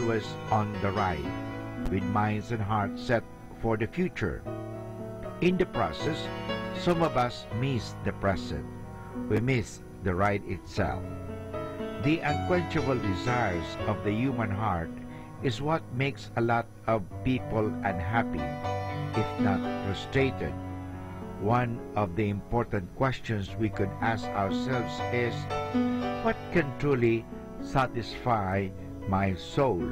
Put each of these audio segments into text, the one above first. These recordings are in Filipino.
always on the ride, with minds and hearts set for the future. In the process, some of us miss the present. We miss the ride itself. The unquenchable desires of the human heart is what makes a lot of people unhappy, if not frustrated. One of the important questions we could ask ourselves is, what can truly satisfy my soul?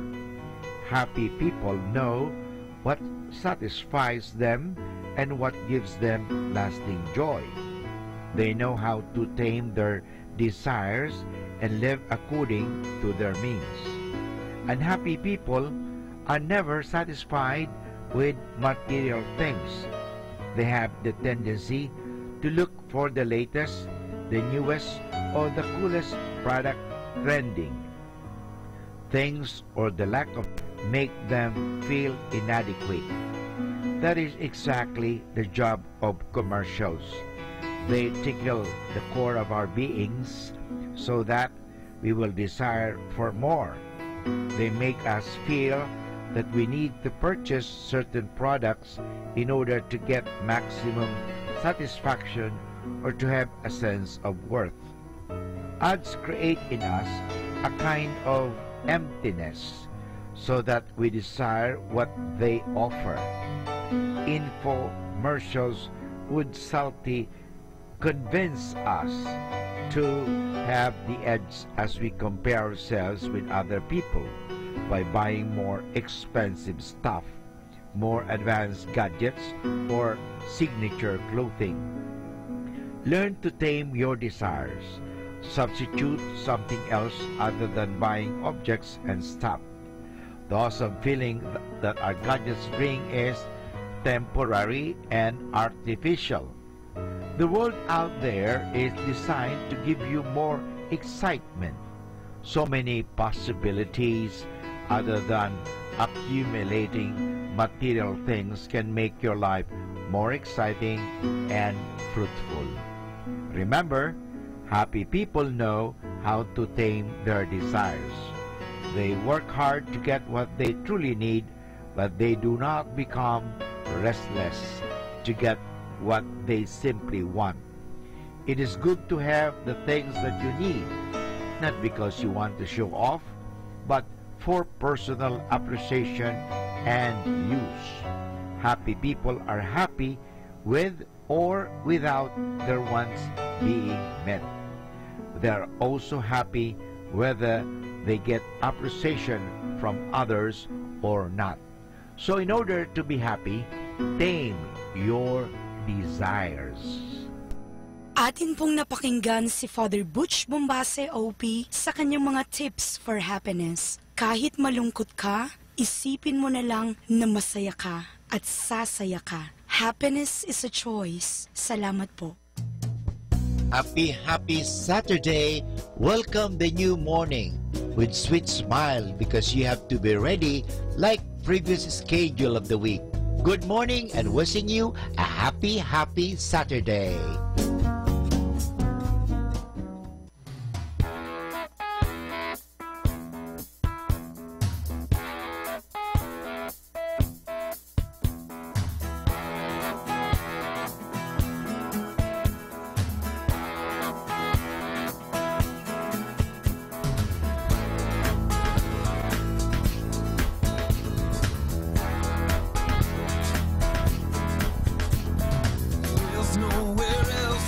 Happy people know what satisfies them and what gives them lasting joy. They know how to tame their desires and live according to their means. Unhappy people are never satisfied with material things. They have the tendency to look for the latest, the newest, or the coolest product trending. Things or the lack of make them feel inadequate. That is exactly the job of commercials. They tickle the core of our beings so that we will desire for more. They make us feel that we need to purchase certain products in order to get maximum satisfaction or to have a sense of worth. Ads create in us a kind of emptiness so that we desire what they offer. Infomercials would subtly convince us to have the edge as we compare ourselves with other people by buying more expensive stuff, more advanced gadgets, or signature clothing. Learn to tame your desires. Substitute something else other than buying objects and stuff. The awesome feeling that our gadgets bring is temporary and artificial. The world out there is designed to give you more excitement. So many possibilities other than accumulating material things can make your life more exciting and fruitful. Remember, happy people know how to tame their desires. They work hard to get what they truly need, but they do not become restless to get what they simply want. It is good to have the things that you need, not because you want to show off, but for personal appreciation and use. Happy people are happy with or without their wants being met. They are also happy whether they get appreciation from others or not. So in order to be happy, tame your desires. Atin pong napakinggan si Father Butch Bombase OP sa kanyang mga tips for happiness. Kahit malungkot ka, isipin mo na lang na masaya ka at sasaya ka. Happiness is a choice. Salamat po. Happy Saturday! Welcome the new morning with sweet smile because you have to be ready like previous schedule of the week. Good morning and wishing you a happy Saturday! There's nowhere else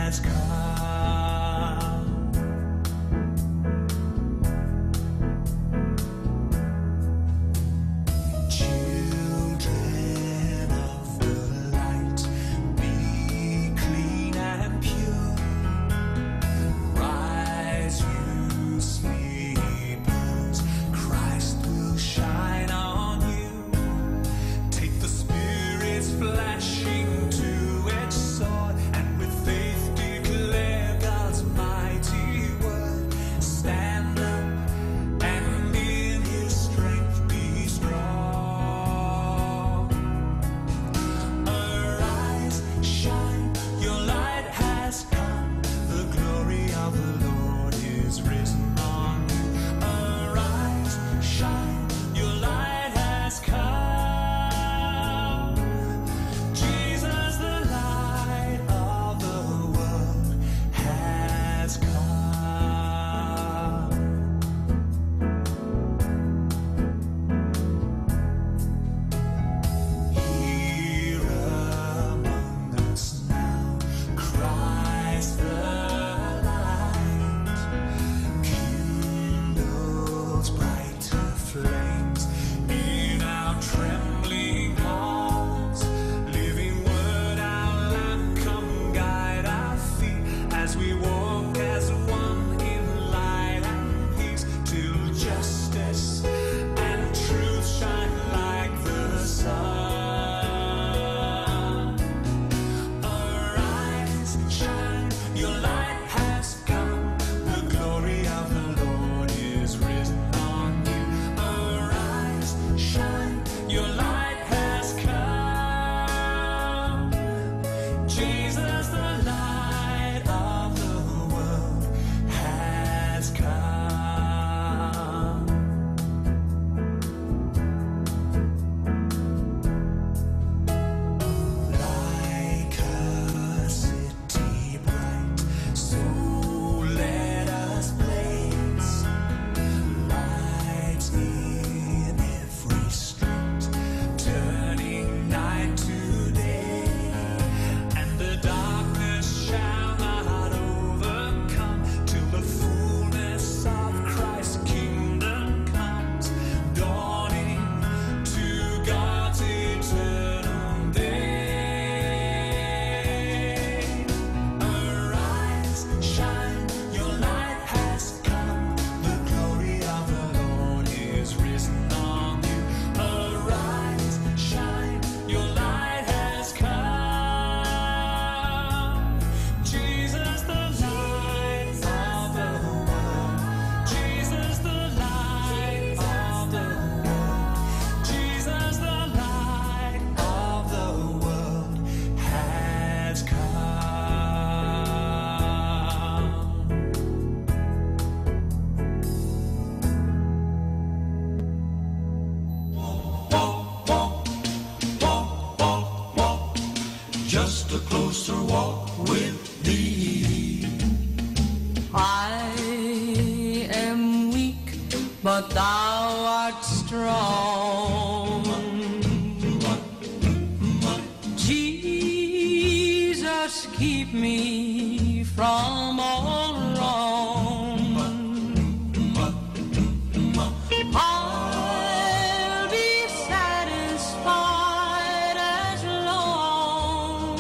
has come. Children of the light, be clean and pure. Rise, you sleepers, Christ will shine on you. Take the Spirit's flashing two-edged sword, and with faith declare God's mighty word. Stand up and in His strength be strong. Arise, shine, your light has come. The glory of the Lord is risen on you. Arise, shine, your light has come. Jesus, the light of the world, has come. Here among us now, Christ the light kindles brighter flames in our trembling hearts. Living word, our lamp, come guide our feet as we walk as one in light and peace, till justice and truth shine like the sun. Arise, shine, your light has come. The glory of the Lord is risen on you. Arise, shine, your light has come. Jesus, the light of the world, has come. Like a city bright, so let us blaze lights in every street, turning night to day, and the darkness shall not overcome till the fullness of Christ's kingdom comes, dawning to God's eternal day. Arise, shine, your light has come. The glory of the Lord is risen on you. Arise, shine, your light has come. Jesus, the light of the world. Jesus, the light of the world. Jesus, the light of the world, has come. Just a closer walk with thee. I am weak, but thou art strong. Jesus, keep me from all wrong. I'll be satisfied as long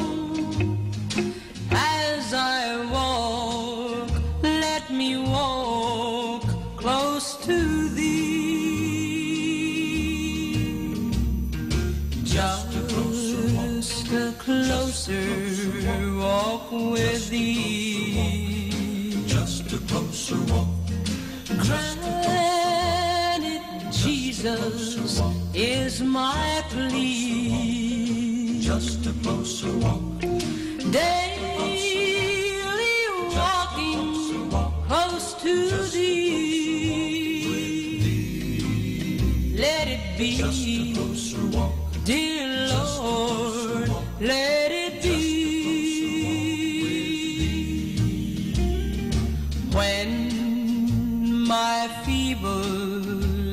as I walk. Let me walk close to thee. Just a closer walk with thee. Just a closer walk. Granted, Jesus is my plea. Just a closer walk. Daily walking close to thee. Let it be, Just a closer walk. dear Lord, let it be. When my feeble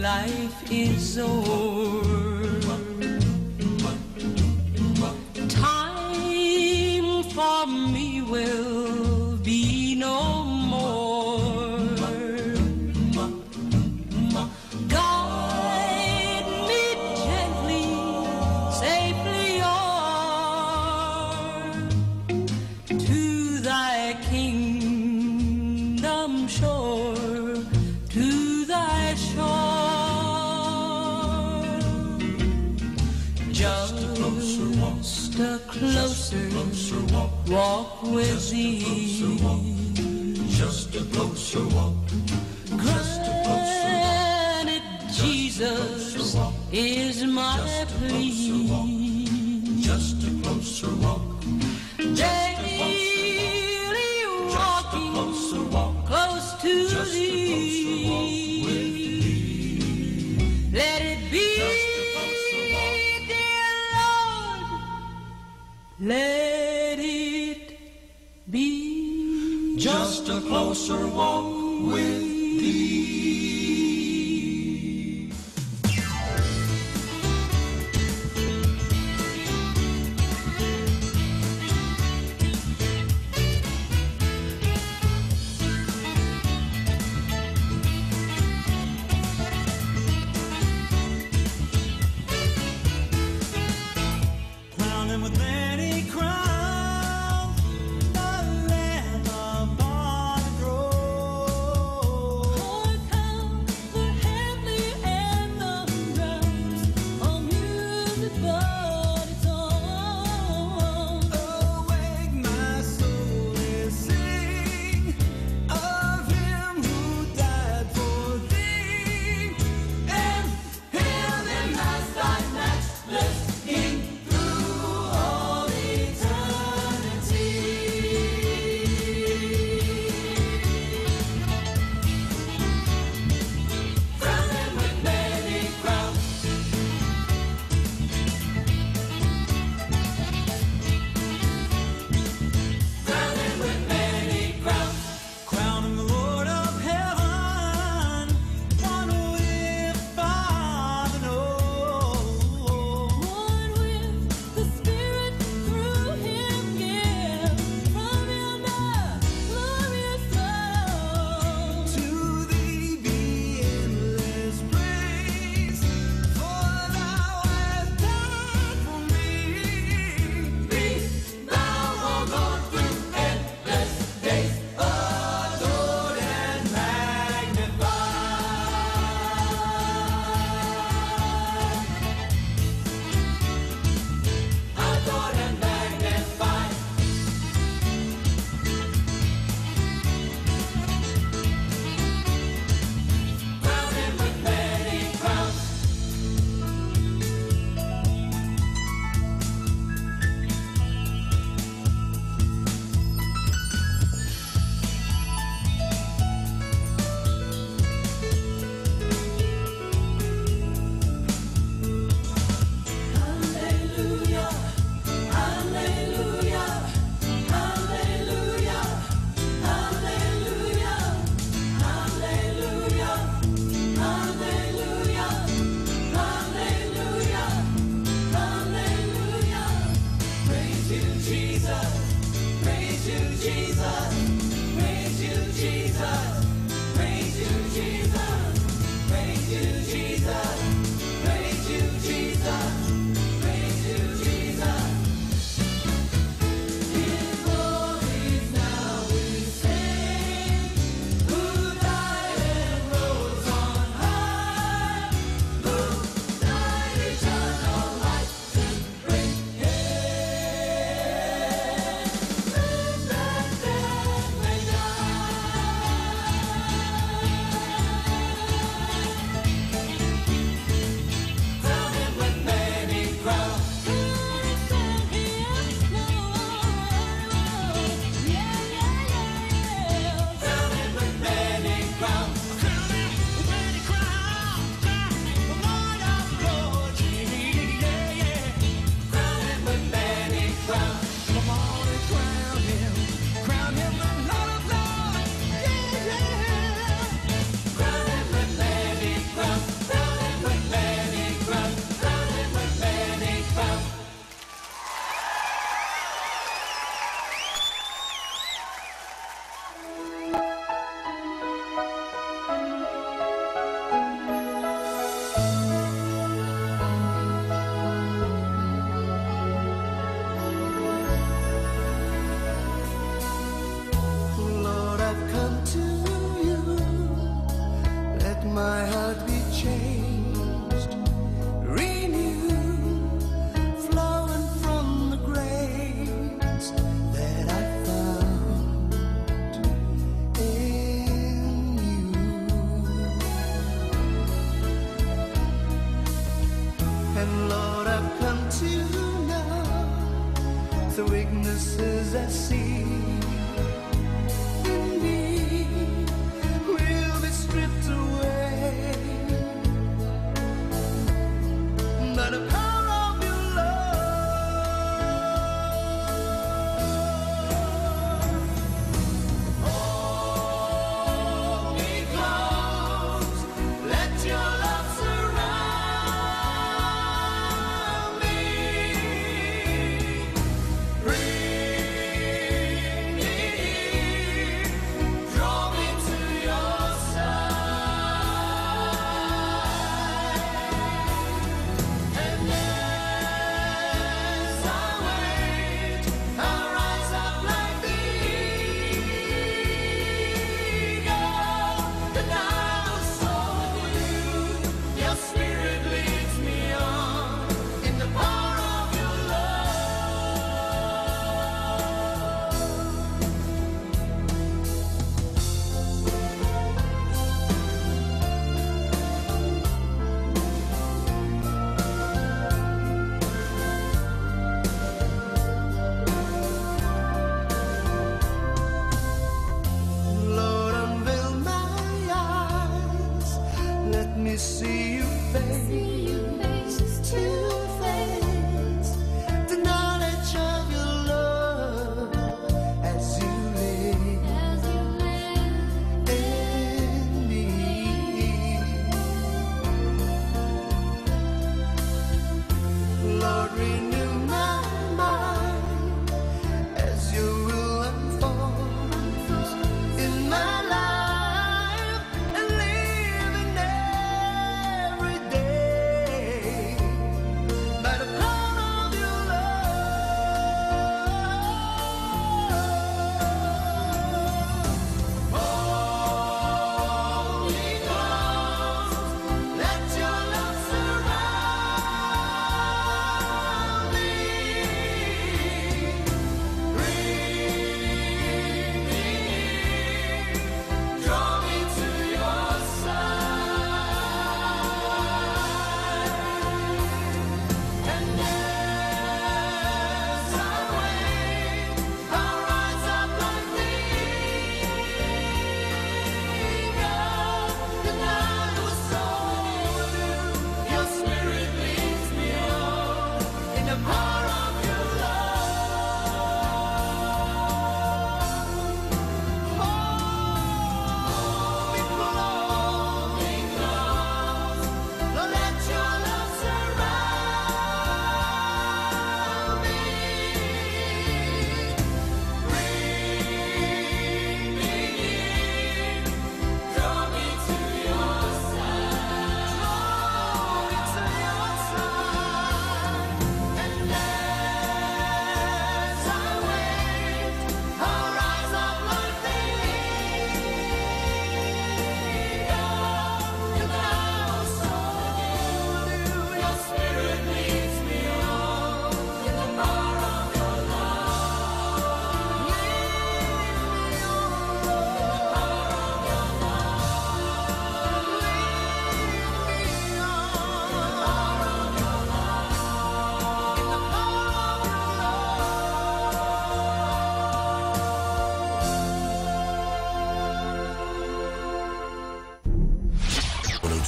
life is o'er, time for me will closer walk with thee. Just a closer walk. Granted, Jesus is my plea. Just a closer walk. Daily walking close to thee. Let it be, dear Lord, let it be. Just a closer walk with thee. Crown him with many crowns, the Lamb upon the throne.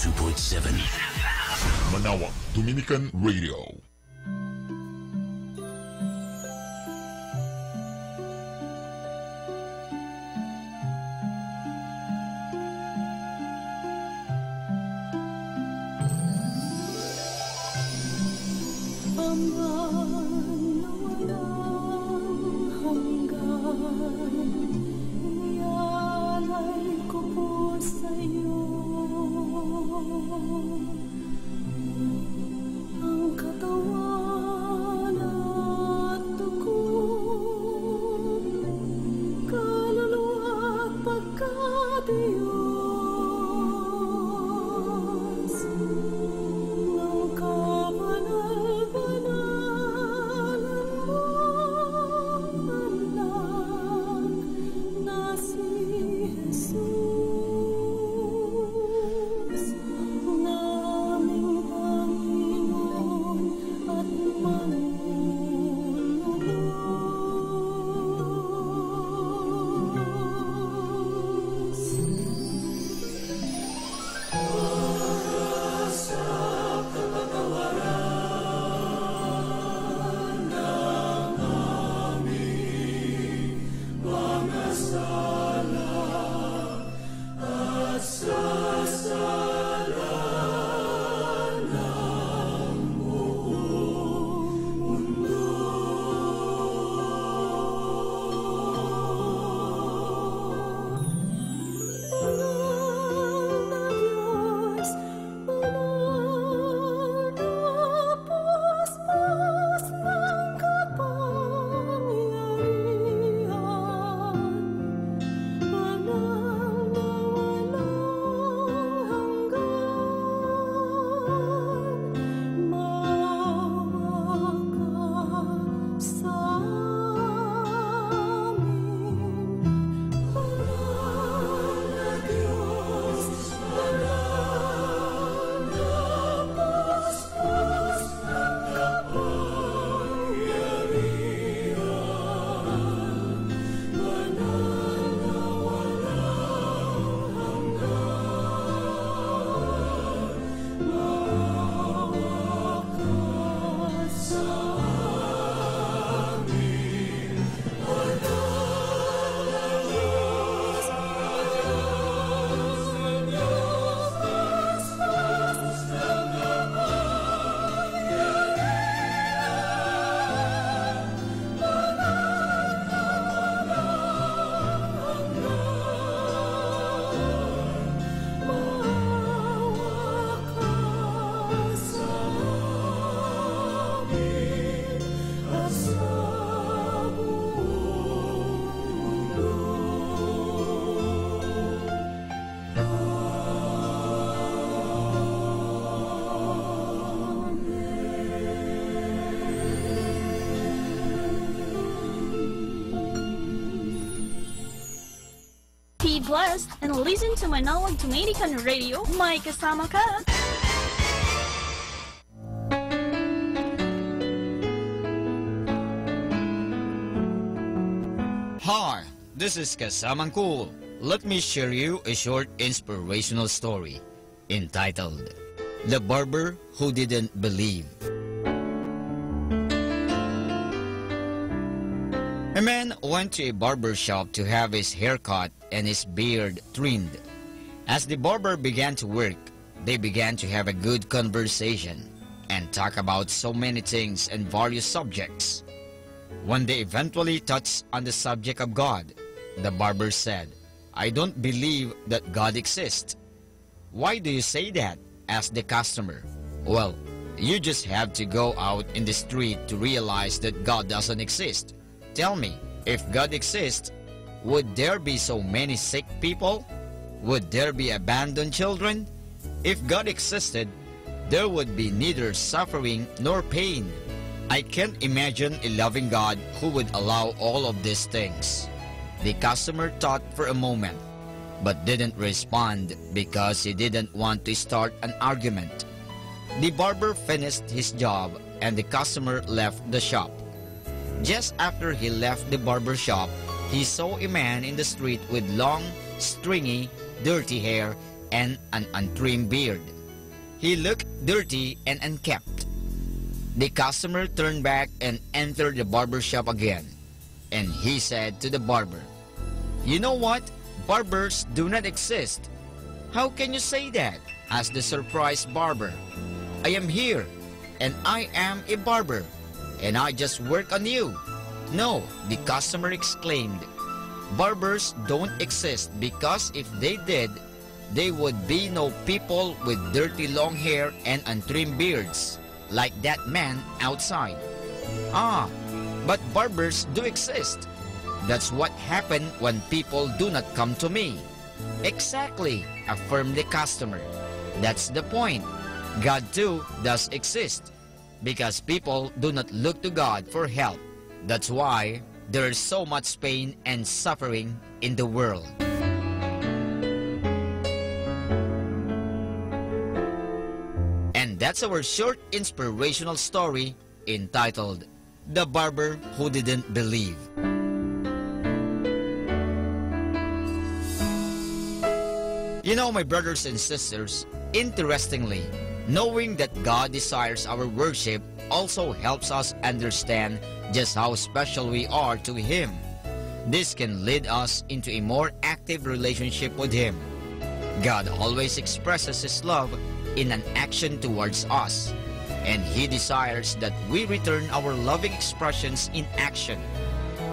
92.7 Manawag Dominican Radio. Be blessed and listen to Manawag Dominican Radio. May kasama ka. Hi, this is Kasamang Cool. Let me share you a short inspirational story entitled The Barber Who Didn't Believe. A man went to a barber shop to have his hair cut and his beard trimmed. As the barber began to work, they began to have a good conversation and talk about so many things and various subjects. When they eventually touched on the subject of God, the barber said, "I don't believe that God exists." "Why do you say that?" asked the customer. "Well, you just have to go out in the street to realize that God doesn't exist. Tell me, if God exists, would there be so many sick people? Would there be abandoned children? If God existed, there would be neither suffering nor pain. I can't imagine a loving God who would allow all of these things." The customer thought for a moment, but didn't respond because he didn't want to start an argument. The barber finished his job and the customer left the shop. Just after he left the barber shop, he saw a man in the street with long, stringy, dirty hair and an untrimmed beard. He looked dirty and unkempt. The customer turned back and entered the barber shop again. And he said to the barber, "You know what? Barbers do not exist." "How can you say that?" asked the surprised barber. "I am here, and I am a barber, and I just work on you." "No," the customer exclaimed. "Barbers don't exist, because if they did, there would be no people with dirty long hair and untrimmed beards, like that man outside." "Ah, but barbers do exist. That's what happened when people do not come to me." "Exactly," affirmed the customer. "That's the point. God too does exist, because people do not look to God for help. That's why there is so much pain and suffering in the world." And that's our short inspirational story entitled "The Barber Who Didn't Believe." You know, my brothers and sisters, interestingly, knowing that God desires our worship also helps us understand just how special we are to Him. This can lead us into a more active relationship with Him. God always expresses His love in an action towards us, and He desires that we return our loving expressions in action.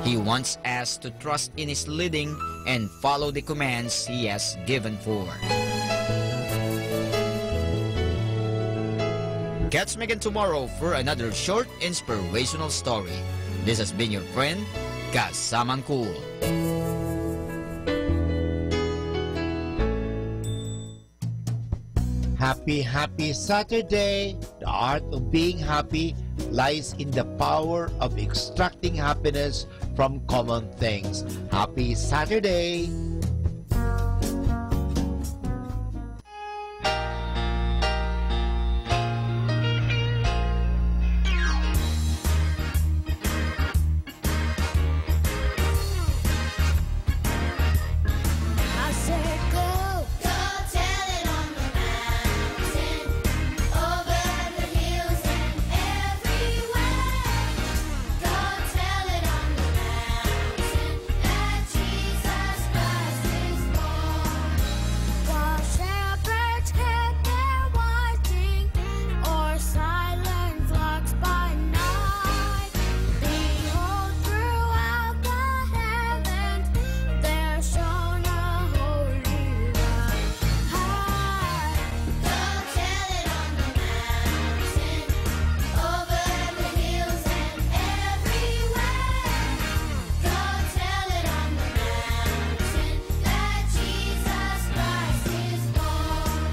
He wants us to trust in His leading and follow the commands He has given for. Catch me again tomorrow for another short inspirational story. This has been your friend, Kasaman Cool. Happy Saturday! The art of being happy lies in the power of extracting happiness from common things. Happy Saturday! I said go, go tell it on the mountain, over the hills and everywhere. Go tell it on the mountain that Jesus Christ is born. While shepherds hid their watching, or silent flocks by night, behold, throughout the heavens there shone a holy light. Go tell it on the mountain, over the hills and everywhere. Go tell it on the mountain that Jesus Christ is born.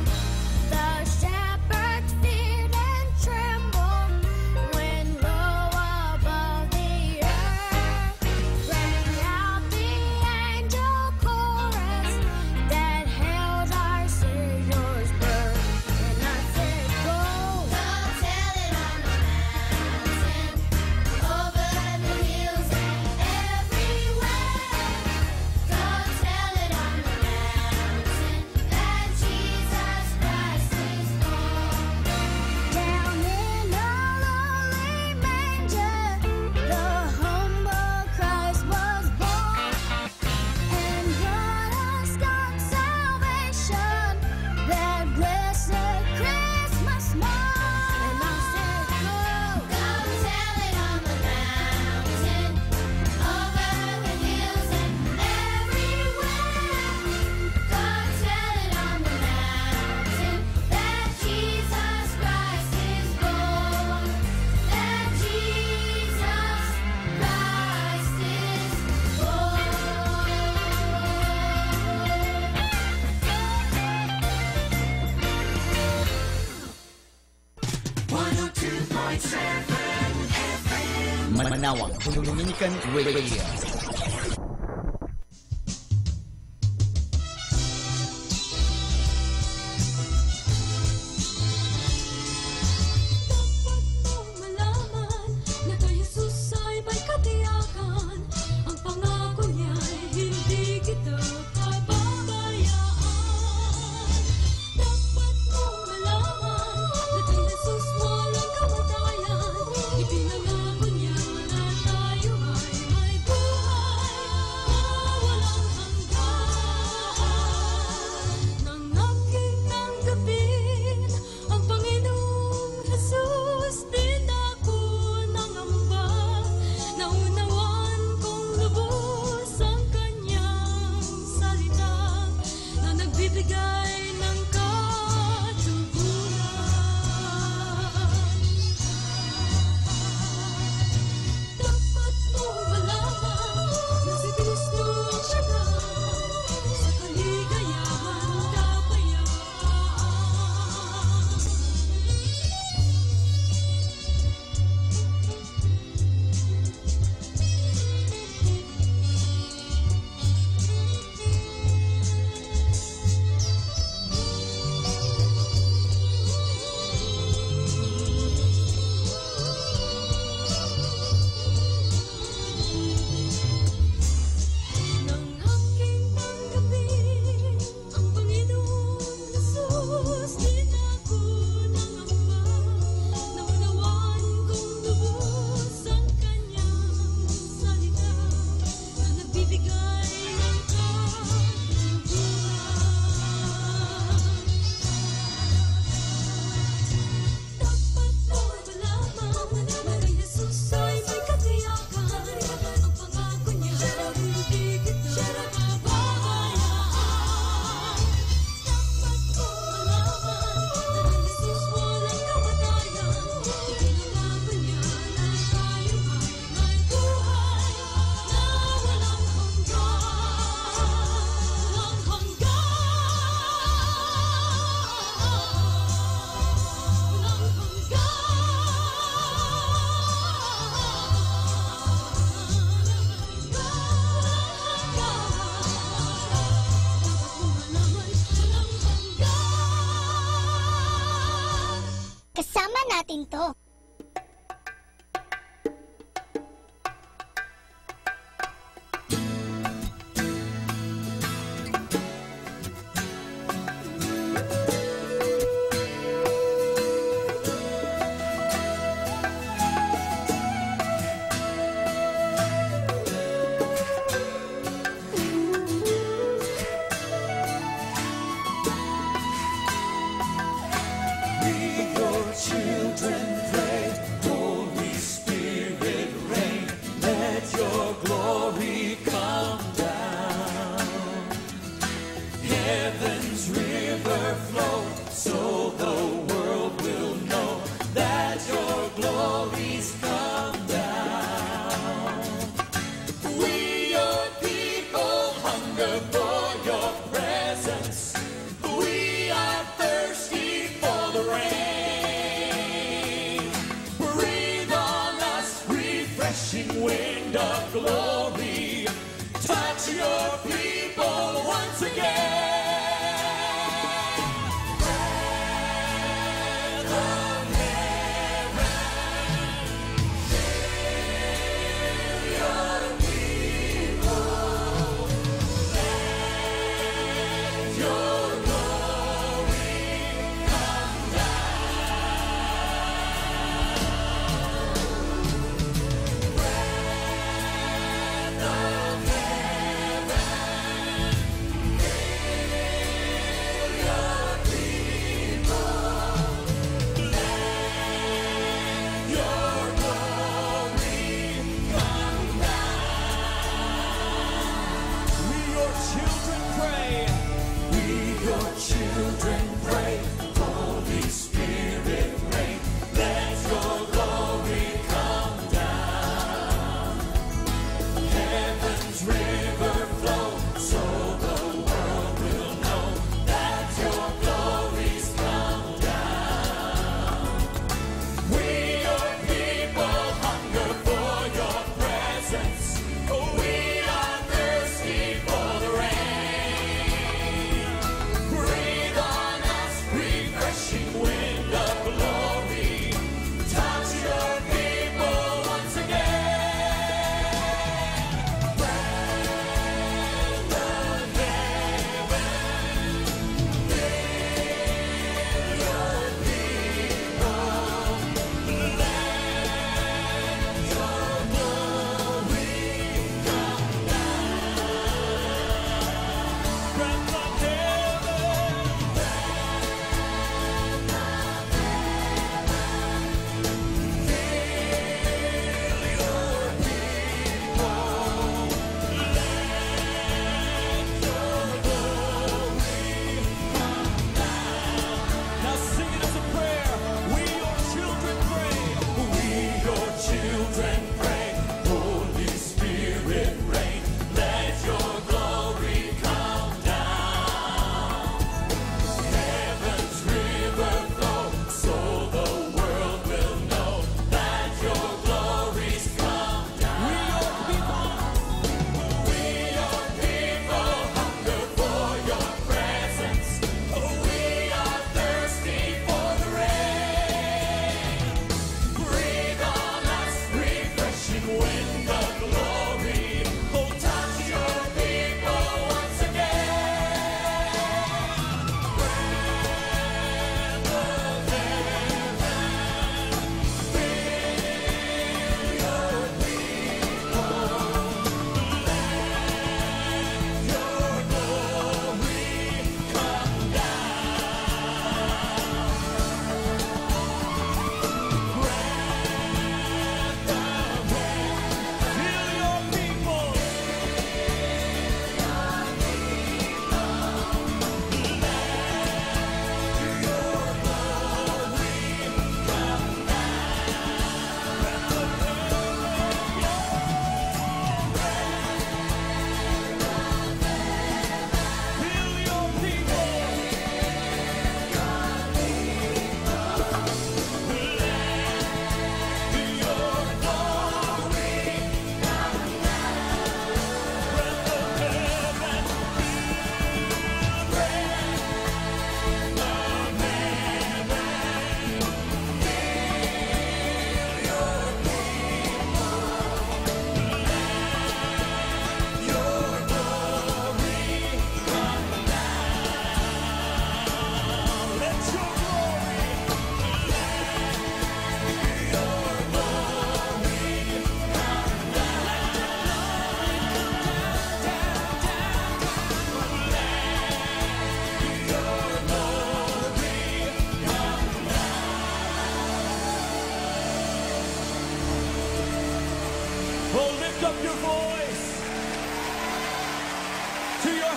The shepherds feared and trembled when low above the earth rang out the angel chorus that hailed our Savior's birth. And I said, go, go tell it on the mountain, over the hills and everywhere. Go tell it on the mountain that Jesus Christ is born. Down in a lowly manger, the humble Christ was born, and brought us God's salvation, that blessed Christmas morn. And I said, go, go tell it on the mountain, over the hills and everywhere. Go tell it on the mountain that Jesus Christ is born, that Jesus Christ is born. Manawag, Dominican Radio. Malaman na kay Jesus ay may katiyakan, ang pangako niya'y hindi kita pababayaan. Dapat mong malaman natin to. Children pray, Holy Spirit reign, let your glory come down. Heaven's river flow, so the world will know that your glory's come down. We, your people, hunger for your presence. We are thirsty for the rain. Wind of glory, touch your people once again. Breath of heaven, fill your people. Let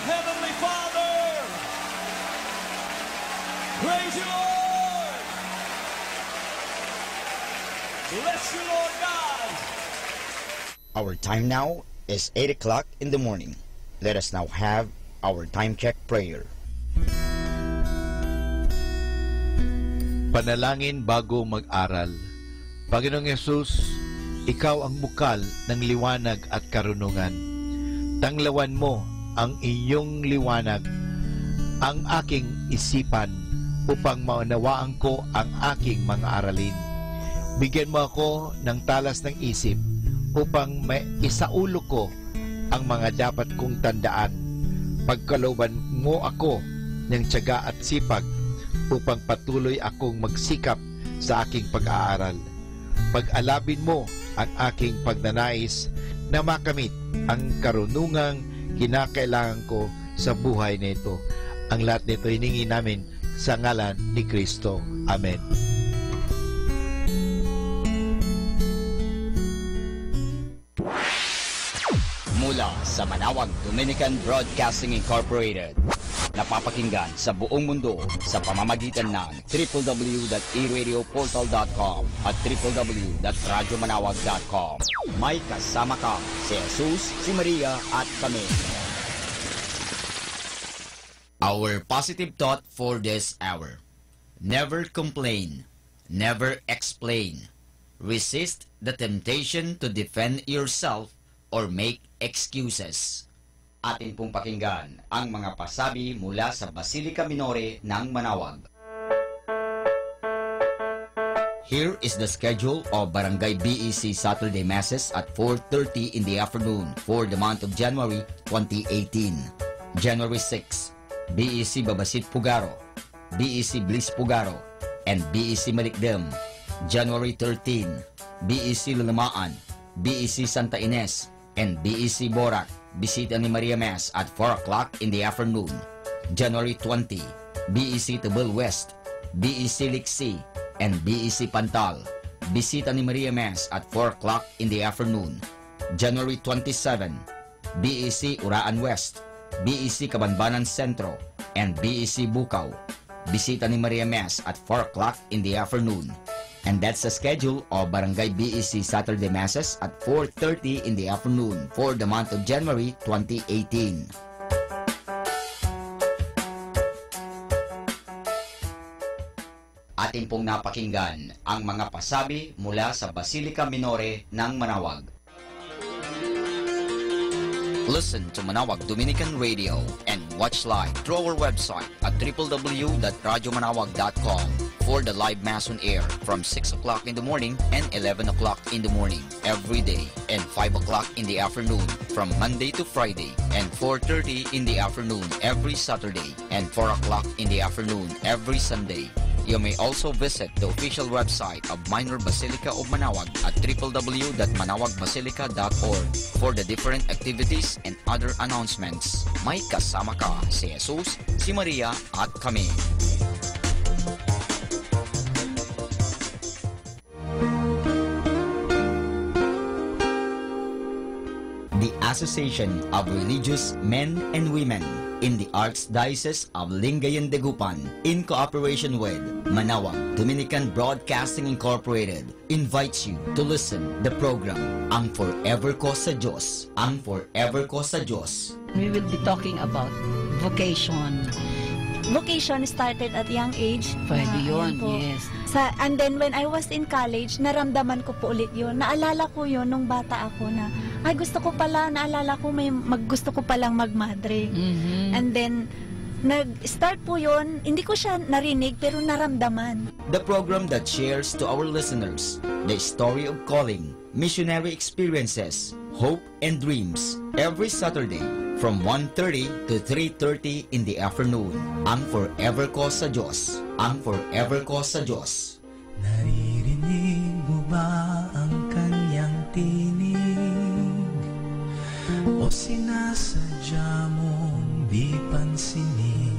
Heavenly Father. Praise you, Lord. Bless you, Lord God. Our time now is 8 o'clock in the morning. Let us now have our time check prayer. Panalangin bago mag-aral. Panginoong Yesus, Ikaw ang bukal ng liwanag at karunungan. Tanglawan mo ang iyong liwanag, ang aking isipan, upang maunawaan ko ang aking mga aralin. Bigyan mo ako ng talas ng isip upang maisaulo ko ang mga dapat kong tandaan. Pagkalooban mo ako ng tiyaga at sipag upang patuloy akong magsikap sa aking pag-aaral. Pag-alabin mo ang aking pagnanais na makamit ang karunungang kinakailangan ko sa buhay nito. Ang lahat nito hiningi namin sa ngalan ni Kristo. Amen. Mula sa Manawag Dominican Broadcasting Incorporated, napapakinggan sa buong mundo sa pamamagitan ng www.eradioportal.com at www.radyomanawag.com. May kasama ka si Jesus, si Maria at kami. Our positive thought for this hour: never complain, never explain. Resist the temptation to defend yourself or make excuses. Atin pong pakinggan ang mga pasabi mula sa Basilica Minore ng Manawag. Here is the schedule of Barangay BEC Saturday Masses at 4:30 in the afternoon for the month of January 2018. January 6, BEC Babasit Pugaro, BEC Bliss Pugaro, and BEC Malikdem. January 13, BEC Lulamaan, BEC Santa Ines, and BEC Borac. Bisita ni Maria Mass at 4 o'clock in the afternoon. January 20, BEC Tabal West, BEC Liksi, and BEC Pantal. Bisita ni Maria Mass at 4 o'clock in the afternoon. January 27, BEC Uraan West, BEC Kabanbanan Sentro, and BEC Bukaw. Bisita ni Maria Mass at 4 o'clock in the afternoon. And that's the schedule of Barangay BEC Saturday Masses at 4:30 in the afternoon for the month of January 2018. Atin pong napakinggan ang mga pasabi mula sa Basilica Minore ng Manawag. Listen to Manawag Dominican Radio and watch live through our website at www.radyomanawag.com for the live Mass on air from 6 o'clock in the morning and 11 o'clock in the morning every day, and 5 o'clock in the afternoon from Monday to Friday, and 4:30 in the afternoon every Saturday, and 4 o'clock in the afternoon every Sunday. You may also visit the official website of Minor Basilica of Manawag at www.manawagbasilica.org for the different activities and other announcements. May kasama ka si Jesus, si Maria at kami. The Association of Religious Men and Women in the Archdiocese of Lingayen de Gupan, in cooperation with Manawag Dominican Broadcasting Incorporated, invites you to listen the program Ang Forever Ko sa Diyos. Ang Forever Ko sa Diyos. We will be talking about vocation. Vocation started at young age. Pwede yun, Ayan po. yes. And then when I was in college, naramdaman ko po ulit yun. Naalala ko yun nung bata ako na, ay gusto ko pala, naalala ko gusto ko palang magmadre. Mhm. And then, nag-start po yun, hindi ko siya narinig pero naramdaman. The program that shares to our listeners the story of calling, missionary experiences, hope and dreams every Saturday from 1:30 to 3:30 in the afternoon. Ang Forever Ko sa Diyos. Ang Forever Ko sa Diyos. Naririnig mo ba ang kanyang tinig? O sinasadya mong di pansinin?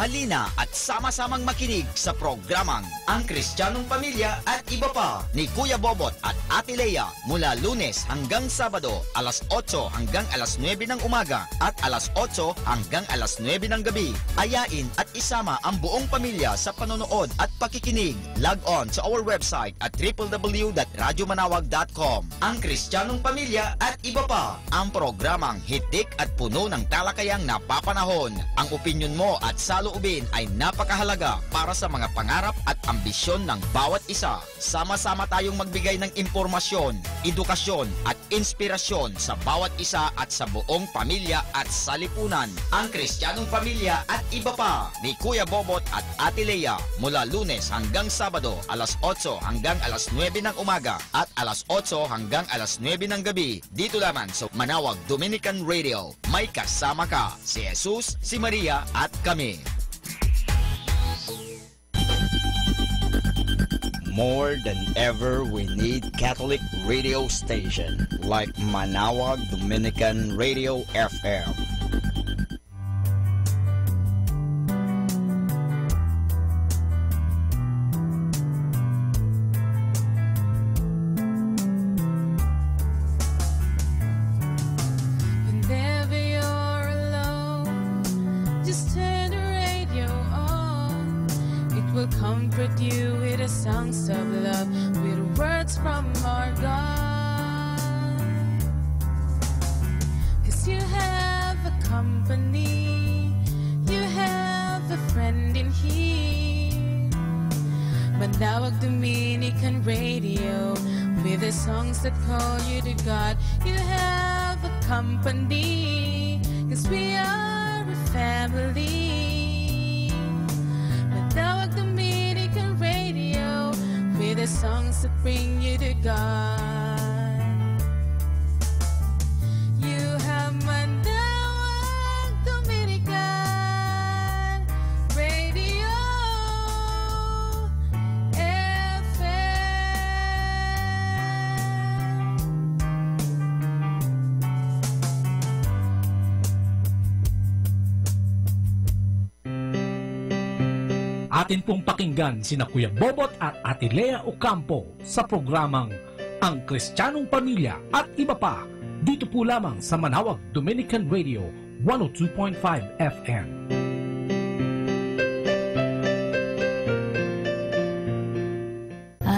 Halina at sama-samang makinig sa programang Ang Kristiyanong Pamilya at Iba Pa ni Kuya Bobot at Ate Lea mula Lunes hanggang Sabado, alas 8 hanggang alas 9 ng umaga at alas 8 hanggang alas 9 ng gabi. Ayain at isama ang buong pamilya sa panonood at pakikinig. Log on to our website at www.radyomanawag.com. Ang Kristiyanong Pamilya at Iba Pa, ang programang hitik at puno ng talakayang napapanahon. Ang opinyon mo at saloobin ay napakahalaga para sa mga pangarap at ambisyon ng bawat isa. Sama-sama tayong magbigay ng impormasyon, edukasyon at inspirasyon sa bawat isa at sa buong pamilya at salipunan. Ang Kristiyanong Pamilya at Iba Pa ni Kuya Bobot at Ate Lea mula Lunes hanggang Sabado, alas 8 hanggang alas 9 ng umaga at alas 8 hanggang alas 9 ng gabi. Dito lamang sa Manawag Dominican Radio. May kasama ka, si Jesus, si Maria at kami. More than ever, we need Catholic radio station like Manawag Dominican Radio FM. Whenever you're alone, just turn the radio on. It will comfort you with the songs of love, with words from our God. 'Cause you have a company, you have a friend in here. Manawag Dominican Radio, with the songs that call you to God. You have a company, 'cause we are a family. Manawag Dominican Radio, with the songs that bring you to God. You have Manawag Dominican Radio Atin pong pakinggan sina Kuya Bobot at Ate Lea Ocampo sa programang Ang Kristiyanong Pamilya at Iba Pa, dito po lamang sa Manawag Dominican Radio 102.5 FM.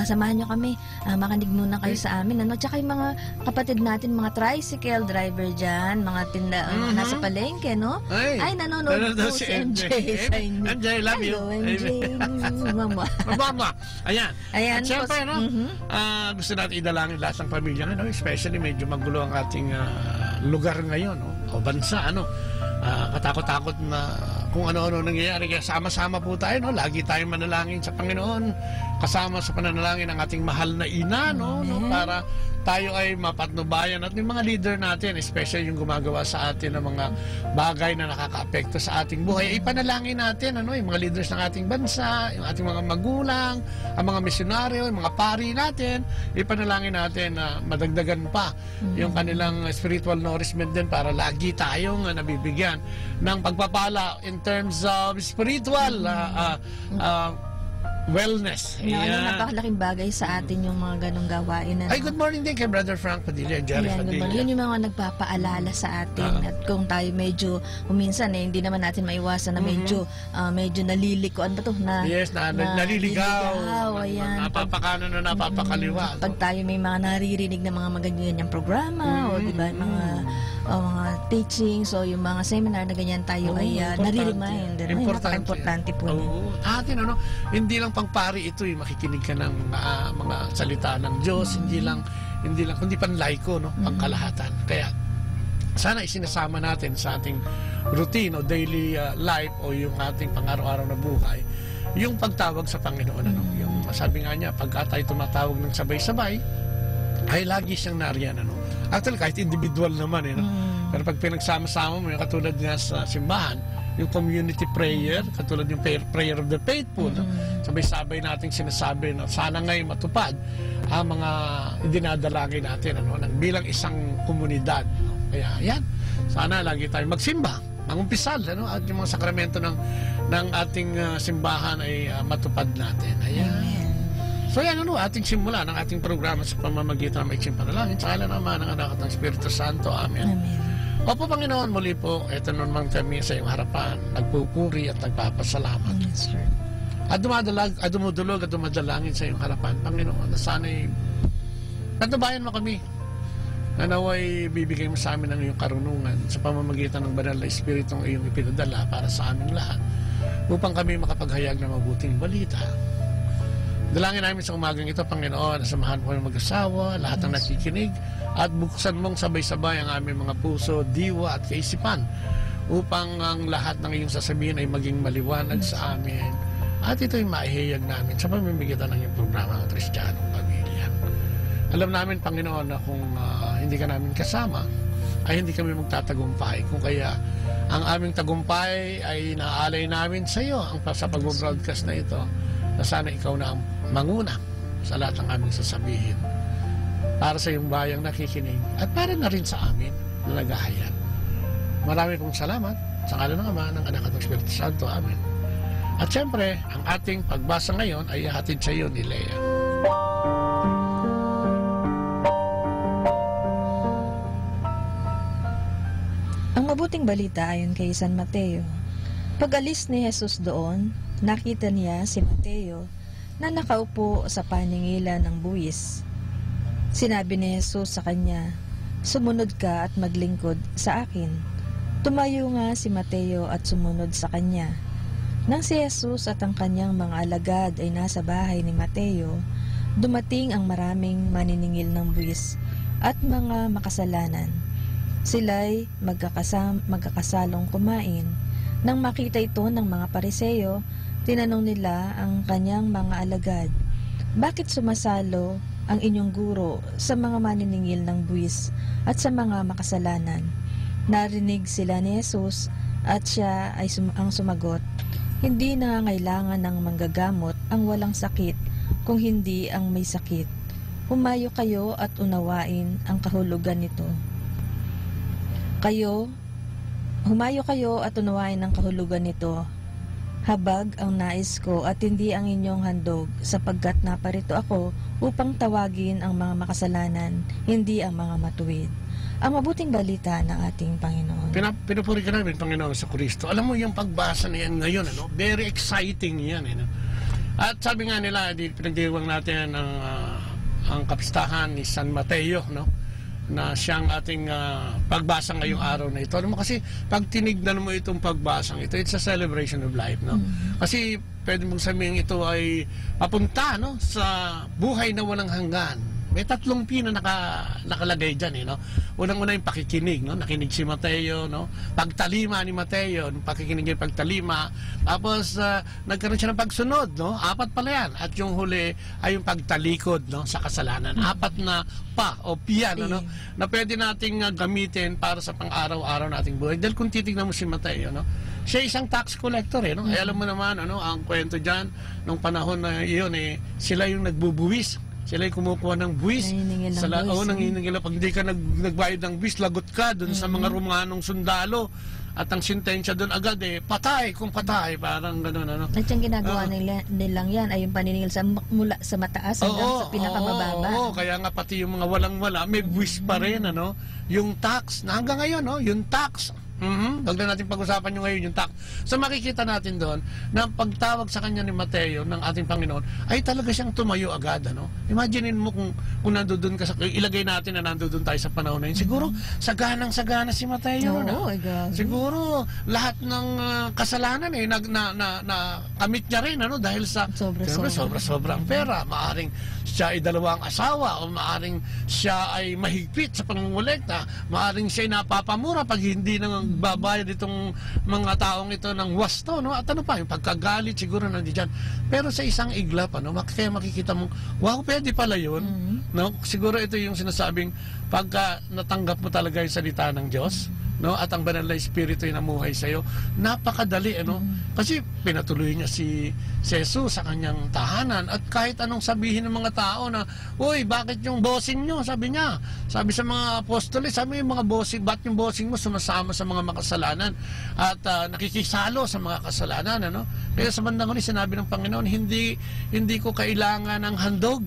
Samahan nyo kami, makinig muna kayo sa amin. Tsaka yung mga kapatid natin, mga tricycle driver dyan, mga tinda, nasa palengke, no? Ay, nanonood po si MJ sa inyo. MJ, love you. Hello, MJ. Mama. Mama. Ayan. Ayan. At syempre, no? Gusto natin idalangin lahat ng pamilya. No? Especially medyo magulo ang ating lugar ngayon, no? O bansa, ano? Katakot-takot na kung ano-ano nangyayari. Kaya sama-sama po tayo, no? Lagi tayong manalangin sa Panginoon, kasama sa pananalangin ng ating mahal na ina, no? Para tayo ay mapatnubayan at yung mga leader natin, especially yung gumagawa sa atin ng mga bagay na nakaka-apekto sa ating buhay, ipanalangin natin, ano? Yung mga leaders ng ating bansa, yung ating mga magulang, ang mga misyonaryo, yung mga pari natin, ipanalangin natin na madagdagan pa yung kanilang spiritual nourishment din para lagi tayong nabibigyan ng pagpapala in terms of spiritual wellness. Napakalaking bagay sa atin yung mga ganong gawain. Ay, good morning din kay Brother Frank Padilla, Jerry Padilla. Yun yung mga nagpapaalala sa atin. At kung tayo medyo, minsan hindi naman natin maiwasan na medyo naliliko. Ano ba ito? Yes, naliligaw. Ayan. Napapakanan na napapakaliwa. Pag tayo may mga naririnig na mga magaganyang programa, o diba, mga teachings, o yung mga seminar na ganyan tayo ay nare-remind. Importante po. Atin, hindi lang pangpari ito, makikinig ka ng mga salita ng Diyos, hindi lang kundi panlaiko, no, pangkalahatan. Kaya sana isinasama natin sa ating routine o daily life o yung ating pang-araw-araw na buhay yung pagtawag sa Panginoon, ano. Yung sabi nga niya, pagka tayo tumatawag ng sabay-sabay ay lagi siyang nariyan, ano. Actually, kahit individual naman, no? Pero pag pinagsama-sama mo, yung katulad nga sa simbahan, yung community prayer, katulad yung prayer of the faithful, sabay-sabay nating sinasabi na sana ngayon matupad ang mga dinadalangin natin, ano, bilang isang komunidad. Kaya yan, sana lagi tayong magsimba mangumpisal, ano, at yung mga sakramento ng ating simbahan ay matupad natin. Ayan. So yan, ano, ating simula ng ating programa sa pamamagitan ng maiksing panalangin sa ngalan ng Ama, ng Anak at ng Espiritu Santo. Amen. Opo, Panginoon, muli po, ito naman kami sa iyong harapan, nagpupuri at nagpapasalamat. Yes, sir. At dumudulog at dumadalangin sa iyong harapan, Panginoon, na sana'y nagtabayan mo kami, na naway bibigay mo sa amin ang iyong karunungan sa pamamagitan ng banal na Espiritong iyong ipinadala para sa aming lahat, upang kami makapaghayag ng mabuting balita. Dalangin namin sa umagang ito, Panginoon, na samahan mo kami mag-asawa, lahat ng nakikinig, at buksan mong sabay-sabay ang aming mga puso, diwa at kaisipan, upang ang lahat ng iyong sasabihin ay maging maliwanag sa amin, at ito'y maihayag namin sa pamamagitan ng iyong programa ng Kristiyanong Pamilya. Alam namin, Panginoon, na kung hindi ka namin kasama, ay hindi kami magtatagumpay. Kung kaya ang aming tagumpay ay naaalay namin sa iyo sa pag-broadcast na ito, na sana ikaw na ang manguna sa lahat ng aming sasabihin para sa iyong bayang nakikinig at para na rin sa amin na naghahayan. Marami pong salamat sa ngalan ng Ama, ng Anak at ng Espiritu Santo. Amen. At siyempre, ang ating pagbasa ngayon ay hatid sa iyo ni Lea. Ang mabuting balita ayon kay San Mateo. Pag-alis ni Jesus doon, nakita niya si Mateo na nakaupo sa paningilan ng buwis. Sinabi ni Jesus sa kanya, "Sumunod ka at maglingkod sa akin." Tumayo nga si Mateo at sumunod sa kanya. Nang si Jesus at ang kanyang mga alagad ay nasa bahay ni Mateo, dumating ang maraming maniningil ng buwis at mga makasalanan. Sila'y magkakasalong kumain. Nang makita ito ng mga Pariseo, tinanong nila ang kanyang mga alagad, "Bakit sumasalo ang inyong guro sa mga maniningil ng buwis at sa mga makasalanan?" Narinig sila ni Jesus at siya ay ang sumagot, "Hindi nangangailangan ng manggagamot ang walang sakit, kung hindi ang may sakit. Humayo kayo at unawain ang kahulugan nito. Humayo kayo at unawain ang kahulugan nito. Habag ang nais ko at hindi ang inyong handog, sapagkat naparito ako upang tawagin ang mga makasalanan, hindi ang mga matuwid." Ang mabuting balita ng ating Panginoon. Pinupuri ka namin, Panginoon sa Kristo. Alam mo, yung pagbasa na yan ngayon, ano? Very exciting yan. Ano? At sabi nga nila, pinagdiwang natin ang kapistahan ni San Mateo, no? Na siyang ating pagbasa ngayong araw na ito. Alam mo, kasi pag tinignan mo itong pagbasang ito, it's a celebration of life, no? Kasi pwede mong sabihin ito ay papunta, no, sa buhay na walang hanggan. May 3 P na nakalagay dyan, no? Unang-una yung pakikinig, no? Nakinig si Mateo, no? Pagtalima ni Mateo, pakikinig yung pagtalima. Tapos, nagkaroon siya ng pagsunod, no? 4 pala yan. At yung huli ay yung pagtalikod, no? Sa kasalanan. 4 na pa o piyan, no? Na pwede nating gamitin para sa pang-araw-araw nating buhay. Dahil kung titignan mo si Mateo, no? Siya isang tax collector, no? Ay, alam mo naman, ano, ang kwento dyan, nung panahon na iyon, sila yung nagbubuwis. Sila yung kumukuha ng buwis. Nanginingil. Pag hindi ka nagbayad ng buwis, lagot ka dun sa mga Romanong sundalo. At ang sintensya doon agad, patay kung patay. Parang gano'n, ano. At yung ginagawa nilang yan ay yung paniningil mula sa mataas hanggang sa pinakamababa. Oo, kaya nga pati yung mga walang-wala, may buwis pa rin, ano. Yung tax, na hanggang ngayon, no, yung tax. Huwag na natin pag-usapan nyo ngayon yung tax. So makikita natin doon na pagtawag sa kanya ni Mateo ng ating Panginoon ay talaga siyang tumayo agad, ano? Imaginein mo kung nandoon ka ilagay natin na nandoon tayo sa panahon na yun. Siguro saganang-sagana si Mateo. Siguro lahat ng kasalanan kamit niya rin, ano, dahil sa sobra-sobrang pera. Maaring siya ay 2 asawa o maaring siya ay mahigpit sa pangungulekta. Maaring siya ay napapamura pag hindi nang babayad itong mga taong ito ng wasto, no? At ano pa, yung pagkagalit siguro nandiyan. Pero sa isang iglap, ano, kaya makikita mo, wow, pwede pala yun, no? Siguro ito yung sinasabing pagka natanggap mo talaga yung salita ng Diyos, no? At ang banal na espiritu ay namuhay sa iyo. Napakadali, ano? Kasi pinatuloy niya si Jesus sa kanyang tahanan at kahit anong sabihin ng mga tao na, "Uy, bakit yung bossing nyo?" Sabi niya. Sabi sa mga apostoles, sabi yung mga bossing, "Ba't yung bossing mo sumasama sa mga makasalanan at nakikisalo sa mga kasalanan?" Ano? Kaya sa bandang huli, sinabi ng Panginoon, hindi ko kailangan ng handog.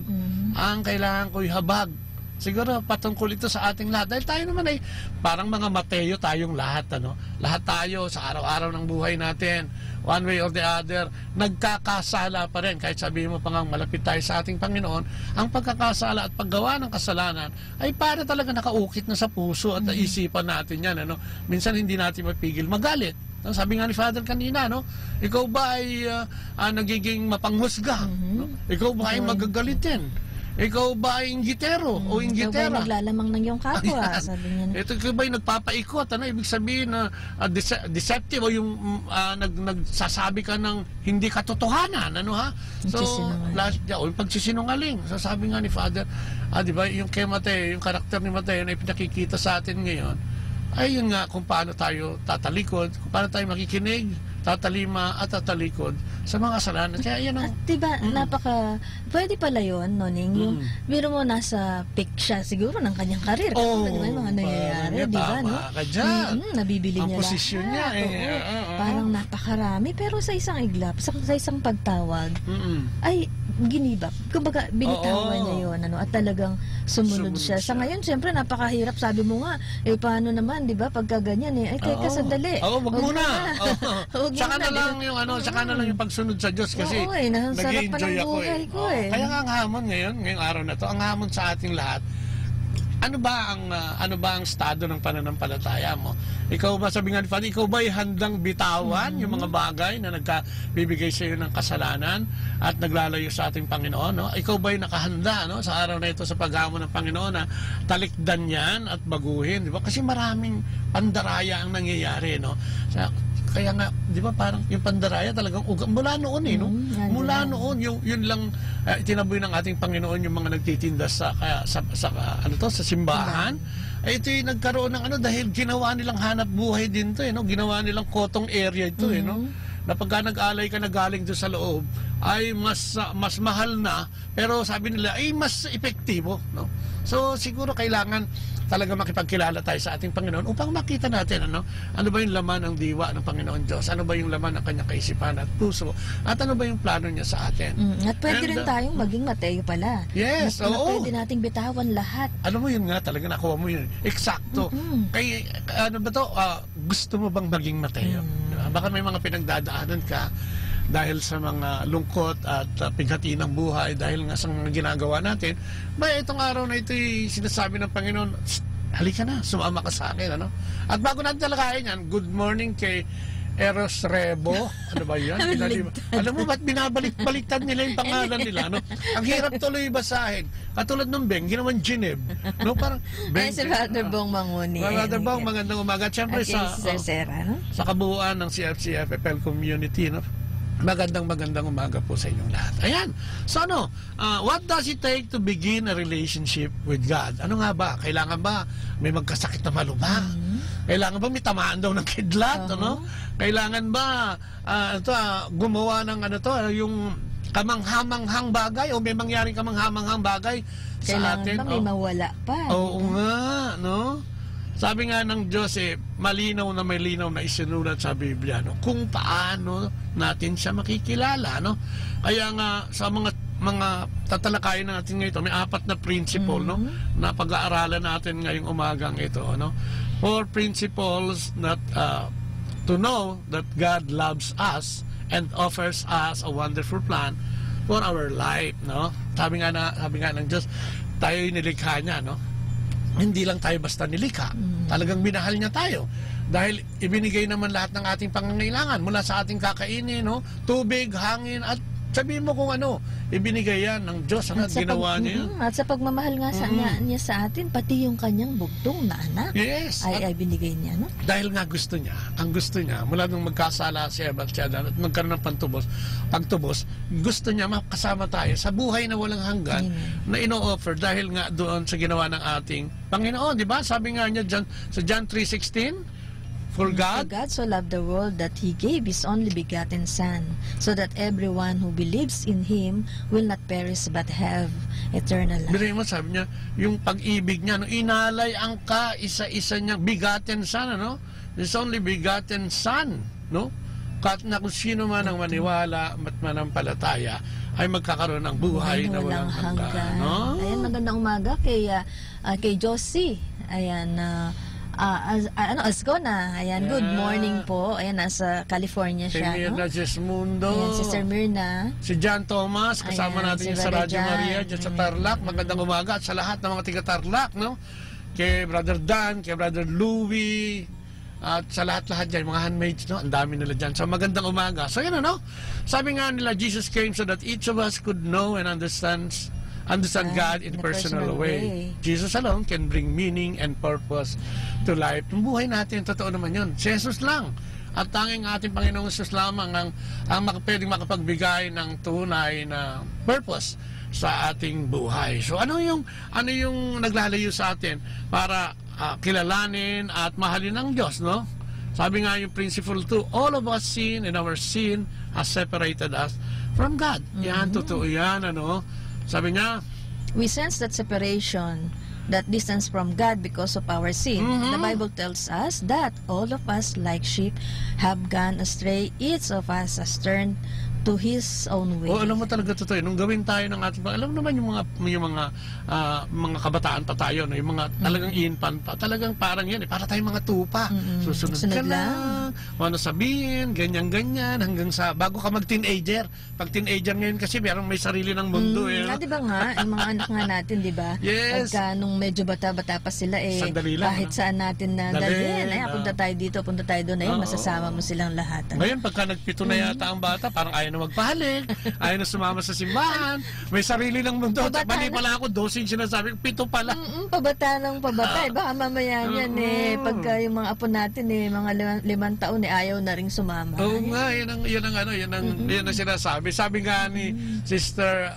Ang kailangan ko'y habag. Siguro patungkol ito sa ating lahat. Dahil tayo naman ay parang mga Mateo tayong lahat. Ano? Lahat tayo sa araw-araw ng buhay natin, one way or the other, nagkakasala pa rin. Kahit sabihin mo pa nga malapit tayo sa ating Panginoon, ang pagkakasala at paggawa ng kasalanan ay para talaga nakaukit na sa puso at isipan natin yan. Ano? Minsan hindi natin mapigil magalit. Sabi nga ni Father kanina, no? Ikaw ba ay nagiging mapanghusga? No? Ikaw ba ay magagalitin? Ikaw ba ay inggitero o inggitera? Ikaw ba naglalamang ng iyong kapwa? Sabi niya. Ito ikaw ba ay nagpapaikot? Ano? Ibig sabihin na deceptive o yung nagsasabi ka ng hindi katotohanan. Ano ha? So, yung pagsisinungaling. So, sabi nga ni Father, di ba, yung kay Mateo, yung karakter ni Mateo na ipinakikita sa atin ngayon, ay yun nga kung paano tayo tatalikod, kung paano tayo makikinig, tatalima at tatalikod sa mga kasalanan. Kaya yan ang... Diba, pwede pala yun, Noning, yung biro mo nasa peak siya siguro ng kanyang karir. Oo. Diba yung mga nangyayari, diba, no? Tama ka dyan. Nabibili ang niya posisyon niya. Parang napakarami, pero sa isang iglap, sa isang pagtawag, ay ginibap. Kumbaga, binitawan niya yun, ano, at talagang sumunod siya. Sa ngayon, siyempre, napakahirap. Sabi mo nga, paano naman, di ba, pagka ganyan, ay, teka, sandali. Oo, wag muna. Tsaka na muna, lang yung tsaka na lang yung pagsunod sa Diyos kasi nag-enjoy ako Kaya nga ang hamon ngayong araw na to, ang hamon sa ating lahat, ano ba ang estado ng pananampalataya mo? Ikaw ba, sabi nga ni Father, ikaw ba ay handang bitawan yung mga bagay na nagkabibigay sa iyo ng kasalanan at naglalayo sa ating Panginoon? No? Ikaw ba ay nakahanda, no, sa araw na ito sa paghamon ng Panginoon na talikdan yan at baguhin? Di ba? Kasi maraming pandaraya ang nangyayari. No? Kaya nga, di ba, parang yung pandaraya talagang mula noon no? Mula noon, yun lang itinaboy ng ating Panginoon yung mga nagtitinda sa simbahan. Ito yung nagkaroon ng dahil ginawa nilang hanap buhay din to, no? Ginawa nilang kotong area ito, no? Na pagka nag-alay ka na galing doon sa loob, ay mas mahal na, pero sabi nila, ay mas epektibo, no? So, siguro kailangan talaga makipagkilala tayo sa ating Panginoon upang makita natin ano ba yung laman ng diwa ng Panginoon Diyos, ano ba yung laman ng kanyang kaisipan at puso, at ano ba yung plano niya sa atin. At pwede rin tayong maging Mateo pala. Yes, oo. Pwede nating bitawan lahat. Alam mo yun nga, talaga nakuha mo yun. Eksakto. Kaya, ano ba to, gusto mo bang maging Mateo? Baka may mga pinagdadaanan ka dahil sa mga lungkot at pighati ng buhay, dahil nga sa mga ginagawa natin, itong araw na ito sinasabi ng Panginoon, halika na, sumama ka sa akin. Ano? At bago natin talakayin yan, good morning kay Eros Rebo. Ano ba yan? Alam mo ba't binabalik-baliktad nila yung pangalan nila? No? Ang hirap tuloy basahin. Katulad ng Beng, ginawan Gineb. No? Parang Beng, si Father Bong Manguni. Father Bong, magandang umaga. Siyempre sa kabuuan ng CFCF FL community, no? Magandang umaga po sa inyong lahat. Ayan. So what does it take to begin a relationship with God? Ano nga ba? Kailangan ba may magkasakit na malubha? Kailangan ba may tamaan daw ng kidlat? Ano? Kailangan ba gumawa ng yung kamanghamanghang bagay o may mangyaring kamanghamanghang bagay sa atin? Kailangan ba may mawala pa? Oo nga, no? Sabi nga ng Diyos, malinaw na isinulat sa Biblia, no? Kung paano natin siya makikilala, no? Kaya nga sa mga tatalakayin natin ngayon, may 4 na principle, no? Na pag-aaralan natin ngayong umagang ito, no? 4 principles that to know that God loves us and offers us a wonderful plan for our life, no? Sabi nga ng Diyos, tayo'y nilikha niya, no? Hindi lang tayo basta nilikha. Talagang minahal niya tayo. Dahil ibinigay naman lahat ng ating pangangailangan mula sa ating kakainin, no? Tubig, hangin, at sabihin mo kung ano, ibinigay yan ng Diyos, at ginawa niya yan. At sa pagmamahal nga niya sa atin, pati yung kanyang bugtong na anak ay binigay niya, no? Dahil nga ang gusto niya, mula nung magkasala si Eva at si Adan at magkaroon ng pagtubos, gusto niya makasama tayo sa buhay na walang hanggan na ino-offer dahil nga doon sa ginawa ng ating Panginoon, di ba? Sabi nga niya sa John 3:16, For For God God so loved the world that He gave His only begotten Son, so that everyone who believes in Him will not perish but have eternal life. Birin mo, sabi niya, yung pag-ibig niya, no, inalay ang isa-isa niyang begotten Son, ano? His only begotten Son, no? Kahit na kung sino man ang maniwala at manampalataya ay magkakaroon ng buhay na walang hanggan. No? Ayan, magandang umaga kay Josie. Ayan, Asgona. Ayan, good morning po. Ayan, nasa California Si siya. Mirna No? Jesmundo. Ayan, Sister Mirna. Si John Thomas, kasama Ayan, natin si yung sa Brother Radyo John. Maria dyan sa Tarlac. Magandang umaga at sa lahat ng mga tiga Tarlac, no? Kay Brother Dan, kay Brother Louie, at sa lahat-lahat dyan, mga handmaids, no? Ang dami nila dyan. So, magandang umaga. So, yun, ano? Sabi nga nila, Jesus came so that each of us could know and understand God in a personal way. Jesus alone can bring meaning and purpose to life. Yung buhay natin, totoo naman yun. Si Jesus lang. At tanging ating Panginoong Jesus lamang ang pwedeng makapagbigay ng tunay na purpose sa ating buhay. So ano yung naglalayo sa atin para kilalanin at mahalin ng Diyos, no? Sabi nga yung principle 2, all of us sin and our sin has separated us from God. Yan, totoo yan, ano? Sabi niya, We sense that separation, that distance from God because of our sin. The Bible tells us that all of us, like sheep, have gone astray. Each of us has turned to his own way. alam mo talaga totoo. Nung gawin tayo ng ating, alam mo naman yung mga kabataan pa tayo, no? Yung mga talagang infant pa, talagang parang yan, para tayong mga tupa. Susunod ka lang, ano sabihin, ganyan-ganyan, hanggang sa, bago ka mag-teenager. Pag teenager ngayon kasi, may sarili ng mundo. Di ba nga, yung mga anak nga natin, di ba? Yes. Pagka nung medyo bata-bata pa sila, Sandali lang, kahit saan natin na dalhin, punta tayo dito, punta tayo doon, masasama mo silang lahat. Ngayon, pagka nagpito na yata ang bata, parang ayaw na magpahalik, ayaw na sumama sa simbahan, may sarili ng mundo. Mali pala ako, dosing sinasabi, 7 pala. Pabata ng pabata, baka mamaya yan pagka yung mga apo natin mga 5 taon ayaw na ring sumama. Oo nga, yan ang sinasabi. Sabi nga ni Sister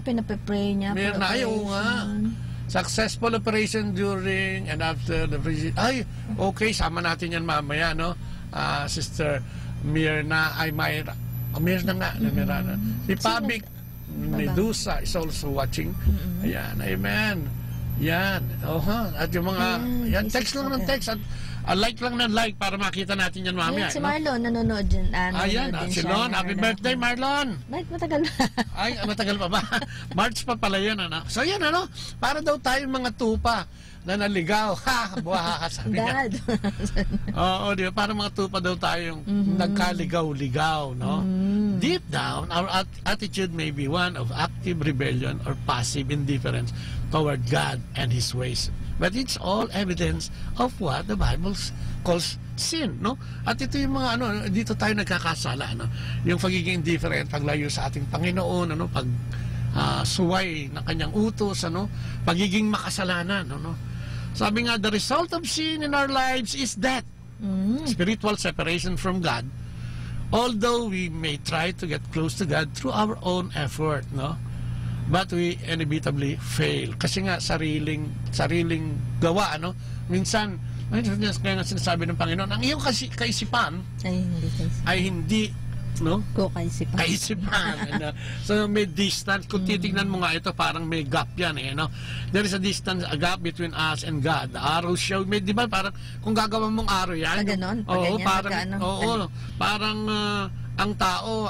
pinapipray niya. Mirna, oo nga. Successful operation during and after the visit. Ay, okay, sama natin yan mamaya, no? Sister Mirna, Mirna nga, Mirna. Si Pabik Medusa is also watching. Ayan, amen. Yan. At yung mga, yan, text lang ng text. At like lang ng like para makita natin yan mamaya. Si Marlon, nanonood dyan. Ayan, si Lon. Happy birthday, Marlon. Matagal pa. Ay, matagal pa ba? March pa pala yan, ano? So yan, ano? Para daw tayong mga tupa na naligaw. Buha, sabi niya. Oo, di ba? Parang mga tupa daw tayong nagkaligaw-ligaw, no? Deep down, our attitude may be one of active rebellion or passive indifference toward God and His ways. But it's all evidence of what the Bible calls sin, no? At ito yung mga, dito tayo nagkakasala, no? Yung pagiging indifferent, paglayo sa ating Panginoon, ano? Suway ng kanyang utos, ano? Pagiging makasalanan, ano? Sabi nga, the result of sin in our lives is death. Spiritual separation from God. Although we may try to get close to God through our own effort, no? But we inevitably fail. Kasi nga, sariling gawa, ano? Minsan, kaya nga sinasabi ng Panginoon, ang iyong kaisipan ay hindi no? Kaisipan. So may distance. Kung titignan mo nga ito, parang may gap yan no? There is a distance, a gap between us and God. The arrow show, di ba parang kung gagawa mong arrow yan, parang ang tao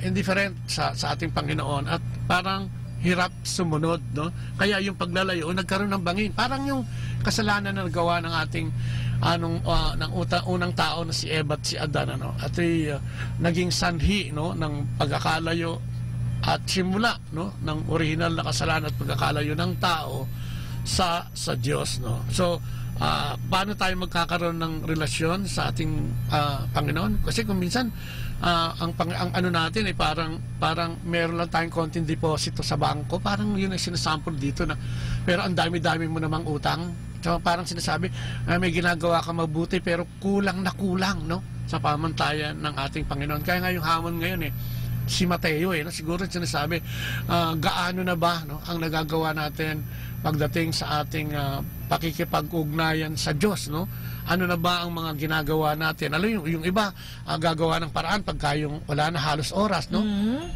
indifferent sa ating Panginoon at parang hirap sumunod, no? Kaya yung paglalayo nagkaroon ng bangin. Parang yung kasalanan na nagawa ng ating ng unang tao na si Eva at si Adan, ano? At naging sanhi, no, ng pagkakalayo at simula, no, ng original na kasalanan at pagkakalayo ng tao sa Diyos, no? So paano tayo magkakaroon ng relasyon sa ating Panginoon? Kasi kung minsan ang ano natin ay parang meron lang tayong konting deposito sa bangko, parang yun ay sinasample dito na pero ang dami-dami mo namang utang. So parang sinasabi may ginagawa ka mabuti pero kulang na kulang, no, sa pamantayan ng ating Panginoon. Kaya nga yung hamon ngayon si Mateo no? Siguro sinasabi gaano na ba, no, ang nagagawa natin pagdating sa ating pakikipag-ugnayan sa Diyos, no? Ano na ba ang mga ginagawa natin? Alam yung iba gagawa ng paraan pagka yung wala na halos oras, no?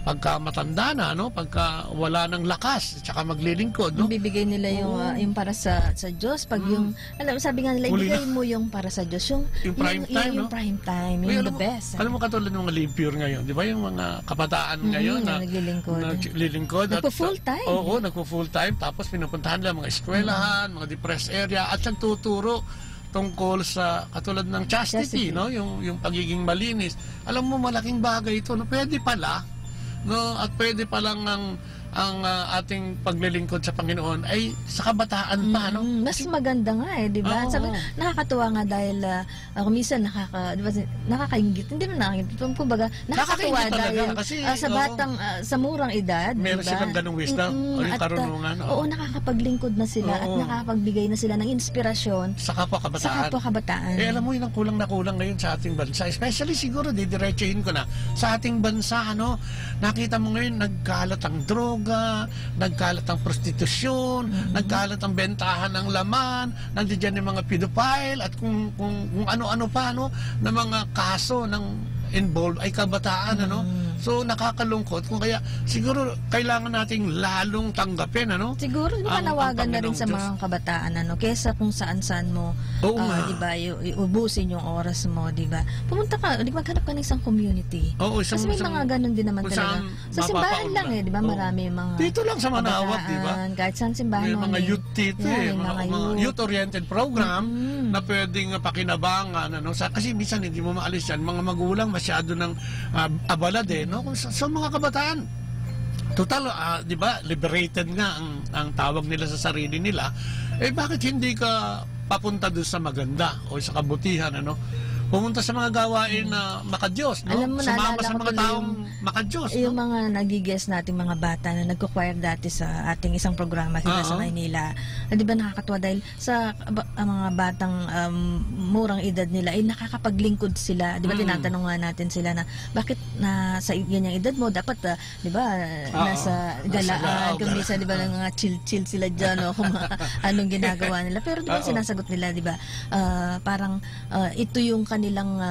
Pagka matanda na, no? Pagka wala ng lakas, tsaka maglilingkod, no? Bibigay nila yung para sa Diyos. Pag yung, alam, sabi nga nila, ibigay mo yung para sa Diyos. Yung prime time, no? Yung prime time, Uy, yung the best. Alam mo katulad ng mga live pure ngayon, di ba? Yung mga kabataan ngayon na naglilingkod. Nagpo-full time. Oo, nagpo-full time. Tapos pinupuntahan nila mga eskwelahan, mga depressed area, at nagtuturo tungkol sa katulad ng chastity, no? Yung pagiging malinis. Alam mo, malaking bagay ito, no? Pwede pala, no? At pwede palang ang ating paglilingkod sa Panginoon ay sa kabataan pa, no? Mas maganda nga di ba? Sabi, nakakatuwa nga dahil minsan nakakaingit. Hindi mo nakakaingit. Kumbaga, nakakatuwa dahil kasi, sa batang, sa murang edad, meron silang ganung wisdom o yung karunungan. Oo, nakakapaglingkod na sila at nakakapagbigay na sila ng inspirasyon sa kapwa-kabataan. Eh, alam mo, yun ang kulang na kulang ngayon sa ating bansa. Especially siguro, didiretsuhin ko na, sa ating bansa, ano, nakita mo ngayon, nagkalat ang droga, nagkalat ang prostitusyon, nagkalat ang bentahan ng laman, nandiyan yung mga pedophile at kung ano-ano pa, no, na mga kaso ng involved ay kabataan, ano. So nakakalungkot kung kaya siguro kailangan nating lalong tanggapin, ano. Siguro manawagan na rin sa mga kabataan, ano, kaysa kung saan-saan mo di ba, ubusin yung oras mo, di ba? Pumunta ka, maghanap ka ng isang community. Kasi may mga ganun din naman talaga. Sa simbahan lang di ba? Marami mga dito lang sa Manaoag, di ba? Kahit saan simbahan may mga youth dito, mga youth-oriented program na pwedeng pakinabangan, ano. Kasi minsan hindi mo maalis yan, mga magulang masyado ng abala din, no? Sa mga kabataan. Total, di ba, liberated nga ang tawag nila sa sarili nila. Bakit hindi ka papunta doon sa maganda o sa kabutihan, ano? Pumunta sa mga gawain na makadiyos, no? Alam mo, sumama sa mga taong makadiyos, no? Yung mga nagigess nating mga bata na nagko-choir dati sa ating isang programa kita sa Maynila. Di ba nakakatuwa dahil sa mga batang murang edad nila ay nakakapaglingkod sila. Di ba tinatanong nga natin sila na bakit na sa ganyang edad mo dapat di ba nasa galaan kung minsan di ba mga chill sila diyan o kung anong ginagawa nila. Pero di ba sinasagot nila, di ba? Parang ito yung kanilang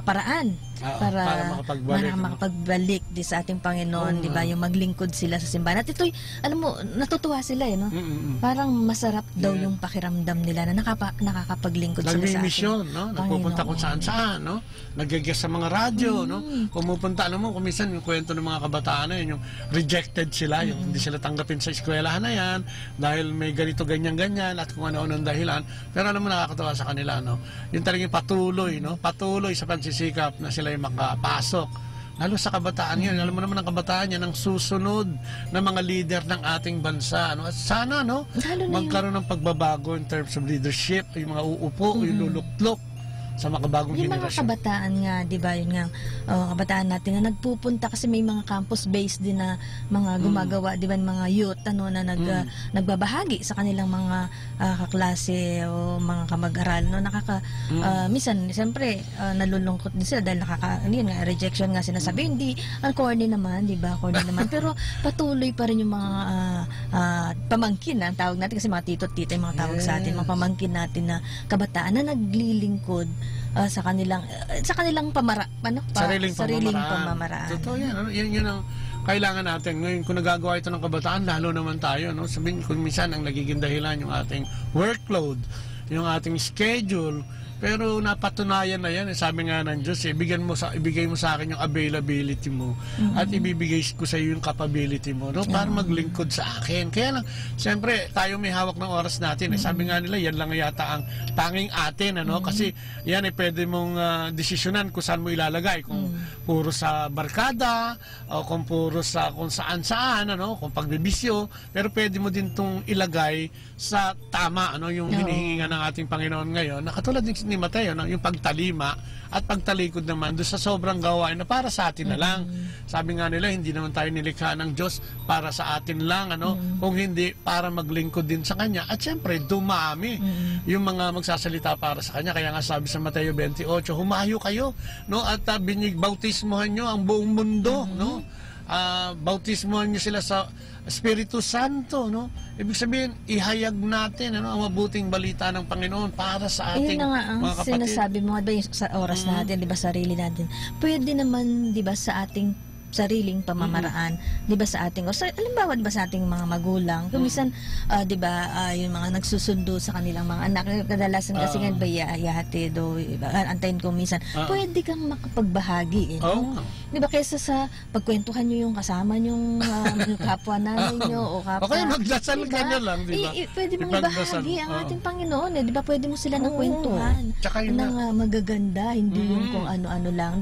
paraan para makapagbalik di sa ating Panginoon, di ba? Yung maglingkod sila sa simbahan. At ito'y, alam mo, natutuwa sila, no? Parang masarap daw yung pakiramdam nila na nakakapaglingkod sila sa ating misyon, no? Nagpupunta kung saan-saan, no? Nag-guest sa mga radyo, no? Pumupunta, alam mo, kung minsan yung kwento ng mga kabataan na yun, yung rejected sila, yung hindi sila tanggapin sa eskwelahan na yan dahil may ganito, ganyan-ganyan at kung ano-ano ang dahilan. Pero alam mo, nakakatawa sa kanila, no? Yung talagang patuloy, no? Patuloy sa pagsisikap na sila yung makapasok. Lalo sa kabataan yun. Alam mo naman ang kabataan yan ang susunod na mga leader ng ating bansa. Ano? At sana, no? Magkaroon ng pagbabago in terms of leadership, yung mga uupo, yung luluklok sa mga bagong yung generasyon. Mga kabataan nga, di ba, yun nga, kabataan natin na nagpupunta kasi may mga campus-based din na mga gumagawa, di ba, mga youth, ano, na nagbabahagi sa kanilang mga kaklase o mga kamag-aral, no, minsan, siyempre, nalulungkot din sila dahil yun nga, rejection nga sinasabi, hindi, ang corny naman, di ba, corny naman, pero patuloy pa rin yung mga pamangkin, ang tawag natin, kasi mga tito-tita yung mga tawag sa atin, mga pamangkin natin na kabataan na naglilingkod sa kanilang sariling pamamaraan. Totoo yan. Ano? Yun ang kailangan natin. Ngayon, kung nagagawa ito ng kabataan, lalo naman tayo. No? Sabihin, kung minsan ang nagiging dahilan yung ating workload, yung ating schedule, pero napatunayan na yan. Sabi nga ng Diyos, ibigay mo sa akin yung availability mo at ibibigay ko sa iyo yung capability mo, no? Para maglingkod sa akin. Kaya lang, siyempre, tayo may hawak ng oras natin. Sabi nga nila, yan lang yata ang tanging atin, ano? Kasi yan pwede mong desisyonan kung saan mo ilalagay. Kung puro sa barkada o kung puro sa kung saan-saan, ano? Kung pagbibisyo. Pero pwede mo din itong ilagay sa tama, ano? Yung hinihingi ng ating Panginoon ngayon. Nakatulad ni Mateo, yung pagtalima at pagtalikod naman doon sa sobrang gawain na para sa atin na lang. Sabi nga nila, hindi naman tayo nilikha ng Diyos para sa atin lang, ano? Kung hindi, para maglingkod din sa Kanya. At syempre, dumami yung mga magsasalita para sa Kanya. Kaya nga sabi sa Mateo 28, humayo kayo, no? At bautismohan nyo ang buong mundo, no? bautismo niyo sila sa Espiritu Santo, no? Ibig sabihin, ihayag natin ang mabuting balita ng Panginoon para sa ating Ayun na nga ang mga kapatid. sinasabi mo, diba, yung sa oras natin, diba, sarili natin. Pwede naman, diba, sa ating sariling pamamaraan, 'di ba, sa ating halimbawa, 'di ba, sa ating mga magulang, kumisan 'di ba, yung mga nagsusundo sa kanilang mga anak, kadalasan kasi nga ba yahatid o antayin ko minsan, pwede kang makapagbahagi no? 'Di ba, kaysa sa pagkwentuhan niyo yung kasama niyong kapwa nanay niyo o kapwa. Okay, magdasal ka na lang, 'di ba? Pwede mong ibahagi ang ating Panginoon, 'di ba? Pwede mo sila ng kwentuhan ng magaganda, hindi yung kung ano-ano lang.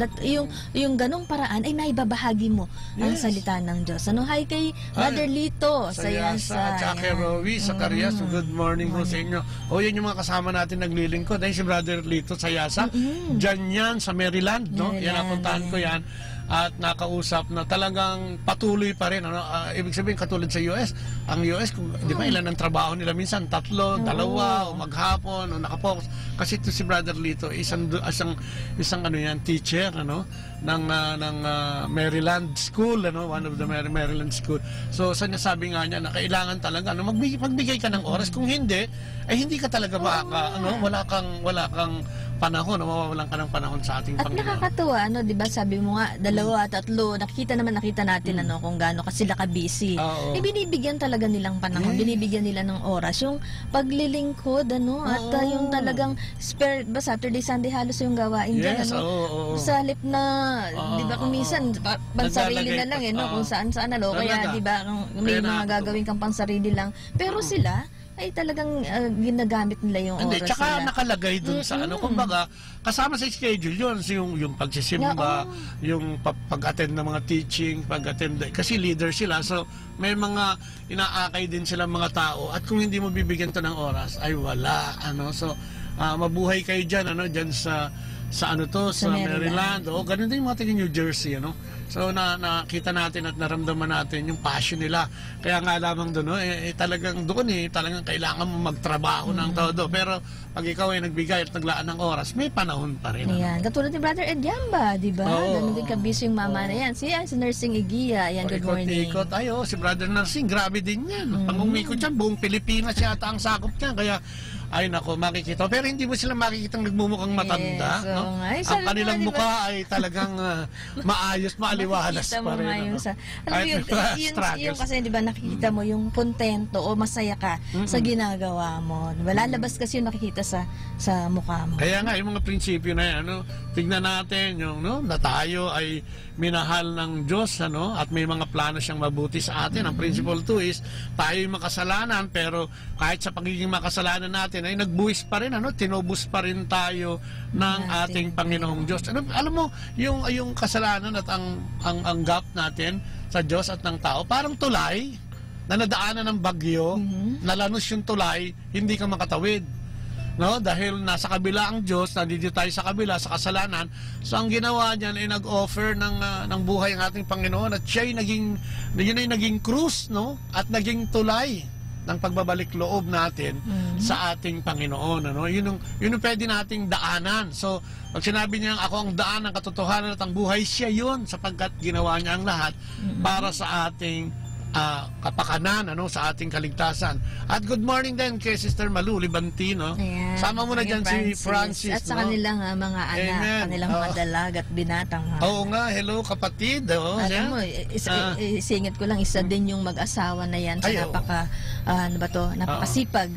Yung ganong paraan ay naibabahagi mo ang salita ng Diyos. Hi kay Brother Lito sa Yasa. At kay Rowie sa Carias. Good morning ho sa inyo. Yan yung mga kasama natin naglilingkod. Ay si Brother Lito sa Yasa. Diyan yan sa Maryland, no? Yan napuntahan ko yan. At nakausap na talagang patuloy pa rin. Ibig sabihin, katulad sa US, ang US, di ba, ilan ang trabaho nila minsan? 3, 2, o maghapon, o nakapokus. Kasi ito si Brother Lito, isang teacher, ng Maryland School, one of the Maryland School. So, sabi nga niya na kailangan talaga, magbigay ka ng oras. Kung hindi, ay hindi ka talaga wala kang panahon, mawawalan ka ng panahon sa ating Panginoon. At nakakatuwa, di ba, sabi mo nga, 2, 3, nakita natin kung gaano kasi sila ka-busy. Binibigyan talaga nilang panahon, binibigyan nila ng oras. Yung paglilingkod, at yung talagang spare, ba, Saturday, Sunday halos yung gawain dyan, sa halip na, di ba, kung minsan, pansarili na lang, kung saan-saan, kaya, di ba, may mga gagawin kang pansarili lang. Pero sila, ay talagang ginagamit nila yung oras nila. Tsaka nakalagay dun sa kumbaga, kasama sa schedule yun, yung pagsisimba, yung pag-attend ng mga teaching, kasi leader sila, so may mga inaakay din silang mga tao, at kung hindi mo bibigyan to ng oras, ay wala, so mabuhay kayo dyan, dyan sa Maryland, ganun din yung mga taga New Jersey, So nakita natin at naramdaman natin yung passion nila. Kaya nga lamang doon, talagang kailangan mo magtrabaho ng todo. Pero pag ikaw ay nagbigay at naglaan ng oras, may panahon pa rin. Ayan. Katulad ni Brother Edyamba, di ba? Ganun din kabisi yung mama na yan. Si Nursing Igia. Ayan, good morning. Ikot, si Brother Nursing, grabe din yan. Pag umikot yan, buong Pilipinas yata ang sakop niya. Kaya ay nako, makikita. Pero hindi mo sila makikita nagmumukhang matanda. Ang kanilang mukha ay talagang maayos, maaliwalas pa rin. Yung kasi, di ba, nakikita mo yung kontento o masaya ka sa ginagawa mo. Diba? Lalabas kasi yung nakikita sa mukha mo. Kaya nga, yung mga prinsipyo na yan, tignan natin yung na tayo ay minahal ng Diyos, at may mga plano siyang mabuti sa atin. Ang principle 2 is, tayo yung makasalanan, pero kahit sa pagiging makasalanan natin, ay nagbuwis pa rin, tinubos pa rin tayo ng ating Panginoong Diyos. Alam mo, yung kasalanan at ang gap natin sa Diyos at ng tao, parang tulay na nadaanan ng bagyo, nalanos yung tulay, hindi ka makatawid. Dahil nasa kabila ang Diyos, nandito tayo sa kabila, sa kasalanan. So ang ginawa niyan ay nag-offer ng buhay ang ating Panginoon, at siya ay naging krus, at naging tulay ng pagbabalik loob natin sa ating Panginoon. Yun yung pwede nating daanan. So pag sinabi niya, ako ang daan ng katotohanan at ang buhay, siya yun, sapagkat ginawa niya ang lahat para sa ating kapakanan, sa ating kaligtasan. At good morning din kay Sister Malu Libantino. Sama mo na dyan si Francis. At sa kanilang mga anak, kanilang mga dalag at binatang. Oo nga, hello kapatid. Alam mo, isingit ko lang, isa din yung mag-asawa na yan sa napakasipag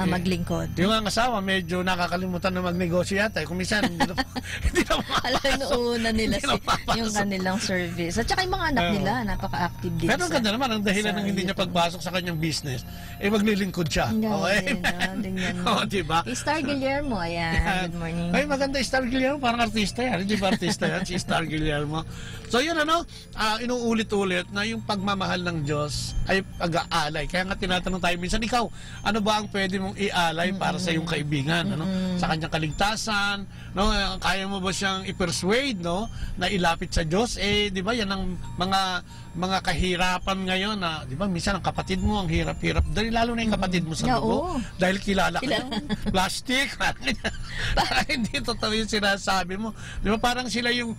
maglingkod. Yung ang asawa, medyo nakakalimutan na magnegosyo yata. Kung minsan, hindi na alam, noona nila yung kanilang service. At saka yung mga anak nila, napaka-active din. Pero ganda naman, ang dahilan ng hindi niya pagpasok sa kanyang business, maglilingkod siya. Okay? Diba? Star Guillermo, ayan. Good morning. Ay, maganda Star Guillermo, parang artista yan. Hindi ba artista yan? Si Star Guillermo. So yun, inuulit-ulit na yung pagmamahal ng Diyos ay pag-aalay. Kaya nga tinatanong tayo minsan, ikaw, ano ba ang pwede mong ialay para sa iyong kaibigan? Sa kanyang kaligtasan? Kaya mo ba siyang i-persuade, na ilapit sa Diyos? Di ba, yan ang mga kahirapan ngayon na, di ba, minsan ang kapatid mo ang hirap-hirap, dahil lalo na yung kapatid mo sa dugo, dahil kilala ka plastic, hindi totoo yung sinasabi mo. Di ba, parang sila yung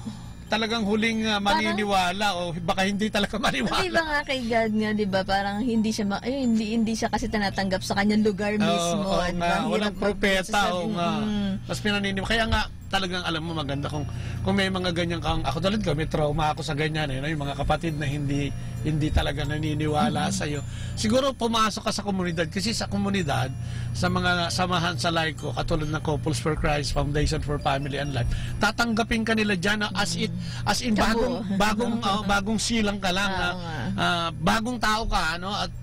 talagang huling maniniwala o baka hindi talaga maniwala. Di ba nga kay God nga, di ba? Parang hindi siya, hindi siya kasi tinatanggap sa kanyang lugar mismo. Oo, di ba? walang propeta o nga. Mas pinaniniwala. Kaya nga, talagang alam mo maganda kung may mga ganyan kang ako tulad ko, may trauma ako sa ganyan no? Yung mga kapatid na hindi talaga naniniwala sa iyo. Siguro pumasok ka sa komunidad kasi sa komunidad, sa mga samahan sa like ko, katulad ng Couples for Christ, Foundation for Family and Life, tatanggapin ka nila diyan as in bagong silang ka lang bagong tao ka at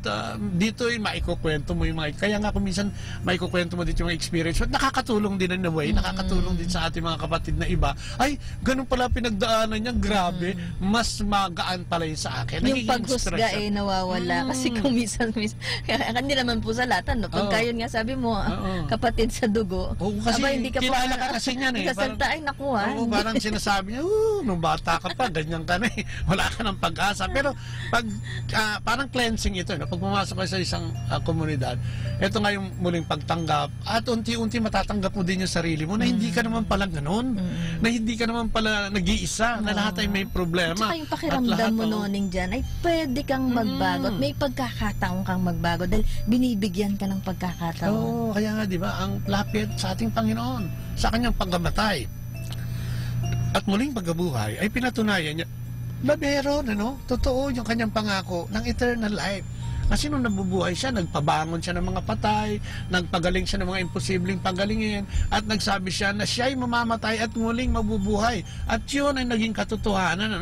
dito maikukwento mo yung mga kaya nga kung minsan maikukwento mo dito yung experience at nakakatulong din in a way, nakakatulong din sa ating mga kapatid na iba. Ay, ganun pala pinagdaanan niya, grabe, mas magaan pala yun sa akin. Yung paghusga nawawala kasi kung minsan hindi naman po sa lahat pagka yun nga sabi mo kapatid sa dugo kasi hindi ka kilala ka kasi niyan kasalta ay nakuha parang sinasabi niya nung bata ka pa ganyan ka na wala ka ng pag-asa pero pag parang cleansing ito pag pumasok ka sa isang komunidad ito nga yung muling pagtanggap at unti-unti matatanggap mo din yung sarili mo na hindi ka naman pala ganun na hindi ka naman pala nag-iisa na lahat ay may problema at saka yung pakiramdam mo noning dyan ay pwede kang magbago at may pagkakataon kang magbago dahil binibigyan ka ng pagkakataon. Kaya nga, di ba, ang lapit sa ating Panginoon, sa kanyang pagkamatay at muling pagkabuhay, ay pinatunayan niya na meron, totoo yung kanyang pangako ng eternal life. Kasi nung nabubuhay siya, nagpabangon siya ng mga patay, nagpagaling siya ng mga imposibleng pagalingin, at nagsabi siya na siya ay mamamatay at muling mabubuhay. At yun ay naging katotohanan,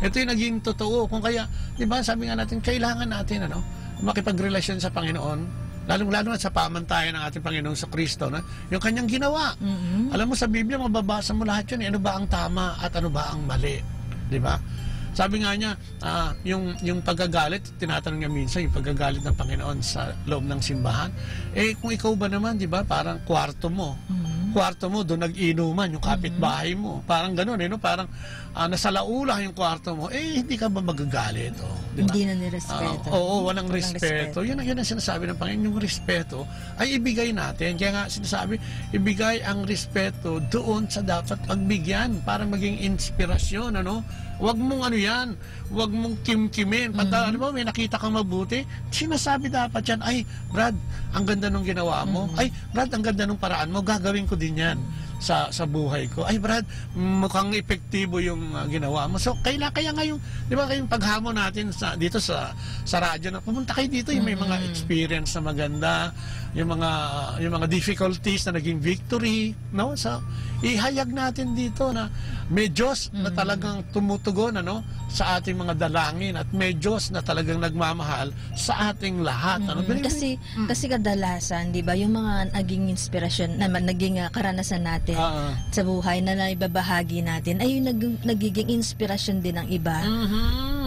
Ito yung naging totoo. Kung kaya, di ba, sabi nga natin, kailangan natin, makipagrelasyon sa Panginoon, lalong-lalo na sa pamantayan ng ating Panginoong sa Kristo, yung kanyang ginawa. Alam mo, sa Biblia, mababasa mo lahat yun. Ano ba ang tama at ano ba ang mali? Di ba? Sabi nga niya, yung pagagalit, tinatanong niya minsan, yung pagagalit ng Panginoon sa loob ng simbahan. Kung ikaw ba naman, di ba, parang kwarto mo, doon nag-inuman, yung kapitbahay mo. Parang gano'n, parang nasa laula yung kwarto mo, hindi ka ba magagalit? Diba? Hindi na nirespeto. Walang respeto. Yun ang sinasabi ng Panginoon, yung respeto ay ibigay natin. Kaya nga sinasabi, ibigay ang respeto doon sa dapat pagbigyan para maging inspirasyon, Huwag mong huwag mong kimkimin. Ano ba, may nakita kang mabuti, sinasabi dapat yan, ay, Brad, ang ganda nung ginawa mo. Ay, Brad, ang ganda nung paraan mo, gagawin ko din yan sa buhay ko. Ay, Brad, mukhang epektibo yung ginawa mo. So, kaya nga yung, di ba, yung paghamon natin dito sa radyo na pumunta kayo dito, yung may mga experience na maganda, yung mga difficulties na naging victory, So, ihayag natin dito na may Diyos na talagang tumutugon sa ating mga dalangin at may Diyos na talagang nagmamahal sa ating lahat. Kasi kadalasan, di ba, yung mga naging inspirasyon naman, naging karanasan natin sa buhay na naibabahagi natin ay yung nagiging inspirasyon din ng iba.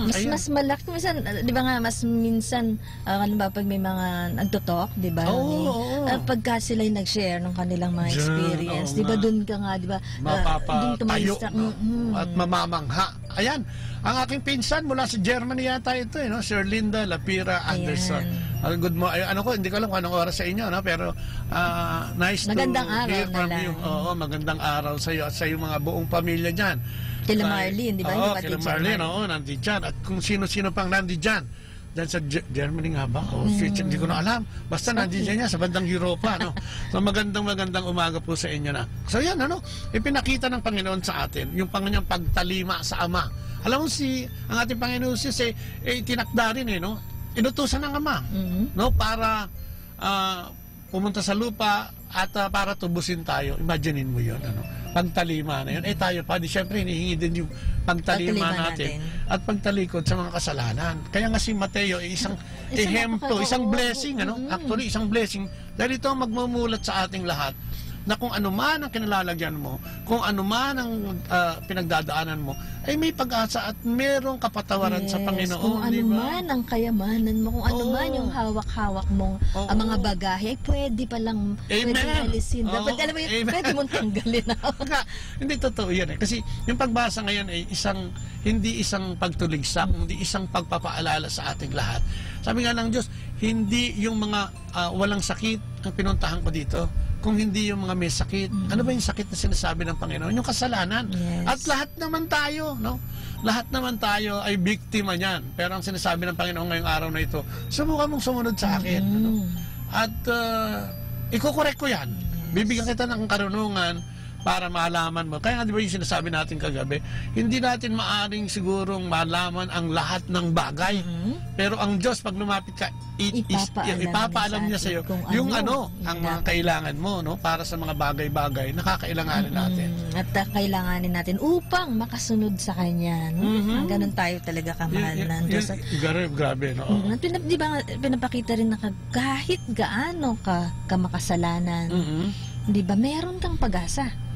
Mas malaki minsan, di ba nga, mas minsan pag may mga nagtotalk, di ba? Pagka sila'y nag-share ng kanilang mga experience, di ba, doon ka nga, di ba, mapapatayo at mamamangha. Ayan, ang aking pinsan mula sa Germany yata ito, Sir Linda Lapira Anderson. Good morning. Hindi ko alam kung anong oras sa inyo, pero nice magandang to hear from you. Magandang araw sa iyo at sa iyong mga buong pamilya dyan. Kila Marlene, di ba? Kila Marlene, nandiyan. At kung sino-sino pang nandiyan. Dahil sa Germany nga ba? Hindi ko na alam. Basta nandiyan niya sa bandang Europa. So magandang umaga po sa inyo na. So yan, ipinakita ng Panginoon sa atin yung Panginoong pagtalima sa Ama. Alam mo ang ating Panginoon tinakda rin inutusan ng Ama para pumunta sa lupa at para tubusin tayo. Imaginein mo yun, pagtalima na yun. Tayo pa, siyempre hinihingi din yung pagtalima natin at pagtalikod sa mga kasalanan. Kaya nga si Mateo ay isang ehemplo, isang blessing, Actually, isang blessing. Dahil ito ang magmumulat sa ating lahat na kung ano man ang kinalalagyan mo, kung ano man ang pinagdadaanan mo, ay may pag-asa at merong kapatawaran sa Panginoon. Kung ano man ang kayamanan mo, kung ano man yung hawak-hawak mong mga bagahe, ay pwede palang alisin. Dapat alam mo yun, pwede mong tanggalin. Hindi totoo yan Kasi yung pagbasa ngayon ay hindi isang pagtuligsak, hindi isang pagpapaalala sa ating lahat. Sabi nga ng Diyos, hindi yung mga walang sakit ang pinuntahan ko dito, kung hindi yung mga may sakit. Ano ba yung sakit na sinasabi ng Panginoon? Yung kasalanan. Yes. At lahat naman tayo, no? Lahat naman tayo ay biktima niyan. Pero ang sinasabi ng Panginoon ngayong araw na ito, subukan mong sumunod sa akin. Ano? At ikukorek ko yan. Bibigyan kita ng karunungan para malaman mo. Kaya nga di ba yung sinasabi natin kagabi, hindi natin maaring sigurong malaman ang lahat ng bagay. Pero ang Diyos, pag lumapit ka, ipapaalam niya sa iyo yung ang mga kailangan mo, no, para sa mga bagay-bagay na kakailanganin natin. At kailanganin natin upang makasunod sa Kanya. No? Ganun tayo talaga kamahal ng Diyos. Grabe, no? Di ba pinapakita rin na kahit gaano ka makasalanan, di ba, meron kang pag-asa.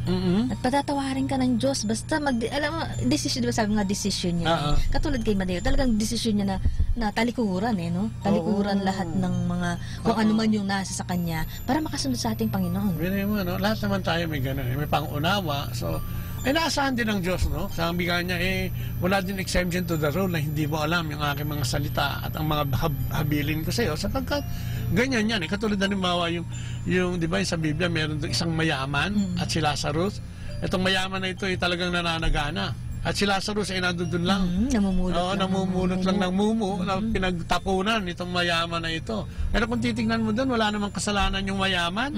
At patatawarin ka ng Diyos basta alam mo, decision, diba sabi nga decision niya, katulad kay Mateo, talagang decision niya na talikuran no? Talikuran lahat ng mga kung ano man yung nasa sa kanya para makasunod sa ating Panginoon. Binayin mo, no? Lahat naman tayo may ganun, may pangunawa. So naasahan din ng Diyos, no? Sabi nga niya, wala din exemption to the rule na hindi mo alam yung aking mga salita at ang mga habilin ko sa iyo, sapagkat ganyan yan. Katulad na halimbawa yung di ba sa Biblia, meron doon isang mayaman at si Lazarus. Itong mayaman na ito ay talagang nananagana. At si Lazarus ay nandun lang. Namumulot lang ng mumu na pinagtapunan itong mayaman na ito. Pero kung titignan mo doon, wala namang kasalanan yung mayaman.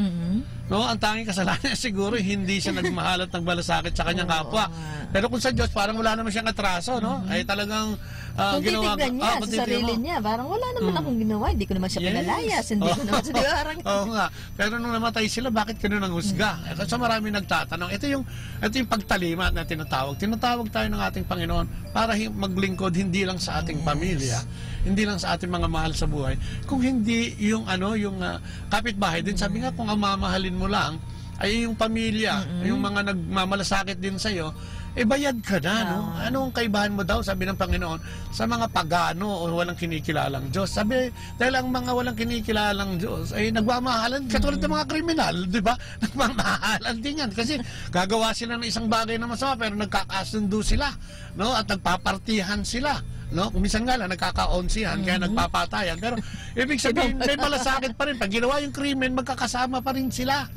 No, ang tanging kasalanan siguro hindi siya nagmahalat ng balasakit sa kanyang kapwa. Pero kung sa Diyos, parang wala naman siyang atraso, no? Ay talagang kung titignan niya sa sarili niya, parang wala naman akong ginawa, hindi ko naman siya pinalayas, hindi ko naman siya parang... Oo nga, pero nung namatay sila, bakit kayo nang husga? Kasi marami nagtatanong, ito yung pagtalima na tinatawag tayo ng ating Panginoon para maglingkod hindi lang sa ating pamilya, hindi lang sa ating mga mahal sa buhay, kung hindi yung kapitbahay din. Sabi nga, kung ang mamahalin mo lang ay yung pamilya, yung mga nagmamalasakit din sa iyo, bayad ka na, no? Anong kaibahan mo daw, sabi ng Panginoon, sa mga pagano o walang kinikilalang Diyos? Sabi, dahil ang mga walang kinikilalang Diyos ay nagmamahalan, katulad ng mga kriminal, di ba? Nagmamahalan din yan. Kasi gagawa sila ng isang bagay na masama, pero nagkakasundo sila, no? At nagpapartihan sila. No? Kung minsan nga lang, nagkakaonsihan, kaya nagpapatayan. Pero ibig sabihin, may malasakit pa rin. Pag ginawa yung krimen, magkakasama pa rin sila.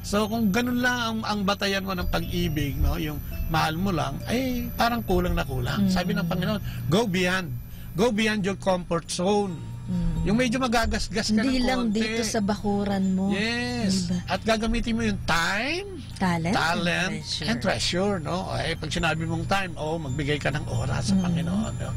So kung ganun lang ang batayan mo ng pag-ibig, no, yung mahal mo lang, ay parang kulang na kulang. Sabi ng Panginoon, go beyond your comfort zone. Yung medyo magagasgas ka hindi ng lang konti. Dito sa bakuran mo. Yes. Diba? At gagamitin mo yung time, talent and treasure. No? Ay, pag sinabi mong time, magbigay ka ng oras sa Panginoon. No?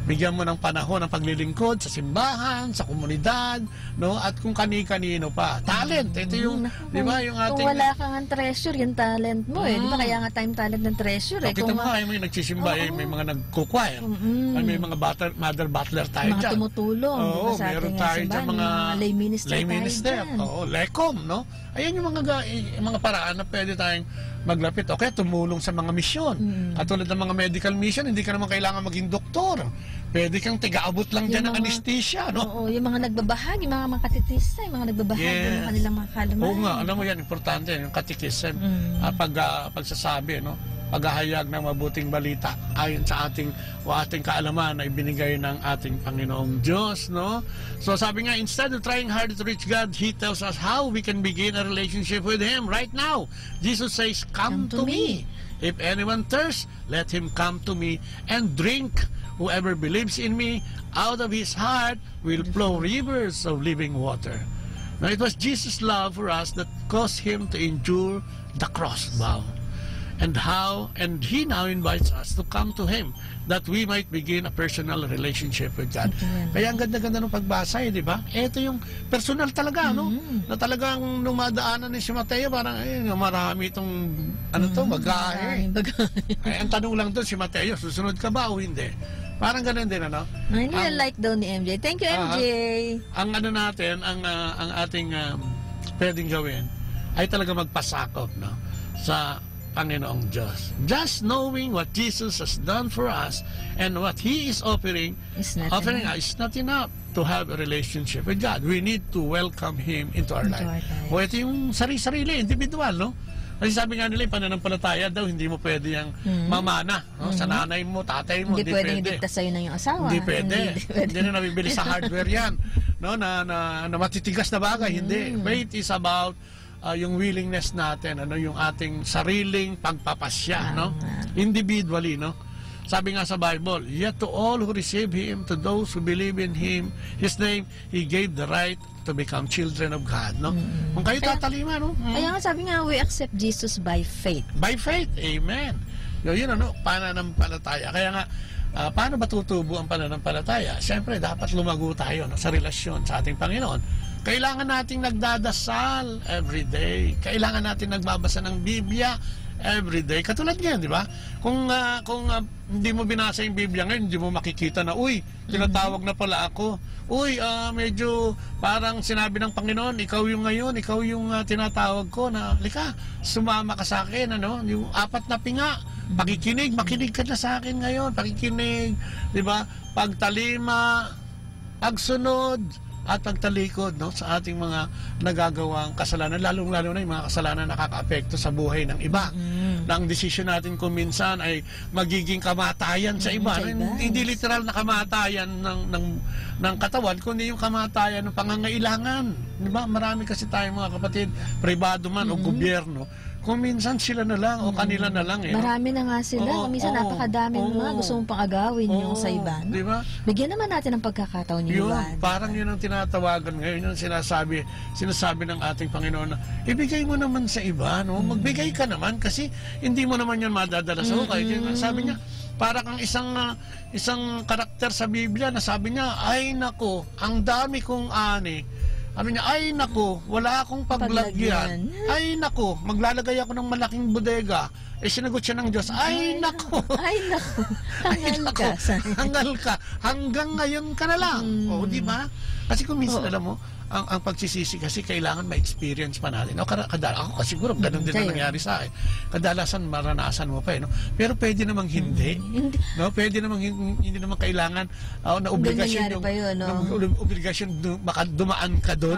Bigyan mo ng panahon ng paglilingkod sa simbahan, sa komunidad, no? At kung kani-kanino pa. Talent, ito yung, di ba, yung ating... Kung wala kang treasure, yung talent mo, di ba? Kaya nga time, talent, and treasure. Kita mo nga, may nagsisimba, may mga nagkukwire, may mga mother butler tayo dyan. Mga tumutulong. Meron tayo dyan, mga lay minister. Lekom, no? Ayan yung mga paraan na pwede tayong maglapit. O kaya tumulong sa mga misyon. Katulad ng mga medical mission, hindi ka naman kailangan maging doktor. Pwede kang tiga-abot lang dyan ng anesthesia, no? Oo, yung mga nagbabahagi, mga katekista, yung mga nagbabahagi ng kanilang mga kaalaman. Oo nga, alam mo yan, importante yung katekism. Pagsasabi, no? Paghahayag ng mabuting balita ayon sa ating kaalaman na ibinigay ng ating Panginoong Diyos, no? So sabi nga, instead of trying hard to reach God, He tells us how we can begin a relationship with Him right now. Jesus says, come to me. If anyone thirsts, let him come to me and drink. Whoever believes in me, out of his heart will flow rivers of living water. Now it was Jesus' love for us that caused Him to endure the cross bow. And He now invites us to come to Him that we might begin a personal relationship with God. Kaya ang ganda-ganda ng pagbasa, di ba? Ito yung personal talaga, no? Na talagang numadaanan ni si Mateo, parang, marami itong, bagahe. Ang tanong lang doon, si Mateo, susunod ka ba o hindi? Parang ganun din, ano? Like daw ni MJ. Thank you, MJ. Ang natin, ang ating pwedeng gawin, ay talaga magpasakop, no? Sa Panginoong Diyos. Just knowing what Jesus has done for us and what He is offering us is not enough to have a relationship with God. We need to welcome Him into our life. O ito yung sarili-sarili, individual, no? Kasi sabi nga nila, yung pananampalataya daw, hindi mo pwede yung mamana, no? Sa nanay mo, tatay mo, hindi pwede. Hindi ligtas sa'yo ng iyong asawa. Hindi pwede. Hindi na nabibili sa hardware yan, no? Na matitigas na bagay, hindi. Faith is about yung willingness natin, yung ating sariling pagpapasya, no? Individually, no? Sabi nga sa Bible, yet to all who receive Him, to those who believe in Him, His name, He gave the right to become children of God, no? Kung kayo tatalima, no? Kaya nga sabi nga, we accept Jesus by faith. By faith, amen. Yun, pananampalataya. Kaya nga, paano ba tutubo ang pananampalataya? Siyempre, dapat lumago tayo sa relasyon sa ating Panginoon. Kailangan nating nagdadasal everyday. Kailangan natin nagbabasa ng Biblia everyday. Katulad ngayon, di ba? Kung hindi mo binasa yung Biblia ngayon, hindi mo makikita na, uy, tinatawag na pala ako. Uy, medyo parang sinabi ng Panginoon, ikaw yung ngayon, ikaw yung tinatawag ko na, lika, sumama ka sa akin, yung 4 na pinga. Makinig ka na sa akin ngayon. Pakikinig, di ba? Pagtalima, pagsunod, at pagtalikod, no, sa ating mga nagagawang kasalanan, lalong-lalo na yung mga kasalanan na nakakaapekto sa buhay ng iba. Na ang desisyon natin kung minsan ay magiging kamatayan sa iba. Hindi literal na kamatayan ng katawan, kundi yung kamatayan ng pangangailangan. Di ba? Marami kasi tayong mga kapatid, pribado man o gobyerno, kung minsan sila na lang o kanila na lang. Marami na nga sila. Kung minsan napakadaming mga gusto mong pang-agawin yung sa iba. No? Diba? Bigyan naman natin ng pagkakataon yung iba. Parang yun ang tinatawagan ngayon. Yung sinasabi ng ating Panginoon na, ibigay mo naman sa iba. No? Magbigay ka naman kasi hindi mo naman yan madadala sa hukay. Sabi niya, para kang isang karakter sa Biblia na sabi niya, ay nako, ang dami kong ani. Sabi niya, ay nako, wala akong paglagyan. Ay nako, maglalagay ako ng malaking bodega. Sinagot siya ng Diyos, ay nako. Ay nako, hangal ka. Hanggang ngayon ka na lang. O, di ba? Kasi kung minsan, alam mo, ang pagsisisi kasi kailangan ma-experience pa natin. Ako kasi siguro ganun din ang nangyari sa akin. Kadalasan maranasan mo pa no? Pero pwede namang hindi. No? Pwede namang hindi naman kailangan na obligasyon obligasyon dumaan ka doon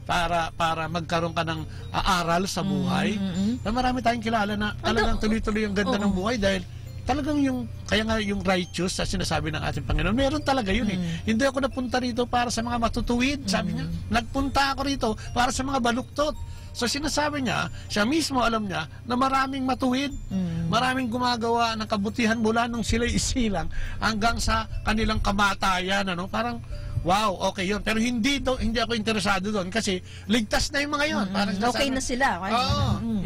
para magkaroon ka ng aral sa buhay. Na marami tayong kilala na talagang tuloy-tuloy ang ganda ng buhay dahil talagang kaya nga yung righteous sa sinasabi ng ating Panginoon, meron talaga yun Hindi ako napunta rito para sa mga matutuwid, sabi niya. Nagpunta ako rito para sa mga baluktot. So sinasabi niya, siya mismo alam niya na maraming matuwid, maraming gumagawa ng kabutihan mula nung sila'y isilang hanggang sa kanilang kamatayan, Parang wow, okay yun. Pero hindi ako interesado doon kasi ligtas na yung mga yun. Okay na sila.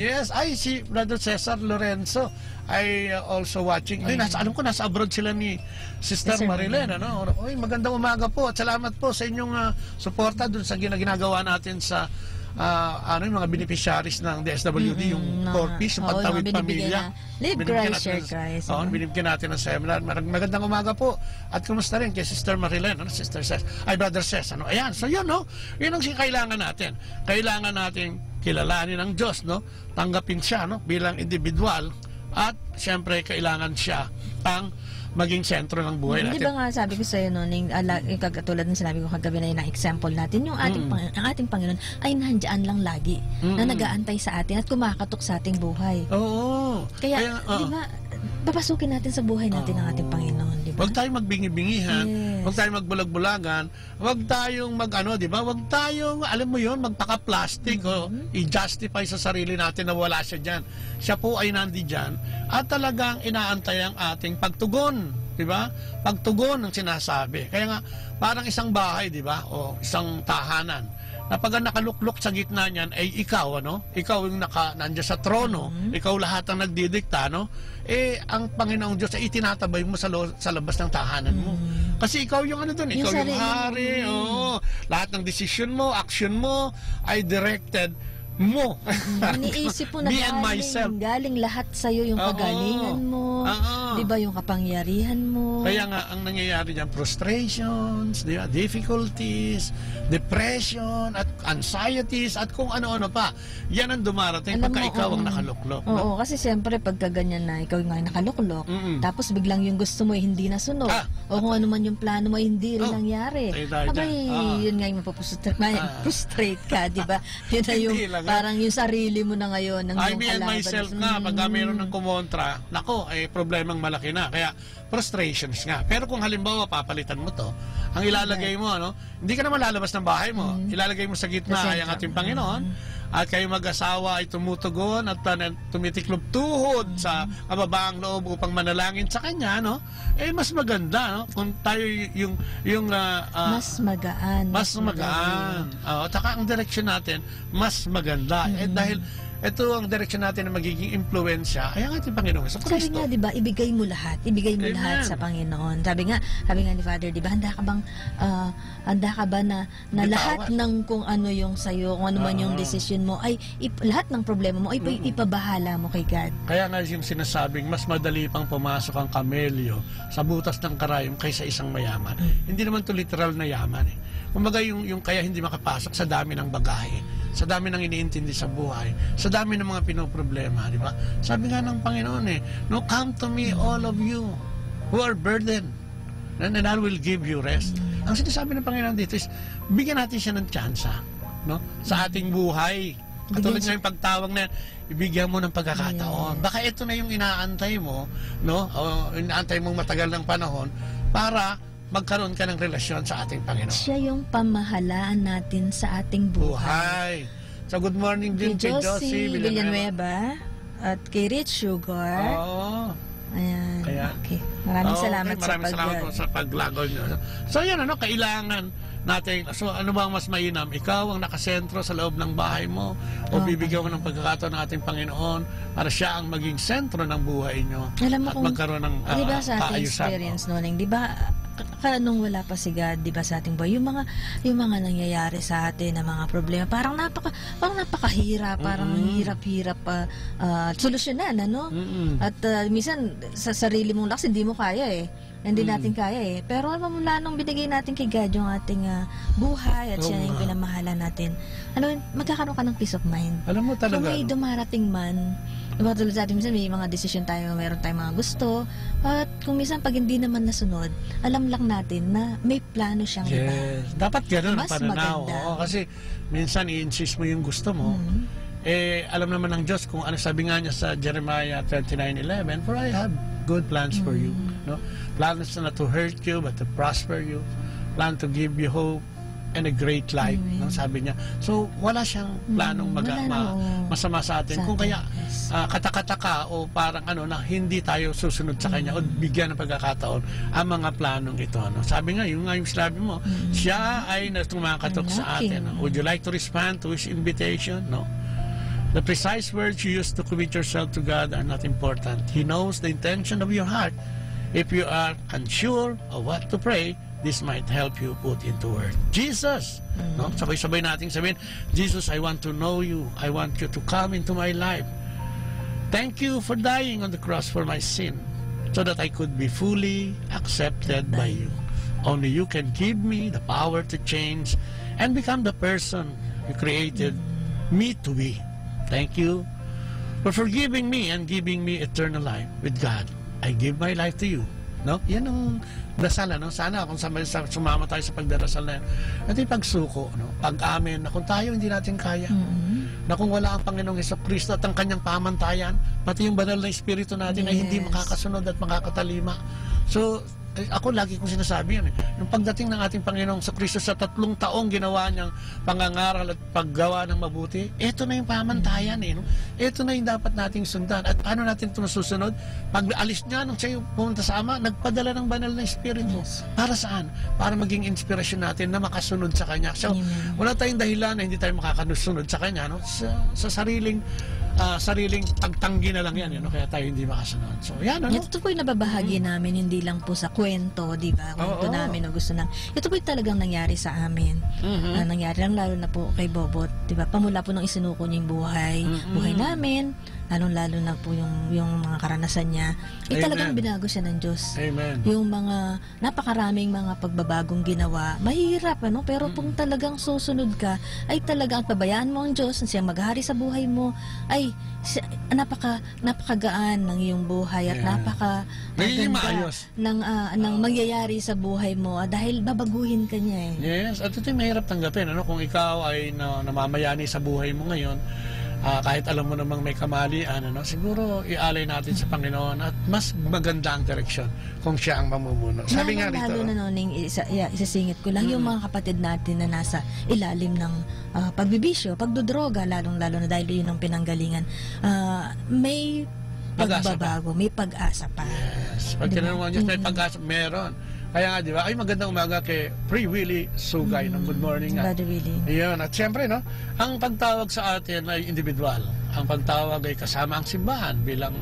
Yes. Ay, si Brother Cesar Lorenzo ay also watching. Ay, alam ko, nasa abroad sila ni Sister Marilyn. Oy, magandang umaga po at salamat po sa inyong suporta doon sa ginagawa natin sa yung mga beneficiaries ng DSWD, yung Corpus, yung Pagtawid Pamilya. Live Christ, Share Christ. Binibigyan natin ng seminar. Magandang umaga po. At kumusta rin kay Sister Marilyn, Sister Ces, Brother Ces. Ayan, so yun, yun ang kailangan natin. Kailangan natin kilalanin ang Diyos, tanggapin siya, bilang individual. At siyempre, kailangan siya ang maging sentro ng buhay natin. Di ba nga sabi ko sa'yo yung katulad ng sinabi ko kagabi na yung example natin, yung ang ating Panginoon ay nandiyan lang lagi na nag-aantay sa atin at kumakatok sa ating buhay. Oo. Kaya di ba, papasukin natin sa buhay natin ang ating Panginoon, di ba? Huwag tayong magbingi-bingihan, huwag tayong magbulag-bulagan, huwag tayong di ba? Huwag tayong, alam mo yun, magpaka-plastic o i-justify sa sarili natin na wala siya dyan. Siya po ay nandiyan at talagang inaantay ang ating pagtugon, di ba? Pagtugon ang sinasabi. Kaya nga, parang isang bahay, di ba? O isang tahanan. Na pag nakaluklok sa gitna niyan ay ikaw, Ikaw yung nandiyan sa trono, ikaw lahat ang nagdidikta, ang Panginoong Diyos ay itinatabay mo sa labas ng tahanan mo. Kasi ikaw yung doon, ikaw yung hari, lahat ng decision mo, action mo ay directed mo. Iniisip mo na galing lahat sa'yo yung kagalingan mo, di ba, yung kapangyarihan mo. Kaya nga, ang nangyayari dyan, frustrations, di ba, difficulties, depression, at anxieties, at kung ano-ano pa. Yan ang dumarating pagka ikaw ang nakaluklok. Oo, kasi siyempre, pagka ganyan na ikaw yung nakaluklok, tapos biglang yung gusto mo hindi nasunod, o kung ano man yung plano mo hindi rin nangyari. Abay, yun nga yung frustrate ka, di ba? Yun na yung parang yung sarili mo na ngayon ng I mean myself nga, pag mayroon ng kumontra, nako, problemang malaki na. Kaya frustrations nga. Pero kung halimbawa papalitan mo to, ang ilalagay mo, hindi ka naman lalabas ng bahay mo. Ilalagay mo sa gitna ay ang ating Panginoon. at kayo mag-asawa ay tumutugon at tumitiklop tuhod sa kababaang loob upang manalangin sa Kanya, no? Mas maganda, no? Kung tayo mas magaan. Mas magaan. At saka ang direksyon natin, mas maganda. Dahil ito ang direksyon natin na magiging impluensya ay ang ating Panginoon sa Kristo. Sabi nga, di ba, ibigay mo lahat lahat sa Panginoon. Sabi nga ni Father, di ba, handa ka ba na lahat ng kung ano yung sa'yo, kung ano man yung decision mo, ay lahat ng problema mo ay ipabahala mo kay God. Kaya nga yung sinasabing, mas madali pang pumasok ang kamelyo sa butas ng karayom kaysa isang mayaman. Hindi naman to literal na yaman eh. Kumbaga yung kaya hindi makapasok sa dami ng bagahe, sa dami ng iniintindi sa buhay, sa dami ng mga pinoproblema, di ba? Sabi nga ng Panginoon no, come to me all of you who are burdened, and I will give you rest. Ang sinasabi ng Panginoon dito is, bigyan natin siya ng tsansa, no? Sa ating buhay. Katulad nga yung pagtawag na yan, ibigyan mo ng pagkakataon. Baka ito na yung inaantay mo, no? O inaantay mong matagal ng panahon para magkaroon ka ng relasyon sa ating Panginoon. Siya yung pamahalaan natin sa ating buhay. So good morning din kay Josie Villanueva at kay Rich Sugar. Ayan. Okay. Maraming salamat sa paglagaw nyo. So yan, kailangan natin, so ano bang mas mainam? Ikaw ang nakasentro sa loob ng bahay mo o bibigyan mo ng pagkakataon ng ating Panginoon para siya ang maging sentro ng buhay nyo at magkaroon ng diba sa ating experience noon, di ba, nung wala pa si God, di ba, sa ating buhay, yung mga nangyayari sa atin na mga problema, parang napakahirap, parang hirap-hirap solusyonan, ano? At minsan sa sarili mong lakas hindi mo kaya hindi natin kaya pero mula nung binigay natin kay God yung ating buhay at siya yung pinamahala natin, magkakaroon ka ng peace of mind. Alam mo talaga, kung may dumarating man, diba, tulad sa atin, minsan may mga decision tayo, mayroon tayong mga gusto, at kung minsan pag hindi naman nasunod, alam lang natin na may plano siyang iba. Dapat gano'n ang Mas pananaw. maganda. Kasi minsan i-insist mo yung gusto mo, alam naman ng Diyos kung ano sabi nga niya sa Jeremiah 29:11, for I have good plans for you. No? Plans not to hurt you, but to prosper you. Plan to give you hope and a great life. No? Sabi niya. So, wala siyang planong masama sa atin. Kung kaya katakataka o parang na hindi tayo susunod sa Kanya o bigyan ng pagkakataon ang mga planong ito. No? Sabi nga, yung sinabi mo, siya ay tumakatok sa atin. No? Would you like to respond to His invitation? No? The precise words you use to commit yourself to God are not important. He knows the intention of your heart. If you are unsure of what to pray, this might help you put into words. Jesus! No? Sabay-sabay nating sabihin, Jesus, I want to know you. I want you to come into my life. Thank you for dying on the cross for my sin, so that I could be fully accepted by you. Only you can give me the power to change and become the person you created me to be. Thank you for forgiving me and giving me eternal life with God. I give my life to you. No? Yan ang dasal, Sana kung sumama tayo sa pagdarasal na yan, at pagsuko, pag-amen, na kung tayo hindi natin kaya, na kung wala ang Panginoong Jesucristo at ang Kanyang pamantayan, pati yung banal na Espiritu natin ay hindi makakasunod at makakatalima. So, ako lagi kong sinasabi yan Yung pagdating ng ating Panginoong Jesucristo sa 3 taong ginawa niyang pangangaral at paggawa ng mabuti, ito na yung pamantayan Ito na yung dapat nating sundan. At paano natin ito masusunod? Pag alis niya nung siya pumunta sa Ama, nagpadala ng banal na Espiritu. Para saan? Para maging inspirasyon natin na makasunod sa Kanya. So, wala tayong dahilan na hindi tayo makakasunod sa Kanya. Sa sariling pagtanggi na lang yan, kaya tayo hindi makasunod. So, yan, Ito po yung nababahagi namin, hindi lang po sa kwento, di ba? Kwento namin o gusto na. Ito po yung talagang nangyari sa amin. Nangyari lang lalo na po kay Bobot, di ba? Pamula po nung isinuko niya yung buhay namin, lalong-lalo na po yung mga karanasan niya, talagang binago siya ng Diyos. Amen. Yung mga napakaraming mga pagbabagong ginawa, mahirap, pero kung talagang susunod ka, ay talagang pabayaan mo ang Diyos, siyang maghari sa buhay mo, ay napakagaan ng iyong buhay at napakaganda ng mangyayari sa buhay mo dahil babaguhin ka niya Yes, at ito yung mahirap tanggapin. Kung ikaw ay namamayani sa buhay mo ngayon, kahit alam mo namang may kamalian, siguro ialay natin sa Panginoon at mas maganda ang direksyon kung siya ang mamumuno. Sabi nga rito. Lalo na noning isasingit ko lang yung mga kapatid natin na nasa ilalim ng pagbibisyo, pagdodroga, lalong-lalo na dahil yun ang pinanggalingan. May pagbabago, may pag-asa pa. Yes. Pag tinanong Diyos, may pag-asa, meron. Kaya nga, di ba? Ay, magandang umaga kay Free Willie Sugay ng Good Morning. Brother Willie. Ayan. At siyempre, ang pagtawag sa atin ay individual. Ang pagtawag ay kasama ang simbahan bilang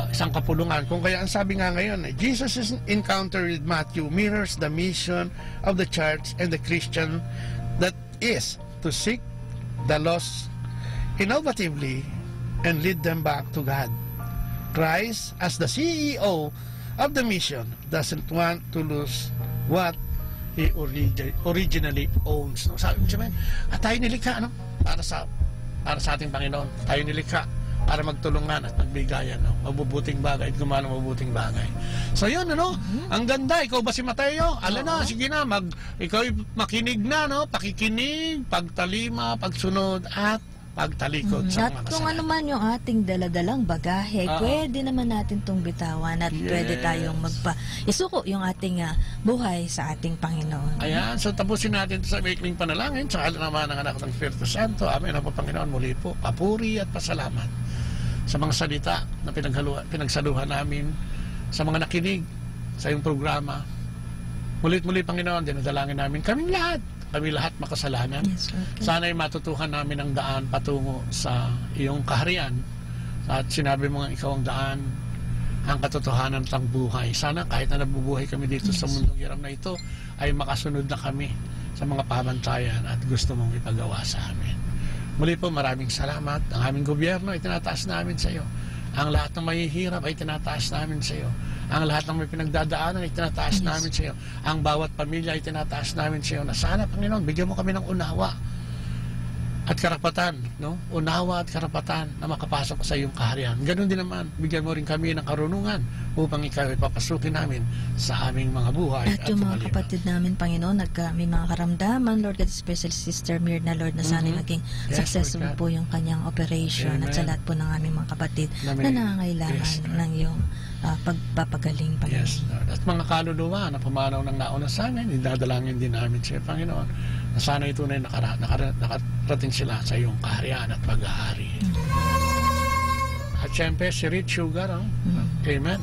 isang kapulungan. Kung kaya ang sabi nga ngayon, Jesus' encounter with Matthew mirrors the mission of the church and the Christian, that is to seek the lost innovatively and lead them back to God. Christ, as the CEO of the mission, doesn't want to lose what he originally owns. Sabi mo, tayo nilikha para sa ating Panginoon. Tayo nilikha para magtulungan at magbigayan, mabubuting bagay at gumawa ng mabubuting bagay. So yun, ang ganda. Ikaw ba si Mateo? Sige na, ikaw makinig na, pakikinig, pagtalima, pagsunod, at pagtalikod sa mga At kung ano man yung ating daladalang bagahe, pwede naman natin itong bitawan at pwede tayong isuko yung ating buhay sa ating Panginoon. Ayan, so tapusin natin sa maikling panalangin sa ngalan naman ng anak ng Espiritu Santo. Amen. Ang Panginoon, muli po, papuri at pasalamat sa mga salita na pinagsaluhan namin, sa mga nakinig sa iyong programa. Muli Panginoon, dinadalangin namin kami lahat makasalanan. Yes, okay. Sana'y matutuhan namin ang daan patungo sa iyong kaharian. At sinabi mo nga ikaw ang daan, ang katotohanan at ang buhay. Sana kahit na nabubuhay kami dito sa mundong hiram na ito, ay makasunod na kami sa mga pamantayan at gusto mong ipagawa sa amin. Muli po, maraming salamat. Ang aming gobyerno ay tinataas namin sa iyo. Ang lahat ng mahihirap ay tinataas namin sa iyo. Ang lahat ng may pinagdadaanan ay tinataas namin sa iyo. Ang bawat pamilya ay tinataas namin sa iyo. Na sana, Panginoon, bigyan mo kami ng unawa at karapatan, unawa at karapatan na makapasok sa iyong kaharian. Ganun din naman, bigyan mo rin kami ng karunungan upang ikaw ay papasukin namin sa aming mga buhay. At yung mga kapatid namin, Panginoon, may mga karamdaman, Lord God, especially Sister Mirna, Lord, na sana maging successful po yung kanyang operation. Amen. At sa lahat po ng aming mga kapatid na nangangailangan ng iyong pagpapagaling, Panginoon. Yes, Lord. At mga kaluluwa na pumanaw ng nauna sa amin, idadalangin din namin sa Panginoon na sana ito na nakarating sila sa iyong kaharian at pag-ahari. At syempre, si Rich Sugar, Amen.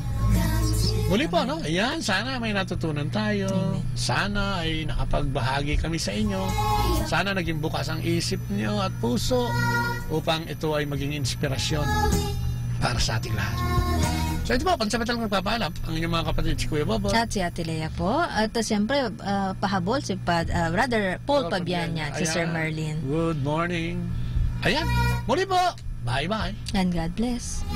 Muli po, ayan, sana may natutunan tayo. Sana ay nakapagbahagi kami sa inyo. Sana naging bukas ang isip niyo at puso upang ito ay maging inspirasyon para sa ating lahat. So ito po, pansamantalang magpapaalam ang inyong mga kapatid, si Kuya Bobo. At si Ate Lea po. At siyempre, pahabol si Brother Paul Pabianya at si Sir Merlin. Good morning. Ayan, muli po. Bye-bye. And God bless.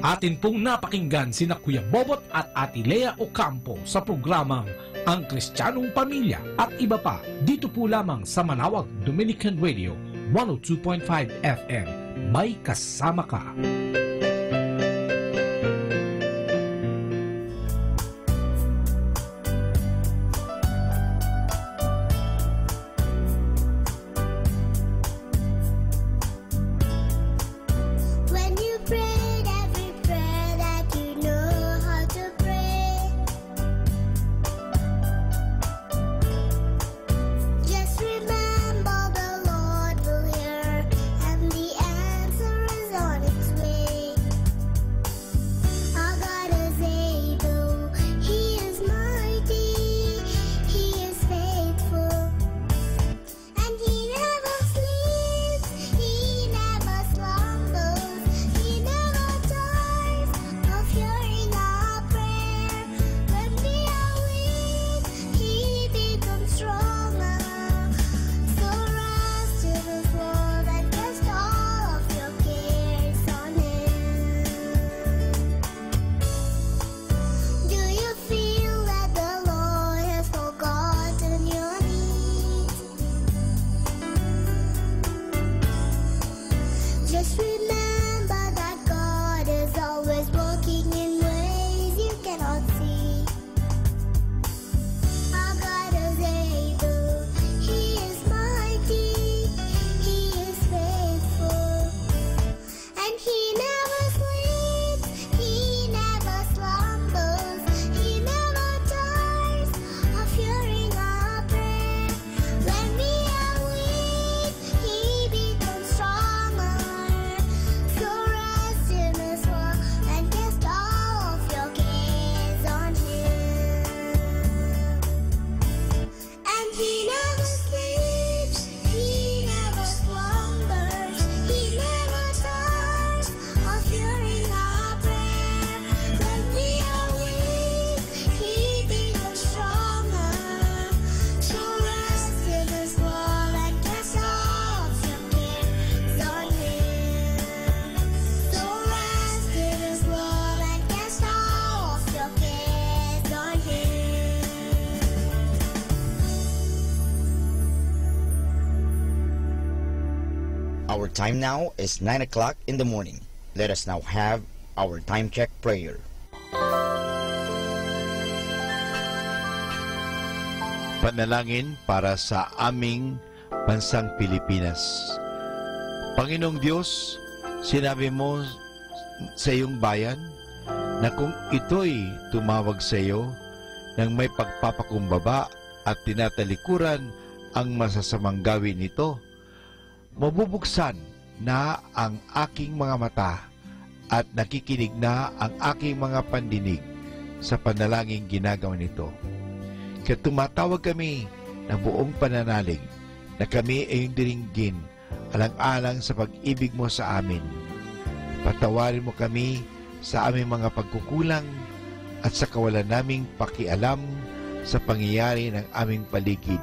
Atin pong napakinggan sina Kuya Bobot at Ate Lea Ocampo sa programang Ang Kristiyanong Pamilya at iba pa dito po lamang sa Manawag Dominican Radio 102.5 FM. May kasama ka. When you prayed every prayer that you know how to pray, just remember the Lord will hear, and the answer is on its way. Our time now is 9 o'clock in the morning. Let us now have our time check prayer. Panalangin para sa aming bansang Pilipinas. Panginoong Diyos, sinabi mo sa iyong bayan na kung ito'y tumawag sa iyo nang may pagpapakumbaba at tinatalikuran ang masasamang gawin nito, mabubuksan na ang aking mga mata at nakikinig na ang aking mga pandinig sa panalangin ginagawa nito. Kaya tumatawag kami ng buong pananalig na kami ay yung diringgin alang-alang sa pag-ibig mo sa amin. Patawarin mo kami sa aming mga pagkukulang at sa kawalan naming pakialam sa pangyayari ng aming paligid,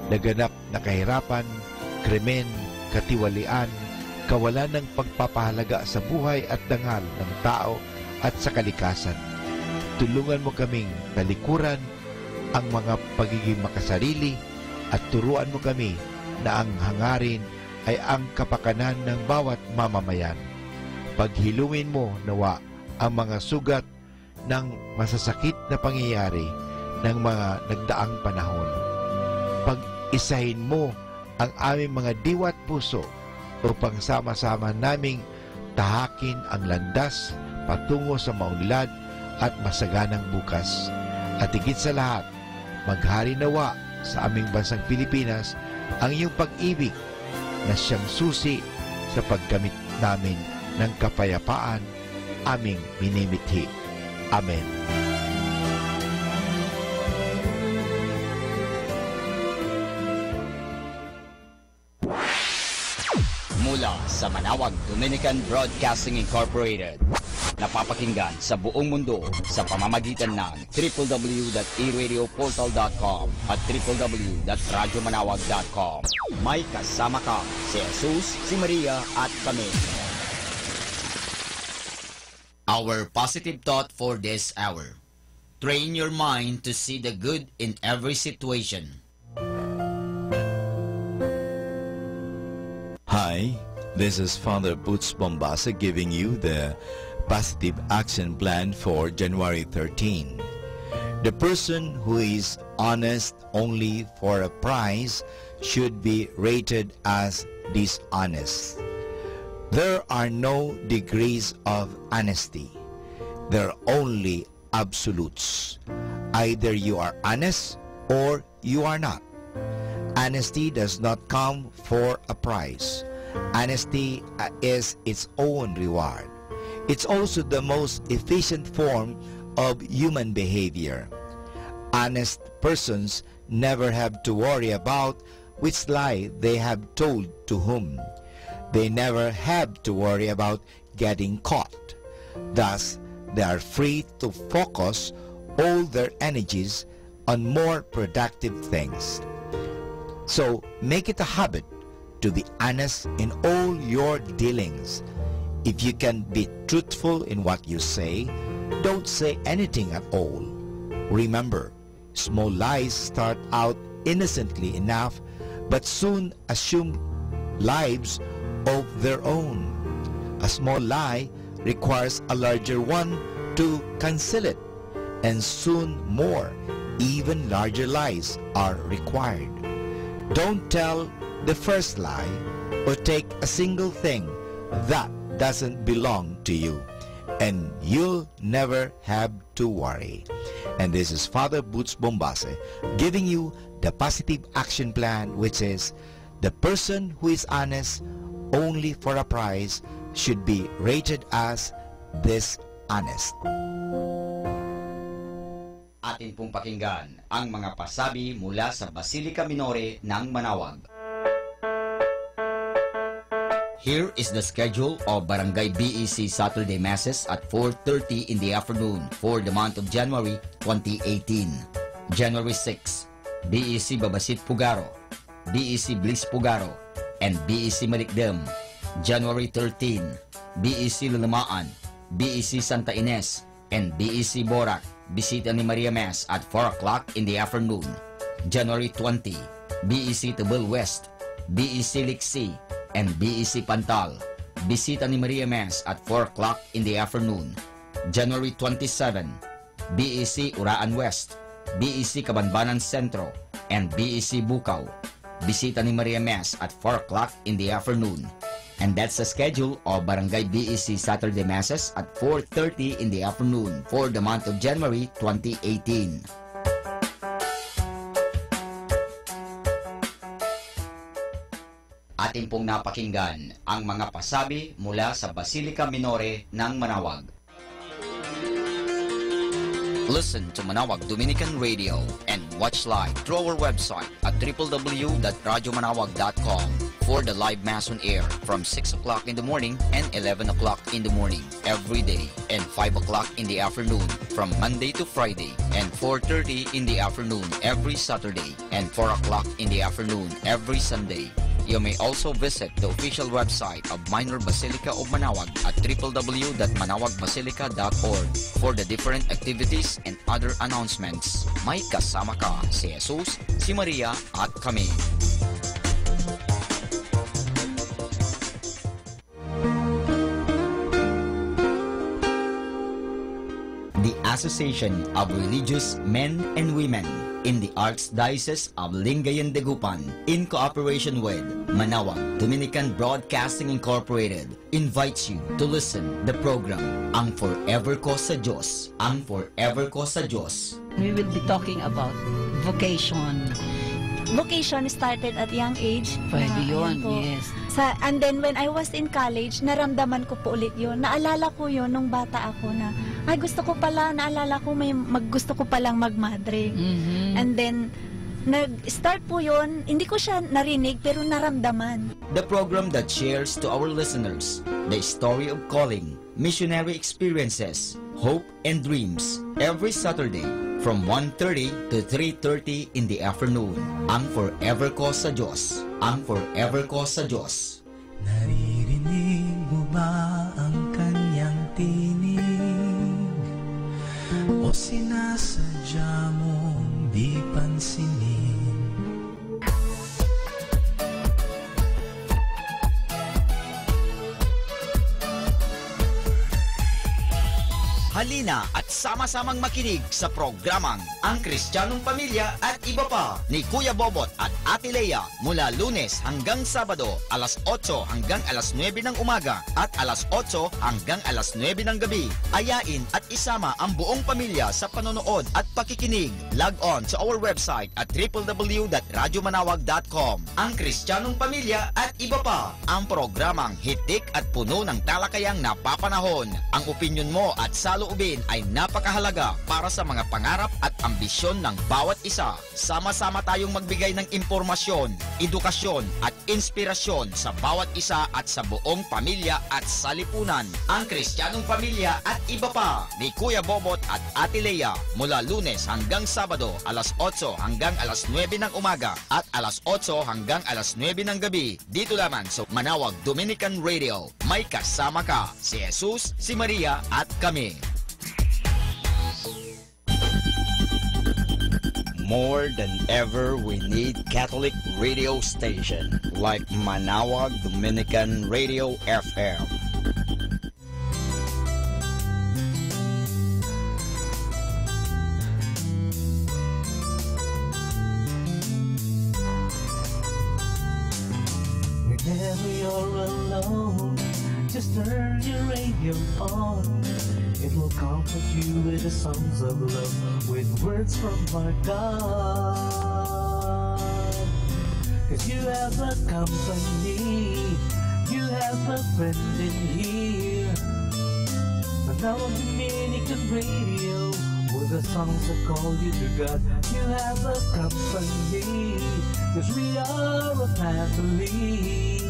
naganap na kahirapan, krimen, katiwalian, kawalan ng pagpapahalaga sa buhay at dangal ng tao at sa kalikasan. Tulungan mo kaming talikuran ang mga pagiging makasarili at turuan mo kami na ang hangarin ay ang kapakanan ng bawat mamamayan. Paghilungin mo nawa ang mga sugat ng masasakit na pangyayari ng mga nagdaang panahon. Pag-isahin mo ang aming mga diwa at puso upang sama-sama naming tahakin ang landas patungo sa maunlad at masaganang bukas. At higit sa lahat, maghari nawa sa aming bansang Pilipinas ang iyong pag-ibig na siyang susi sa paggamit namin ng kapayapaan aming minimithi. Amen. Mula sa Manawag Dominican Broadcasting Incorporated, napapakinggan sa buong mundo sa pamamagitan ng www.eradioportal.com at www.radyomanawag.com. May kasama ka si Jesus, si Maria at kami. Our positive thought for this hour. Train your mind to see the good in every situation. Hi, this is Father Butch Bombasa giving you the positive action plan for January 13. The person who is honest only for a prize should be rated as dishonest. There are no degrees of honesty. There are only absolutes. Either you are honest or you are not. Honesty does not come for a prize. Honesty is its own reward. It's also the most efficient form of human behavior. Honest persons never have to worry about which lie they have told to whom. They never have to worry about getting caught. Thus, they are free to focus all their energies on more productive things. So, make it a habit to be honest in all your dealings. If you can be truthful in what you say, don't say anything at all. Remember, small lies start out innocently enough, but soon assume lives of their own. A small lie requires a larger one to conceal it, and soon more, even larger lies are required. Don't tell the first lie or take a single thing that doesn't belong to you, and you'll never have to worry. And this is Father Butch Bombase giving you the positive action plan, which is the person who is honest only for a prize should be rated as dishonest. Atin pong pakinggan ang mga pasabi mula sa Basilica Minore ng Manawag. Here is the schedule of Barangay BEC Saturday Masses at 4:30 in the afternoon for the month of January 2018. January 6, BEC Babasit Pugaro, BEC Bliss Pugaro, and BEC Malikdem. January 13, BEC Lulamaan, BEC Santa Ines, and BEC Borac, Bisita ni Maria Mass at 4 o'clock in the afternoon. January 20, BEC Tabal West, BEC Liksi, and BEC Pantal. Bisita ni Maria Mes at 4 o'clock in the afternoon. January 27, BEC Uraan West, BEC Cabanbanan Centro, and BEC Bukaw. Bisita ni Maria Mes at 4 o'clock in the afternoon. And that's the schedule of Barangay BEC Saturday Masses at 4:30 in the afternoon for the month of January 2018. Atin pong napakinggan ang mga pasabi mula sa Basilica Minore ng Manawag. Listen to Manawag Dominican Radio and watch live through our website at www.radyomanawag.com for the live Mass on air from 6 o'clock in the morning and 11 o'clock in the morning every day and 5 o'clock in the afternoon from Monday to Friday and 4:30 in the afternoon every Saturday and 4 o'clock in the afternoon every Sunday. You may also visit the official website of Minor Basilica of Manawag at www.manawagbasilica.org for the different activities and other announcements. May kasama ka si Jesus, si Maria at kami. The Association of Religious Men and Women in the Archdiocese of Lingayen de Gupan, in cooperation with Manawag Dominican Broadcasting Incorporated, invites you to listen the program Ang Forever Ko sa Diyos. Ang Forever Ko sa Diyos. We will be talking about vocation. Vocation started at young age. Pwede yun, Ayan po. yes. And then when I was in college, naramdaman ko po ulit yun. Naalala ko yun nung bata ako na, ay gusto ko pala, naalala ko gusto ko palang magmadre. And then, nag-start po yun, hindi ko siya narinig pero naramdaman. The program that shares to our listeners the story of calling, missionary experiences, hope and dreams every Saturday from 1:30 to 3:30 in the afternoon. Ang Forever Ko sa Diyos. Ang Forever Ko sa Diyos. Naririnig mo ba ang kanyang tinig? O sinasadya mong di pansinin? Halina at sama-samang makinig sa programang Ang Kristiyanong Pamilya at Iba Pa ni Kuya Bobot at Ate Lea mula Lunes hanggang Sabado alas 8 hanggang alas 9 ng umaga at alas 8 hanggang alas 9 ng gabi. Ayain at isama ang buong pamilya sa panonood at pakikinig. Log on to our website at www.radyomanawag.com. Ang Kristiyanong Pamilya at Iba Pa, ang programang hitik at puno ng talakayang napapanahon. Ang opinyon mo at saloobin ay napakahalaga para sa mga pangarap at ambisyon ng bawat isa. Sama-sama tayong magbigay ng impormasyon, edukasyon at inspirasyon sa bawat isa at sa buong pamilya at salipunan. Ang Kristiyanong Pamilya at Iba Pa ni Kuya Bobot at Ate Lea mula Lunes hanggang Sabado alas 8 hanggang alas 9 ng umaga at alas 8 hanggang alas 9 ng gabi dito lamang sa Manawag Dominican Radio. May kasama ka si Jesus, si Maria at kami. More than ever, we need Catholic radio station like Manawag Dominican Radio FM. Whenever you're alone, just turn your radio on. It will comfort you with the songs of love, with words from our God. 'Cause you have a company, you have a friend in here. But now on Dominican Radio, with the songs that call you to God, you have a company, 'cause we are a family.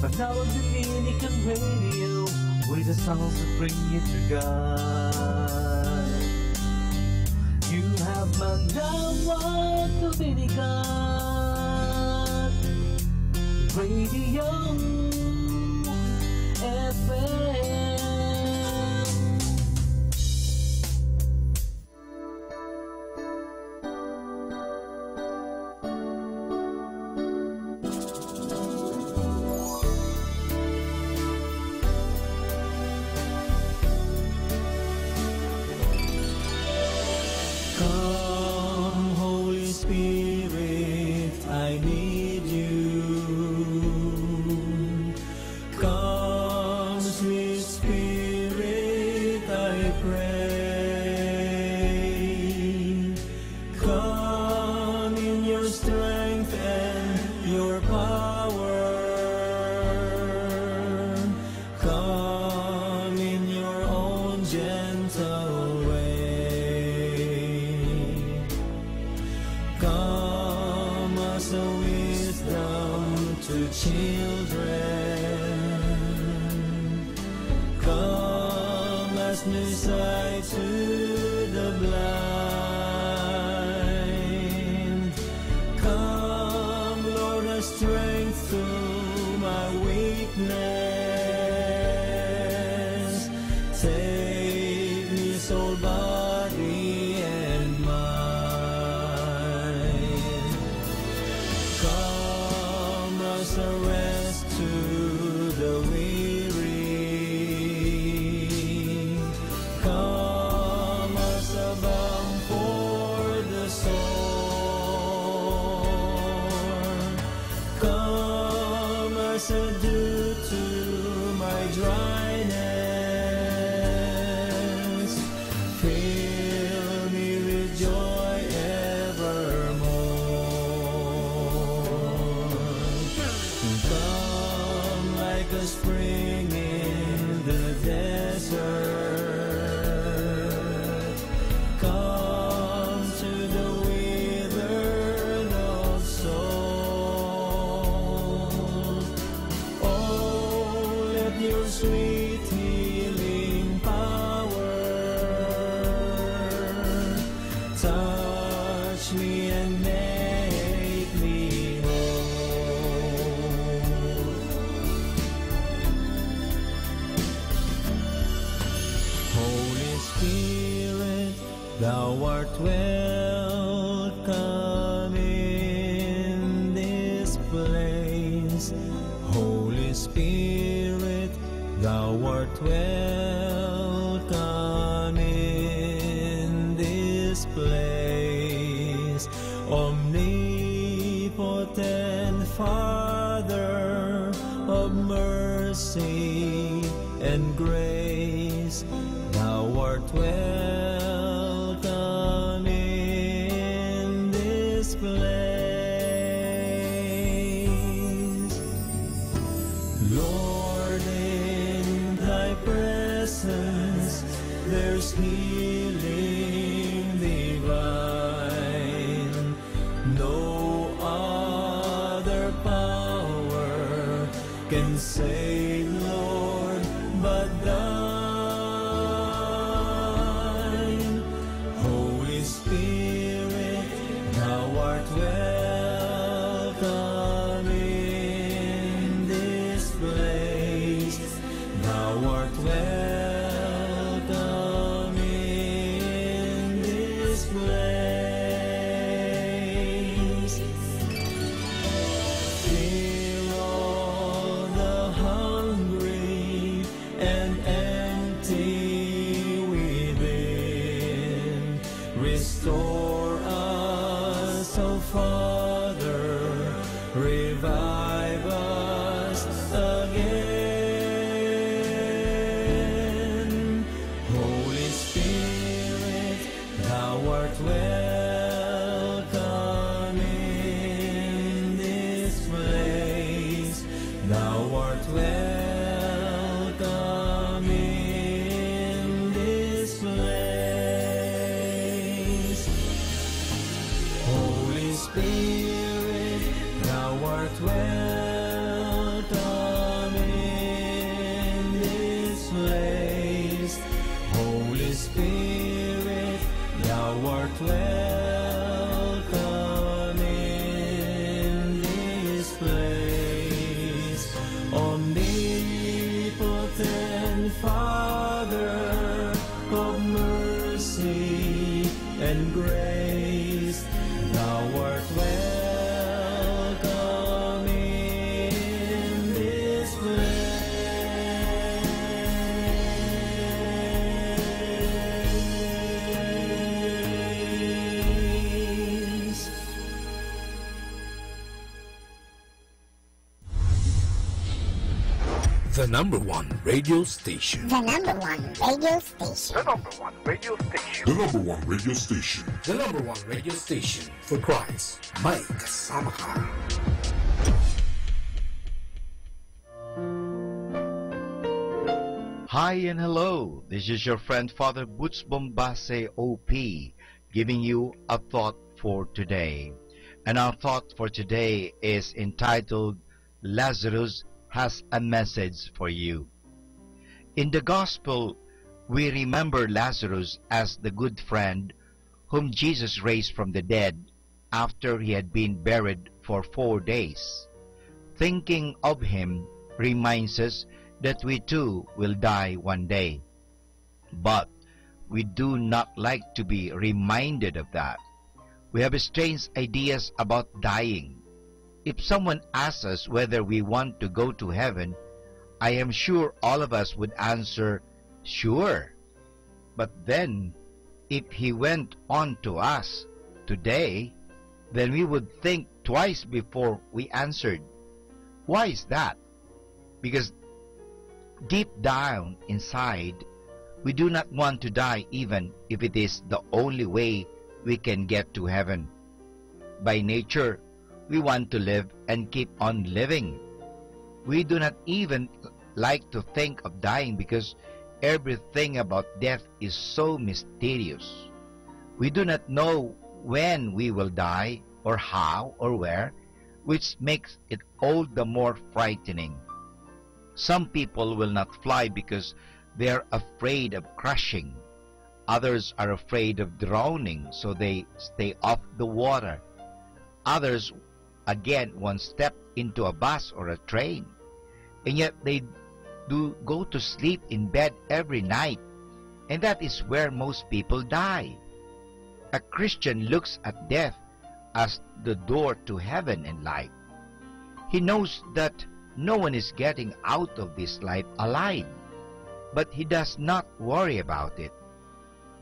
But now on Dominican Radio, with the songs that bring you to God. You have Manawag Dominican Radio FM. need you. Come, sweet Spirit, I pray. Come in your strength and your power. Come in your own gentle way. Come as a wisdom to children. Come as new sight to the blind. Come, Lord, as strength to my weakness. Take me, soul, body, and mind. Come as a rest to the weary. Come as a balm for the sore. Come as a dew to my dryness. Fill me with joy evermore. Come like a spring in the desert. Come to the withered of soul. Oh, let your sweet healing power touch me and make me whole. Holy Spirit, thou art welcome in this place. Holy Spirit, thou art welcome in this place. Omnipotent Father of mercy and grace, thou art welcome in this place. Lord, in thy presence there's healing divine. No other power can save, Lord, but thine. Holy Spirit, thou art welcome in this place. Thou art welcome in this place. Fill all the hungry and empty within. Restore us, O Father, revive us again. Holy Spirit, thou art welcome in this place. Thou art welcome in this place. Holy Spirit, thou art welcome in this place. Holy Spirit, thou art welcome in this place. Omnipotent Father of mercy and grace, thou art welcome in The number one radio station. The number one radio station. The number one radio station. The number one radio station. The number one radio station for Christ. May kasama ka. Hi and hello. This is your friend Father Butch Bombase OP giving you a thought for today. And our thought for today is entitled Lazarus has a message for you. In the gospel, we remember Lazarus as the good friend whom Jesus raised from the dead after he had been buried for 4 days. Thinking of him reminds us that we too will die one day. But we do not like to be reminded of that. We have strange ideas about dying. If someone asks us whether we want to go to heaven, I am sure all of us would answer, sure. But then, if he went on to us today, then we would think twice before we answered. Why is that? Because deep down inside, we do not want to die even if it is the only way we can get to heaven. By nature, we want to live and keep on living. We do not even like to think of dying because everything about death is so mysterious. We do not know when we will die or how or where, which makes it all the more frightening. Some people will not fly because they are afraid of crashing. Others are afraid of drowning, so they stay off the water. Others, again, won't step into a bus or a train. And yet they do go to sleep in bed every night. And that is where most people die. A Christian looks at death as the door to heaven and life. He knows that no one is getting out of this life alive, but he does not worry about it.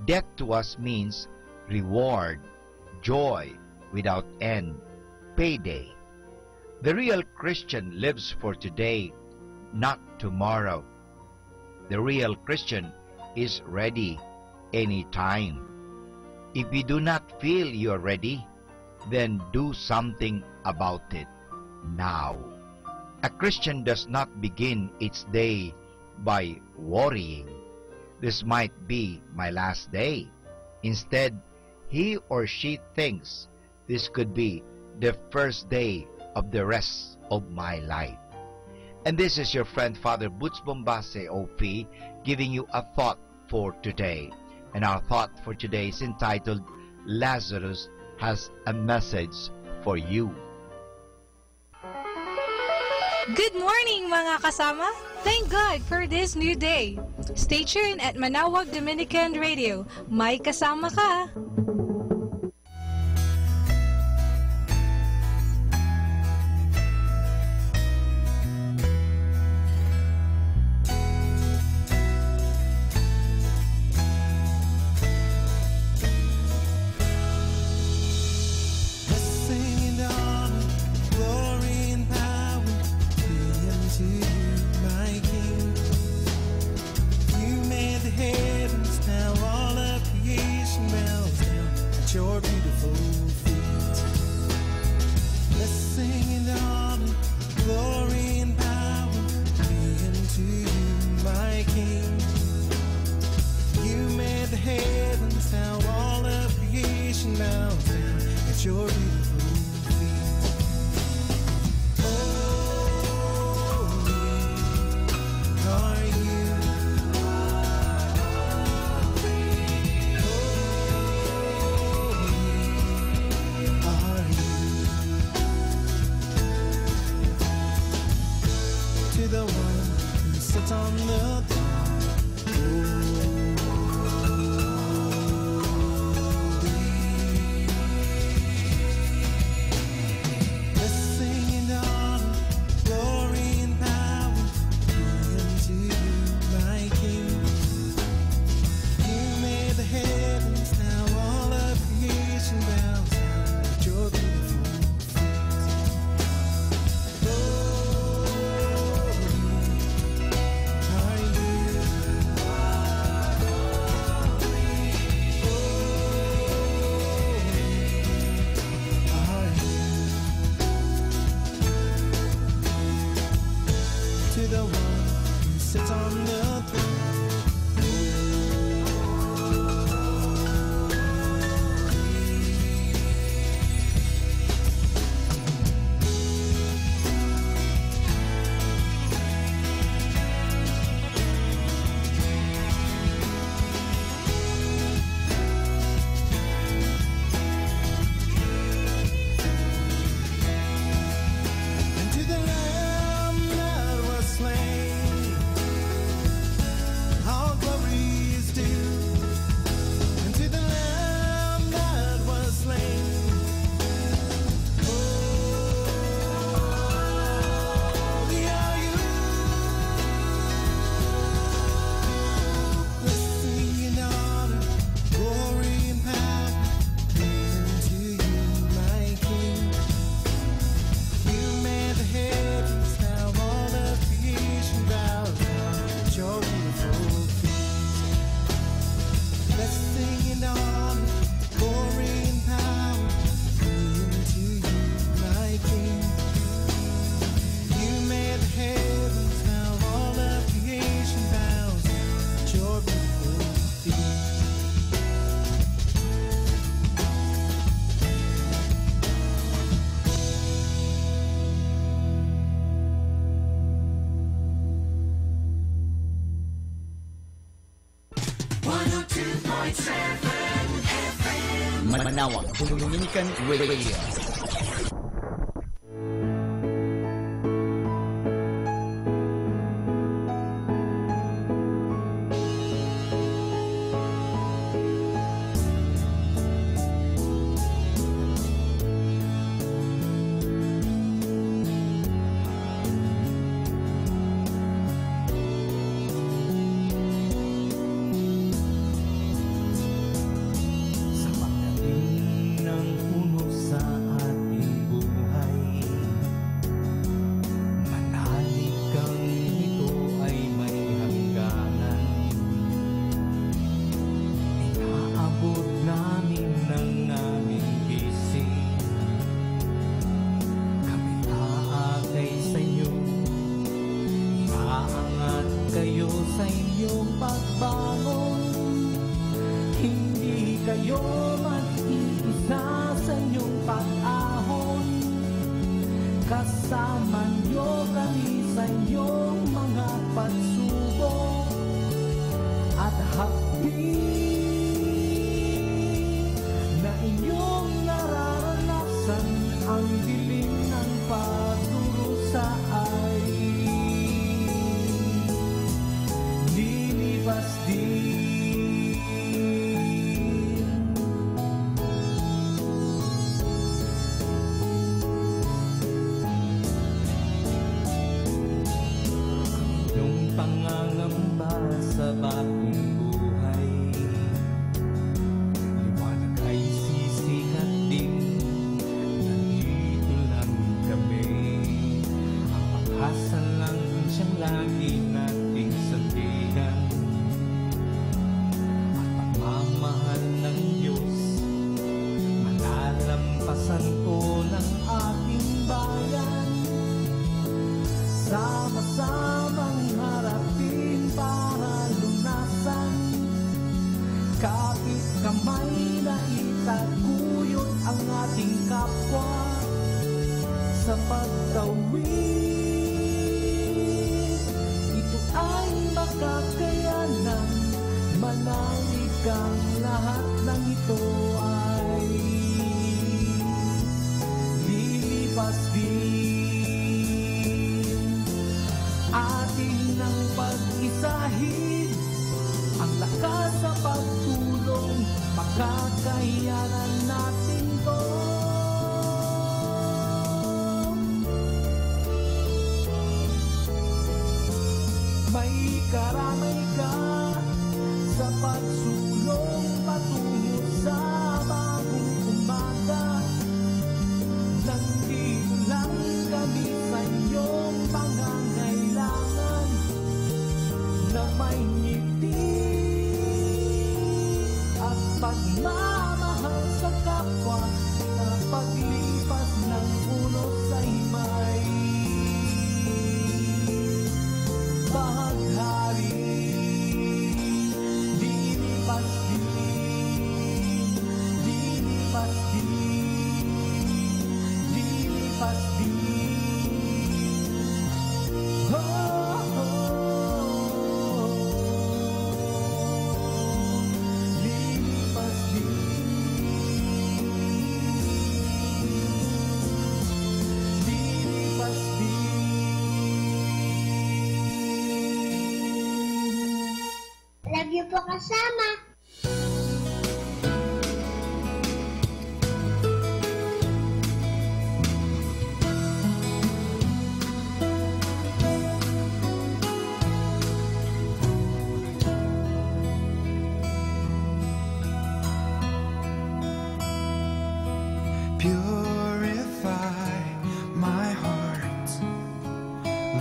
Death to us means reward, joy without end, payday. The real Christian lives for today, not tomorrow. The real Christian is ready anytime. If you do not feel you are ready, then do something about it now. A Christian does not begin its day by worrying, this might be my last day. Instead, he or she thinks this could be the first day of the rest of my life. And this is your friend Father Butch Bombase OP giving you a thought for today. And our thought for today is entitled Lazarus has a message for you. Good morning mga kasama! Thank God for this new day. Stay tuned at Manawag Dominican Radio. May kasama ka! Your beautiful feet. Blessing and honor, glory and power be unto you, my King. You made the heavens, now all of creation bows down at your beautiful feet. Holy are you. The one who sits on the throne. Blessing and honor, glory and power be unto you, my King. You made the heavens, now all of creation bows down at your beautiful feet. Manawag Dominican Radio. Love you po kasama. Purify my heart.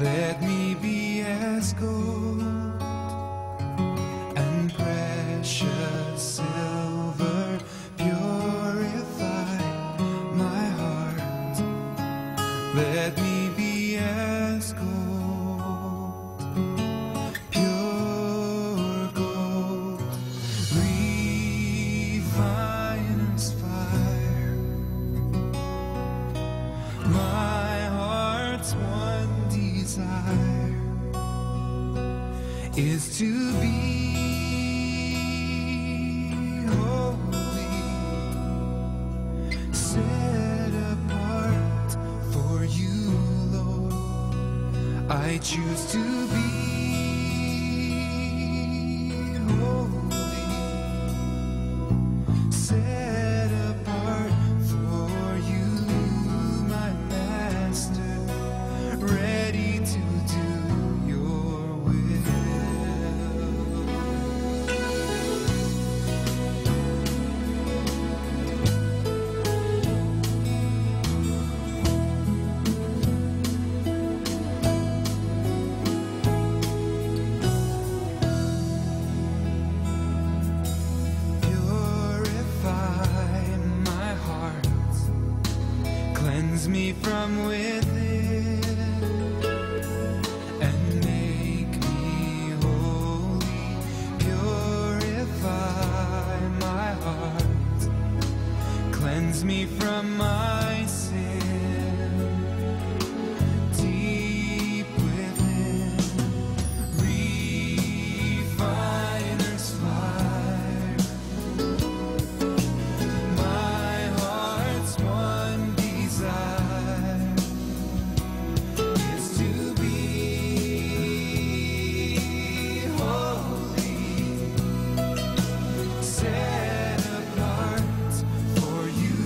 Let me be as gold and precious silver. Purify my heart. Let me be as gold, pure gold, refiner's fire. My heart's one desire is to be holy, I choose to be holy, set apart for you, my master, ready to do your will. Purify my heart, cleanse me from within, and make me holy. Purify my heart, cleanse me from my sin. Deep within, refiner's fire. My heart's one desire is to be holy, set apart for you,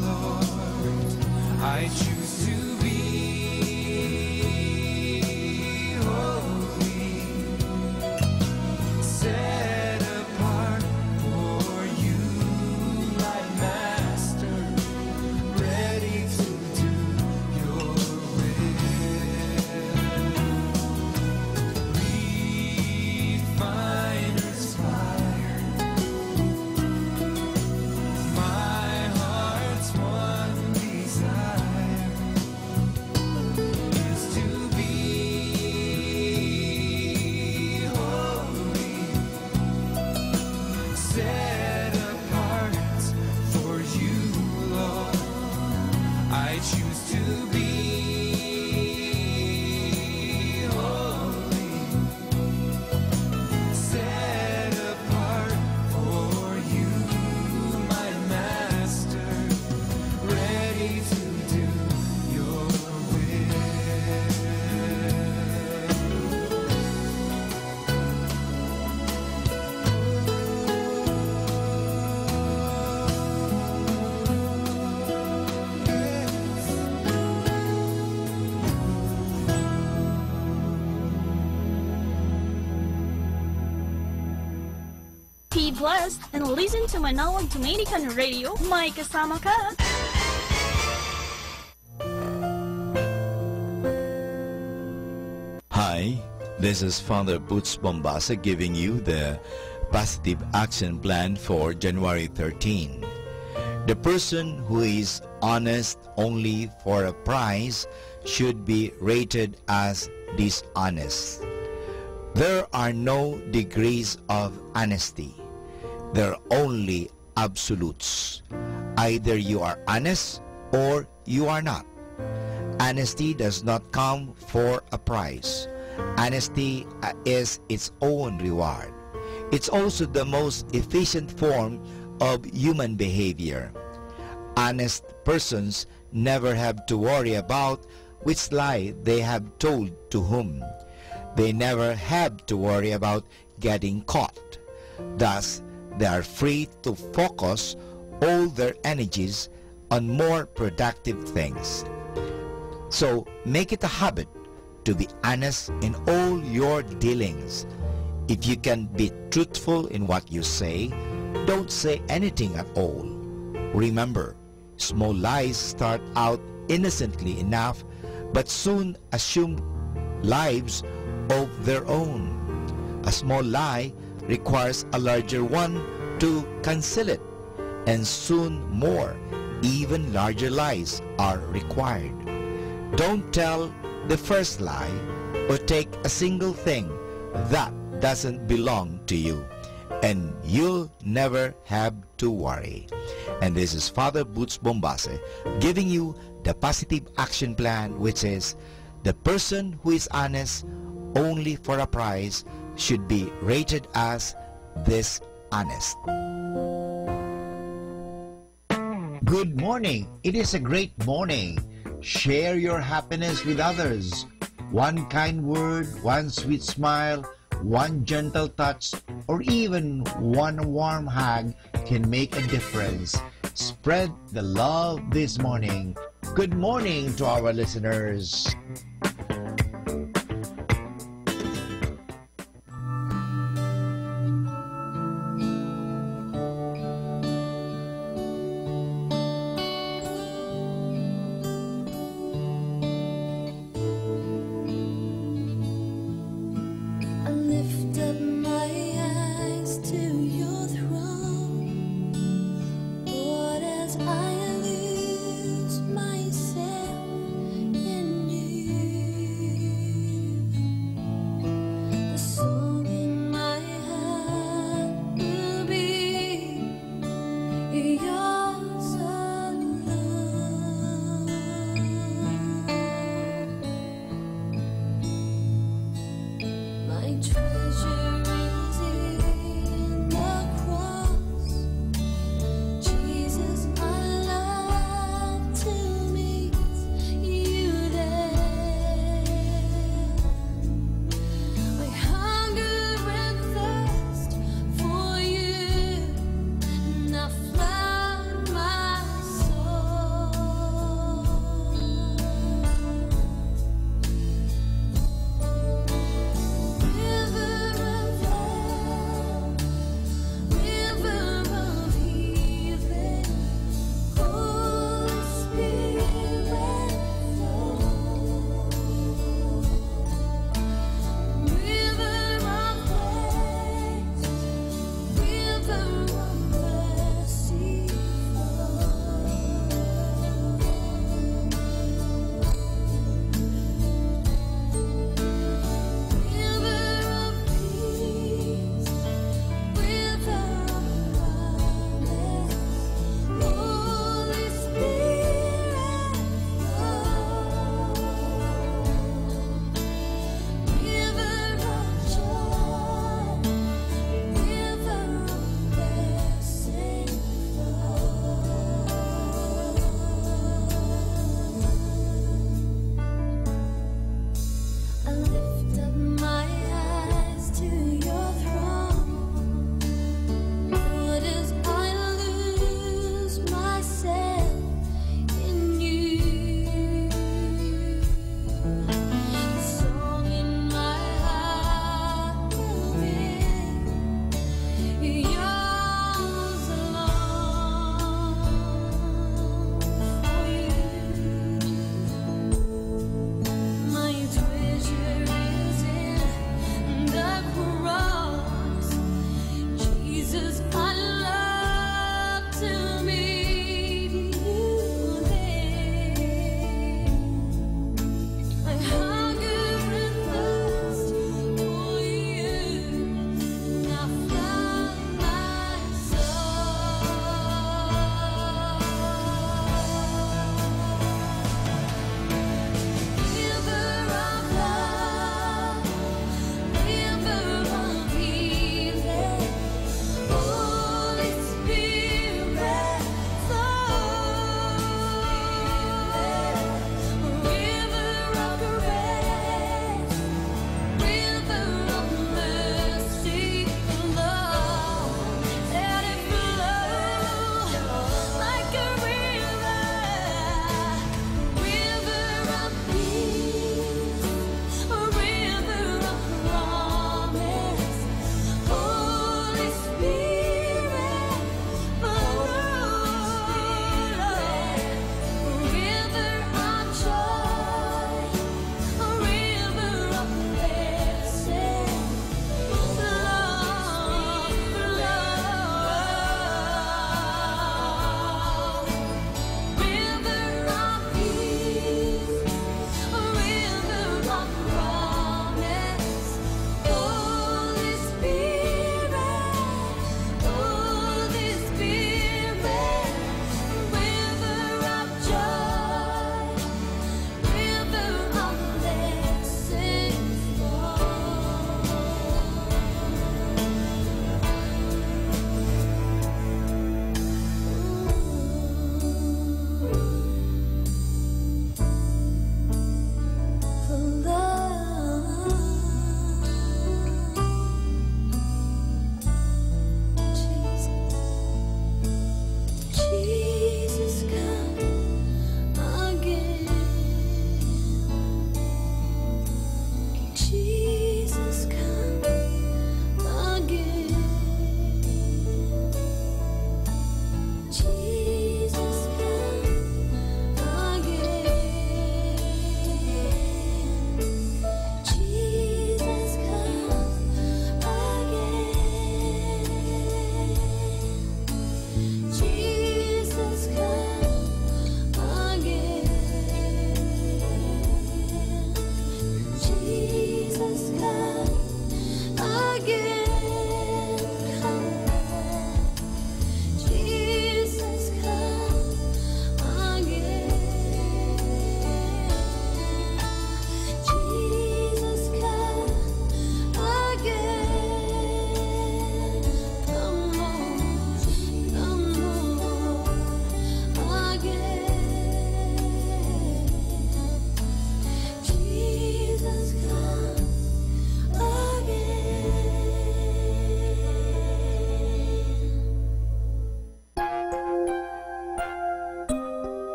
Lord. I choose to be holy, set apart for you, my master, ready to do your will. Refiner's fire. My heart's one desire is to be holy, set apart for you, Lord. I choose to be holy, set apart for you, my master, ready to do your will. Be blessed and listen to Manawag Dominican Radio. May kasama ka. Hi, this is Father Butch Bombasa giving you the positive action plan for January 13. The person who is honest only for a prize should be rated as dishonest. There are no degrees of honesty. There are only absolutes. Either you are honest or you are not. Honesty does not come for a prize. Honesty is its own reward. It's also the most efficient form of human behavior. Honest persons never have to worry about which lie they have told to whom. They never have to worry about getting caught. Thus, they are free to focus all their energies on more productive things. So, make it a habit to be honest in all your dealings. If you can be truthful in what you say, don't say anything at all. Remember, small lies start out innocently enough, but soon assume lives of their own. A small lie requires a larger one to conceal it, and soon more, even larger lies are required. Don't tell the first lie or take a single thing that doesn't belong to you, and you'll never have to worry. And this is Father Butch Bombase giving you the positive action plan, which is the person who is honest only for a prize should be rated as dishonest. Good morning. It is a great morning. Share your happiness with others. One kind word, one sweet smile, one gentle touch, or even one warm hug can make a difference. Spread the love this morning. Good morning to our listeners. I lift up my eyes to your throne, Lord, as I lose myself in you.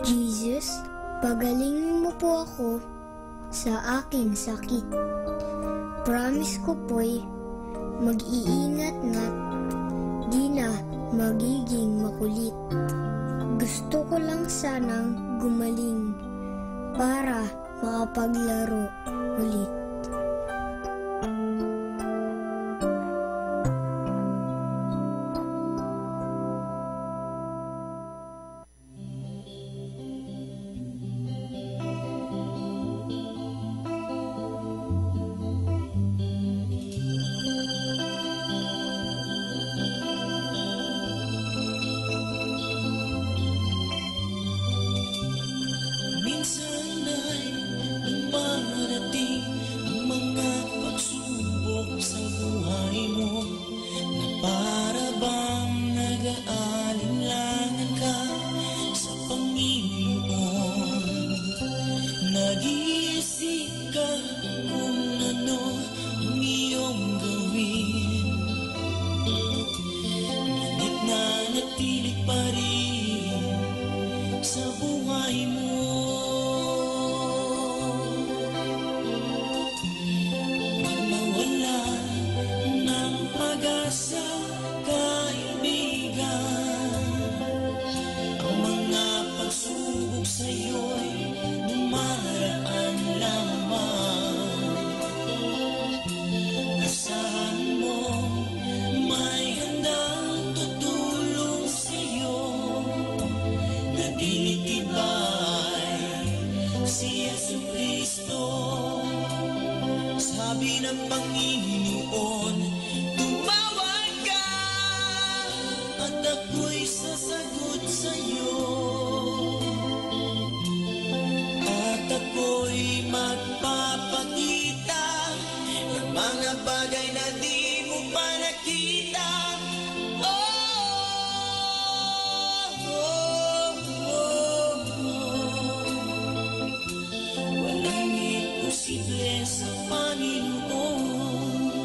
Jesus, pagalingin mo po ako sa aking sakit. Promise ko po'y mag-iingat na't di na magiging makulit. Gusto ko lang sanang gumaling para makapaglaro ulit. Minsan ay dumarating ang mga pagsubok sa buhay mo, na para bang nag-aalinlangan ka sa Panginoon. Nag-iisip ka kung ano ang iyong gawin, ngunit nanatili pa rin sa buhay mo. Nawala ng pag-asa, kaibigan. Ang mga pagsubok sa'yo'y dumaraan lamang. Asahan mo, may handang tutulong sa'yo, na tinitibay si Jesucristo. Sabi ng Panginoon, tumawag ka at ako'y sasagot sa'yo, at ako'y magpapakita ng mga bagay na di mo pa nakita. Walang imposible sa Panginoon.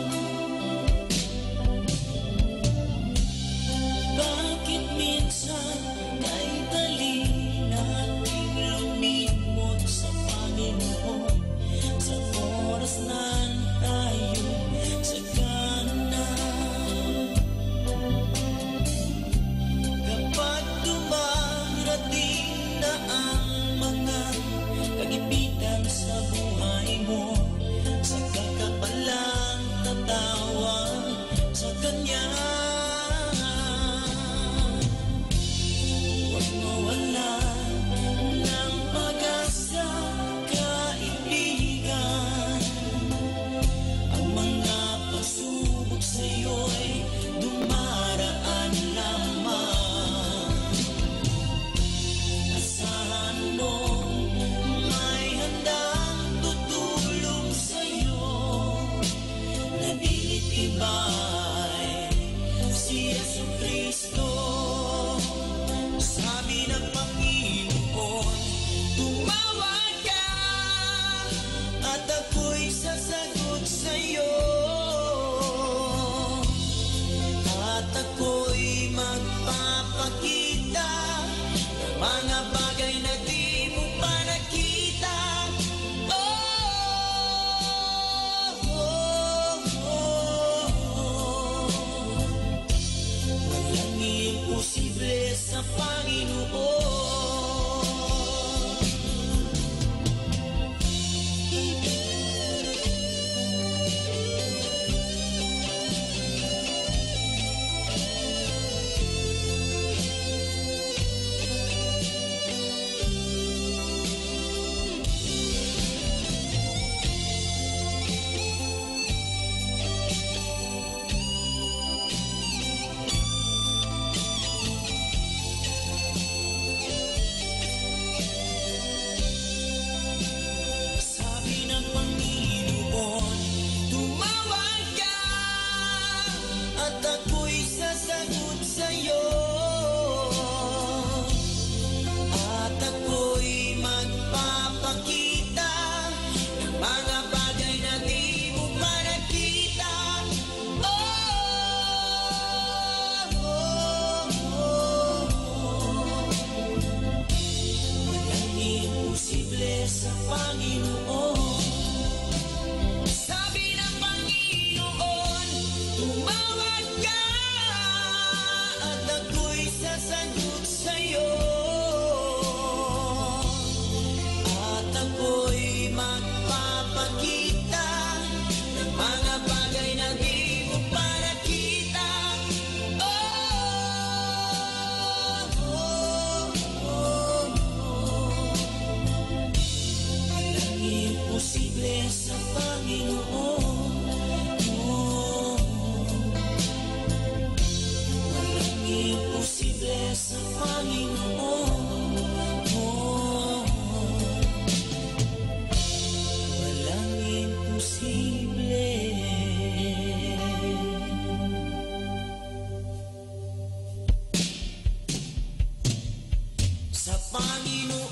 sa Panginoon.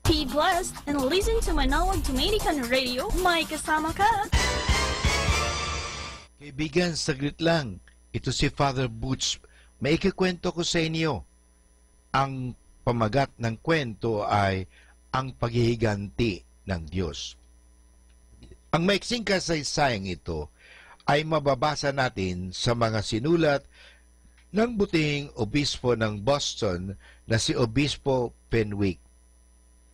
Be blessed and listen to Manawag Dominican Radio. May kasama ka. Kaibigan, saglit lang. Ito si Father Butch. May ikikwento ko sa inyo. Ang pamagat ng kwento ay ang paghihiganti ng Diyos. Ang maiksing kasaysayang ito ay mababasa natin sa mga sinulat ng butihing obispo ng Boston na si Obispo Fenwick.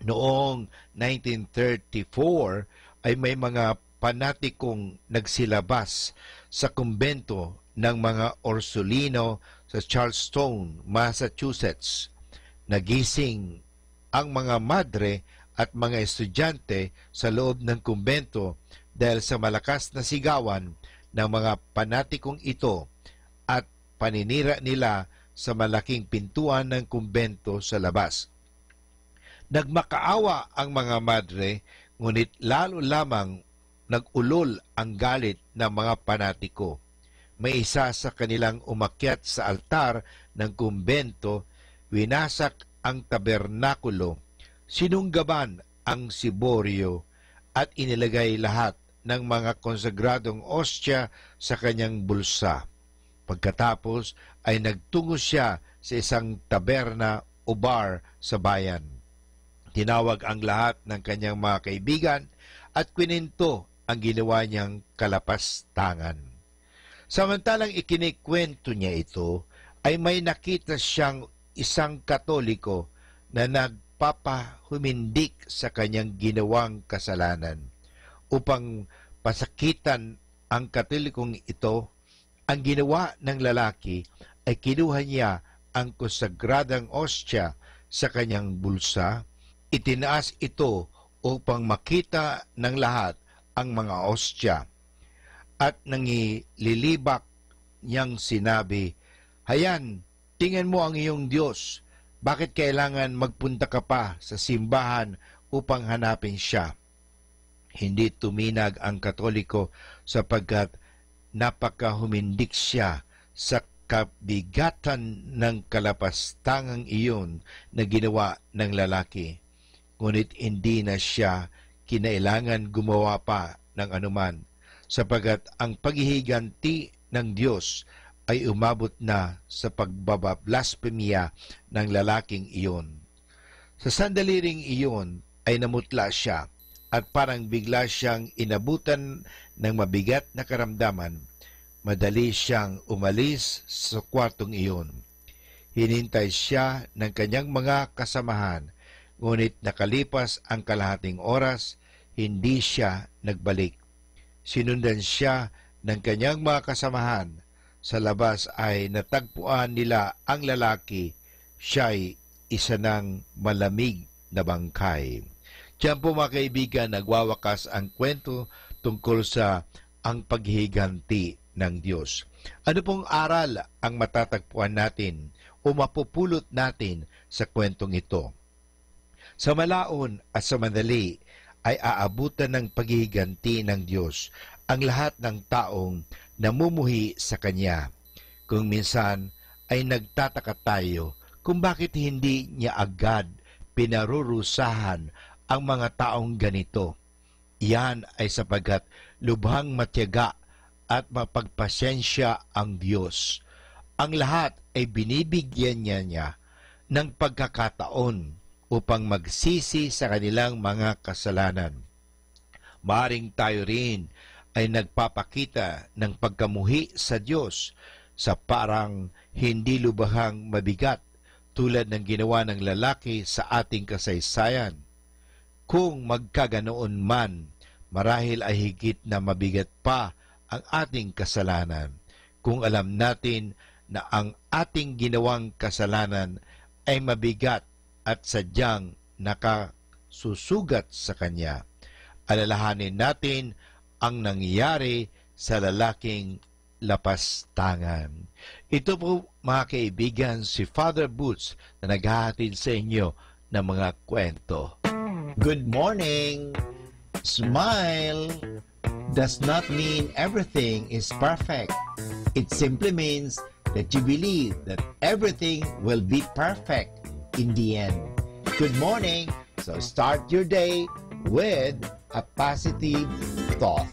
Noong 1934 ay may mga panatikong nagsilabas sa kumbento ng mga Orsolino sa Charlestown, Massachusetts. Nagising ang mga madre at mga estudyante sa loob ng kumbento dahil sa malakas na sigawan ng mga panatikong ito at paninira nila sa malaking pintuan ng kumbento sa labas. Nagmakaawa ang mga madre, ngunit lalo lamang nag-ulol ang galit ng mga panatiko. May isa sa kanilang umakyat sa altar ng kumbento, winasak ang tabernakulo, sinunggaban ang siboryo, at inilagay lahat ng mga konsagradong ostya sa kanyang bulsa. Pagkatapos ay nagtungo siya sa isang taberna o bar sa bayan. Tinawag ang lahat ng kanyang mga kaibigan at kwininto ang ginawa niyang kalapastangan. Samantalang ikinikwento niya ito, ay may nakita siyang isang Katoliko na nagpapahumindik sa kanyang ginawang kasalanan. Upang pasakitan ang Katolikong ito, ang ginawa ng lalaki ay kinuha niya ang konsagradang ostya sa kanyang bulsa. Itinaas ito upang makita ng lahat ang mga ostya. At nangililibak niyang sinabi, "Hayan, tingnan mo ang iyong Diyos. Bakit kailangan magpunta ka pa sa simbahan upang hanapin siya?" Hindi tuminag ang Katoliko sapagkat napakahumindik siya sa kabigatan ng kalapastangang iyon na ginawa ng lalaki. Ngunit hindi na siya kinailangan gumawa pa ng anuman, sapagkat ang paghihiganti ng Diyos ay umabot na sa pagbablasphemya ng lalaking iyon. Sa sandali ring iyon ay namutla siya at parang bigla siyang inabutan ng mabigat na karamdaman. Madali siyang umalis sa kwartong iyon. Hinintay siya ng kanyang mga kasamahan, ngunit nakalipas ang kalahating oras, hindi siya nagbalik. Sinundan siya ng kanyang mga kasamahan. Sa labas ay natagpuan nila ang lalaki. Siya'y isa ng malamig na bangkay. Diyan po mga kaibigan, nagwawakas ang kwento tungkol sa ang paghihiganti ng Diyos. Ano pong aral ang matatagpuan natin o mapupulot natin sa kwentong ito? Sa malaon at sa madali ay aabutan ng paghihiganti ng Diyos ang lahat ng taong namumuhi sa Kanya. Kung minsan ay nagtataka tayo kung bakit hindi niya agad pinarurusahan ang mga taong ganito. Iyan ay sapagkat lubhang matyaga at mapagpasensya ang Diyos. Ang lahat ay binibigyan niya ng pagkakataon upang magsisi sa kanilang mga kasalanan. Maaring tayo rin ay nagpapakita ng pagkamuhi sa Diyos sa parang hindi lubhang mabigat tulad ng ginawa ng lalaki sa ating kasaysayan. Kung magkaganoon man, marahil ay higit na mabigat pa ang ating kasalanan kung alam natin na ang ating ginawang kasalanan ay mabigat at sadyang nakasusugat sa Kanya. Alalahanin natin ang nangyari sa lalaking lapastangan. Ito po mga kaibigan si Father Boots na naghahatid sa inyo ng mga kwento. Good morning! Smile does not mean everything is perfect. It simply means that you believe that everything will be perfect in the end. Good morning! So start your day with a positive thought.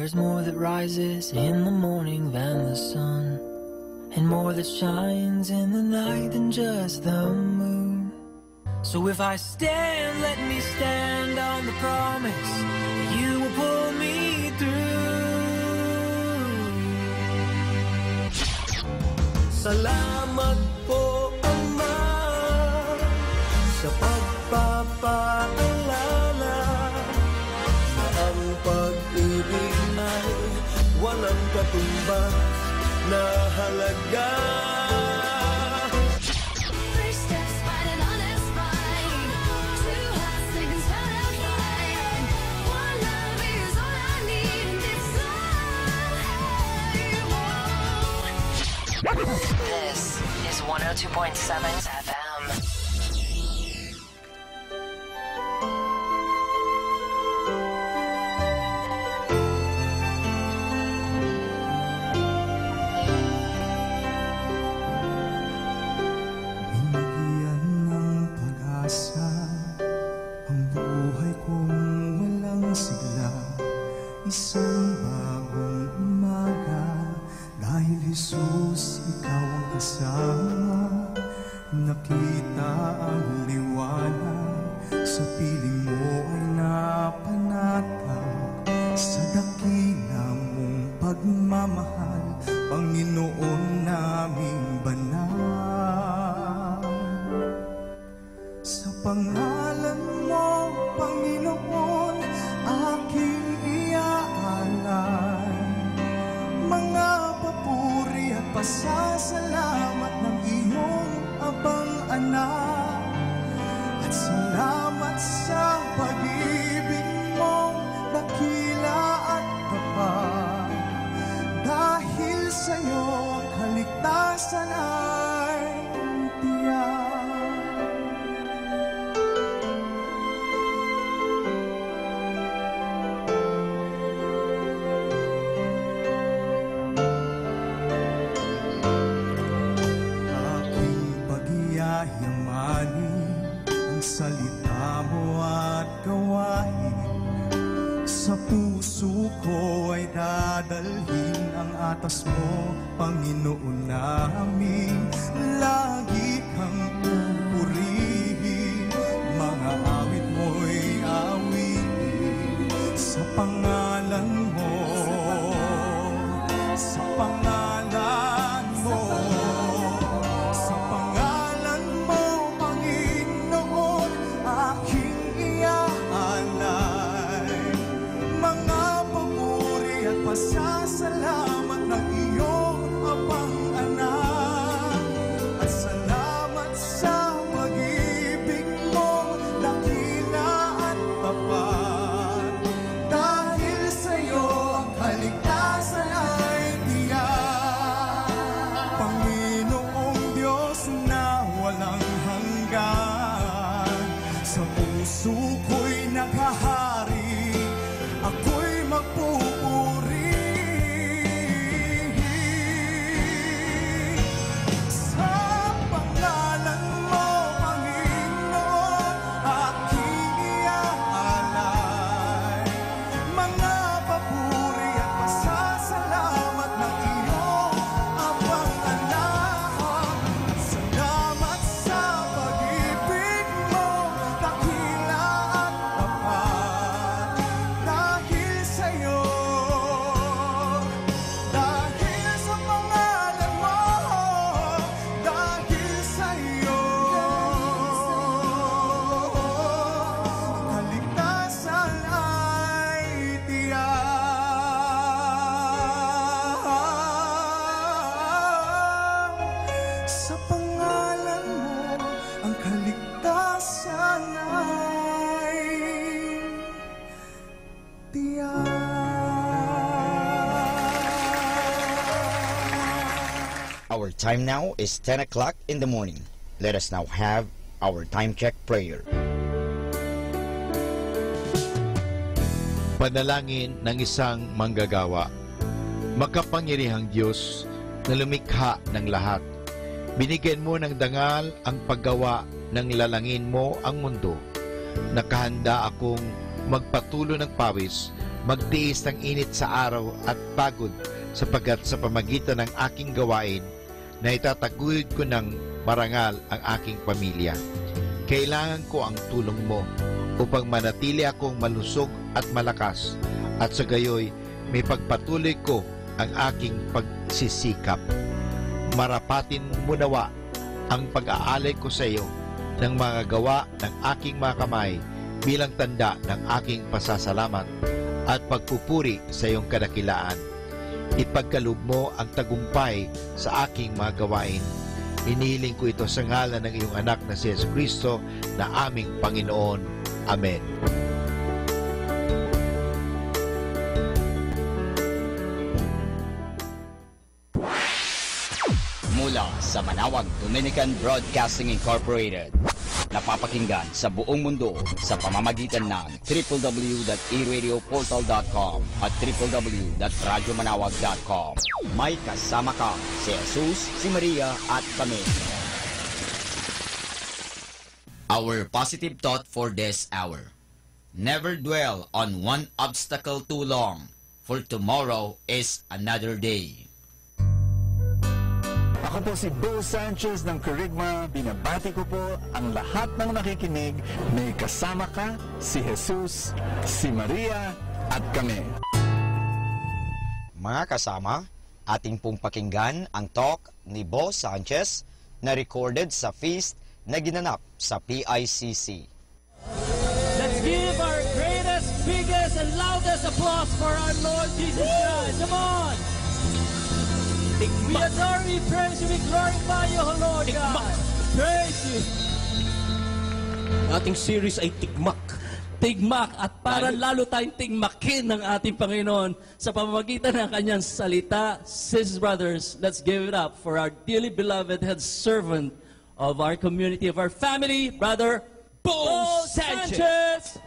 There's more that rises in the morning than the sun, and more that shines in the night than just the moon. So if I stand, let me stand on the promise that you will pull me through. Salamat po, Ama, sa pagpapaalala na ang pag-ibig ay walang katumbas na halaga. This is 102.7 FM. Binigyan ng pag-asa ang buhay kong walang sigla. Isang bagong umaga, dahil Jesus, ikaw ang kasama. Nakita ang liwanag, sa piling mo ay napanatag. Sa dakila mong pagmamahal, Panginoon naming banal. Sa pangalan mo, Panginoon, aking iaalay mga papuri at pasasalamat ng iyong abang anak. At salamat sa pag-ibig mo, dakila at tapat. Dahil sa'yo ang kaligtasan ay tiyak. Yamanin ang salita mo at gawain. Sa puso ko ay dadalhin ang atas mo, Panginoon namin. Lagi kang pupurihin, mga awit mo'y awitin. Sa pangalan mo, sa pangalan mo, sa pangalan mo, Panginoon, aking iaalay mga papuri at pasasalamat ng iyong abang anak. At salamat sa pag-ibig mo, dakila at tapat. Dahil sa'yo ang kaligtasan ay tiyak. Panginoong Diyos na walang hanggan, sa puso ko'y naghahari, ako'y magpupuri. Sa pangalan mo, Panginoon, aking iaalay mga papuri at pasasalamat ng iyong abang anak. Salamat sa pag-ibig mo, dakila at tapat. Dahil sa'yo, dahil sa pangalan mo, dahil sa'yo, ang kaligtasan ay tiyak. Sa pangalan mo, ang kaligtasan ay Our time now is 10 o'clock in the morning. Let us now have our time check prayer. Panalangin ng isang manggagawa. Makapangyarihang Diyos na lumikha ng lahat, binigyan mo ng dangal ang paggawa ng lalangin mo ang mundo. Nakahanda akong magpatulo ng pawis magtiis ng init sa araw at pagod sapagkat sa pamagitan ng aking gawain na itataguyod ko ng marangal ang aking pamilya. Kailangan ko ang tulong mo upang manatili akong malusog at malakas at sa gayoy may pagpatuloy ko ang aking pagsisikap. Marapatin mo nawa ang pag-aalay ko sa iyo ng mga gawa ng aking mga kamay bilang tanda ng aking pasasalamat at pagpupuri sa iyong kadakilaan. Ipagkaloob mo ang tagumpay sa aking mga gawain. Inihiling ko ito sa ngalan ng iyong anak na si Jesucristo na aming Panginoon. Amen. Mula sa Manawag Dominican Broadcasting Incorporated, napapakinggan sa buong mundo sa pamamagitan ng www.eradioportal.com at www.radyomanawag.com. May kasama ka si Jesus, si Maria at kami. Our positive thought for this hour: never dwell on one obstacle too long, for tomorrow is another day. Ako po si Bo Sanchez ng Kerygma. Binabati ko po ang lahat ng nakikinig. May kasama ka, si Jesus, si Maria, at kami. Mga kasama, ating pong pakinggan ang talk ni Bo Sanchez na recorded sa feast na ginanap sa PICC. Let's give our greatest, biggest, and loudest applause for our Lord Jesus Christ. Come on! We adore, we praise you, we glorify you, O Lord God. Praise you. Ating series ay Tigmak. Tigmak at para lalo tayong tigmakin ng ating Panginoon sa pamamagitan ng kanyang salita. Sisters, brothers, let's give it up for our dearly beloved head servant of our community, of our family, Brother Bo Sanchez.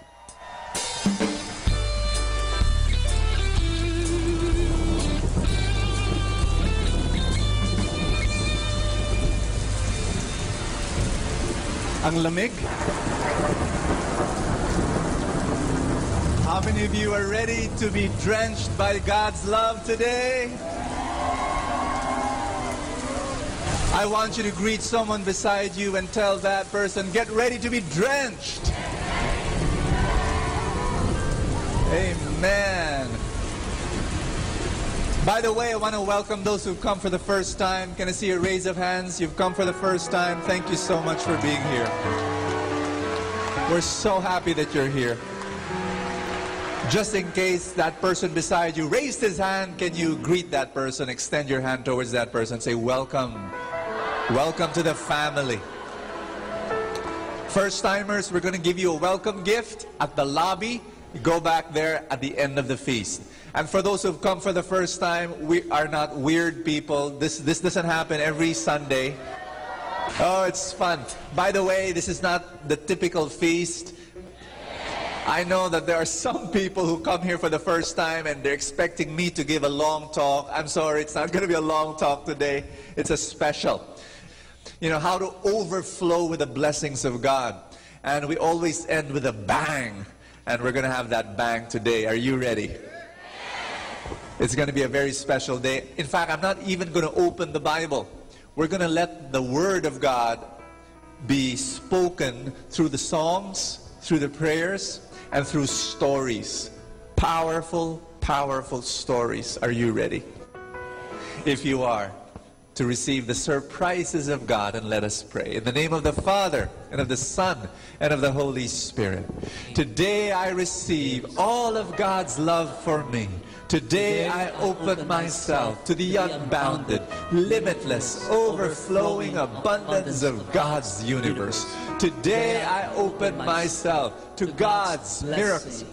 Ang lamig. How many of you are ready to be drenched by God's love today? I want you to greet someone beside you and tell that person, get ready to be drenched. Amen. By the way, I want to welcome those who've come for the first time. Can I see a raise of hands? You've come for the first time. Thank you so much for being here. We're so happy that you're here. Just in case that person beside you raised his hand, can you greet that person? Extend your hand towards that person. Say, welcome. Welcome to the family. First-timers, we're going to give you a welcome gift at the lobby. Go back there at the end of the feast. And for those who've come for the first time, we are not weird people. This doesn't happen every Sunday. Oh, it's fun. By the way, this is not the typical feast. I know that there are some people who come here for the first time and they're expecting me to give a long talk. I'm sorry, it's not going to be a long talk today. It's a special. You know, how to overflow with the blessings of God. And we always end with a bang. And we're going to have that bang today. Are you ready? It's going to be a very special day. In fact, I'm not even going to open the Bible. We're going to let the Word of God be spoken through the songs, through the prayers, and through stories. Powerful, powerful stories. Are you ready? If you are, to receive the surprises of God, and let us pray. In the name of the Father, and of the Son, and of the Holy Spirit. Today I receive all of God's love for me. Today I open myself to the unbounded, limitless, overflowing abundance of God's universe. Today I open myself to God's miracles,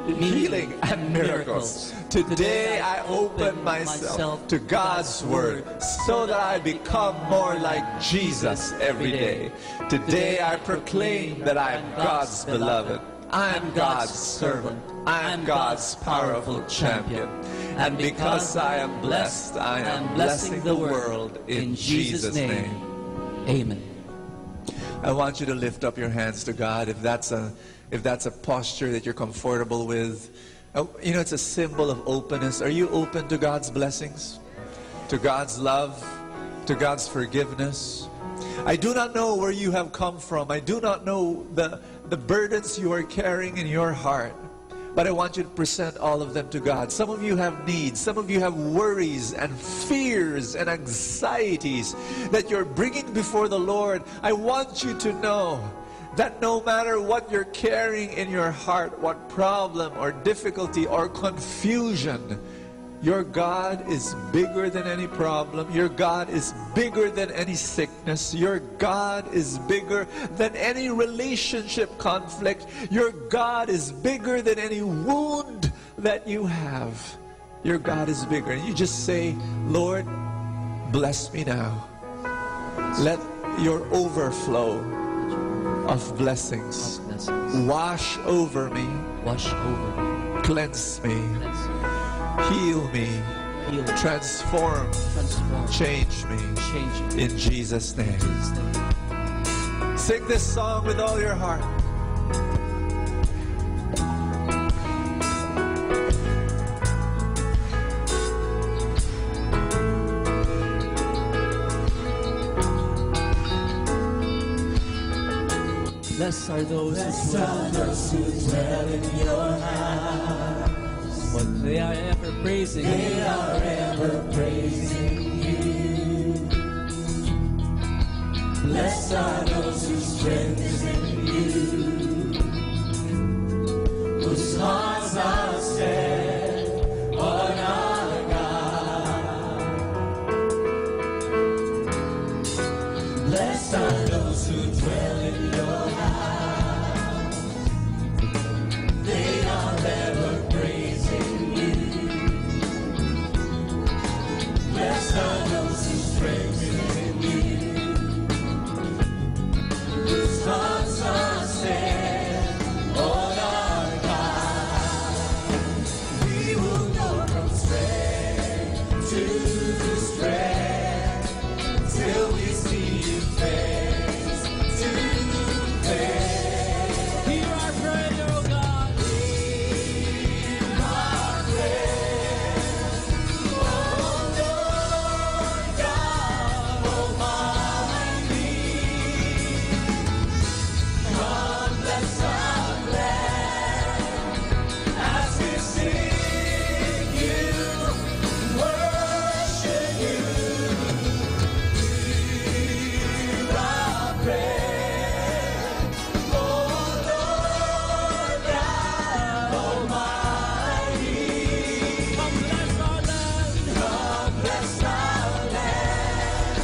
healing and miracles. Today I open myself to God's Word so that I become more like Jesus every day. Today I proclaim that I am God's beloved. I am God's servant. I am God's powerful champion. And because I am blessed, I am blessing the world in Jesus' name. Amen. I want you to lift up your hands to God. If that's a posture that you're comfortable with, Oh, you know, it's a symbol of openness. Are you open to God's blessings? To God's love? To God's forgiveness? I do not know where you have come from. I do not know the burdens you are carrying in your heart. But I want you to present all of them to God. Some of you have needs. Some of you have worries and fears and anxieties that you're bringing before the Lord. I want you to know that no matter what you're carrying in your heart, what problem or difficulty or confusion, your God is bigger than any problem. Your God is bigger than any sickness. Your God is bigger than any relationship conflict. Your God is bigger than any wound that you have. Your God is bigger. And you just say, Lord, bless me now. Let your overflow of blessings wash over me. Wash over me. Cleanse me. Heal me. Transform. Change me. In Jesus' name. Sing this song with all your heart. Blessed are those who dwell in your house. But they are ever praising. They are ever praising you. Blessed are those whose strength is in you, whose hearts are set on our God. Blessed are those who dwell in your house. They are ever praising you. Blessed are those whose strength is in you, whose hearts are set on our God. We will go from strength to strength till we see you face to face. Hear our prayer, O God. Hear our prayer, O Lord God Almighty. Come, bless our land as we sing you, worship you. Hear our prayer, O Lord God Almighty. Come, bless our land. Come, bless our land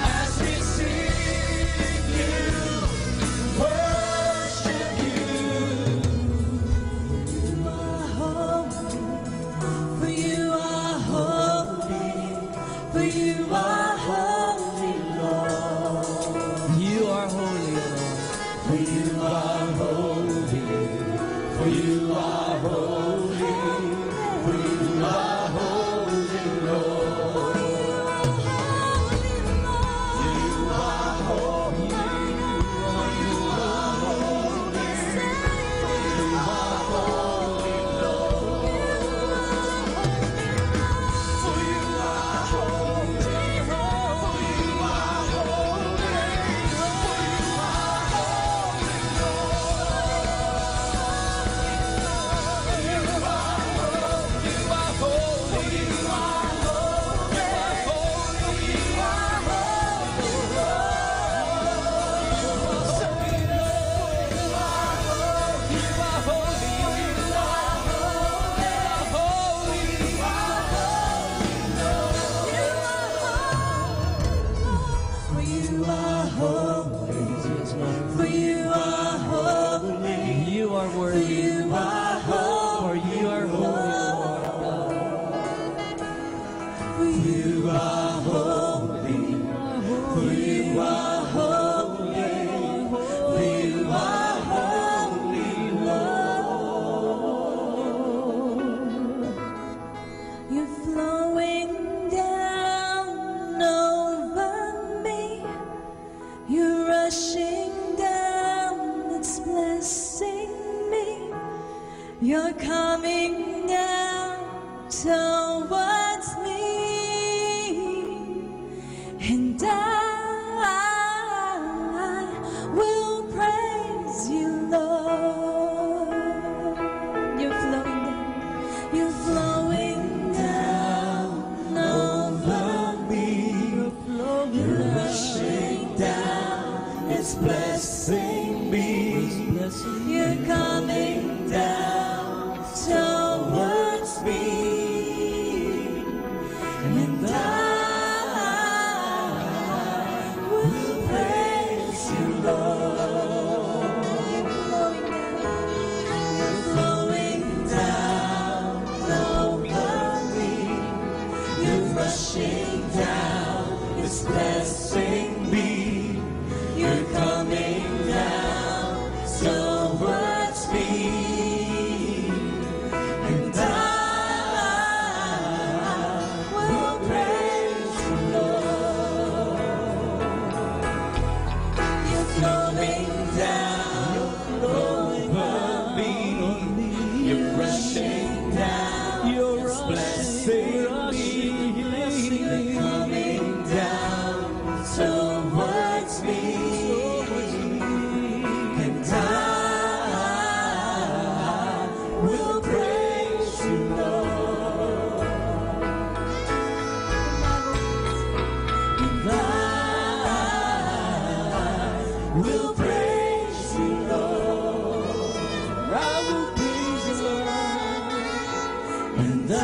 as we sing you, worship you. You are holy, for you are holy, for you are holy, Lord. You are holy, Lord. For you are holy, for you are holy, for you are holy, Lord. You are holy, you are holy, you are holy, Lord. For you are holy, for you are holy, for you are holy, Lord. You are holy, you are holy, you are holy, you are holy, for you are holy, for you are holy, you are worthy, you are holy, for you are holy, for you are holy, for you are holy, for you are holy, Lord. You're flowing down over me. You're rushing down, it's blessing me. You're coming down towards me, and I will praise you, Lord. You're flowing down, you're flowing down over me. You're rushing down, it's blessing me. You're coming down towards me, and I will praise you, Lord. You're flowing down over me. You're rushing down, it's blessing me. You're coming down towards me, and I will praise you, Lord. You're flowing down over me. You're rushing down, it's blessing me. You're coming down towards me, and I will praise you, Lord. And I will praise you, Lord. I will praise you, Lord. And I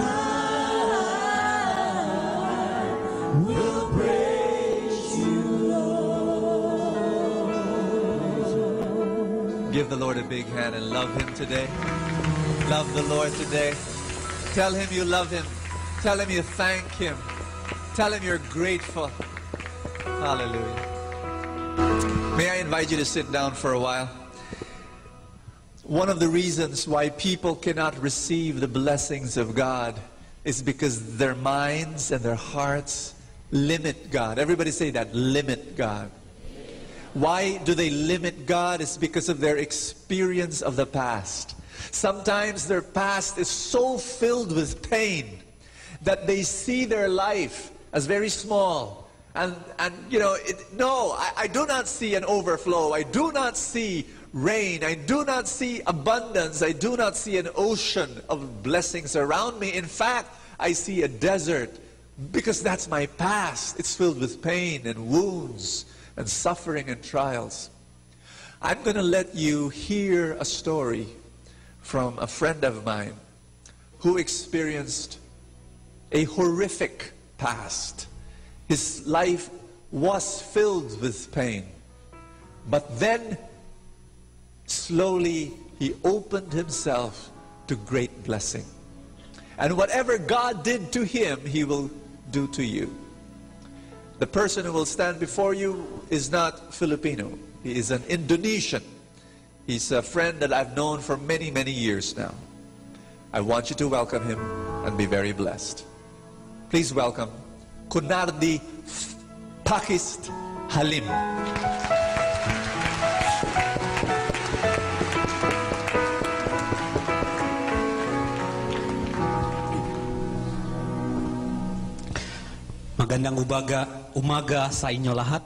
will praise you, Lord. Give the Lord a big hand and love Him today. Love the Lord today. Tell Him you love Him. Tell Him you thank Him. Tell Him you're grateful. Hallelujah. May I invite you to sit down for a while? One of the reasons why people cannot receive the blessings of God is because their minds and their hearts limit God. Everybody say that, limit God. Why do they limit God? It's because of their experience of the past. Sometimes their past is so filled with pain that they see their life as very small. And you know, I do not see an overflow. I do not see rain. I do not see abundance. I do not see an ocean of blessings around me. In fact, I see a desert because that's my past. It's filled with pain and wounds and suffering and trials. I'm going to let you hear a story from a friend of mine who experienced a horrific past. His life was filled with pain. But then, slowly, he opened himself to great blessing. And whatever God did to him, He will do to you. The person who will stand before you is not Filipino. He is an Indonesian. He's a friend that I've known for many, many years now. I want you to welcome him and be very blessed. Please welcome Kunardi Pakis Halim. Magandang umaga sa inyo lahat.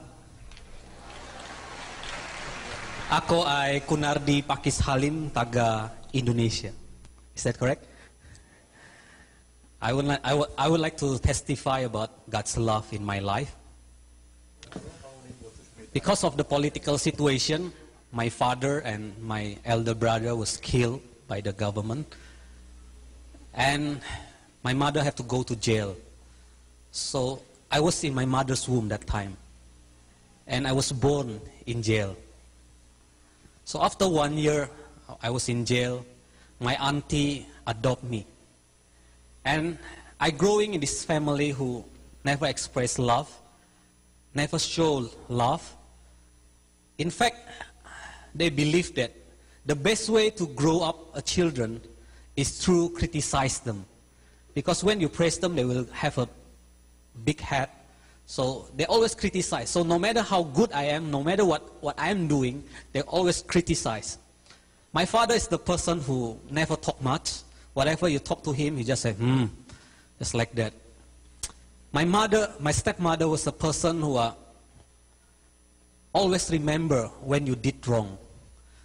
Ako ay Kunardi Pakis Halim, taga Indonesia. Is that correct? I would like to testify about God's love in my life. Because of the political situation, my father and my elder brother was killed by the government. And my mother had to go to jail. So I was in my mother's womb that time. And I was born in jail. So after 1 year, I was in jail. My auntie adopted me. And I growing in this family who never expressed love, never showed love. In fact, they believe that the best way to grow up a children is through criticize them. Because when you praise them, they will have a big head. So they always criticize. So no matter how good I am, no matter what I am doing, they always criticize. My father is the person who never talk much. Whatever you talk to him, he just say, just like that. My stepmother was a person who always remember when you did wrong.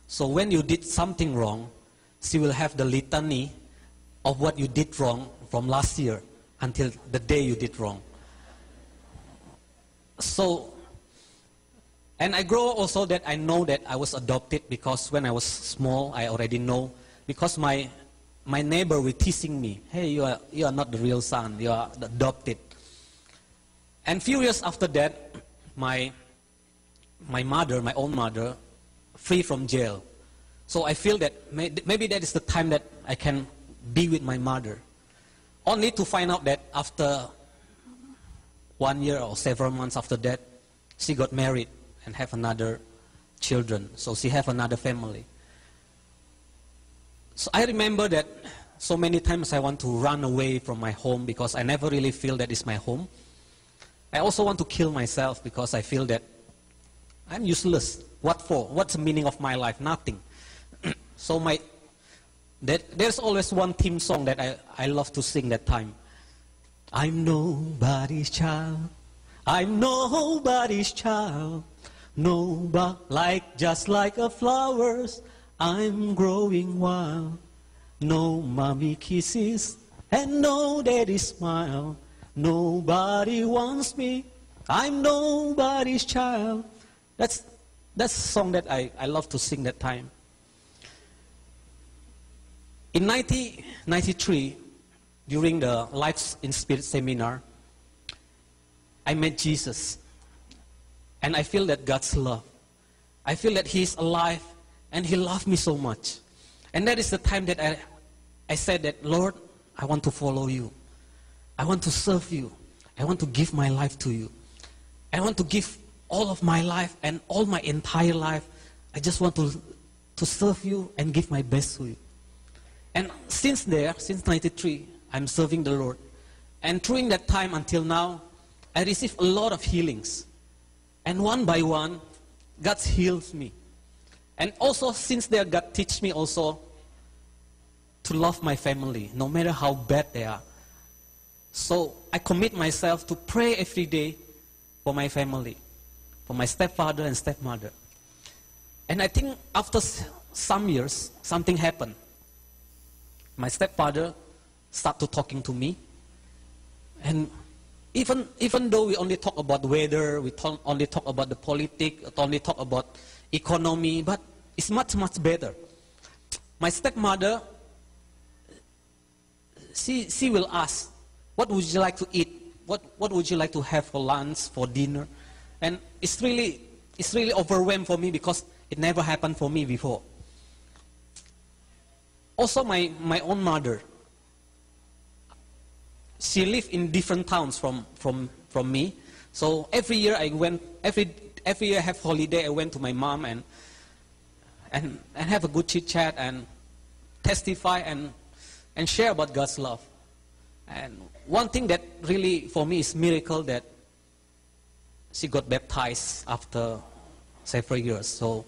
So when you did something wrong, she will have the litany of what you did wrong from last year until the day you did wrong. So, and I grow also that I know that I was adopted because when I was small, I already know. Because my neighbor were teasing me, hey, you are not the real son, you are adopted. And few years after that, my mother, my own mother, free from jail. So I feel that maybe that is the time that I can be with my mother. Only to find out that after 1 year or several months after that, she got married and have another children. So she have another family. So I remember that so many times I want to run away from my home because I never really feel that it's my home. I also want to kill myself because I feel that I'm useless. What for? What's the meaning of my life? Nothing. So there's always one theme song that I love to sing that time. I'm nobody's child. I'm nobody's child. Nobody just like a flowers. I'm growing wild. No mommy kisses and no daddy smile. Nobody wants me. I'm nobody's child. That's a song that I love to sing that time. In 1993, during the Life in Spirit seminar, I met Jesus. And I feel that God's love. I feel that He's alive and He loved me so much. And that is the time that I said that, Lord, I want to follow you. I want to serve you. I want to give my life to you. I want to give all of my life and all my entire life. I just want to serve you and give my best to you. And since 93, I'm serving the Lord. And during that time until now, I received a lot of healings. And one by one, God heals me. And also since there, God teach me also to love my family, no matter how bad they are. So I commit myself to pray every day for my family, for my stepfather and stepmother. And I think after some years, something happened. My stepfather started talking to me. And even though we only talk about weather, we only talk about the politics, only talk about economy, but it's much, much better. My stepmother, she will ask, what would you like to eat? What would you like to have for lunch, for dinner? And it's really overwhelmed for me because it never happened for me before. Also, my own mother, she lived in different towns from me. So every year I went, every year I have holiday, I went to my mom and have a good chit chat and testify and share about God's love. And one thing that really for me is miracle that she got baptized after several years. So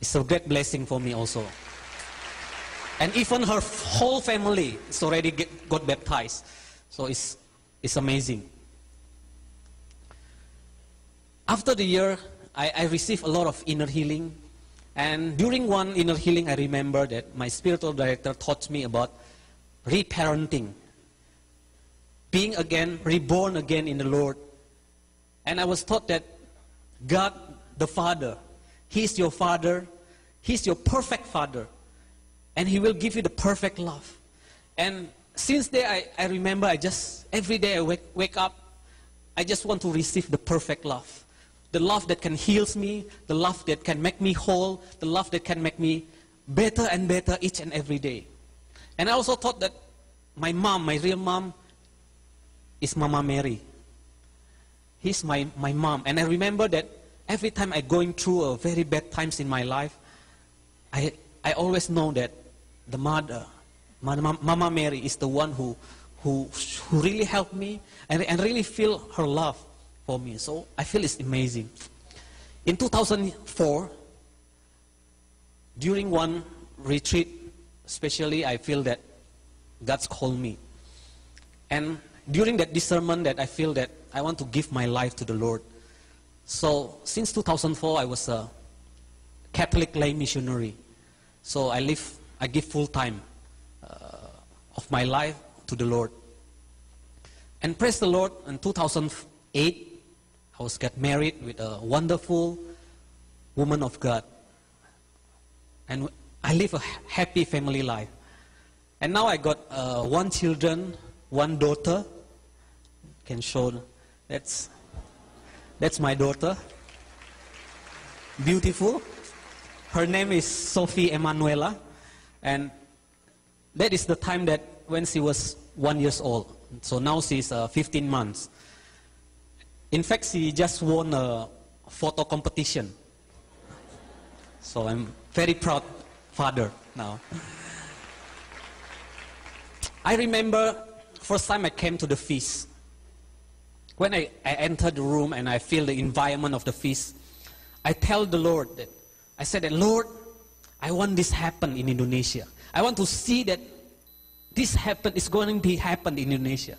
it's a great blessing for me also. And even her whole family is already got baptized. So it's amazing. After the year, I received a lot of inner healing. And during one inner healing, I remember that my spiritual director taught me about reparenting. Being again, reborn again in the Lord. And I was taught that God, the Father, He's your Father. He's your perfect Father. And He will give you the perfect love. And since there, I remember every day I wake up, I just want to receive the perfect love. The love that can heal me, the love that can make me whole, the love that can make me better and better each and every day. And I also thought that my mom, my real mom, is Mama Mary. He's my mom. And I remember that every time I'm going through a very bad times in my life, I always know that the mother, Mama Mary, is the one who really helped me and really feel her love for me. So I feel it's amazing. In 2004, during one retreat, especially, I feel that God's called me. And during that discernment that I feel that I want to give my life to the Lord. So since 2004, I was a Catholic lay missionary. So I give full time of my life to the Lord. And praise the Lord, in 2008, I was get married with a wonderful woman of God. And I live a happy family life. And now I got one children, one daughter. Can show, that's my daughter. Beautiful. Her name is Sophie Emanuela. And that is the time that when she was 1 year old. So now she's 15 months. In fact, she just won a photo competition. So I'm very proud father now. I remember first time I came to the feast. When I entered the room and I feel the environment of the feast, I tell the Lord that, I said that, Lord, I want this happen in Indonesia. I want to see that this happen is going to be happen in Indonesia.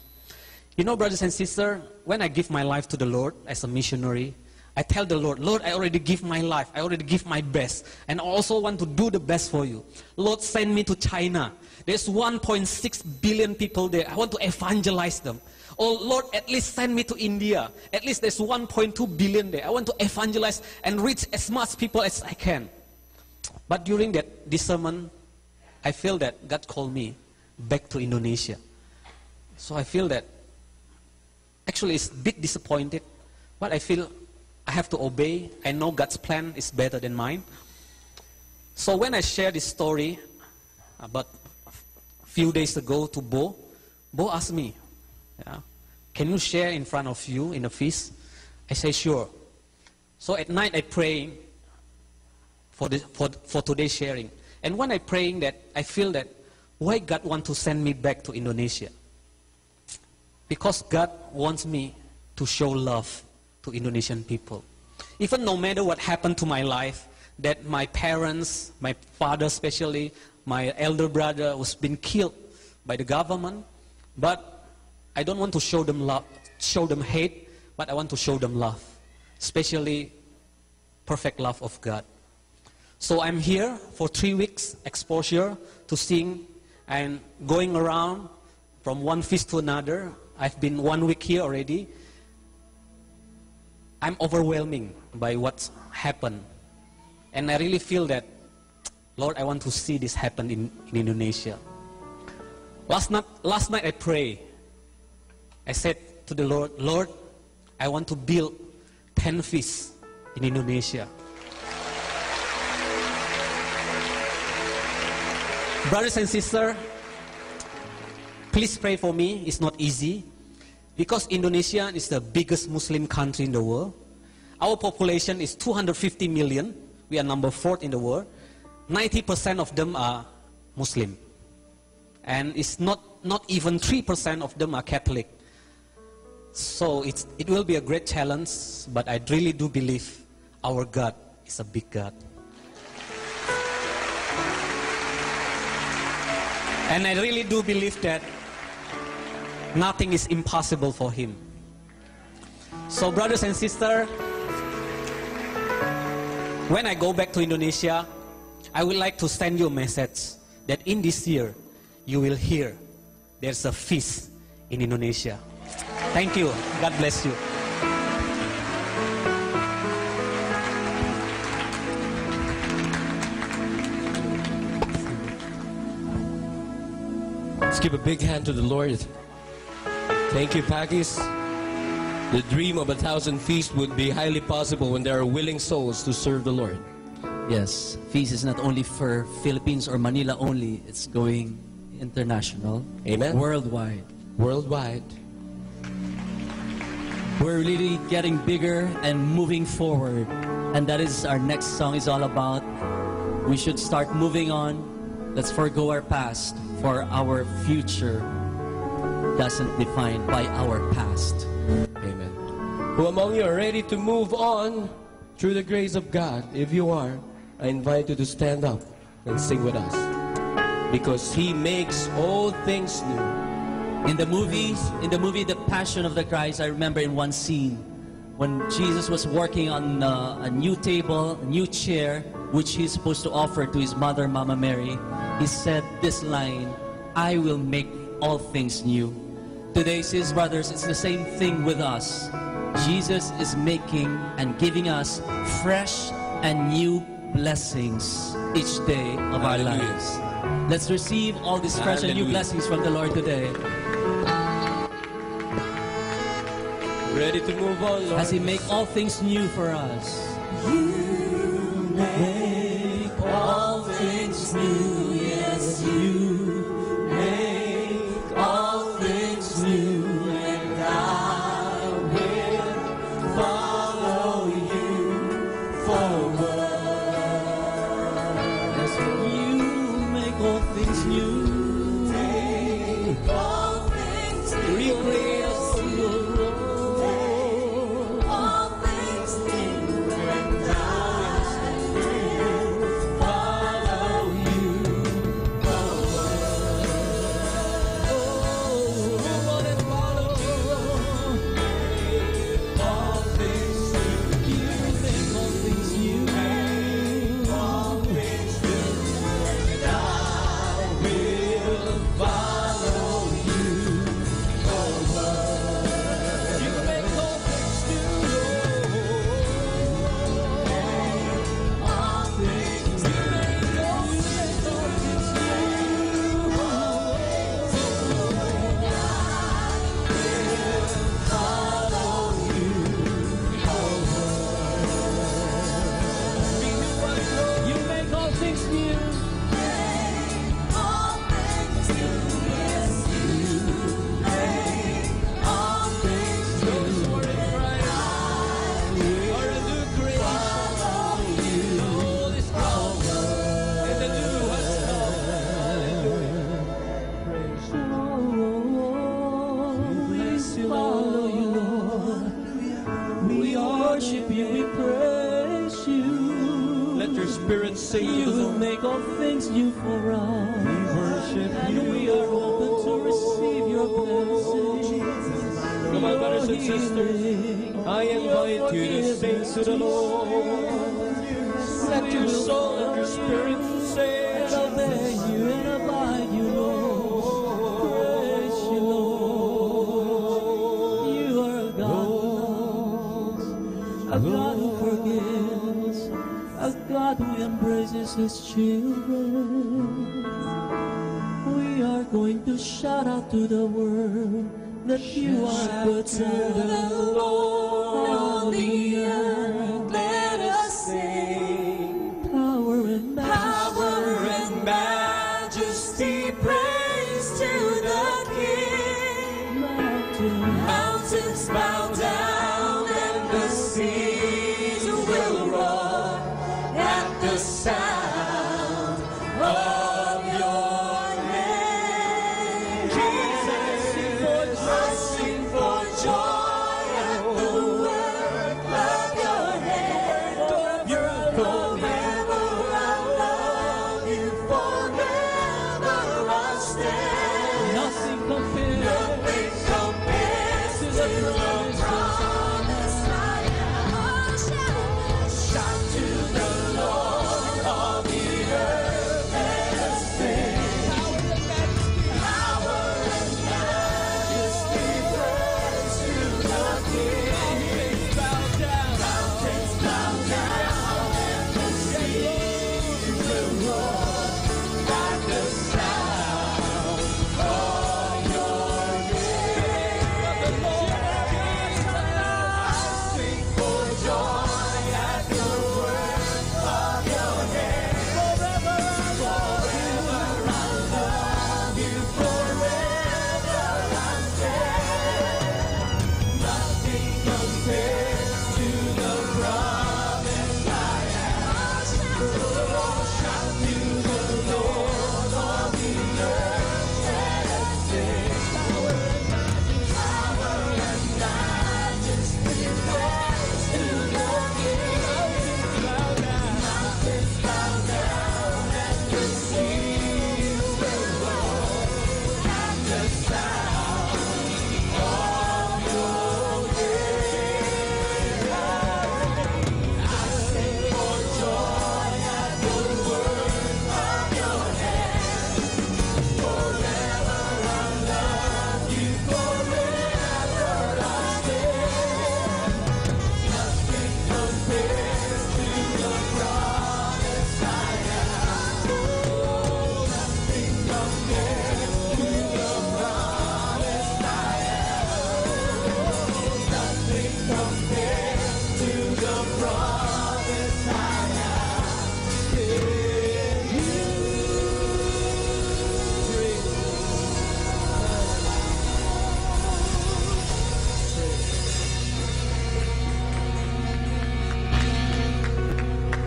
You know, brothers and sisters, when I give my life to the Lord as a missionary, I tell the Lord, Lord, I already give my life. I already give my best. And I also want to do the best for you. Lord, send me to China. There's 1.6 billion people there. I want to evangelize them. Oh, Lord, at least send me to India. At least there's 1.2 billion there. I want to evangelize and reach as much people as I can. But during that discernment, I feel that God called me back to Indonesia. So I feel that, actually it's a bit disappointed, but I feel I have to obey. I know God's plan is better than mine. So when I share this story about a few days ago to Bo asked me, can you share in front of you in the feast? I say, sure. So at night I pray for today's sharing. And when I praying that, I feel that why God want to send me back to Indonesia? Because God wants me to show love to Indonesian people. Even no matter what happened to my life, that my parents, my father especially, my elder brother was been killed by the government, but I don't want to show them love, show them hate, but I want to show them love, especially perfect love of God. So I'm here for 3 weeks exposure to sing and going around from one feast to another. I've been 1 week here already. I'm overwhelming by what's happened. And I really feel that, Lord, I want to see this happen in Indonesia. Last night I prayed. I said to the Lord, Lord, I want to build 10 feasts in Indonesia. Brothers and sisters, please pray for me. It's not easy because Indonesia is the biggest Muslim country in the world. Our population is 250 million. We are number 4 in the world. 90% of them are Muslim. And it's not even 3% of them are Catholic. So it will be a great challenge, but I really do believe our God is a big God. And I really do believe that nothing is impossible for Him. So brothers and sisters, when I go back to Indonesia, I would like to send you a message that in this year, you will hear there's a feast in Indonesia. Thank you. God bless you. Let's give a big hand to the Lord. Thank you, Pakis. The dream of 1,000 feasts would be highly possible when there are willing souls to serve the Lord. Yes, feast is not only for Philippines or Manila only. It's going international. Amen. Worldwide. Worldwide. We're really getting bigger and moving forward. And that is our next song is all about. We should start moving on. Let's forgo our past, for our future doesn't define by our past. Amen. Who among you are ready to move on through the grace of God? If you are, I invite you to stand up. and sing with us. Because He makes all things new. In the movie The Passion of the Christ, I remember in one scene when Jesus was working on a new table, a new chair, which He's supposed to offer to His mother, Mama Mary. He said this line, "I will make all things new." Today, sis brothers, it's the same thing with us. Jesus is making and giving us fresh and new blessings each day of our lives. Let's receive all these fresh and new blessings from the Lord today. Ready to move on, Lord. As He make all things new for us. You make all things new, yes, you make all things new, and I will follow you forward. Yes, you make all things new. Make all things new. Recreate us to your all things new, and I will follow you forward. Oh, come on and follow. All things new. You make all things new. All things new, and I will follow you forward. You make all things new. All things You make all things new. all things new, yes, you make all things new, and I will follow you forward. And the new has come. Praise you, follow you, Lord. We worship you, we praise you. Let your spirit sing to the You Lord. make all things new for us. We worship And you. we are open to receive your blessings. Come on, brothers and sisters. I invite you to sing to the Lord. Let your soul and your spirit sing. And obey you and abide you, Lord. Praise you, Lord. You are a God who forgives, a God who embraces His children. We are going to shout out to the world that you are good to the Lord on the earth. Let us sing Power and power and majesty, praise to the King. Mountains bow down and the seas will roar at the sound of your name. Jesus, I sing for joy at the work of your hand. Forever I love you, forever I stand. Nothing compares. Nothing compares to the promise I have. Shout to the Lord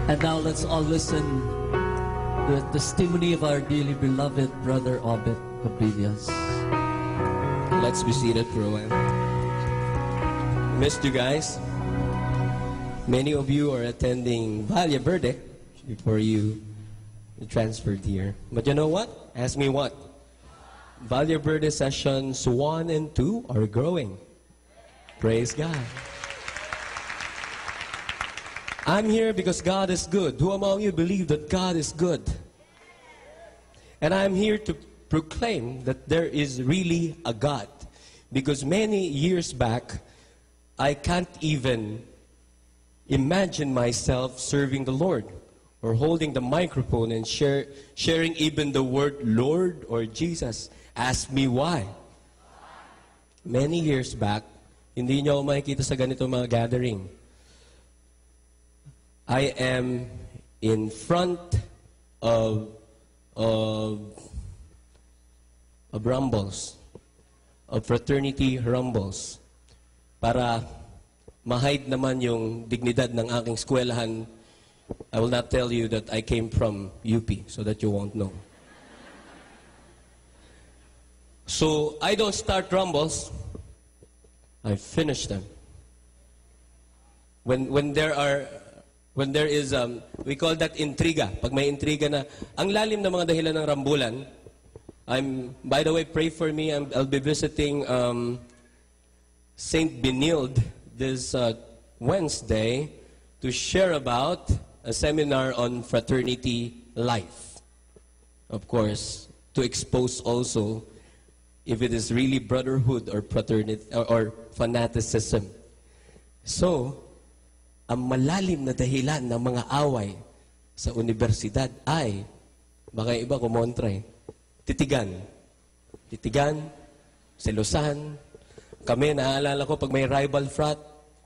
And now let's all listen to the testimony of our dearly beloved brother Obed Cabillas. Let's be seated for a while. Missed you guys. Many of you are attending Valle Verde before you transferred here. But you know what? Ask me what? Valle Verde sessions 1 and 2 are growing. Praise God. I'm here because God is good. Who among you believe that God is good? And I'm here to proclaim that there is really a God. Because many years back, I can't even imagine myself serving the Lord or holding the microphone and sharing even the word Lord or Jesus. Ask me why. Many years back, hindi niyo ako makikita sa ganito mga gathering. I am in front of rumbles, of fraternity rumbles, para ma-hide naman yung dignidad ng aking eskwelahan. I will not tell you that I came from UP so that you won't know. So I don't start rumbles, I finish them. When there is, we call that intriga. Pag may intriga na, ang lalim na mga dahilan ng rambulan, by the way, pray for me, I'll be visiting St. Benilde this Wednesday to share about a seminar on fraternity life. Of course, to expose also if it is really brotherhood or fraternity or fanaticism. So, ang malalim na dahilan ng mga away sa universidad ay, baka iba kumontra titigan. Titigan, selosan. Kami, naaalala ko, pag may rival frat,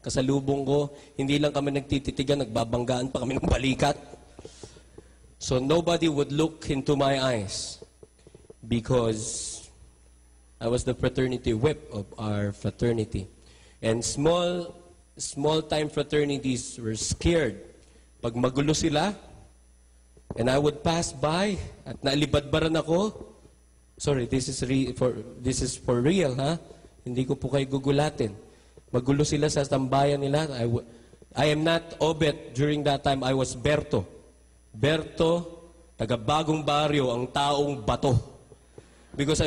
kasalubong ko, hindi lang kami nagtititigan, nagbabanggaan pa kami ng balikat. So nobody would look into my eyes because I was the fraternity whip of our fraternity. And small-time fraternities were scared. Pag magulo sila, and I would pass by, at nalibadbaran ako, sorry, this is for real, ha? Hindi ko po kayo gugulatin. Magulo sila sa tambayan nila. I am not Obed during that time. I was Berto. Berto, taga-bagong baryo, ang taong bato. Because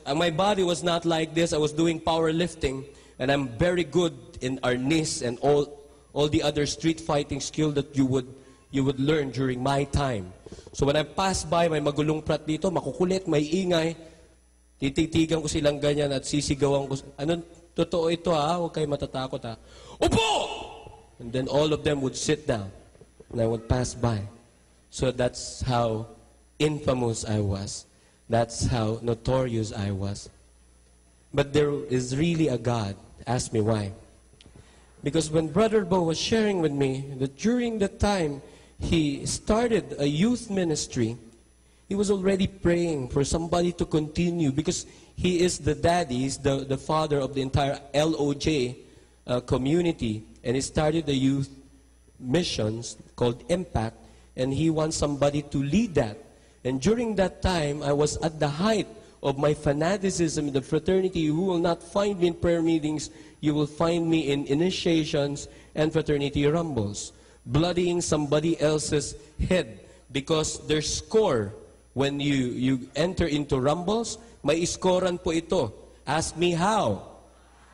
my body was not like this. I was doing powerlifting, and I'm very good in arnis and all the other street fighting skill that you would learn during my time. So when I pass by, may magulong prat dito, makukulit, may ingay, tititigan ko silang ganyan at sisigawan ko, totoo ito ha, huwag kayo matatakot ha. Upo! And then all of them would sit down, and I would pass by. So that's how infamous I was. That's how notorious I was. But there is really a God. Ask me why. Because when Brother Bo was sharing with me that during the time he started a youth ministry, he was already praying for somebody to continue because he is the daddy, he's the father of the entire LOJ community, and he started the youth missions called Impact, and he wants somebody to lead that. And during that time, I was at the height of my fanaticism in the fraternity. You will not find me in prayer meetings. You will find me in initiations and fraternity rumbles, bloodying somebody else's head because their score, when you enter into rumbles, may iskoran po ito. Ask me how.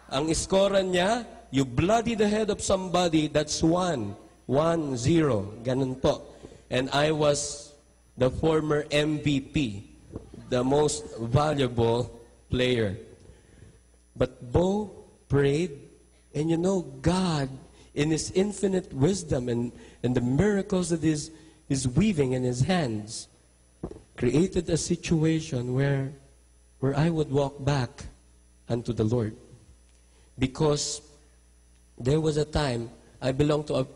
Ang iskoran niya, you bloody the head of somebody, that's 1-0. Ganun po. And I was the former MVP, the most valuable player. But Bo prayed, and you know, God, in His infinite wisdom and the miracles that is weaving in His hands, created a situation where I would walk back unto the Lord. Because there was a time, I belong to a,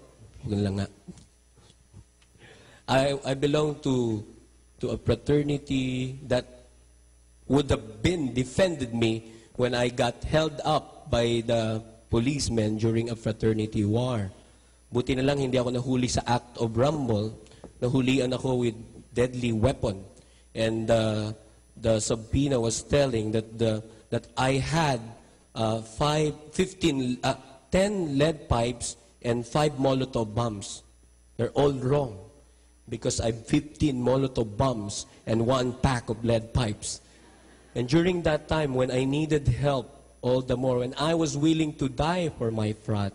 I belong to a fraternity that would have been defended me when I got held up by the policemen during a fraternity war. Buti na lang hindi ako nahuli sa act of rumble. Nahulian ako with deadly weapon. And the subpoena was telling that I had 10 lead pipes and 5 Molotov bombs. They're all wrong because I have 15 Molotov bombs and 1 pack of lead pipes. And during that time when I needed help all the more, when I was willing to die for my frat,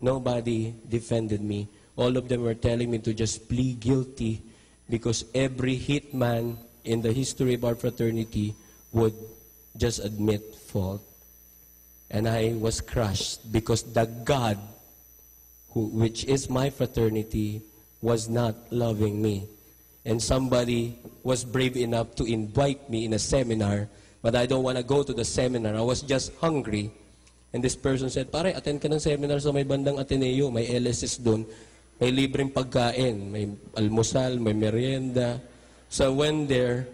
nobody defended me. All of them were telling me to just plead guilty because every hitman in the history of our fraternity would just admit fault. And I was crushed because the God, which is my fraternity, was not loving me. And somebody was brave enough to invite me in a seminar, but I don't want to go to the seminar. I was just hungry. And this person said, pare, attend ka ng seminar sa may bandang Ateneo, may LSS doon, may libreng pagkain, may almusal, may merienda. So I went there.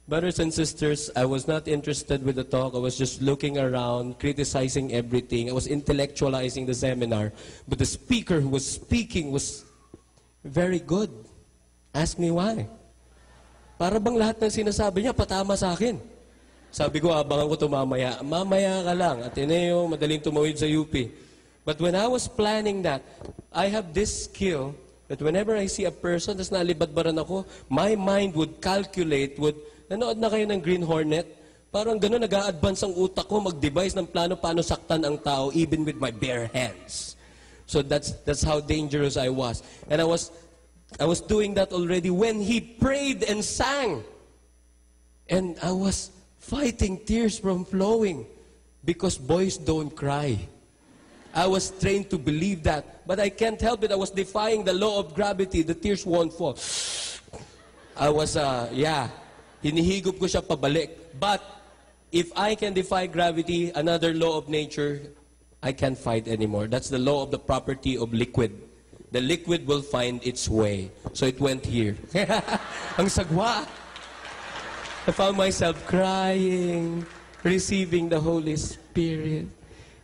Brothers and sisters, I was not interested with the talk. I was just looking around, criticizing everything. I was intellectualizing the seminar. But the speaker who was speaking was very good. Ask me why. Para bang lahat ng sinasabi niya patama sa akin. Sabi ko, abangan ko ito mamaya. Mamaya ka lang. Ateneo, madaling tumawid sa UP. But when I was planning that, I have this skill that whenever I see a person, tas nalibadbaran ako, my mind would calculate, nanood na kayo ng Green Hornet? Parang gano'n, nag-a-advance ang utak ko, mag-devise ng plano paano saktan ang tao, even with my bare hands. So that's how dangerous I was. And I was doing that already when he prayed and sang. And I was fighting tears from flowing because boys don't cry. I was trained to believe that. But I can't help it. I was defying the law of gravity. The tears won't fall. I was, hinihigop ko siya pabalik. But if I can defy gravity, another law of nature, I can't fight anymore. That's the law of the property of liquid. The liquid will find its way. So it went here. Ang sagwa. I found myself crying, receiving the Holy Spirit.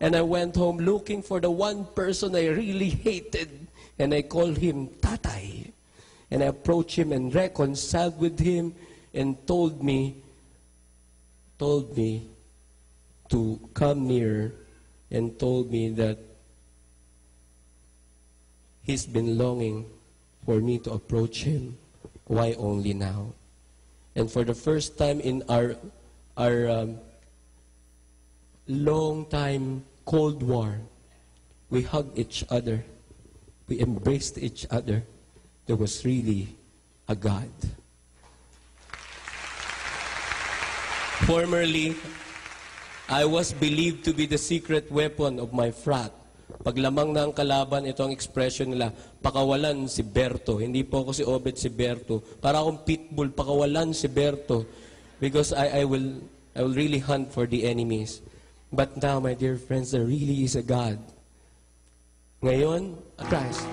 And I went home looking for the one person I really hated. And I called him Tatay. And I approached him and reconciled with him and told me to come near and told me that he's been longing for me to approach him. Why only now? And for the first time in our long-time Cold War, we hugged each other. We embraced each other. There was really a God. Formerly, I was believed to be the secret weapon of my frat. Paglamang na ang kalaban, ito ang expression nila, pakawalan si Berto. Hindi po ako si Obed si Berto. Para akong pitbull, pakawalan si Berto. Because I will really hunt for the enemies. But now, my dear friends, there really is a God. Ngayon, Christ.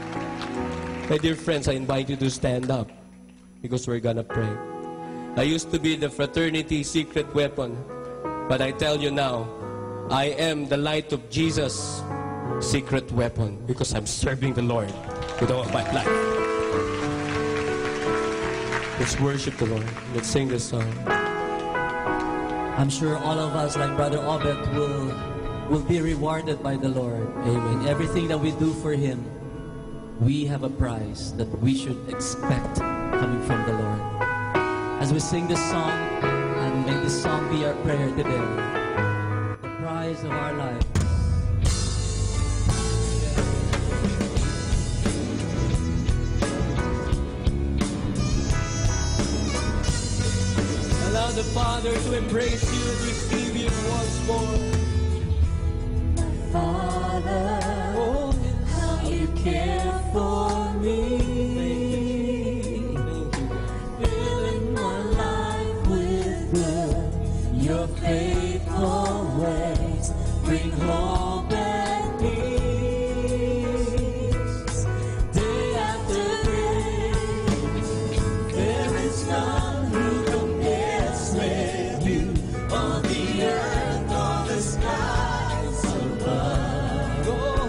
My dear friends, I invite you to stand up because we're gonna pray. I used to be the fraternity secret weapon, but I tell you now, I am the light of Jesus' secret weapon because I'm serving the Lord with all my life. Let's worship the Lord. Let's sing this song. I'm sure all of us, like Brother Obed, will be rewarded by the Lord. Amen. Everything that we do for Him, we have a prize that we should expect coming from the Lord. As we sing this song, and may this song be our prayer today, the prize of our life. Allow the Father to embrace you and receive you once more. Father, how you care for me. Filling my life with good, your faithful ways bring hope and peace. Day after day, there is none who compares with you on the earth or the skies above.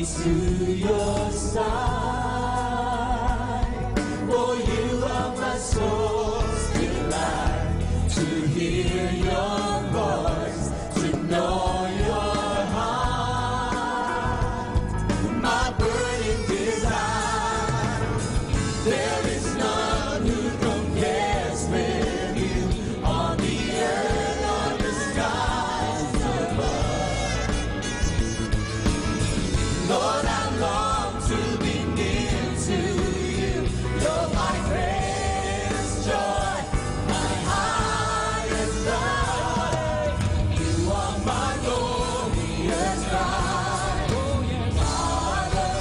knees to your side. For you are my soul's delight. To hear your voice, to know your heart. My burning desire. There is none who compares with you on the earth, on the skies above. Lord, I long to be near to you. You're my greatest joy, my highest love. You are my glorious bride. Father,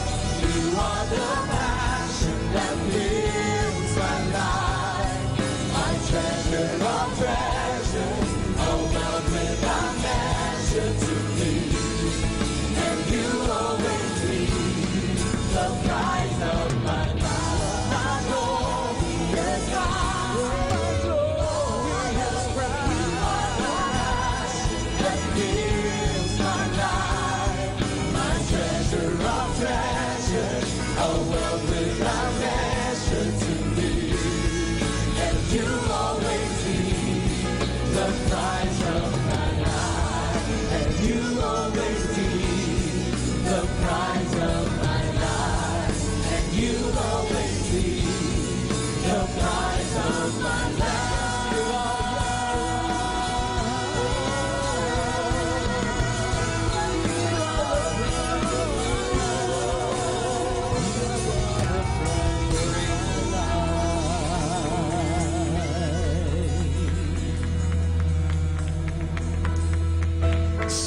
you are the passion that lives my life. My treasure of treasures, a wealth without measure to me. And you always be the prize of my life. My glorious God, glorious bride. You are the passion that lives my life. My treasure of treasures, a wealth without measure to me. And you always be the prize of my life. And you always be the prize of my life. And you always be the prize of my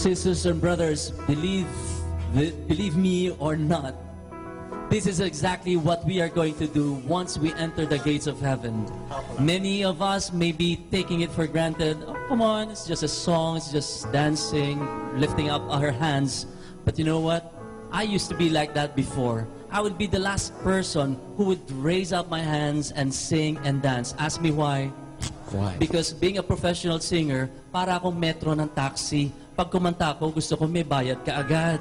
Sisters and brothers, believe me or not, this is exactly what we are going to do once we enter the gates of heaven. Many of us may be taking it for granted. Oh, come on, it's just a song, it's just dancing, lifting up our hands. But you know what? I used to be like that before. I would be the last person who would raise up my hands and sing and dance. Ask me why? Why? Because being a professional singer, para akong metro ng taxi. Pag kumanta ko, gusto ko may bayad ka agad.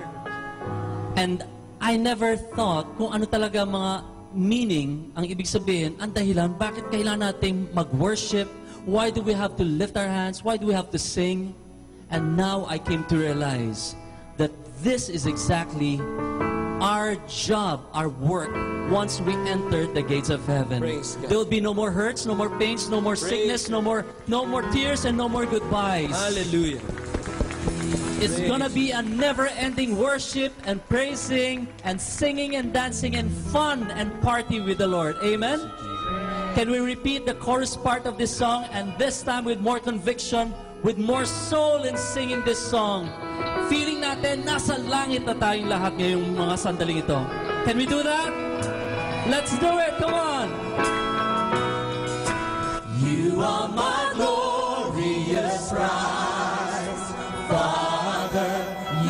And I never thought kung ano talaga mga meaning, ang ibig sabihin, ang dahilan, bakit kailangan nating mag-worship? Why do we have to lift our hands? Why do we have to sing? And now I came to realize that this is exactly our job, our work, once we enter the gates of heaven. There will be no more hurts, no more pains, no more sickness, no more tears, and no more goodbyes. Hallelujah. It's gonna be a never-ending worship and praising and singing and dancing and fun and party with the Lord. Amen? Can we repeat the chorus part of this song, and this time with more conviction, with more soul in singing this song? Feeling natin nasa langit na tayong lahat ngayong mga sandaling ito. Can we do that? Let's do it. Come on. You are my glorious prize, Father.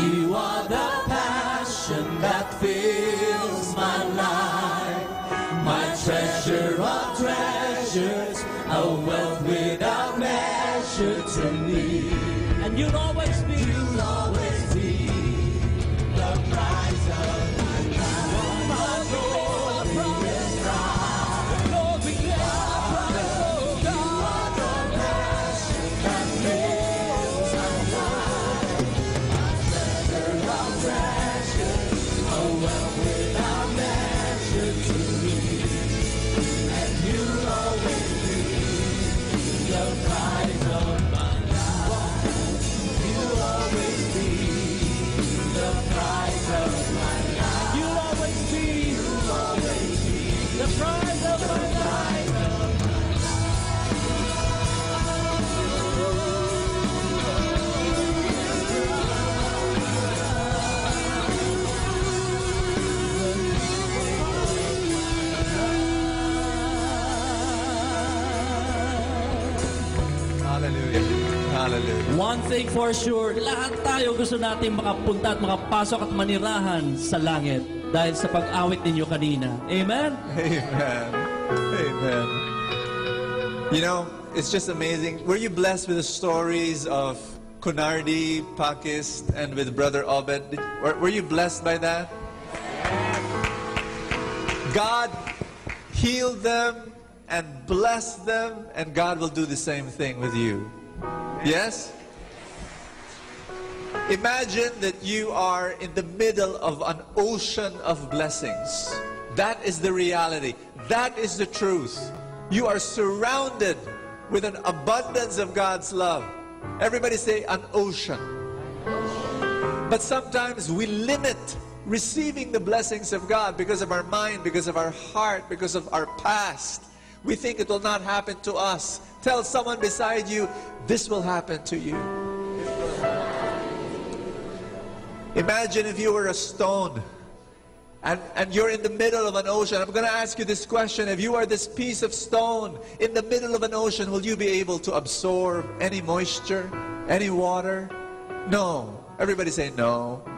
You are the passion that fills my life, my treasure of treasures, a wealth without measure to me. And you'll always be the prize of my life. My glorious prize. Lord, we give our prize, oh God. You are the passion that fills my life, my treasure of treasures, a wealth without measure to me. And you'll always be the prize of my life. You'll always be the prize of my life. You'll always be the prize of my life. Hallelujah. Hallelujah. One thing for sure, lahat tayo gusto natin makapunta at makapasok at manirahan sa langit dahil sa pag-awit ninyo kanina. Amen? Amen. Amen. You know, it's just amazing. Were you blessed with the stories of Kunardi, Pakis, and with Brother Obed? Were you blessed by that? God heal them and bless them, and God will do the same thing with you. Yes? Imagine that you are in the middle of an ocean of blessings. That is the reality. That is the truth. You are surrounded with an abundance of God's love. Everybody say an ocean. But sometimes we limit receiving the blessings of God because of our mind, because of our heart, because of our past. We think it will not happen to us. Tell someone beside you, this will happen to you. Imagine if you were a stone and you're in the middle of an ocean. I'm going to ask you this question. If you are this piece of stone in the middle of an ocean, will you be able to absorb any moisture, any water? No. Everybody say no. No.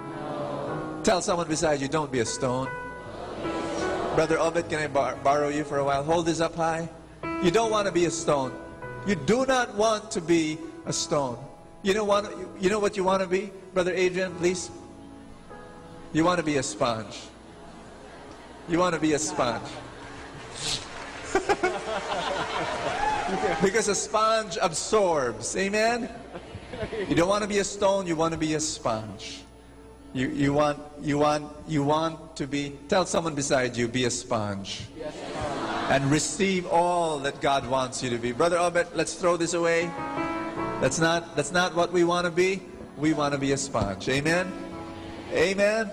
Tell someone beside you, don't be a stone. Brother Obed, can I borrow you for a while? Hold this up high. You don't want to be a stone. You do not want to be a stone. You know what you want to be? Brother Adrian, please. You want to be a sponge. You want to be a sponge. Because a sponge absorbs. Amen? You don't want to be a stone, you want to be a sponge. You want to be, tell someone beside you, be a sponge. And receive all that God wants you to be. Brother Obed, let's throw this away. That's not what we want to be. We want to be a sponge. Amen? Amen?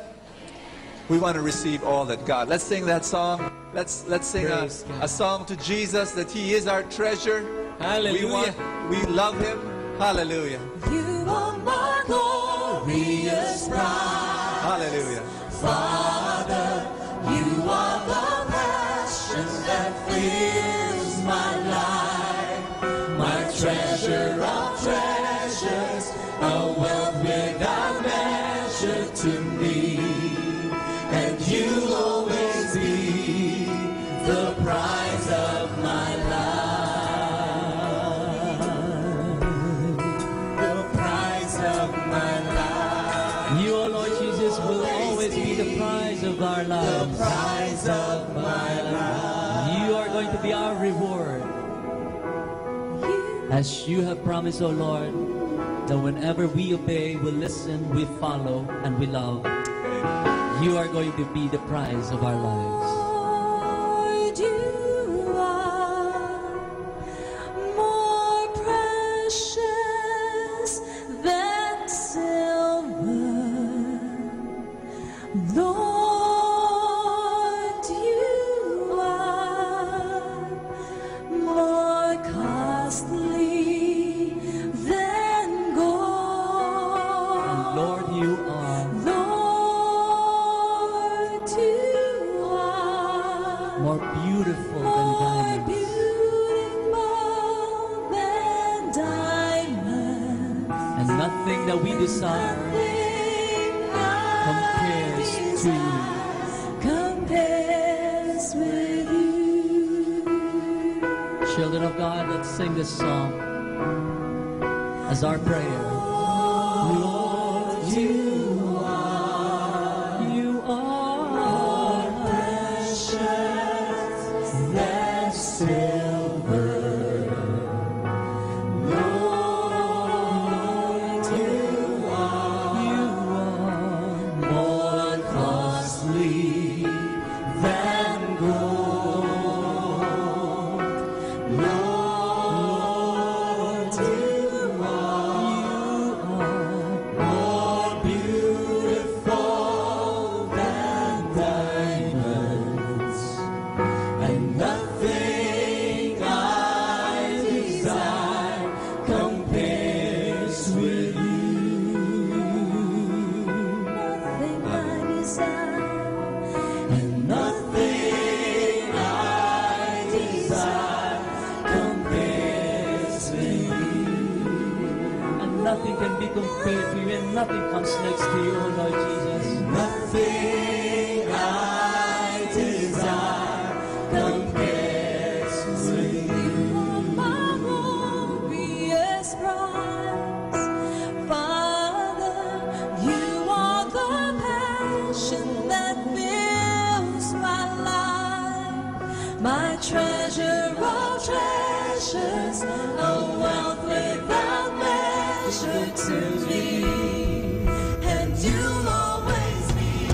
We want to receive all that God. Let's sing that song. Let's sing a song to Jesus that He is our treasure. Hallelujah. We love Him. Hallelujah. You are my glorious bride. Hallelujah. Father, you are the passion that fills my life. My treasure of treasures, a wealth without measure to me. And you'll always be the prize of my life. The prize of my life. You, O Lord Jesus, will always be the prize of our lives. The prize of my life. You are going to be our reward. As you have promised, O Lord, that whenever we obey, we listen, we follow, and we love, you are going to be the prize of our lives. Lord, you are more precious than silver. Lord, you are more costly than gold. Lord, you are more beautiful than diamonds. And nothing that we desire compares with you. Children of God, let's sing this song as our prayer. Lord, you are precious than silver. Lord, you are more costly than gold. Lord, you are more beautiful than diamonds. And nothing I desire compares with you. Nothing I desire, and nothing I desire compares with you. And nothing can be compared to you, and nothing comes next to you, O Lord Jesus. Nothing I desire compares with you. My glorious prize, Father, you are the passion that fills my life. my treasure of treasures, a wealth without measure to me, and you'll always be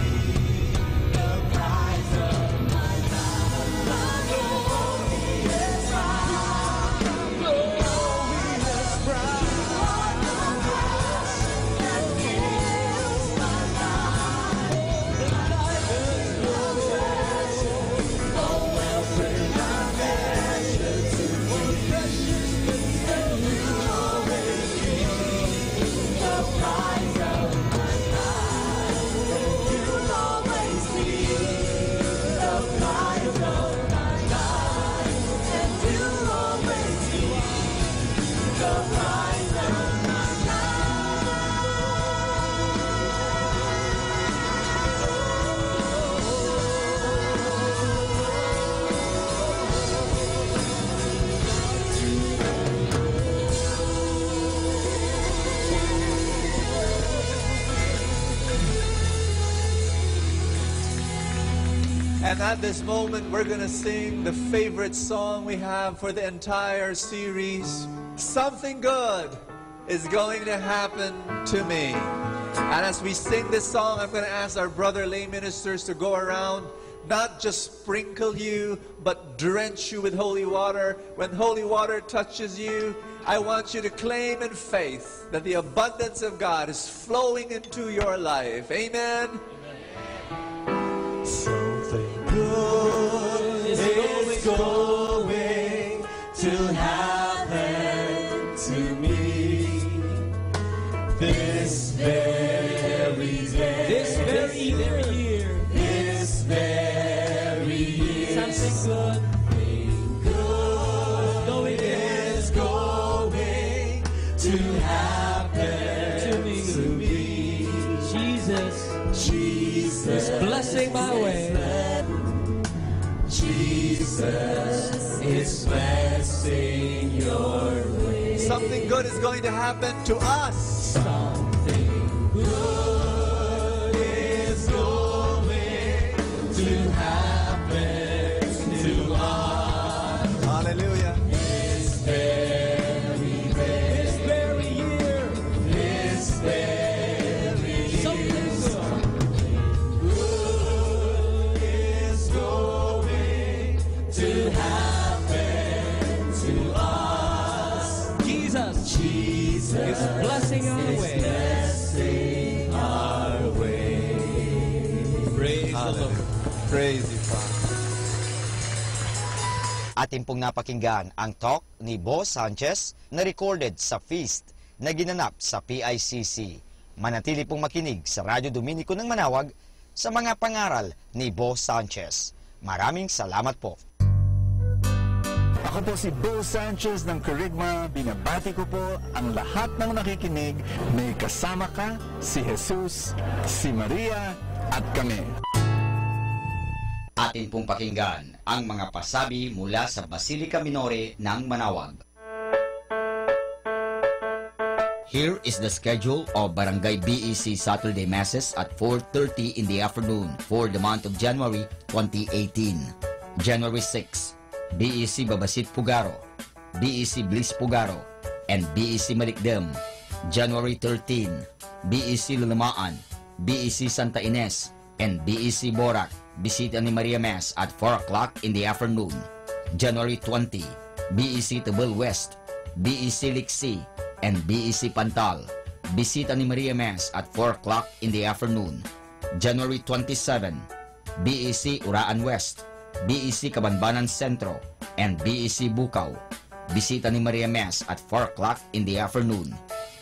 the prize of my life. The glorious prize, the glorious prize. You are the passion that fills my life, the diamond of treasure, a wealth without measure to me, and you'll always be the prize of my life. You'll always be the prize of my life, and you'll always be the prize of my And at this moment, we're going to sing the favorite song we have for the entire series. Something good is going to happen to me. And as we sing this song, I'm going to ask our brother lay ministers to go around, not just sprinkle you, but drench you with holy water. When holy water touches you, I want you to claim in faith that the abundance of God is flowing into your life. Amen? Something good is going to happen to me this very day, This very year. this very year. Something good Going is going to happen to me. Jesus Jesus is blessing my way. Jesus is blessing your way. Something good is going to happen to us. Something good is going to happen to us. Hallelujah. This very day, This very year. this very year. Something Good is going to happen to us. Jesus Jesus is blessing our is way. blessing our way. Praise the Lord. Praise you, Father. Atin pong napakinggan ang talk ni Boss Sanchez na recorded sa feast na ginanap sa PICC. Manatili pong makinig sa Radyo Dominico ng Manawag sa mga pangaral ni Boss Sanchez. Maraming salamat po. Ako po si Bo Sanchez ng Kerygma. Binabati ko po ang lahat ng nakikinig. May kasama ka, si Jesus, si Maria, at kami. Atin pong pakinggan ang mga pasabi mula sa Basilica Minore ng Manawag. Here is the schedule of Barangay BEC Saturday Masses at 4:30 in the afternoon for the month of January 2018. January 6, BEC Babasit Pugaro, BEC Bliss Pugaro, and BEC Malikdem. January 13, BEC Lulamaan, BEC Santa Ines, and BEC Borac. Bisita ni Maria Mass at 4 o'clock in the afternoon. January 20, BEC Tabal West, BEC Liksi, and BEC Pantal. Bisita ni Maria Mass at 4 o'clock in the afternoon. January 27, BEC Uraan West, BEC Kabanbanan Sentro, and BEC Bukaw. Bisita ni Maria Mass at 4 o'clock in the afternoon.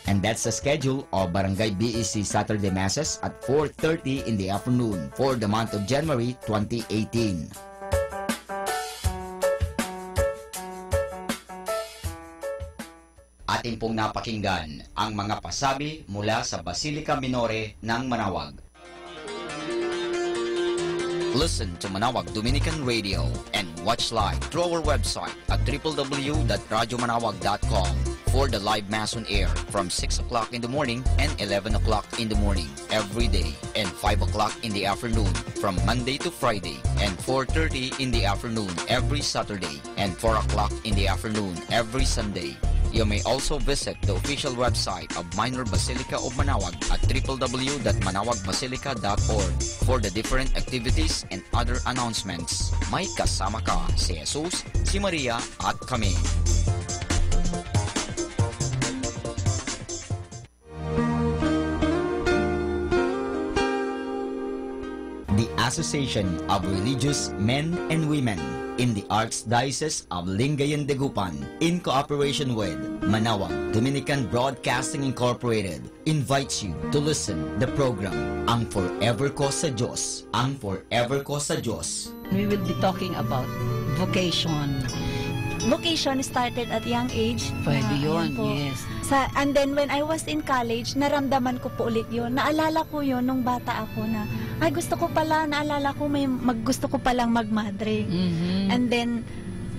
And that's the schedule of Barangay BEC Saturday Masses at 4:30 in the afternoon for the month of January 2018. Atin pong napakinggan ang mga pasabi mula sa Basilica Minore ng Manawag. Listen to Manawag Dominican Radio and watch live through our website at www.radyomanawag.com for the live Mass on air from 6 o'clock in the morning and 11 o'clock in the morning every day and 5 o'clock in the afternoon from Monday to Friday, and 4:30 in the afternoon every Saturday, and 4 o'clock in the afternoon every Sunday. You may also visit the official website of Minor Basilica of Manaoag at www.manawagbasilica.org for the different activities and other announcements. May kasama ka si Jesus, si Maria at kami. The Association of Religious Men and Women in the Archdiocese of Lingayen de Gupan, in cooperation with Manaoag Dominican Broadcasting Incorporated, invites you to listen the program Ang Forever Ko sa Diyos. Ang Forever Ko sa Diyos. We will be talking about vocation. Vocation started at young age. Pwede yun, Ayan po. yes. And then when I was in college, naramdaman ko po ulit yun. Naalala ko yun nung bata ako na, ay gusto ko pala, naalala ko gusto ko palang magmadre. And then,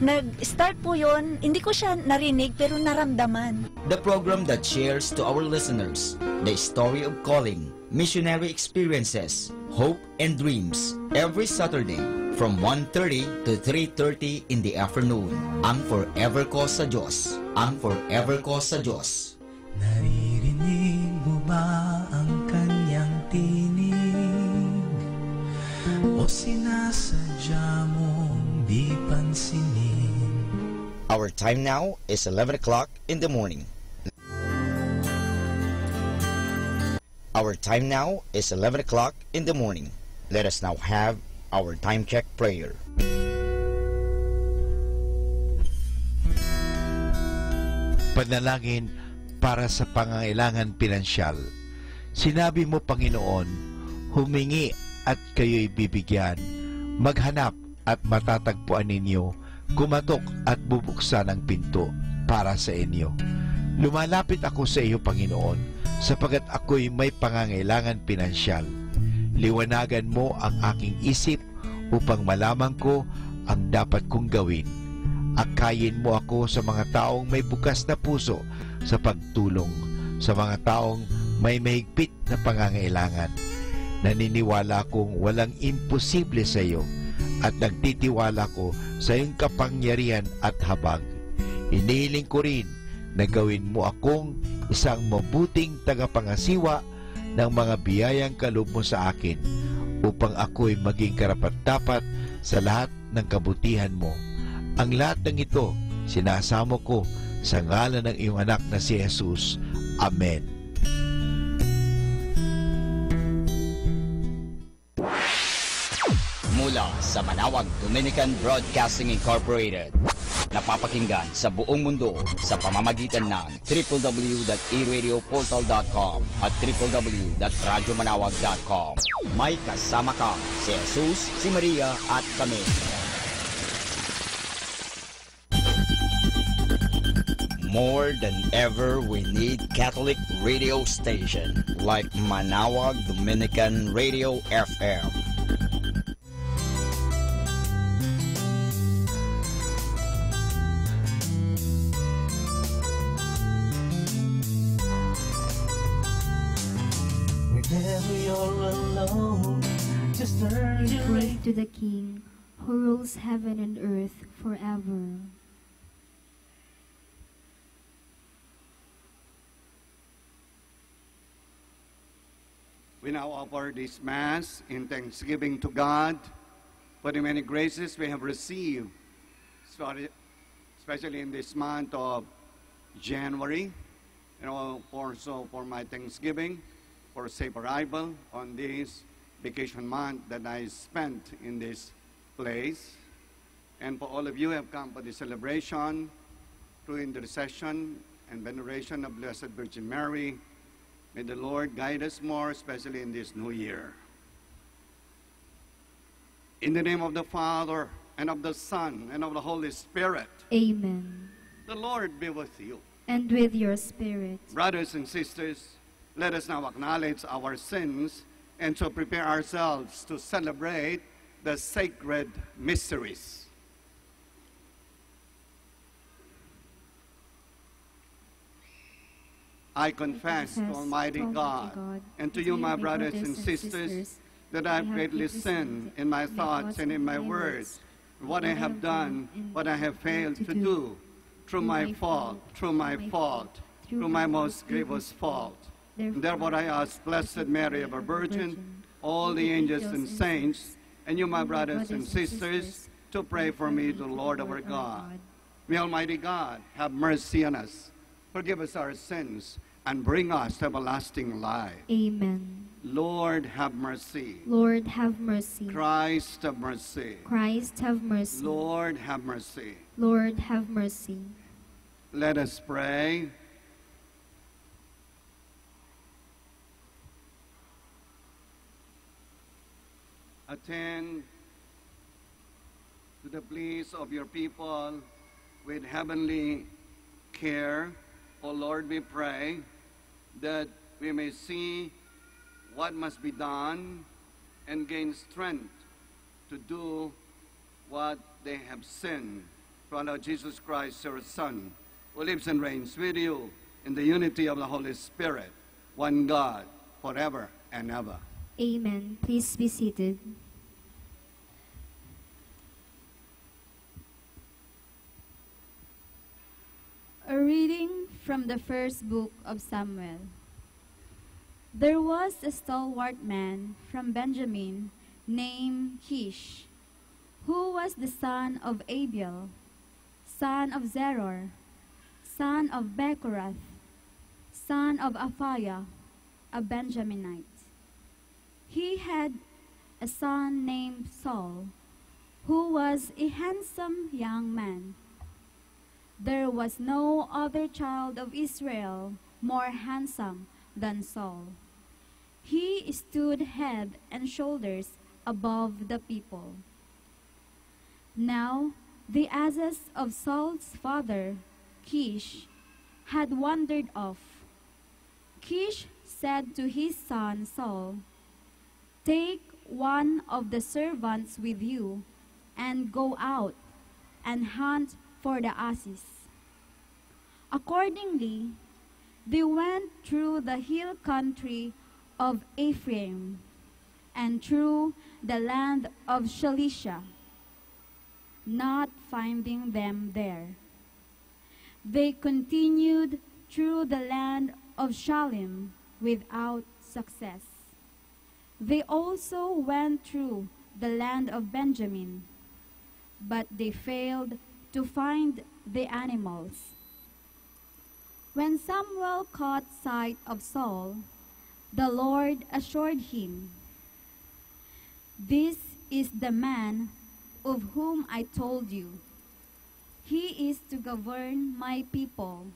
nag-start po yun, hindi ko siya narinig pero naramdaman. The program that shares to our listeners the story of calling, missionary experiences, hope and dreams every Saturday from 1:30 to 3:30 in the afternoon. Ang Forever Ko sa Diyos. Ang Forever Ko sa Diyos. Naririnig mo ba ang kanyang tinig? O sinasadya mong di pansinin? Our time now is 11 o'clock in the morning. Our time now is 11 o'clock in the morning. Let us now have our time check prayer. Panalangin para sa pangangailangan pinansyal. Sinabi mo, Panginoon, humingi at kayo'y bibigyan. Maghanap at matatagpuan ninyo. Kumatok at bubuksan ang pinto para sa inyo. Lumalapit ako sa iyo, Panginoon, sapagat ako'y may pangangailangan pinansyal. Liwanagan mo ang aking isip upang malaman ko ang dapat kong gawin. Akayin mo ako sa mga taong may bukas na puso sa pagtulong, sa mga taong may mahigpit na pangangailangan. Naniniwala akong walang imposible sa iyo at nagtitiwala ko sa iyong kapangyarihan at habag. Inihiling ko rin na gawin mo akong isang mabuting tagapangasiwa ng mga biyayang kaloob mo sa akin upang ako'y maging karapat-dapat sa lahat ng kabutihan mo. Ang lahat ng ito, sinasamo ko sa ngalan ng iyong anak na si Jesus. Amen. Mula sa Manaoag Dominican Broadcasting Incorporated, napapakinggan sa buong mundo sa pamamagitan ng www.eradioportal.com at www.radyomanawag.com. May kasama ka si Jesus, si Maria at kami. More than ever, we need Catholic radio station like Manaoag Dominican Radio FM. Whenever you're alone, just turn your Pray to the King who rules heaven and earth forever. We now offer this Mass in thanksgiving to God for the many graces we have received, especially in this month of January, also for my Thanksgiving, for safe arrival on this vacation month that I spent in this place. And for all of you who have come for the celebration through intercession and veneration of Blessed Virgin Mary, may the Lord guide us more, especially in this new year. In the name of the Father, and of the Son, and of the Holy Spirit. Amen. The Lord be with you. And with your spirit. Brothers and sisters, let us now acknowledge our sins and to prepare ourselves to celebrate the sacred mysteries. I confess to Almighty God and to you, my brothers and sisters, that I have greatly sinned in my thoughts and in my words, what I have done, what I have failed to do, through my fault, through my most grievous fault. And therefore I ask Blessed Mary, ever Virgin, all the angels and saints, and you, my brothers and sisters, to pray for me to the Lord our God. May Almighty God have mercy on us, forgive us our sins, and bring us to everlasting life. Amen. Lord, have mercy. Lord, have mercy. Christ, have mercy. Christ, have mercy. Lord, have mercy. Lord, have mercy. Let us pray. Attend to the pleas of your people with heavenly care. O Lord, we pray that we may see what must be done and gain strength to do what they have sinned. Through our Lord Jesus Christ, your Son, who lives and reigns with you in the unity of the Holy Spirit, one God, forever and ever. Amen. Please be seated. A reading from the first book of Samuel. There was a stalwart man from Benjamin named Kish, who was the son of Abiel, son of Zeror, son of Bechorath, son of Aphiah, a Benjaminite. He had a son named Saul, who was a handsome young man. There was no other child of Israel more handsome than Saul. He stood head and shoulders above the people. Now the asses of Saul's father, Kish, had wandered off. Kish said to his son Saul, "Take one of the servants with you and go out and hunt for the asses." Accordingly, they went through the hill country of Ephraim and through the land of Shalisha, not finding them there. They continued through the land of Shalim without success. They also went through the land of Benjamin, but they failed to find the animals. When Samuel caught sight of Saul, the Lord assured him, "This is the man of whom I told you. He is to govern my people."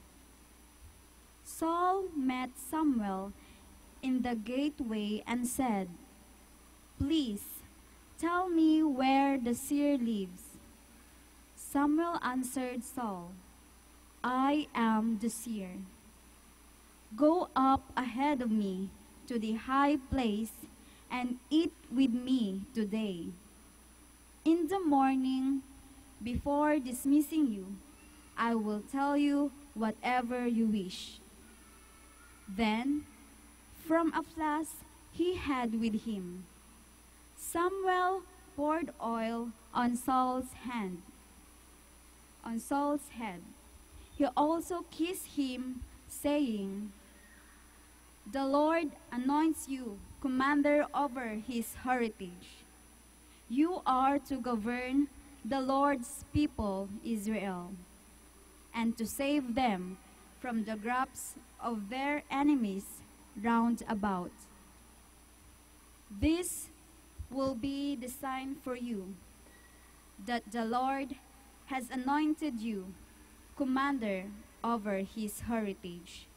Saul met Samuel in the gateway and said, "Please tell me where the seer lives." Samuel answered Saul, "I am the seer. Go up ahead of me to the high place and eat with me today. In the morning, before dismissing you, I will tell you whatever you wish." Then, from a flask he had with him, Samuel poured oil on Saul's head. He also kissed him, saying, "The Lord anoints you commander over his heritage. You are to govern the Lord's people Israel, and to save them from the grasp of their enemies round about. This will be the sign for you, that the Lord has anointed you commander over his heritage."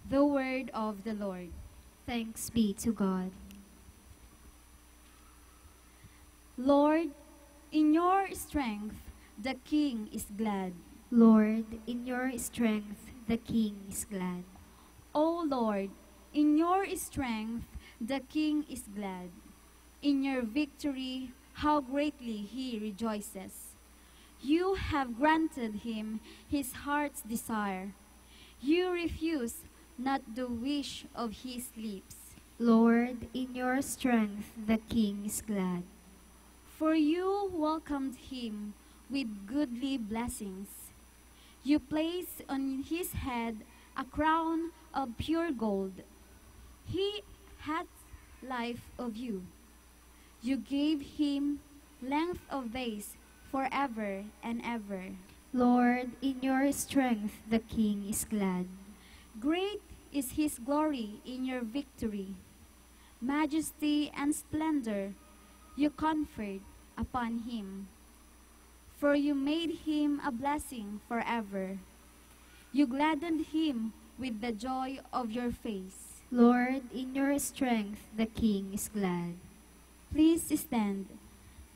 The word of the Lord. Thanks be to God. Lord, in your strength the king is glad. Lord, in your strength the king is glad. O Lord, in your strength the king is glad. In your victory how greatly he rejoices. You have granted him his heart's desire. You refuse not the wish of his lips. Lord, in your strength the king is glad. For you welcomed him with goodly blessings. You placed on his head a crown of pure gold. He hath life of you. You gave him length of days forever and ever. Lord, in your strength the king is glad. Great is his glory in your victory. Majesty and splendor you conferred upon him. For you made him a blessing forever. You gladdened him with the joy of your face. Lord, in your strength the king is glad. Please stand.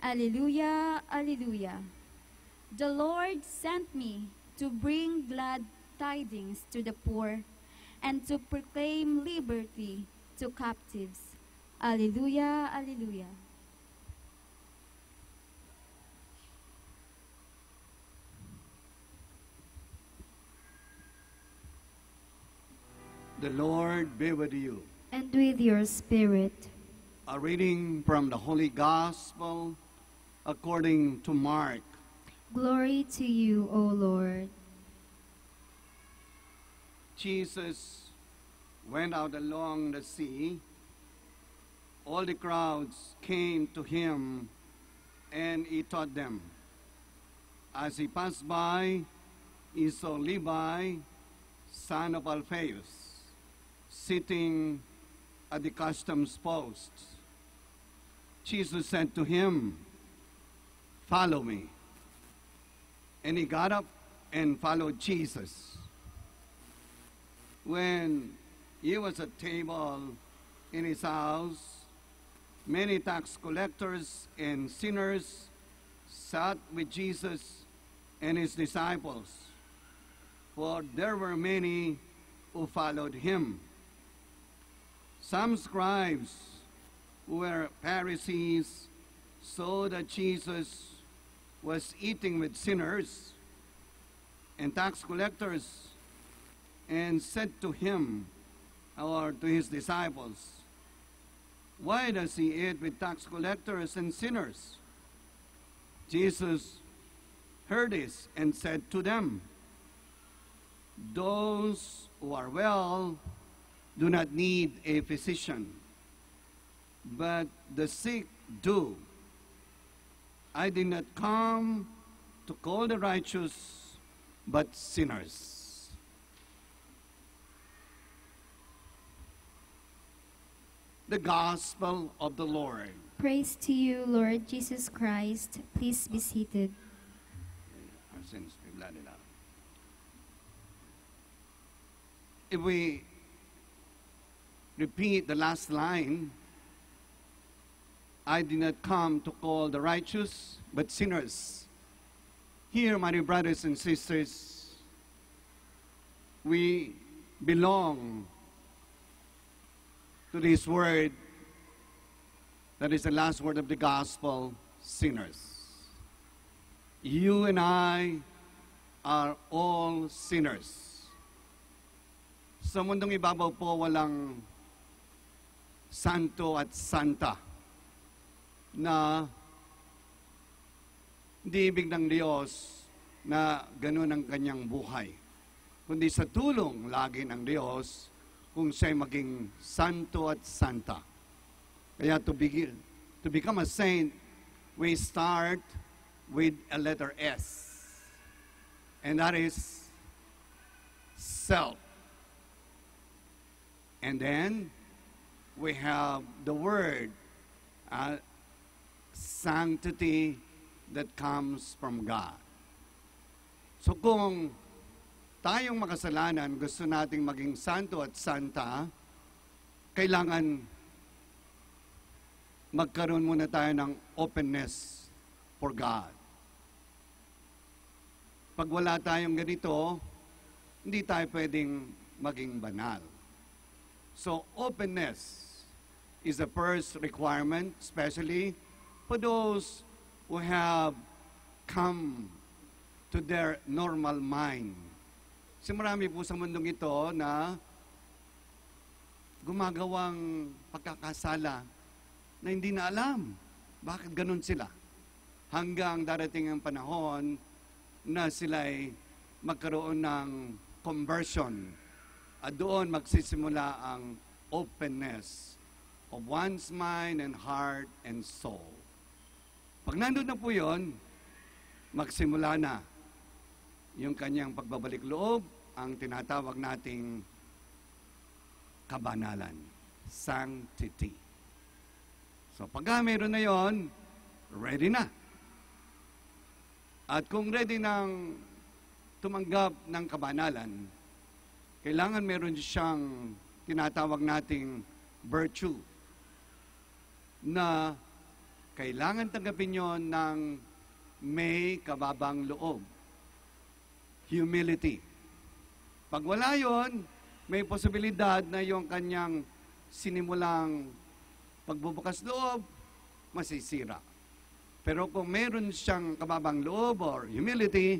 Alleluia, alleluia. The Lord sent me to bring glad tidings to the poor and to proclaim liberty to captives. Alleluia, alleluia. The Lord be with you. And with your spirit. A reading from the Holy Gospel according to Mark. Glory to you, O Lord. Jesus went out along the sea. All the crowds came to him, and he taught them. As he passed by, he saw Levi, son of Alphaeus, sitting at the customs post. Jesus said to him, "Follow me." And he got up and followed Jesus. When he was at table in his house, many tax collectors and sinners sat with Jesus and his disciples, for there were many who followed him. Some scribes who were Pharisees saw that Jesus was eating with sinners and tax collectors, and said to him, or to his disciples, "Why does he eat with tax collectors and sinners?" Jesus heard this and said to them, "Those who are well do not need a physician, but the sick do. I did not come to call the righteous, but sinners." The Gospel of the Lord. Praise to you, Lord Jesus Christ. Please be seated. Our sins be blotted out. If we repeat the last line, I did not come to call the righteous, but sinners. Here, my dear brothers and sisters, we belong to this word that is the last word of the gospel, sinners. You and I are all sinners. Sa mundong ibabaw po, walang santo at santa na hindi ibig ng Diyos na ganun ang kanyang buhay, kundi sa tulong lagi ng Diyos kung siya'y maging santo at santa. Kaya to become a saint, we start with a letter S, and that is self. And then we have the word sanctity that comes from God. So kung tayong makasalanan, gusto nating maging santo at santa, kailangan magkaroon muna tayo ng openness for God. Pag wala tayong ganito, hindi tayo pwedeng maging banal. So openness is the first requirement, especially for those who have come to their normal mind, Kasi marami po sa mundong ito na gumagawang pagkakasala na hindi na alam bakit ganun sila. Hanggang darating ang panahon na sila'y magkaroon ng conversion at doon magsisimula ang openness of one's mind and heart and soul. Pag nandun na po yun, magsimula na yung kanyang pagbabalik loob, ang tinatawag nating kabanalan, sanctity. So pagka meron na yon, ready na. At kung ready nang tumanggap ng kabanalan, kailangan meron siyang tinatawag nating virtue na kailangan tanggapin yon ng may kababang loob. Humility. Pag wala yon, may posibilidad na yung kanyang sinimulang pagbubukas loob, masisira. Pero kung meron siyang kababang loob or humility,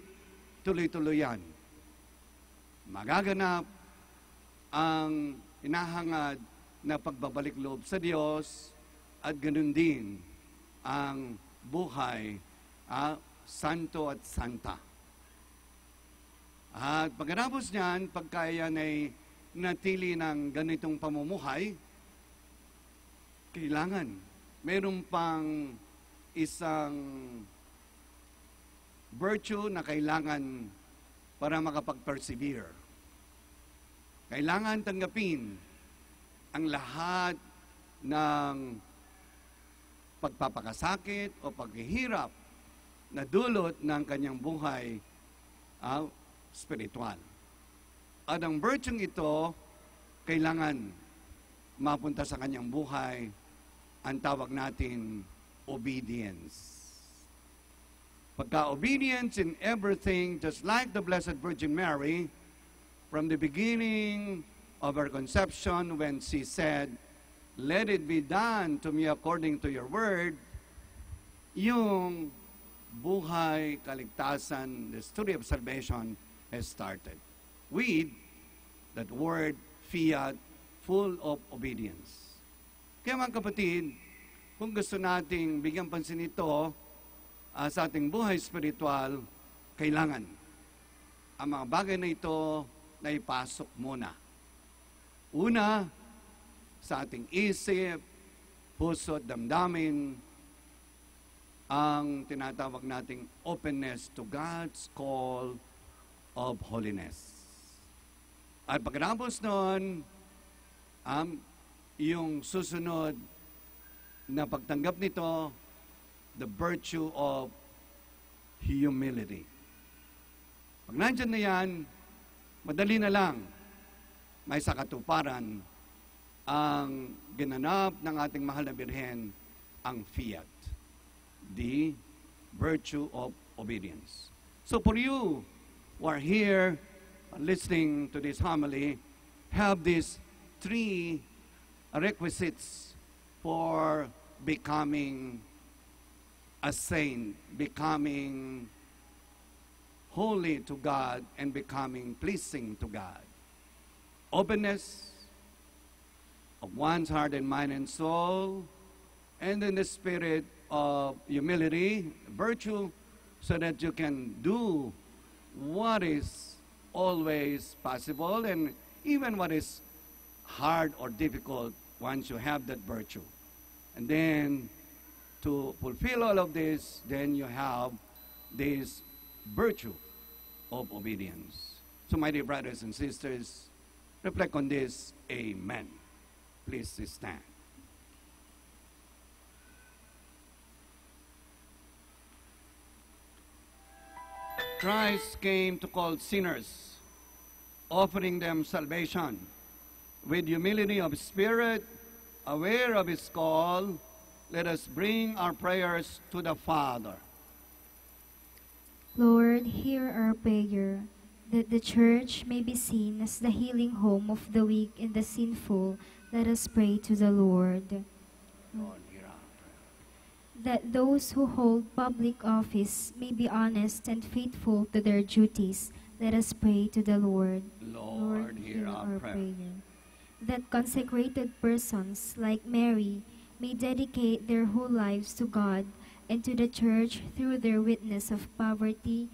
tuloy-tuloy yan. Magaganap ang hinahangad na pagbabalik loob sa Diyos at ganun din ang buhay santo at santa. At pagkatapos niyan, pagka yan ay natili ng ganitong pamumuhay, kailangan meron pang isang virtue na kailangan para makapag-persevere. Kailangan tanggapin ang lahat ng pagpapakasakit o paghihirap na dulot ng kanyang buhay spiritual. At ang virtue ito, kailangan mapunta sa kanyang buhay ang tawag natin obedience. Pagka-obedience in everything, just like the Blessed Virgin Mary, from the beginning of her conception when she said, "Let it be done to me according to your word," yung buhay, kaligtasan, the story of salvation has started with that word, fiat, full of obedience. Kaya mga kapatid, kung gusto nating bigyan pansin ito sa ating buhay spiritual, kailangan ang mga bagay na ito na ipasok muna. Una, sa ating isip, puso at damdamin, ang tinatawag nating openness to God's call of holiness. At pagkatapos nun, yung susunod na pagtanggap nito, the virtue of humility. Pag nandyan na yan, madali na lang may sakatuparan ang ginanap ng ating mahal na Birhen, ang fiat, the virtue of obedience. So for you who are here listening to this homily, have these three requisites for becoming a saint, becoming holy to God, and becoming pleasing to God. Openness of one's heart and mind and soul, and then the spirit of humility, virtue, so that you can do what is always possible and even what is hard or difficult once you have that virtue. And then, to fulfill all of this, then you have this virtue of obedience. So, my dear brothers and sisters, reflect on this. Amen. Please stand. Christ came to call sinners, offering them salvation. With humility of spirit, aware of His call, let us bring our prayers to the Father. Lord, hear our prayer, that the Church may be seen as the healing home of the weak and the sinful. Let us pray to the Lord. Lord, hear our That those who hold public office may be honest and faithful to their duties. let us pray to the Lord. Lord, hear our prayer. That consecrated persons like Mary may dedicate their whole lives to God and to the Church through their witness of poverty,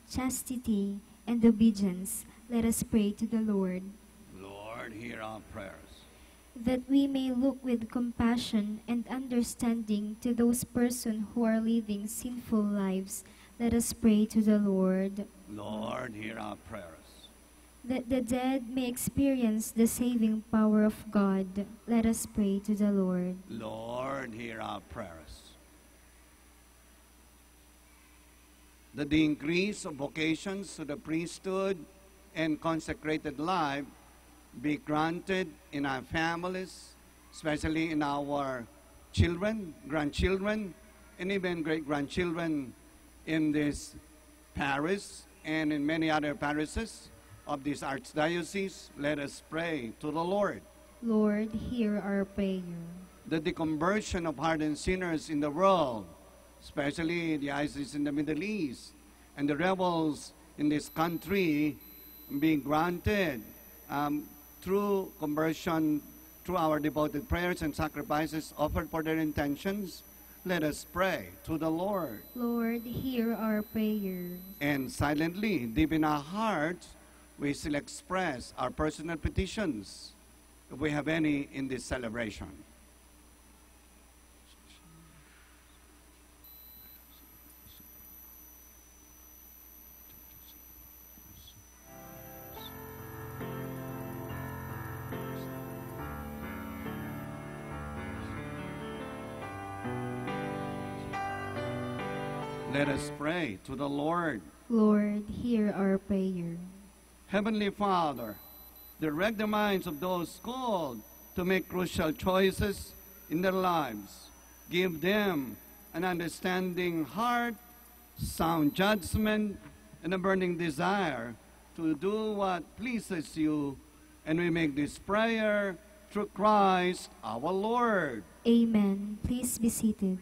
chastity, and obedience, let us pray to the Lord. Lord, hear our prayers. That we may look with compassion and understanding to those persons who are living sinful lives, let us pray to the Lord. Lord, hear our prayers. That the dead may experience the saving power of God, let us pray to the Lord. Lord, hear our prayers. That the increase of vocations to the priesthood and consecrated life be granted in our families, especially in our children, grandchildren, and even great-grandchildren in this parish and in many other parishes of this archdiocese. Let us pray to the Lord. Lord, hear our prayer. That the conversion of hardened sinners in the world, especially the ISIS in the Middle East and the rebels in this country, be granted through conversion, through our devoted prayers and sacrifices offered for their intentions. Let us pray to the Lord. Lord, hear our prayer. And silently, deep in our hearts, we still express our personal petitions, if we have any in this celebration. Let us pray to the Lord. Lord, hear our prayer. Heavenly Father, direct the minds of those called to make crucial choices in their lives. Give them an understanding heart, sound judgment, and a burning desire to do what pleases you. And we make this prayer through Christ our Lord. Amen. Please be seated.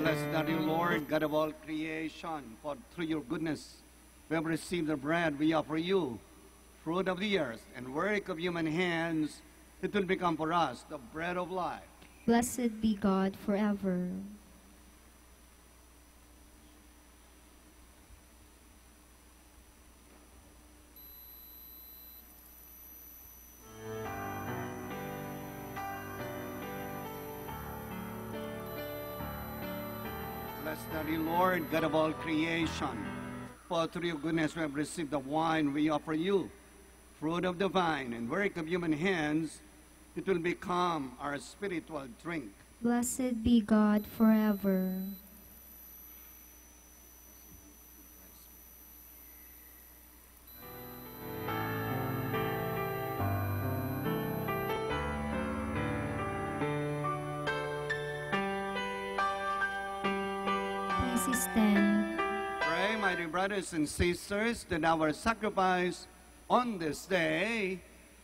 Blessed are you, Lord, God of all creation, for through your goodness we have received the bread we offer you, fruit of the earth and work of human hands. It will become for us the bread of life. Blessed be God forever. Blessed are you, Lord, God of all creation, for through your goodness we have received the wine we offer you, fruit of the vine and work of human hands. It will become our spiritual drink. Blessed be God forever. Please stand. Pray, my dear brothers and sisters, that our sacrifice on this day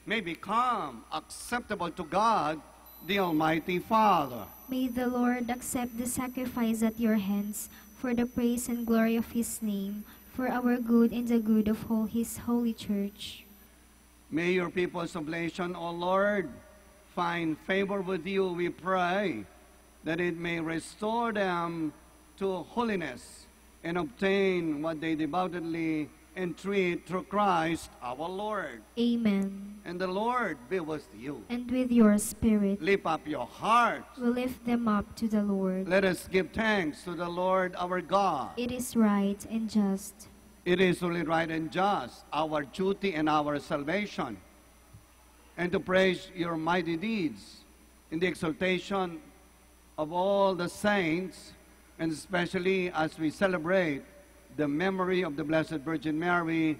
may become acceptable to God, the Almighty Father. May the Lord accept the sacrifice at your hands for the praise and glory of his name, for our good and the good of all his holy church. May your people's oblation, O Lord, find favor with you, we pray, that it may restore them to holiness and obtain what they devoutly entreat through Christ our Lord. Amen. And the Lord be with you. And with your spirit, Lift up your heart. we lift them up to the Lord. Let us give thanks to the Lord our God. It is right and just. It is only right and just, our duty and our salvation, and to praise your mighty deeds in the exaltation of all the saints, and especially as we celebrate the memory of the Blessed Virgin Mary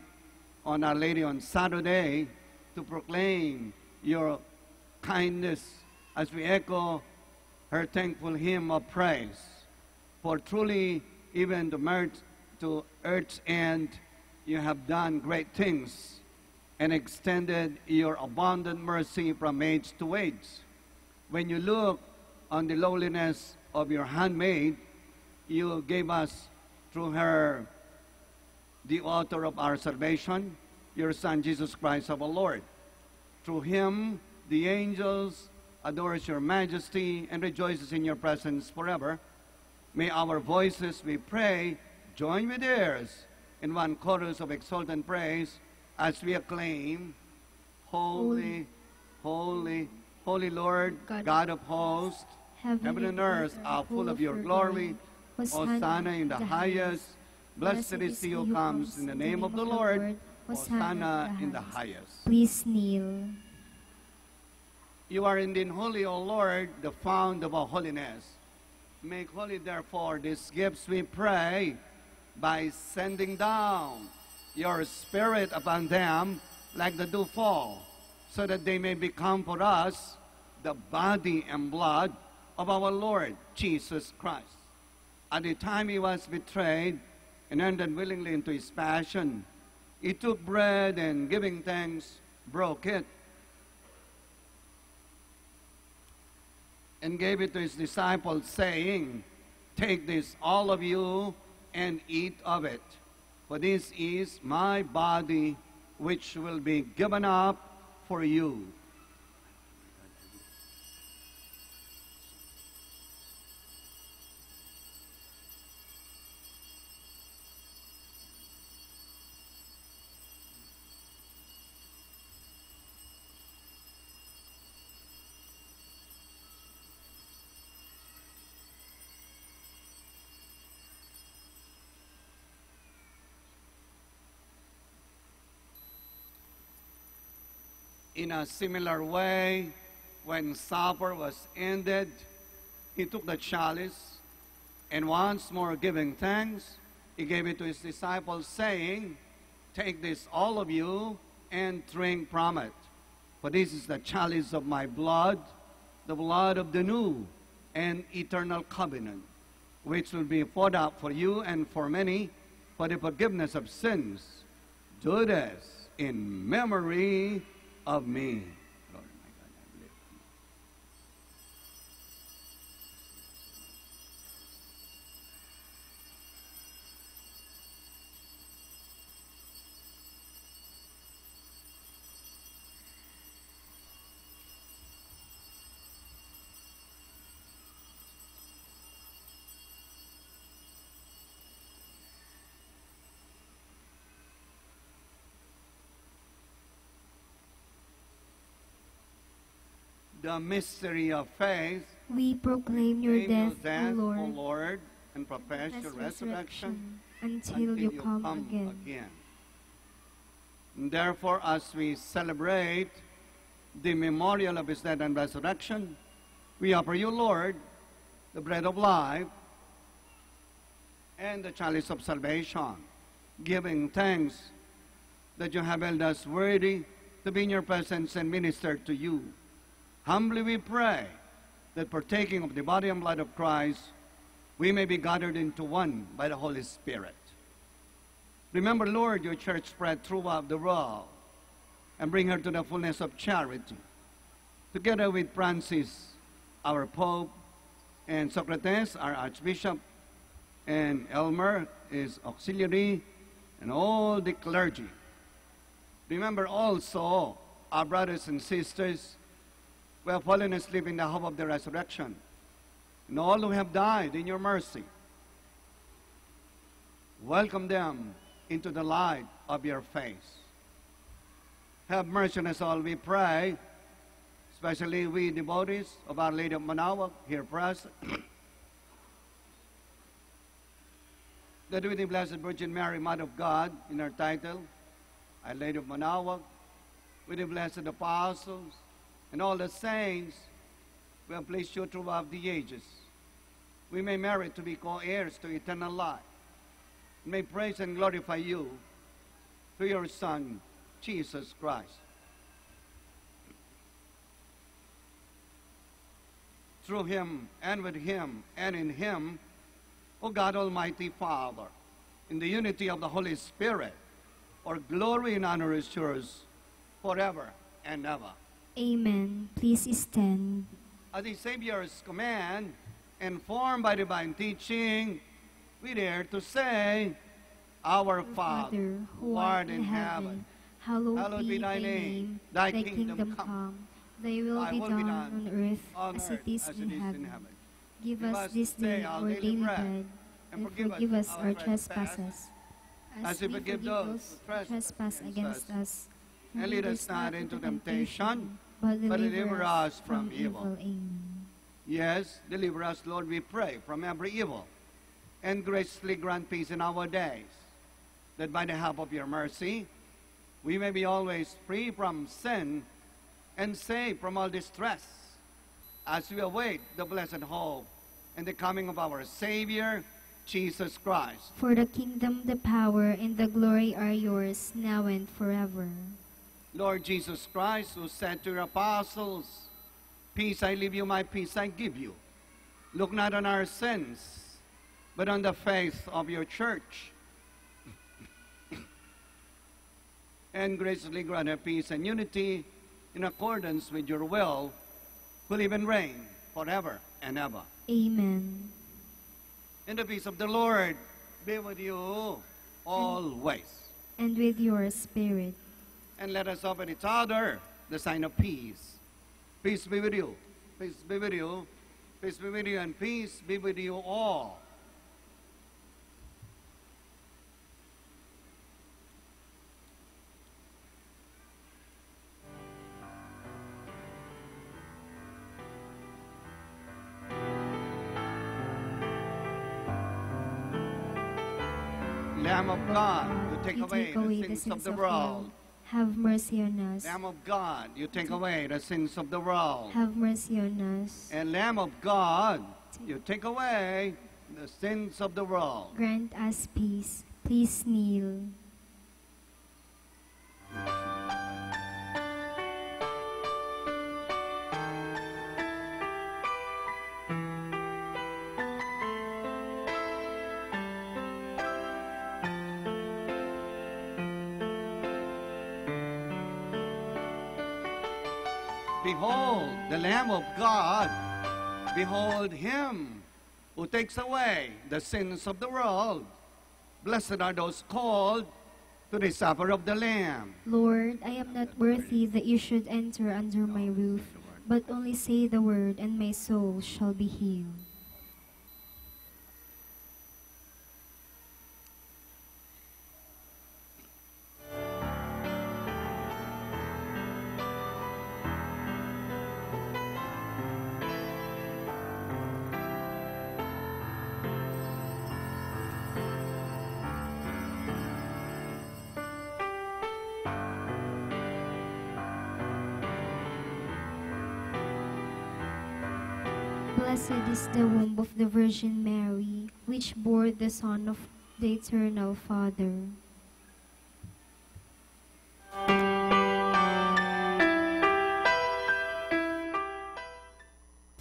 on Our Lady on Saturday, to proclaim your kindness as we echo her thankful hymn of praise. For truly, even to earth's end, you have done great things and extended your abundant mercy from age to age. When you look on the lowliness of your handmaid, you gave us through her the author of our salvation, your Son, Jesus Christ our Lord. Through him, the angels adores your majesty and rejoices in your presence forever. May our voices, we pray, join with theirs in one chorus of exultant praise as we acclaim, Holy, holy, holy Lord, God of hosts, heaven and earth are full of your glory. Hosanna in the highest. Blessed is he who comes in the name of the Lord. Hosanna in the highest. Please kneel. You are indeed holy, O Lord, the fount of all holiness. Make holy, therefore, these gifts, we pray, by sending down your Spirit upon them like the dewfall, so that they may become for us the body and blood of our Lord Jesus Christ. At the time he was betrayed and entered willingly into his passion, he took bread and, giving thanks, broke it and gave it to his disciples, saying, "Take this, all of you, and eat of it. For this is my body, which will be given up for you." In a similar way, when supper was ended, he took the chalice, and once more giving thanks, he gave it to his disciples, saying, "Take this, all of you, and drink from it. For this is the chalice of my blood, the blood of the new and eternal covenant, which will be poured out for you and for many for the forgiveness of sins. Do this in memory of me." Lord, my God, I believe. The mystery of faith. We proclaim your Proclaim death, O Lord, Lord, and profess your resurrection until you come again. And therefore, as we celebrate the memorial of his death and resurrection, we offer you, Lord, the bread of life and the chalice of salvation, giving thanks that you have held us worthy to be in your presence and minister to you. Humbly we pray that, partaking of the body and blood of Christ, we may be gathered into one by the Holy Spirit. Remember, Lord, your church spread throughout the world, and bring her to the fullness of charity. Together with Francis, our Pope, and Socrates, our Archbishop, and Elmer, his auxiliary, and all the clergy. Remember also our brothers and sisters who have fallen asleep in the hope of the resurrection, and all who have died in your mercy. Welcome them into the light of your face. Have mercy on us all, we pray, especially we devotees of Our Lady of Manaoag here present, that with the Blessed Virgin Mary, Mother of God, in her title, Our Lady of Manaoag, with the blessed apostles, and all the saints, we have placed you throughout the ages. we may merit to be co-heirs to eternal life. May praise and glorify you through your Son, Jesus Christ. Through him, and with him, and in him, O God Almighty Father, in the unity of the Holy Spirit, our glory and honor is yours forever and ever. Amen. Please stand. At the Savior's command, informed by divine teaching, we dare to say, Our Father, who art in heaven, hallowed be thy name. Thy Thy kingdom kingdom come. Thy will be done on earth as it is in heaven. Give us this day our daily bread, and forgive us our trespasses, as we forgive those who trespass against us. And lead us not into temptation, but deliver us from evil. Amen. Yes, deliver us, Lord, we pray, from every evil, and graciously grant peace in our days, that by the help of your mercy, we may be always free from sin and safe from all distress, as we await the blessed hope and the coming of our Savior, Jesus Christ. For the kingdom, the power, and the glory are yours, now and forever. Lord Jesus Christ, who said to your apostles, Peace I leave you, my peace I give you. Look not on our sins, but on the faith of your church. And graciously grant her peace and unity in accordance with your will, who live and reign forever and ever. Amen. And the peace of the Lord be with you always. And with your spirit. And let us offer each other the sign of peace. Peace be with you. Peace be with you. Peace be with you, and peace be with you all. Lamb of God, you take away the sins of the world. Have mercy on us. Lamb of God, you take away the sins of the world. Have mercy on us. And Lamb of God, you take away the sins of the world. Grant us peace. Please kneel. Behold, the Lamb of God. Behold him who takes away the sins of the world. Blessed are those called to the supper of the Lamb. Lord, I am not worthy that you should enter under my roof, but only say the word, and my soul shall be healed. Blessed is the womb of the Virgin Mary, which bore the Son of the Eternal Father.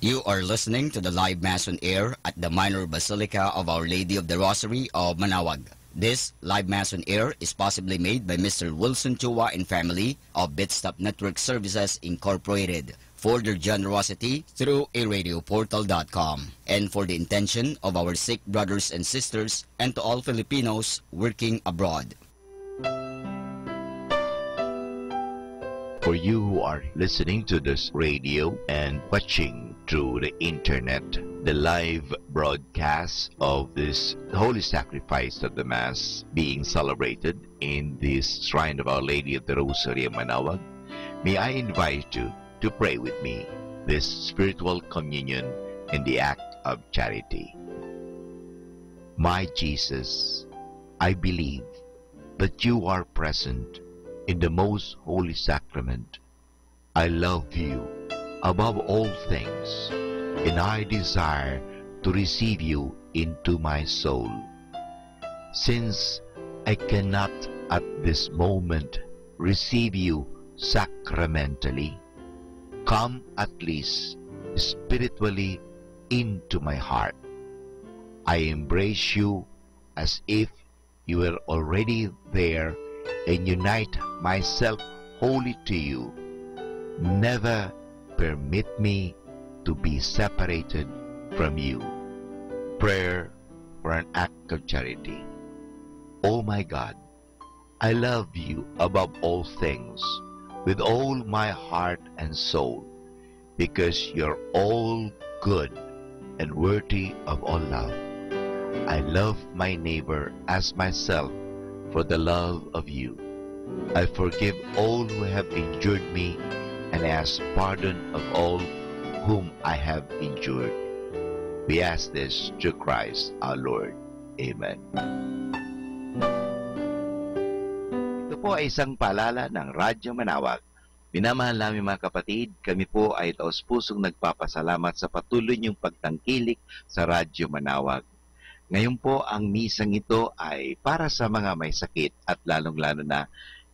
You are listening to the live Mass on air at the Minor Basilica of Our Lady of the Rosary of Manaoag. This live Mass on air is possibly made by Mr. Wilson Chua and family of Bitstop Network Services Incorporated for their generosity through aradioportal.com and for the intention of our sick brothers and sisters and to all Filipinos working abroad. For you who are listening to this radio and watching through the internet, the live broadcast of this holy sacrifice of the Mass being celebrated in this shrine of Our Lady of the Rosary of Manaoag, may I invite you to pray with me this spiritual communion in the act of charity. My Jesus, I believe that you are present in the most holy sacrament. I love you above all things, and I desire to receive you into my soul. Since I cannot at this moment receive you sacramentally, come at least spiritually into my heart. I embrace you as if you were already there and unite myself wholly to you. Never permit me to be separated from you. Prayer for an act of charity. Oh my God, I love you above all things with all my heart and soul, because you're all good and worthy of all love. I love my neighbor as myself for the love of you. I forgive all who have injured me and ask pardon of all whom I have injured. We ask this through Christ our Lord. Amen. Ito po ay isang paalala ng Radyo Manawag. Minamahal namin mga kapatid, kami po ay taos-pusong nagpapasalamat sa patuloy niyong pagtangkilik sa Radyo Manawag. Ngayon po, ang misang ito ay para sa mga may sakit at lalong-lalo na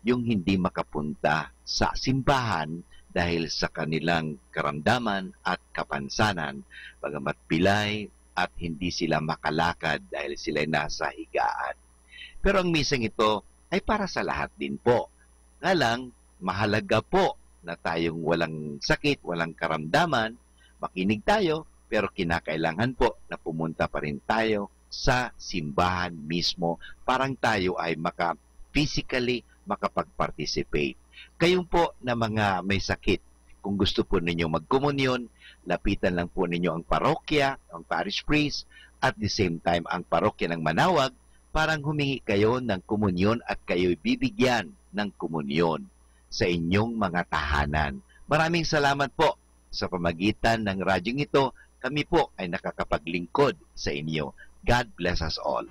yung hindi makapunta sa simbahan dahil sa kanilang karamdaman at kapansanan, bagamat pilay at hindi sila makalakad dahil sila nasa higaan. Pero ang misang ito ay para sa lahat din po. Nga lang, mahalaga po na tayong walang sakit, walang karamdaman, makinig tayo, pero kinakailangan po na pumunta pa rin tayo sa simbahan mismo parang tayo ay physically makapag-participate. Kayong po na mga may sakit, kung gusto po ninyo magkomunyon, lapitan lang po ninyo ang parokya, ang parish priest, at the same time ang parokya ng Manawag, parang humingi kayo ng komunyon at kayo'y bibigyan ng komunyon sa inyong mga tahanan. Maraming salamat po sa pamagitan ng radyong ito. Kami po ay nakakapaglingkod sa inyo. God bless us all.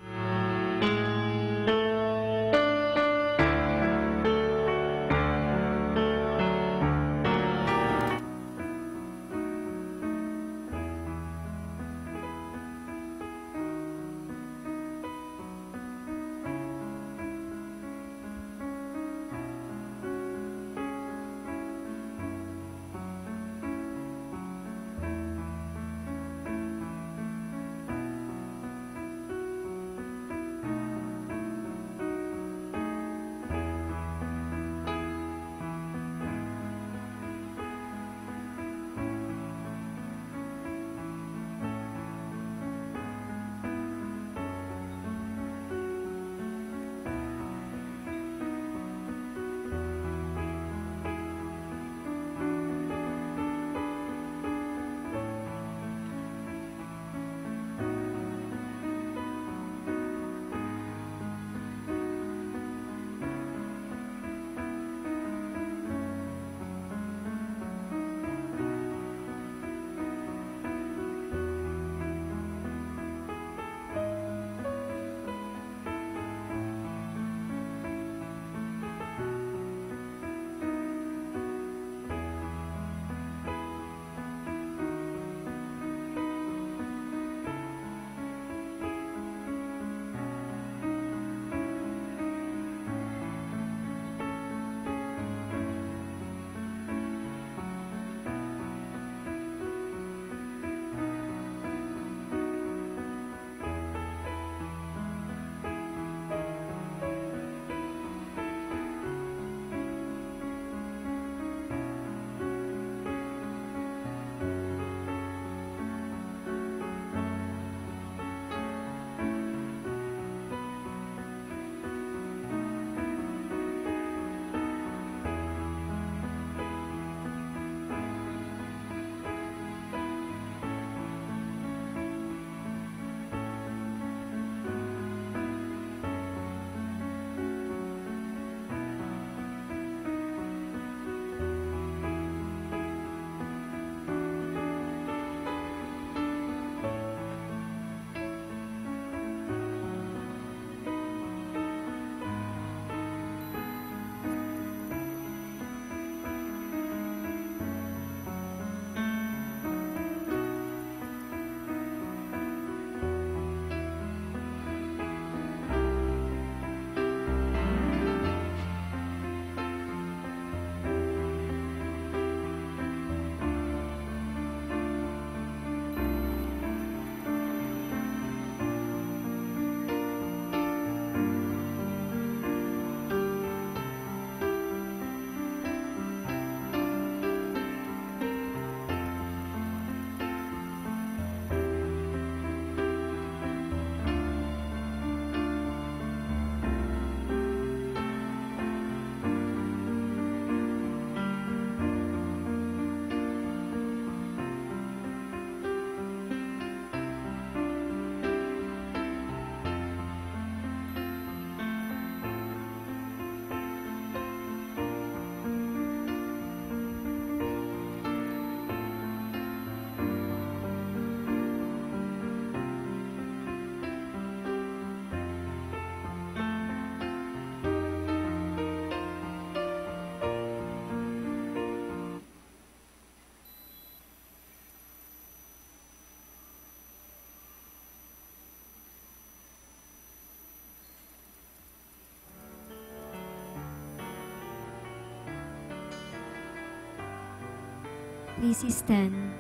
Please stand.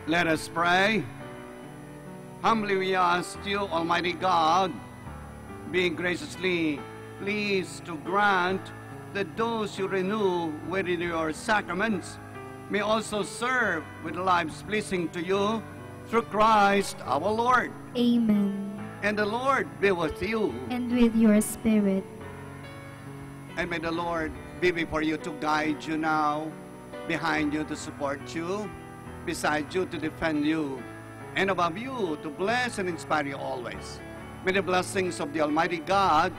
Let us pray. Humbly we ask you, Almighty God, being graciously pleased to grant that those you renew within your sacraments may also serve with lives pleasing to you through Christ our Lord. Amen. And the Lord be with you. And with your spirit. And may the Lord be before you to guide you now, behind you to support you, beside you to defend you, and above you to bless and inspire you always. May the blessings of the Almighty God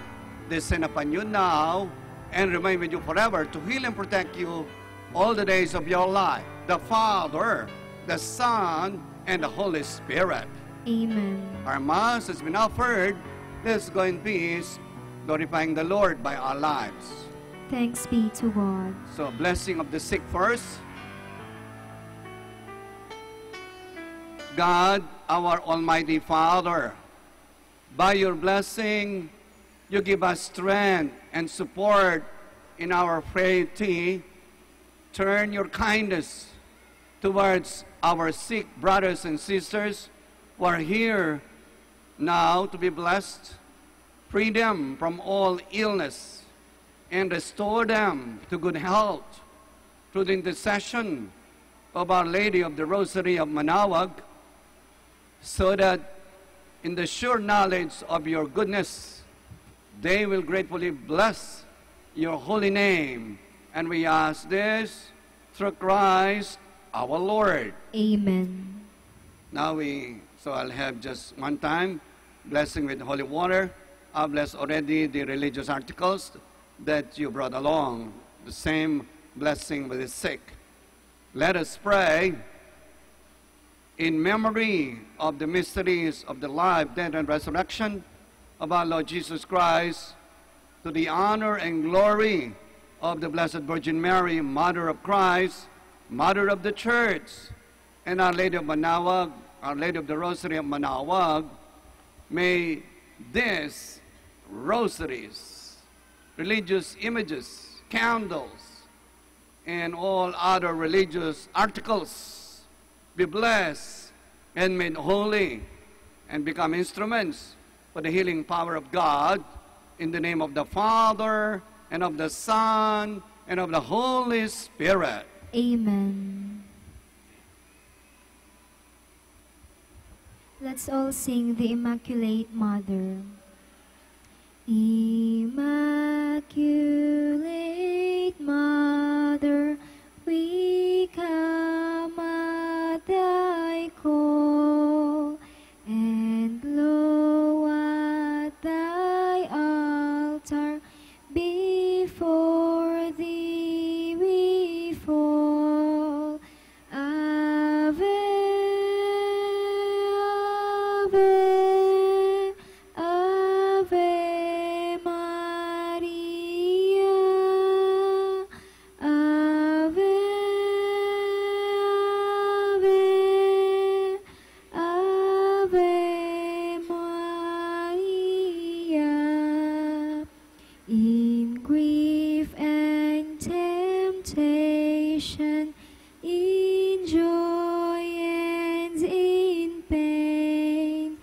descend upon you now and remain with you forever to heal and protect you all the days of your life. The Father, the Son, and the Holy Spirit. Amen. Our Mass has been offered. Let's go in peace, glorifying the Lord by our lives. Thanks be to God. So, blessing of the sick first. God, our Almighty Father, by your blessing, you give us strength and support in our frailty. Turn your kindness towards our sick brothers and sisters who are here now to be blessed. Free them from all illness and restore them to good health through the intercession of Our Lady of the Rosary of Manaoag, so that in the sure knowledge of your goodness, they will gratefully bless your holy name. And we ask this through Christ our Lord. Amen. Now I'll have just one time, blessing with holy water. I've blessed already the religious articles that you brought along. The same blessing with the sick. Let us pray. In memory of the mysteries of the life, death, and resurrection of our Lord Jesus Christ, to the honor and glory of the Blessed Virgin Mary, Mother of Christ, Mother of the Church, and Our Lady of Manaoag, Our Lady of the Rosary of Manaoag, may these rosaries, religious images, candles, and all other religious articles be blessed and made holy and become instruments for the healing power of God, in the name of the Father, and of the Son, and of the Holy Spirit. Amen. Let's all sing the Immaculate Mother. Immaculate Mother, we come at thy call, and lo, at thy altar, before thee we fall. Ave, Ave, Ave Maria. Ave, Ave, Ave Maria. In grief and temptation, in joy and in pain,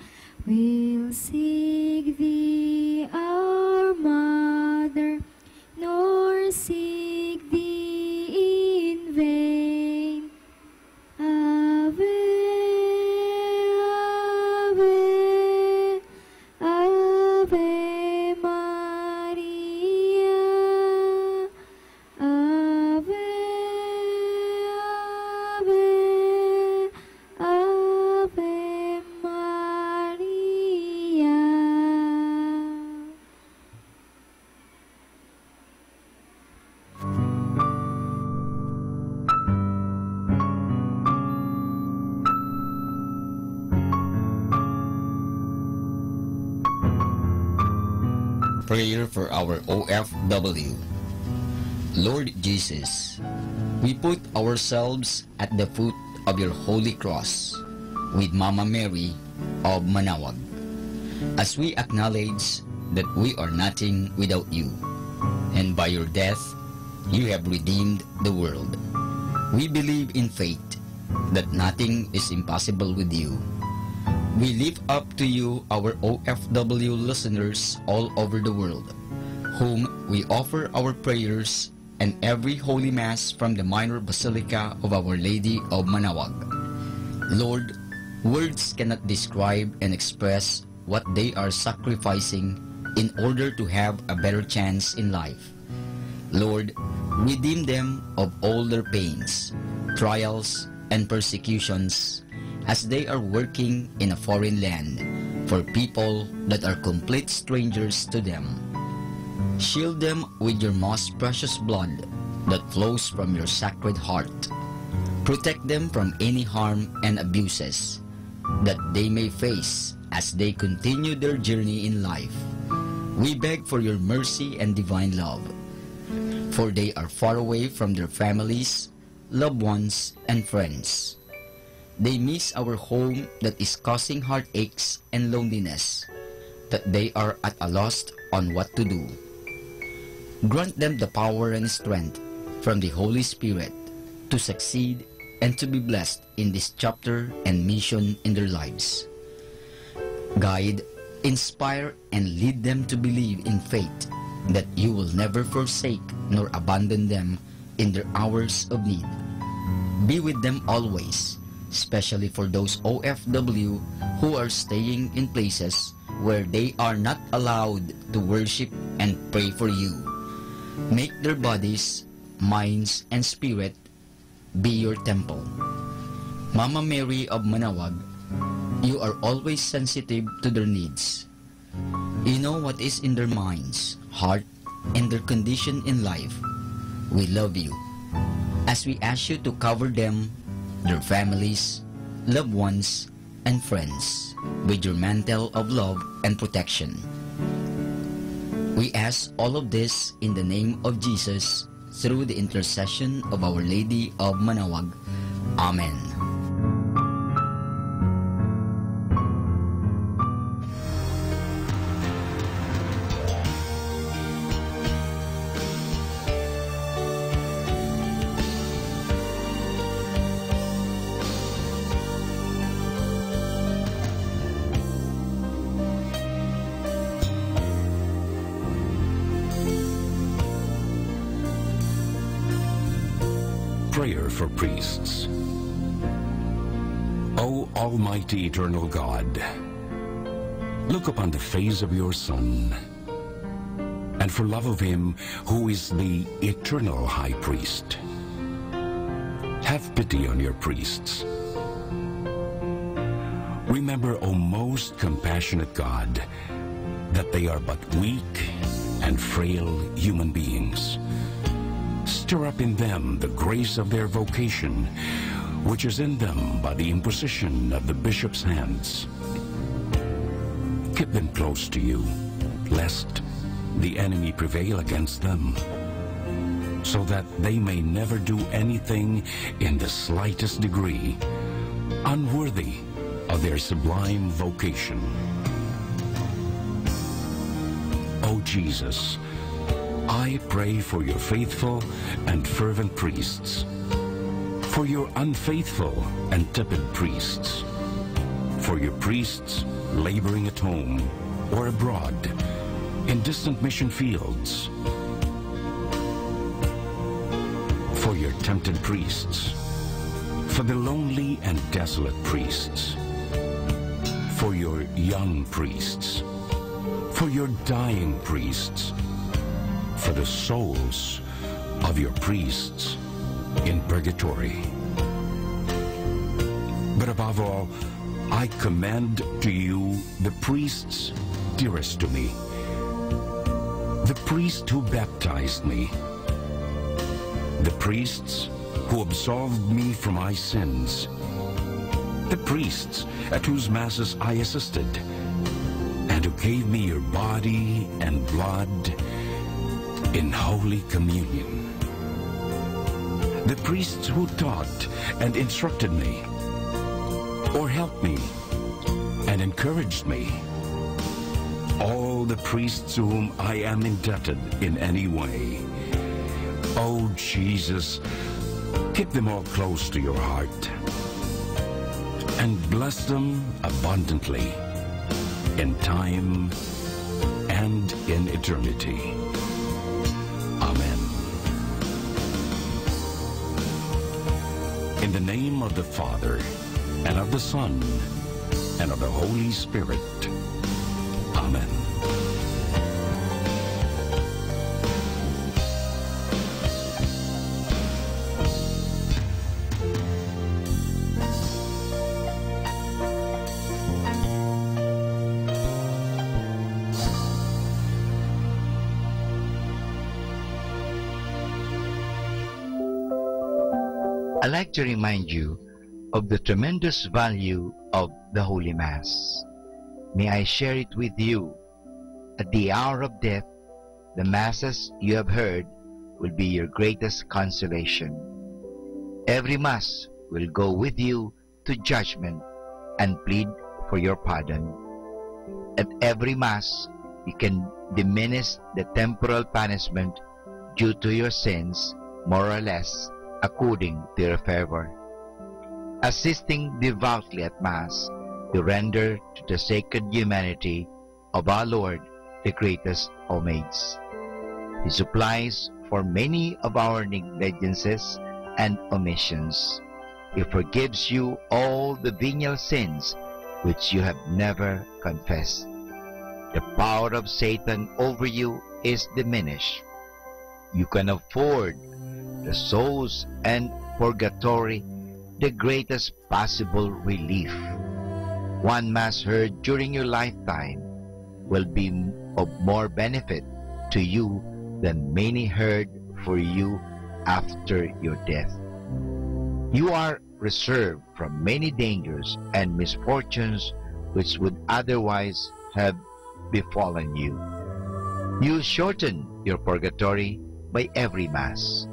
we'll seek thee, our Mother, nor seek thee in vain. Ave, Ave, Ave Maria. Ave, Ave, Ave Maria. Prayer for our OFW. Lord Jesus, we put ourselves at the foot of your holy cross with Mama Mary of Manaoag, as we acknowledge that we are nothing without you, and by your death you have redeemed the world. We believe in faith that nothing is impossible with you. We lift up to you our OFW listeners all over the world, whom we offer our prayers and every Holy Mass from the Minor Basilica of Our Lady of Manaoag. Lord, words cannot describe and express what they are sacrificing in order to have a better chance in life. Lord, redeem them of all their pains, trials, and persecutions as they are working in a foreign land for people that are complete strangers to them. Shield them with your most precious blood that flows from your sacred heart. Protect them from any harm and abuses that they may face as they continue their journey in life. We beg for your mercy and divine love, for they are far away from their families, loved ones, and friends. They miss our home that is causing heartaches and loneliness, that they are at a loss on what to do. Grant them the power and strength from the Holy Spirit to succeed and to be blessed in this chapter and mission in their lives. Guide, inspire, and lead them to believe in faith that you will never forsake nor abandon them in their hours of need. Be with them always, especially for those OFW who are staying in places where they are not allowed to worship and pray for you. Make their bodies, minds, and spirit be your temple. Mama Mary of Manaoag, you are always sensitive to their needs. You know what is in their minds, heart, and their condition in life. We love you. As we ask you to cover them, their families, loved ones, and friends with your mantle of love and protection. We ask all of this in the name of Jesus through the intercession of Our Lady of Manaoag. Amen. Prayer for priests. O Almighty Eternal God, look upon the face of your Son, and for love of him who is the eternal High Priest, have pity on your priests. Remember, O most compassionate God, that they are but weak and frail human beings. Stir up in them the grace of their vocation, which is in them by the imposition of the bishop's hands. Keep them close to you, lest the enemy prevail against them, so that they may never do anything in the slightest degree unworthy of their sublime vocation. O Jesus, I pray for your faithful and fervent priests, for your unfaithful and tepid priests, for your priests laboring at home or abroad in distant mission fields, for your tempted priests, for the lonely and desolate priests, for your young priests, for your dying priests, for the souls of your priests in purgatory. But above all, I commend to you the priests dearest to me, the priest who baptized me, the priests who absolved me from my sins, the priests at whose masses I assisted, and who gave me your body and blood in Holy Communion, the priests who taught and instructed me, or helped me and encouraged me, all the priests to whom I am indebted in any way. Oh Jesus, Keep them all close to your heart and bless them abundantly in time and in eternity. Amen. In the name of the Father, and of the Son, and of the Holy Spirit. Amen. I'd like to remind you of the tremendous value of the Holy Mass. May I share it with you. At the hour of death, the Masses you have heard will be your greatest consolation. Every Mass will go with you to judgment and plead for your pardon. At every Mass, you can diminish the temporal punishment due to your sins, more or less, according to your favor. Assisting devoutly at Mass, you render to the sacred humanity of our Lord the greatest homage. He supplies for many of our negligences and omissions. He forgives you all the venial sins which you have never confessed. The power of Satan over you is diminished. You can afford the souls and purgatory the greatest possible relief. One Mass heard during your lifetime will be of more benefit to you than many heard for you after your death. You are reserved from many dangers and misfortunes which would otherwise have befallen you. You shorten your purgatory by every Mass.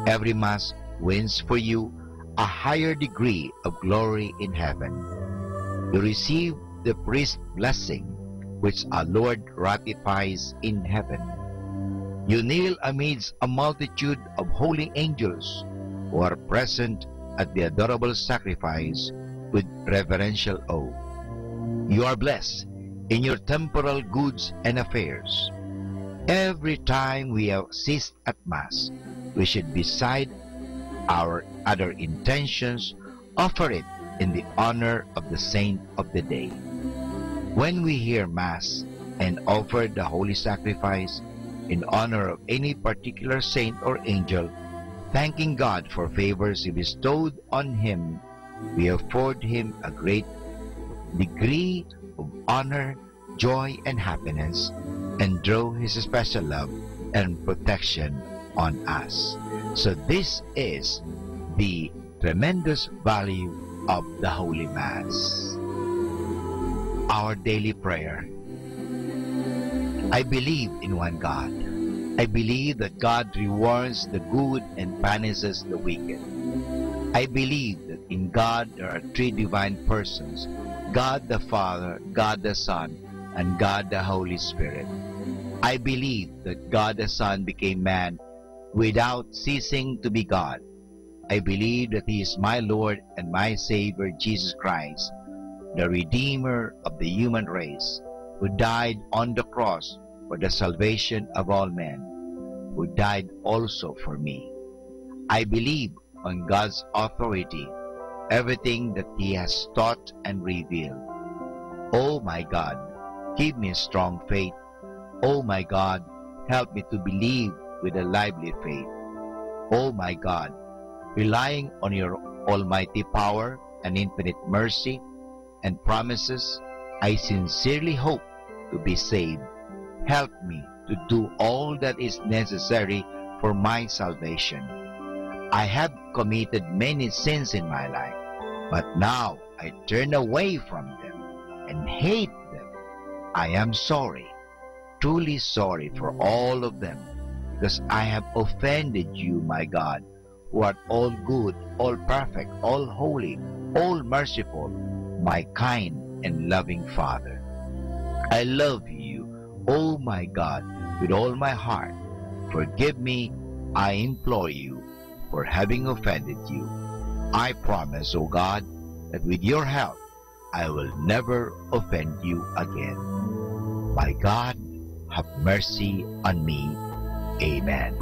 Every Mass wins for you a higher degree of glory in heaven. You receive the priest's blessing, which our Lord ratifies in heaven. You kneel amidst a multitude of holy angels who are present at the adorable sacrifice with reverential awe. You are blessed in your temporal goods and affairs. Every time we assist at Mass, we should, beside our other intentions, offer it in the honor of the saint of the day. When we hear Mass and offer the holy sacrifice in honor of any particular saint or angel, thanking God for favors He bestowed on him, we afford him a great degree of honor, joy, and happiness, and draw His special love and protection on us. So this is the tremendous value of the Holy Mass. Our daily prayer. I believe in one God. I believe that God rewards the good and punishes the wicked. I believe that in God there are three divine persons, God the Father, God the Son, and God the Holy Spirit. I believe that God the Son became man without ceasing to be God. I believe that He is my Lord and my Savior, Jesus Christ, the Redeemer of the human race, who died on the cross for the salvation of all men, who died also for me. I believe on God's authority, everything that He has taught and revealed. Oh my God, give me a strong faith. Oh my God, help me to believe with a lively faith. Oh my God, relying on your almighty power and infinite mercy and promises, I sincerely hope to be saved. Help me to do all that is necessary for my salvation. I have committed many sins in my life, but now I turn away from them and hate them. I am sorry, truly sorry for all of them, because I have offended you, my God, who art all good, all perfect, all holy, all merciful, my kind and loving Father. I love you, oh my God, with all my heart. Forgive me, I implore you. for having offended you. I promise, O God, that with your help, I will never offend you again. My God, have mercy on me. Amen.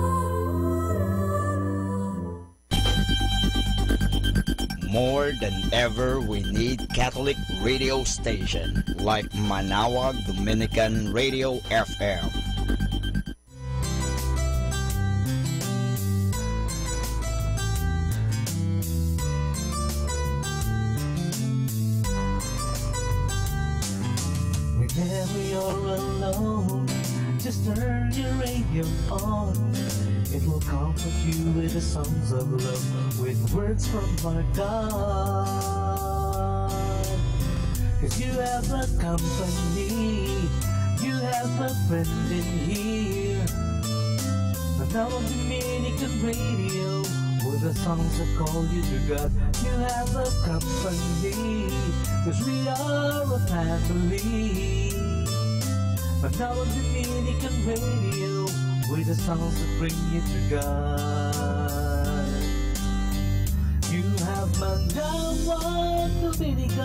More than ever, we need Catholic radio station like Manawag Dominican Radio FM. Whenever you're alone, just turn your radio on. It will comfort you with the songs of love, with words from our God. 'Cause you have a company, you have a friend in here. Now on Dominican Radio, with the songs that call you to God. You have a company, 'cause we are a family. But now on Dominican Radio, with the songs that bring you to God. You have Manawag Dominican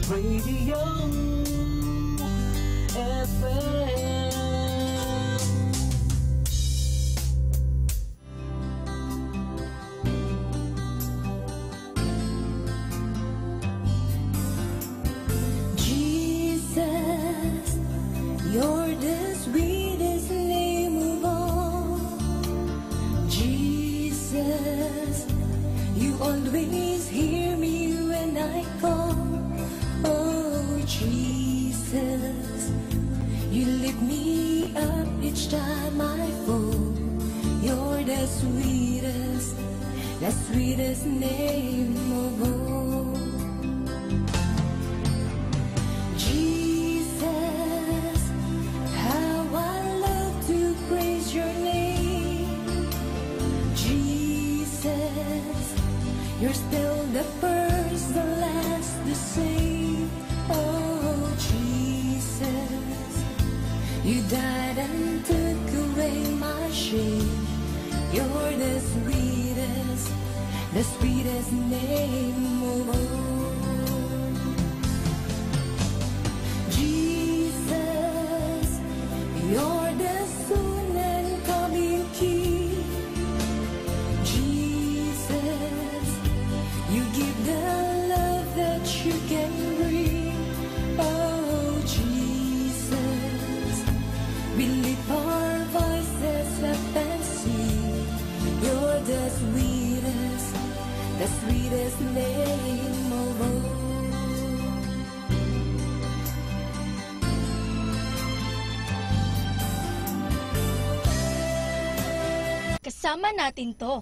Radio FM. You're the sweetest name of all. Jesus, you always hear me when I call. Oh, Jesus, you lift me up each time I fall. You're the sweetest name of all. You're still the first, the last, the same. Oh, Jesus, you died and took away my shame. You're the sweetest name of all. Jesus, you're the soon and coming King. You give the love that you can bring. Oh, Jesus, we lift our voices up and sing. You're the sweetest name of all. Kasama natin to.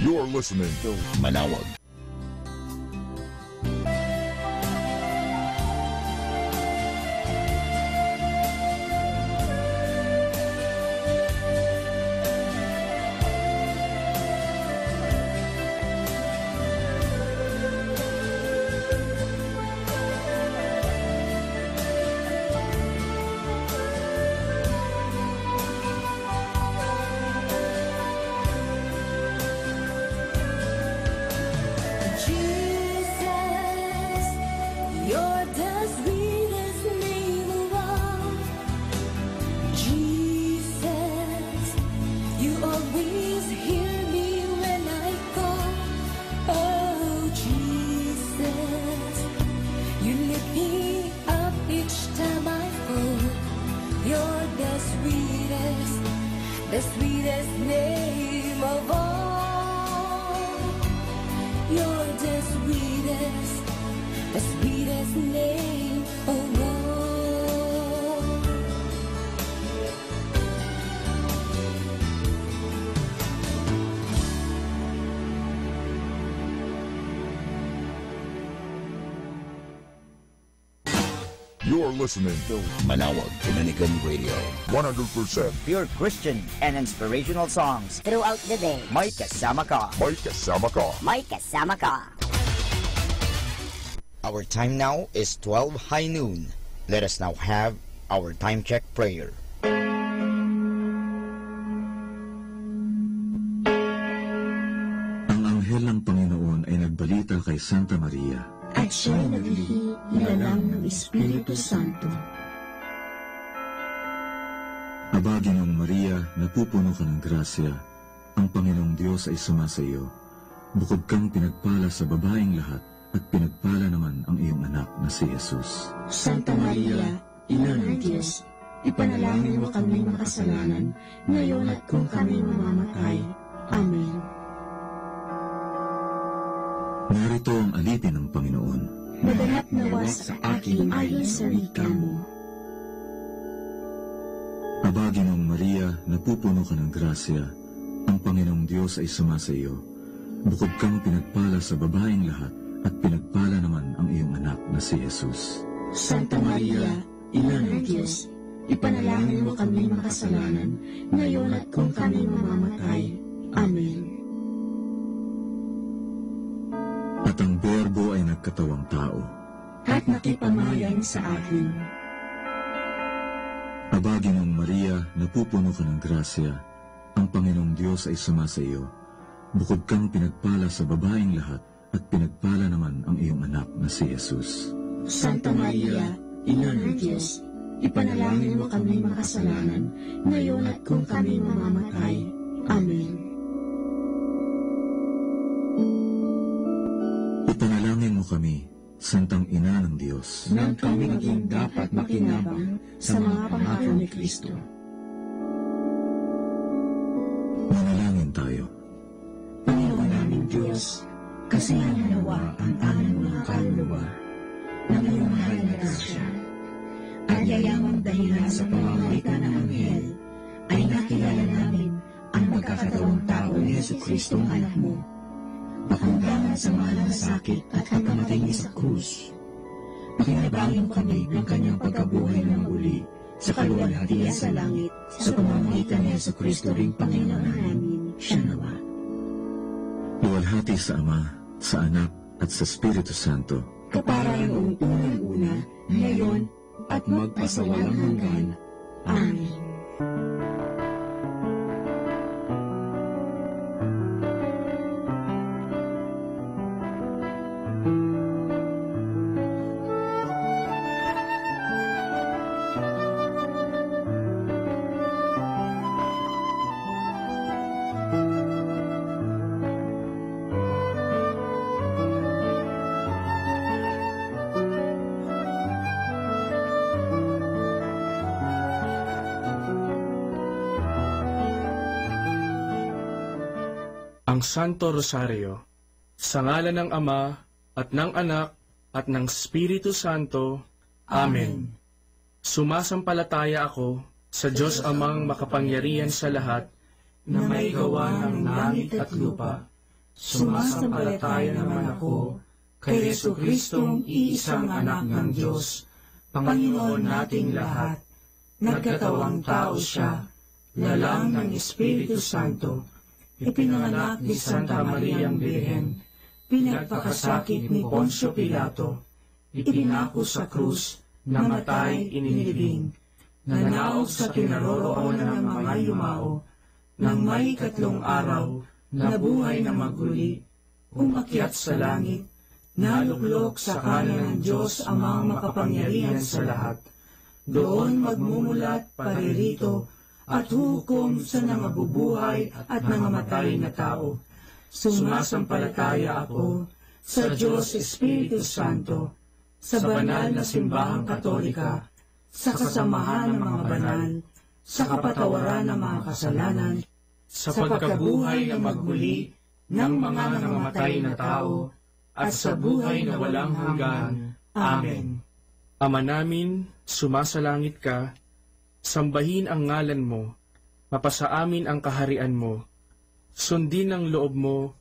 You're listening to Manawag. The sweetest name of all. You're the sweetest name of all. You're listening to Manawag Dominican Radio. 100% pure Christian and inspirational songs throughout the day. May kasama ka. May kasama ka. May kasama ka. Our time now is 12 high noon. Let us now have our time check prayer. anghel ng Panginoon ay nagbalita kay Santa Maria. At siya'y naglihi nilalang ng Espiritu Santo. Aba, Ginoong Maria, napupuno ka ng grasya, ang Panginoong Diyos ay sumasa iyo. Bukod kang pinagpala sa babaeng lahat, at pinagpala naman ang iyong anak na si Jesus. Santa Maria, Ina ng Diyos, ipanalangin mo kami makasalanan, ngayon at kung kami mamamatay. Amen. Narito ang alipin ng Panginoon. Maganap nawa sa akin ayon sa wika mo. Aba, Ginoong Maria, napupuno ka ng grasya, ang Panginoong Diyos ay sumasa iyo. Bukod kang pinagpala sa babaeng lahat, at pinagpala naman ang iyong anak na si Jesus. Santa Maria, Ina ng Diyos, ipanalangin mo kami makasalanan, ngayon at kung kami mamamatay. Amen. At ang Berbo ay nagkatawang tao, at nakipamayan sa akin. Aba, Ginoong Maria, napupuno ka ng grasya, ang Panginoong Diyos ay sumasa iyo. Bukod kang pinagpala sa babaeng lahat, at pinagpala naman ang iyong anak na si Jesus. Santa Maria, Ina ng Diyos, ipanalangin mo kami makasalanan, ngayon at kung kami mamamatay. Amen. Ipanalangin mo kami, Santang Ina ng Diyos, nang kami maging dapat makinabang sa mga pangako ni Kristo. Manalangin tayo. Panginoon naming Diyos, kasihan nawa ang aming mga kaluluwa ng iyong mahal na grasya, at yayamang dahilan sa pamamagitan ng anghel ay nakilala namin ang magkakatawang tao ni Jesucristo ang anak mo, pakundangan sa mahal na sakit at pagkamatay niya sa krus. Pakinabangin kami ng kanyang pagkabuhay ng muli sa kaluwalhatian sa langit sa pamamagitan ni Jesucristo ring Panginoon namin. Siya nawa. Luwalhati sa Ama, sa Anak, at sa Espiritu Santo. Kaparang noong unang-una, ngayon, at magpasawalang hanggan. Amen. Ang Santo Rosario, sa ngalan ng Ama, at ng Anak, at ng Espiritu Santo. Amen. Sumasampalataya ako sa Diyos Amang makapangyarihan sa lahat, na may gawa ng langit at lupa. Sumasampalataya naman ako kay Jesucristong iisang anak ng Diyos, Panginoon nating lahat. Nagkatawang tao siya, lalang ng Espiritu Santo, ipinanganak ni Santa Mariang Birhen, pinagpakasakit ni Poncio Pilato, ipinako sa krus, namatay, inilibing, nanaog sa kinaroroonan ng mga yumao, nang may 3 araw, nabuhay na maguli, umakyat sa langit, naluklok sa kanan ng Diyos Amang makapangyarihan sa lahat, doon magmumulat paririto, at hukom sa nangabubuhay at nangamatay na tao. Sumasampalataya ako sa Diyos Espiritu Santo, sa banal na simbahang katolika, sa kasamahan ng mga banal, sa kapatawaran ng mga kasalanan, sa pagkabuhay na magmuli ng mga nangamatay na tao, at sa buhay na walang hanggan. Amen. Ama namin, sumasalangit ka, sambahin ang ngalan mo, mapasa amin ang kaharian mo, sundin ang loob mo,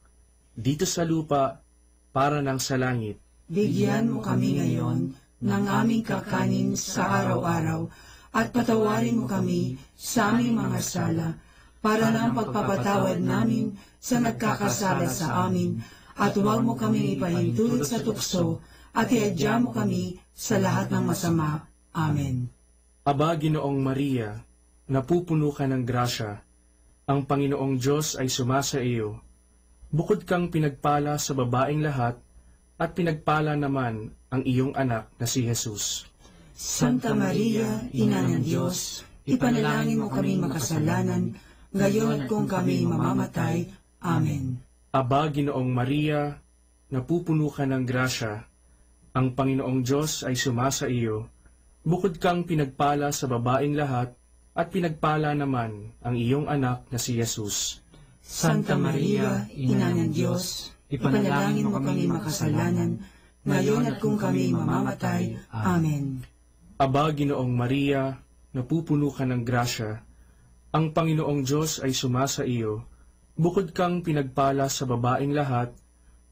dito sa lupa, para ng sa langit. Bigyan mo kami ngayon ng aming kakanin sa araw-araw, at patawarin mo kami sa aming mga sala, para ng pagpapatawad namin sa nagkakasala sa amin, at huwag mo kami ipahintulot sa tukso, at iadya mo kami sa lahat ng masama. Amen. Aba, Ginoong Maria, napupuno ka ng grasya, ang Panginoong Diyos ay sumasa iyo. bukod kang pinagpala sa babaeng lahat, at pinagpala naman ang iyong anak na si Jesus. Santa Maria, Ina ng Diyos, ipanalangin mo kaming makasalanan, ngayon at kung kami mamamatay. Amen. Aba, Ginoong Maria, napupuno ka ng grasya, ang Panginoong Diyos ay sumasa iyo, bukod kang pinagpala sa babaeng lahat, at pinagpala naman ang iyong anak na si Jesus. Santa Maria, Ina ng Diyos, ipanalangin mo kami makasalanan, ngayon at kung kami mamamatay. Amen. Aba, Ginoong Maria, napupuno ka ng grasya, ang Panginoong Diyos ay sumasa iyo, bukod kang pinagpala sa babaeng lahat,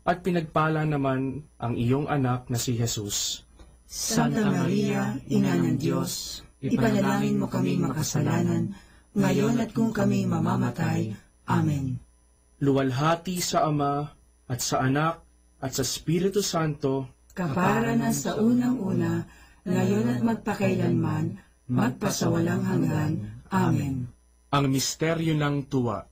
at pinagpala naman ang iyong anak na si Jesus. Santa Maria, Ina ng Diyos, ipanalangin mo kami makasalanan, ngayon at kung kami mamamatay. Amen. Luwalhati sa Ama, at sa Anak, at sa Espiritu Santo, kapara na sa unang-una, ngayon at magpakailanman, magpasawalang hanggan. Amen. Ang misteryo ng tuwa.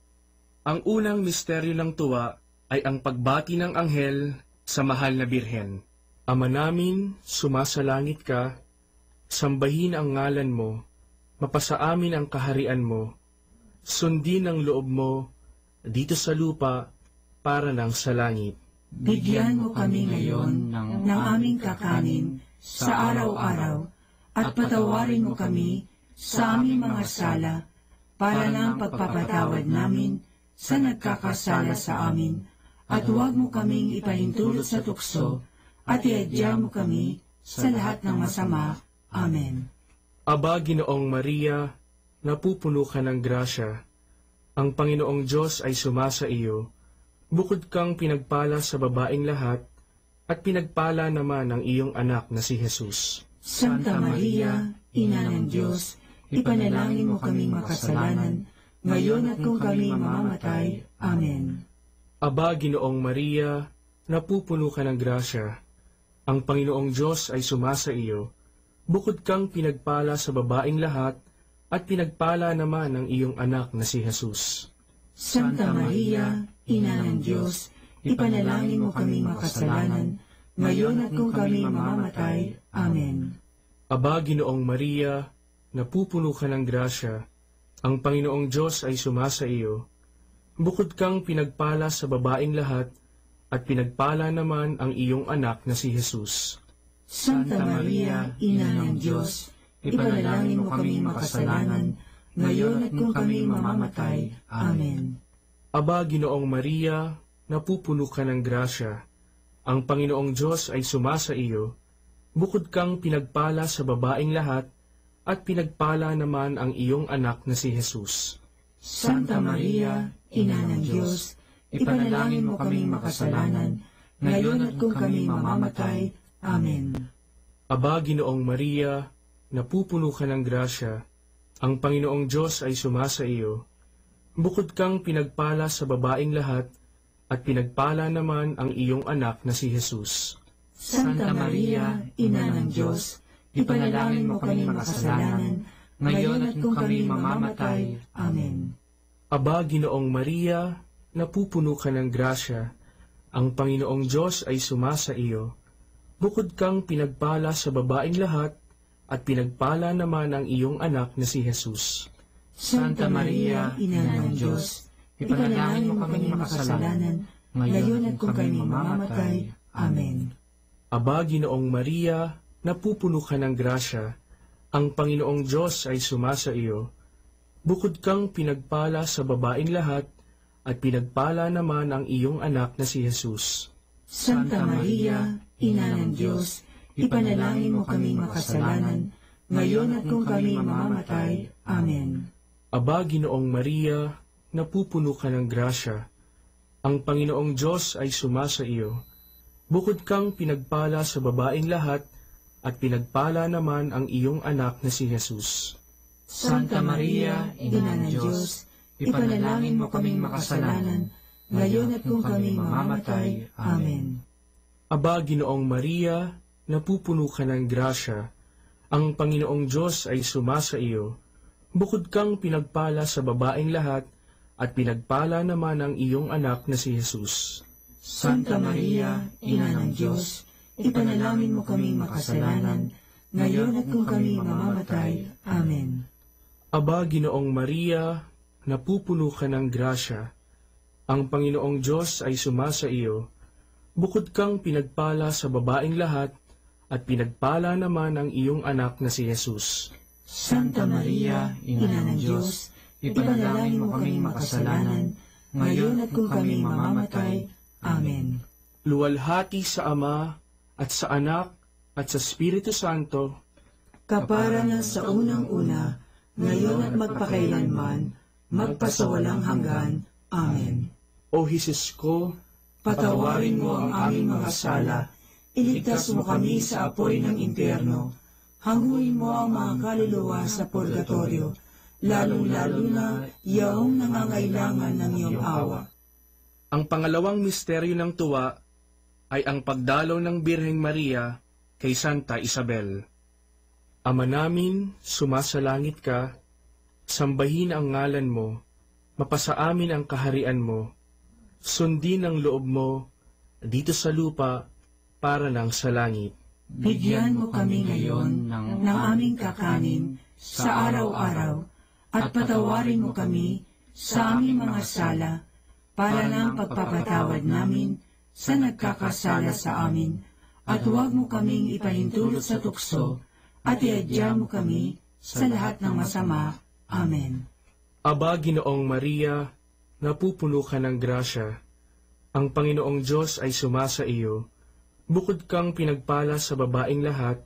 Ang unang misteryo ng tuwa ay ang pagbati ng anghel sa mahal na birhen. Ama namin, sumasalangit ka, sambahin ang ngalan mo, mapasa amin ang kaharian mo, sundin ang loob mo, dito sa lupa, para ng sa langit. Bigyan mo kami ngayon ng aming kakanin sa araw-araw, at patawarin mo kami sa aming mga sala, para ng pagpapatawad namin sa nagkakasala sa amin, at huwag mo kaming ipahintulot sa tukso, at iadya mo kami sa lahat ng masama. Amen. Aba, Ginoong Maria, napupuno ka ng grasya, ang Panginoong Diyos ay sumasa iyo, bukod kang pinagpala sa babaeng lahat, at pinagpala naman ang iyong anak na si Jesus. Santa Maria, Ina ng Diyos, ipanalangin mo kaming makasalanan, ngayon at kung kami mamamatay. Amen. Aba, Ginoong Maria, napupuno ka ng grasya, ang Panginoong Diyos ay sumasa iyo, bukod kang pinagpala sa babaeng lahat, at pinagpala naman ang iyong anak na si Jesus. Santa Maria, Ina ng Diyos, ipanalangin mo kaming makasalanan, ngayon at kung kami mamamatay. Amen. Aba, Ginoong Maria, napupuno ka ng grasya, ang Panginoong Diyos ay sumasa iyo, bukod kang pinagpala sa babaeng lahat, at pinagpala naman ang iyong anak na si Jesus. Santa Maria, Ina ng Diyos, ipanalangin mo kaming makasalanan, ngayon at kung kami mamamatay. Amen. Aba, Ginoong Maria, napupuno ka ng grasya, ang Panginoong Diyos ay sumasa iyo, bukod kang pinagpala sa babaeng lahat, at pinagpala naman ang iyong anak na si Jesus. Santa Maria, Ina ng Diyos, ipanalangin mo kaming makasalanan, ngayon at kung kami mamamatay. Amen. Aba, Ginoong Maria, napupuno ka ng grasya, ang Panginoong Diyos ay sumasa iyo, bukod kang pinagpala sa babaeng lahat, at pinagpala naman ang iyong anak na si Jesus. Santa Maria, Ina ng Diyos, ipanalangin mo kami makasalanan, ngayon at kung kami mamamatay. Amen. Aba, Ginoong Maria, napupuno ka ng grasya, ang Panginoong Diyos ay sumasa iyo, bukod kang pinagpala sa babaeng lahat, at pinagpala naman ang iyong anak na si Jesus. Santa Maria, Ina ng Diyos, ipanalangin mo kami makasalanan, ngayon at kung kami mamamatay. Amen. Aba, Ginoong Maria, napupuno ka ng grasya, ang Panginoong Diyos ay sumasa iyo, bukod kang pinagpala sa babaeng lahat, at pinagpala naman ang iyong anak na si Jesus. Santa Maria, Ina ng Diyos, ipanalangin mo kaming makasalanan, ngayon at kung kami mamamatay. Amen. Aba, Ginoong Maria, napupuno ka ng grasya, ang Panginoong Diyos ay sumasa iyo, bukod kang pinagpala sa babaeng lahat, at pinagpala naman ang iyong anak na si Jesus. Santa Maria, Ina ng Diyos, ipanalangin mo kaming makasalanan, ngayon at kung kami mamamatay. Amen. Aba, Ginoong Maria, napupuno ka ng grasya, ang Panginoong Diyos ay sumasa iyo, bukod kang pinagpala sa babaeng lahat, at pinagpala naman ang iyong anak na si Jesus. Santa Maria, Ina ng Diyos, ipanalangin mo kaming makasalanan, ngayon at kung kami mamamatay. Amen. Aba, Ginoong Maria, napupuno ka ng grasya, ang Panginoong Diyos ay sumasa iyo, bukod kang pinagpala sa babaeng lahat, at pinagpala naman ang iyong anak na si Jesus. Santa Maria, Ina ng Diyos, ipanalangin mo kaming makasalanan, ngayon at kung kami mamamatay. Amen. Luwalhati sa Ama, at sa Anak, at sa Espiritu Santo, kapara na sa unang-una, ngayon at magpakailanman, magpasawalang hanggan. Amen. O Jesus ko, patawarin mo ang aming mga sala, iligtas mo kami sa apoy ng impyerno, hanguin mo ang mga kaluluwa sa purgatorio, lalong-lalo na yaong nangangailangan ng iyong awa. Ang pangalawang misteryo ng tuwa ay ang pagdalaw ng Birheng Maria kay Santa Isabel. Ama namin, sumasalangit ka, sambahin ang ngalan mo, mapasa amin ang kaharian mo, sundin ang loob mo, dito sa lupa, para ng sa langit. Bigyan mo kami ngayon ng aming kakanin sa araw-araw, at patawarin mo kami sa aming mga sala, para ng pagpapatawad namin sa nagkakasala sa amin, at huwag mo kaming ipahintulot sa tukso, at iadya mo kami sa lahat ng masama. Amen. Aba, Ginoong Maria, napupuno ka ng grasya, ang Panginoong Diyos ay sumasa iyo, bukod kang pinagpala sa babaeng lahat,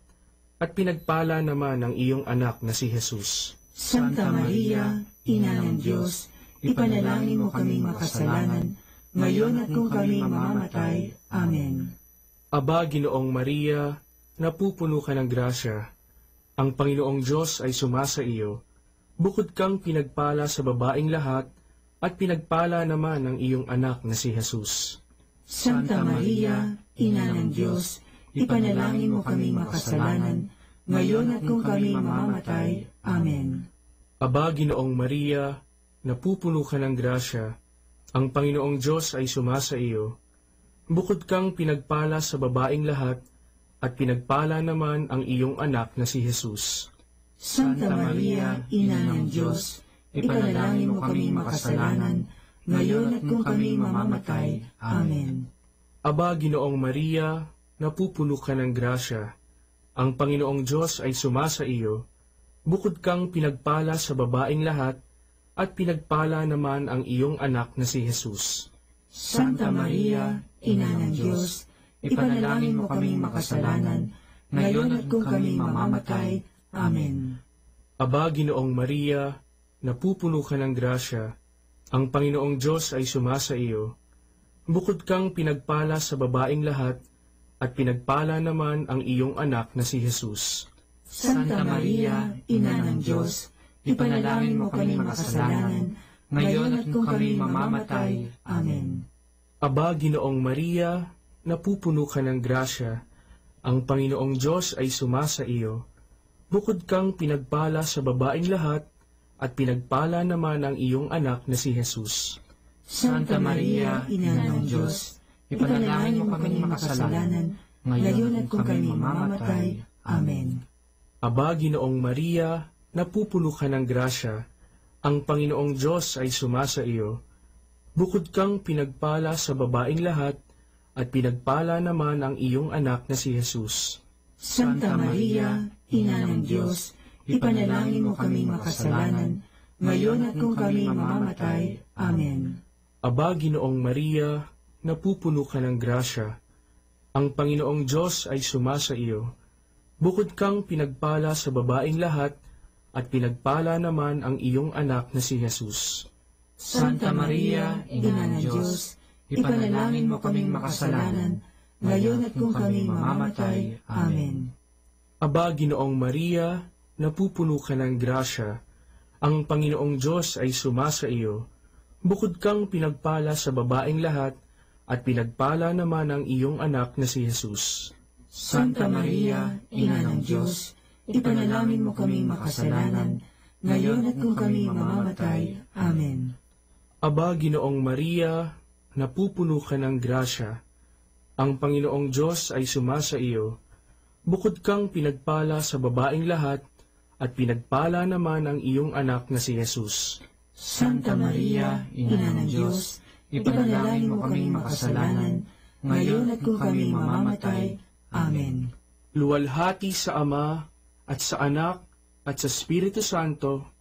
at pinagpala naman ang iyong anak na si Jesus. Santa Maria, Ina ng Diyos, ipanalangin mo kaming makasalanan, ngayon at kung kami mamamatay. Amen. Aba, Ginoong Maria, napupuno ka ng grasya, ang Panginoong Diyos ay sumasa iyo, bukod kang pinagpala sa babaeng lahat, at pinagpala naman ang iyong anak na si Jesus. Santa Maria, Ina ng Diyos, ipanalangin mo kaming makasalanan, ngayon at kung kami mamamatay. Amen. Aba, Ginoong Maria, napupuno ka ng grasya, ang Panginoong Diyos ay sumasa iyo, bukod kang pinagpala sa babaeng lahat, at pinagpala naman ang iyong anak na si Jesus. Santa Maria, Ina ng Diyos, ipanalangin mo kaming makasalanan, ngayon at kung kami mamamatay. Amen. Aba, Ginoong Maria, napupuno ka ng grasya, ang Panginoong Diyos ay sumasa iyo, bukod kang pinagpala sa babaeng lahat, at pinagpala naman ang iyong anak na si Jesus. Santa Maria, Ina ng Diyos, ipanalangin mo kaming makasalanan, ngayon at kung kami mamamatay. Amen. Aba, Ginoong Maria, napupuno ka ng grasya, ang Panginoong Diyos ay sumasa iyo, bukod kang pinagpala sa babaeng lahat, at pinagpala naman ang iyong anak na si Jesus. Santa Maria, Ina ng Diyos, ipanalangin mo kaming makasalanan, ngayon at kung kami mamamatay. Amen. Aba, Ginoong Maria, napupuno ka ng grasya, ang Panginoong Diyos ay sumasa iyo, bukod kang pinagpala sa babaeng lahat, at pinagpala naman ang iyong anak na si Jesus. Santa Maria, Ina ng Diyos, ipanalangin mo kaming makasalanan, ngayon at kung kami mamamatay. Amen. Aba, Ginoong Maria, napupuno ka ng grasya, ang Panginoong Diyos ay sumasa iyo, bukod kang pinagpala sa babaeng lahat, at pinagpala naman ang iyong anak na si Jesus. Santa Maria, Ina ng Diyos, ipanalangin mo kaming makasalanan, ngayon at kung kami mamamatay. Amen. Aba, Ginoong Maria, napupuno ka ng grasya, ang Panginoong Diyos ay sumasa iyo, bukod kang pinagpala sa babaeng lahat, at pinagpala naman ang iyong anak na si Jesus. Santa Maria, Ina ng Diyos, ipanalangin mo kaming makasalanan, ngayon at kung kami mamamatay. Amen. Aba, Ginoong Maria, napupuno ka ng grasya, ang Panginoong Diyos ay sumasa iyo, bukod kang pinagpala sa babaeng lahat, at pinagpala naman ang iyong anak na si Jesus. Santa Maria, Ina ng Diyos, ipanalangin mo kaming makasalanan, ngayon at kung kami mamamatay. Amen. Aba, Ginoong Maria, napupuno ka ng grasya. Ang Panginoong Diyos ay sumasa iyo. Bukod kang pinagpala sa babaeng lahat, at pinagpala naman ang iyong anak na si Jesus. Santa Maria, Ina ng Diyos, ipanalangin mo kaming makasalanan, ngayon at kung kami mamamatay. Amen. Luwalhati sa Ama, at sa Anak, at sa Espiritu Santo,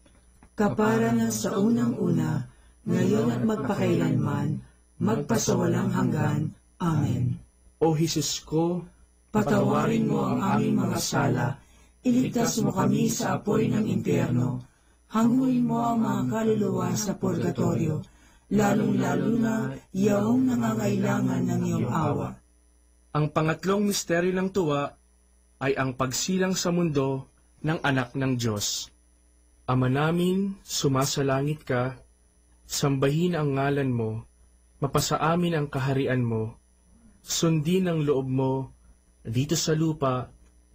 kapara na sa unang-una, ngayon at magpakailanman, magpasawalang hanggan. Amen. O Jesus ko, patawarin mo ang aming mga sala, iligtas mo kami sa apoy ng impyerno, hanguin mo ang mga kaluluwa sa purgatorio, lalong-lalo na yaong nangangailangan ng iyong awa. Ang pangatlong misteryo ng tuwa ay ang pagsilang sa mundo ng anak ng Diyos. Ama namin, sumasalangit ka, sambahin ang ngalan mo, mapasa amin ang kaharian mo, sundin ang loob mo, dito sa lupa,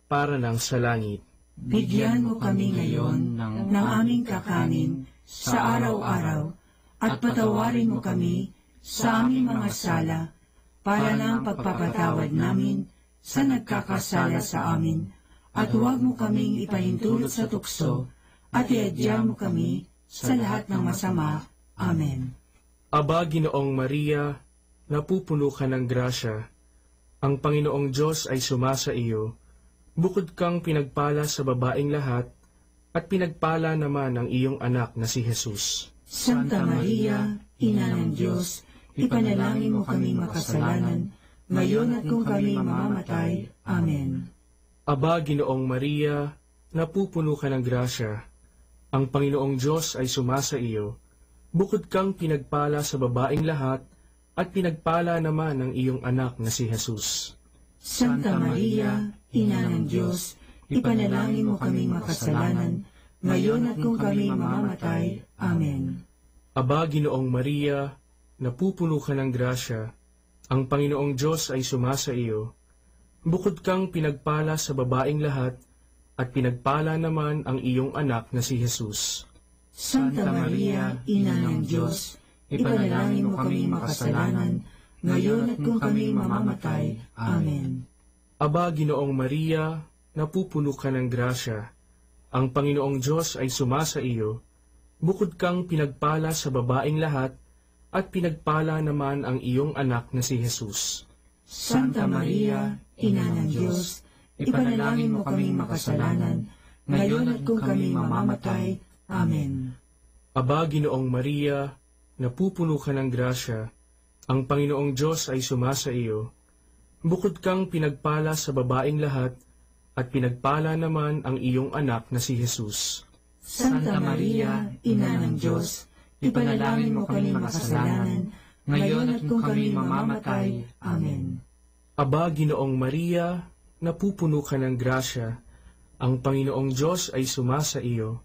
para ng sa langit. Bigyan mo kami ngayon ng aming kakanin sa araw-araw, at patawarin mo kami sa aming mga sala, para ng pagpapatawad namin sa nagkakasala sa amin, at huwag mo kaming ipahintulot sa tukso, at iadya mo kami sa lahat ng masama. Amen. Aba, Ginoong Maria, napupuno ka ng grasya. Ang Panginoong Diyos ay sumasa iyo. Bukod kang pinagpala sa babaeng lahat, at pinagpala naman ang iyong anak na si Jesus. Santa Maria, Ina ng Diyos, ipanalangin mo kaming makasalanan, ngayon at kung kami mamamatay. Amen. Aba, Ginoong Maria, napupuno ka ng grasya. Ang Panginoong Diyos ay sumasa iyo. Bukod kang pinagpala sa babaeng lahat, at pinagpala naman ang iyong anak na si Jesus. Santa Maria, Ina ng Diyos, ipanalangin mo kaming makasalanan, ngayon at kung kami mamamatay. Amen. Aba, Ginoong Maria, napupuno ka ng grasya. Ang Panginoong Diyos ay sumasa iyo. Bukod kang pinagpala sa babaeng lahat, at pinagpala naman ang iyong anak na si Jesus. Santa Maria, Ina ng Diyos, ipanalangin mo kaming makasalanan, ngayon at kung kami mamamatay. Amen. Aba, Ginoong Maria, napupuno ka ng grasya. Ang Panginoong Diyos ay sumasa iyo. Bukod kang pinagpala sa babaeng lahat, at pinagpala naman ang iyong anak na si Jesus. Santa Maria, Ina ng Diyos, ipanalangin mo kaming makasalanan, ngayon at kung kami mamamatay. Amen. Aba, Ginoong Maria, napupuno ka ng grasya. Ang Panginoong Diyos ay sumasa iyo. Bukod kang pinagpala sa babaeng lahat, at pinagpala naman ang iyong anak na si Jesus. Santa Maria, Ina ng Diyos, ipanalangin mo kaming makasalanan, ngayon at kung kami mamamatay. Amen. Aba, Ginoong Maria, napupuno ka ng grasya. Ang Panginoong Diyos ay sumasa iyo.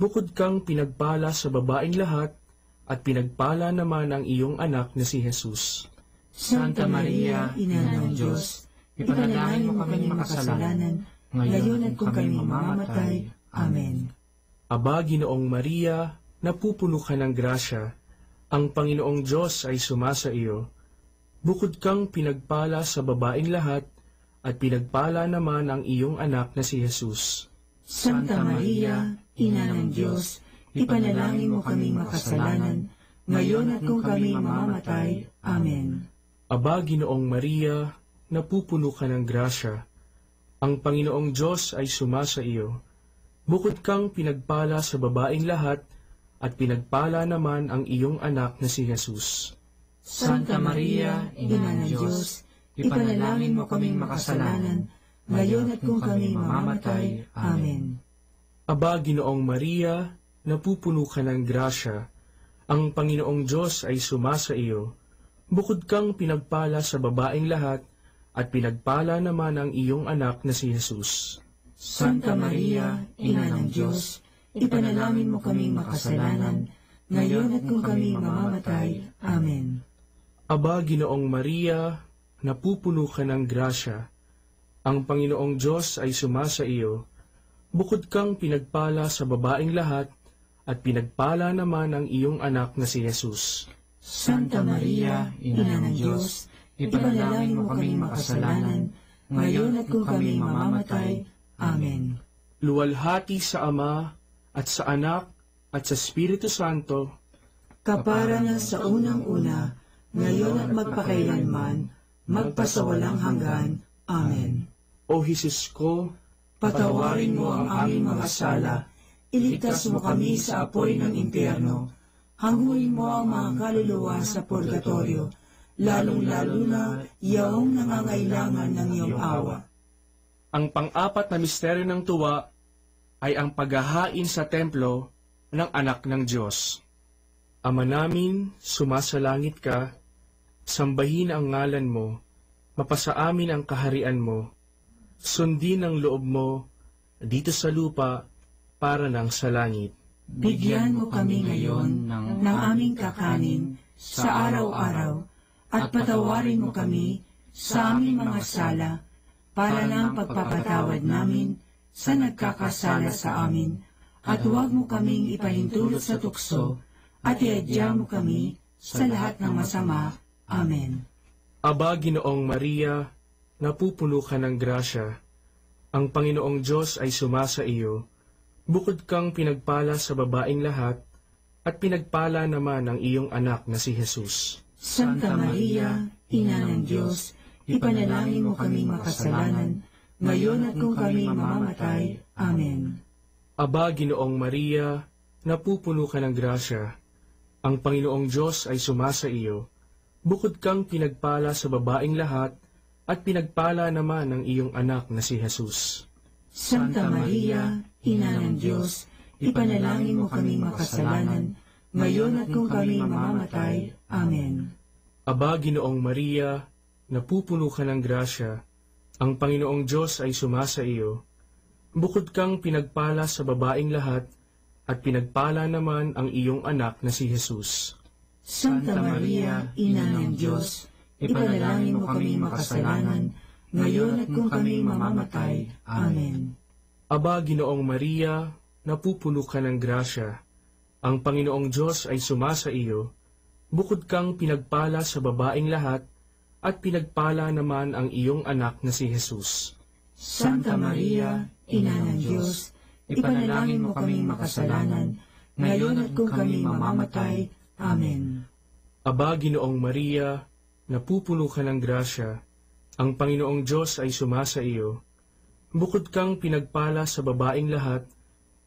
Bukod kang pinagpala sa babaeng lahat, at pinagpala naman ang iyong anak na si Jesus. Santa Maria, Ina ng Diyos, ipanalangin mo kaming makasalanan, ngayon at kung kami mamamatay. Amen. Aba, Ginoong Maria, napupuno ka ng grasya. Ang Panginoong Diyos ay sumasa iyo. Bukod kang pinagpala sa babaeng lahat, at pinagpala naman ang iyong anak na si Jesus. Santa Maria, Ina ng Diyos, ipanalangin mo kaming makasalanan, ngayon at kung kami mamamatay. Amen. Aba, Ginoong Maria, napupuno ka ng grasya. Ang Panginoong Diyos ay sumasa iyo. Bukod kang pinagpala sa babaeng lahat, at pinagpala naman ang iyong anak na si Jesus. Santa Maria, Ina ng Diyos, ipanalangin mo kaming makasalanan, ngayon at kung kami mamamatay. Amen. Aba, Ginoong Maria, napupuno ka ng grasya. Ang Panginoong Diyos ay sumasa iyo. Bukod kang pinagpala sa babaeng lahat, at pinagpala naman ang iyong anak na si Jesus. Santa Maria, Ina ng Diyos, ipanalangin mo kaming makasalanan, ngayon at kung kami mamamatay. Amen. Aba, Ginoong Maria, napupuno ka ng grasya. Ang Panginoong Diyos ay sumasa iyo. Bukod kang pinagpala sa babaeng lahat, at pinagpala naman ang iyong anak na si Jesus. Santa Maria, Ina ng Diyos, ipanalangin mo kaming makasalanan, ngayon at kung kami mamamatay. Amen. Luwalhati sa Ama, at sa Anak, at sa Espiritu Santo, kapara na sa unang-una, ngayon at magpakailanman, magpasawalang hanggan. Amen. O Jesus ko, patawarin mo ang aming mga sala, iligtas mo kami sa apoy ng impyerno, hanguin mo ang mga kaluluwa sa purgatorio, lalong-lalo na yaong nangangailangan ng iyong awa. Ang pang-apat na misteryo ng tuwa ay ang paghahain sa templo ng anak ng Diyos. Ama namin, sumasalangit ka, sambahin ang ngalan mo, mapasa amin ang kaharian mo, sundin ang loob mo dito sa lupa para ng sa langit. Bigyan mo kami ngayon ng aming kakanin sa araw-araw at patawarin mo kami sa aming mga sala para ng pagpapatawad namin sa nagkakasala sa amin, at huwag mo kaming ipahintulot sa tukso at iadya mo kami sa lahat ng masama. Amen. Aba, Ginoong Maria, napupuno ka ng grasya, ang Panginoong Diyos ay sumasa iyo, bukod kang pinagpala sa babaeng lahat, at pinagpala naman ang iyong anak na si Jesus. Santa Maria, Ina ng Diyos, ipanalangin mo kaming makasalanan, ngayon at kung kami mamamatay. Amen. Aba, Ginoong Maria, napupuno ka ng grasya, ang Panginoong Diyos ay sumasa iyo, bukod kang pinagpala sa babaeng lahat, at pinagpala naman ang iyong anak na si Jesus. Santa Maria, Ina ng Diyos, ipanalangin mo kaming makasalanan, ngayon at kung kami mamamatay. Amen. Aba, Ginoong Maria, napupuno ka ng grasya, ang Panginoong Diyos ay sumasa iyo, bukod kang pinagpala sa babaeng lahat, at pinagpala naman ang iyong anak na si Jesus. Santa Maria, Ina ng Diyos, ipanalangin mo kaming makasalanan, ngayon at kung kami mamamatay. Amen. Aba, Ginoong Maria, napupuno ka ng grasya, ang Panginoong Diyos ay sumasa iyo, bukod kang pinagpala sa babaeng lahat, at pinagpala naman ang iyong anak na si Jesus. Santa Maria, Ina ng Diyos, ipanalangin mo kaming makasalanan, ngayon at kung kami mamamatay. Amen. Aba, Ginoong Maria, napupuno ka ng grasya, ang Panginoong Diyos ay sumasa iyo, bukod kang pinagpala sa babaeng lahat,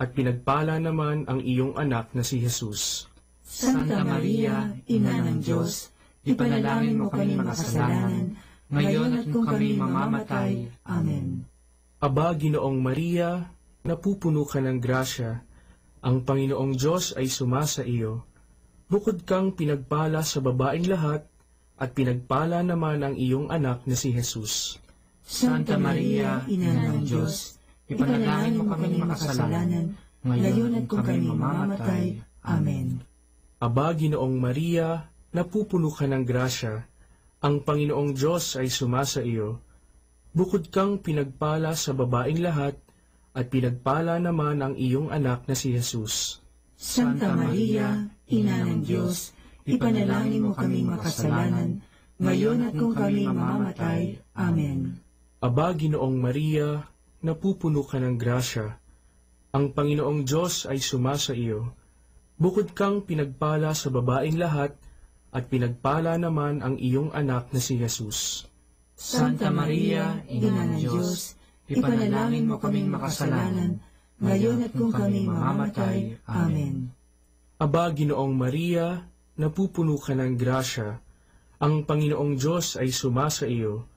at pinagpala naman ang iyong anak na si Jesus. Santa Maria, Ina ng Diyos, ipanalangin mo kaming makasalanan, ngayon at kung kami mamamatay. Amen. Aba, Ginoong Maria, napupuno ka ng grasya, ang Panginoong Diyos ay sumasa iyo, bukod kang pinagpala sa babaeng lahat, at pinagpala naman ang iyong anak na si Jesus. Santa Maria, Ina ng Diyos, ipanalangin mo kaming makasalanan, ngayon at kung kami mamamatay. Amen. Aba, Ginoong Maria, napupuno ka ng grasya, ang Panginoong Diyos ay sumasa iyo, bukod kang pinagpala sa babaeng lahat, at pinagpala naman ang iyong anak na si Jesus. Santa Maria, Ina ng Diyos, ipanalangin mo kaming makasalanan, ngayon at kung kami mamamatay. Amen. Aba, Ginoong Maria, napupuno ka ng grasya, ang Panginoong Diyos ay sumasa iyo, bukod kang pinagpala sa babaeng lahat, at pinagpala naman ang iyong anak na si Jesus. Santa Maria, Ina ng Diyos, ipanalangin mo kaming makasalanan, ngayon at kung kami mamamatay. Amen. Aba, Ginoong Maria, napupuno ka ng grasya, ang Panginoong Diyos ay sumasa iyo,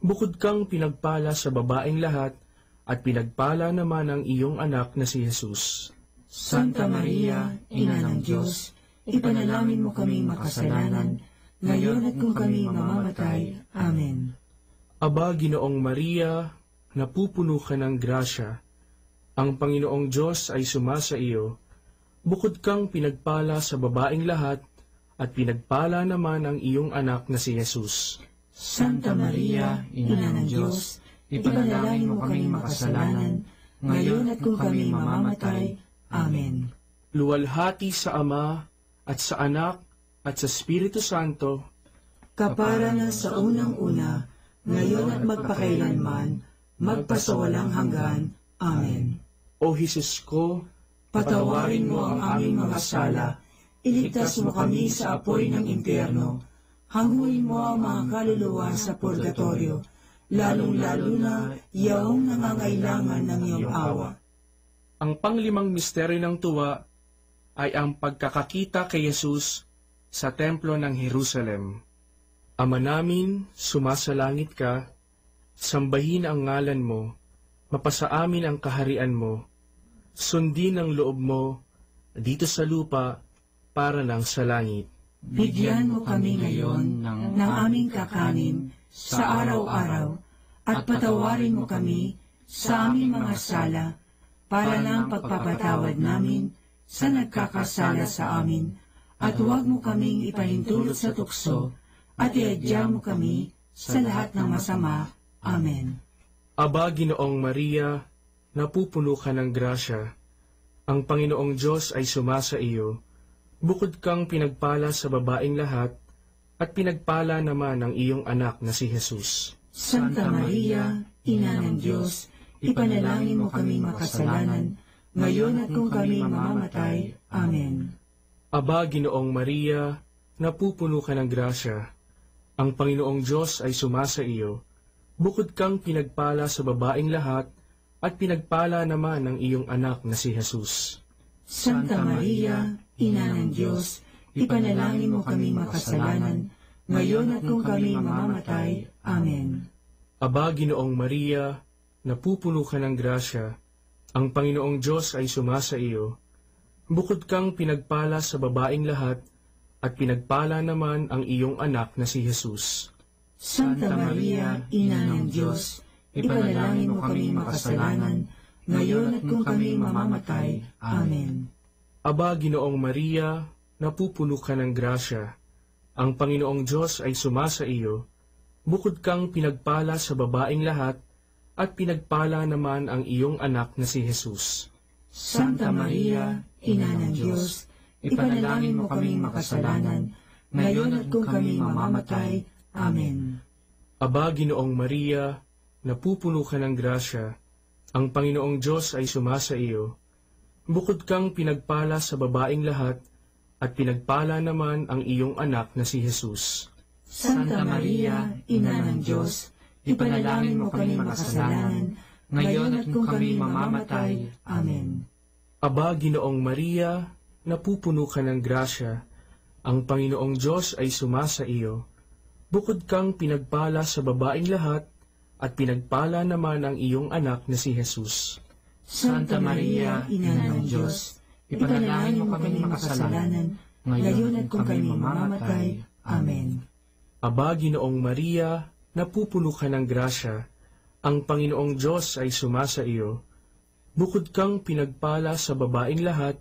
bukod kang pinagpala sa babaeng lahat, at pinagpala naman ang iyong anak na si Jesus. Santa Maria, Ina ng Diyos, ipanalangin mo kaming makasalanan, ngayon at kung kami mamamatay. Amen. Aba, Ginoong Maria, napupuno ka ng grasya, ang Panginoong Diyos ay sumasa iyo, bukod kang pinagpala sa babaeng lahat, at pinagpala naman ang iyong anak na si Jesus. Santa Maria, Ina ng Diyos, ipanalangin mo kaming makasalanan, ngayon at kung kami mamamatay. Amen. luwalhati sa Ama, at sa Anak, at sa Espiritu Santo, kapara na sa unang-una, ngayon at magpakailanman, magpasawalang hanggan. Amen. O Jesus ko, Patawarin mo ang aming mga sala, iligtas mo kami sa apoy ng impyerno, hanguin mo ang mga kaluluwa sa purgatorio, lalong-lalo na yaong nangangailangan ng iyong awa. Ang panglimang misteryo ng tuwa ay ang pagkakakita kay Jesus sa templo ng Jerusalem. Ama namin, sumasalangit ka, sambahin ang ngalan mo, mapasa amin ang kaharian mo, sundin ang loob mo dito sa lupa para lang sa langit. Bigyan mo kami ngayon ng aming kakanin sa araw-araw at patawarin mo kami sa aming mga sala para ng pagpapatawad namin sa nagkakasala sa amin, at huwag mo kaming ipahintulot sa tukso at iadya mo kami sa lahat ng masama. Amen. Aba, Ginoong Maria, napupuno ka ng grasya. Ang Panginoong Diyos ay sumasa iyo. Bukod kang pinagpala sa babaeng lahat, at pinagpala naman ang iyong anak na si Jesus. Santa Maria, Ina ng Diyos, ipanalangin mo kaming makasalanan, ngayon at kung kami mamamatay. Amen. Aba, Ginoong Maria, napupuno ka ng grasya. Ang Panginoong Diyos ay sumasa iyo. Bukod kang pinagpala sa babaeng lahat, at pinagpala naman ang iyong anak na si Jesus. Santa Maria, Ina ng Diyos, ipanalangin mo kaming makasalanan, ngayon at kung kami mamamatay. Amen. Aba, Ginoong Maria, napupuno ka ng grasya. Ang Panginoong Diyos ay sumasa iyo. Bukod kang pinagpala sa babaeng lahat, at pinagpala naman ang iyong anak na si Jesus. Santa Maria, Ina ng Diyos, ipanalangin mo kaming makasalanan, ngayon at kung kami mamamatay. Amen. Aba, Ginoong Maria, napupuno ka ng grasya. Ang Panginoong Diyos ay sumasa iyo. Bukod kang pinagpala sa babaeng lahat, at pinagpala naman ang iyong anak na si Jesus. Santa Maria, Ina ng Diyos, ipanalangin mo kaming makasalanan, ngayon at kung kami mamamatay. Amen. Aba, Ginoong Maria, napupuno ka ng grasya. Ang Panginoong Diyos ay sumasa iyo. Bukod kang pinagpala sa babaeng lahat, at pinagpala naman ang iyong anak na si Jesus. Santa Maria, Ina ng Diyos, ipanalangin mo kaming makasalanan, ngayon at kung kami mamamatay. Amen. Aba, Ginoong Maria, napupuno ka ng grasya. Ang Panginoong Diyos ay sumasa iyo. Bukod kang pinagpala sa babaeng lahat, at pinagpala naman ang iyong anak na si Jesus. Santa Maria, Ina ng Diyos, ipanalangin mo kaming makasalanan, ngayon at kung kami mamamatay. Amen. Aba, Ginoong Maria, napupuno ka ng grasya. Ang Panginoong Diyos ay sumasa iyo. Bukod kang pinagpala sa babaeng lahat,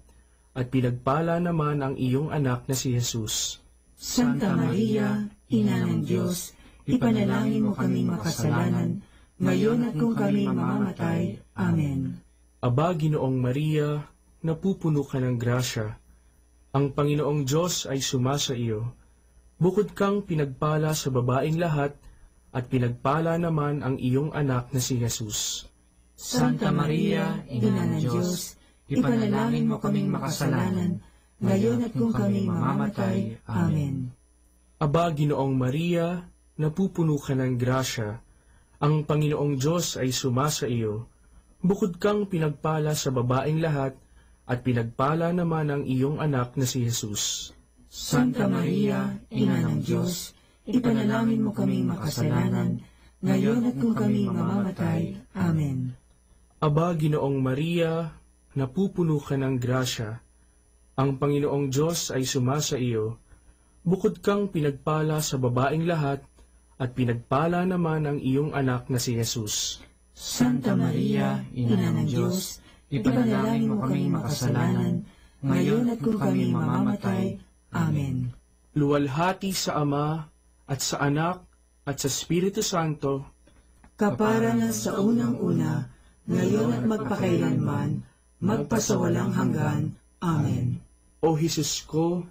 at pinagpala naman ang iyong anak na si Jesus. Santa Maria, Ina ng Diyos, ipanalangin mo kaming makasalanan, ngayon at kung kami mamamatay. Amen. Aba, Ginoong Maria, napupuno ka ng grasya. Ang Panginoong Diyos ay sumasa iyo. Bukod kang pinagpala sa babaeng lahat, at pinagpala naman ang iyong anak na si Jesus. Santa Maria, Ina ng Diyos, ipanalangin mo kaming makasalanan, ngayon at kung kami mamamatay. Amen. Aba, Ginoong Maria, napupuno ka ng grasya. Ang Panginoong Diyos ay sumasa iyo. Bukod kang pinagpala sa babaeng lahat, at pinagpala naman ang iyong anak na si Jesus. Santa Maria, Ina ng Diyos, ipanalangin mo kaming makasalanan, ngayon at kung kami mamamatay. Amen. Aba, Ginoong Maria, napupuno ka ng grasya. Ang Panginoong Diyos ay sumasa iyo. Bukod kang pinagpala sa babaeng lahat, at pinagpala naman ang iyong anak na si Jesus. Santa Maria, Ina ng Diyos, ipanalangin mo kaming makasalanan, ngayon at kung kami mamamatay. Amen. Luwalhati sa Ama, at sa Anak, at sa Espiritu Santo, kapara na sa unang-una, ngayon at magpakailanman, magpasawalang hanggan. Amen. O Jesus ko,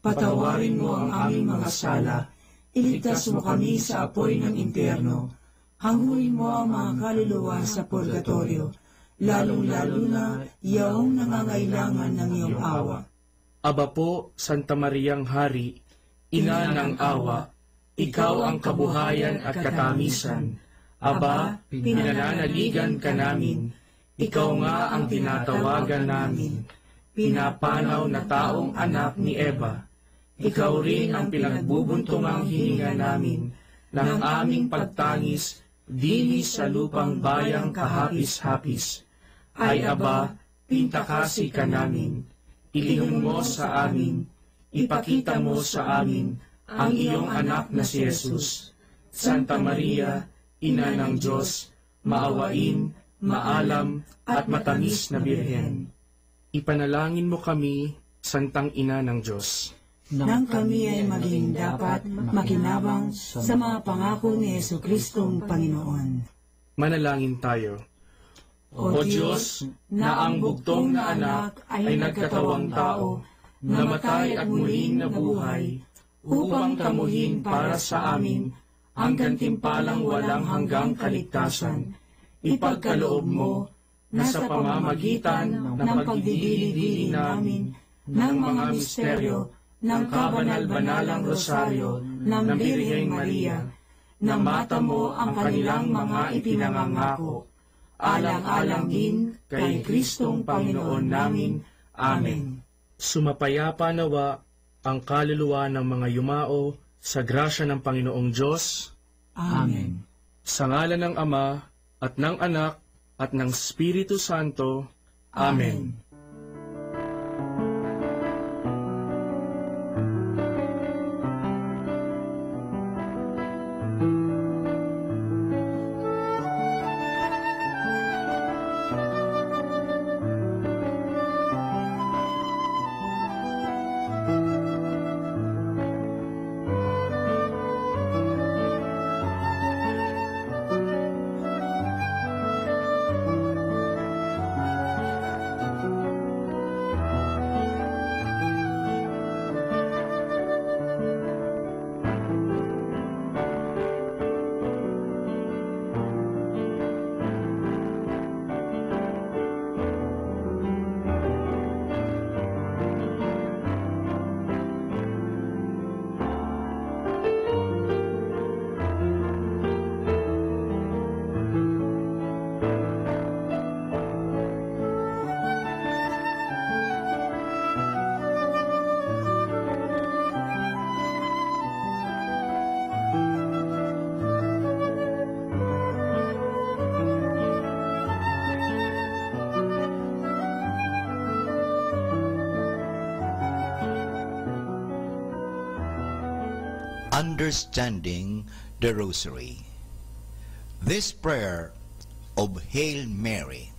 Patawarin mo ang aming mga sala, iligtas mo kami sa apoy ng impyerno, hanguin mo ang mga kaluluwa sa purgatorio, lalong-lalo na iyong nangangailangan ng iyong awa. Aba po, Santa Mariang Hari, Ina ng awa, ikaw ang kabuhayan at katamisan. Aba, pinananaligan ka namin, ikaw nga ang tinatawagan namin, pinapanaw na taong anak ni Eva. Ikaw rin ang pinagbubuntungang hininga namin ng aming pagtangis dini sa lupang bayang kahapis-hapis. Ay aba, pintakasi ka namin, ilingon mo sa amin, ipakita mo sa amin ang iyong anak na si Jesus. Santa Maria, Ina ng Diyos, maawain, maalam at matamis na Birhen. Ipanalangin mo kami, Santang Ina ng Diyos, nang kami ay maging dapat makinabang sa mga pangako ni Jesucristong Panginoon. Manalangin tayo. O Diyos, na ang bugtong na anak ay nagkatawang tao, namatay at muling nabuhay, upang kamuhin para sa amin ang gantimpalang walang hanggang kaligtasan. Ipagkaloob mo na sa pamamagitan ng pagdidili-dili namin ng mga misteryo ng kabanal-banalang rosaryo ng Birheng Maria, na mata mo ang kanilang mga ipinangangako, alang-alang din kay Kristong Panginoon namin. Amen. Sumapayapa nawa ang kaluluwa ng mga yumao sa grasya ng Panginoong Diyos. Amen. Sa ngalan ng Ama at ng Anak at ng Espiritu Santo. Amen. Understanding the Rosary. This prayer of Hail Mary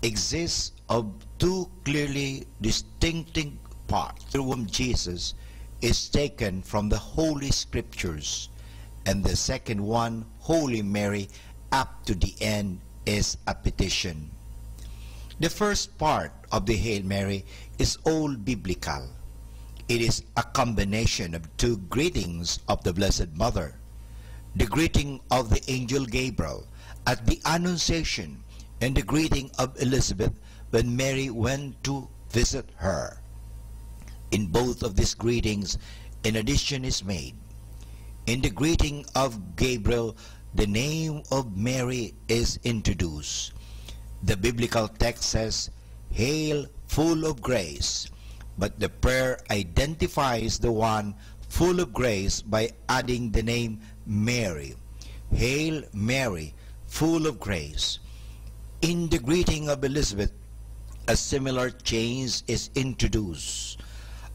exists of two clearly distinctive parts. The womb Jesus is taken from the Holy Scriptures, and the second one, Holy Mary, up to the end is a petition. The first part of the Hail Mary is all biblical. It is a combination of two greetings of the Blessed Mother. The greeting of the angel Gabriel at the Annunciation and the greeting of Elizabeth when Mary went to visit her. In both of these greetings, an addition is made. In the greeting of Gabriel, the name of Mary is introduced. The biblical text says, "Hail, full of grace," but the prayer identifies the one full of grace by adding the name Mary. Hail Mary, full of grace. In the greeting of Elizabeth, a similar change is introduced.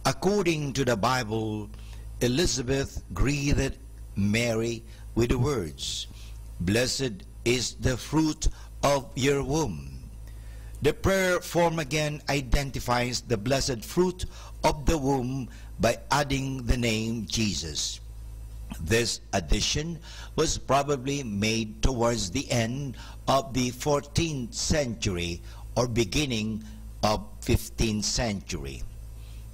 According to the Bible, Elizabeth greeted Mary with the words, "Blessed is the fruit of your womb." The prayer form again identifies the blessed fruit of the womb by adding the name Jesus. This addition was probably made towards the end of the 14th century or beginning of 15th century.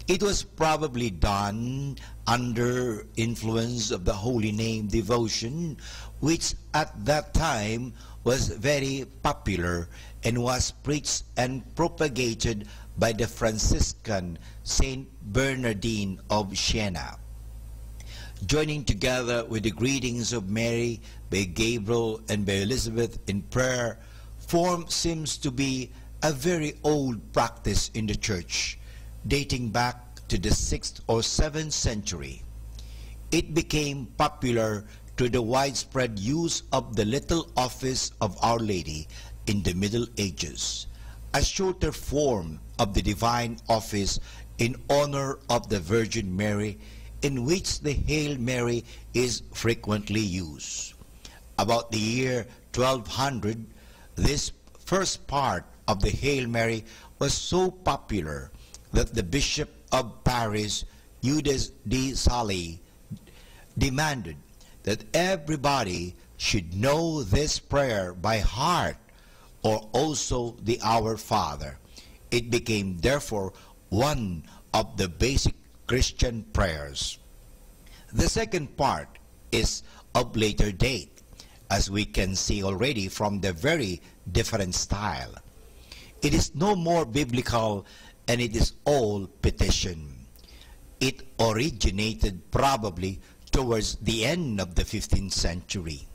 It was probably done under influence of the holy name devotion, which at that time was very popular and was preached and propagated by the Franciscan Saint Bernardine of Siena. Joining together with the greetings of Mary by Gabriel and by Elizabeth in prayer seems to be a very old practice in the church, dating back to the 6th or 7th century. It became popular to the widespread use of the little office of Our Lady in the Middle Ages, a shorter form of the divine office in honor of the Virgin Mary, in which the Hail Mary is frequently used. About the year 1200, this first part of the Hail Mary was so popular that the Bishop of Paris, Eudes de Sally, demanded that everybody should know this prayer by heart, or also the Our Father. It became therefore one of the basic Christian prayers. The second part is of later date, as we can see already from the very different style. It is no more biblical, and it is all petition. It originated probably towards the end of the 15th century.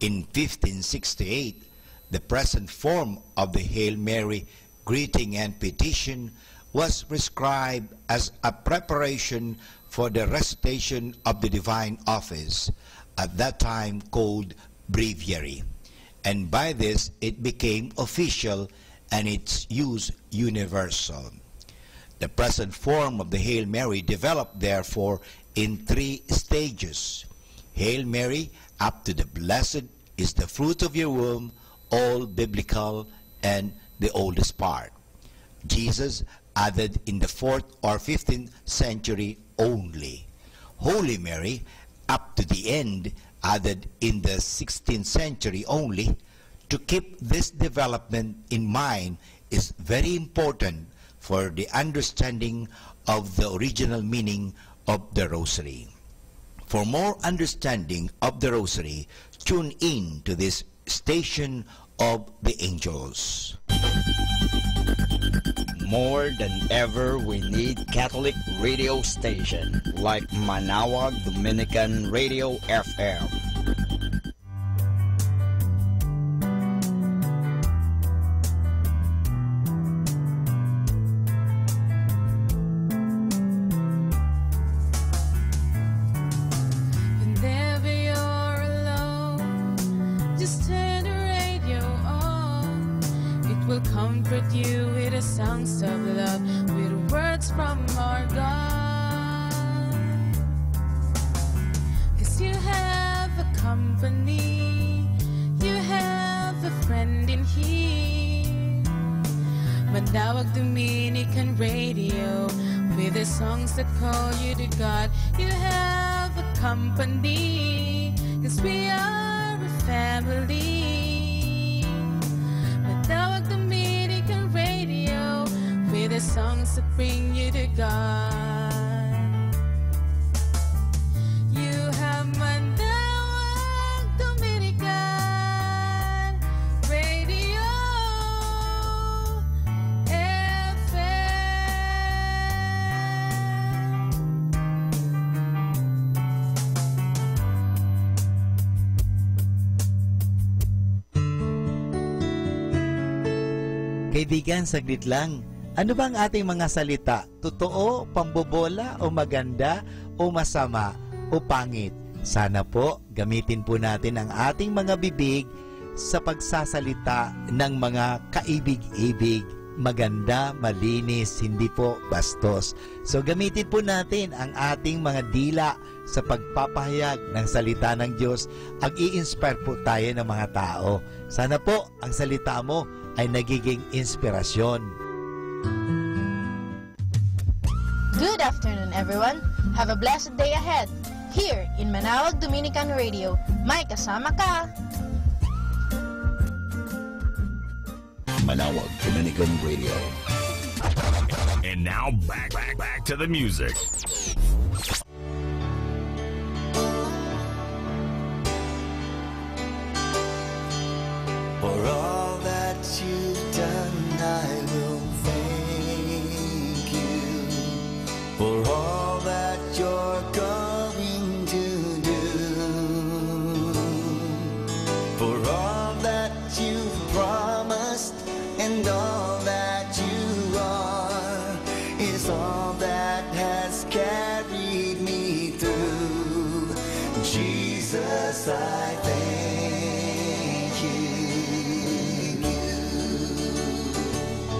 In 1568, the present form of the Hail Mary greeting and petition was prescribed as a preparation for the recitation of the divine office, at that time called breviary, and by this it became official and its use universal. The present form of the Hail Mary developed therefore in 3 stages. Hail Mary, up to the blessed is the fruit of your womb, all biblical and the oldest part. Jesus added in the 4th or 15th century only. Holy Mary, up to the end, added in the 16th century only. To keep this development in mind is very important for the understanding of the original meaning of the Rosary. For more understanding of the Rosary, tune in to this station of the angels. More than ever, we need Catholic radio station like Manawag Dominican Radio FM. Whenever you're alone, just turn the radio on. It will comfort you with the songs of love, with words from our God. 'Cause you have a company, you have a friend in here. Manawag Dominican Radio, with the songs that call you to God. You have a company, 'cause we are a family. Manawag Dominican Radio, with the songs that bring you to God. You have Manawag Dominican Radio Kaibigan, saglit lang. Ano bang ating mga salita? Totoo, pambobola, o maganda, o masama, o pangit? Sana po, gamitin po natin ang ating mga bibig sa pagsasalita ng mga kaibig-ibig, maganda, malinis, hindi po bastos. So gamitin po natin ang ating mga dila sa pagpapahayag ng salita ng Diyos. Ag-i-inspire po tayo ng mga tao. Sana po ang salita mo ay nagiging inspirasyon. Good afternoon, everyone. Have a blessed day ahead. Here in Manawag Dominican Radio, may kasama ka. Manawag Dominican Radio. And now back to the music. For all that you've done, I will thank you. For all that you're going to do. For all that you've promised and all that you are is all that has carried me through. Jesus, I thank you.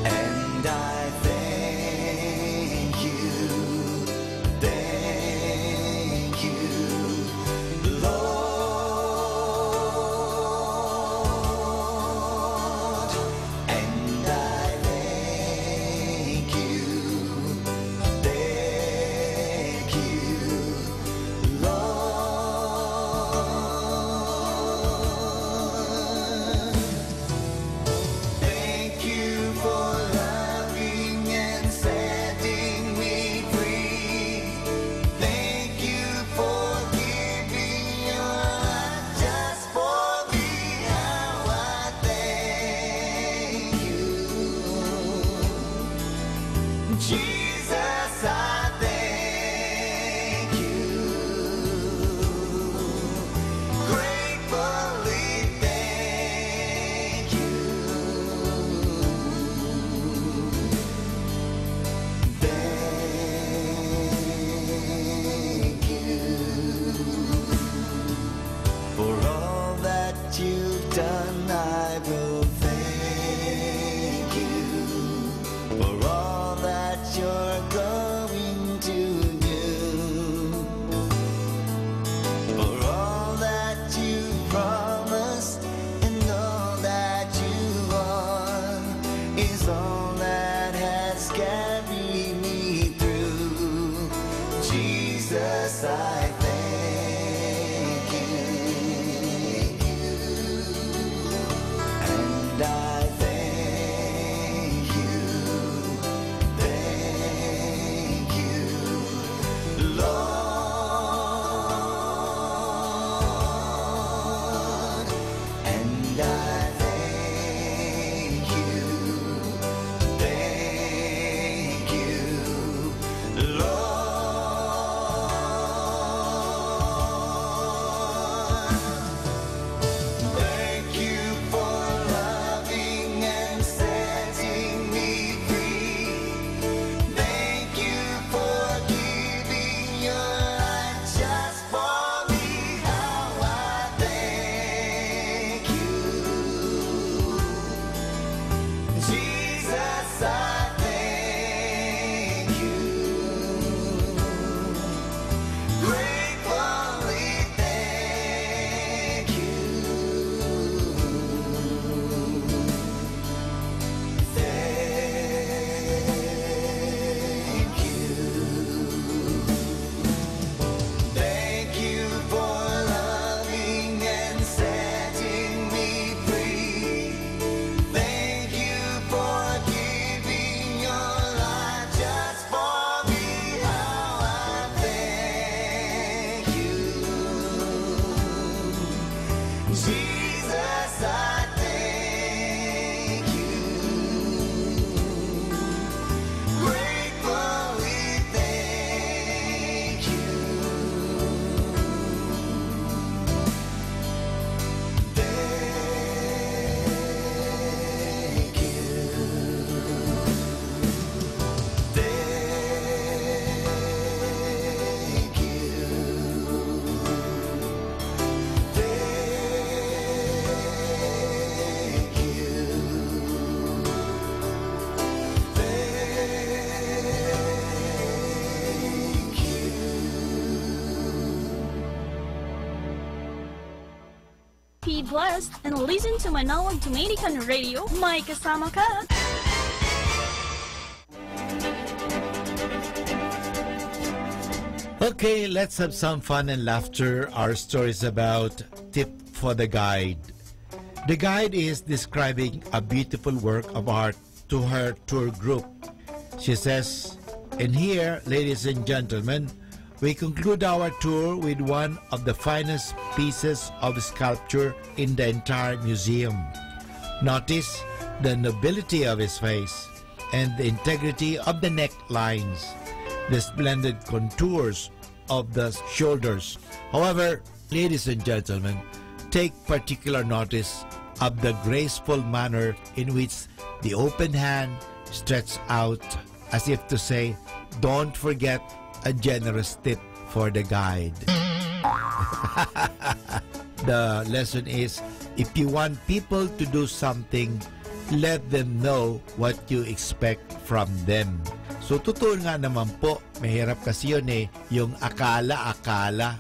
And I thank you, Lord. And I thank you, Lord. Thank you for loving and setting me free. Thank you for giving your life just for me. How I thank you, Jesus. I thank you, gratefully thank you. Thank you for all that you've done. I will thank you for all that you're going to do. For all that you promised and all that you are is all that has carried me through. Jesus, I thank you. And I thank you, Lord. And I thank you, Lord. Thank you for loving and setting me free. Thank you for giving your life just for me. How I thank you, Jesus. I thank you, gratefully thank you. Thank you for loving and setting me free. Thank you for giving your life just for me. How I thank you, Jesus. I thank you, gratefully thank you. Be blessed and listen to Manawag Dominican Radio. May kasama ka. Okay, let's have some fun and laughter. Our story is about Tip for the Guide. The guide is describing a beautiful work of art to her tour group. She says, and here, ladies and gentlemen, we conclude our tour with one of the finest pieces of sculpture in the entire museum. Notice the nobility of his face and the integrity of the necklines, the splendid contours of the shoulders. However, ladies and gentlemen, take particular notice of the graceful manner in which the open hand stretched out as if to say, don't forget a generous tip for the guide. The lesson is, if you want people to do something, let them know what you expect from them. So, totoo nga naman po, mahirap kasi yun yung akala.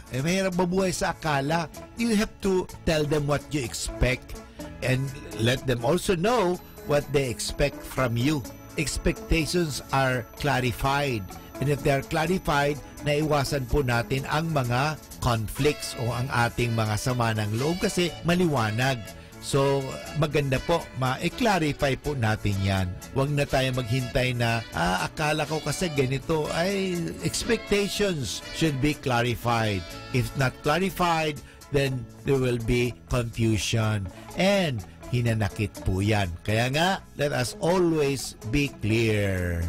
Mahirap mabuhay sa akala. You have to tell them what you expect and let them also know what they expect from you. Expectations are clarified. And if they are clarified, naiwasan po natin ang mga conflicts o ang ating mga sama ng loob kasi maliwanag. So, maganda po, ma-clarify po natin yan. Huwag na tayo maghintay na, akala ko kasi ganito. Ay, expectations should be clarified. If not clarified, then there will be confusion. And hinanakit po yan. Kaya nga, let us always be clear.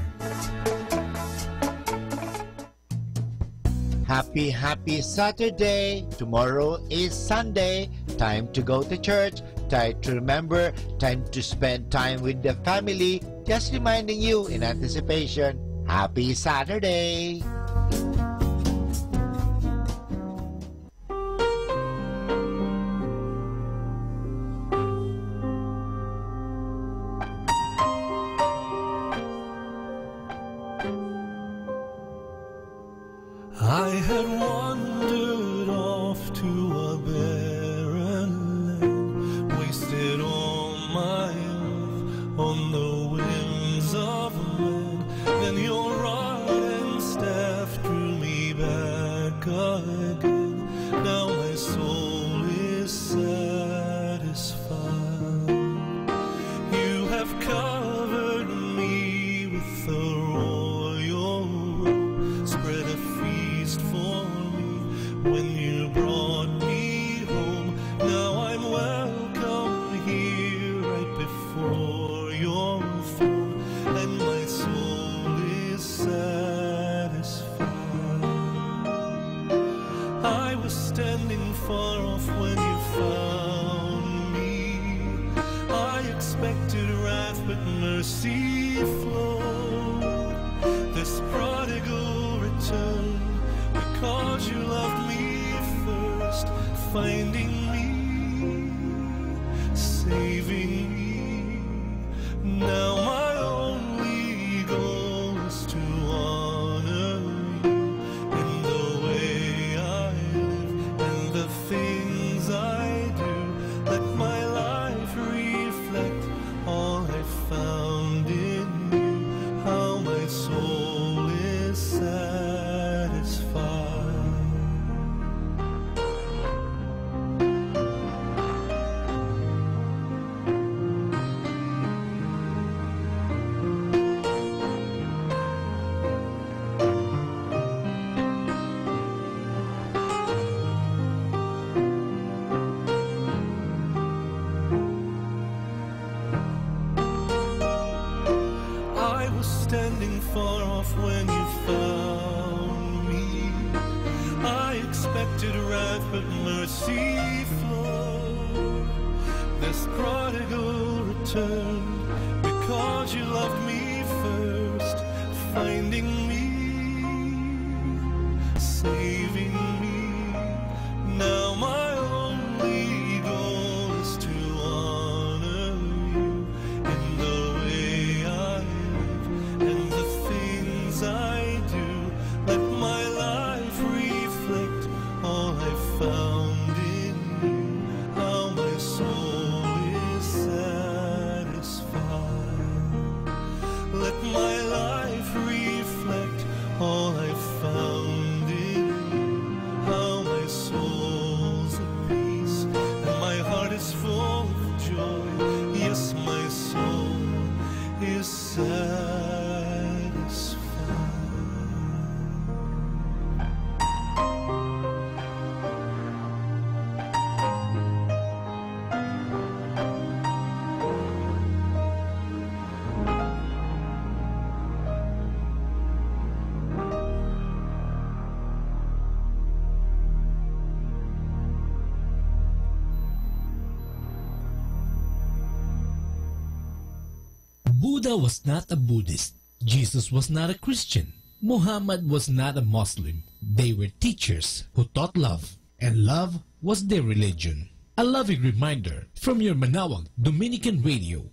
Happy Saturday! Tomorrow is Sunday. Time to go to church. Time to remember. Time to spend time with the family. Just reminding you in anticipation. Happy Saturday! I had wandered off to a barren land, wasted all my youth on the winds of wind. Then your rod and staff drew me back again. Now my soul is satisfied. You have covered me with the royal robe, spread a feast for me when you brought me home. Now I'm welcome here right before your throne, and my soul is satisfied. I was standing far off when you found me. I expected wrath, but mercy flowed. This prodigal returned because you loved me first, finding me, saving me. Now my only goal is to honor you in the way I live and the things I do. Let my life reflect all I found in you, how my soul is satisfied. I was standing far off when you found me. I expected wrath, but mercy flowed. This prodigal returned because you loved me first, finding me, saving me. Now my only goal is to honor you in the way I live and the things I do. Let my life reflect all I found in you, how my soul is satisfied. Let my life reflect Buddha was not a Buddhist. Jesus was not a Christian. Muhammad was not a Muslim. They were teachers who taught love, and love was their religion. A loving reminder from your Manawag Dominican Radio.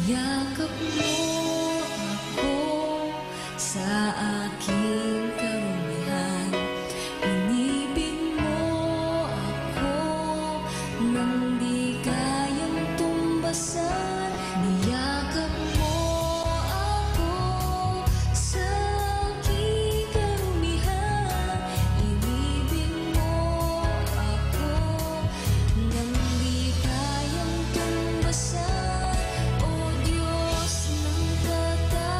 Yakap mo ako sa aking karumihan. Inibig mo ako nang di kayang tumbasan. Niyakap mo ako sa aking karumihan. Inibig mo ako nang di kayang tumbasan. O Diyos ng katarungan,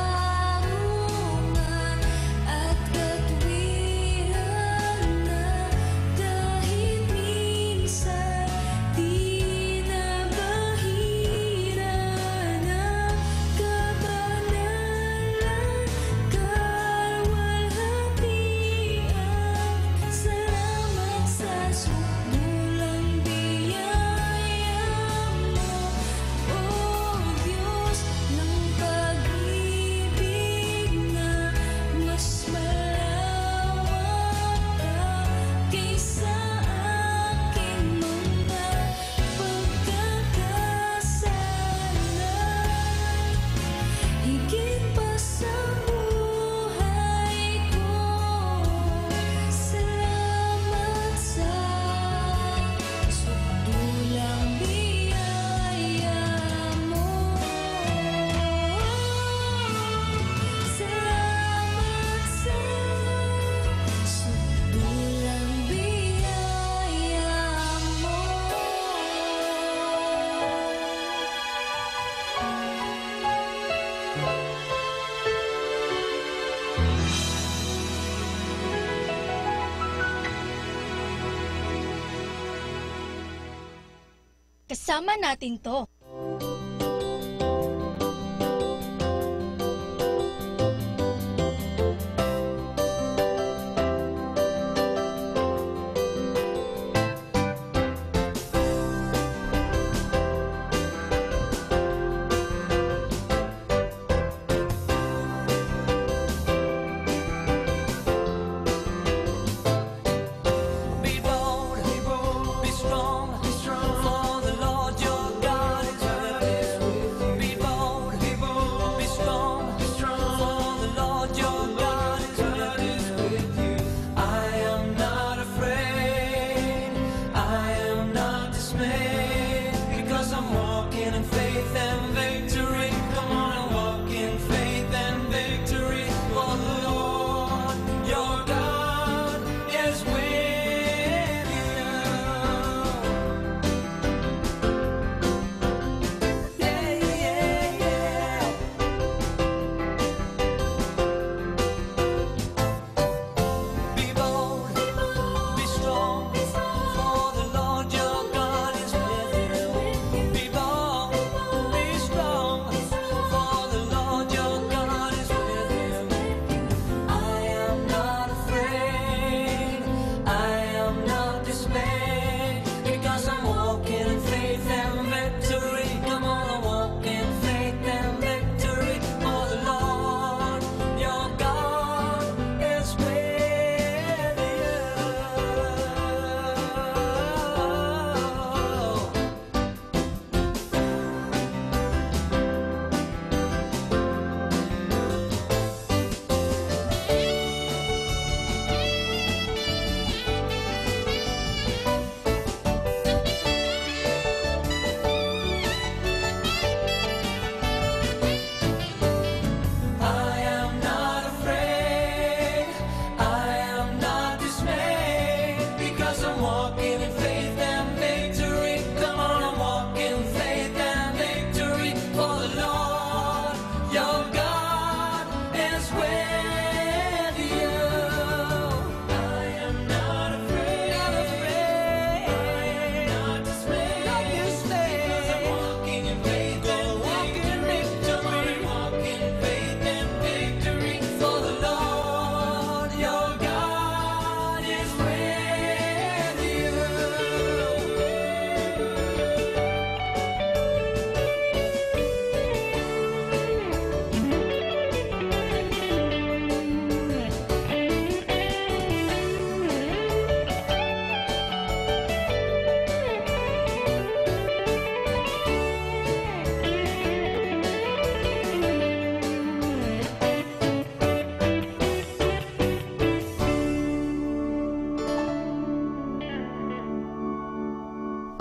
Kasama natin to.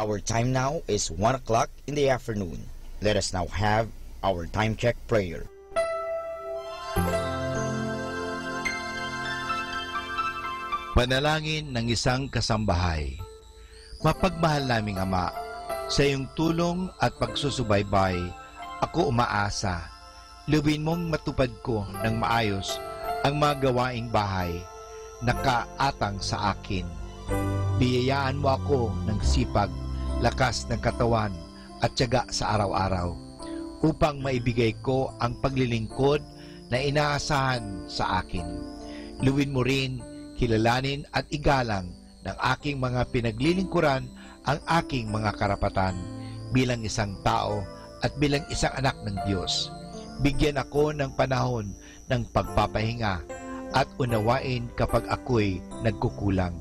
Our time now is 1 o'clock in the afternoon. Let us now have our time check prayer. Panalangin ng isang kasambahay. Mapagmahal naming Ama, sa iyong tulong at pagsusubaybay, ako umaasa. Luwin mong matupad ko ng maayos ang mga gawaing bahay na kaatang sa akin. Biyayaan mo ako ng sipag, lakas ng katawan at tiyaga sa araw-araw upang maibigay ko ang paglilingkod na inaasahan sa akin. Luwin mo rin, kilalanin at igalang ng aking mga pinaglilingkuran ang aking mga karapatan bilang isang tao at bilang isang anak ng Diyos. Bigyan ako ng panahon ng pagpapahinga at unawain kapag ako'y nagkukulang.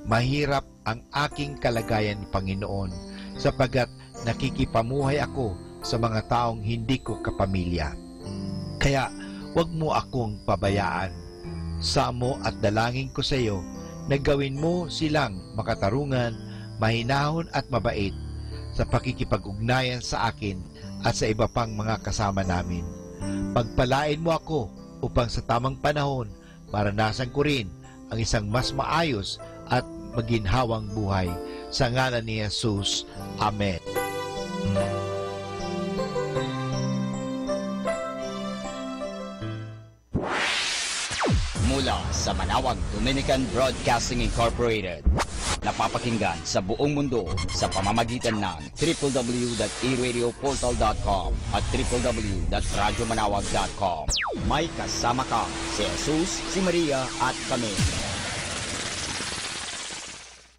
Mahirap ang aking kalagayan, Panginoon, sapagat nakikipamuhay ako sa mga taong hindi ko kapamilya. Kaya huwag mo akong pabayaan. Samo at dalangin ko sa iyo na gawin mo silang makatarungan, mahinahon at mabait sa pakikipag-ugnayan sa akin at sa iba pang mga kasama namin. Pagpalain mo ako upang sa tamang panahon maranasan ko rin ang isang mas maayos at maginhawang buhay. Sa ngalan ni Jesus. Amen. Mula sa Manawag Dominican Broadcasting Incorporated, napapakinggan sa buong mundo sa pamamagitan ng www.eradioportal.com at www.radyomanawag.com. May kasama ka, si Jesus, si Maria at kami.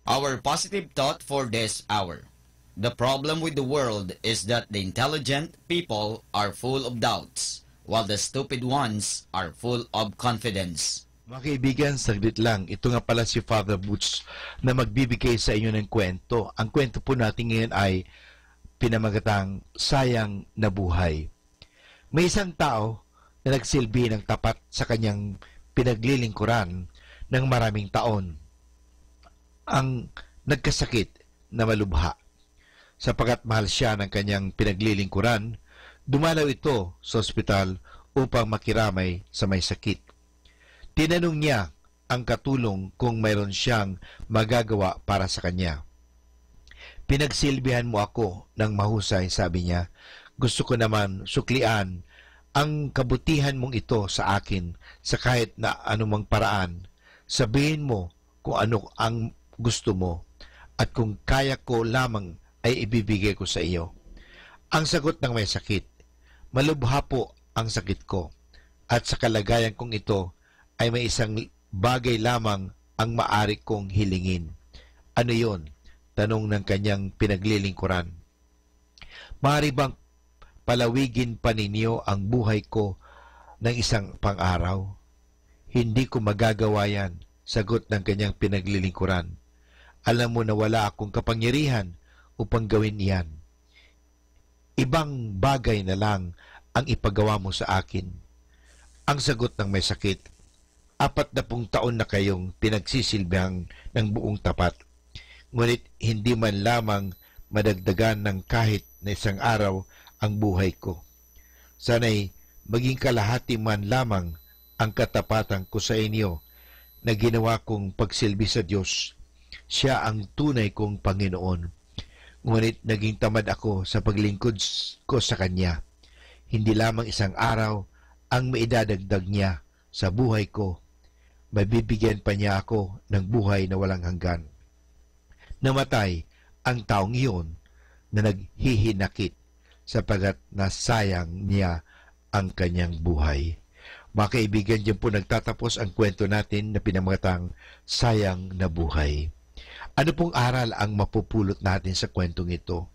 Our positive thought for this hour. The problem with the world is that the intelligent people are full of doubts, while the stupid ones are full of confidence. Mga kaibigan, saglit lang. Ito nga pala si Father Butch na magbibigay sa inyo ng kwento. Ang kwento po natin ngayon ay pinamagatang Sayang na Buhay. May isang tao na nagsilbi ng tapat sa kanyang pinaglilingkuran ng maraming taon. Ang nagkasakit na malubha. Sapagat mahal siya ng kanyang pinaglilingkuran, dumalaw ito sa ospital upang makiramay sa may sakit. Tinanong niya ang katulong kung mayroon siyang magagawa para sa kanya. Pinagsilbihan mo ako ng mahusay, sabi niya. Gusto ko naman suklian ang kabutihan mong ito sa akin sa kahit na anumang paraan. Sabihin mo kung ano ang gusto mo at kung kaya ko lamang ay ibibigay ko sa iyo. Ang sagot ng may sakit, malubha po ang sakit ko at sa kalagayan kong ito ay may isang bagay lamang ang maari kong hilingin. Ano yon? Tanong ng kanyang pinaglilingkuran. Maari bang palawigin pa ninyo ang buhay ko ng isang pang-araw? Hindi ko magagawa yan, sagot ng kanyang pinaglilingkuran. Alam mo na wala akong kapangyarihan upang gawin iyan. Ibang bagay na lang ang ipagawa mo sa akin. Ang sagot ng may sakit, 40 taon na kayong pinagsisilbihang ng buong tapat, ngunit hindi man lamang madagdagan ng kahit na isang araw ang buhay ko. Sana'y maging kalahati man lamang ang katapatan ko sa inyo na ginawa kong pagsilbi sa Diyos. Siya ang tunay kong Panginoon. Ngunit naging tamad ako sa paglingkod ko sa Kanya. Hindi lamang isang araw ang maidadagdag niya sa buhay ko. Mabibigyan pa niya ako ng buhay na walang hanggan. Namatay ang taong iyon na naghihinakit sapagat nasayang niya ang kanyang buhay. Mga kaibigan, dyan po nagtatapos ang kwento natin na pinamagatang Sayang na Buhay. Ano pong aral ang mapupulot natin sa kwentong ito?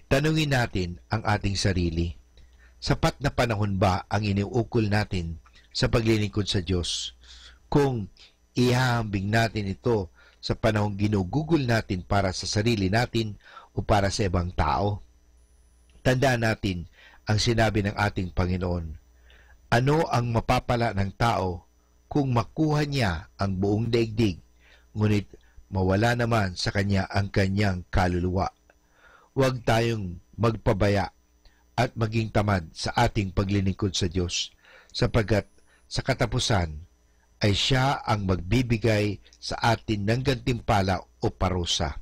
Tanungin natin ang ating sarili. Sapat na panahon ba ang iniukol natin sa paglilingkod sa Diyos? Kung ihahambing natin ito sa panahong ginugugol natin para sa sarili natin o para sa ibang tao? Tandaan natin ang sinabi ng ating Panginoon. Ano ang mapapala ng tao kung makuha niya ang buong daigdig, ngunit mawala naman sa kanya ang kanyang kaluluwa? Huwag tayong magpabaya at maging tamad sa ating paglilingkod sa Diyos, sapagkat sa katapusan ay Siya ang magbibigay sa atin ng gantimpala o parusa.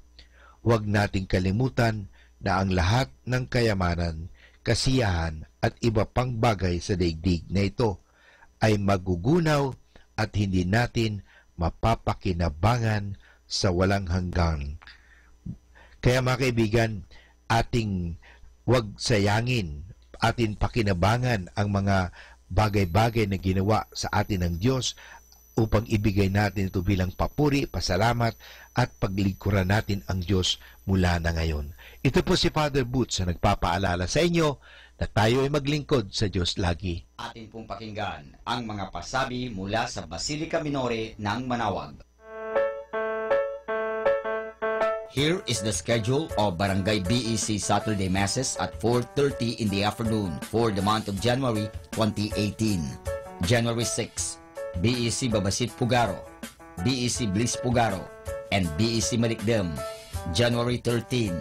Huwag nating kalimutan na ang lahat ng kayamanan, kasiyahan at iba pang bagay sa daigdig na ito ay magugunaw at hindi natin mapapakinabangan sa walang hanggan. Kaya mga kaibigan, ating huwag sayangin, ating pakinabangan ang mga bagay-bagay na ginawa sa atin ng Diyos upang ibigay natin ito bilang papuri, pasalamat at paglingkuran natin ang Diyos mula na ngayon. Ito po si Father Butch na nagpapaalala sa inyo na tayo ay maglingkod sa Diyos lagi. Atin pong pakinggan ang mga pasabi mula sa Basilica Minore ng Manawag. Here is the schedule of Barangay BEC Saturday Masses at 4:30 in the afternoon for the month of January 2018. January 6, BEC Babasit Pugaro, BEC Bliss Pugaro, and BEC Malikdem. January 13,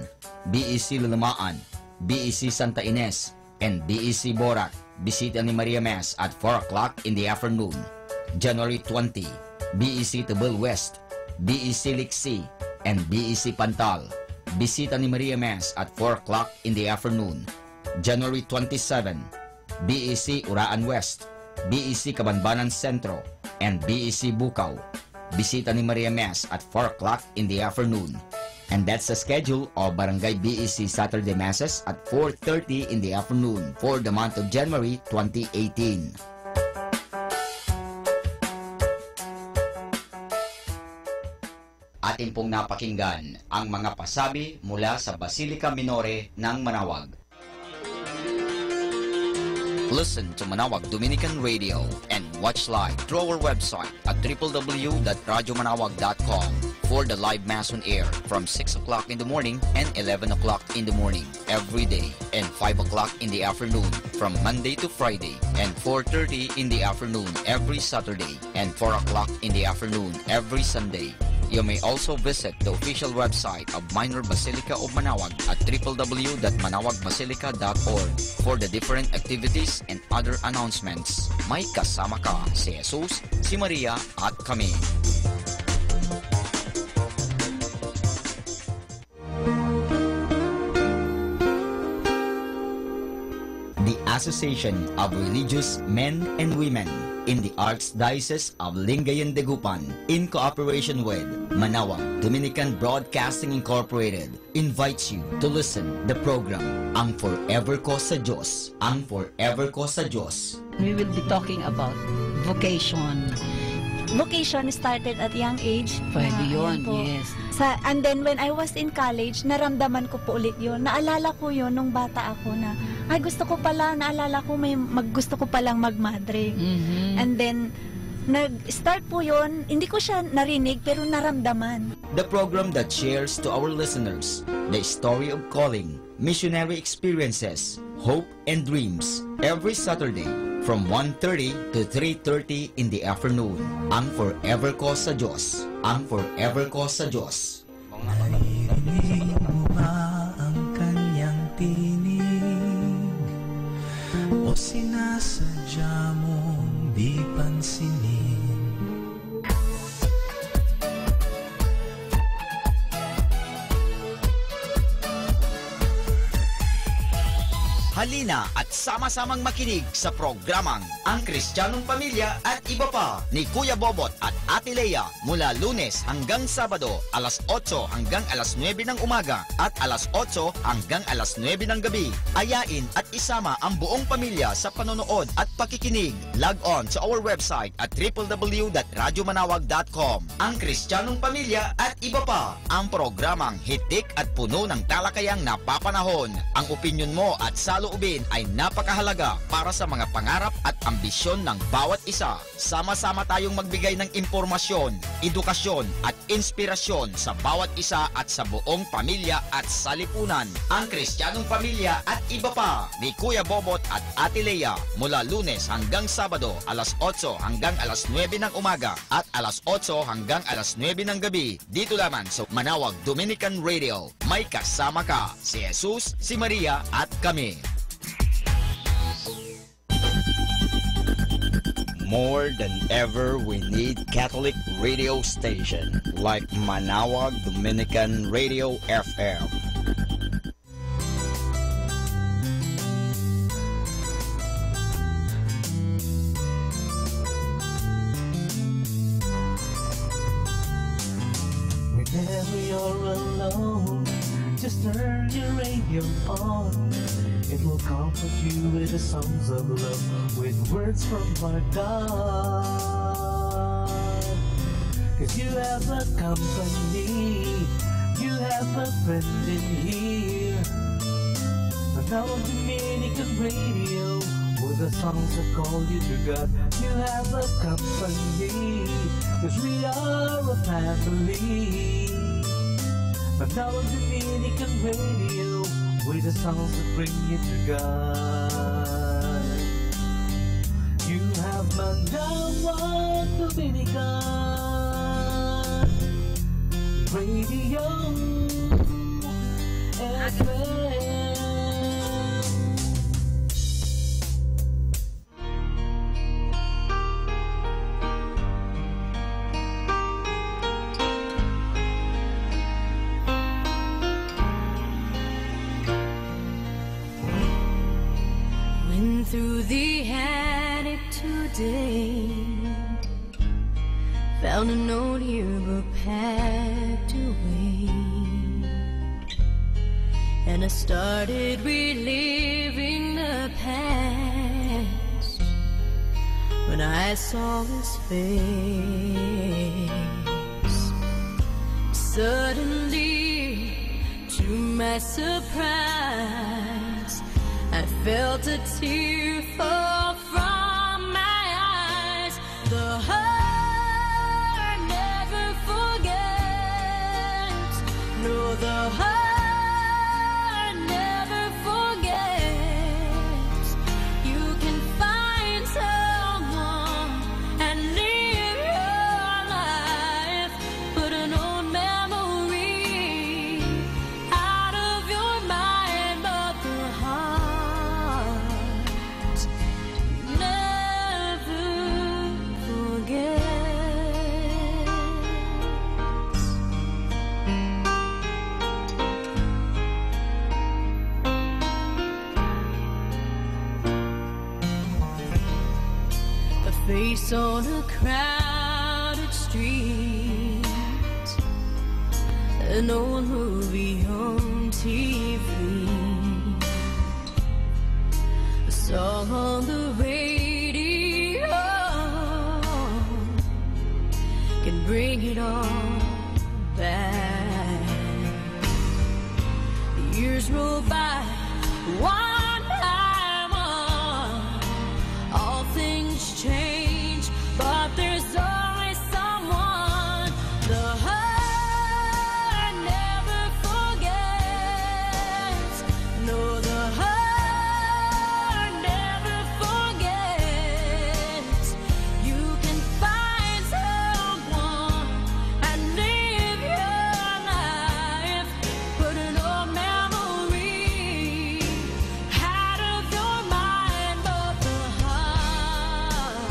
BEC Lulamaan, BEC Santa Ines, and BEC Borac, Bisita ni Maria Mass at 4 o'clock in the afternoon. January 20, BEC Tabal West, BEC Liksi, and BEC Pantal, Bisita ni Maria Mass at 4 o'clock in the afternoon. January 27, BEC Uraan West, BEC Kabanbanan Sentro, and BEC Bukaw. Bisita ni Maria Mass at 4 o'clock in the afternoon. And that's the schedule of Barangay BEC Saturday Masses at 4:30 in the afternoon for the month of January 2018. Atin pong napakinggan ang mga pasabi mula sa Basilica Minore ng Manawag. Listen to Manawag Dominican Radio and watch live through our website at www.radyomanawag.com for the live Mass on air from 6 o'clock in the morning and 11 o'clock in the morning every day and 5 o'clock in the afternoon from Monday to Friday and 4:30 in the afternoon every Saturday and 4 o'clock in the afternoon every Sunday. You may also visit the official website of Minor Basilica of Manawag at www.manawagbasilica.org for the different activities and other announcements. May kasama ka si Jesus, si Maria at kami. The Association of Religious Men and Women in the Archdiocese of Lingayen de Gupan, in cooperation with Manawag Dominican Broadcasting Incorporated, invites you to listen the program Ang Forever Ko sa Diyos. Ang Forever Ko sa Diyos. We will be talking about vocation. Vocation started at young age. Pwede yun, Yan po. yes. And then when I was in college, naramdaman ko po ulit yun. Naalala ko yun nung bata ako na, ay gusto ko pala, naalala ko gusto ko palang magmadre. And then, nag-start po yun, hindi ko siya narinig pero naramdaman. The program that shares to our listeners the story of calling, missionary experiences, hope and dreams every Saturday from 1:30 to 3:30 in the afternoon. Ang Forever Ko sa Diyos. Ang Forever Ko sa Diyos. Naririnig mo ba ang kanyang tinig? O sinasadya mong di pansinin? Halina at sama-samang makinig sa programang Ang Kristiyanong Pamilya at Iba Pa ni Kuya Bobot at Ate Lea mula Lunes hanggang Sabado alas 8 hanggang alas 9 ng umaga at alas 8 hanggang alas 9 ng gabi. Ayain at isama ang buong pamilya sa panonood at pakikinig. Log on to our website at www.radyomanawag.com. Ang Kristiyanong Pamilya at Iba Pa, ang programang hitik at puno ng talakayang napapanahon. Ang opinyon mo at saloobin ay napakahalaga para sa mga pangarap at ambisyon ng bawat isa. Sama-sama tayong magbigay ng impormasyon, edukasyon at inspirasyon sa bawat isa at sa buong pamilya at salipunan. Ang Kristiyanong Pamilya at Iba Pa ni Kuya Bobot at Ate Lea mula Lunes hanggang Sabado alas 8 hanggang alas 9 ng umaga at alas 8 hanggang alas 9 ng gabi dito lamang sa Manawag Dominican Radio. May kasama ka si Jesus, si Maria at kami. More than ever, we need Catholic radio station like Manawag Dominican Radio FM. Whenever you're alone, just turn your radio on. It will comfort you with the songs of love, with words from our God. 'Cause you have a company, you have a friend in here. Manawag Dominican Radio, with the songs that call you to God. You have a company, 'cause we are a family. Manawag Dominican Radio, with the songs that bring you to God. You have Manawag Dominican Radio FM. Through the attic today, found an old yearbook packed away, and I started reliving the past when I saw his face. Suddenly, to my surprise, I felt a tear fall from my eyes. The heart never forgets. No, the heart never forgets. You can find someone and live your life, put an old memory out of your mind, but the heart never forgets. A face on a crowded street, an old movie on TV, a song on the radio can bring it all back. The years roll by one by one, all things change, but there's always someone. The heart never forgets. No, the heart never forgets. You can find someone and live your life, put an old memory out of your mind, but the heart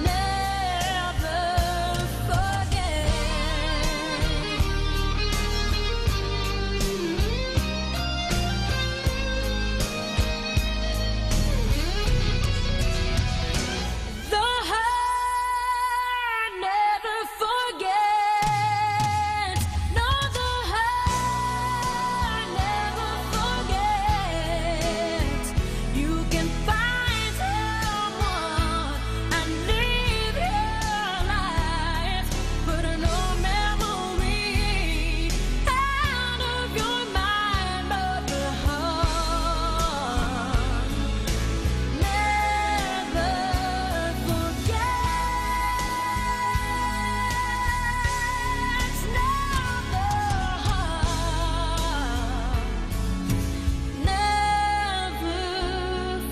never The heart never forgets. No, the heart never forgets. You can find someone and live your life, put an old memory out of your mind, but the heart never forgets. No, the heart never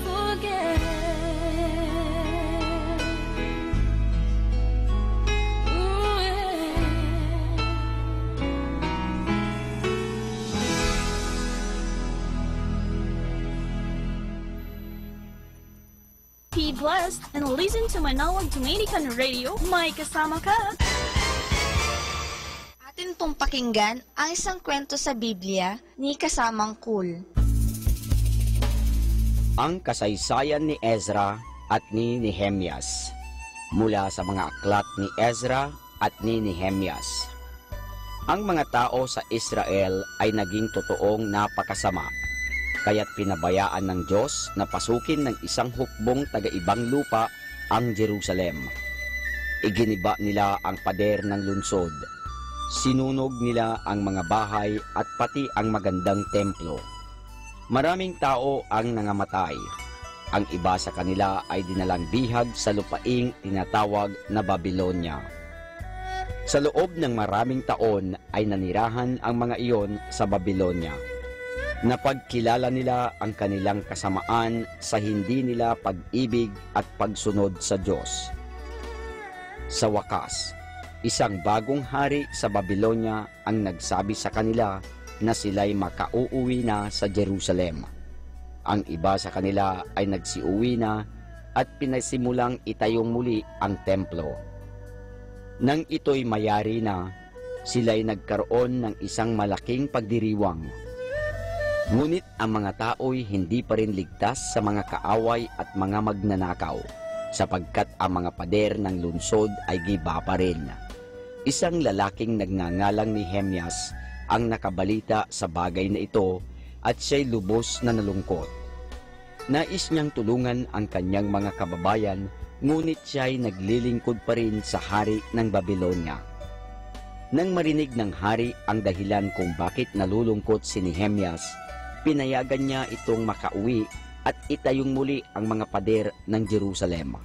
forgets. Ooh, Be blessed and listen to Manawag Dominican Radio. May kasama ka. Atin pong pakinggan ang isang kwento sa Biblia ni Kasamang Cool. Ang kasaysayan ni Ezra at ni Nehemias. Mula sa mga aklat ni Ezra at ni Nehemias. Ang mga tao sa Israel ay naging totoong napakasama, kaya't pinabayaan ng Diyos na pasukin ng isang hukbong taga-ibang lupa ang Jerusalem. Iginiba nila ang pader ng lungsod. Sinunog nila ang mga bahay at pati ang magandang templo. Maraming tao ang nangamatay. Ang iba sa kanila ay dinalang bihag sa lupaing tinatawag na Babylonia. Sa loob ng maraming taon ay nanirahan ang mga iyon sa Babylonia. Napagkilala nila ang kanilang kasamaan sa hindi nila pag-ibig at pagsunod sa Diyos. Sa wakas, isang bagong hari sa Babylonia ang nagsabi sa kanila na sila'y makauuwi na sa Jerusalem. Ang iba sa kanila ay nagsiuwi na at pinasimulang itayong muli ang templo. Nang ito'y mayari na, sila'y nagkaroon ng isang malaking pagdiriwang. Ngunit ang mga tao'y hindi pa rin ligtas sa mga kaaway at mga magnanakaw. sapagkat ang mga pader ng lungsod ay giba pa rin. Isang lalaking nagngangalang Nehemias ang nakabalita sa bagay na ito at siya'y lubos na nalungkot. Nais niyang tulungan ang kanyang mga kababayan, ngunit siya'y naglilingkod pa rin sa hari ng Babylonia. Nang marinig ng hari ang dahilan kung bakit nalulungkot si Nehemias, pinayagan niya itong makauwi at itayong muli ang mga pader ng Jerusalem.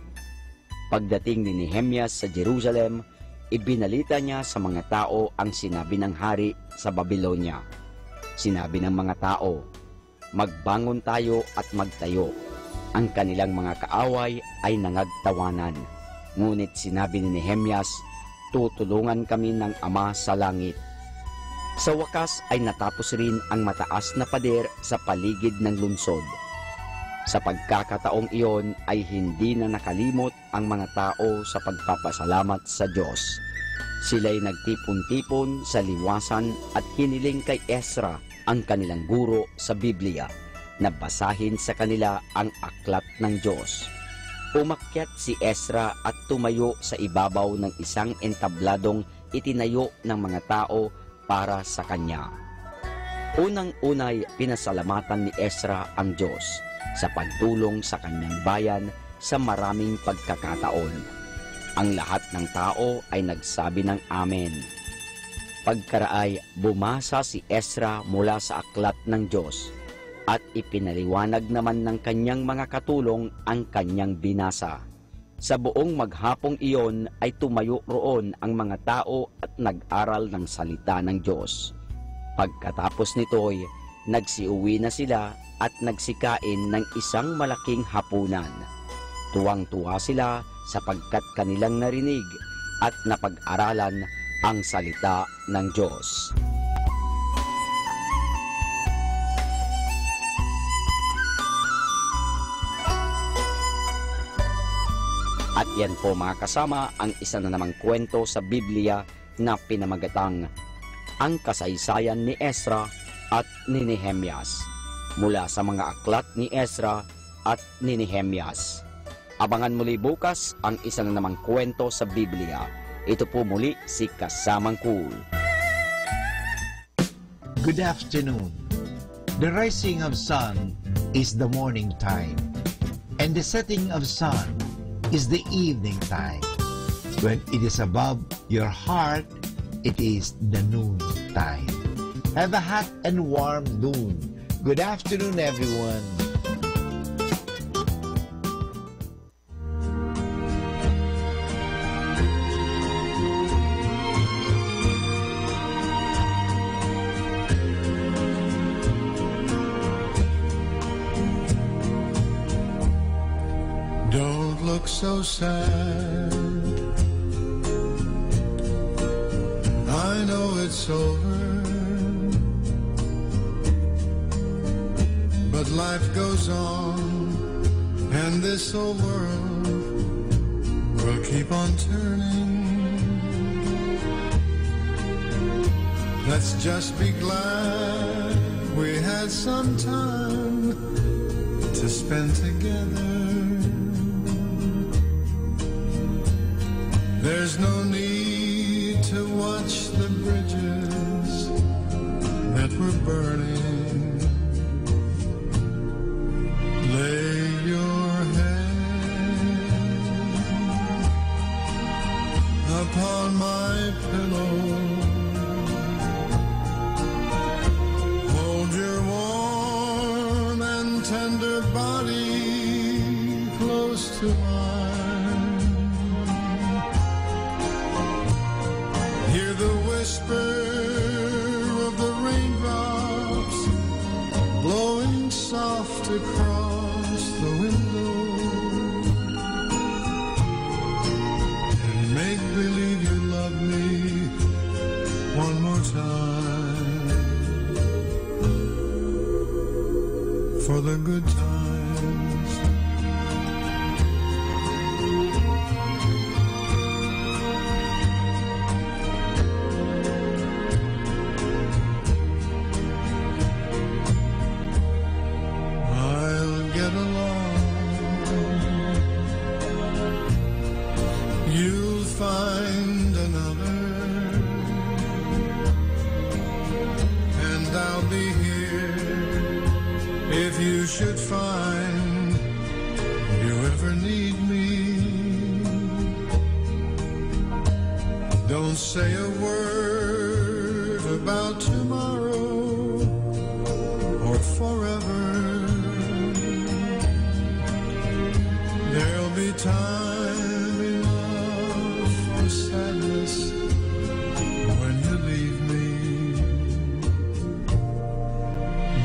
Pagdating ni Nehemias sa Jerusalem, ibinalita niya sa mga tao ang sinabi ng hari sa Babylonia. Sinabi ng mga tao, "Magbangon tayo at magtayo." Ang kanilang mga kaaway ay nangagtawanan. Ngunit sinabi ni Nehemias, "Tutulungan kami ng Ama sa langit." Sa wakas ay natapos rin ang mataas na pader sa paligid ng lungsod. Sa pagkakataong iyon ay hindi na nakalimot ang mga tao sa pagpapasalamat sa Diyos. Sila'y nagtipon-tipon sa liwasan at hiniling kay Ezra, ang kanilang guro sa Biblia, na basahin sa kanila ang aklat ng Diyos. Umakyat si Ezra at tumayo sa ibabaw ng isang entabladong itinayo ng mga tao para sa kanya. Unang-unay pinasalamatan ni Ezra ang Diyos sa pagtulong sa kanyang bayan sa maraming pagkakataon. Ang lahat ng tao ay nagsabi ng Amen. Pagkaraay, bumasa si Ezra mula sa aklat ng Diyos at ipinaliwanag naman ng kanyang mga katulong ang kanyang binasa. Sa buong maghapong iyon ay tumayo roon ang mga tao at nag-aral ng salita ng Diyos. Pagkatapos nito'y nagsiuwi na sila at nagsikain ng isang malaking hapunan. Tuwang-tuwa sila sapagkat kanilang narinig at napag-aralan ang salita ng Diyos. At yan po mga kasama ang isa na namang kwento sa Biblia na pinamagatang Ang Kasaysayan ni Ezra at ni Nehemias, mula sa mga aklat ni Ezra at ni Nehemias. Abangan muli bukas ang isa na namang kwento sa Biblia. Ito po muli si Kasamang Cool. Good afternoon. The rising of sun is the morning time, and the setting of sun is the evening time. When it is above your heart, it is the noon time. Have a hot and warm noon. Good afternoon, everyone. Don't look so sad. I know it's over, but life goes on, and this old world will keep on turning. Let's just be glad we had some time to spend together. There's no need to watch the bridges that were burning. Lay your head upon my pillow. Hold your warm and tender body close to mine. Hear the whisper of the raindrops blowing soft across the window, and make believe you love me one more time for the good times. should find you ever need me, don't say a word about tomorrow or forever. There'll be time enough for sadness when you leave me.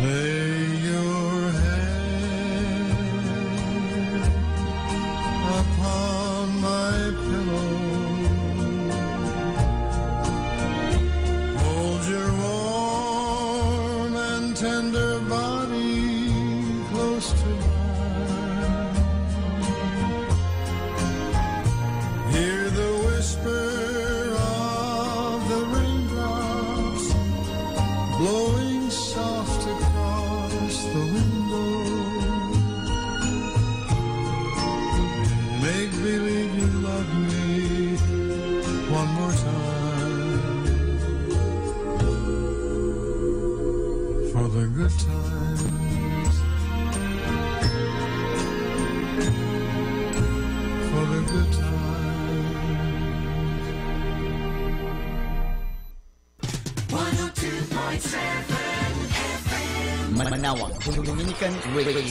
Lay your head upon my pillow, hold your warm and tender body close to mine. Hear the whisper of the raindrops blowing soft across the window. Make believe you love me one more time, for the good times, for the good times. Manawag Dominican Radio.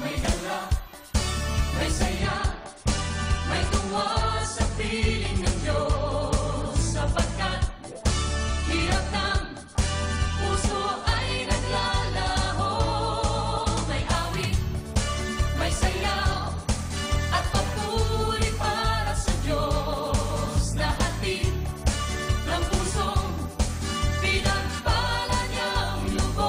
May dala, may saya, may tuwa sa piling ng Diyos, sapagkat hirap ng puso ay naglalaho. May awit, may sayaw, at papuri para sa Diyos, na hatid ng pusong pinagpala niyang lubos.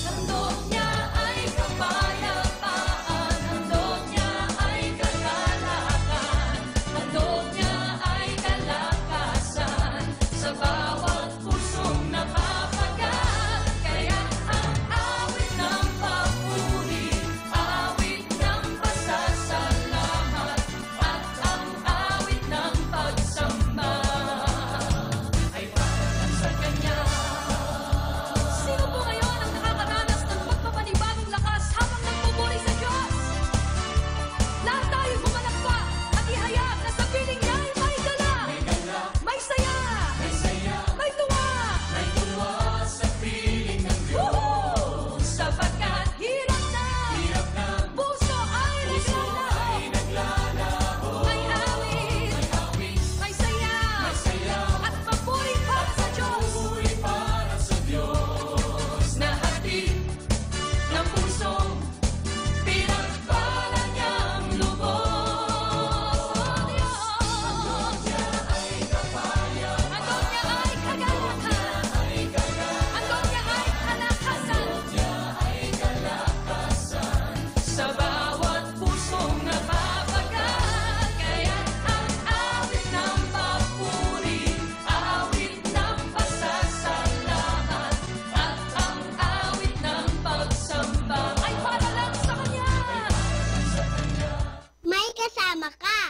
Handog niya ay kapayapaan, handog niya ay kagalakan, handog niya ay kalakasan sa bawat pusong napapagat. Kaya ang awit ng papuri, awit ng pasasalamat, at ang awit ng pagsamba ay para lang sa Kanya. Sino po ngayon ang nakakaranas ng magpapanibagong lakas habang nagpupuri sa Diyos? Lahat tayo bumalakpa at ihayag na sa piling niya ay may dala, may saya, may tuwa sa piling ng Diyos. Sapagkat hirap na puso ay naglalaho. May awit, may saya, at papuri para sa Diyos, na hatid ng pusong pinagpala niyang lubos. Handog niya ay kapayapaan, handog niya ay kagalakan, handog niya ay kalakasan sa bawat pusong napapagat. Kaya ang awit ng papuri, awit ng pasasalamat, at ang awit ng pagsamba ay para lang sa Kanya. May kasama ka.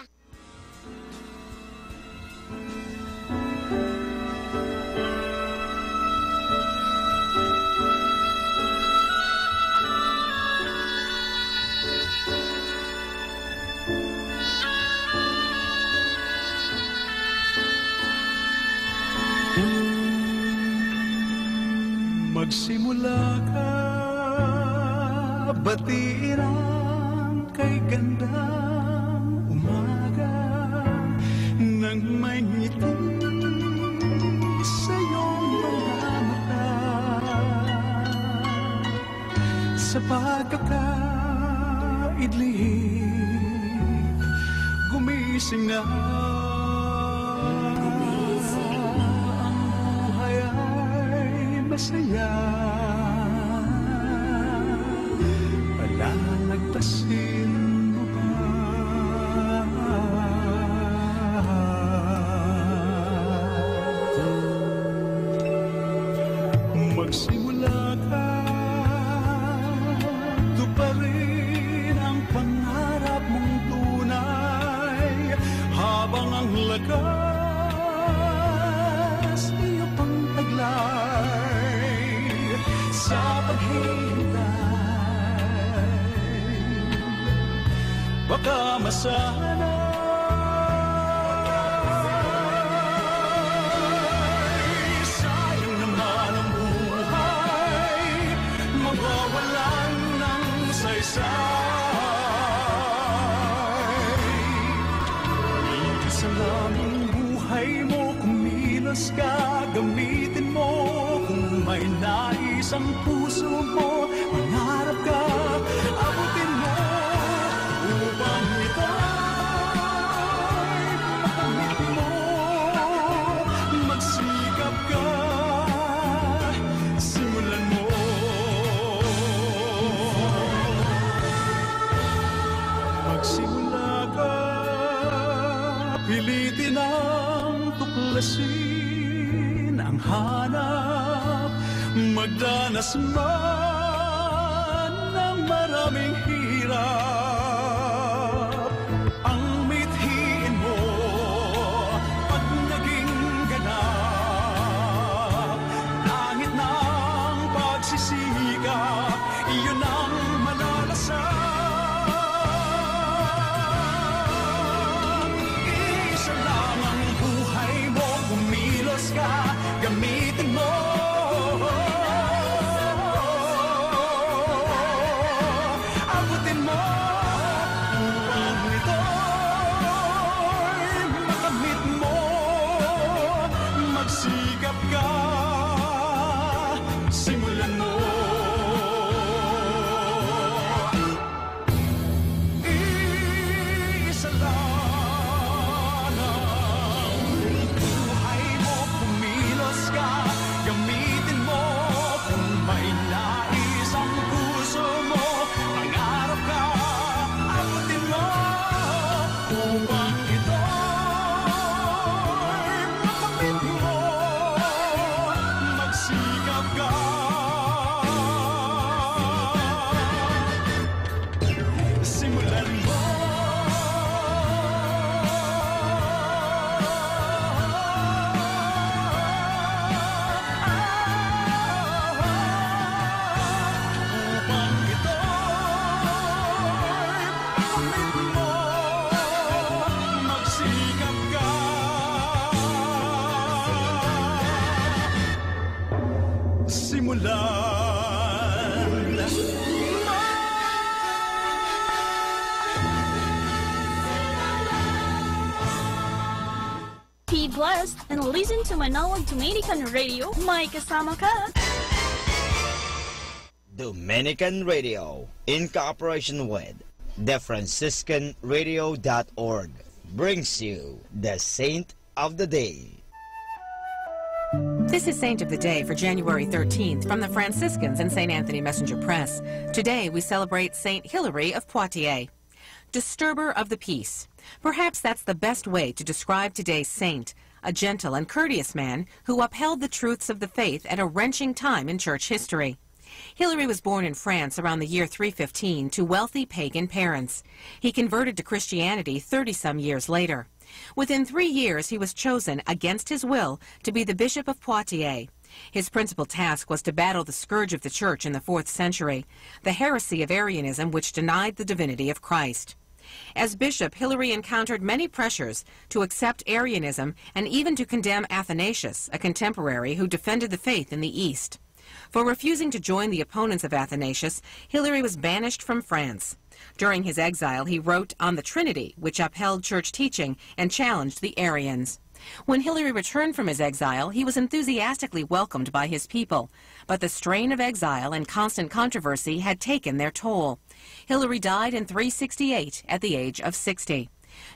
Magsimula ka, batiin ang kay gandang umaga, nang may ngiti sa iyong mga mata. Sa pagkakaidlip, gumising na. Ang buhay ay masaya, palalagpasin mo ba? Habang ang lakas iyo pang taglay sa paghihintay, baka masanay. Sayang naman ang buhay, mawawalan ng saysay. Isa lang ang buhay mo, kumilos ka, gamitin mo. Kung may nais ang puso mo, mangarap ka, abutin mo. Upang ito'y makamit mo, magsikap ka, simulan mo. Magsimula ka, pilitin ang tuklasin ang hanap, magdanas man ng maraming hirap. Ang mithiin mo pag naging ganap, langit ng pagsisikap, iyon ang malalasan. Isa lang ang buhay mo, kumilos ka, gamitin mo. Abutin mo upang ito'y makamit mo. Magsikap ka, simulan mo. Isa lang ang buhay mo, kumilos ka, gamitin mo. Kung may nais ang puso mo, mangarap ka, abutin mo. Upang ito'y makamit mo, magsikap ka. Simulan mo. Upang ito'y makamit mo, magsikap ka. Simulan. Be blessed and listen to Manawag Dominican Radio. May kasama ka. Dominican Radio, in cooperation with TheFranciscanRadio.org, brings you the Saint of the Day. This is Saint of the Day for January 13th from the Franciscans and St. Anthony Messenger Press. Today we celebrate St. Hilary of Poitiers, disturber of the peace. Perhaps that's the best way to describe today's saint, a gentle and courteous man who upheld the truths of the faith at a wrenching time in church history. Hilary was born in France around the year 315 to wealthy pagan parents. He converted to Christianity 30-some years later. Within 3 years, he was chosen, against his will, to be the Bishop of Poitiers. His principal task was to battle the scourge of the Church in the 4th century, the heresy of Arianism which denied the divinity of Christ. As bishop, Hilary encountered many pressures to accept Arianism and even to condemn Athanasius, a contemporary who defended the faith in the East. For refusing to join the opponents of Athanasius, Hilary was banished from France. During his exile, he wrote on the Trinity, which upheld church teaching and challenged the Arians. When Hilary returned from his exile, he was enthusiastically welcomed by his people, but the strain of exile and constant controversy had taken their toll. Hilary died in 368 at the age of 60.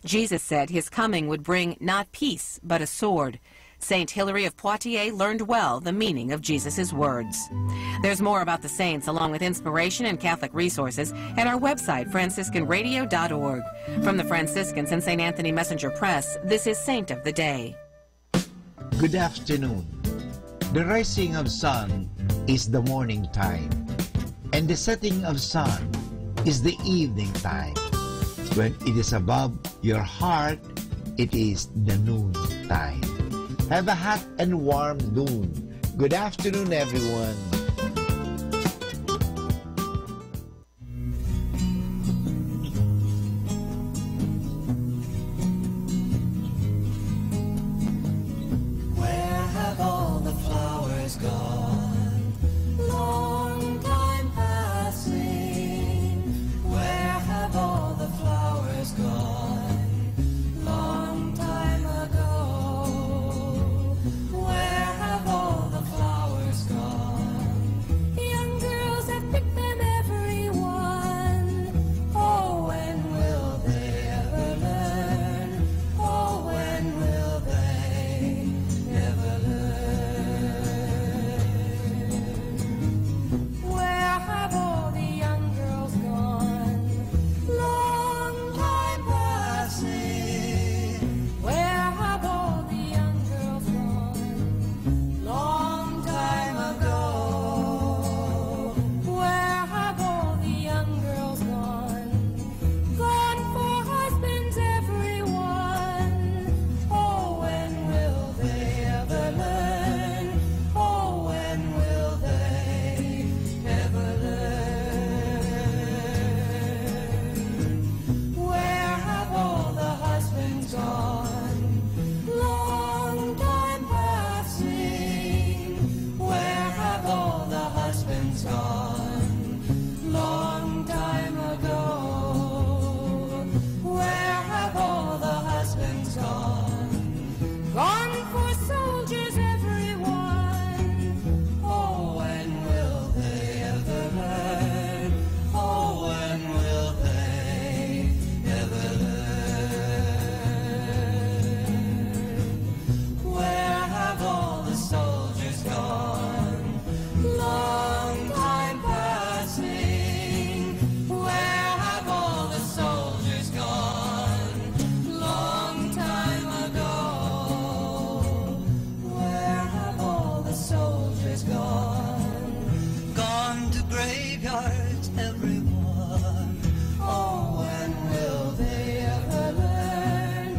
Jesus said his coming would bring not peace, but a sword. Saint Hilary of Poitiers learned well the meaning of Jesus' words. There's more about the saints, along with inspiration and Catholic resources, at our website, franciscanradio.org. From the Franciscans and St. Anthony Messenger Press, this is Saint of the Day. Good afternoon. The rising of sun is the morning time, and the setting of sun is the evening time. When it is above your heart, it is the noon time. Have a hot and warm noon. Good afternoon, everyone. Where have all the flowers gone? Long time passing. Where have all the flowers gone? Long time ago. Where have all the flowers gone? Young girls have picked them, every one. Oh, when will they ever learn? Oh, when will they ever learn? Where have all the young girls gone? Long time passing. Where have all the young girls gone? Long time ago. Where have all the young girls gone? Gone for husbands, everyone. Oh, when will they ever learn? Oh, when will they ever learn? Where have all the husbands gone? Long time passing. Where have all the husbands gone? Long time ago. Where have all the husbands gone? Gone for soldiers, everyone. Oh, when will they ever learn? Oh, when will they ever learn? Where have all the soldiers gone? Long time passing. Where have all the soldiers gone? Long time ago. Where have all the soldiers gone? Gone to graveyards, everyone. Oh, when will they ever learn?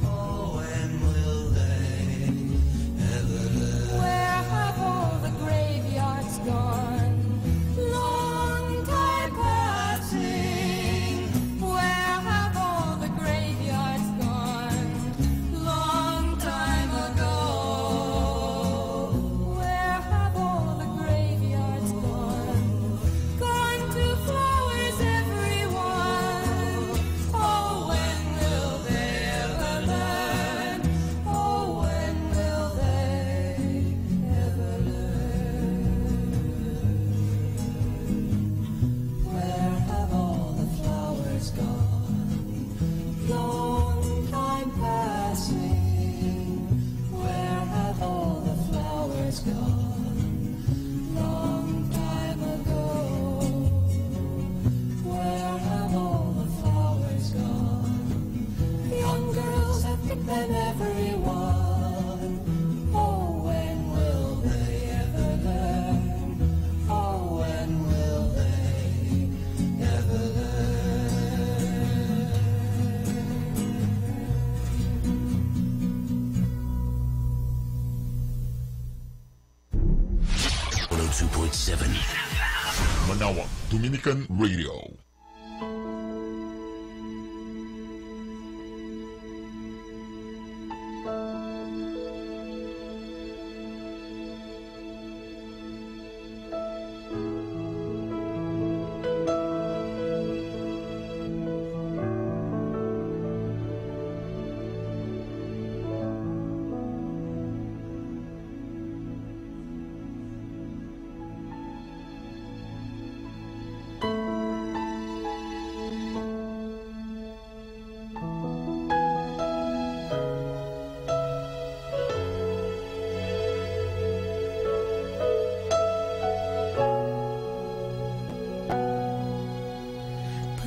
Oh, when will they ever learn? Where have all the graveyards gone? Long time passing. Where have all the graveyards gone? Long time ago. Where have all the graveyards gone? Gone to flowers, everyone. Oh, when will they ever learn? Oh, when will they ever learn? Where have all the flowers gone? Long time passing. Where have all the flowers gone? Long time ago. Where have all the flowers gone? Young girls have picked them, everyone. Oh, when will they ever learn? Oh, when will they ever learn? 102.7 Manawag Dominican Radio.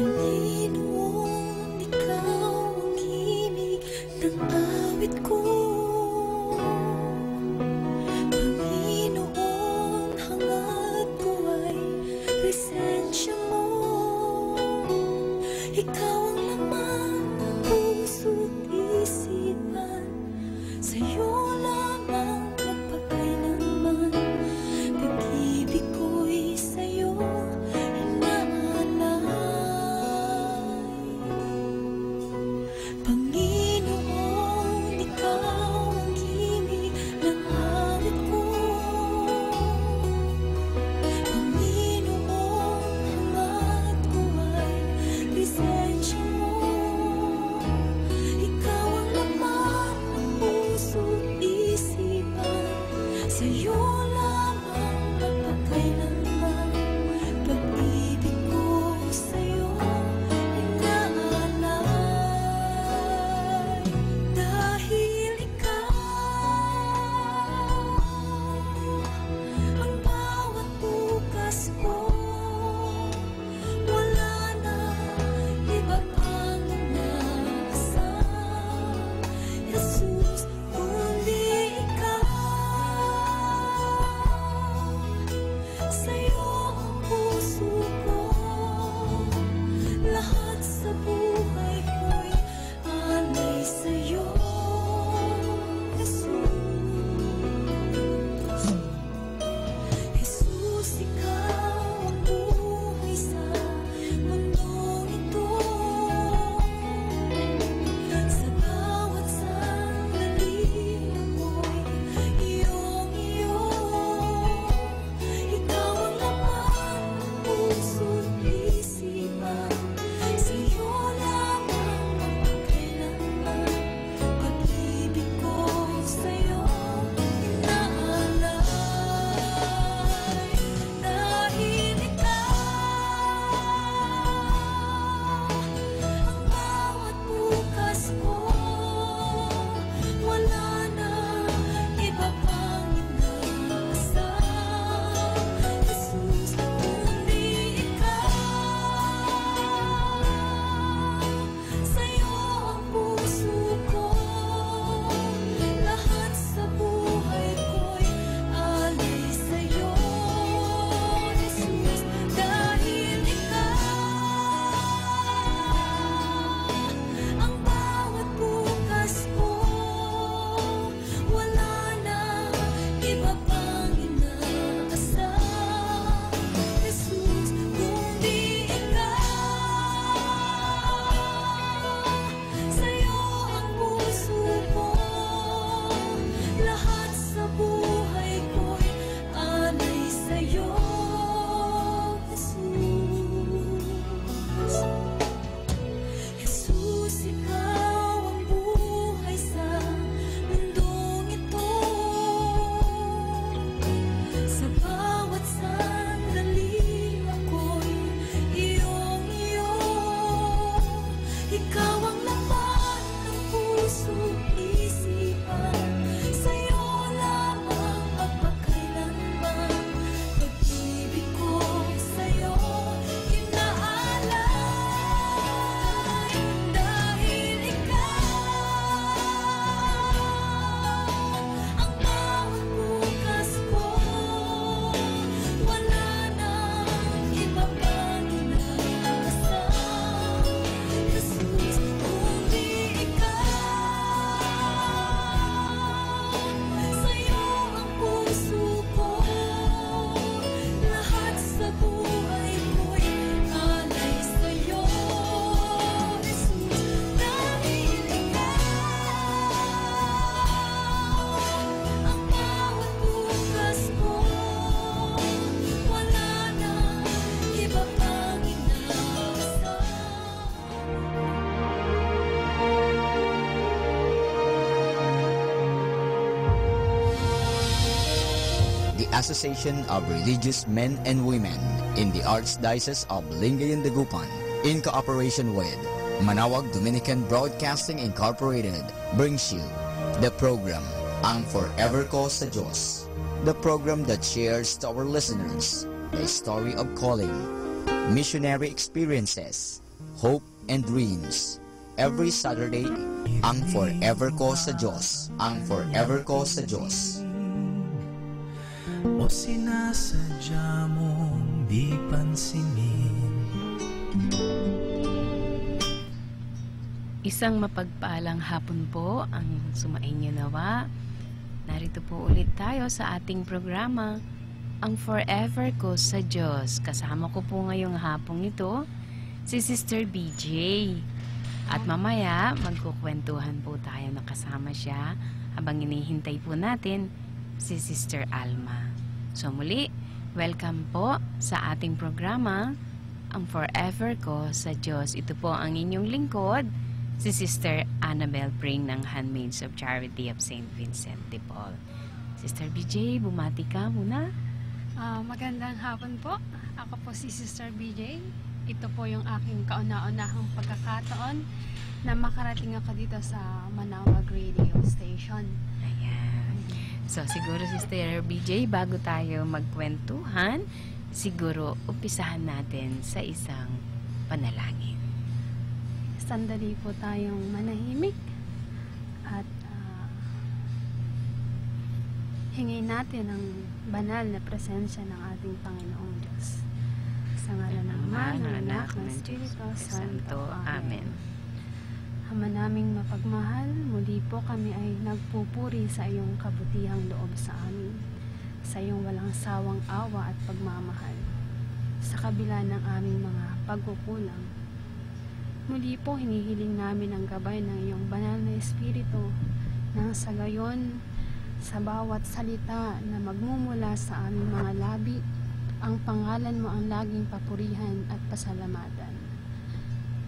Panginoon, ikaw ang himig ng awit ko. Panginoon, hangad ko ay presensya mo. Ikaw ang laman ng puso't isip Jesus, kundi ikaw. Sa'yo ang puso ko, lahat sa buhay ko'y alay sa'yo, Jesus. Jesus, ikaw ang buhay sa mundong ito. Sa bawat sandali ako'y iyong-iyo. Ikaw ang laman ng puso't isipan. Sa'yo lamang magkailanman. Pag-ibig ko sa'yo inaalay. Dahil ikaw ang bawat bukas ko, wala na iba pang inaasam, Jesus, kundi ikaw. Sa'yo ang puso ko, lahat sa buhay ko'y alay sa'yo, Jesus. Dahil ikaw ang bawat bukas ko, wala na iba pang inaasam, Jesus, kundi ikaw. Sa'yo ang puso ko, lahat sa buhay ko'y alay sa'yo, Jesus. Jesus, ikaw ang buhay sa mundong ito. Sa bawat sandali ako'y iyong-iyo. Ikaw ang laman ng puso't isipan. Sa'yo lamang magpakailanman. Pag-ibig ko sa'yo inaalay. Dahil ikaw ang bawat bukas ko, wala na iba pang inaasam, Jesus, kundi ikaw. Sa'yo ang puso ko, lahat sa buhay ko'y alay sa'yo, Jesus. Dahil ikaw ang bawat bukas ko, wala na iba pang inaasam. The Association of Religious Men and Women in the Archdiocese of Lingayen Dagupan, in cooperation with Manawag Dominican Broadcasting Incorporated, brings you the program Ang Forever Ko sa Diyos, the program that shares to our listeners the story of calling, missionary experiences, hope and dreams. Every Saturday, Ang Forever Ko sa Diyos, Ang Forever Ko sa Diyos. O sinasadya mong di pansinin. Isang mapagpaalang hapon po ang sumainyo nawa. Narito po ulit tayo sa ating programa, Ang Forever Ko sa Diyos. Kasama ko po ngayong hapong ito si Sister BJ. At mamaya, magkukwentuhan po tayo na kasama siya habang inihintay po natin si Sister Alma. So muli, welcome po sa ating programa, Ang Forever Ko sa Diyos. Ito po ang inyong lingkod, si Sister Annabel Pring ng Handmaids of Charity of St. Vincent de Paul. Sister BJ, bumati ka muna. Magandang hapon po. Ako po si Sister BJ. Ito po yung aking kauna-unahang pagkakataon na makarating ako dito sa Manawag Radio Station. Ayan. So, siguro Sister BJ, bago tayo magkwentuhan, siguro umpisahan natin sa isang panalangin. Sandali po tayong manahimik At hingin natin ang banal na presensya ng ating Panginoong Diyos. Sa ngalan ng Ama, ng Anak, ng Espiritu Santo. Amen. Ama naming mapagmahal, muli po kami ay nagpupuri sa iyong kabutihang loob sa amin, sa iyong walang sawang awa at pagmamahal, sa kabila ng aming mga pagkukulang. Muli po hinihiling namin ang gabay ng iyong banal na Espiritu nang sa gayon, sa bawat salita na magmumula sa aming mga labi, ang pangalan mo ang laging papurihan at pasalamatan.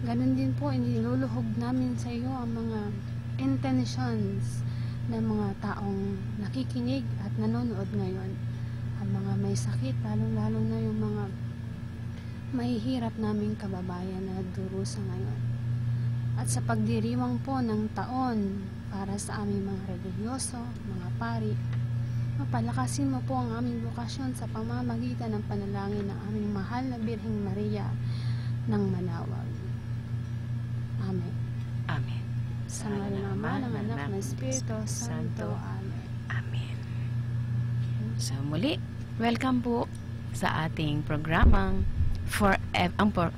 Ganon din po, iniluluhog namin sa iyo ang mga intentions ng mga taong nakikinig at nanonood ngayon. Ang mga may sakit, lalo-lalo na yung mga mahihirap naming kababayan na durusa ngayon. At sa pagdiriwang po ng taon para sa aming mga religyoso, mga pari, mapalakasin mo po ang aming lokasyon sa pamamagitan ng panalangin ng aming mahal na Birheng Maria ng Manawag. Amen. Amen. Sa ngalan ng Ama, ng Anak, ng Espiritu Santo. Amen. Amen. So muli, welcome po sa ating programang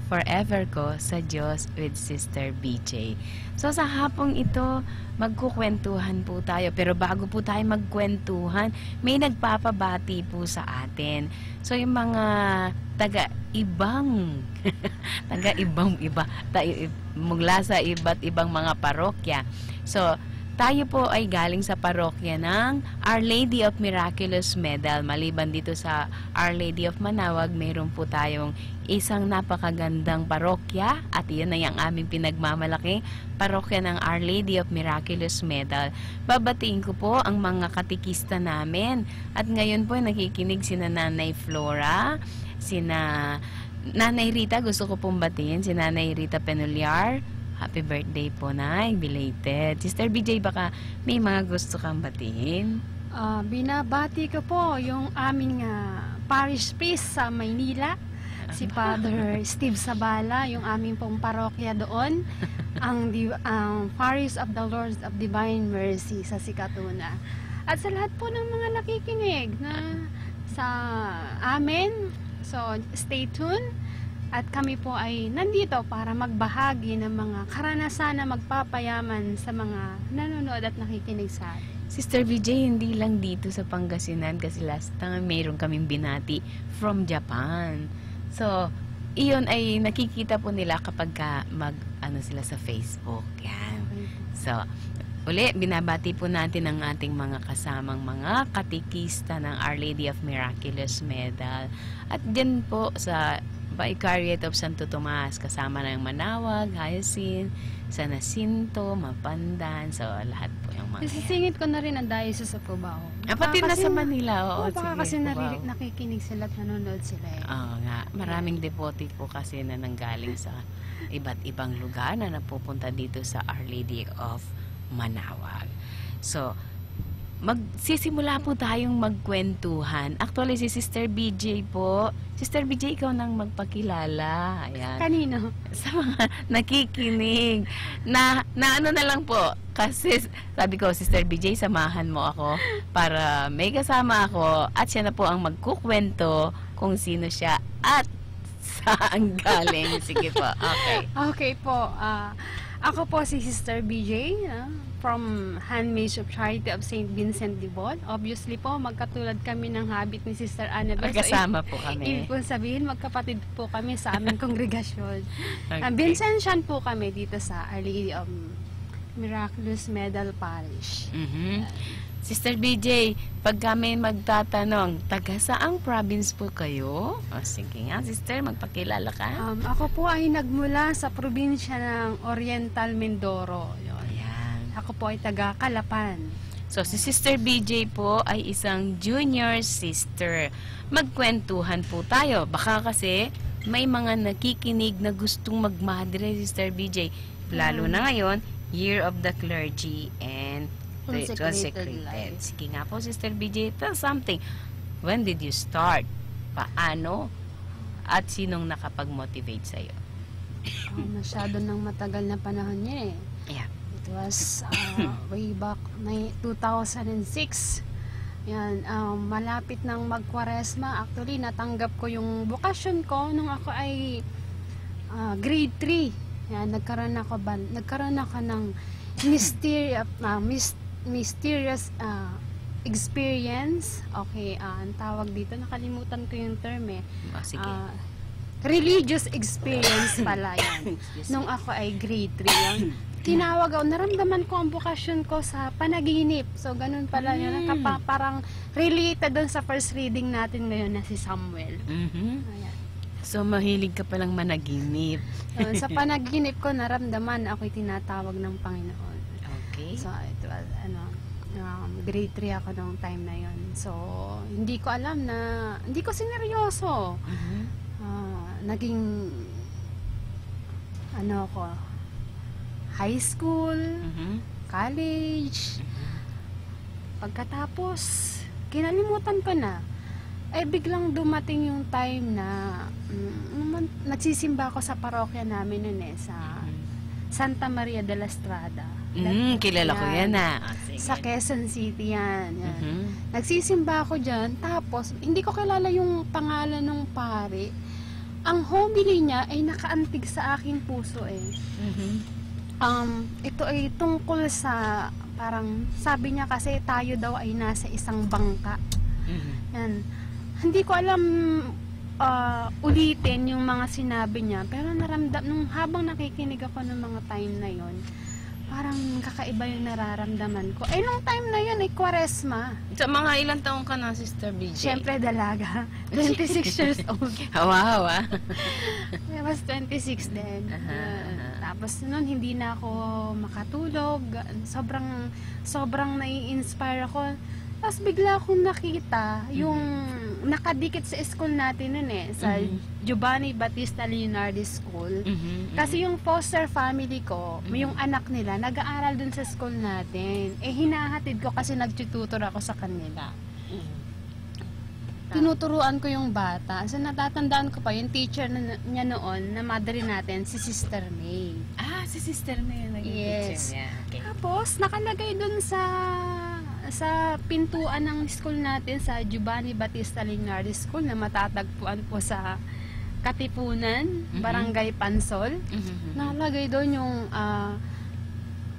Forever Ko sa Diyos with Sister BJ. So sa hapong ito, magkukwentuhan po tayo. Pero bago po tayo magkwentuhan, may nagpapabati po sa atin. So yung mga taga-ibang mula sa iba't ibang mga parokya. So, tayo po ay galing sa parokya ng Our Lady of Miraculous Medal. Maliban dito sa Our Lady of Manawag, mayroon po tayong isang napakagandang parokya at iyon ay ang aming pinagmamalaki, parokya ng Our Lady of Miraculous Medal. Babatiin ko po ang mga katikista namin. At ngayon po nakikinig sina Nanay Flora, sina Nanay Rita, gusto ko pong batiin, si Nanay Rita Penuliar. Happy birthday po, Nay, belated. Sister BJ, baka may mga gusto kang batiin? Binabati ko po yung aming parish priest sa Maynila, si Father Steve Sabala, yung aming pong parokya doon, ang Parish of the Lord of Divine Mercy sa Sikatuna. At sa lahat po ng mga nakikinig na sa amin, so stay tuned. At kami po ay nandito para magbahagi ng mga karanasan na magpapayaman sa mga nanonood at nakikinig sa atin. Sister BJ, hindi lang dito sa Pangasinan kasi last time mayroon kaming binati from Japan. So, iyon ay nakikita po nila kapag sila sa Facebook. Yan. So, uli, binabati po natin ang ating mga kasamang mga katikista ng Our Lady of Miraculous Medal. At din po sa Vicariate of Santo Tomas, kasama ng Manawag, Hyacinth, San Jacinto, Mapandan, so lahat po yung mga Isisingit ko na rin ang Diocese of Cubao. Pati na sa Manila. Oo, baka kasi nakikinig sila at nanonood sila. Oo nga, maraming devoted po kasi na nanggaling sa iba't ibang lugar na napupunta dito sa Our Lady of Manawag. So, magsisimula po tayong magkwentuhan. Actually, si Sister BJ po. Sister BJ, ikaw nang magpakilala. Ayan. Kanino? Sa mga nakikinig. Na ano na lang po. Kasi sabi ko, Sister BJ, samahan mo ako para may kasama ako at siya na po ang magkukwento kung sino siya at saan galing. Sige po. Okay. Okay po. Ako po si Sister BJ from Handmaids of Charity of St. Vincent de Paul. Obviously po, magkatulad kami ng habit ni Sister Annabelle. Magkasama po kami. Ibig po sabihin, magkapatid po kami sa aming kongregasyon. Okay. Vincentian po kami dito sa Our Lady of Miraculous Medal Parish. Sister BJ, pag kami magtatanong, taga saang province po kayo? Sige nga, sister, magpakilala ka. Ako po ay nagmula sa probinsya ng Oriental Mindoro. Ayan. Ako po ay taga Calapan. So, si Sister BJ po ay isang junior sister. Magkwentuhan po tayo. Baka kasi may mga nakikinig na gustong magmadre, Sister BJ. Lalo na ngayon, Year of the Clergy and Consecrated Life. Sige nga po, Sister BJ, tell something. When did you start? Paano? At sinong nakapag-motivate sa'yo? Masyado nang matagal na panahon niya eh. Yeah. It was way back 2006. Yan, malapit nang magkwaresma. Actually, natanggap ko yung bokasyon ko nung ako ay grade 3. Yan, nagkaroon ako ng mysterious experience. Okay, ang tawag dito, nakalimutan ko yung term eh. Sige. Religious experience pala yan. Nung ako ay grade 3 yan. Tinawag ako, naramdaman ko ang bokasyon ko sa panaginip. So, ganun pala yun. Parang related dun sa first reading natin ngayon na si Samuel. Ayan. So, mahilig ka palang managinip. So, sa panaginip ko, naramdaman ako'y tinatawag ng Panginoon. Okay. So, it was, grade 3 ako nung time na yun. So, hindi ko alam na, hindi ko sineryoso. Naging, high school, college, pagkatapos, kinalimutan ko na. Biglang dumating yung time na nagsisimba ako sa parokya namin nun sa Santa Maria de la Estrada. Kilala ko yan Sa Quezon City yan. Nagsisimba ako dyan, tapos hindi ko kilala yung pangalan ng pare. Ang homily niya ay nakaantig sa aking puso ito ay tungkol sa, parang sabi niya kasi tayo daw ay nasa isang bangka. Yan. Hindi ko alam ulitin yung mga sinabi niya, pero nung habang nakikinig ako ng mga time na yon, parang kakaiba yung nararamdaman ko. Nung time na yun ay Kwaresma. So, mga ilang taong ka na, Sister BJ? Siyempre, dalaga. 26 years old. Wow, I was 26 din. Tapos noon, hindi na ako makatulog. Sobrang nai-inspire ako. Tapos bigla akong nakita yung nakadikit sa school natin nun sa Giovanni Battista Leonardo School. Kasi yung foster family ko, yung anak nila, nag-aaral dun sa school natin. Hinahatid ko kasi nag-tutor ako sa kanila. Tinuturuan ko yung bata. So natatandaan ko pa, yung teacher niya noon, na mother natin, si Sister May. Si Sister May yung naging teacher niya. Okay. Tapos, nakalagay dun sa pintuan ng school natin sa Giovanni Battista Leonardo School na matatagpuan po sa Katipunan, Barangay Pansol. Nakalagay doon yung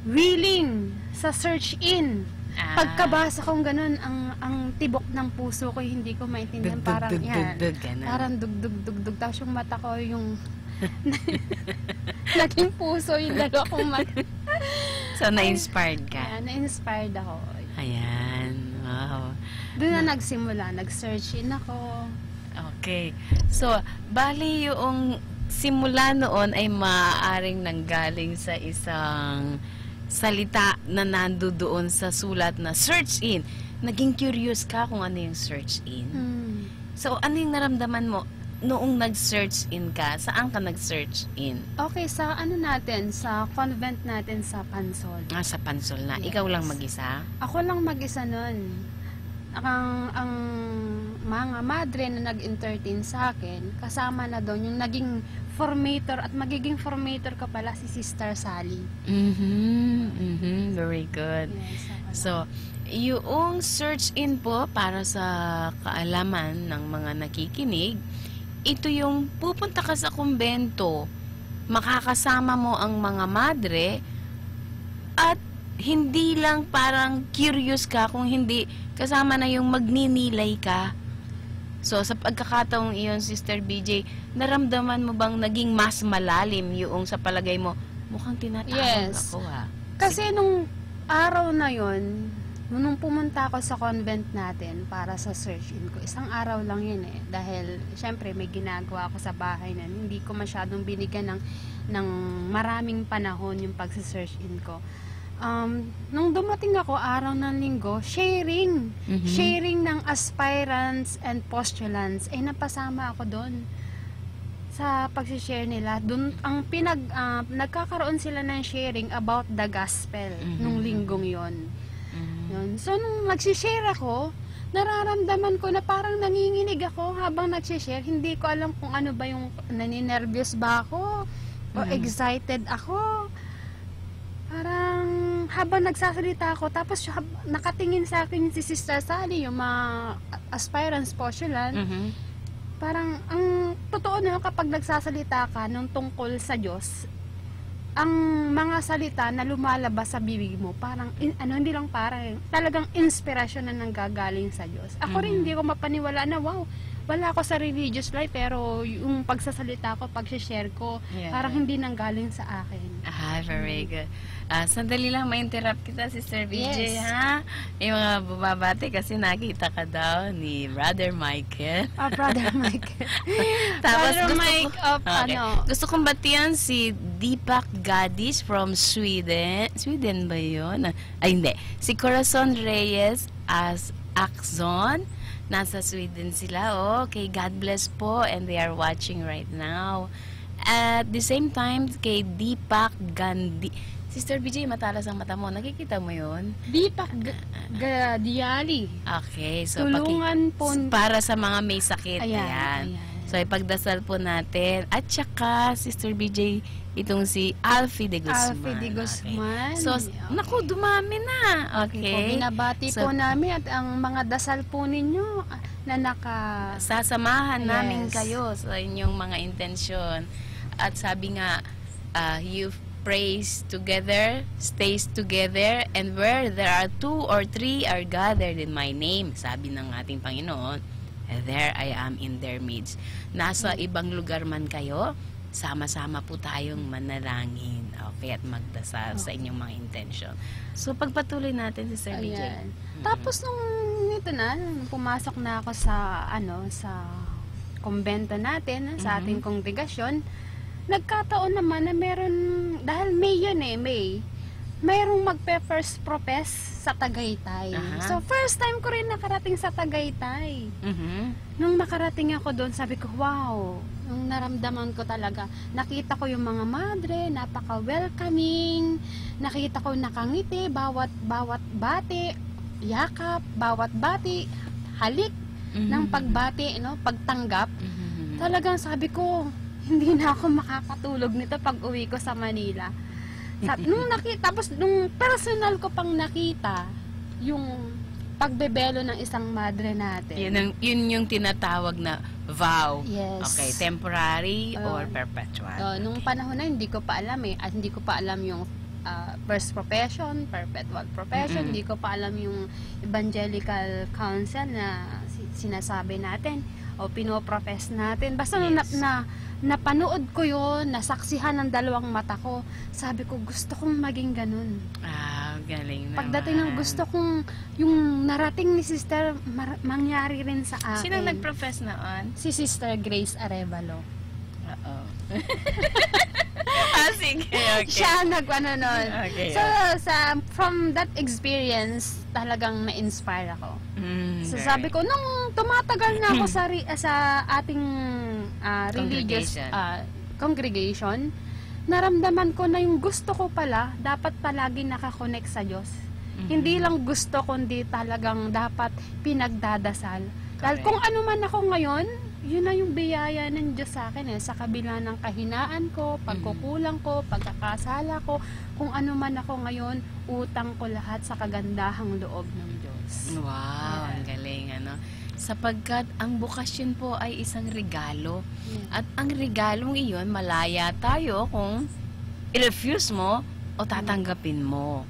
willing sa search-in. Pagkabasa kong ganun, ang tibok ng puso ko, hindi ko maintindihan. Parang dugdug. Tapos yung mata ko, yung naging puso, yung dalawa kong mata. So, na-inspired ka? Na-inspired ako. Ayan. Wow. Doon na nagsimula. Nag-search-in ako. Okay. So, bali yung simula noon ay maaaring nanggaling sa isang salita na nandoon sa sulat na search in. Naging curious ka kung ano yung search in. So, ano yung naramdaman mo noong nag-search in ka? Saan ka nag-search in? Okay, sa sa convent natin sa Pansol. Sa Pansol na. Yes. Ikaw lang mag-isa? Ako lang mag-isa nun. Ang mga madre na nag-entertain sa akin, kasama na doon yung naging formator at magiging formator ka pala si Sister Sally. Very good. Yes, so, yung search in po para sa kaalaman ng mga nakikinig, ito yung pupunta ka sa kumbento, makakasama mo ang mga madre, at hindi lang parang curious ka, kung hindi kasama na yung magninilay ka. So, sa pagkakataong iyon, Sister BJ, naramdaman mo bang naging mas malalim yung sa palagay mo, mukhang tinatawag ako Kasi nung araw na yon, nung pumunta ako sa convent natin para sa search-in ko, isang araw lang yun dahil syempre may ginagawa ako sa bahay na hindi ko masyadong binigyan ng maraming panahon yung pagsa-search-in ko. Nung dumating ako araw ng linggo, sharing ng aspirants and postulants, napasama ako doon sa pag-share nila. Doon ang nagkakaroon sila ng sharing about the gospel nung linggong yon. So nung nag-share ako, nararamdaman ko na parang nanginginig ako habang nag-share. Hindi ko alam kung ano ba yung naninervyos ba ako o excited ako. Parang habang nagsasalita ako, tapos nakatingin sa akin si Sister Sally, yung mga aspirants postulant, parang ang totoo na kapag nagsasalita ka nung tungkol sa Diyos, ang mga salita na lumalabas sa bibig mo, parang, hindi lang parang, talagang inspirasyon na nanggagaling sa Diyos. Ako rin, hindi ko mapaniwala na, wow, wala ako sa religious life, pero yung pagsasalita ko, pag-share ko, parang hindi nanggaling sa akin. Very good. Sandali lang, ma-interrupt kita, Sister BJ, Yes. ha? May mga bumabati kasi nakita ka daw ni Brother Michael. Brother Michael. Tapos Brother Mike of Gusto kong batian si Deepak Gadis from Sweden. Sweden ba yun? Ay, hindi. Si Corazon Reyes as Axon. Nasa Sweden sila, Okay, God bless po. And they are watching right now. At the same time, kay Deepak Gandhi. Sister BJ, matalas ang mata mo. Nakikita mo yun? Deepak Gadiali. Okay, so tulungan po. Para sa mga may sakit. Ayan. So, ipagdasal po natin. At saka, Sister BJ, itong si Alfie de Guzman. Alfie de Guzman. Okay. So, naku, dumami na. Okay. Binabati po namin at ang mga dasal po ninyo na sasamahan namin kayo sa inyong mga intensyon. At sabi nga, you praise together, stays together, and where there are 2 or 3 are gathered in my name, sabi ng ating Panginoon, there I am in their midst. Nasa ibang lugar man kayo, sama-sama po tayong manalangin, okay, at magdasal sa inyong mga intention. So, pagpatuloy natin si Sir BJ. Tapos nung pumasok na ako sa sa kumbento natin, sa ating kongregasyon, nagkataon naman na dahil May yun May, mayroong magpe-first profess sa Tagaytay. So, first time ko rin nakarating sa Tagaytay. Nung nakarating ako doon, sabi ko, wow, nung naramdaman ko talaga, nakita ko yung mga madre, napaka-welcoming, nakita ko nakangiti, bawat bati, yakap, bawat bati, halik ng pagbati, pagtanggap. Talagang sabi ko, hindi na ako makakatulog nito pag uwi ko sa Manila. Tapos nung personal ko pang nakita yung pagbebelo ng isang madre natin. Yun yung tinatawag na vow. Yes. Okay, temporary or perpetual. Nung panahon na hindi ko pa alam hindi ko pa alam yung first profession, perpetual profession, hindi ko pa alam yung evangelical counsel na sinasabi natin o pinoprofess natin. Basta napanood ko yun, nasaksihan ng dalawang mata ko, sabi ko, gusto kong maging ganun. Galing naman. Pagdating ng gusto kong, yung narating ni Sister, mangyari rin sa akin. Sino nag-profess noon? Si Sister Grace Arevalo. Sige, okay. Siya nun. Okay, so, from that experience, talagang na-inspire ako. So, sabi ko, nung tumatagal na ako sa ating religious congregation, naramdaman ko na yung gusto ko pala, dapat palagi nakakonect sa Diyos. Hindi lang gusto, kundi talagang dapat pinagdadasal. Dahil kung ano man ako ngayon, yun na yung biyaya ng Diyos sa akin sa kabila ng kahinaan ko, pagkukulang ko, pagkakasala ko, kung ano man ako ngayon, utang ko lahat sa kagandahang loob ng Diyos. Wow, ang galing, sapagkat ang bukasyon po ay isang regalo. At ang regalong iyon, malaya tayo kung i-refuse mo o tatanggapin mo.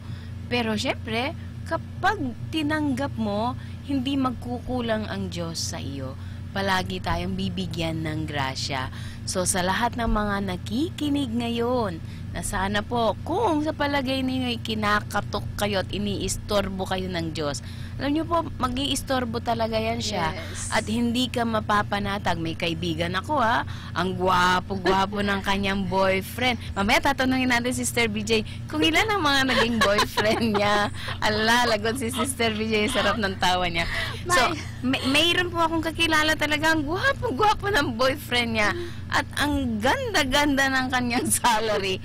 Pero syempre, kapag tinanggap mo, hindi magkukulang ang Diyos sa iyo. Palagi tayong bibigyan ng grasya. So sa lahat ng mga nakikinig ngayon, na sana po, kung sa palagay ninyo kinakatok kayo at iniistorbo kayo ng Diyos, alam nyo po, mag-iistorbo talaga yan siya. Yes. At hindi ka mapapanatag. May kaibigan ako ang gwapo-gwapo ng kanyang boyfriend. Mamaya tatanungin natin si Sister BJ kung ilan ang mga naging boyfriend niya. Ala, lagot si Sister BJ, sarap ng tawa niya. So, mayroon po akong kakilala talaga, ang gwapo-gwapo ng boyfriend niya. At ang ganda-ganda ng kanyang salary.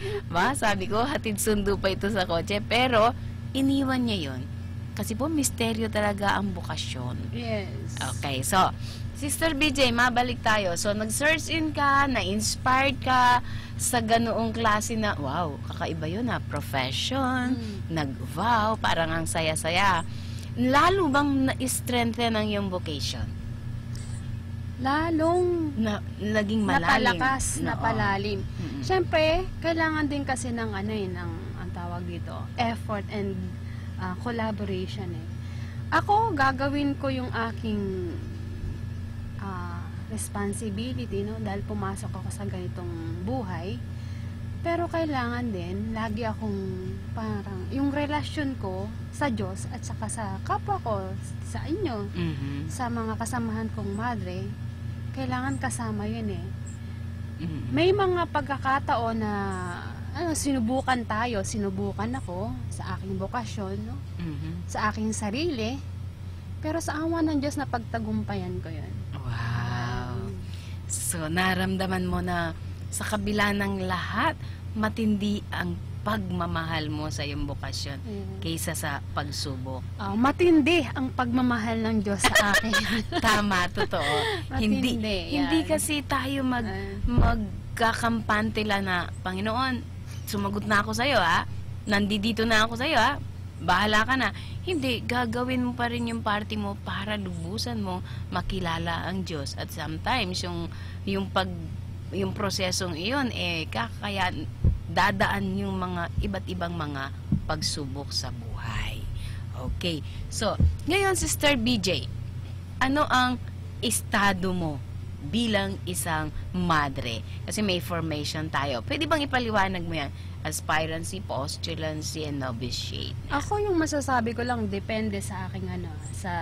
Sabi ko, hatid sundo pa ito sa kotse. Pero, iniwan niya yon Kasi po, misteryo talaga ang bokasyon. Yes. Okay, so, Sister BJ, mabalik tayo. So, nag-search in ka, na-inspired ka sa ganoong klase na, wow, kakaiba yun ha, profession, nag-vow, parang ang saya-saya. Lalo bang na-strengthen ang iyong vocation? Lalong naging malalim. Napalalim. Siyempre, kailangan din kasi ng ng ang tawag dito, effort and collaboration Ako, gagawin ko yung aking responsibility, no? Dahil pumasok ako sa ganitong buhay. Pero kailangan din, lagi akong parang, yung relasyon ko sa Diyos at saka sa kapwa ko, sa inyo, sa mga kasamahan kong madre, kailangan kasama yun May mga pagkakataon na sinubukan ako sa aking bokasyon, no? Sa aking sarili, pero sa awa ng Diyos na pagtagumpayan ko yun. Wow! So, naramdaman mo na sa kabila ng lahat, matindi ang pagmamahal mo sa iyong bokasyon kaysa sa pagsubok. Matindi ang pagmamahal ng Diyos sa akin. Tama, totoo. Hindi kasi tayo magkakampante lang na, Panginoon, sumagot na ako sa iyo, nandito na ako sa iyo, bahala ka na. Hindi, gagawin mo pa rin yung party mo para lubusan mo makilala ang Diyos. At sometimes, yung prosesong iyon, kaya dadaan yung mga iba't ibang mga pagsubok sa buhay. Okay. So, ngayon, Sister BJ, ano ang estado mo bilang isang madre? Kasi may formation tayo. Pwede bang ipaliwanag mo yan? Aspirancy, postulancy, and novitiate. Ako yung masasabi ko lang, depende sa aking sa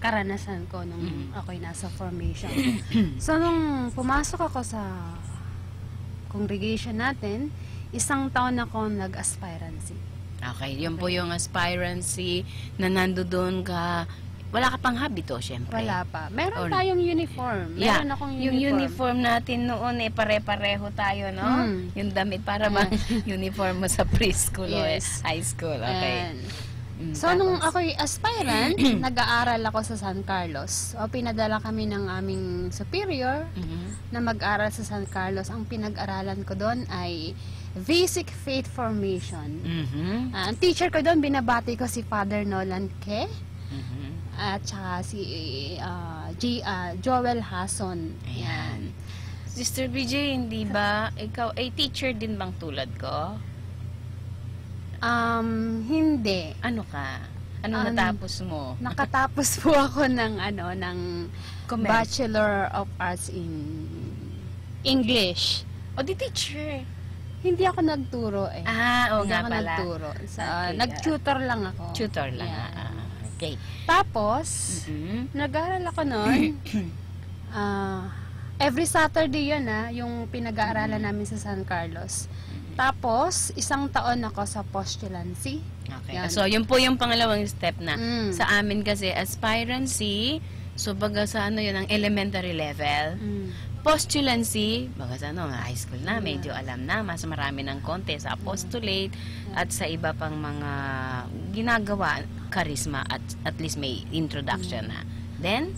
karanasan ko nung ako'y nasa formation. So, nung pumasok ako sa congregation natin, 1 taon ako nag-aspirancy. Okay, yun po yung aspirancy na nandoon ka. Wala ka pang habito, syempre. Wala pa. Meron tayong uniform. Meron akong uniform. Yung uniform natin noon, pare-pareho tayo, no? Yung damit para bang uniform mo sa preschool o high school. Okay. So, nung ako'y aspirant, nag-aaral ako sa San Carlos. O, pinadala kami ng aming superior na mag-aral sa San Carlos. Ang pinag-aralan ko doon ay Basic Faith Formation. Ang teacher ko doon, binabati ko si Father Nolan Ke. At saka si Joel Hason. Ayan. Sister BJ, hindi ba ikaw ay teacher din bang tulad ko? Hindi. Ano ka? Anong natapos mo? Nakatapos po ako ng Bachelor of Arts in English. O di teacher? Hindi ako nagturo oo hindi nga ako pala. nagturo. Nag-tutor lang ako. Tutor lang. Okay. Tapos, nag-aaral ako noon. Every Saturday yun yung pinag-aaralan namin sa San Carlos. Tapos, 1 taon ako sa postulancy. Okay. So, yun po yung pangalawang step na. Sa amin kasi, aspirancy, so baga sa yun, ang elementary level. Postulancy, baga sa high school na, medyo alam na, mas marami ng konti sa apostolate at sa iba pang mga ginagawa, charisma, at least may introduction na. Then,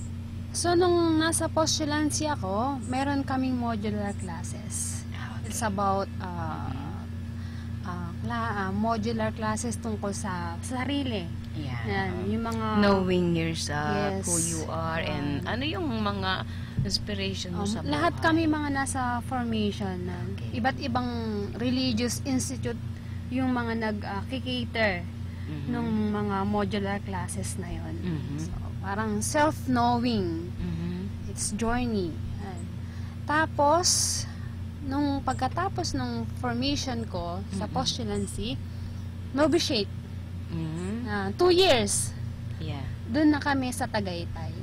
so, nung nasa postulancy ako, meron kaming modular classes. It's about modular classes tungkol sa sarili. Yan, yung mga knowing yourself, who you are, and ano yung mga inspiration mo sa buhay. Lahat kami mga nasa formation. Iba't ibang religious institute yung mga nag-cater nung mga modular classes na yon. So, parang self-knowing. It's journey. Tapos, nung pagkatapos ng formation ko sa postulancy, novitiate. 2 years. Doon na kami sa Tagaytay.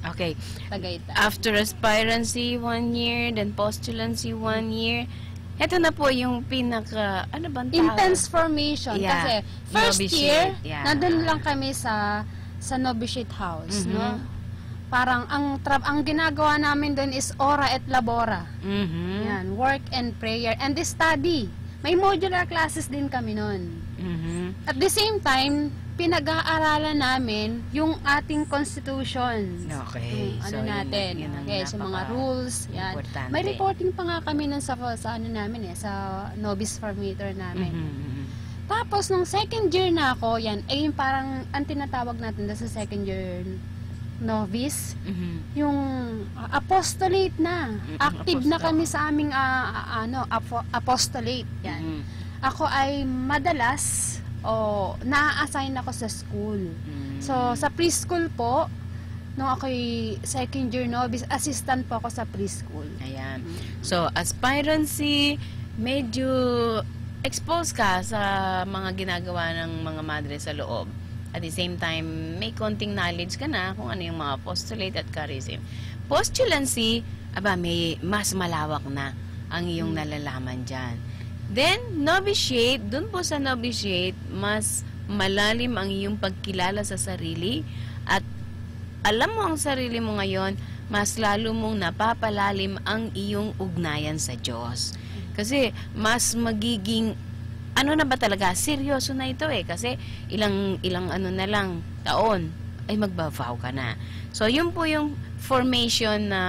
Okay. Tagaytay. After aspirancy, 1 year, then postulancy, 1 year. Ito na po yung pinaka, ano bang tawag? Intense formation. Kasi first year, nandun lang kami sa novitiate house, no? Parang ang ginagawa namin doon is ora et labora. Yan, work and prayer and the study. May modular classes din kami noon. At the same time, pinag-aaralan namin yung ating constitution. Okay. Yung So, natin. yun ang Okay, so mga rules. Yan. importante. May reporting pa nga kami nun sa ano namin sa novice formator namin. Tapos, nung second year na ako, yan, yung parang, ang tinatawag natin sa second year novice, yung apostolate na. Active na kami sa aming apostolate. Yan. Ako ay madalas na-assign ako sa school. So, sa preschool po, nung ako'y second year novice, assistant po ako sa preschool. Ayan. So, aspirancy, medyo exposed ka sa mga ginagawa ng mga madre sa loob. At the same time, may konting knowledge ka na kung ano yung mga apostolate at charism. Postulancy, may mas malawak na ang iyong nalalaman dyan. Then, novitiate, dun po sa novitiate, mas malalim ang iyong pagkilala sa sarili at alam mo ang sarili mo ngayon, mas lalo mong napapalalim ang iyong ugnayan sa Diyos. Kasi, mas magiging, ano na ba talaga, seryoso na ito kasi ilang ano na lang, taon, ay magba-vow ka na. So, yun po yung formation na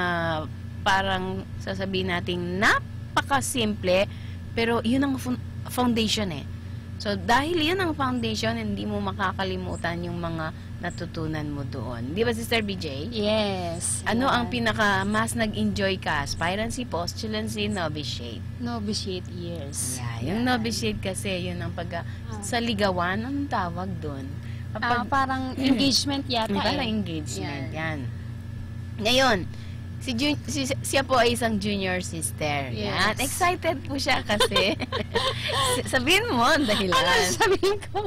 parang sasabihin natin napakasimple, pero yun ang foundation So, dahil yun ang foundation, hindi mo makakalimutan yung mga natutunan mo doon. Di ba, Sister BJ? Yes. Ano ang pinaka mas nag-enjoy ka? Aspirancy, postulancy, novitiate? Novitiate years. Yung novitiate kasi, yun ang sa ligawan, anong tawag doon? Parang engagement yata. Parang engagement, yan. Ngayon, siya po ay isang junior sister. Yes. Yan. Excited po siya kasi. Sabihin mo ang dahilan. Ano sabihin ko?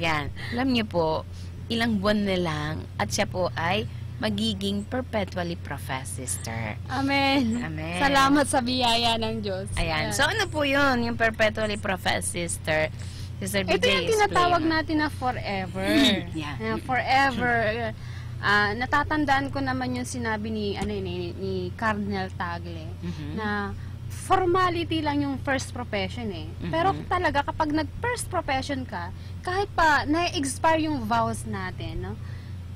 Yan. Alam niyo po, ilang buwan na lang at siya po ay magiging perpetually professed sister. Amen. Amen. Salamat sa biyaya ng Diyos. Ayan. So, ano po yun? Yung perpetually professed sister. Sister BJ, ito yung tinatawag natin na forever. Forever. Natatandaan ko naman yung sinabi ni Cardinal Tagle na formality lang yung first profession Pero talaga kapag nag-first profession ka, kahit pa na-expire yung vows natin,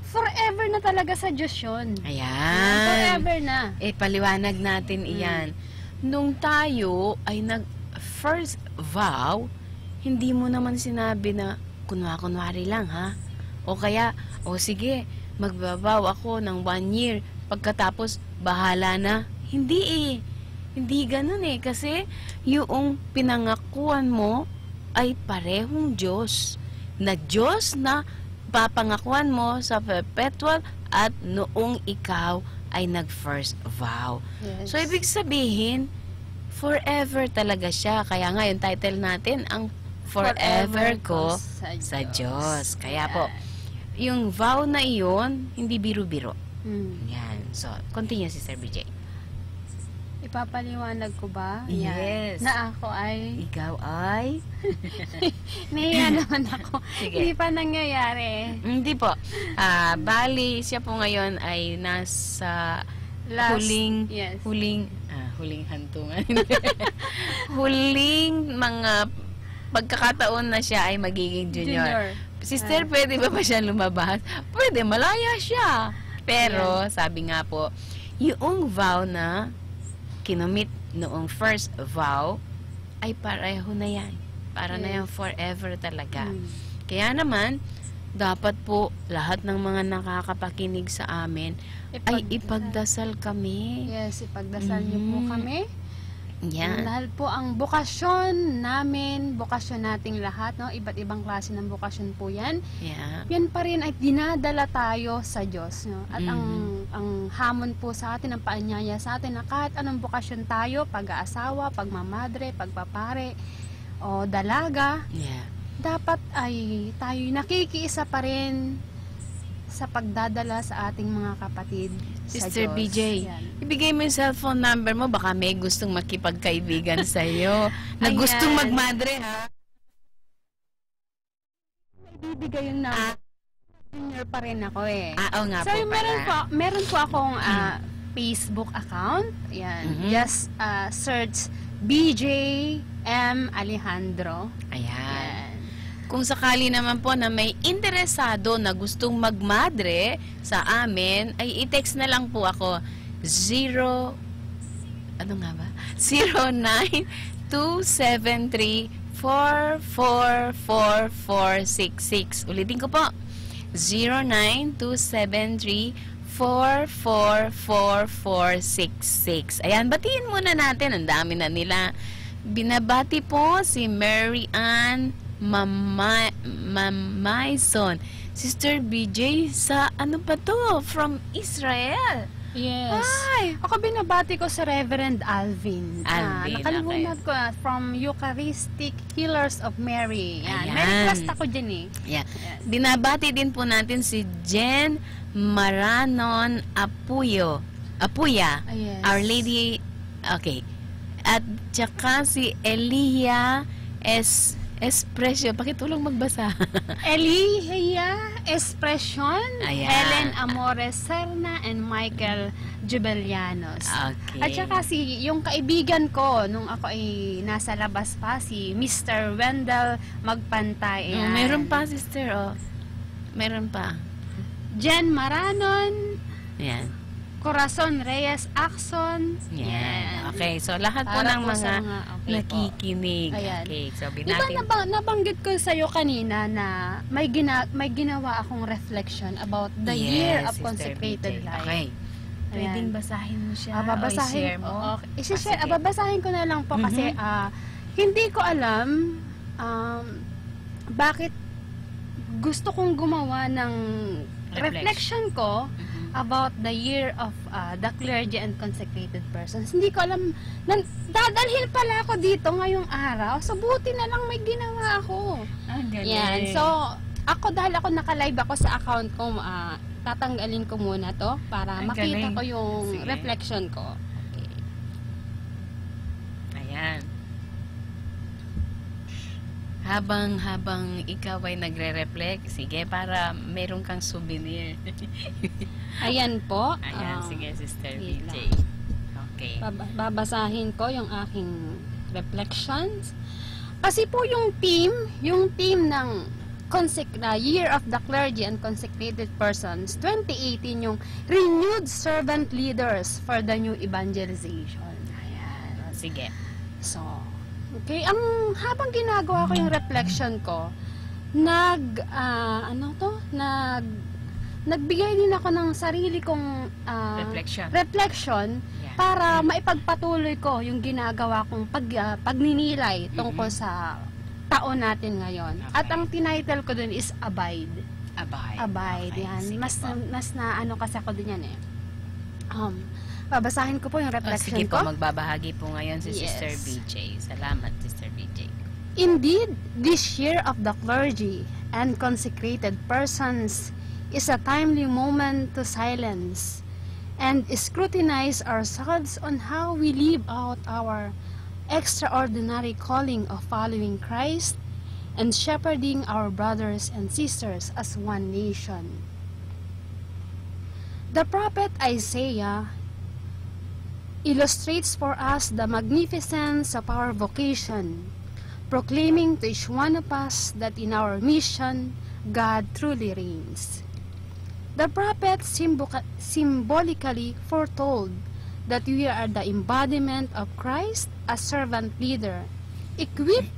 forever na talaga sa Diyos yun. Ayan. Forever na. Paliwanag natin iyan. Nung tayo ay nag-first vow, hindi mo naman sinabi na kunwari lang o kaya, sige, magbabaw ako ng 1 year. Pagkatapos, bahala na. Hindi Hindi ganun Kasi yung pinangakuan mo ay parehong Diyos. Na Diyos na papangakuan mo sa perpetual at noong ikaw ay nag-first vow. Yes. So, ibig sabihin, forever talaga siya. Kaya nga, yung title natin, ang Forever Ko sa Diyos. Kaya po, yung vow na iyon, hindi biro-biro. Yan. So, continue, Sister BJ. Ipapaliwanag ko ba? Yes. Na ako ay... Ikaw ay... Nahiya naman ako. Sige. Hindi pa nangyayari. Hindi po. Bali, siya po ngayon ay nasa huling hantungan. Huling mga pagkakataon na siya ay magiging junior. Sister, pwede ba siya lumabas? Pwede, malaya siya. Pero, sabi nga po, yung vow na kinumit noong first vow, ay pareho na yan. Para na yan forever talaga. Kaya naman, dapat po lahat ng mga nakakapakinig sa amin ay ipagdasal kami. Yes, ipagdasal niyo po kami. Yan. Dahil po ang bukasyon namin, bukasyon nating lahat, iba't ibang klase ng bukasyon po yan. Yeah. Yan pa rin ay dinadala tayo sa Diyos. At ang hamon po sa atin, ang paanyaya sa atin na kahit anong bukasyon tayo, pag-aasawa, pagmamadre, pagpapare, o dalaga, dapat ay tayo nakikiisa pa rin sa pagdadala sa ating mga kapatid Sister sa Diyos. BJ, ibigay mo yung cellphone number mo, baka may gustong makipagkaibigan sa iyo na gustong magmadre, Ibibigay yung number. Junior pa rin ako Oo nga so, po pala. meron po akong Facebook account. Yan. Just search BJ M. Alejandro. Ayan. kung sakali naman po na may interesado na gustong magmadre sa amin, ay i-text na lang po ako 092734444466. Ulitin ko po, 0927344466. Ayan, batiin muna natin. Ang dami na nila. Binabati po si Mary Ann Mamaison. Sister BJ, sa ano pa to? From Israel. Yes. Hi! Ako binabati ko si Reverend Alvin. Alvin, nakalimutan ko from Eucharistic Healers of Mary. Yan. Ayan. May request ako dyan eh. Yeah. Binabati din po natin si Jen Maranon Apuya. Yes. Our Lady, okay. At saka si Elia Espresyo. Pakitulong magbasa. Elia Espresyon, Ayan. Helen Amores Serna, and Michael Jubelianos. Okay. At saka yung kaibigan ko, nung ako ay nasa labas pa, si Mr. Wendell Magpantay. Ayan. Meron pa, sister, oh. Meron pa. Jen Maranon. Ayan. Corazon Reyes Axon. Yan. Okay, so lahat po Para ng po mga sa mga nakikinig. Ayan. Okay, so Diba nabanggit ko sa'yo kanina na may ginawa akong reflection about the year of Sister consecrated BJ. life. Okay. Ayan. Pwedeng basahin mo siya. Babasahin o i-share mo. Okay. I-share, babasahin ko na lang po kasi hindi ko alam bakit gusto kong gumawa ng reflection ko about the year of the clergy and consecrated persons. Hindi ko alam, dadalhin pala ako dito ngayong araw, so buti na lang may ginawa ako. Yan. So, dahil ako naka-live ako sa account ko, tatanggalin ko muna to para makita ko yung reflection ko. Okay. Ayan. Habang ikaw ay nagre-reflect, sige, para meron kang souvenir. Ayan po. Ayan, sige, Sister BJ. Okay. Babasahin ko yung aking reflections. Kasi po yung team ng Year of the Clergy and Consecrated Persons 2018, yung Renewed Servant Leaders for the New Evangelization. Ayan. Sige. So, okay, habang ginagawa ko yung reflection ko, nagbigay din ako ng sarili kong reflection para maipagpatuloy ko yung ginagawa kong pagninilay tungkol sa taon natin ngayon. At ang tinitle ko dun is Abide. Abide. Okay, yan. Mas na ano kasi ako din yan eh. Babasahin ko po yung reflection sige ko. Sige po, magbabahagi po ngayon si Sister BJ. Salamat, Sister BJ. Indeed, this year of the clergy and consecrated persons is a timely moment to silence and scrutinize ourselves on how we live out our extraordinary calling of following Christ and shepherding our brothers and sisters as one nation. The prophet Isaiah illustrates for us the magnificence of our vocation, proclaiming to each one of us that in our mission, God truly reigns. The prophet symbolically foretold that we are the embodiment of Christ as servant leader, equipped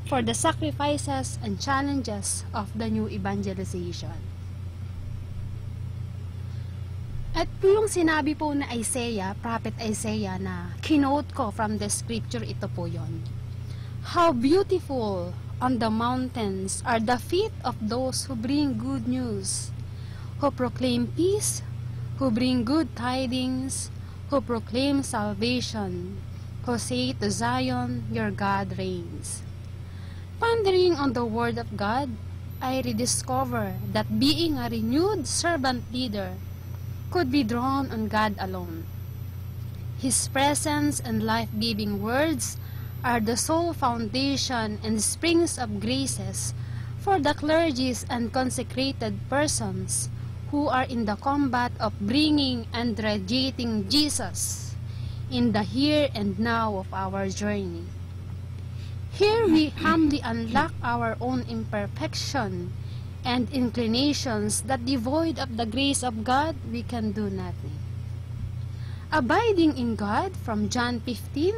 for the sacrifices and challenges of the new evangelization. At yung sinabi po na Isaiah, Prophet Isaiah, na kinote ko from the scripture, ito po yon. How beautiful on the mountains are the feet of those who bring good news, who proclaim peace, who bring good tidings, who proclaim salvation, who say to Zion, your God reigns. Pondering on the word of God, I rediscover that being a renewed servant leader could be drawn on God alone. His presence and life-giving words are the sole foundation and springs of graces for the clergies and consecrated persons who are in the combat of bringing and radiating Jesus in the here and now of our journey. Here we humbly unlock our own imperfection and inclinations that devoid of the grace of God, we can do nothing. Abiding in God from John 15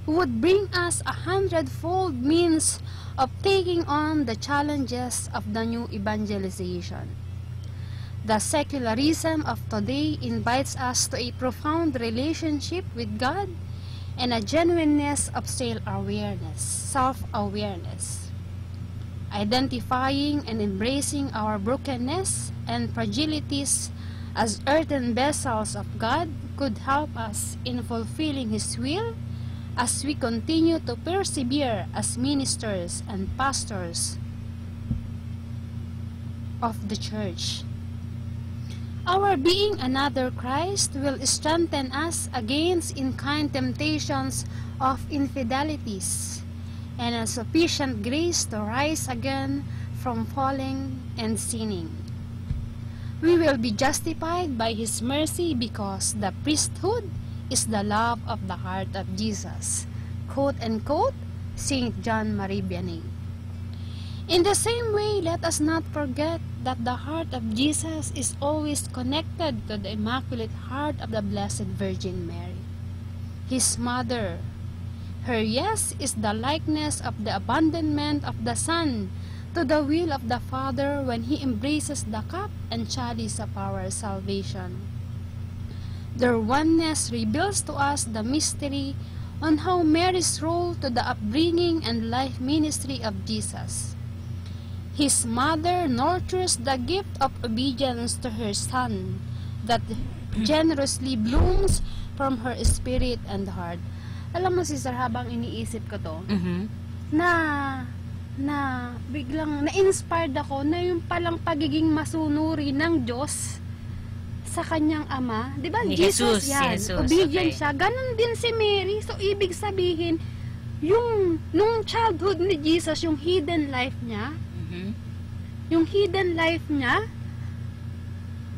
would bring us 100-fold means of taking on the challenges of the new evangelization. The secularism of today invites us to a profound relationship with God and a genuineness of self-awareness. Identifying and embracing our brokenness and fragilities as earthen vessels of God could help us in fulfilling His will as we continue to persevere as ministers and pastors of the church. Our being another Christ will strengthen us against in-kind temptations of infidelities and a sufficient grace to rise again from falling and sinning. We will be justified by His mercy because the priesthood is the love of the heart of Jesus. Quote and quote, St. John Marie Vianney. In the same way, let us not forget that the heart of Jesus is always connected to the Immaculate Heart of the Blessed Virgin Mary, His mother. Her yes is the likeness of the abandonment of the Son to the will of the Father when He embraces the cup and chalice of our salvation. Their oneness reveals to us the mystery on how Mary's role to the upbringing and life ministry of Jesus. His mother nurtures the gift of obedience to her Son that generously blooms from her spirit and heart. Alam mo, sister, habang iniisip ko to, na biglang na-inspired ako na yung palang pagiging masunuri ng Diyos sa kanyang ama. Di ba? Ni Jesus yan. Jesus, Obedient okay. siya. Ganon din si Mary. So, ibig sabihin, nung childhood ni Jesus, yung hidden life niya,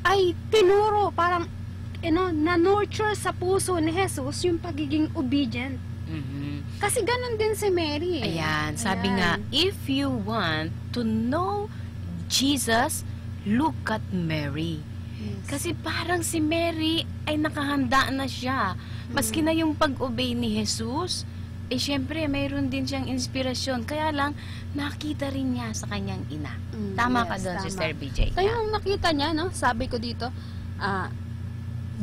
ay tinuro, parang, na-nurture sa puso ni Jesus yung pagiging obedient. Kasi ganon din si Mary. Ayan, sabi nga, if you want to know Jesus, look at Mary. Kasi parang si Mary ay nakahanda na siya. Maski na yung pag-obey ni Jesus, syempre, mayroon din siyang inspirasyon. Kaya lang, nakita rin niya sa kanyang ina. Tama ka doon, Sister BJ. Kaya yung nakita niya, no, sabi ko dito,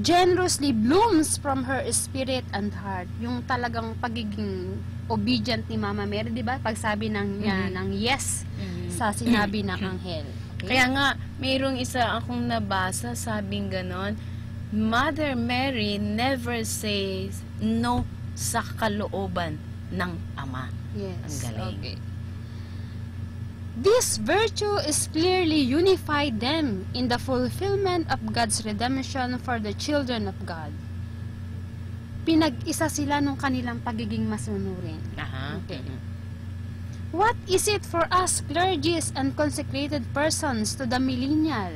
generously blooms from her spirit and heart. Yung talagang pagiging obedient ni Mama Mary, di ba? Pagsabi ng yes sa sinabi ng anghel. Okay? Kaya nga, mayroong isa akong nabasa, sabing ganon, Mother Mary never says no sa kalooban ng Ama. Yes. Ang galing. Okay. This virtue is clearly unified them in the fulfillment of God's redemption for the children of God. Pinag-isa sila nung kanilang pagiging masunurin. Okay. What is it for us clergies and consecrated persons to the millennial?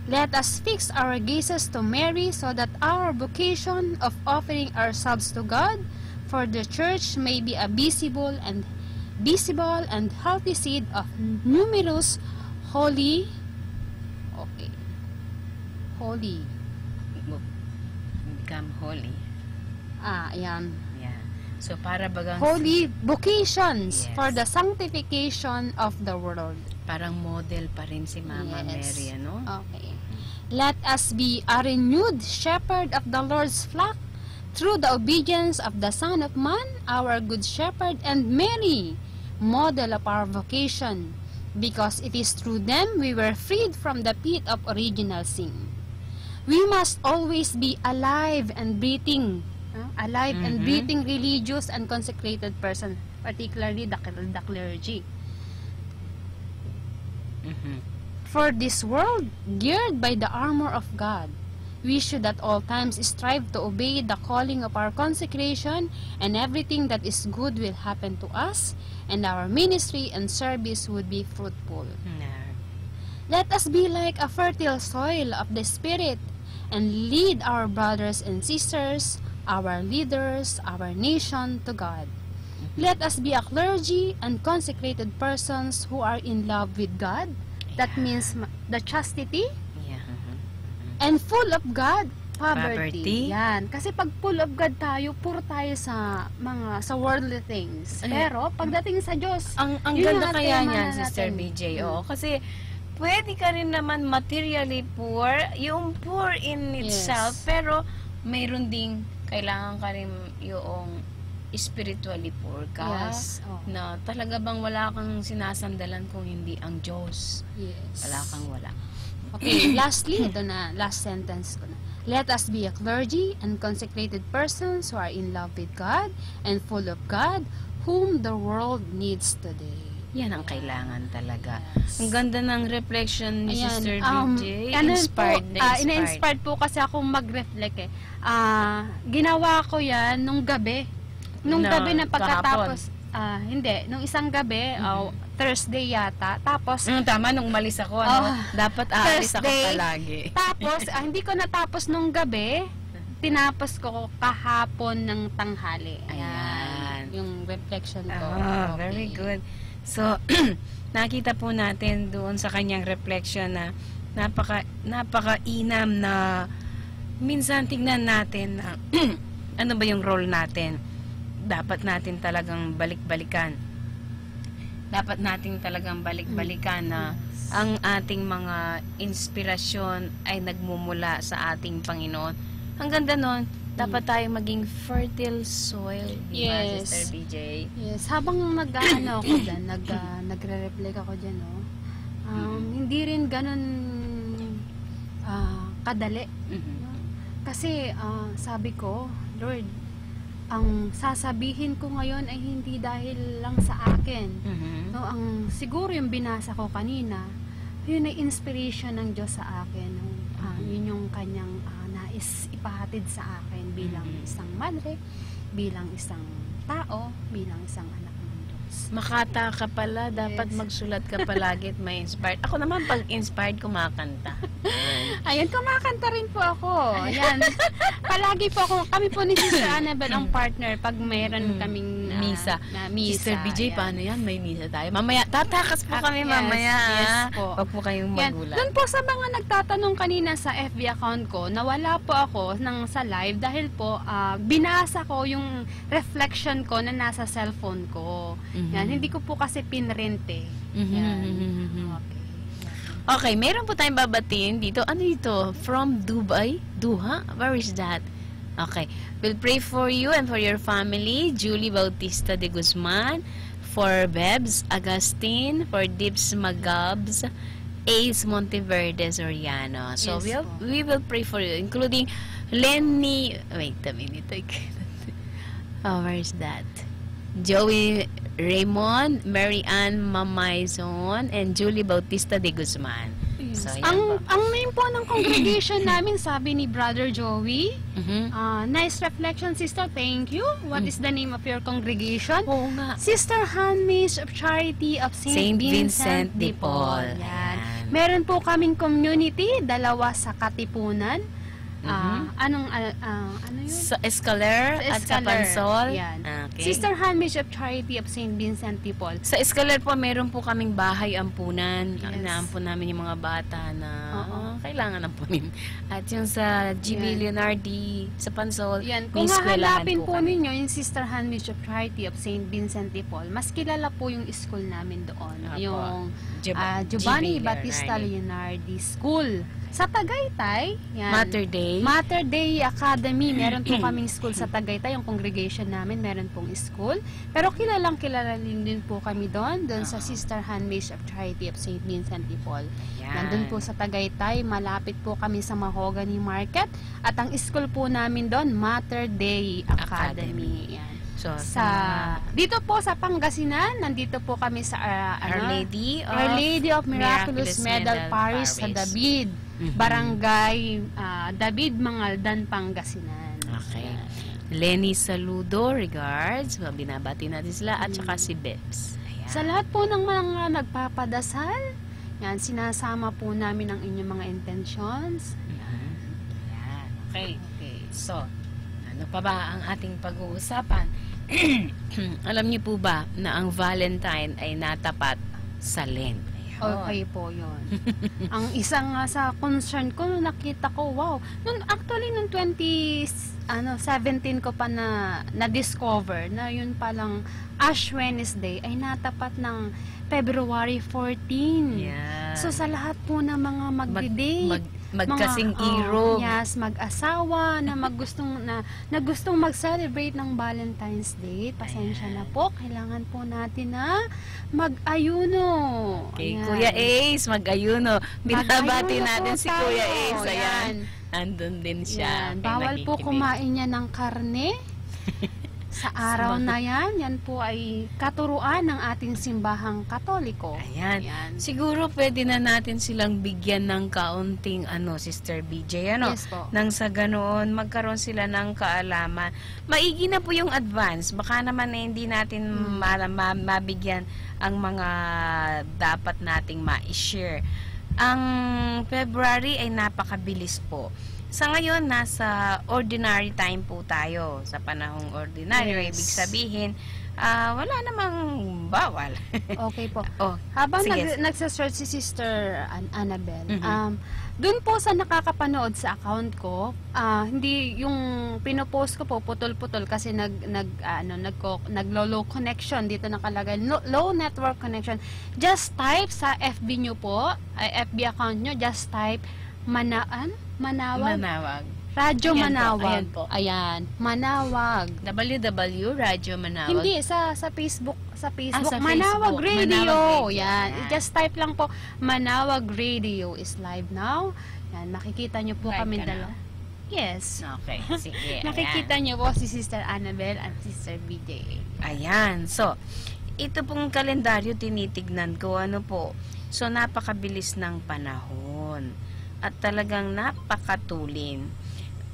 Let us fix our gazes to Mary so that our vocation of offering ourselves to God for the church may be a visible and healthy seed of numerous holy become holy. Ayan. Yeah. So para bagang holy vocations for the sanctification of the world. Parang model pa rin si Mama Mary, ano? Okay. Let us be a renewed shepherd of the Lord's flock through the obedience of the Son of Man, our good shepherd, and Mary, model of our vocation, because it is through them we were freed from the pit of original sin. We must always be alive and breathing, religious and consecrated person, particularly the clergy. For this world, geared by the armor of God, we should at all times strive to obey the calling of our consecration, and everything that is good will happen to us, and our ministry and service would be fruitful. Let us be like a fertile soil of the Spirit, and lead our brothers and sisters our leaders, our nation to God. Let us be a clergy and consecrated persons who are in love with God. That means the chastity. And full of God, poverty. Yan. Kasi pag full of God tayo, puro tayo sa worldly things. Pero pagdating sa Diyos, ang ganda kaya niyan, Sister BJ. Kasi pwede ka rin naman materially poor, yung poor in itself, pero mayroon ding kailangan ka rin yung spiritually poor ka, na talaga bang wala kang sinasandalan kung hindi ang Diyos. Wala kang wala. Okay, lastly, ito na, last sentence ko na. Let us be a clergy and consecrated persons who are in love with God and full of God, whom the world needs today. Yan ang kailangan talaga. Ang ganda ng reflection ni Sister BJ. Ina-inspired po kasi akong mag-reflect ginawa ko yan nung gabi. Nung gabi na pagkatapos, hindi, nung isang gabi, Thursday yata. Tapos, tama, nung umalis ako, dapat aalis ako palagi. Tapos, hindi ko natapos nung gabi, tinapos ko kahapon ng tanghali. Ayan. Yung reflection ko. Very good. So, nakita po natin doon sa kanyang reflection na napaka-inam na minsan tignan natin na ano ba yung role natin. Dapat natin talagang balik-balikan. Dapat natin talagang balik-balikan na ang ating mga inspirasyon ay nagmumula sa ating Panginoon. Ang ganda nun, dapat tayo maging fertile soil, di ba, Sister BJ? Yes, habang nag-ano ako dyan, nagre-reflect ako dyan, hindi rin ganun kadali. Kasi sabi ko, Lord, ang sasabihin ko ngayon ay hindi dahil lang sa akin. No, ang siguro yung binasa ko kanina, yun ay inspiration ng Diyos sa akin. Yun yung kanyang nais ipahatid sa akin bilang isang madre, bilang isang tao, bilang isang anak ng Diyos. Makata ka pala, dapat magsulat ka palagi at may inspired. Ako naman pag inspired, kumakanta. Ayan, kumakanta rin po ako. Ayan. Palagi po ako, kami po ni Sister Annabel ang partner pag mayroon kaming misa. Misa. Sister BJ, paano yan? May misa tayo. Mamaya, tatakas po kami mamaya. Yes po. Huwag po kayong magulat. Doon po sa mga nagtatanong kanina sa FB account ko, nawala po ako sa live dahil po binasa ko yung reflection ko na nasa cellphone ko. Yan, hindi ko po kasi pinrint Yan. Okay, meron po tayong babatiin dito. Ano ito? From Dubai? Duha? Where is that? Okay. We'll pray for you and for your family. Julie Bautista de Guzman. For Bebs Agustin. For Dips Magabs. Ace Monteverde Soriano. So, we will pray for you. Including Lenny... Wait a minute. Where is that? Joey Raymond, Mary Ann Mamaizon, and Julie Bautista de Guzman. So, ang name po ng congregation namin, sabi ni Brother Joey, nice reflection, sister, thank you. What is the name of your congregation? Oo nga. Sister Handmaids of Charity of St. Vincent de Paul. Yan. Meron po kaming community, 2 sa Katipunan. Ano yun? Sa Escaler at sa Pansol. Yan. Okay. Sister Handmaids of Charity of St. Vincent de Paul. Sa Escaler po, meron po kaming bahay ampunan. Naampun namin yung mga bata na kailangan ampunin. At yung sa GB Leonardi, sa Pansol, yan. Kung hahanapin po ninyo yung Sister Handmaids of Charity of St. Vincent de Paul, mas kilala po yung school namin doon. Yung Giovanni Battista Leonardi School. Sa Tagaytay, yan. Mater Dei Academy. Meron po kaming school sa Tagaytay. Yung congregation namin, meron pong school. Pero kilala din po kami doon sa Sister Handmaids of Charity of St. Vincent de Paul. Nandun po sa Tagaytay. Malapit po kami sa Mahogany Market. At ang school po namin doon, Mater Dei Academy. Yan. So, dito po sa Pangasinan, nandito po kami sa Our Lady of Miraculous Medal Parish sa David. Barangay David Mangaldan, Pangasinan. Okay. Lenny Saludo, regards. Binabati natin sila at saka si Bebs. Ayan. Sa lahat po ng mga nagpapadasal, yan, sinasama po namin ang inyong mga intentions. Ayan. Okay. So, Ano pa ba ang ating pag-uusapan? Alam niyo po ba na ang Valentine ay natapat sa Lent? Okay po yun. Ang isang nga sa concern ko, nung nakita ko, wow. Actually, nung 2017 ko pa na-discover na yun palang Ash Wednesday ay natapat ng February 14. Yeah. So, sa lahat po ng mga magdi-date, magkasing irog. Yes, mag-asawa na gustong mag-celebrate ng Valentine's Day. Pasensya na po. Kailangan po natin na mag-ayuno. Okay, Ayan. Kuya Ace, mag-ayuno. Binabati Mag-ayuno natin po si Kuya tayo. Ace. Ayan. Ayan. Andun din siya. Yan. Bawal po kumain niya ng karne. Sa araw na yan po ay katuruan ng ating simbahang Katoliko. Ayan. Siguro pwede na natin silang bigyan ng kaunting Sister BJ, Yes po. Nang sa ganoon, magkaroon sila ng kaalaman. Maigi na po yung advance. Baka naman hindi natin mabigyan ang mga dapat nating ma-share. Ang February ay napakabilis po. Sa ngayon, nasa ordinary time po tayo. Sa panahong ordinary, Yes. ibig sabihin, wala namang bawal. Okay po. Oh, Habang sige. nagsasearch si Sister Annabel, dun po sa nakakapanood sa account ko, hindi yung pinopost ko po putol-putol kasi naglo-low connection dito nakalagay, low network connection. Just type sa FB nyo po, FB account nyo, just type Manawag. Radyo Ayan po, Manawag. ayan po. Ayan, Manawag. www Radyo Manawag. Hindi, sa Facebook. Sa Facebook. sa Manawag Facebook. Radio. Manawag Radio. Yan. Yan. Just type lang po, Manawag Radio is live now. Yan, makikita nyo po Live kami ka na? dalawa. Yes. Okay, sige. Nakikita nyo po si Sister Annabel at Sister BJ. Ayan. So, ito pong kalendaryo tinitignan ko. So, napakabilis ng panahon. At talagang napakatulin.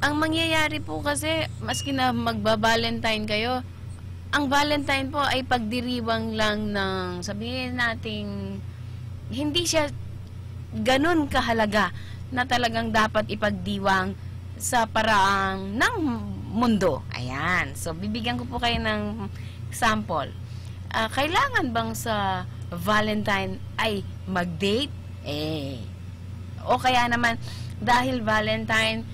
Ang mangyayari po kasi, maski na magba-Valentine kayo, ang Valentine po ay pagdiriwang lang ng, sabihin nating, hindi siya ganun kahalaga na talagang dapat ipagdiwang sa paraang ng mundo. Ayan. So, bibigyan ko po kayo ng example. Kailangan bang sa Valentine ay mag-date? O kaya naman, dahil Valentine,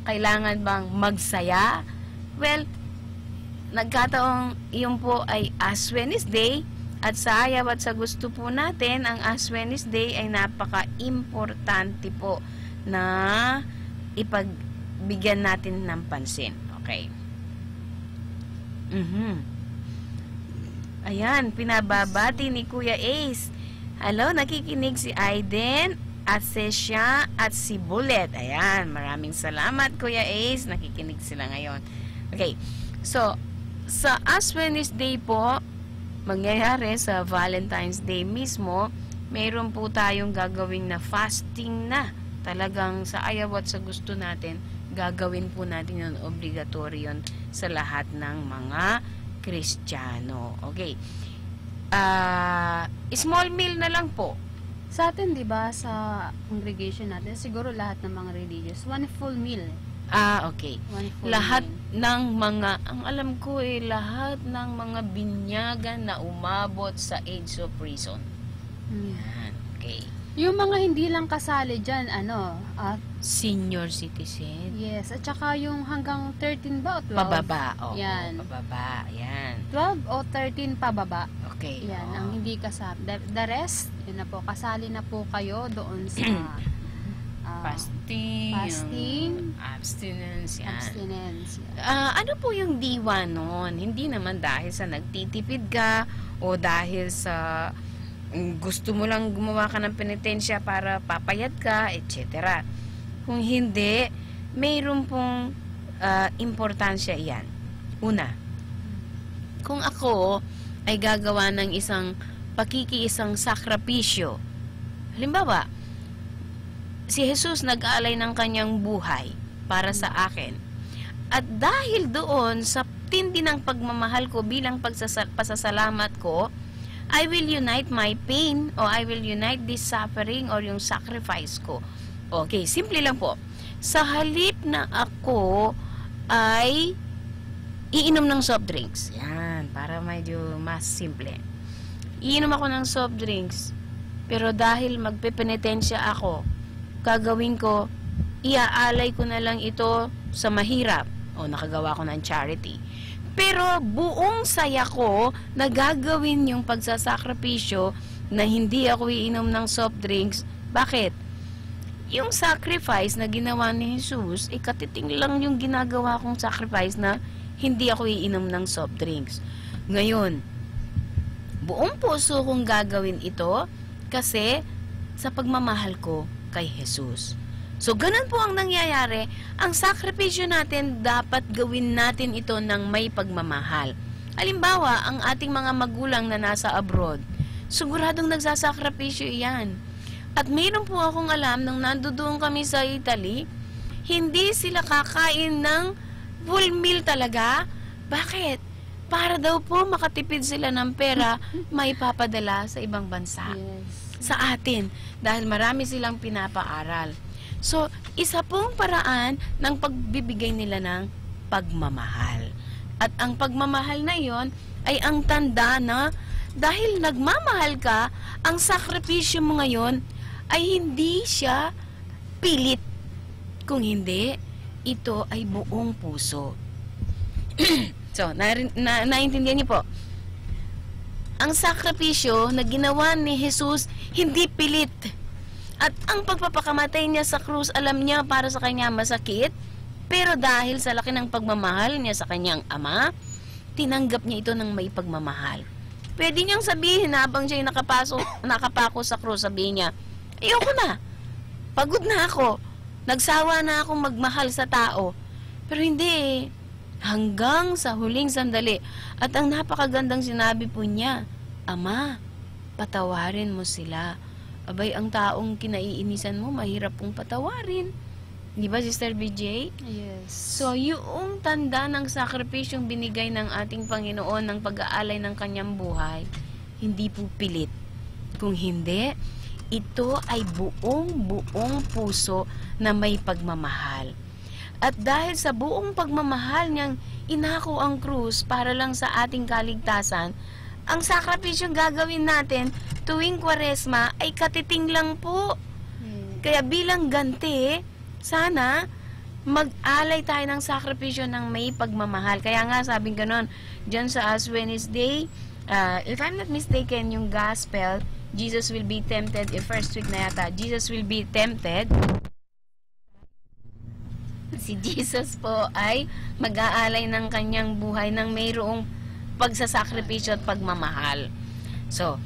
kailangan bang magsaya? Well, nagkataong iyon po ay Ash Wednesday, at sa ayaw at sa gusto po natin, ang Ash Wednesday ay napaka-importante po na ipagbigyan natin ng pansin. Okay. Ayan, pinababati ni Kuya Ace. Hello, nakikinig si Aiden at Sesha at si Bullet. Ayan, maraming salamat Kuya Ace. Nakikinig sila ngayon. Okay, so sa Ash Wednesday po, mangyayari sa Valentine's Day mismo, mayroon po tayong gagawin na fasting na. Talagang sa ayaw at sa gusto natin, gagawin po natin yun, obligatory yun sa lahat ng mga Kristiyano. Okay. Small meal na lang po. Sa atin, di ba, sa congregation natin, siguro lahat ng mga religious, one full meal. Okay. One full Lahat meal. ng mga, ang alam ko lahat ng mga binyagan na umabot sa age of reason. Yan. Okay. Yung mga hindi lang kasali dyan, senior citizen. Yes, at saka yung hanggang 13 ba o 12? Pababa. Yan. Pababa. Yan. 12 o 13 pababa. Okay. Yan, ang hindi kasali. The rest, yun na po, kasali na po kayo doon sa fasting, abstinence, yan. Abstinence. Ano po yung diwa nun? Hindi naman dahil sa nagtitipid ka o dahil sa gusto mo lang gumawa ka ng penitensya para papayat ka, etc. Kung hindi, mayroon pong importansya iyan. Una, kung ako ay gagawa ng isang pakikiisang sakripisyo, halimbawa, si Jesus nag-aalay ng kanyang buhay para sa akin. At dahil doon, sa tindi ng pagmamahal ko bilang pasasalamat ko, I will unite my pain o I will unite this suffering or yung sacrifice ko. Okay, simple lang po. Sa halip na ako ay iinom ng soft drinks. Yan, para medyo mas simple. Iinom ako ng soft drinks, pero dahil magpepenitensya ako, gagawin ko, iaalay ko na lang ito sa mahirap o nakagawa ko ng charity. Pero buong saya ko na gagawin yung pagsasakripisyo na hindi ako iinom ng soft drinks. Bakit? Yung sacrifice na ginawa ni Jesus, katiting lang yung ginagawa kong sacrifice na hindi ako iinom ng soft drinks. Ngayon, buong puso kong gagawin ito kasi sa pagmamahal ko kay Jesus. So, ganun po ang nangyayari. Ang sakripisyo natin, dapat gawin natin ito ng may pagmamahal. Halimbawa, ang ating mga magulang na nasa abroad, siguradong nagsasakripisyo iyan. At mayroon po akong alam, nung nandoon kami sa Italy, hindi sila kakain ng full meal talaga. Bakit? Para daw po makatipid sila ng pera, may papadala sa ibang bansa. Sa atin, dahil marami silang pinapaaral. So, isa pong paraan ng pagbibigay nila ng pagmamahal. At ang pagmamahal na yon ay ang tanda na dahil nagmamahal ka, ang sakripisyo mo ngayon ay hindi siya pilit. Kung hindi, ito ay buong puso. So, naintindihan niyo po. Ang sakripisyo na ginawa ni Jesus, hindi pilit. At ang pagpapakamatay niya sa krus, alam niya para sa kanya masakit, pero dahil sa laki ng pagmamahal niya sa kanyang ama, tinanggap niya ito ng may pagmamahal. Pwede niyang sabihin habang siya'y nakapako sa krus, sabihin niya, ayoko na, pagod na ako, nagsawa na akong magmahal sa tao. Pero hindi, hanggang sa huling sandali. At ang napakagandang sinabi po niya, Ama, patawarin mo sila. Abay, ang taong kinaiinisan mo, mahirap pong patawarin. Di ba, Sister BJ? Yes. So, yung tanda ng sakripisyong binigay ng ating Panginoon ng pag-aalay ng kanyang buhay, hindi po pilit. Kung hindi, ito ay buong puso na may pagmamahal. At dahil sa buong pagmamahal niyang inako ang krus para lang sa ating kaligtasan, ang sakripisyong gagawin natin tuwing Kwaresma ay katiting lang po. Kaya bilang ganti, sana mag-alay tayo ng sakripisyo ng may pagmamahal. Kaya nga sabing ganon, dyan sa Ash Wednesday, if I'm not mistaken, yung gospel, Jesus will be tempted, first week na yata, Jesus will be tempted. Si Jesus po ay mag-aalay ng kanyang buhay ng mayroong pagsasakripisyo at pagmamahal. So,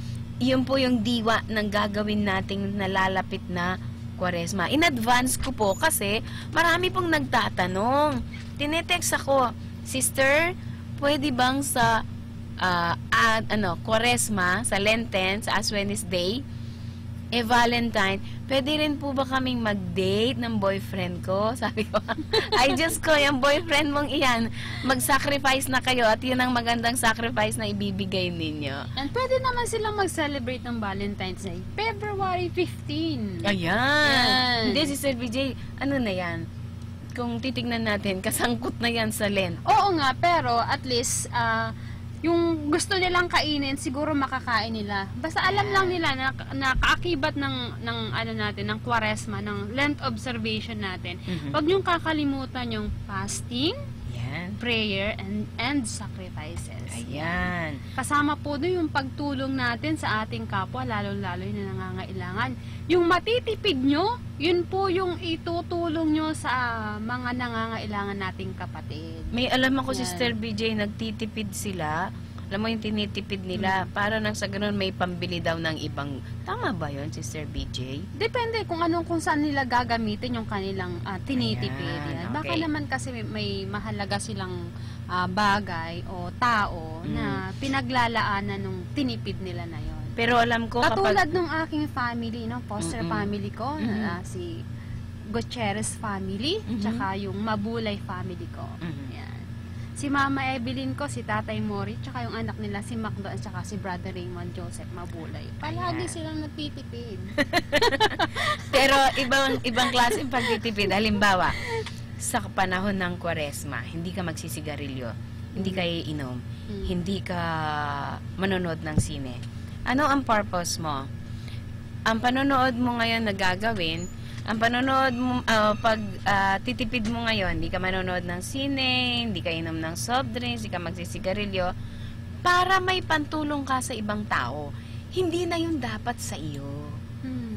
iyon po yung diwa ng gagawin nating nalalapit na Kwaresma. In advance ko po kasi marami pong nagtatanong. Tinetext ako, Sister, pwede bang sa Kwaresma, sa Lenten, sa Ash Wednesday, Valentine, pwede rin po ba kaming mag-date ng boyfriend ko? Sabi ko, ay Diyos ko, yung boyfriend mong iyan, mag-sacrifice na kayo at yun ang magandang sacrifice na ibibigay ninyo. And pwede naman silang mag-celebrate ng Valentine's Day, February 15. Ayan. Hindi, Sister BJ, ano na yan? Kung titignan natin, kasangkot na yan sa Lent. Oo nga, pero at least, yung gusto nilang kainin, siguro makakain nila. Basta alam lang nila na kaakibat ng ano natin, ng Kwaresma, ng Lent observation natin. Huwag niyong kakalimutan yung fasting, prayer, and sacrifices. Ayan. Kasama po doon yung pagtulong natin sa ating kapwa, lalo-lalo yung nangangailangan. Yung matitipid nyo, yun po yung itutulong nyo sa mga nangangailangan nating kapatid. May alam ako, Sister BJ, nagtitipid sila. Alam mo yung tinitipid nila, para nang sa ganun may pambili daw ng ibang. Tama ba yun, Sister BJ? Depende kung saan nila gagamitin yung kanilang tinitipid. Ayan, okay. Baka naman kasi may mahalaga silang bagay o tao na pinaglalaanan nung tinipid nila na yon. Pero alam ko katulad nung aking family, foster family ko, si Gutierrez family, tsaka yung Mabulay family ko. Yan. Si Mama Evelyn ko, si Tatay Mori, tsaka yung anak nila si Macdo at tsaka si Brother Raymond Joseph Mabulay. Palagi silang nagtitipid. Pero ibang klaseng pagtitipid. Halimbawa, sa panahon ng Kwaresma, hindi ka magsisigarilyo, hindi ka iinom, hindi ka manonood ng sine. Ano ang purpose mo? Ang panonood mo ngayon na gagawin, ang panonood mo, titipid mo ngayon, hindi ka manonood ng sine, hindi ka inom ng soft drinks, hindi ka magsisigarilyo, para may pantulong ka sa ibang tao. Hindi na yun dapat sa iyo.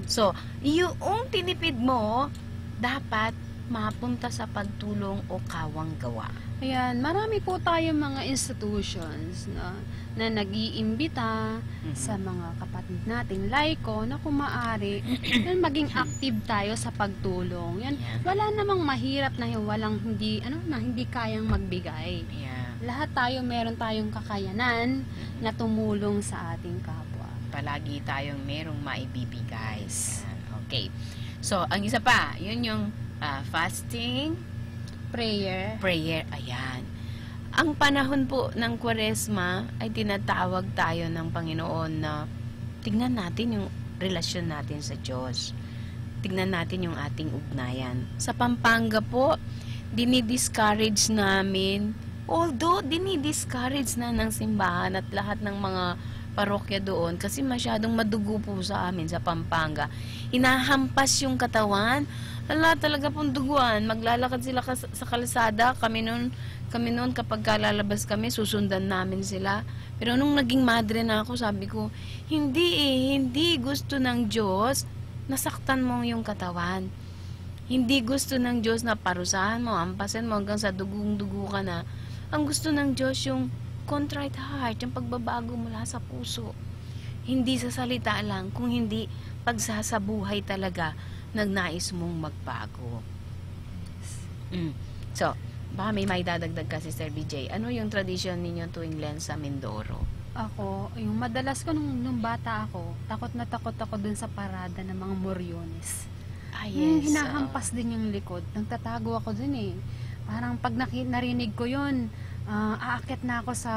So, yung tinipid mo, dapat mapunta sa pagtulong o kawang gawa. Ayan, marami po tayong mga institutions na nag-iimbita sa mga kapatid natin, laiko, na kung maaari, maging active tayo sa pagtulong. Yan, wala namang mahirap na hindi kayang magbigay. Lahat tayo, meron tayong kakayanan na tumulong sa ating kapwa. Palagi tayong merong maibibigay. Okay. So, ang isa pa, yun yung fasting, prayer, ayan. Ang panahon po ng Kwaresma ay tinatawag tayo ng Panginoon na tingnan natin yung relasyon natin sa Diyos. Tingnan natin yung ating ugnayan. Sa Pampanga po, dinidiscourage namin, although dinidiscourage na ng simbahan at lahat ng mga parokya doon kasi masyadong madugo po sa amin sa Pampanga. Hinahampas yung katawan. Talaga pong duguan. Maglalakad sila sa kalsada. Kami noon kapag lalabas kami, susundan namin sila. Pero nung naging madre na ako, sabi ko, hindi gusto ng Diyos nasaktan mo yung katawan. Hindi gusto ng Diyos na parusahan mo, hampasin mo hanggang sa dugong-dugo ka na. Ang gusto ng Diyos yung contrite heart, yung pagbabago mula sa puso. Hindi sa salita lang, kung hindi pagsasabuhay talaga nagnais mong magbago. So, baka may dadagdag ka, Sister BJ. Ano yung tradition ninyo tuwing Lent sa Mindoro? Ako, yung madalas ko nung bata ako, takot na takot ako dun sa parada ng mga moryones. Yes. Hinahampas din yung likod. Nagtatago ako dun eh. Parang pag narinig ko yun, aakit na ako sa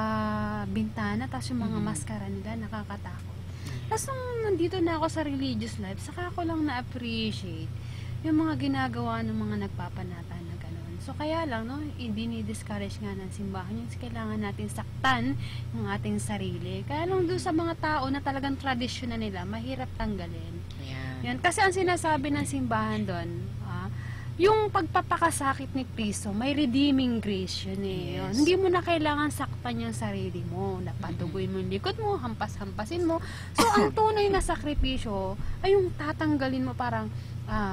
bintana, tapos yung mga maskara nila, nakakatakot. Tapos nung nandito na ako sa religious life, saka ko lang na-appreciate yung mga ginagawa ng mga nagpapanata na gano'n. So kaya lang, no, dinidiscourage nga ng simbahan yung kailangan natin saktan yung ating sarili. Kaya lang doon sa mga tao na talagang tradisyon na nila, mahirap tanggalin. Yan. Kasi ang sinasabi ng simbahan doon, yung pagpapakasakit ni Kristo, may redeeming grace yun eh. Yes. Hindi mo na kailangan saktan yung sarili mo. Napatuguin mo yung likod mo, hampas-hampasin mo. So, ang tunay na sakripisyo ay yung tatanggalin mo, parang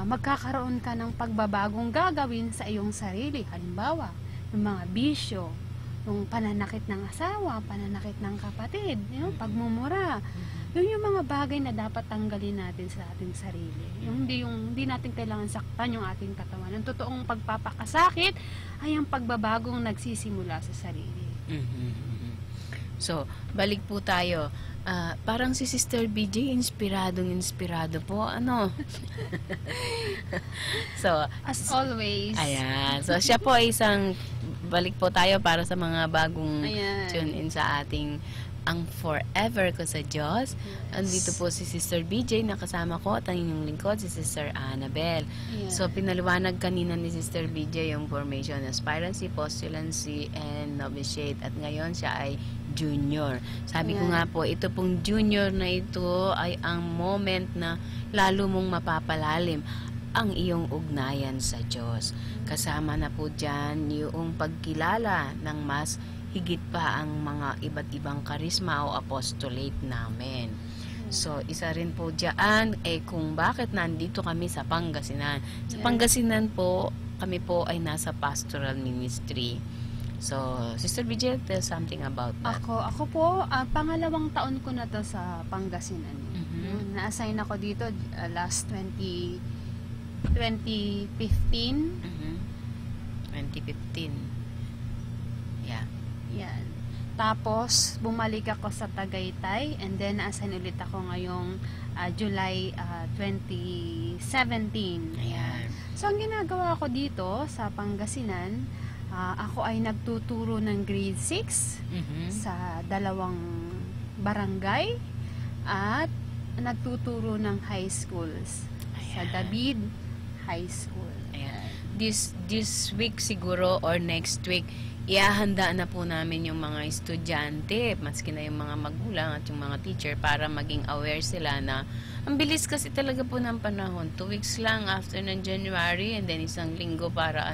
magkakaroon ka ng pagbabagong gagawin sa iyong sarili. Halimbawa, yung mga bisyo, yung pananakit ng asawa, pananakit ng kapatid, yung pagmumura. Yun yung mga bagay na dapat tanggalin natin sa ating sarili. Yung hindi natin kailangan saktan yung ating katawan. Ang totoong pagpapakasakit ay ang pagbabagong nagsisimula sa sarili. So, balik po tayo. Parang si Sister BJ, inspirado po. Ano? So, as always. Ayan. So, siya po ay balik po tayo para sa mga bagong tune in sa ating Ang Forever Ko sa Diyos. Andito po si Sister BJ, nakasama ko at ang inyong lingkod, si Sister Annabel. So, pinaliwanag kanina ni Sister BJ yung formation, aspirancy, postulancy, and novitiate. At ngayon, siya ay junior. Sabi ko nga po, ito pong junior na ito ay ang moment na lalo mong mapapalalim ang iyong ugnayan sa Diyos. Kasama na po dyan yung pagkilala ng mas higit pa ang mga iba't ibang karisma o apostolate namin. So, isa rin po dyan kung bakit nandito kami sa Pangasinan. Sa Pangasinan po, kami po ay nasa pastoral ministry. So, Sister BJ, tell something about that. Ako po, pangalawang taon ko na to sa Pangasinan. Na-assign ako dito last 2015. 2015. Yeah. Yan. Tapos, bumalik ako sa Tagaytay and then na-assign ulit ako ngayong July 2017. Ayan. So, ang ginagawa ko dito sa Pangasinan, ako ay nagtuturo ng grade 6 sa 2 barangay at nagtuturo ng high schools. Sa David High School. Ayan. this week siguro or next week, ihahanda na po namin yung mga estudyante, maski na yung mga magulang at yung mga teacher, para maging aware sila na ang bilis kasi talaga po ng panahon. 2 weeks lang after ng January, and then isang linggo para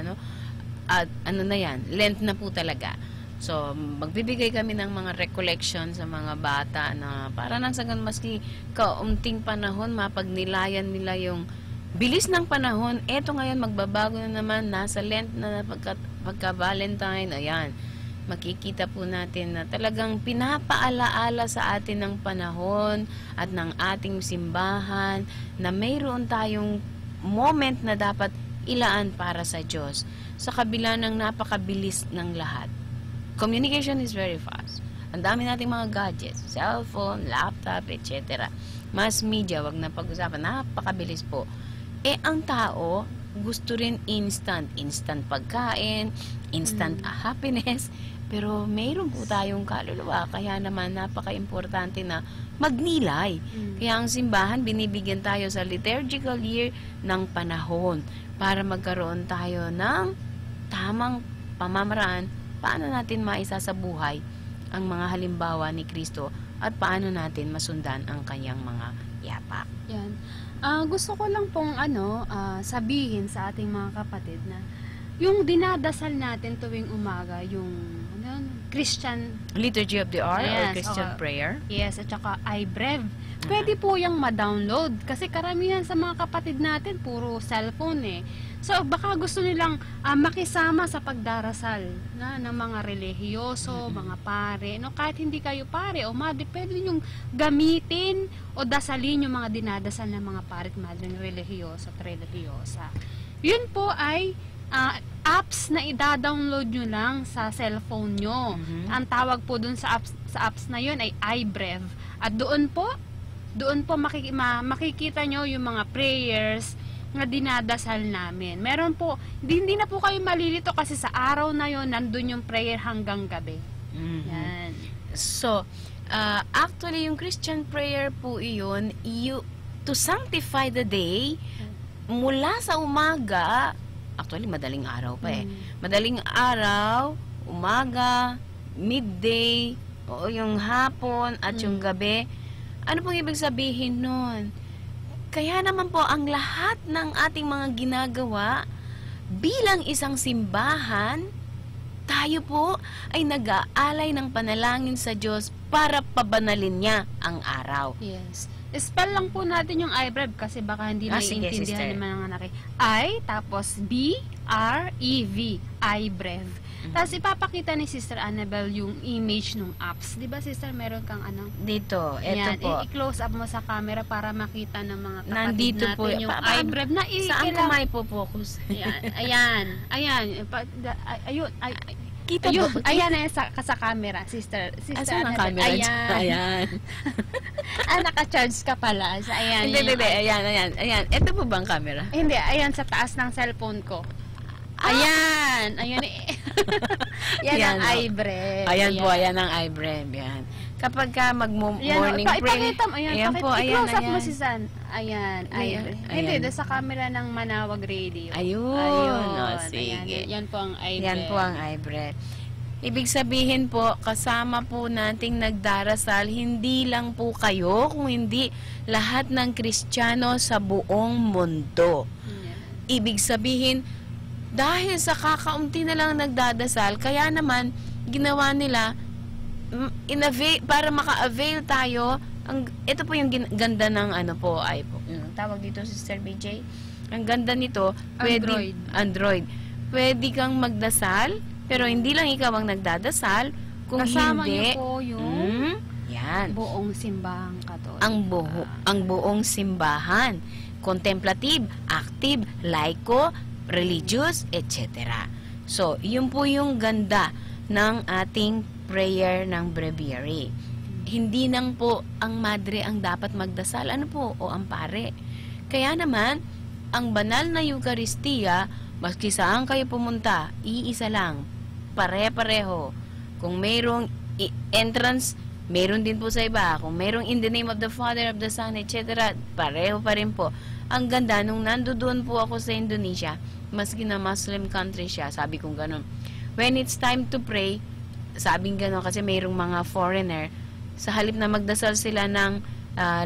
at na yan, Lent na po talaga. So, magbibigay kami ng mga recollection sa mga bata na para nang sa ganun, maski kaunting panahon, mapagnilayan nila yung bilis ng panahon. Eto ngayon, magbabago na naman, nasa Lent na pagka-Valentine, ayan, makikita po natin na talagang pinapaalaala sa atin ng panahon at ng ating simbahan na mayroon tayong moment na dapat ilaan para sa Diyos sa kabila ng napakabilis ng lahat. Communication is very fast. Ang dami nating mga gadgets, cellphone, laptop, etc. Mass media, wag na pag-usapan, napakabilis po. Ang tao gusto rin instant pagkain, instant happiness, pero mayroon po tayong kaluluwa, kaya naman napaka-importante na magnilay. Kaya ang simbahan, binibigyan tayo sa liturgical year ng panahon para magkaroon tayo ng tamang pamamaraan paano natin maisa sa buhay ang mga halimbawa ni Kristo at paano natin masundan ang kanyang mga yapak. Yan. Gusto ko lang pong sabihin sa ating mga kapatid na yung dinadasal natin tuwing umaga, yung Christian Liturgy of the Hour or Christian prayer. Yes, at saka iBrev. Pwede po yung ma-download kasi karamihan sa mga kapatid natin puro cellphone So baka gusto nilang makisama sa pagdarasal ng mga relihiyoso, mga pare. Kahit hindi kayo pare o madre, pwede ninyong gamitin o dasalin yung mga dinadasal ng mga pare at madre relihiyoso at relihiyosa. Yun po ay apps na i-download nyo lang sa cellphone nyo. Ang tawag po dun sa apps na yun ay iBrev. At doon po makikita nyo yung mga prayers na dinadasal namin. Meron po, hindi na po kayo malilito kasi sa araw na yon nandun yung prayer hanggang gabi. Yan. So, actually yung Christian prayer po iyon, to sanctify the day, mula sa umaga, actually madaling araw pa madaling araw, umaga, midday, o yung hapon at yung gabi. Ano pong ibig sabihin nun? Kaya naman po ang lahat ng ating mga ginagawa bilang isang simbahan, tayo po ay nag-aalay ng panalangin sa Diyos para pabanalin niya ang araw. Yes. Spell lang po natin yung iBrev kasi baka hindi naiintindihan ng mga anak. I, tapos B-R-E-V, iBrev. Tapos ipapakita ni Sister Annabelle yung image ng apps. Di ba, Sister, meron kang Dito, eto po. I-close up mo sa camera para makita ng mga kapatid nandito natin po, yung iBrev na saan ko may po-focus? Ayan. Ayun. Kita mo? Ayan, sa camera, Sister. Saan ang camera? Ayan. Naka-charge ka pala. Ayan. Hindi. Ayan. Ito po bang camera? Hindi. Ayan, sa taas ng cellphone ko. Ayan. Ayan ang iBrev. Ayan po, ayan ang iBrev. Yan. Kapag ka mag-morning prayer. Ipakita mo. Ayan po, i-close up mo si San. Ayan. Hindi, sa camera ng Manawag Radio. Ayun. Sige. Yan po ang iBrev. Yan po ang iBrev. Ibig sabihin po, kasama po nating nagdarasal, hindi lang po kayo, kung hindi lahat ng Kristiyano sa buong mundo. Ibig sabihin, dahil sa kakaunti na lang nagdadasal, kaya naman ginawa nila para maka-avail tayo. Ito po yung ganda ng tawag dito Sister BJ. Ang ganda nito, Android. Pwede kang magdasal, pero hindi lang ikaw ang nagdadasal, kung kasama hindi, niyo po yung yan, buong simbahang Katolika. Ang buong simbahan. Contemplative, active, laiko, religious, etc. So, yun po yung ganda ng ating prayer ng breviary. Hindi nang po ang madre ang dapat magdasal, o ang pare. Kaya naman, ang banal na Eucharistia, maski saan kayo pumunta, iisa lang, pare-pareho. Kung mayroong entrance, meron din po sa iba. Kung mayroong in the name of the Father, of the Son, etc., pareho pa rin po. Ang ganda, nung nandoon po ako sa Indonesia, maski na Muslim country siya, sabi kong ganun. When it's time to pray, sabing ganun, kasi mayroong mga foreigner, sa halip na magdasal sila ng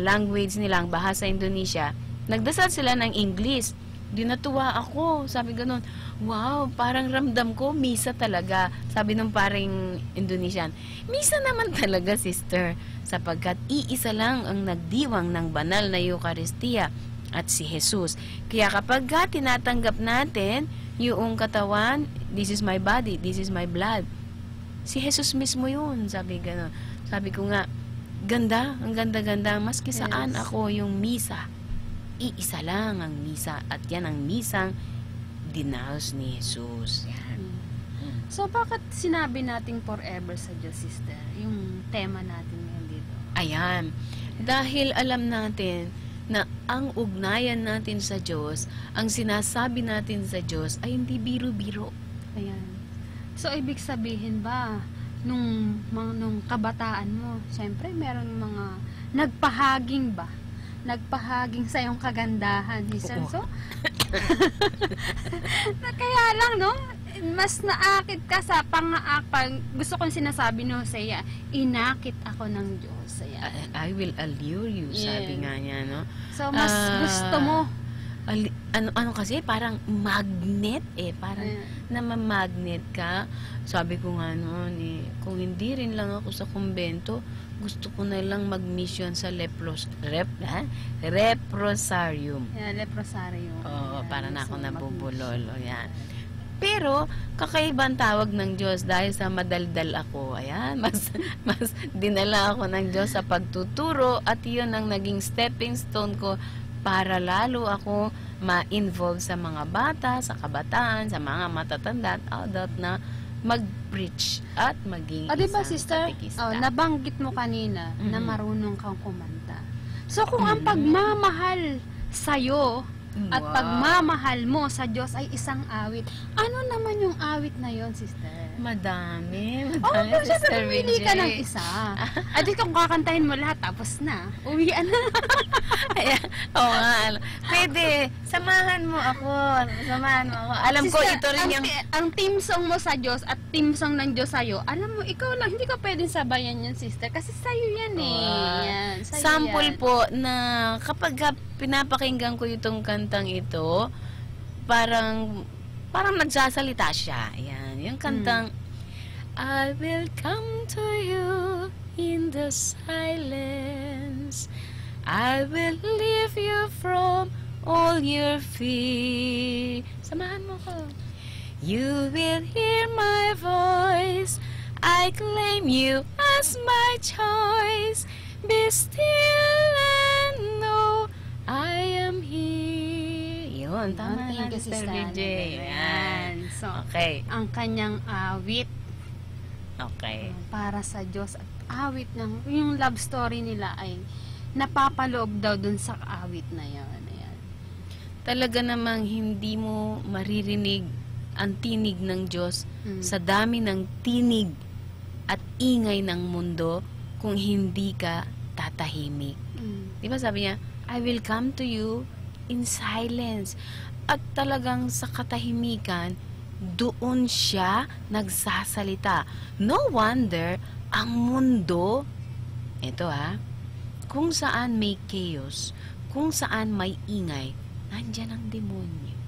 language nilang bahasa Indonesia, nagdasal sila ng English. Di natuwa ako. Sabi ganun, wow, parang ramdam ko, misa talaga. Sabi nung paring Indonesian, misa naman talaga, sister, sapagkat iisa lang ang nagdiwang ng banal na Eucharistia at si Jesus. Kaya kapag tinatanggap natin yung katawan, this is my body, this is my blood, si Jesus mismo yun. Sabi ganun. Sabi ko nga, ganda, ang ganda-ganda, maski saan ako yung misa, iisa lang ang misa, at yan ang misang dinaos ni Jesus. Yan. So, bakit sinabi nating forever sa Diyos, sister? Yung tema natin ngayon dito. Ayan. Dahil alam natin na ang ugnayan natin sa Diyos, ang sinasabi natin sa Diyos ay hindi biro-biro. Ayan. So, ibig sabihin ba, nung kabataan mo, siyempre, meron mga nagpahaging ba? Nagpahaging sa iyong kagandahan, sister. So, kaya lang, no? Mas naakit ka sa gusto kong sinasabi no, Hosea, inakit ako ng Diyos. Ayan. I will allure you, sabi nga niya, no? So, mas gusto mo. Ano kasi, parang magnet parang namamagnet ka. Sabi ko nga noon, kung hindi rin lang ako sa kumbento, gusto ko na lang mag-mission sa leprosarium. Yeah, leprosarium. Oo, para na ako nabubulol. Yan. Pero, kakaibang tawag ng Diyos dahil sa madaldal ako. Ayan, mas dinala ako ng Diyos sa pagtuturo at yun ang naging stepping stone ko para lalo ako ma-involve sa mga bata, sa kabataan, sa mga matatanda at adult na mag-preach at maging diba, isang sister? katekista. Nabanggit mo kanina na marunong kang kumanta. So, kung ang pagmamahal sa'yo at pagmamahal mo sa Diyos ay isang awit, ano naman yung awit na yon, sister? Madami, Sister, pumili ka ng isa. Adi kung kakantahin mo lahat, tapos na. Uwian na. Oo nga. Pwede. Samahan mo ako. Alam ko, sister, ito rin yung... Ang team song mo sa Diyos at team song ng Diyos sa'yo, alam mo, ikaw lang, hindi ka pwedeng sabayan yan, sister. Kasi sa'yo yan Yan, sa'yo sample yan. po na kapag pinapakinggan ko itong kantang ito, parang nagsasalita siya. Ayan. Yung kantang, I will come to you in the silence. I will leave you from all your fear. Samahan mo ko. You will hear my voice. I claim you as my choice. Be still and know I am here. Yun, tama na, Sister BJ. Yan. So, okay. Ang kanyang awit. Okay. Para sa Diyos. At awit yung love story nila ay napapaloob daw dun sa awit na yan. Ayan. Talaga namang hindi mo maririnig ang tinig ng Diyos sa dami ng tinig at ingay ng mundo kung hindi ka tatahimik. Diba sabi niya, I will come to you in silence. At talagang sa katahimikan, doon siya nagsasalita. No wonder, ang mundo, ito kung saan may chaos, kung saan may ingay, nandyan ang demonyo.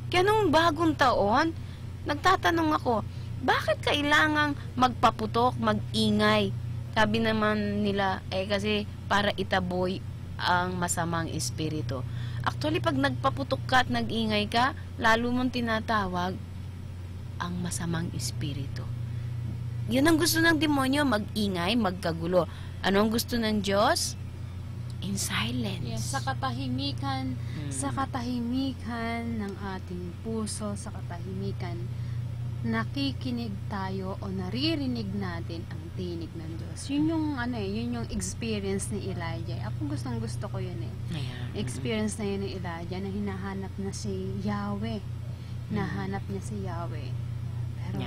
Kaya nung bagong taon, nagtatanong ako, bakit kailangang magpaputok, mag-ingay? Sabi naman nila, kasi para itaboy ang masamang espiritu. Actually, pag nagpaputok ka at nag-ingay ka, lalo mong tinatawag ang masamang espiritu. Yun ang gusto ng demonyo, mag-ingay, magkagulo. Ano ang gusto ng Diyos? In silence. Yes, sa katahimikan ng ating puso, sa katahimikan, nakikinig tayo o naririnig natin ang tinig ng Diyos. Yun yung yun yung experience ni Elijah. Ako gusto ko yun Experience na yun ni Elijah na hinahanap na si Yahweh. Nahanap niya si Yahweh. Pero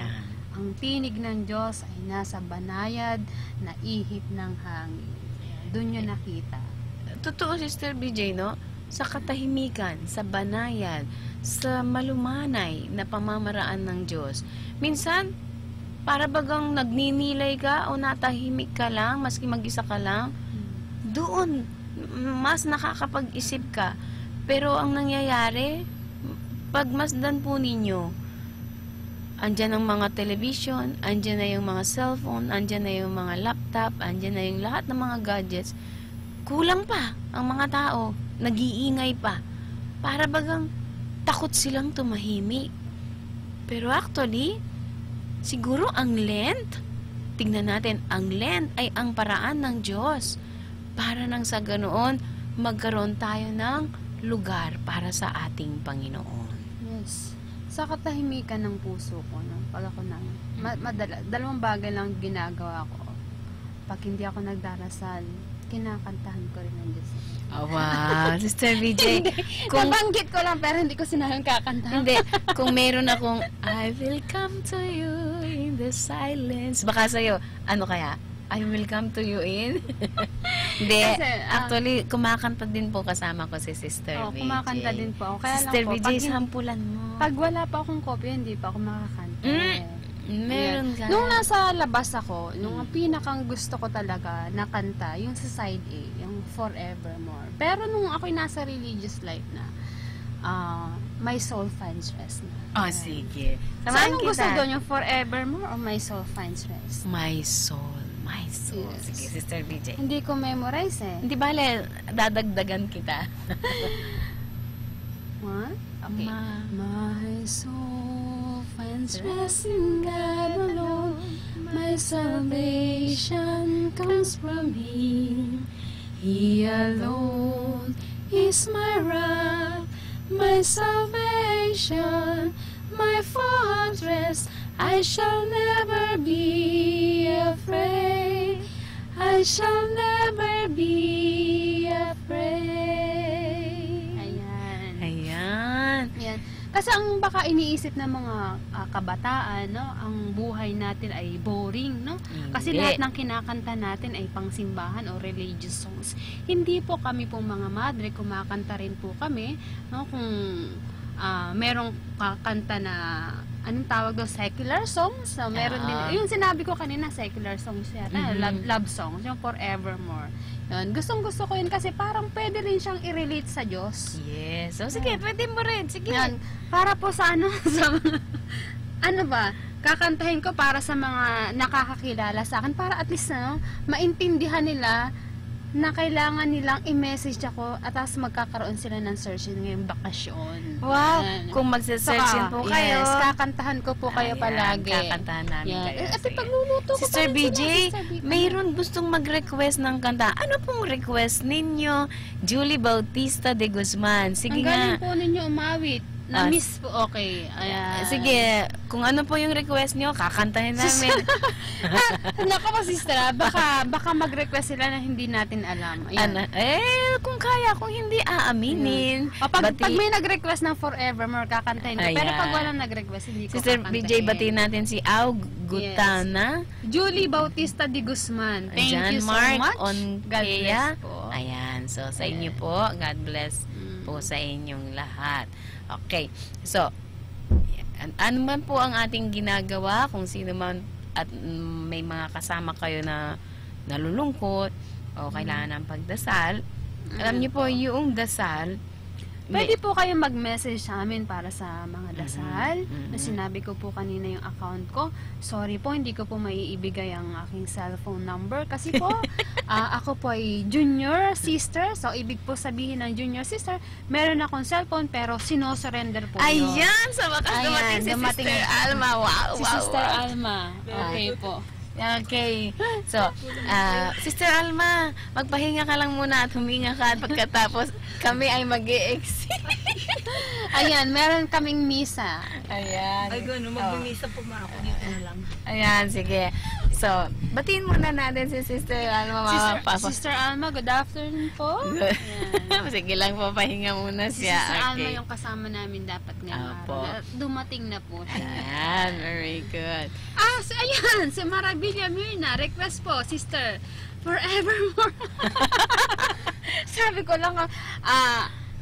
ang tinig ng Diyos ay nasa banayad na ihip ng hangin. Doon yun nakita. Totoo, Sister BJ, no? Sa katahimikan, sa banayad, sa malumanay na pamamaraan ng Diyos. Minsan, para bagang nagninilay ka o natahimik ka lang, maski mag-isa ka lang, doon, mas nakakapag-isip ka. Pero ang nangyayari, pagmasdan po ninyo, andyan ang mga television, andyan na yung mga cellphone, andyan na yung mga laptop, andyan na yung lahat ng mga gadgets. Kulang pa ang mga tao, nag-iingay pa. Para bagang takot silang tumahimik. Pero actually, siguro ang Lent, tingnan natin, ang Lent ay ang paraan ng Diyos para nang sa ganoon magkaroon tayo ng lugar para sa ating Panginoon. Yes. Sa katahimikan ng puso ko, no? Pag ako dalawang bagay lang ginagawa ko. Pag hindi ako nagdarasal, kinakantahan ko rin ng Diyos. Oh, wow, Sister BJ. Nabanggit ko lang, pero hindi ko sinayang kakantahan. Hindi. Kung meron akong, I will come to you in the silence. Baka sa'yo, ano kaya? I will come to you in? Hindi. Actually, kumakanta din po kasama ko si Sister BJ. Kumakanta din po ako. Kaya Sister lang po, BJ, sampulan mo. Pag wala pa akong kopya, hindi pa ako makakanta. Meron ka. Nung nasa labas ako, nung ang pinakang gusto ko talaga na kanta, yung sa side A, yung Forevermore. Pero nung ako'y nasa religious life na, My Soul Finds Rest na. Oh, sige. So, anong gusto doon, yung Forevermore o My Soul Finds Rest? My Soul. My Soul. Yes. Sige, Sister BJ. Hindi ko memorize eh. Hindi bale, dadagdagan kita. What? Okay. My soul finds rest in God alone. My salvation comes from Him. He alone is my rock, my salvation, my fortress. I shall never be afraid. I shall never be afraid. Ayan. Ayan. Kasi ang baka iniisip ng mga kabataan, no, ang buhay natin ay boring, no? Kasi lahat ng kinakanta natin ay pangsimbahan o religious songs. Hindi po kami pong mga madre, kumakanta rin po kami, no, kung merong kakanta na anong tawag doon, secular songs. So, meron din, yung sinabi ko kanina, secular songs yata, love songs, yung Forevermore. Yun, gustong-gusto ko yun kasi parang pwede rin siyang i-relate sa Diyos. Yes. So, sige, pwede mo rin. Sige. Yan, para po sa ano, sa mga, ano ba, kakantahin ko para sa mga nakakakilala sa akin, para at least, maintindihan nila na kailangan nilang i-message ako at tapos magkakaroon sila ng searching ngayong bakasyon. Wow! Kung magse-searching po kayo. Yes, kakantahan ko po kayo palagi. Kakantahan namin kayo. At pagluluto ko Sister BJ, mayroon gustong mag-request ng kanta. Ano pong request ninyo? Julie Bautista de Guzman. Sige nga. Ang galing po ninyo umawit. Na-miss po, okay. Ayan. Sige, kung ano po yung request nyo, kakantahin namin. Naku po, sister, baka mag-request sila na hindi natin alam. Ayan. Kung kaya, kung hindi aaminin. Pag may nag-request ng Forevermore, kakantahin ko. Pero pag walang nag-request, hindi ko Sister kakantahin. BJ, batiin natin si Aug Gutana. Julie Bautista de Guzman. Thank you so Mark much. On God bless po. Ayan, so sa inyo po, God bless po sa inyong lahat. Okay, so ano man po ang ating ginagawa, kung sino man at may mga kasama kayo na nalulungkot o kailangan ng pagdasal, alam niyo po yung dasal, pwede po kayo mag-message sa amin para sa mga dasal. Na sinabi ko po kanina yung account ko. Sorry po, hindi ko po maiibigay ang aking cellphone number kasi po ako po ay junior sister. So, ibig po sabihin ng junior sister, meron akong cellphone pero sino-surrender po yun. Ayan! Sa wakas dumating si Sister Alma. Wow! Si Sister Alma. Okay po. Okay. So, Sister Alma, magpahinga ka lang muna at huminga ka at pagkatapos kami ay mag-e-exit. Ayan, meron kaming misa. Ayan. Ay, gano'n, mag-misa po ba ako dito na lang. Ayan, sige. So, batiin muna natin si Sister Alma. Sister Alma, good afternoon po. Sige lang po, pahinga muna siya. Si Sister Alma yung kasama namin dapat ngayong araw. Dumating na po siya. Ayan, very good. Ayan, si Marabilia Mirna, request po, Sister, Forevermore. Sabi ko lang,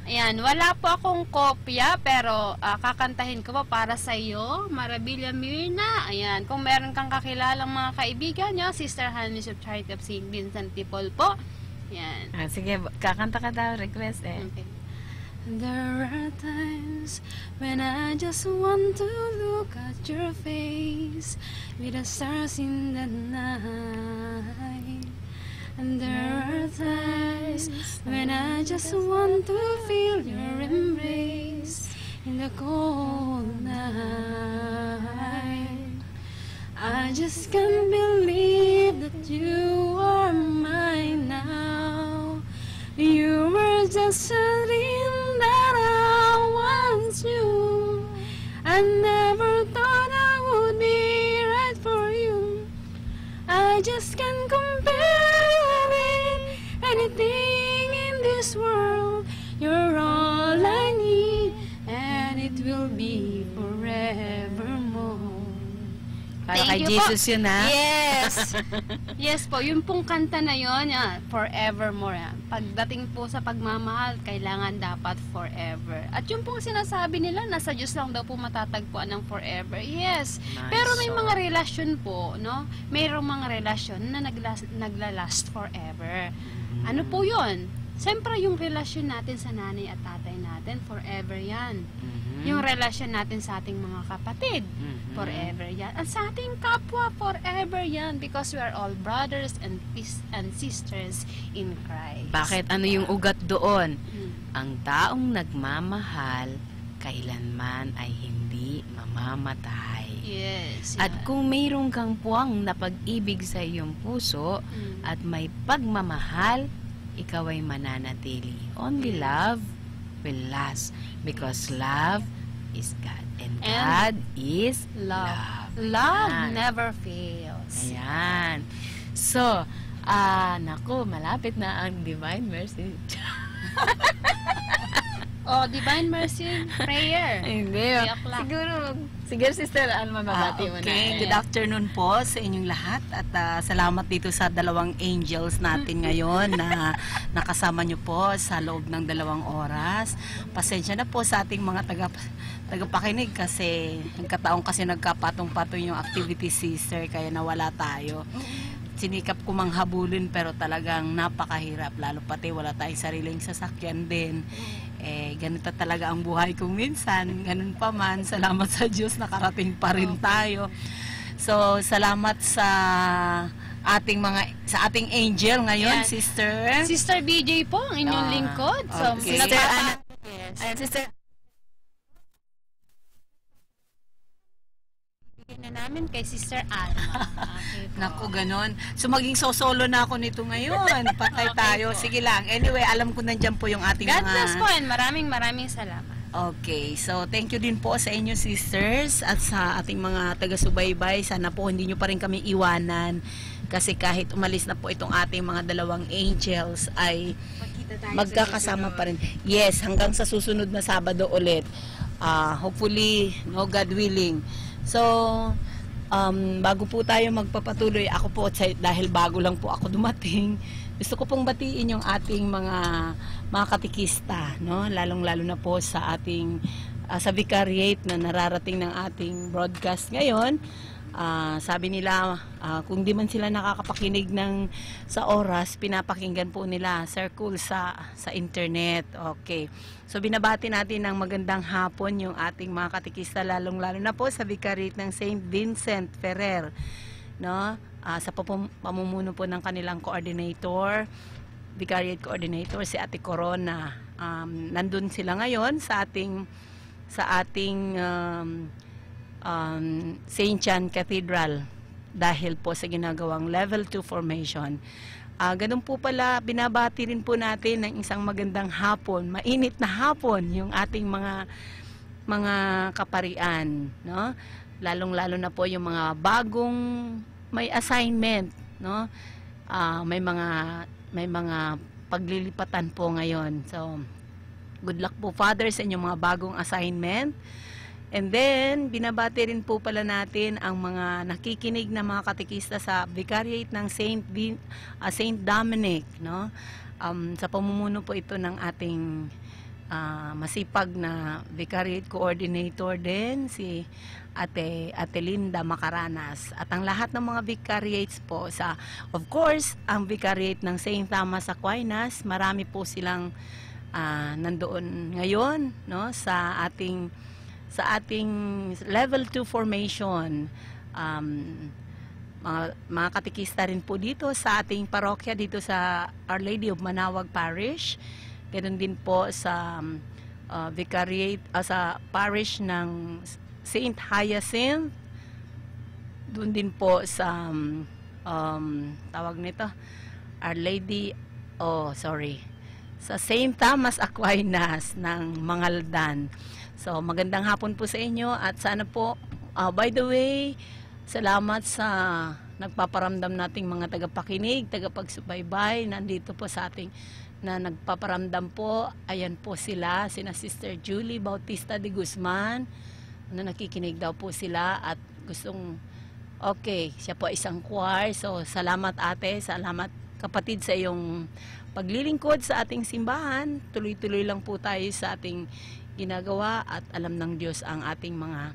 Ayan, wala po akong kopya, pero kakantahin ko po para sa iyo, Marabilla Mirna. Ayan, kung meron kang kakilalang mga kaibigan nyo, Sister Hannes of Charity of St. Vincent de Paul po. Ayan. Sige, kakanta ka daw, request eh. Okay. There are times when I just want to look at your face with the stars in the night. And there are times when I just want to feel your embrace in the cold night. I just can't believe that you are mine now. You were just a dream that I once knew. I never thought I would be right for you. I just can't compare you with anything in this world. You're all I need, and it will be forevermore. Para kay Jesus yun, ha? Yes. Yes po, yung pong kanta na yun, forevermore. Pagdating po sa pagmamahal, kailangan dapat forever. At yung pong sinasabi nila, nasa Diyos lang daw po matatagpuan ng forever. Yes. Nice. Pero may mga relasyon po, no? Mayroong mga relasyon na naglalast forever. Ano po yun? Siyempre, yung relasyon natin sa nanay at tatay natin, forever yan. Yung relasyon natin sa ating mga kapatid, forever yan. At sa ating kapwa, forever yan. Because we are all brothers and sisters in Christ. Bakit? Ano yung ugat doon? Ang taong nagmamahal, kailanman ay hindi mamamatay. Yes. At kung mayroon kang puwang na pag-ibig sa iyong puso at may pagmamahal, ikaw ay mananatili. Only love will last because love is God and God is love. Love never fails. Ayan. So, naku, malapit na ang Divine Mercy. Divine Mercy prayer. Hindi. Siguro, Sister Alma, mabati mo na. Okay, good afternoon po sa inyong lahat at salamat dito sa dalawang angels natin ngayon na nakasama nyo po sa loob ng 2 oras. Pasensya na po sa ating mga tagapakinig kasi nagkataon kasi nagkapatong-patong yung activity, sister, kaya nawala tayo. Sinikap ko manghabulin pero talagang napakahirap, lalo pati wala tayong sariling sasakyan din. Ganito talaga ang buhay ko minsan. Ganun pa man, salamat sa Diyos nakarating pa rin tayo. So, salamat sa ating angel ngayon, Sister BJ po, ang inyong lingkod. So, Sister Ana. Ayan, Sister na namin kay Sister Alma. Naku, ganon. So, maging solo na ako nito ngayon. Patay tayo. Sige lang. Anyway, alam ko nandyan po yung ating God bless po and maraming salamat. Okay. So, thank you din po sa inyo, sisters, at sa ating mga taga-subaybay. Sana po hindi nyo pa rin kami iwanan. Kasi kahit umalis na po itong ating mga dalawang angels, ay magkakasama pa rin. Yes, hanggang sa susunod na Sabado ulit. Hopefully, no, God willing. So, bago po tayo magpapatuloy, ako po, dahil bago lang po ako dumating, gusto ko pong batiin yung ating mga katikista, no? Lalong-lalo na po sa ating sa vicariate na nararating ng ating broadcast ngayon. Sabi nila, kung di man sila nakakapakinig sa oras, pinapakinggan po nila, circle sa internet. Okay. So, binabati natin ng magandang hapon yung ating mga katikista, lalong-lalo na po sa vicariate ng St. Vincent Ferrer, no? Sa pamumuno po ng kanilang coordinator, vicariate coordinator, si Ate Corona. Nandun sila ngayon sa ating St. John Cathedral dahil po sa ginagawang level 2 formation. Ganun po pala, binabati rin po natin ng isang magandang hapon, mainit na hapon yung ating mga kaparian, no? Lalong-lalo na po yung mga bagong may assignment, no? May mga paglilipatan po ngayon. So, good luck po, Father, sa inyong mga bagong assignment. And then, binabati rin po pala natin ang mga nakikinig na mga katekista sa vicariate ng Saint Dominic, no? Sa pamumuno po ito ng ating masipag na Vicariate Coordinator din, si Ate Linda Macaranas. At ang lahat ng mga vicariates po of course, ang vicariate ng St. Thomas Aquinas, marami po silang nandoon ngayon, no, sa ating level 2 formation. Mga katikista rin po dito sa ating parokya dito sa Our Lady of Manawag Parish. Ganoon din po sa vicariate sa parish ng Saint Hyacinth. Doon din po sa tawag nito Our Lady sa St. Thomas Aquinas ng Mangaldan. So magandang hapon po sa inyo at sana po by the way, salamat sa nagpaparamdam nating mga tagapakinig, tagapagsubaybay nandito po sa ating na nagpaparamdam po. Ayan po sila, sina Sister Julie Bautista de Guzman, na nakikinig daw po sila at siya po isang choir. So salamat ate, salamat kapatid sa iyong paglilingkod sa ating simbahan. Tuloy-tuloy lang po tayo sa ating ginagawa at alam ng Diyos ang ating mga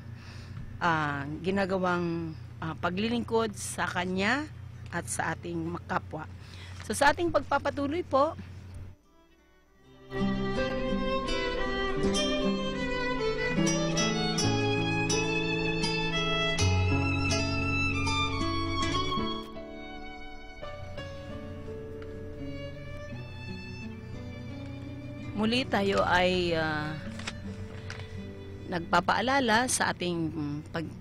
ginagawang paglilingkod sa Kanya at sa ating makapwa. So sa ating pagpapatuloy po, muli tayo ay nagpapaalala sa ating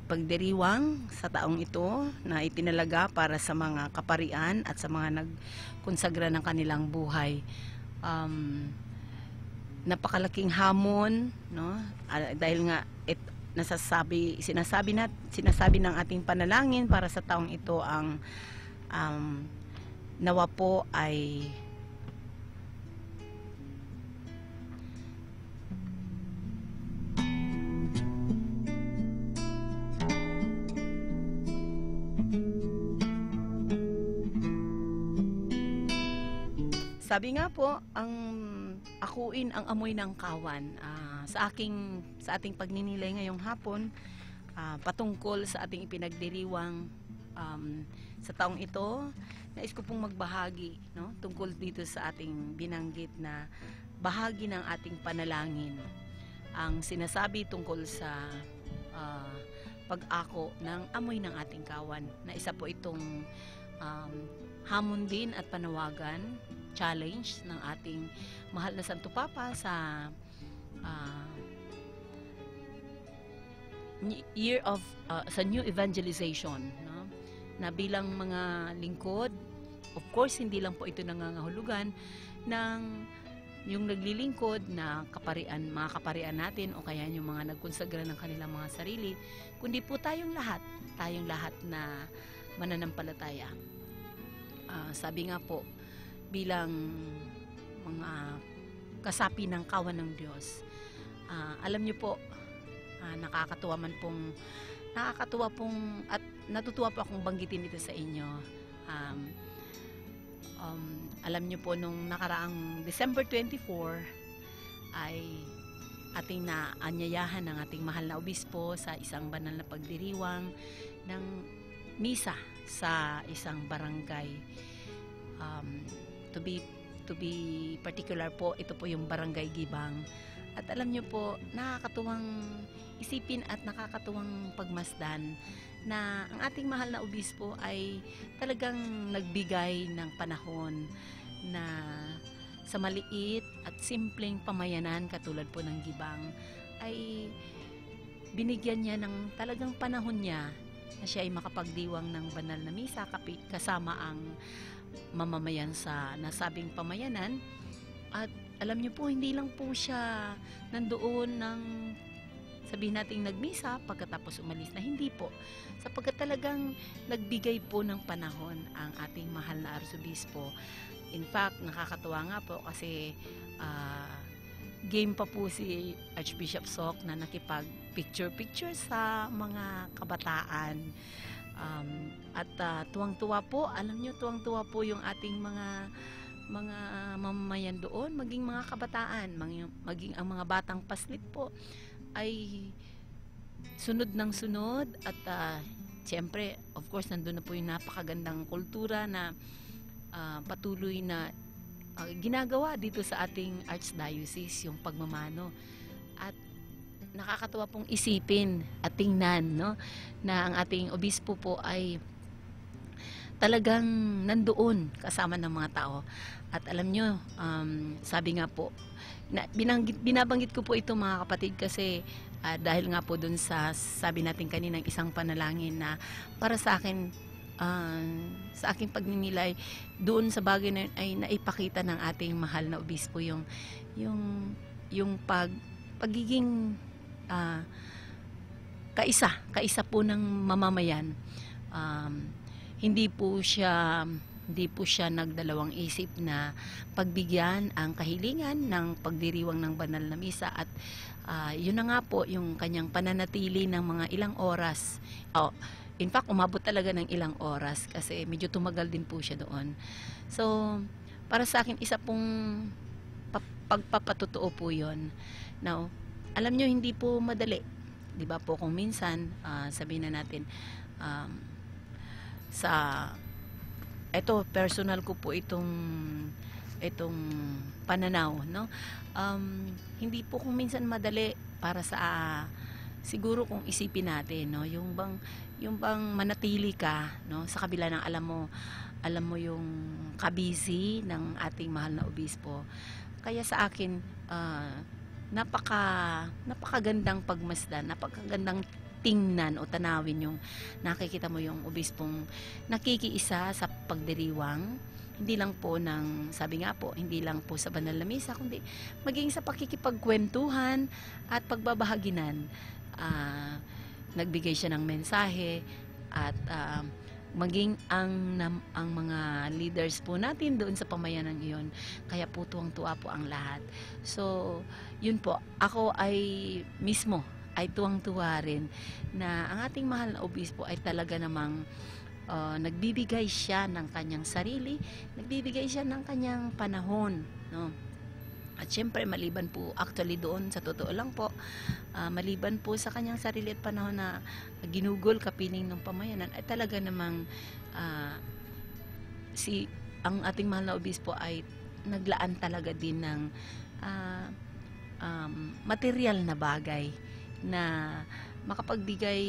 pagdiriwang sa taong ito na itinalaga para sa mga kaparian at sa mga nagkonsagra ng kanilang buhay. Napakalaking hamon, no? Dahil nga sinasabi ng ating panalangin para sa taong ito ang nawa po ay sabi nga po, ang akuin ang amoy ng kawan. Sa ating pagninilay ngayong hapon, patungkol sa ating ipinagdiriwang sa taong ito, nais ko pong magbahagi, no, tungkol dito sa ating binanggit na bahagi ng ating panalangin. Ang sinasabi tungkol sa pag-ako ng amoy ng ating kawan, na isa po itong hamon din at panawagan, challenge ng ating mahal na Santo Papa sa year of sa new evangelization, no? Na bilang mga lingkod, of course hindi lang po ito nangangahulugan ng yung naglilingkod na mga kaparian natin o kaya yung mga nagkonsagra ng kanilang mga sarili, kundi po tayong lahat na mananampalataya. Sabi nga po, bilang mga kasapi ng kawan ng Diyos, alam niyo po, nakakatuwa pong at natutuwa po akong banggitin ito sa inyo. Alam niyo po, nung nakaraang December 24 ay ating naanyayahan ng ating mahal na obispo sa isang banal na pagdiriwang ng misa sa isang barangay. To be particular po, ito po yung Barangay Gibang. At alam nyo po, nakakatuwang isipin at nakakatuwang pagmasdan na ang ating mahal na obispo ay talagang nagbigay ng panahon na sa maliit at simpleng pamayanan katulad po ng Gibang ay binigyan niya ng talagang panahon niya na siya ay makapagdiwang ng banal na misa kasama ang mamamayan sa nasabing pamayanan. At alam niyo po, hindi lang po siya nandoon ng sabihin nating nagmisa pagkatapos umalis na, hindi po, sapagkat talagang nagbigay po ng panahon ang ating mahal na arsobispo. In fact, nakakatuwa nga po kasi game pa po si Archbishop Sok na nakipag picture sa mga kabataan. At tuwang-tuwa po, alam nyo, tuwang-tuwa po yung ating mga mga mamamayan doon, maging mga kabataan, maging ang mga batang paslit po ay sunod ng sunod at siyempre, of course, nandun na po yung napakagandang kultura na patuloy na ginagawa dito sa ating Archdiocese, yung pagmamano. At nakakatuwa pong isipin at tingnan, no, na ang ating obispo po ay talagang nandoon kasama ng mga tao. At alam nyo, sabi nga po, binabanggit ko po ito mga kapatid kasi dahil nga po dun sa sabi natin kaninang isang panalangin na para sa akin, sa aking pagninilay, doon sa bagay na ay naipakita ng ating mahal na obispo yung pagiging kaisa po ng mamamayan. Hindi po siya nagdalawang isip na pagbigyan ang kahilingan ng pagdiriwang ng banal na misa at yun na nga po yung kanyang pananatili ng mga ilang oras. In fact, umabot talaga ng ilang oras kasi medyo tumagal din po siya doon. So, para sa akin, isa pong pagpapatotoo po yun. Now, alam nyo, hindi po madali. Di ba po kung minsan, sabihin na natin, personal ko po itong pananaw, no? Hindi po kung minsan madali para sa siguro kung isipin natin, no, yung bang manatili ka, no, sa kabila ng alam mo yung kabisi ng ating mahal na obispo. Kaya sa akin napakagandang pagmasdan, napakagandang tingnan o tanawin yung nakikita mo yung obispong nakikiisa sa pagdiriwang, hindi lang po sabi nga po, hindi lang po sa banal na misa, kundi maging sa pakikipagkwentuhan at pagbabahaginan. Nagbigay siya ng mensahe at maging ang mga leaders po natin doon sa pamayanan iyon. Kaya po tuwang-tuwa po ang lahat. So, yun po, ako ay mismo ay tuwang-tuwa rin na ang ating mahal na obispo ay talaga namang nagbibigay siya ng kanyang sarili, nagbibigay siya ng kanyang panahon, no? At syempre, maliban po, actually doon, sa totoo lang po, maliban po sa kanyang sarili at panahon na ginugol, kapiling ng pamayanan, ay talaga namang ang ating mahal na obispo ay naglaan talaga din ng material na bagay na makapagbigay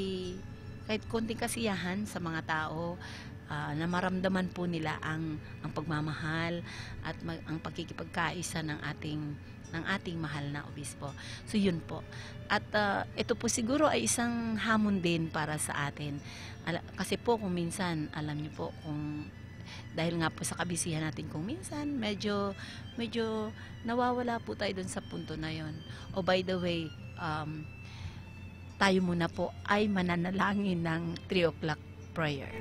kahit konting kasiyahan sa mga tao, na maramdaman po nila ang pagmamahal at ang pagkikipagkaisa ng ating mahal na obispo. So yun po. At ito po siguro ay isang hamon din para sa atin. Kasi po kung minsan, alam niyo po, dahil nga po sa kabisihan natin kung minsan medyo nawawala po tayo dun sa punto na yon. Oh, by the way, tayo muna po ay mananalangin ng 3 o'clock prayer.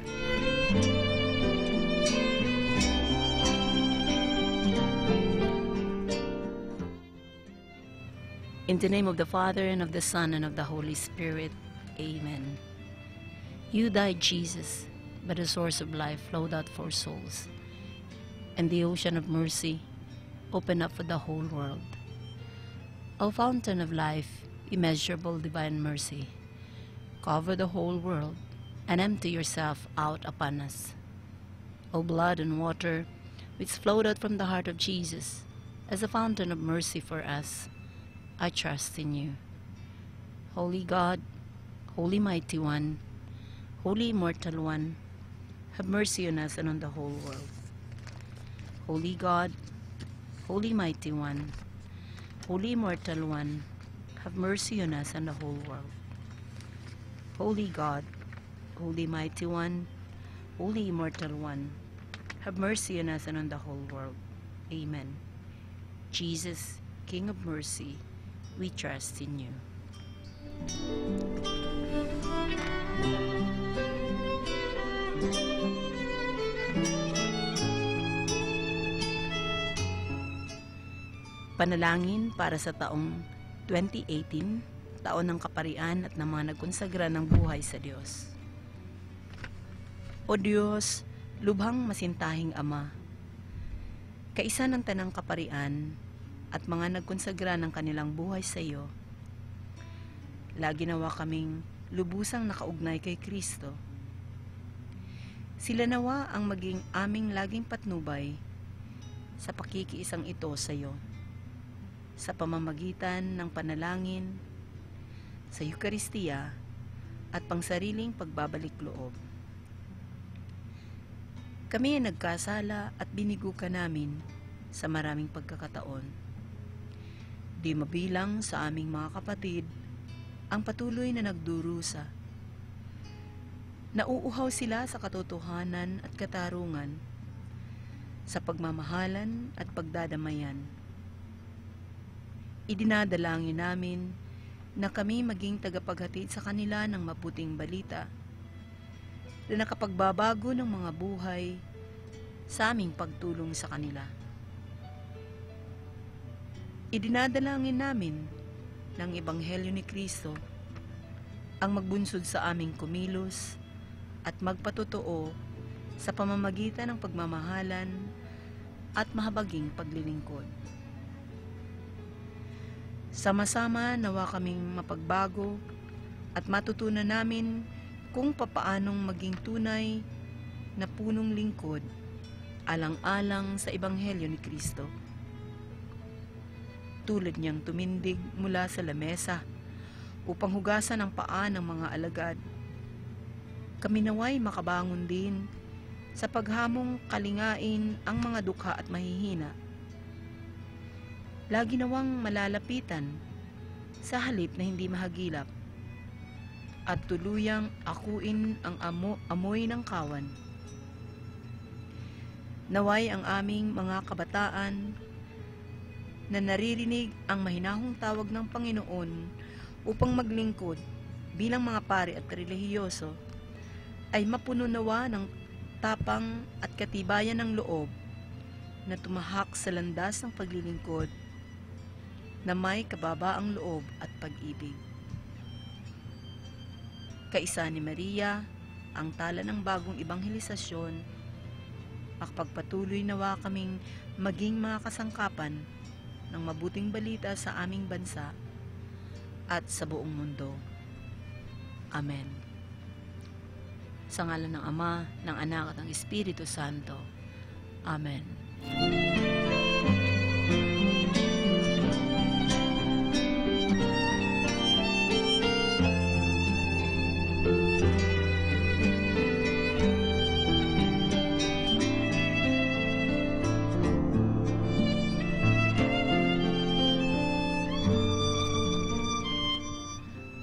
In the name of the Father, and of the Son, and of the Holy Spirit. Amen. You died, Jesus, but the source of life flowed out for souls, and the ocean of mercy opened up for the whole world. O fountain of life, immeasurable divine mercy, cover the whole world and empty yourself out upon us. O blood and water, which flowed out from the heart of Jesus as a fountain of mercy for us, I trust in you. Holy God, Holy Mighty One, Holy Immortal One, have mercy on us and on the whole world. Holy God, Holy Mighty One, Holy Immortal One, have mercy on us and the whole world. Holy God, Holy Mighty One, Holy Immortal One, have mercy on us and on the whole world. Amen. Jesus, King of mercy, we trust in you. Panalangin para sa taong 2018, taon ng kaparian at ng mga nagkonsagra ng buhay sa Diyos. O Diyos, lubhang masintahing Ama, kaisa ng tanang kaparian at mga nagkonsagra ng kanilang buhay sa iyo, lagi nawa kaming lubusang nakaugnay kay Kristo. Sila nawa ang maging aming laging patnubay sa pakikiisang ito sa iyo, sa pamamagitan ng panalangin, sa Eukaristiya at pangsariling pagbabalik loob. Kami ay nagkasala at binigo ka namin sa maraming pagkakataon. Di mabilang sa aming mga kapatid ang patuloy na nagdurusa. Nauuhaw sila sa katotohanan at katarungan, sa pagmamahalan at pagdadamayan. Idinadalangin namin na kami maging tagapaghatid sa kanila ng mabuting balita na nakapagbabago ng mga buhay sa aming pagtulong sa kanila. Idinadalangin namin ng Ebanghelyo ni Kristo ang magbunsod sa aming kumilos at magpatotoo sa pamamagitan ng pagmamahalan at mahabaging paglilingkod. Sama-sama nawa kaming mapagbago at matutunan namin kung papaanong maging tunay na punong lingkod alang-alang sa Ebanghelyo ni Kristo. Tulad niyang tumindig mula sa lamesa upang hugasan ang paa ng mga alagad, kami naway makabangon din sa paghamong kalingain ang mga dukha at mahihina. Lagi nawang malalapitan sa halip na hindi mahagilap at tuluyang akuin ang amoy ng kawan. Naway ang aming mga kabataan na naririnig ang mahinahong tawag ng Panginoon upang maglingkod bilang mga pari at relihiyoso ay mapuno nawa ng tapang at katibayan ng loob na tumahak sa landas ng paglilingkod na may kababaang loob at pag-ibig. Kaisa ni Maria, ang tala ng bagong ebanghelisasyon, makapagpatuloy nawa kaming maging mga kasangkapan ng mabuting balita sa aming bansa at sa buong mundo. Amen. Sa ngalan ng Ama, ng Anak at ng Espiritu Santo. Amen.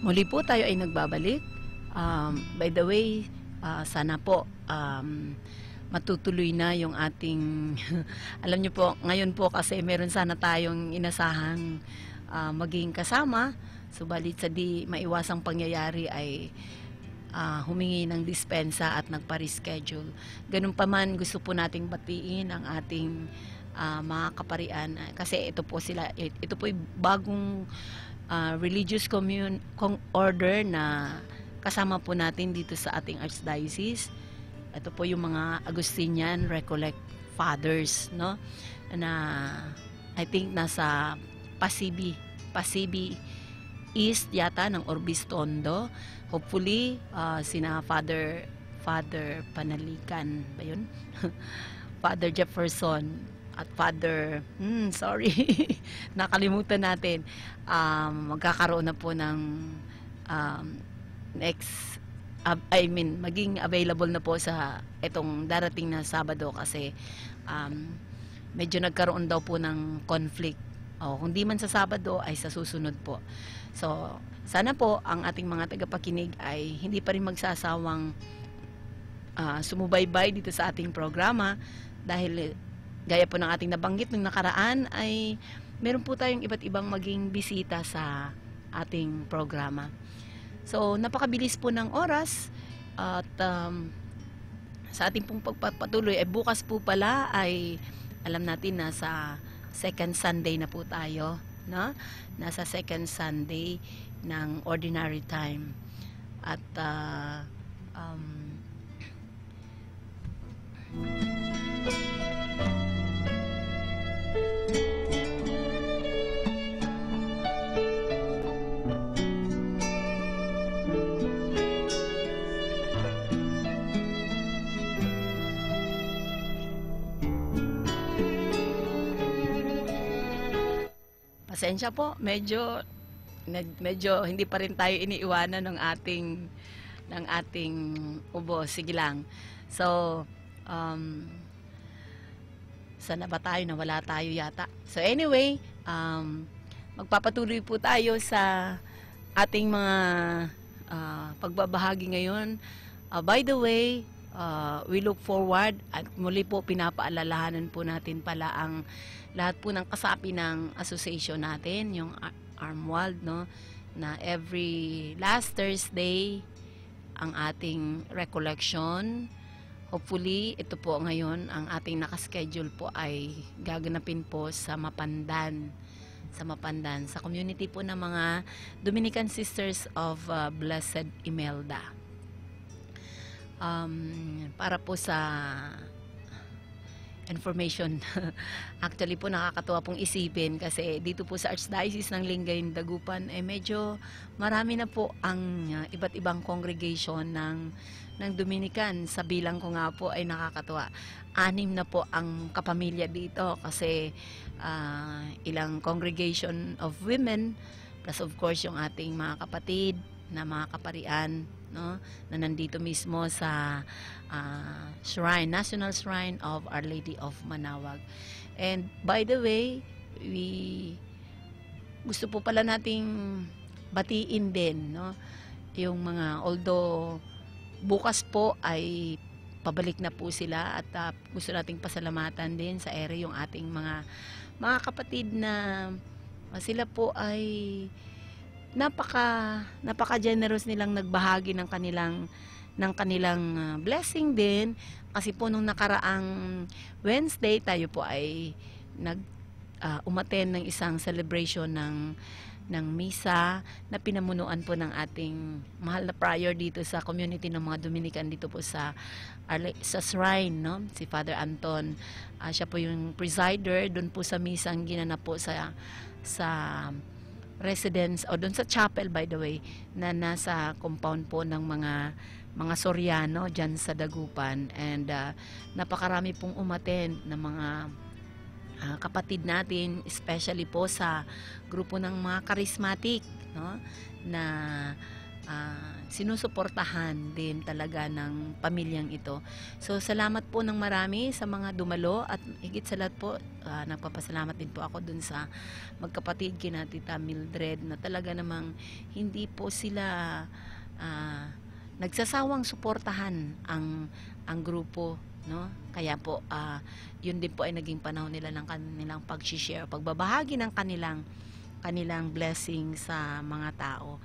Muli po tayo ay nagbabalik. By the way, sana po matutuloy na yung ating alam niyo po, ngayon po kasi meron sana tayong inasahang maging kasama, subalit sa di maiwasang pangyayari ay humingi ng dispensa at nagpa-reschedule. Ganun pa man, gusto po nating batiin ang ating mga kaparian kasi ito po bagong religious order na kasama po natin dito sa ating archdiocese. Ito po yung mga Agustinian Recollect Fathers, no? Na I think nasa Pasibi East yata ng Orbis Tondo. Hopefully sina Father Panalikan ba yun? Father Jefferson at Father, nakalimutan natin, magkakaroon na po ng maging available na po sa itong darating na Sabado kasi medyo nagkaroon daw po ng conflict. Kung di man sa Sabado ay sa susunod po. So, sana po ang ating mga tagapakinig ay hindi pa rin magsasawang sumubaybay dito sa ating programa dahil gaya po ng ating nabanggit nung nakaraan ay meron po tayong iba't ibang maging bisita sa ating programa. So, napakabilis po ng oras at sa ating pong pagpapatuloy ay bukas po pala ay alam natin na sa second Sunday na po tayo, no? Nasa second Sunday ng ordinary time. At pasensya po, medyo hindi pa rin tayo iniiwanan ng ating ubo. Sige lang. So, sana ba tayo? Nawala tayo yata. So anyway, magpapatuloy po tayo sa ating mga pagbabahagi ngayon. By the way, we look forward at muli po pinapaalalahanan po natin pala ang lahat po ng kasapi ng association natin, yung Armwald, no, na every last Thursday ang ating recollection. Hopefully, ito po ngayon, ang ating nakaschedule po ay gaganapin po sa Mapandan. Sa community po ng mga Dominican Sisters of Blessed Imelda. Para po sa information, actually po nakakatuwa pong isipin kasi dito po sa Archdiocese ng Lingayen, Dagupan, medyo marami na po ang iba't ibang congregation ng Dominican. Sa bilang ko nga po ay nakakatuwa. 6 na po ang kapamilya dito kasi ilang congregation of women plus of course yung ating mga kapatid na mga kaparian, no, na nandito mismo sa shrine, National Shrine of Our Lady of Manaoag. And by the way, gusto po pala nating batiin din, no, yung mga, although bukas po ay pabalik na po sila at gusto nating pasalamatan din sa ere yung ating mga kapatid na sila po ay napaka generous nilang nagbahagi ng kanilang blessing din, kasi po nung nakaraang Wednesday tayo po ay umattend ng isang celebration ng misa na pinamunuan po ng ating mahal na prior dito sa community ng mga Dominican dito po sa shrine, no, si Father Anton. Siya po yung presider doon po sa misang ginanap po sa residence o doon sa chapel, by the way, na nasa compound po ng mga Soriano dyan sa Dagupan. And napakarami pong umattend ng mga kapatid natin, especially po sa grupo ng mga charismatic, no, na sinusuportahan din talaga ng pamilyang ito. So salamat po ng marami sa mga dumalo at higit sa lahat po nagpapasalamat din po ako dun sa magkapatid kina Tita Mildred na talaga namang hindi po sila nagsasawang suportahan ang grupo, no? Kaya po yun din po ay naging panahon nila ng kanilang pag-share, pagbabahagi ng kanilang blessing sa mga tao.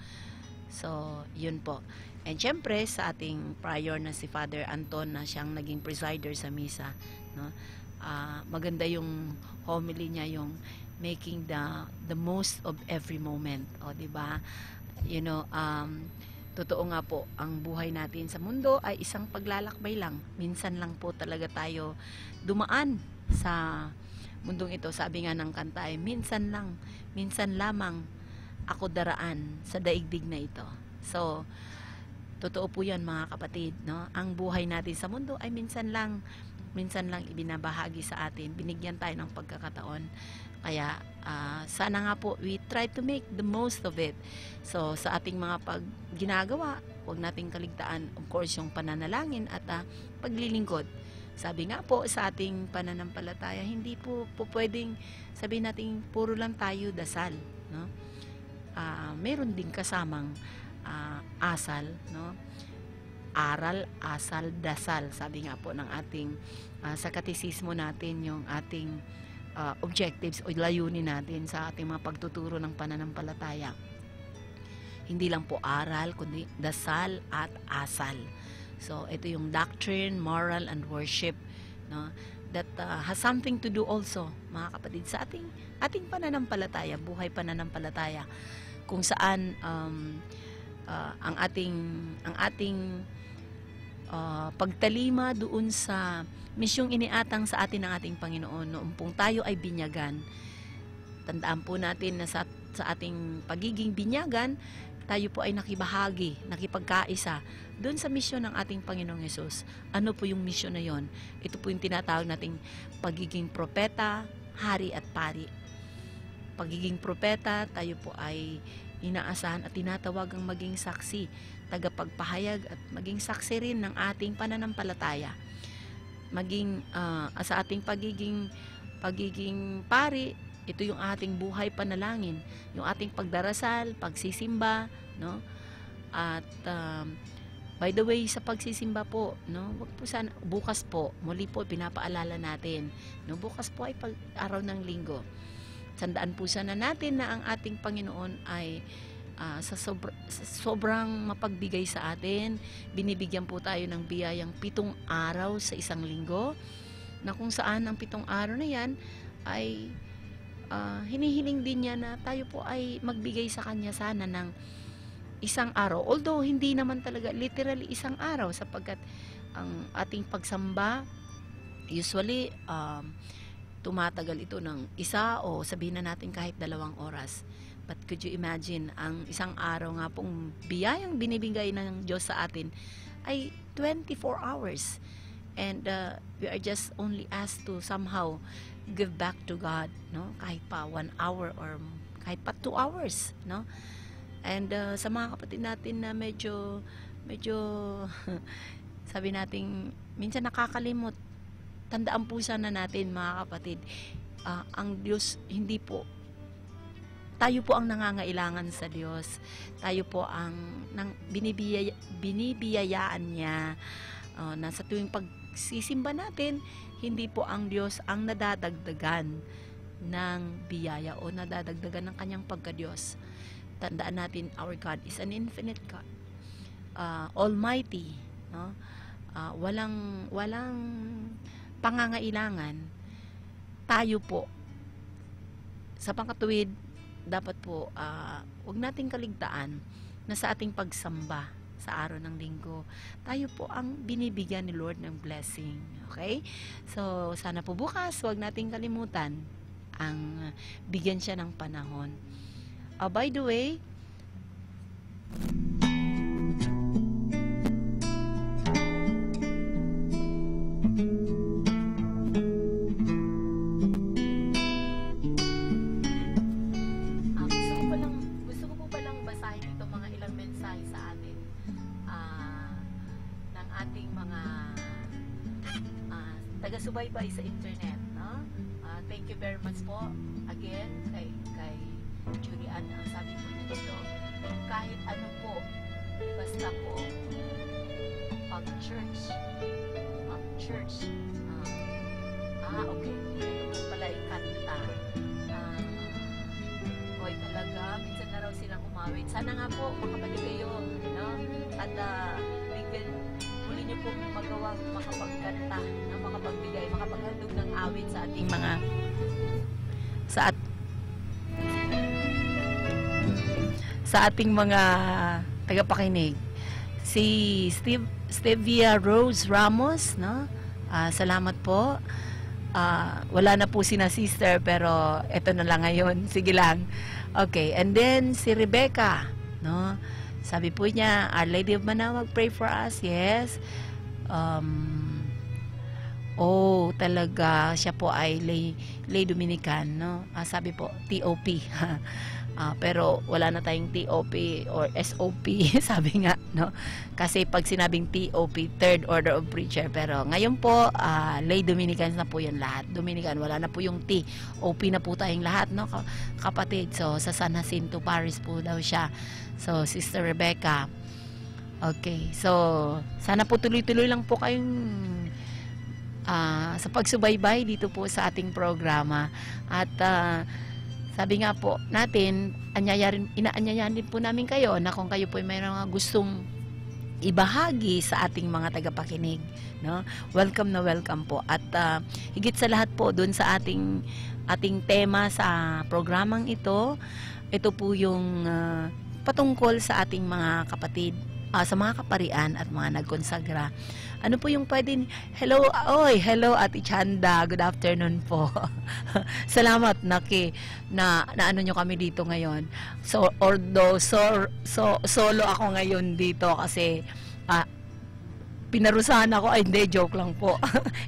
So yun po. And syempre sa ating prior na si Father Anton na siyang naging presider sa misa, no? Maganda yung homily niya, yung making the most of every moment, o di ba? You know, totoo nga po, ang buhay natin sa mundo ay isang paglalakbay lang. Minsan lang po talaga tayo dumaan sa mundong ito. Sabi nga ng kanta ay, minsan lamang ako daraan sa daigdig na ito. So, totoo po yan mga kapatid, no? Ang buhay natin sa mundo ay minsan lang ibinabahagi sa atin. Binigyan tayo ng pagkakataon. Kaya sana nga po we try to make the most of it. So sa ating mga ginagawa, huwag nating kaligtaan of course yung pananalangin at paglilingkod. Sabi nga po sa ating pananampalataya, hindi po pwedeng sabihin natin puro lang tayo dasal, no? Meron ding kasamang asal, no? Aral, asal, dasal. Sabi nga po ng ating sa katekismo natin, yung ating objectives o layunin natin sa ating mga pagtuturo ng pananampalataya. Hindi lang po aral, kundi dasal at asal. So, ito yung doctrine, moral, and worship, no? That has something to do also, mga kapatid, sa ating pananampalataya, buhay pananampalataya, kung saan ang ating pagtalima doon sa misyong iniatang sa atin ng ating Panginoon noong pong tayo ay binyagan. Tandaan po natin na sa ating pagiging binyagan, tayo po ay nakibahagi, nakipagkaisa doon sa misyon ng ating Panginoong Hesus. Ano po yung misyon na yon? Ito po yung tinatawag nating pagiging propeta, hari at pari. pagiging propeta, tayo po ay inaasahan at tinatawagang maging saksi, tagapagpahayag at maging saksi rin ng ating pananampalataya. Maging sa ating pagiging pari, ito yung ating buhay panalangin, yung ating pagdarasal, pagsisimba, no? At by the way, sa pagsisimba po, no, wag po sana, bukas po, muli po pinapaalala natin, no, bukas po ay araw ng linggo. Tandaan po sana natin na ang ating Panginoon ay sa sobrang mapagbigay sa atin, binibigyan po tayo ng biyayang 7 araw sa isang linggo, na kung saan ang 7 araw na yan ay hinihiling din niya na tayo po ay magbigay sa Kanya sana ng isang araw. Although hindi naman talaga literally isang araw, sapagkat ang ating pagsamba usually tumatagal ito ng 1 o sabihin na natin kahit 2 oras. But could you imagine, ang isang araw nga pong biyayang binibigay ng Diyos sa atin ay 24 hours. And we are just only asked to somehow give back to God, no? Kahit pa 1 hour or kahit pa 2 hours, no? And sa mga kapatid natin na medyo sabi natin minsan nakakalimot, tandaan po sana natin, mga kapatid, ang Diyos hindi po, tayo po ang nangangailangan sa Diyos. Tayo po ang binibiyayaan niya na sa tuwing pagsisimba natin, hindi po ang Diyos ang nadadagdagan ng biyaya o nadadagdagan ng kanyang pagka-Diyos. Tandaan natin, our God is an infinite God, almighty, no? Walang pangangailangan. Tayo po sa pangkatuwid, dapat po huwag nating kaligtaan na sa ating pagsamba sa araw ng linggo, tayo po ang binibigyan ni Lord ng blessing. Okay? So sana po bukas huwag nating kalimutan ang bigyan siya ng panahon. By the way, gusto ko po palang basahin ito mga ilang mensahe sa atin ng ating mga taga-subaybay sa internet, no? Thank you very much po again kay Julian. Ang sabi po niya dito, kahit ano po, basta po pag-church, okay, ito po pala yung kanta. Hoy, talaga, minsan na raw silang umawit. Sana nga po, makapalik kayo, no? At muli niyo po magawang makapagkanta, makapagbigay, makapaghandog ng awit sa ating mga sa ating mga tagapakinig. Si Stevia Rose Ramos, no? Salamat po. Wala na po sina sister, pero eto na lang ngayon. Sige lang. Okay, and then si Rebecca, no? Sabi po niya, Our Lady of Manawag, pray for us. Yes. Talaga siya po ay lay Dominican, no? Sabi po TOP. Pero wala na tayong TOP or SOP, sabi nga, no? Kasi pag sinabing TOP, Third Order of Preacher, pero ngayon po, lay Dominicans na po yan lahat. Dominican, wala na po yung T. OP na po tayong lahat, no? Kapatid, so sa San Jacinto Parish po daw siya. So, Sister Rebecca. Okay, so sana po tuloy-tuloy lang po kayong sa pagsubaybay dito po sa ating programa. At sabi nga po natin, inaanyayahan din po namin kayo na kung kayo po ay mayroong mga gustong ibahagi sa ating mga tagapakinig, no? Welcome na welcome po. At higit sa lahat po doon sa ating tema sa programang ito po yung patungkol sa ating mga kapatid, sa mga kaparian at mga nagkonsagra. Ano po yung pwedeng, hello Ate Chanda, good afternoon po. Salamat na ano nyo kami dito ngayon. So, although solo ako ngayon dito kasi pinarusahan ako. Ay, hindi, joke lang po.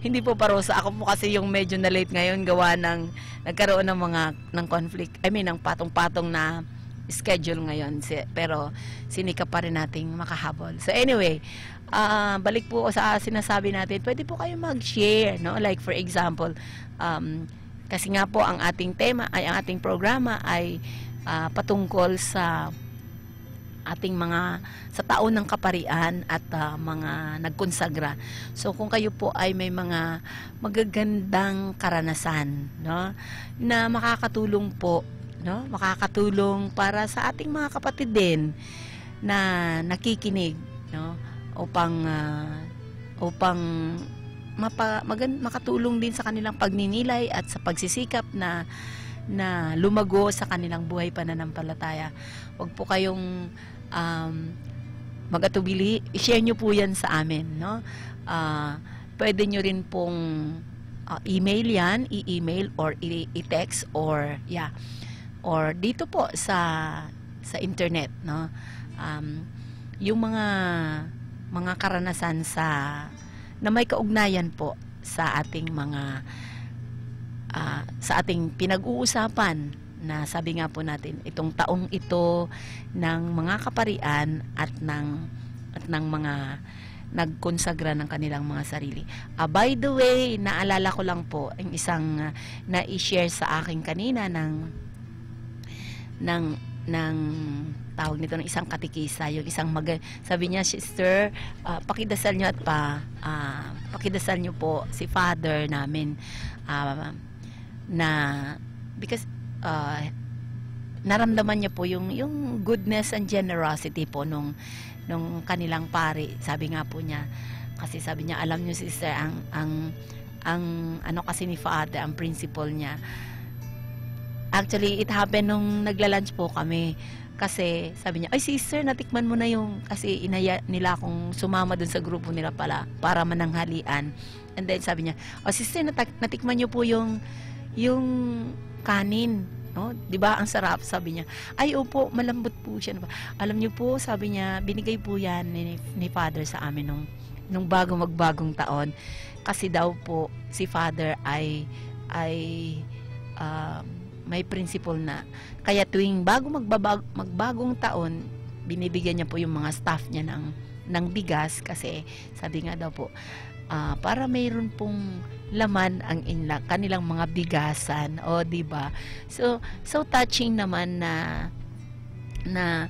Hindi po parusa. Ako po kasi yung medyo na late ngayon gawa ng nagkaroon ng conflict. I mean, ng patong-patong na schedule ngayon. Pero sinikap pa rin nating makahabol. So anyway, balik po sa sinasabi natin, pwede po kayo mag-share, no? Like for example, kasi nga po ang ating tema ay ang ating programa ay patungkol sa ating sa taon ng kaparian at mga nagkonsagra. So kung kayo po ay may mga magagandang karanasan, no, na makakatulong po, no, makakatulong para sa ating mga kapatid din na nakikinig, no, upang makatulong din sa kanilang pagninilay at sa pagsisikap na lumago sa kanilang buhay pananampalataya. Huwag po kayong mag-atubili, i-share nyo po yan sa amin, no? Pwede nyo rin pong email yan, i-email or i-text or dito po sa internet, no? Yung mga karanasan na may kaugnayan po sa ating sa ating pinag-uusapan na sabi nga po natin itong taong ito ng mga kaparian at ng mga nagkonsagra ng kanilang mga sarili. By the way, naalala ko lang po ang isang na-i-share sa akin kanina ng tawag nito ng isang katikisa, yung isang sabi niya, sister, pakidasal niyo at pakidasal niyo po si Father namin na because naramdaman niya po yung goodness and generosity po nung kanilang pari. Sabi nga po niya, kasi sabi niya, alam niyo sister, ang ano kasi ni Father, ang principle niya. Actually, it happened nung nagla-lunch po kami. Kasi sabi niya, ay sister, natikman mo na yung, kasi inaya nila akong sumama dun sa grupo nila para mananghalian. And then sabi niya, oh sister, natikman niyo po yung kanin, no? 'Di ba? Ang sarap, sabi niya. Ay opo, malambot po siya. Alam niyo po, sabi niya, binigay po yan ni Father sa amin nung magbagong taon. Kasi daw po si Father ay may principle na kaya tuwing magbagong taon, binibigyan niya po yung mga staff niya ng bigas kasi sabi nga daw po para mayroon pong laman ang kanilang mga bigasan, o di ba? So touching naman na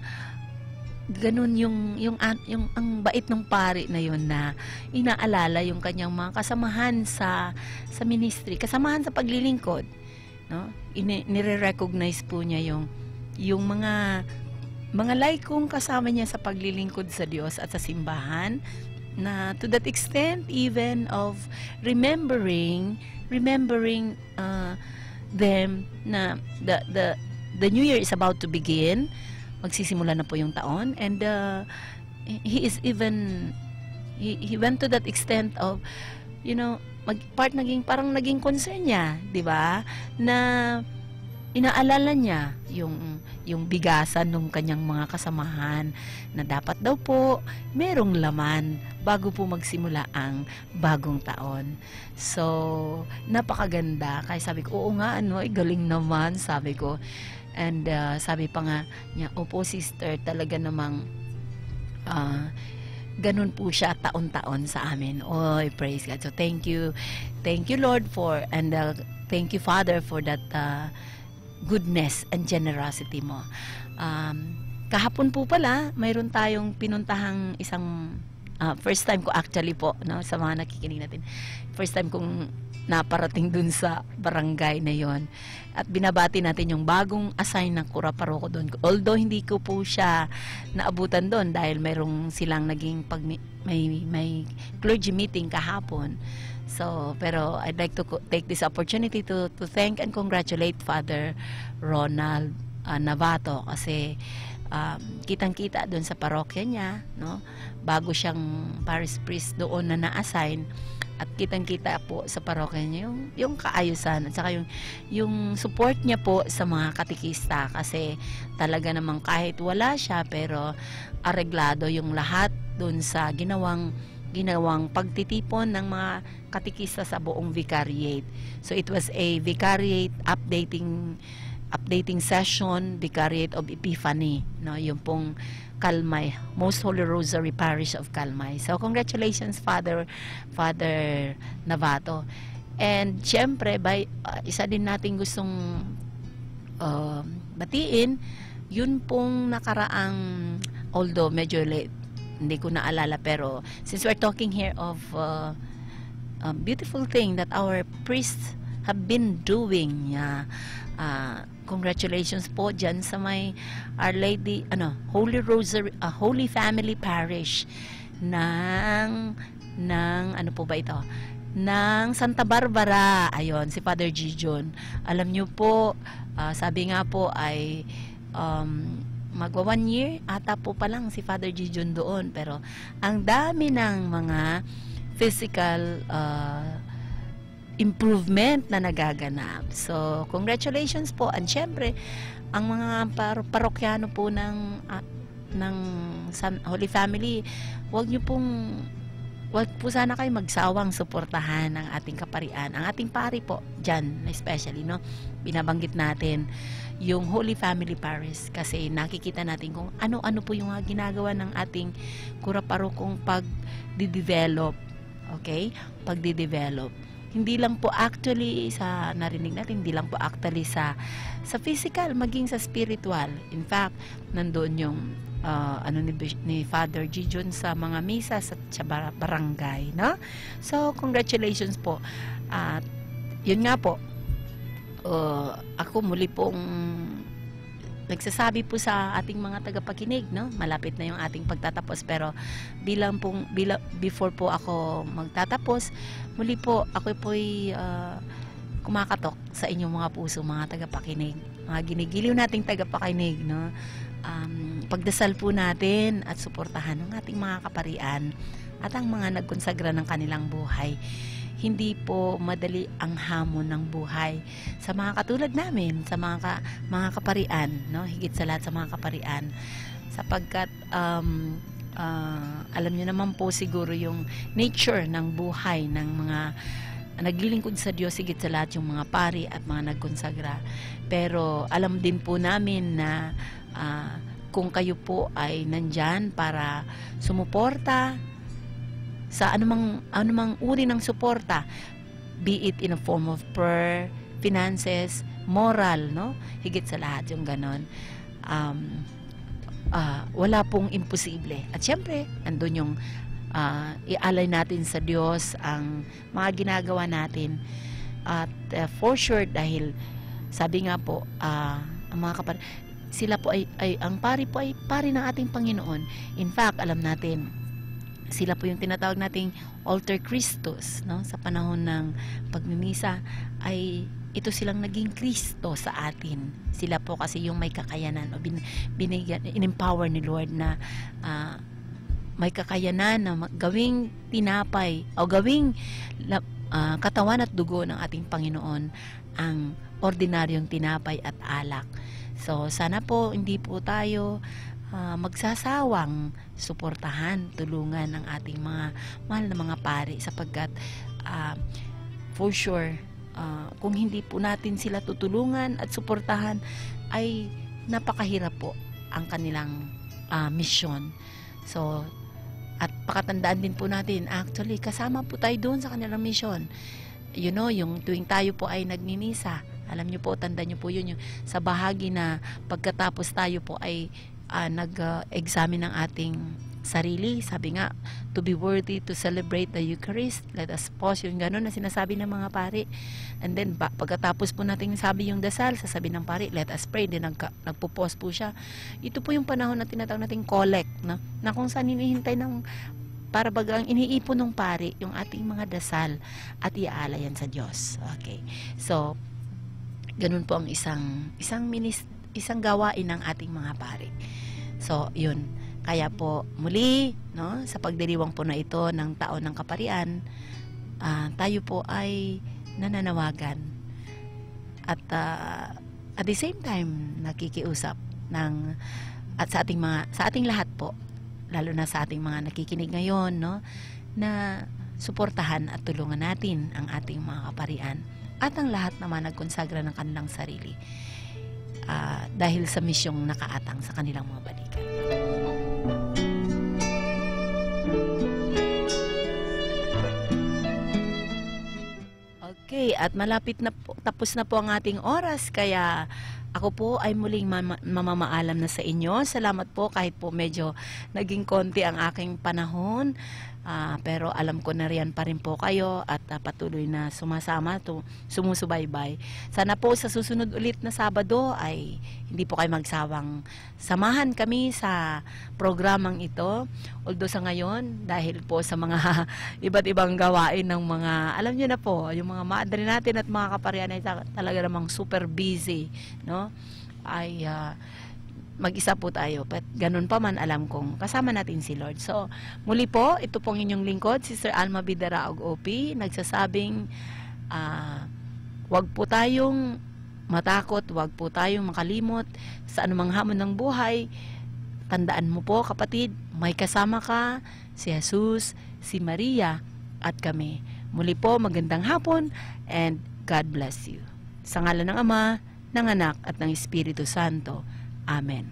ganun yung ang bait ng pari na yon na inaalala yung kanyang mga kasamahan sa ministry, kasamahan sa paglilingkod, no? Nire-recognize po niya yung mga laikong kasama niya sa paglilingkod sa Diyos at sa simbahan, na to that extent even of remembering them na the new year is about to begin, magsisimula na po yung taon, and he went to that extent of, you know, parang naging concern niya, 'di ba? Na inaalala niya yung bigasan ng kanyang mga kasamahan na dapat daw po merong laman bago po magsimula ang bagong taon. So, napakaganda. Kaya sabi ko, oo nga, galing naman, sabi ko. And sabi pa nga niya, opo sister, talaga namang ganun po siya taon-taon sa amin. Oy, praise God. So thank you Lord and thank you Father for that goodness and generosity mo. Kahapon po pala, mayroon tayong pinuntahang isang first time ko actually po, no, sa mga nakikinig natin. First time kong naparating dun sa barangay na yon. At binabati natin yung bagong assign ng Kura Paroko doon. Although hindi ko po siya naabutan doon dahil mayroong silang naging may clergy meeting kahapon. So, pero I'd like to take this opportunity to thank and congratulate Father Ronald Navato kasi kitang-kita doon sa parokya niya, no? Bago siyang parish priest doon na na-assign, at kitang-kita po sa parokya niya yung kaayusan at saka yung support niya po sa mga katikista, kasi talaga namang kahit wala siya pero areglado yung lahat doon sa ginawang ginawang pagtitipon ng mga katikista sa buong vicariate. So it was a vicariate updating session, Vicariate of Epiphany, no, yung pong Kalmay, Most Holy Rosary Parish of Kalmay. So congratulations Father Navato. And syempre isa din natin gustong batiin yun pong nakaraang, although medyo late, hindi ko naalala, pero since we're talking here of a beautiful thing that our priests have been doing, congratulations po dyan sa may Our Lady, Holy Rosary, Holy Family Parish ng ano po ba ito? Ng Santa Barbara. Ayon, si Father Gijon. Alam nyo po, sabi nga po ay magwa 1 year ata po pa lang si Father Gijon doon, pero ang dami ng mga physical improvement na nagaganap. So congratulations po. And syempre ang mga parokyano po ng Holy Family, wag po sana kayo magsawang suportahan ang ating kaparian, ang ating pari po dyan, especially, no, binabanggit natin yung Holy Family Parish kasi nakikita natin kung ano-ano po yung ginagawa ng ating kuraparokong pag-develop. Okay? Pag-develop. Hindi lang po actually sa narinig natin, hindi lang po actually sa physical, maging sa spiritual. In fact, nandoon yung ni Father Gijon sa mga misa sa barangay, no? So, congratulations po. At yun nga po, ako muli pong nagsasabi po sa ating mga tagapakinig, no? Malapit na yung ating pagtatapos, pero before po ako magtatapos, muli po ako po'y kumakatok sa inyong mga puso, mga tagapakinig, mga ginigiliw nating tagapakinig, no? Pagdasal po natin at suportahan ng ating mga kaparian at ang mga nagkonsagra ng kanilang buhay. Hindi po madali ang hamon ng buhay sa mga katulad namin, sa mga kaparian, no? Higit sa lahat sa mga kaparian, sapagkat alam niyo naman po siguro yung nature ng buhay ng mga naglilingkod sa Diyos, higit sa lahat yung mga pari at mga nagkonsagra. Pero alam din po namin na kung kayo po ay nandyan para sumuporta sa anumang uri ng suporta, be it in a form of prayer, finances, moral, no? Higit sa lahat yung ganon. Wala pong imposible. At syempre, andun yung ialay natin sa Diyos ang mga ginagawa natin. At for sure, dahil sabi nga po, ang mga sila po ang pari po ay pari ng ating Panginoon. In fact, alam natin, sila po yung tinatawag nating Alter Christus, no? Sa panahon ng pagmimisa ay ito silang naging Kristo sa atin. Sila po kasi yung may kakayanan o binigyan, in-empower ni Lord na may kakayanan na gawing tinapay o gawing katawan at dugo ng ating Panginoon ang ordinaryong tinapay at alak. So sana po hindi po tayo magsasawang suportahan, tulungan ang ating mga mahal na mga pari, sapagkat for sure kung hindi po natin sila tutulungan at suportahan ay napakahirap po ang kanilang misyon. So at pakatandaan din po natin, actually kasama po tayo doon sa kanilang misyon. You know, yung tuwing tayo po ay nagmimisa, alam nyo po, tandaan nyo po yun, yung sa bahagi na pagkatapos tayo po ay nag-examine ng ating sarili. Sabi nga, to be worthy to celebrate the Eucharist, let us pause, yung gano'n na sinasabi ng mga pari. And then, pagkatapos po natin sabi yung dasal, sasabi ng pari, let us pray. Then, nagpo-pause po siya. Ito po yung panahon na tinatawag nating collect, no? Na kung saan hinihintay ng para bagang iniipon ng pari yung ating mga dasal at iaalayan sa Diyos. Okay. So, ganun po ang isang gawain ng ating mga pari. So, yun. Kaya po, muli, no, sa pagdiriwang po na ito ng taon ng kaparian, tayo po ay nananawagan. At at the same time, nakikiusap at sa ating lahat po, lalo na sa ating mga nakikinig ngayon, no, na suportahan at tulungan natin ang ating mga kaparian at ang lahat naman nagkonsagra ng kanilang sarili dahil sa misyong nakaatang sa kanilang mga balikan. Okay, at malapit na po, tapos na po ang ating oras, kaya ako po ay muling mamamaalam na sa inyo. Salamat po kahit po medyo naging konti ang aking panahon. Pero alam ko na riyan pa rin po kayo at patuloy na sumasama, sumusubaybay. Sana po sa susunod ulit na Sabado ay hindi po kayo magsawang samahan kami sa programang ito. Although sa ngayon, dahil po sa mga iba't ibang gawain ng mga, alam nyo na po, yung mga madre natin at mga kaparian ay talaga namang super busy, no? Ay mag-isa po tayo. But ganun pa man, alam kong kasama natin si Lord. So, muli po, ito pong inyong lingkod, Sister Alma Bidaraog OP, nagsasabing, wag po tayong matakot, wag po tayong makalimot sa anumang hamon ng buhay. Tandaan mo po, kapatid, may kasama ka, si Jesus, si Maria, at kami. Muli po, magandang hapon, and God bless you. Sa ngalan ng Ama, ng Anak, at ng Espiritu Santo. Amen.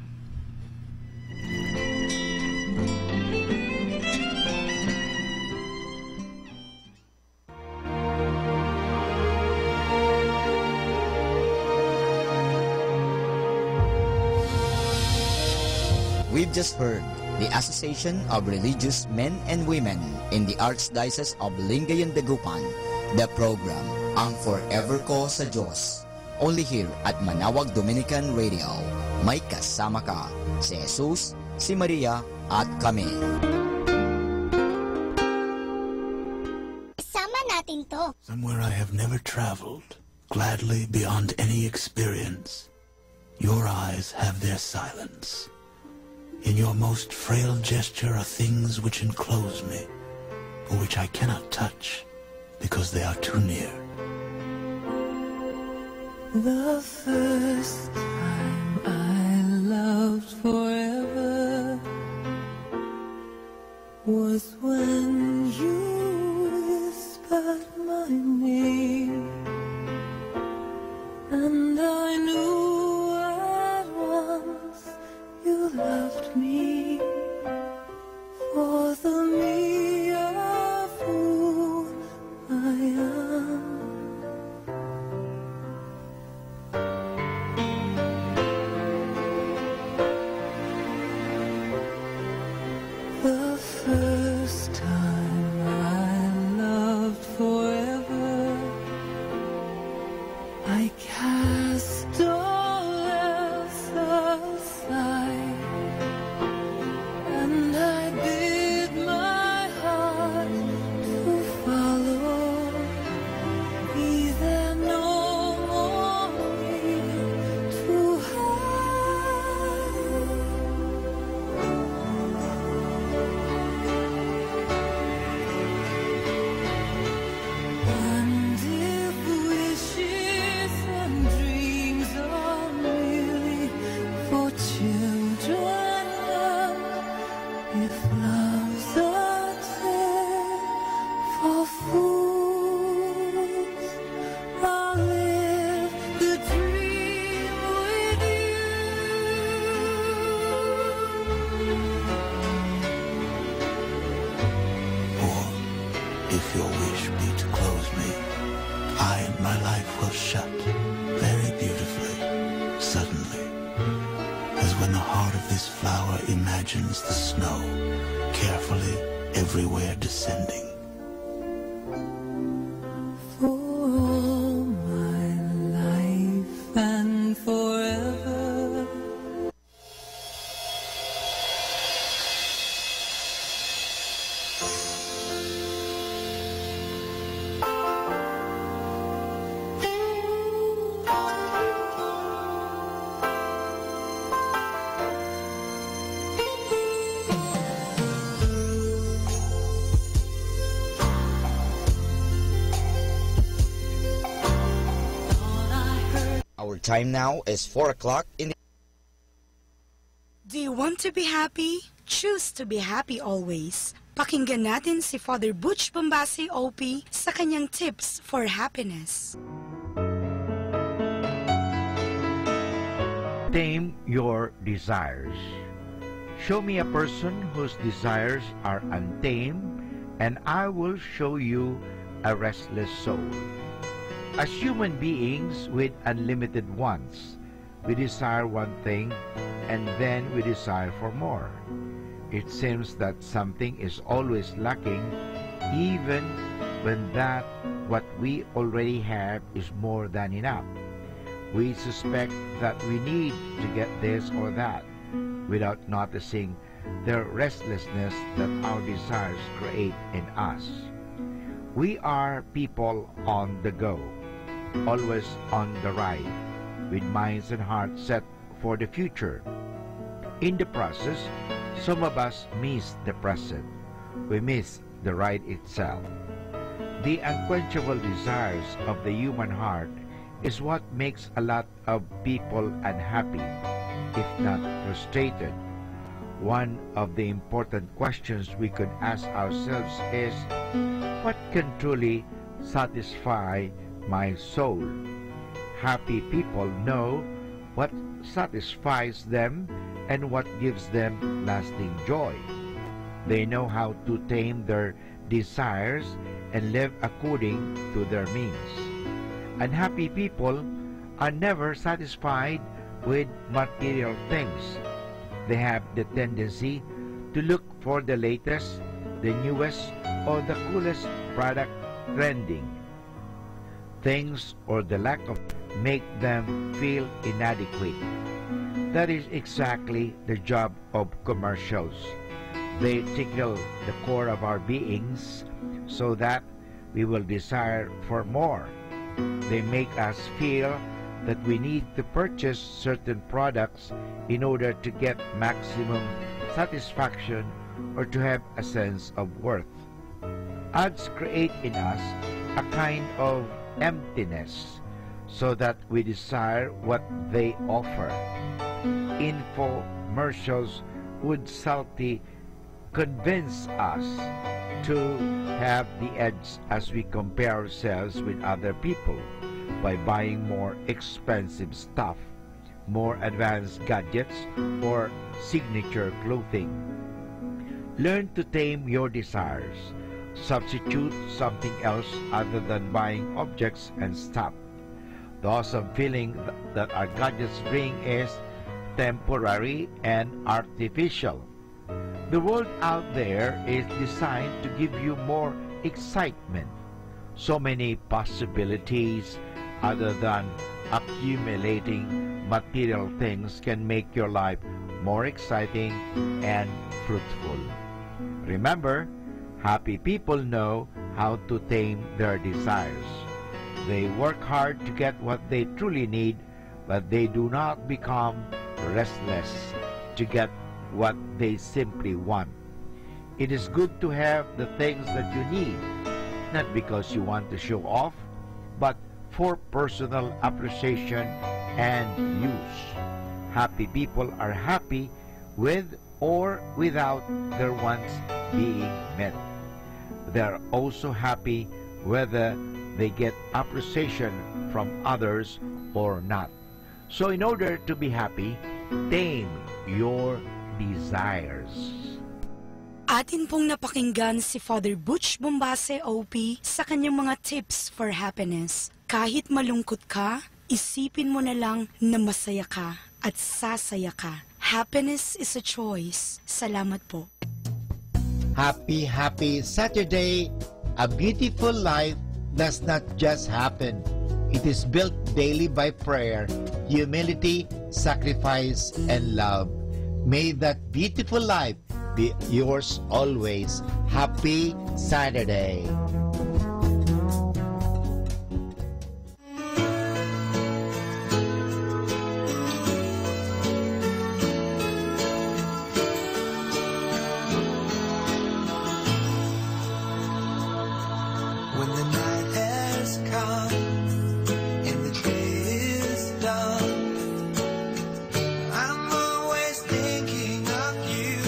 We've just heard the Association of Religious Men and Women in the Archdiocese of Lingayen de Gupan, the program Ang Forever Ko sa Diyos. Only here at Manawag Dominican Radio. May kasama ka, si Jesus, si Maria, at kami. Sama natin to. Somewhere I have never traveled, gladly beyond any experience. Your eyes have their silence. In your most frail gesture are things which enclose me, but which I cannot touch because they are too near. The first time I loved forever was when you whispered my name, and I knew at once you loved me for the me of who I am. The first time I loved forever, I cast all else aside, and I bid my heart to follow. Be there no more need to hide. And if wishes and dreams are merely for children, if love's a tale for fools, I'll live the dream with Or, if your wish be to close me, I and my life will shut very beautifully, suddenly, as when the heart of this flower imagines the snow, carefully everywhere descending. For all my life and forever. Our time now is 4 o'clock in the... Do you want to be happy? Choose to be happy always. Pakinggan natin si Father Butch Bombase OP sa kanyang tips for happiness. Tame your desires. Show me a person whose desires are untamed, and I will show you a restless soul. As human beings with unlimited wants, we desire one thing, and then we desire for more. It seems that something is always lacking, even when what we already have is more than enough. We suspect that we need to get this or that, without noticing the restlessness that our desires create in us. We are people on the go, always on the ride, with minds and hearts set for the future. In the process, some of us miss the present. We miss the ride itself. The unquenchable desires of the human heart is what makes a lot of people unhappy, if not frustrated. One of the important questions we could ask ourselves is, what can truly satisfy my soul? Happy people know what satisfies them and what gives them lasting joy. They know how to tame their desires and live according to their means. Unhappy people are never satisfied with material things. They have the tendency to look for the latest, the newest, or the coolest product trending. Things or the lack of make them feel inadequate. That is exactly the job of commercials. They tickle the core of our beings so that we will desire for more. They make us feel that we need to purchase certain products in order to get maximum satisfaction or to have a sense of worth. Ads create in us a kind of emptiness so that we desire what they offer. Infomercials would subtly convince us to have the edge as we compare ourselves with other people by buying more expensive stuff, more advanced gadgets, or signature clothing. Learn to tame your desires. Substitute something else other than buying objects and stuff. The awesome feeling that our gadgets bring is temporary and artificial. The world out there is designed to give you more excitement. So many possibilities other than accumulating material things can make your life more exciting and fruitful. Remember, happy people know how to tame their desires. They work hard to get what they truly need, but they do not become restless to get what they simply want. It is good to have the things that you need, not because you want to show off, but for personal appreciation and use. Happy people are happy with or without their wants being met. They are also happy whether they get appreciation from others or not. So in order to be happy, tame your desires. Atin pong napakinggan si Father Butch Bombase OP sa kanyang mga tips for happiness. Kahit malungkot ka, isipin mo na lang na masaya ka at sasaya ka. Happiness is a choice. Salamat po. Happy Saturday! A beautiful life does not just happen. It is built daily by prayer, humility, sacrifice, and love. May that beautiful life be yours always. Happy Saturday! When the night has come and the day is done, I'm always thinking of you.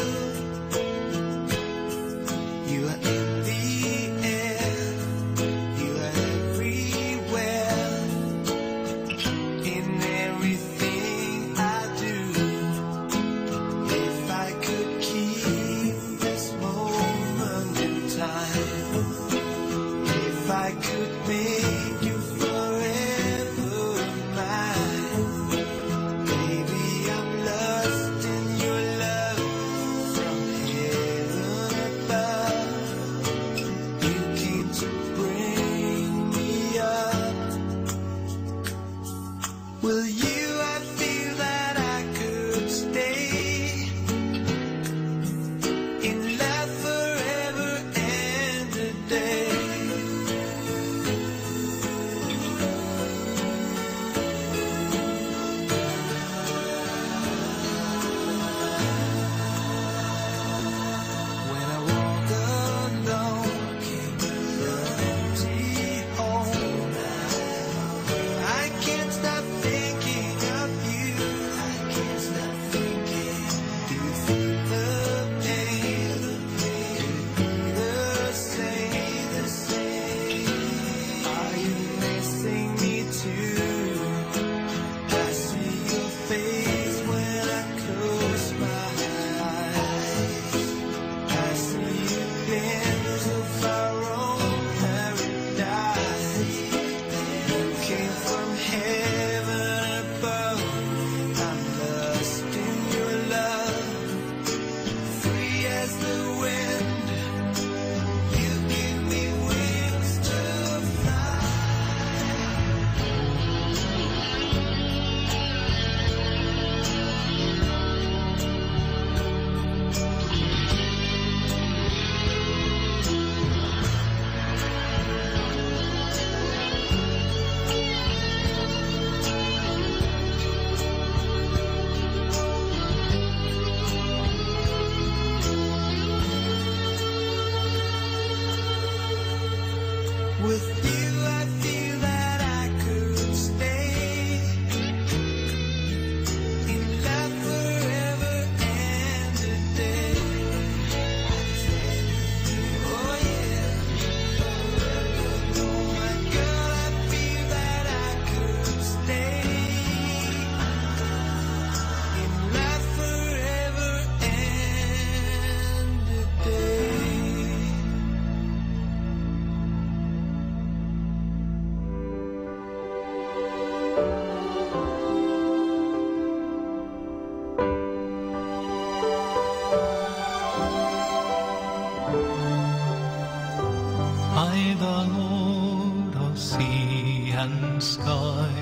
and sky.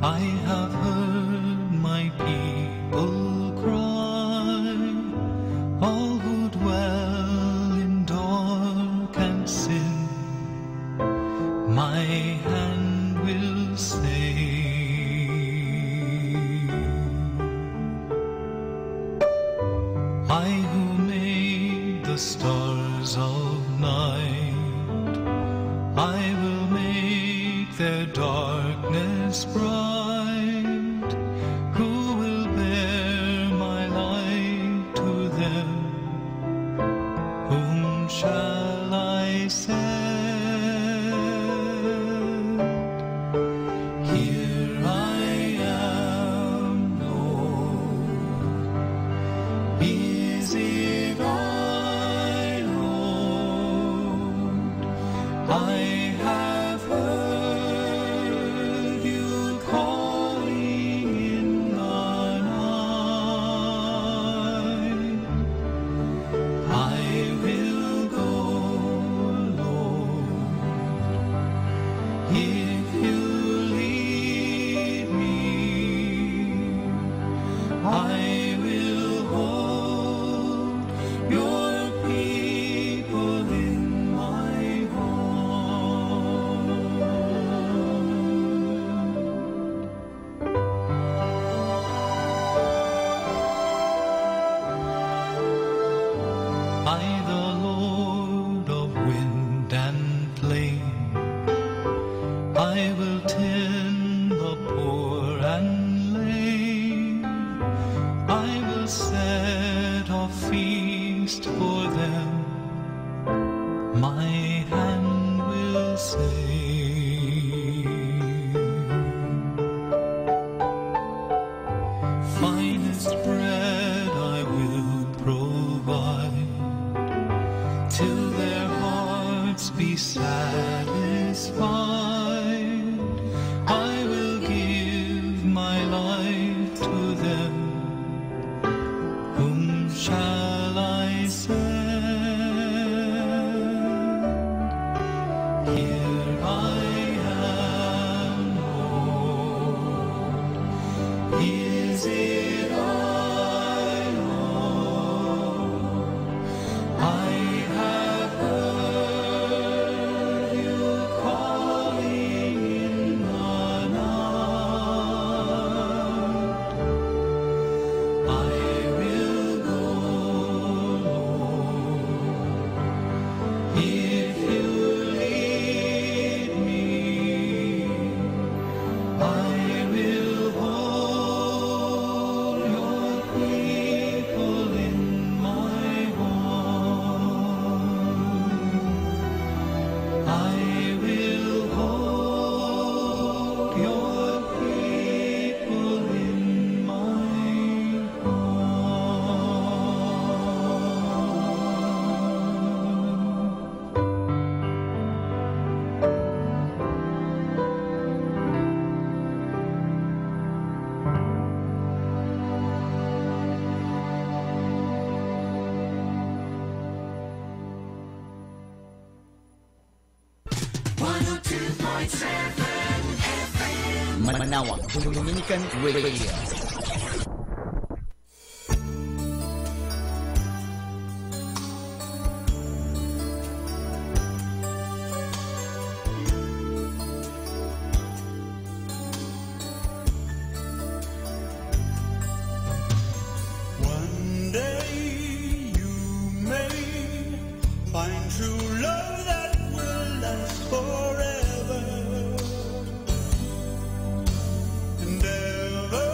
I have heard my people cry, all who dwell in dark and sin, my hand will save. I who made the stars of night, I will make their darkness bright. Who will bear my light to them? Whom shall I send? Here I am, Lord. Is it I, Lord? I have heard you calling in the night. I will go, Lord, if you lead me. I will hold your people in my I, the Lord of wind and plain, I will tend the poor and lame. I will set a feast for them. My hand will save. Finest bread I will provide, till their hearts be satisfied. I will give my life to them. Whom shall I send? Here I am, Lord. Is it I, Lord? I have heard you calling in the night. I will go, Lord, if you lead me. I will hold your people in my arms. I will hold your people in my Manawag, Dominican Radio. One day you may find true love that will last forever, and ever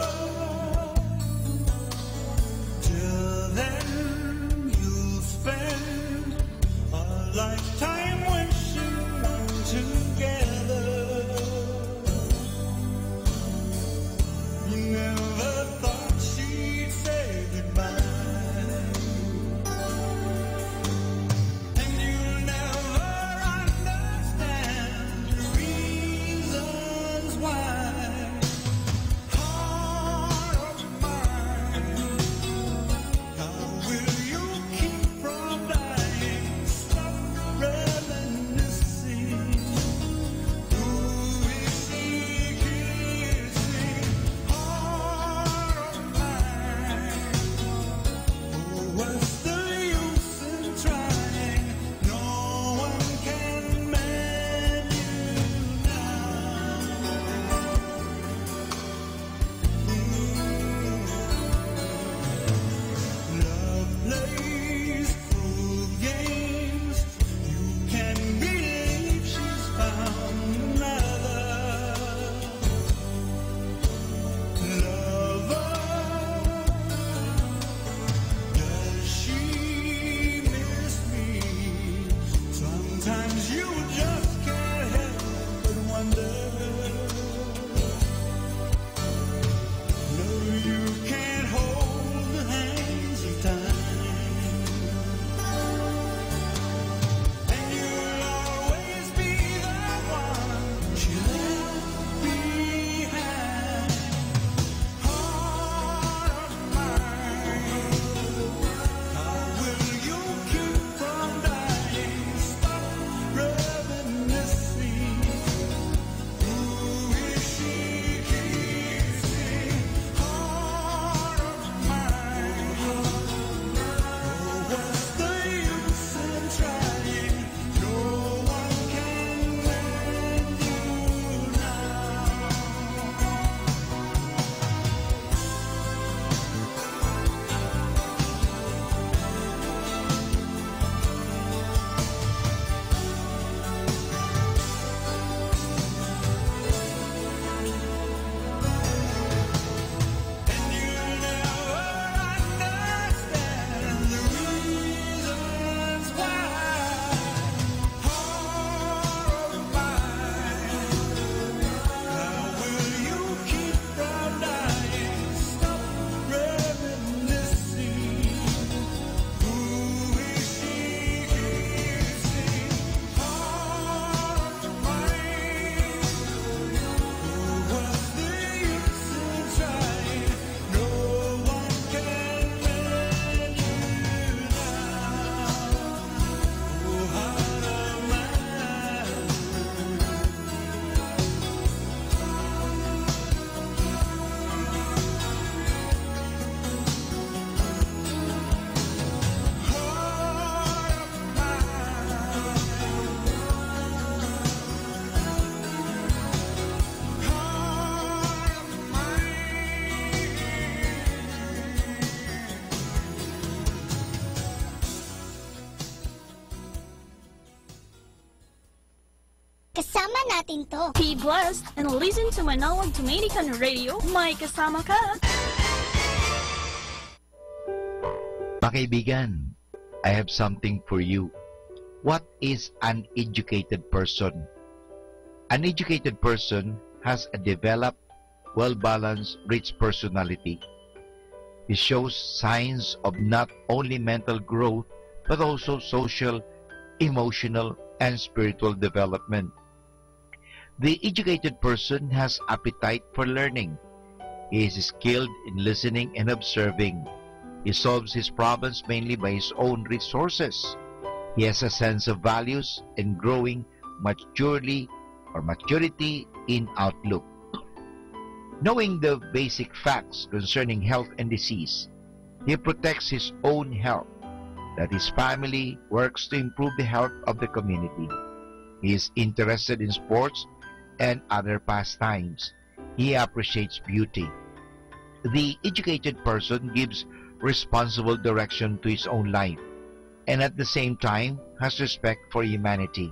Kasama natin to. Be blessed and listen to Manawag Dominican Radio. May kasama ka. Mga kaibigan, I have something for you. What is an educated person? An educated person has a developed, well-balanced, rich personality. He shows signs of not only mental growth, but also social, emotional, and spiritual development. The educated person has appetite for learning. He is skilled in listening and observing. He solves his problems mainly by his own resources. He has a sense of values and growing maturity in outlook. Knowing the basic facts concerning health and disease, he protects his own health, that his family works to improve the health of the community. He is interested in sports and other pastimes. He appreciates beauty. The educated person gives responsible direction to his own life, and at the same time has respect for humanity.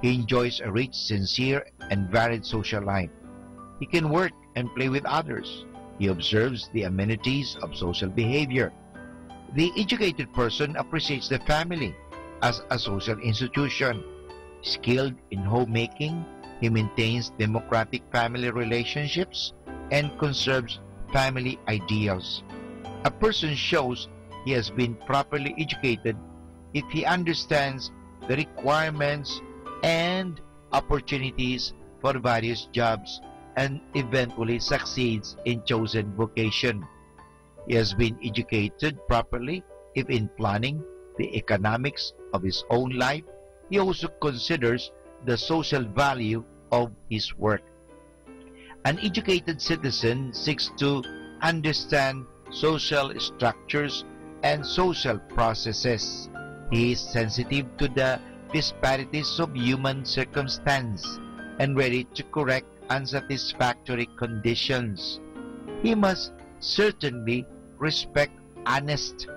He enjoys a rich, sincere, and varied social life. He can work and play with others. He observes the amenities of social behavior. The educated person appreciates the family as a social institution. Skilled in homemaking, he maintains democratic family relationships and conserves family ideals. A person shows he has been properly educated if he understands the requirements and opportunities for various jobs and eventually succeeds in chosen vocation. He has been educated properly if in planning the economics of his own life, he also considers the social value of his work. An educated citizen seeks to understand social structures and social processes. He is sensitive to the disparities of human circumstance and ready to correct unsatisfactory conditions. He must certainly respect honest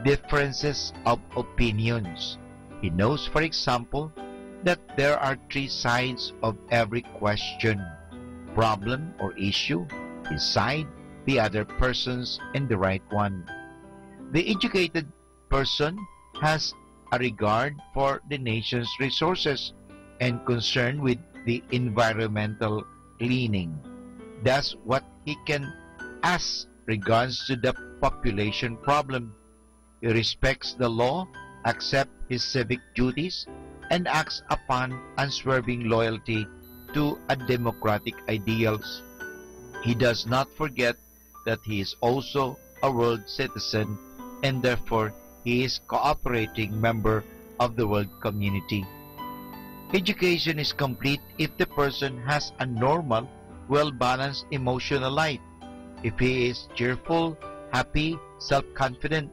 differences of opinions. He knows, for example, that there are three sides of every question: problem or issue, his side, the other person's, and the right one. The educated person has a regard for the nation's resources and concern with the environmental cleaning. Does what he can as regards to the population problem. He respects the law, accepts his civic duties, and acts upon unswerving loyalty to a democratic ideals. He does not forget that he is also a world citizen, and therefore he is cooperating member of the world community. Education is complete if the person has a normal, well-balanced emotional life. If he is cheerful, happy, self-confident,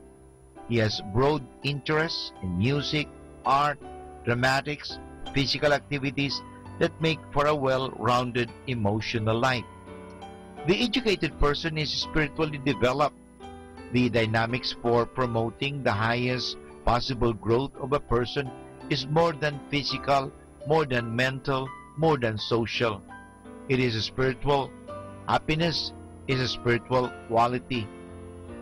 he has broad interests in music, art, dramatics, physical activities that make for a well-rounded emotional life. The educated person is spiritually developed. The dynamics for promoting the highest possible growth of a person is more than physical, more than mental, more than social. It is spiritual. Happiness is a spiritual quality.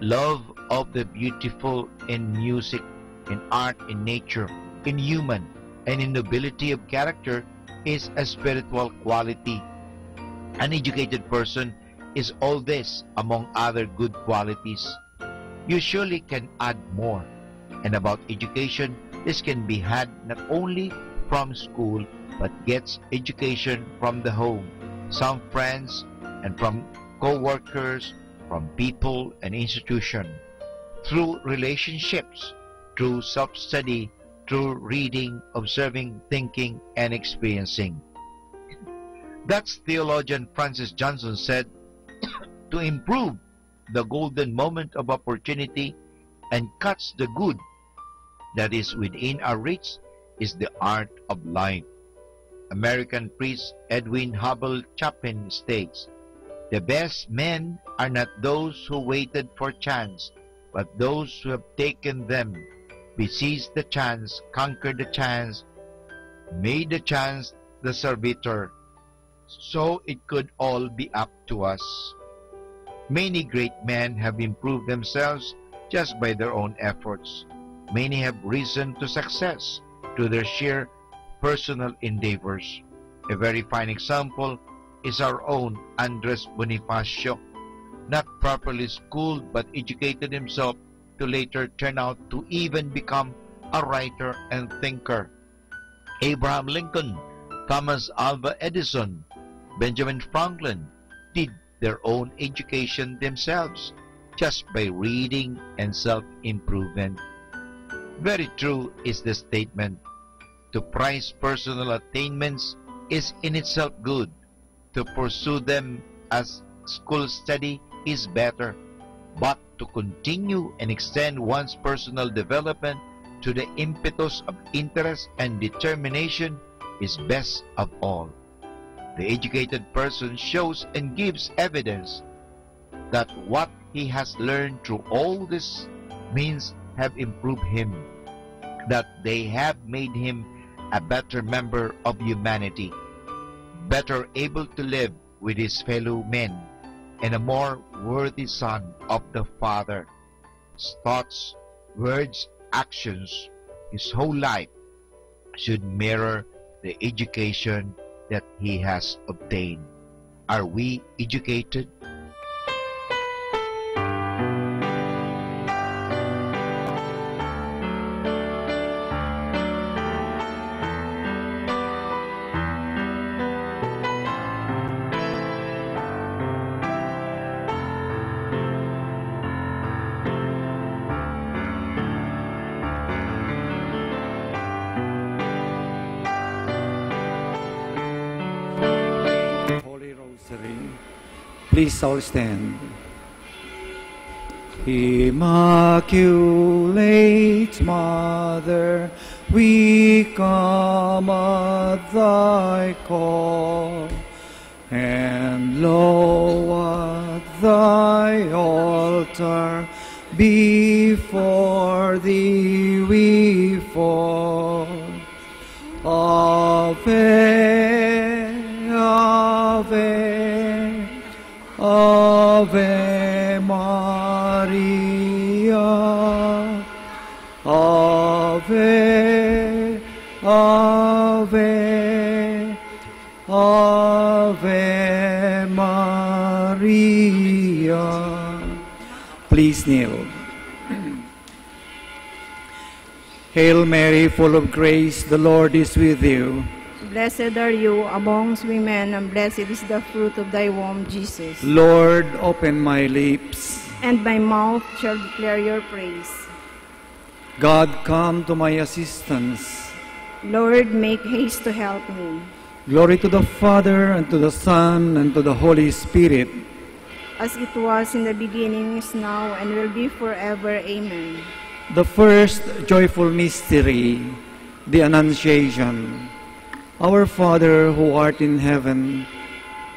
Love of the beautiful in music, in art, in nature, in human, and in nobility of character is a spiritual quality. An educated person is all this among other good qualities. You surely can add more. And about education, this can be had not only from school, but gets education from the home, some friends, and from co-workers, from people and institution, through relationships, through self-study, through reading, observing, thinking, and experiencing. That's theologian Francis Johnson said, to improve the golden moment of opportunity and catch the good that is within our reach is the art of life. American priest Edwin Hubble Chapin states, "The best men are not those who waited for chance, but those who have taken them, seized the chance, conquered the chance, made the chance the servitor, so it could all be up to us. Many great men have improved themselves just by their own efforts. Many have risen to success through their sheer personal endeavors. A very fine example is our own Andres Bonifacio, not properly schooled but educated himself to later turn out to even become a writer and thinker. Abraham Lincoln, Thomas Alva Edison, Benjamin Franklin did their own education themselves just by reading and self-improvement. Very true is the statement, to prize personal attainments is in itself good. To pursue them as school study is better, but to continue and extend one's personal development to the impetus of interest and determination is best of all. The educated person shows and gives evidence that what he has learned through all these means have improved him, that they have made him a better member of humanity, better able to live with his fellow men, and a more worthy son of the Father. His thoughts, words, actions, his whole life should mirror the education that he has obtained. Are we educated? Please all stand. Immaculate Mother, we come at thy call, and lo, at thy altar before thee we fall. Ave, Ave, Ave Maria, Ave, Ave, Ave Maria. Please kneel. Hail Mary, full of grace, the Lord is with you. Blessed are you amongst women, and blessed is the fruit of thy womb, Jesus. Lord, open my lips, and my mouth shall declare your praise. God, come to my assistance. Lord, make haste to help me. Glory to the Father, and to the Son, and to the Holy Spirit. As it was in the beginning, is now, and will be forever. Amen. The first joyful mystery, the Annunciation. Our Father, who art in heaven,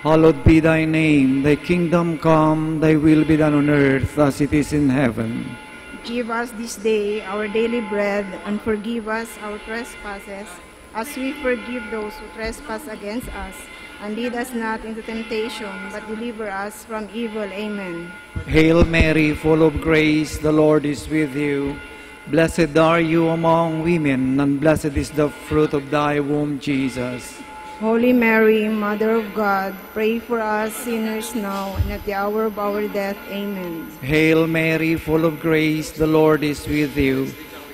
hallowed be thy name. Thy kingdom come, thy will be done on earth as it is in heaven. Give us this day our daily bread, and forgive us our trespasses, as we forgive those who trespass against us. And lead us not into temptation, but deliver us from evil. Amen. Hail Mary, full of grace, the Lord is with you. Blessed are you among women, and blessed is the fruit of thy womb, Jesus. Holy Mary, Mother of God, pray for us sinners now and at the hour of our death. Amen. Hail Mary, full of grace, the Lord is with you.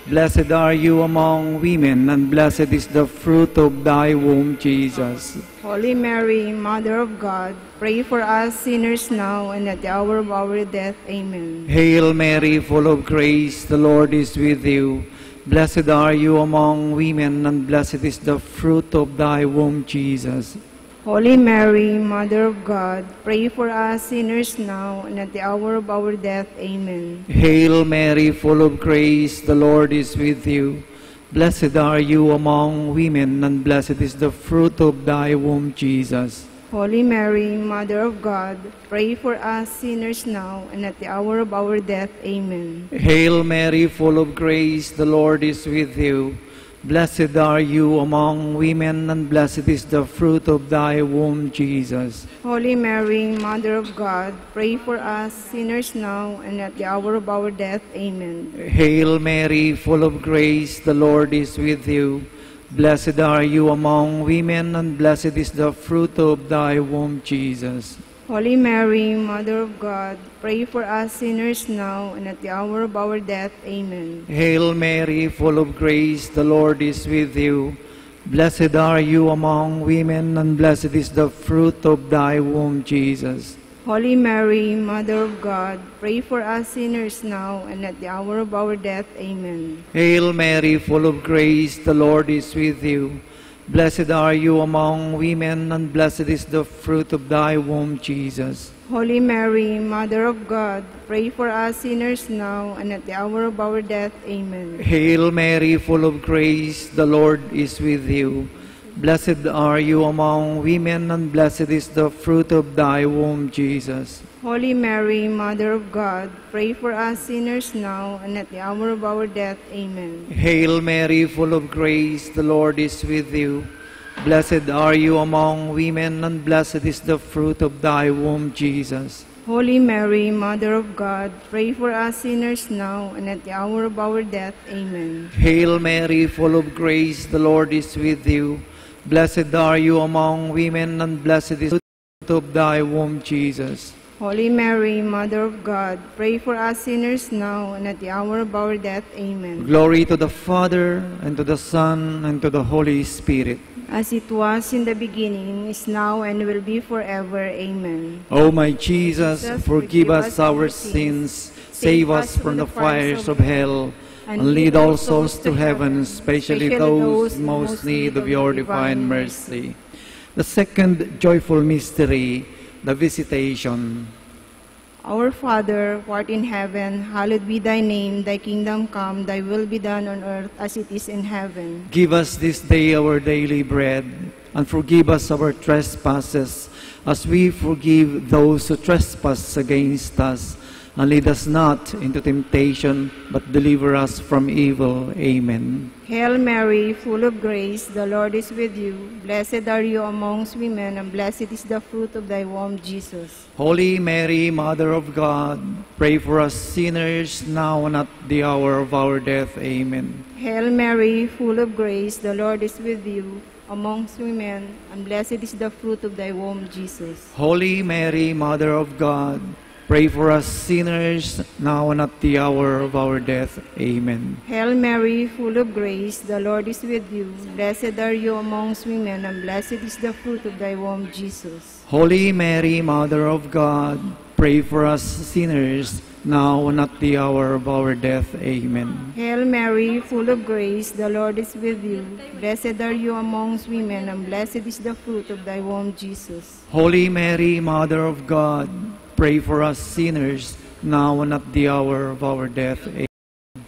Blessed are you among women, and blessed is the fruit of thy womb, Jesus. Holy Mary, Mother of God, pray for us sinners now and at the hour of our death. Amen. Hail Mary, full of grace, the Lord is with you. Blessed are you among women, and blessed is the fruit of thy womb, Jesus. Holy Mary, Mother of God, pray for us sinners now and at the hour of our death. Amen. Hail Mary, full of grace, the Lord is with you. Blessed are you among women, and blessed is the fruit of thy womb, Jesus. Holy Mary, Mother of God, pray for us sinners now and at the hour of our death. Amen. Hail Mary, full of grace, the Lord is with you. Blessed are you among women, and blessed is the fruit of thy womb, Jesus. Holy Mary, Mother of God, pray for us sinners now and at the hour of our death. Amen. Hail Mary, full of grace, the Lord is with you. Blessed are you among women, and blessed is the fruit of thy womb, Jesus. Holy Mary, Mother of God, pray for us sinners now and at the hour of our death. Amen. Hail Mary, full of grace, the Lord is with you. Blessed are you among women, and blessed is the fruit of thy womb, Jesus. Holy Mary, Mother of God, pray for us sinners now and at the hour of our death. Amen. Hail Mary, full of grace, the Lord is with you. Blessed are you among women, and blessed is the fruit of thy womb, Jesus. Holy Mary, Mother of God, pray for us sinners now and at the hour of our death. Amen. Hail Mary, full of grace, the Lord is with you. Blessed are you among women, and blessed is the fruit of thy womb, Jesus. Holy Mary, Mother of God, pray for us sinners now and at the hour of our death. Amen. Hail Mary, full of grace, the Lord is with you. Blessed are you among women, and blessed is the fruit of thy womb, Jesus. Holy Mary, Mother of God, pray for us sinners now and at the hour of our death. Amen. Hail Mary, full of grace, the Lord is with you. Blessed are you among women, and blessed is the fruit of thy womb, Jesus. Holy Mary, Mother of God, pray for us sinners now and at the hour of our death. Amen. Glory to the Father, and to the Son, and to the Holy Spirit. As it was in the beginning, is now, and will be forever. Amen. O my Jesus, forgive us our sins, save us from the fires of hell, and lead all souls to heaven, especially those in most need of your divine mercy. The second joyful mystery, the Visitation. Our Father, who art in heaven, hallowed be thy name. Thy kingdom come, thy will be done on earth as it is in heaven. Give us this day our daily bread, and forgive us our trespasses, as we forgive those who trespass against us. And lead us not into temptation, but deliver us from evil. Amen. Hail Mary, full of grace, the Lord is with you. Blessed are you amongst women, and blessed is the fruit of thy womb, Jesus. Holy Mary, Mother of God, pray for us sinners, now and at the hour of our death. Amen. Hail Mary, full of grace, the Lord is with you. Amongst women, and blessed is the fruit of thy womb, Jesus. Holy Mary, Mother of God, pray for us sinners, now and at the hour of our death. Amen. Hail Mary, full of grace, the Lord is with you. Blessed are you amongst women, and blessed is the fruit of thy womb, Jesus. Holy Mary, Mother of God, pray for us sinners, now and at the hour of our death. Amen. Hail Mary, full of grace, the Lord is with you. Blessed are you amongst women, and blessed is the fruit of thy womb, Jesus. Holy Mary, Mother of God, pray for us sinners, now and at the hour of our death. Amen.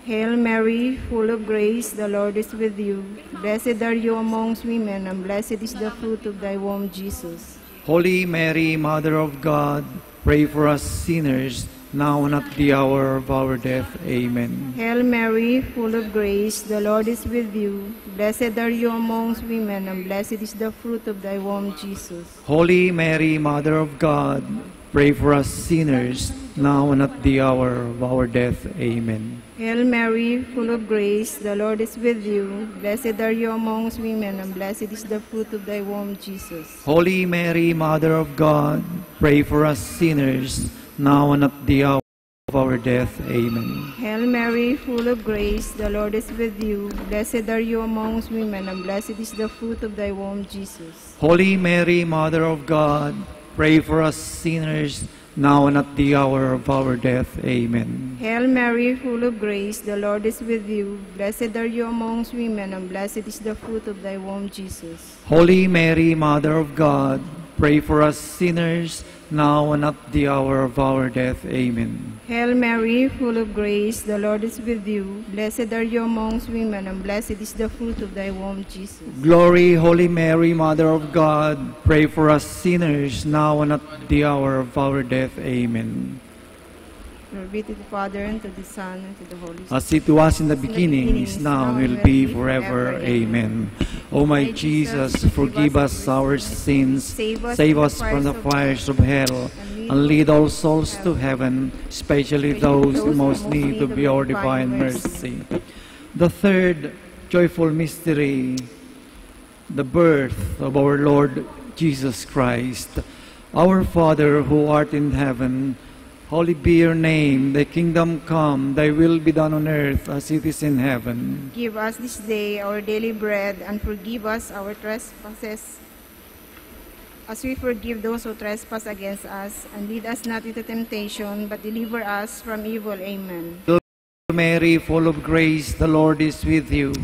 Hail Mary, full of grace, the Lord is with you. Blessed are you amongst women, and blessed is the fruit of thy womb, Jesus. Holy Mary, Mother of God, pray for us sinners, now and at the hour of our death. Amen. Hail Mary, full of grace, the Lord is with you. Blessed are you amongst women, and blessed is the fruit of thy womb, Jesus. Holy Mary, Mother of God, pray for us sinners, now and at the hour of our death. Amen. Hail Mary, full of grace, the Lord is with you. Blessed are you amongst women, and blessed is the fruit of thy womb, Jesus. Holy Mary, Mother of God, pray for us sinners, now and at the hour of our death. Amen. Hail Mary, full of grace, the Lord is with you. Blessed are you amongst women, and blessed is the fruit of thy womb, Jesus. Holy Mary, Mother of God, pray for us sinners, now and at the hour of our death. Amen. Hail Mary, full of grace, the Lord is with you. Blessed are you amongst women, and blessed is the fruit of thy womb, Jesus. Holy Mary, Mother of God, pray for us sinners, now and at the hour of our death. Amen. Hail Mary, full of grace, the Lord is with you. Blessed are you amongst women, and blessed is the fruit of thy womb, Jesus. Glory, Holy Mary, Mother of God, pray for us sinners, now and at the hour of our death. Amen. Glory be to the Father, and to the Son, and to the Holy Spirit. As it was in the beginning, is now, will be forever. Amen. O my Jesus, forgive us our sins, save us from the fires of hell, and lead all souls to heaven, especially those who most need of your divine mercy. The third joyful mystery, the birth of our Lord Jesus Christ. Our Father who art in heaven, hallowed be your name. Thy kingdom come, thy will be done on earth as it is in heaven. Give us this day our daily bread, and forgive us our trespasses, as we forgive those who trespass against us. And lead us not into temptation, but deliver us from evil. Amen. Mary, full of grace, the Lord is with you.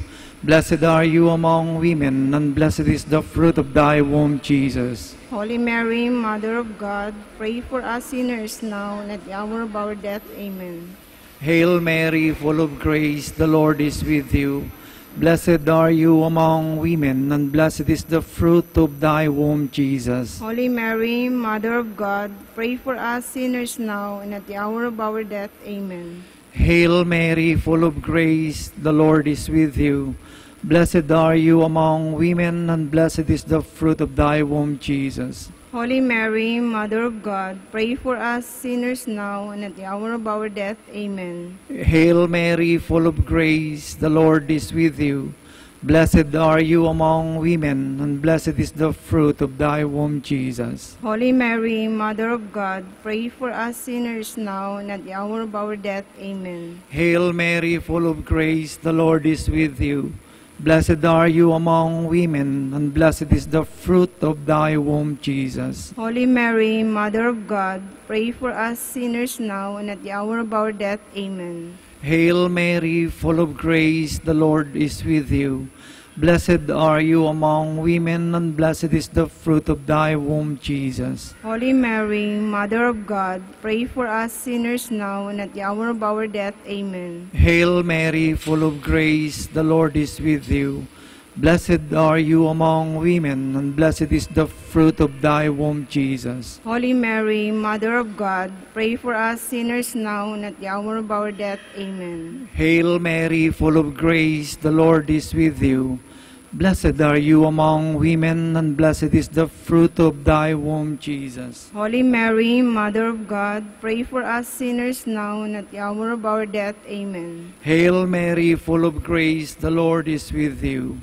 Blessed are you among women, and blessed is the fruit of thy womb, Jesus. Holy Mary, Mother of God, pray for us sinners now and at the hour of our death. Amen. Hail Mary, full of grace, the Lord is with you. Blessed are you among women, and blessed is the fruit of thy womb, Jesus. Holy Mary, Mother of God, pray for us sinners now and at the hour of our death. Amen. Hail Mary, full of grace, the Lord is with you. Blessed are you among women, and blessed is the fruit of thy womb, Jesus. Holy Mary, Mother of God, pray for us sinners now and at the hour of our death. Amen. Hail Mary, full of grace, the Lord is with you. Blessed are you among women, and blessed is the fruit of thy womb, Jesus. Holy Mary, Mother of God, pray for us sinners now and at the hour of our death. Amen. Hail Mary, full of grace, the Lord is with you. Blessed are you among women, and blessed is the fruit of thy womb, Jesus. Holy Mary, Mother of God, pray for us sinners now and at the hour of our death. Amen. Hail Mary, full of grace, the Lord is with you. Blessed are you among women, and blessed is the fruit of thy womb, Jesus. Holy Mary, Mother of God, pray for us sinners now and at the hour of our death. Amen. Hail Mary, full of grace, the Lord is with you. Blessed are you among women, and blessed is the fruit of thy womb, Jesus. Holy Mary, Mother of God, pray for us sinners now and at the hour of our death. Amen. Hail Mary, full of grace, the Lord is with you. Blessed are you among women, and blessed is the fruit of thy womb, Jesus. Holy Mary, Mother of God, pray for us sinners now and at the hour of our death. Amen. Hail Mary, full of grace, the Lord is with you.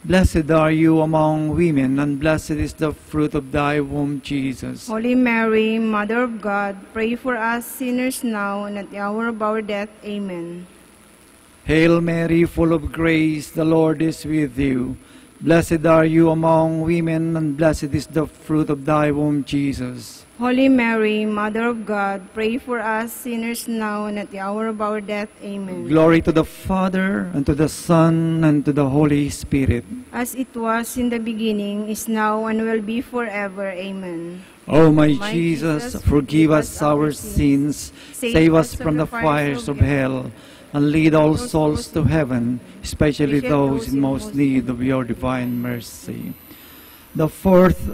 Blessed are you among women, and blessed is the fruit of thy womb, Jesus. Holy Mary, Mother of God, pray for us sinners now and at the hour of our death. Amen. Hail Mary, full of grace, the Lord is with you. Blessed are you among women, and blessed is the fruit of thy womb, Jesus. Holy Mary, Mother of God, pray for us sinners now and at the hour of our death. Amen. Glory to the Father, and to the Son, and to the Holy Spirit. As it was in the beginning, is now, and will be forever. Amen. O my Jesus, forgive us our sins, save us from the fires of hell, and lead all souls to heaven, especially those in most need of your divine mercy. The fourth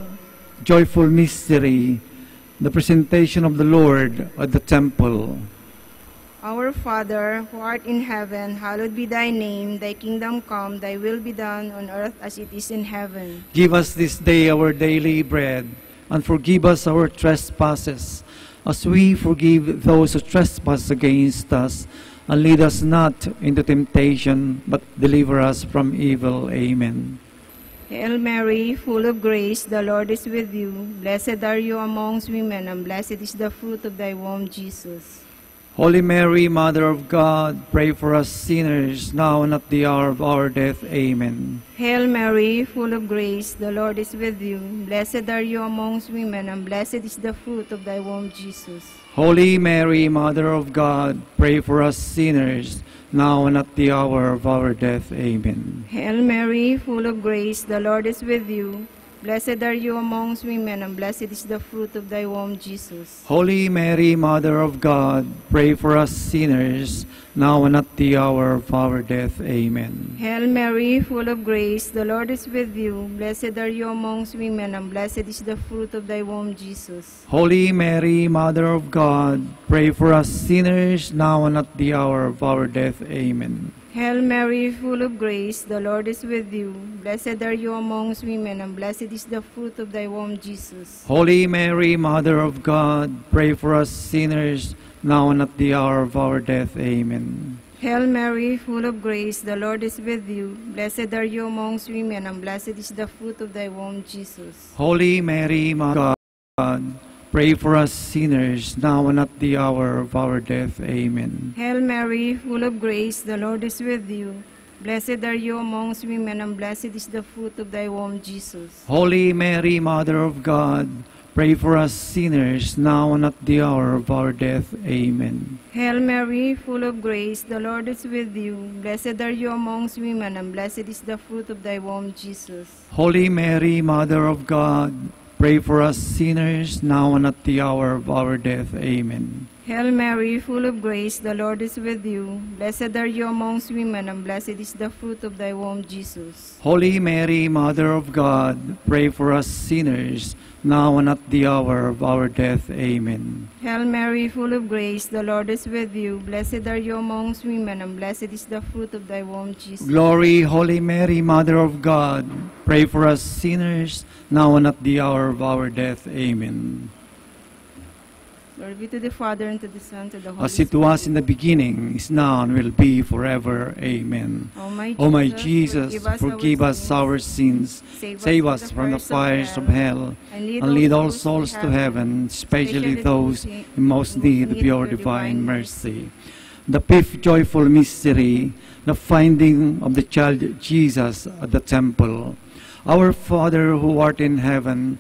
joyful mystery, the presentation of the Lord at the temple. Our Father, who art in heaven, hallowed be thy name. Thy kingdom come, thy will be done on earth as it is in heaven. Give us this day our daily bread, and forgive us our trespasses, as we forgive those who trespass against us. And lead us not into temptation, but deliver us from evil. Amen. Hail Mary, full of grace, the Lord is with you. Blessed are you amongst women, and blessed is the fruit of thy womb, Jesus. Holy Mary, Mother of God, pray for us sinners, now and at the hour of our death. Amen. Hail Mary, full of grace, the Lord is with you. Blessed are you amongst women, and blessed is the fruit of thy womb, Jesus. Holy Mary, Mother of God, pray for us sinners, now and at the hour of our death. Amen. Hail Mary, full of grace, the Lord is with you. Blessed are you amongst women, and blessed is the fruit of thy womb, Jesus. Holy Mary, Mother of God, pray for us sinners, now and at the hour of our death. Amen. Hail Mary, full of grace, the Lord is with you. Blessed are you amongst women, and blessed is the fruit of thy womb, Jesus. Holy Mary, Mother of God, pray for us sinners, now and at the hour of our death. Amen. Hail Mary, full of grace, the Lord is with you. Blessed are you amongst women, and blessed is the fruit of thy womb, Jesus. Holy Mary, Mother of God, pray for us sinners, now and at the hour of our death. Amen. Hail Mary, full of grace, the Lord is with you. Blessed are you amongst women, and blessed is the fruit of thy womb, Jesus. Holy Mary, Mother of God, pray for us sinners, now and at the hour of our death. Amen. Hail Mary, full of grace, the Lord is with you. Blessed are you amongst women, and blessed is the fruit of thy womb, Jesus. Holy Mary, Mother of God, pray for us sinners, now and at the hour of our death. Amen. Hail Mary, full of grace, the Lord is with you. Blessed are you amongst women, and blessed is the fruit of thy womb, Jesus. Holy Mary, Mother of God, pray for us sinners, now and at the hour of our death. Amen. Hail Mary, full of grace, the Lord is with you. Blessed are you amongst women, and blessed is the fruit of thy womb, Jesus. Holy Mary, Mother of God, pray for us sinners, now and at the hour of our death. Amen. Hail Mary, full of grace, the Lord is with you. Blessed are you amongst women, and blessed is the fruit of thy womb, Jesus. Glory, Holy Mary, Mother of God, pray for us sinners, now and at the hour of our death. Amen. Glory be to the Father, and to the Son, and to the Holy As it was in the beginning, is now, and will be forever. Amen. O my Jesus, forgive us our sins, save us from the fires of hell, and lead all souls to heaven, especially those in most need of your divine mercy. The fifth joyful mystery, the finding of the child Jesus at the temple. Our Father who art in heaven,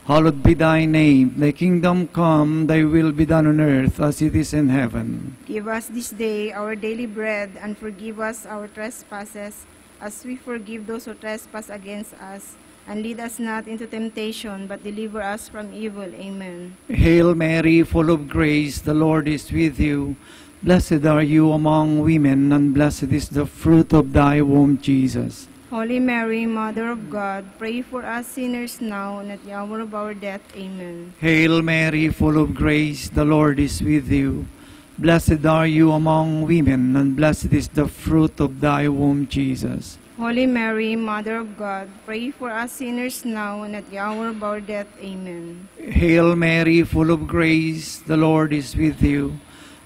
hallowed be thy name. Thy kingdom come, thy will be done on earth as it is in heaven. Give us this day our daily bread, and forgive us our trespasses, as we forgive those who trespass against us. And lead us not into temptation, but deliver us from evil. Amen. Hail Mary, full of grace, the Lord is with you. Blessed are you among women, and blessed is the fruit of thy womb, Jesus. Holy Mary, Mother of God, pray for us sinners now and at the hour of our death. Amen. Hail Mary, full of grace, the Lord is with you. Blessed are you among women, and blessed is the fruit of thy womb, Jesus. Holy Mary, Mother of God, pray for us sinners now and at the hour of our death. Amen. Hail Mary, full of grace, the Lord is with you.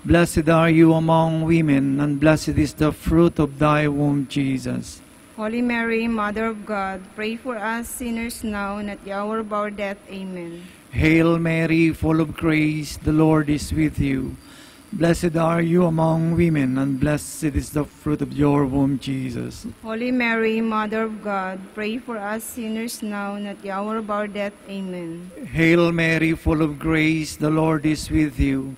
Blessed are you among women, and blessed is the fruit of thy womb, Jesus. Holy Mary, Mother of God, pray for us sinners now and at the hour of our death. Amen. Hail Mary, full of grace, the Lord is with you. Blessed are you among women, and blessed is the fruit of your womb, Jesus. Holy Mary, Mother of God, pray for us sinners now and at the hour of our death. Amen. Hail Mary, full of grace, the Lord is with you.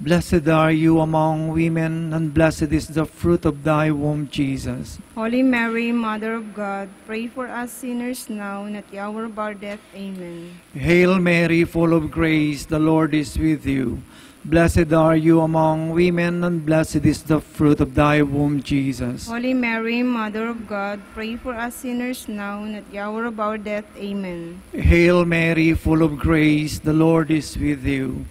Blessed are you among women, and blessed is the fruit of thy womb, Jesus. Holy Mary, Mother of God, pray for us sinners now and at the hour of our death. Amen. Hail Mary, full of grace, the Lord is with you. Blessed are you among women, and blessed is the fruit of thy womb, Jesus. Holy Mary, Mother of God, pray for us sinners now and at the hour of our death. Amen. Hail Mary, full of grace, the Lord is with you.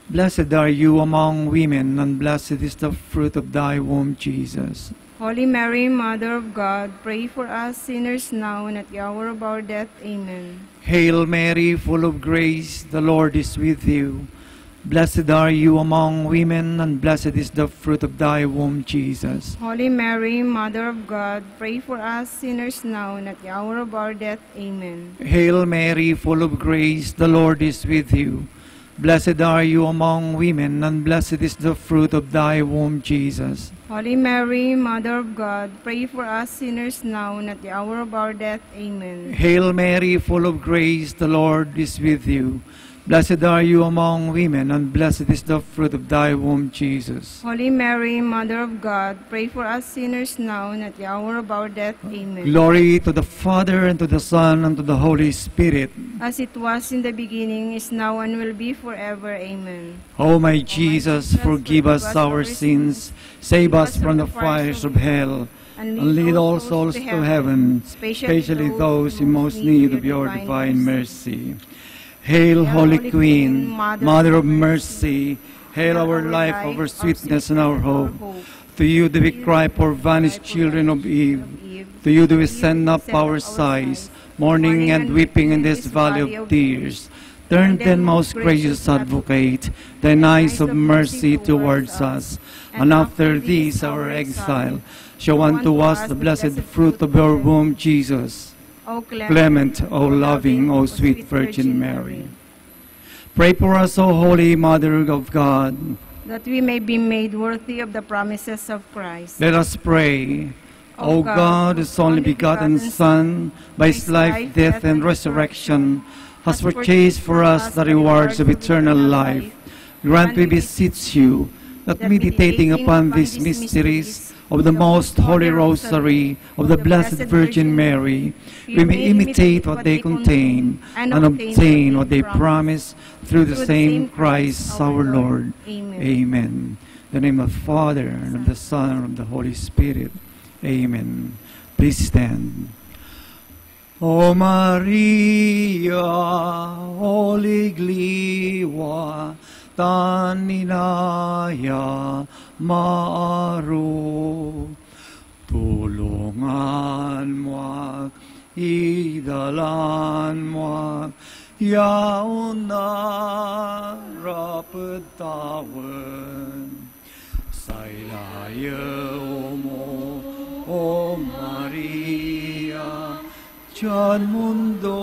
Blessed are you among women, and blessed is the fruit of thy womb, Jesus. Holy Mary, Mother of God, pray for us sinners now and at the hour of our death. Amen. Hail Mary, full of grace, the Lord is with you. Blessed are you among women, and blessed is the fruit of thy womb, Jesus. Holy Mary, Mother of God, pray for us sinners now and at the hour of our death. Amen. Hail Mary, full of grace, the Lord is with you. Blessed are you among women, and blessed is the fruit of thy womb, Jesus. Holy Mary, Mother of God, pray for us sinners now and at the hour of our death. Amen. Hail Mary, full of grace, the Lord is with you. Blessed are you among women, and blessed is the fruit of thy womb, Jesus. Holy Mary, Mother of God, pray for us sinners now and at the hour of our death. Amen. Glory to the Father, and to the Son, and to the Holy Spirit. As it was in the beginning, is now, and will be forever. Amen. O my Jesus, forgive us our sins, save us from the fires of hell, and lead all souls to heaven, especially those in most need of your divine mercy. Hail, Holy Queen, Mother of Mercy, hail our life, our sweetness, and our hope. To you do we cry, poor vanished children of Eve. To you do we send up our sighs, mourning and weeping in this valley of tears. Turn then, most gracious Advocate, thine eyes of mercy towards us, and after this our exile, show unto us the blessed fruit of your womb, Jesus. O Clement, O loving, O sweet Virgin Mary. Pray for us, O Holy Mother of God, that we may be made worthy of the promises of Christ. let us pray. O God, whose only begotten Son, by his life, death, and resurrection, has purchased for us the rewards of eternal life, grant, we beseech you, that meditating upon these mysteries of the most holy rosary of the Blessed Virgin Mary, we may imitate what they contain and obtain what they promise through the same Christ our Lord. Amen. In the name of the Father, and of the Son, and of the Holy Spirit. Amen. Please stand. O Maria, holy gliwa, taninaya maaru, tulungan mo, idalan mo, yaon na rapatawan, saylayo mo, O Maria, Diyan mundo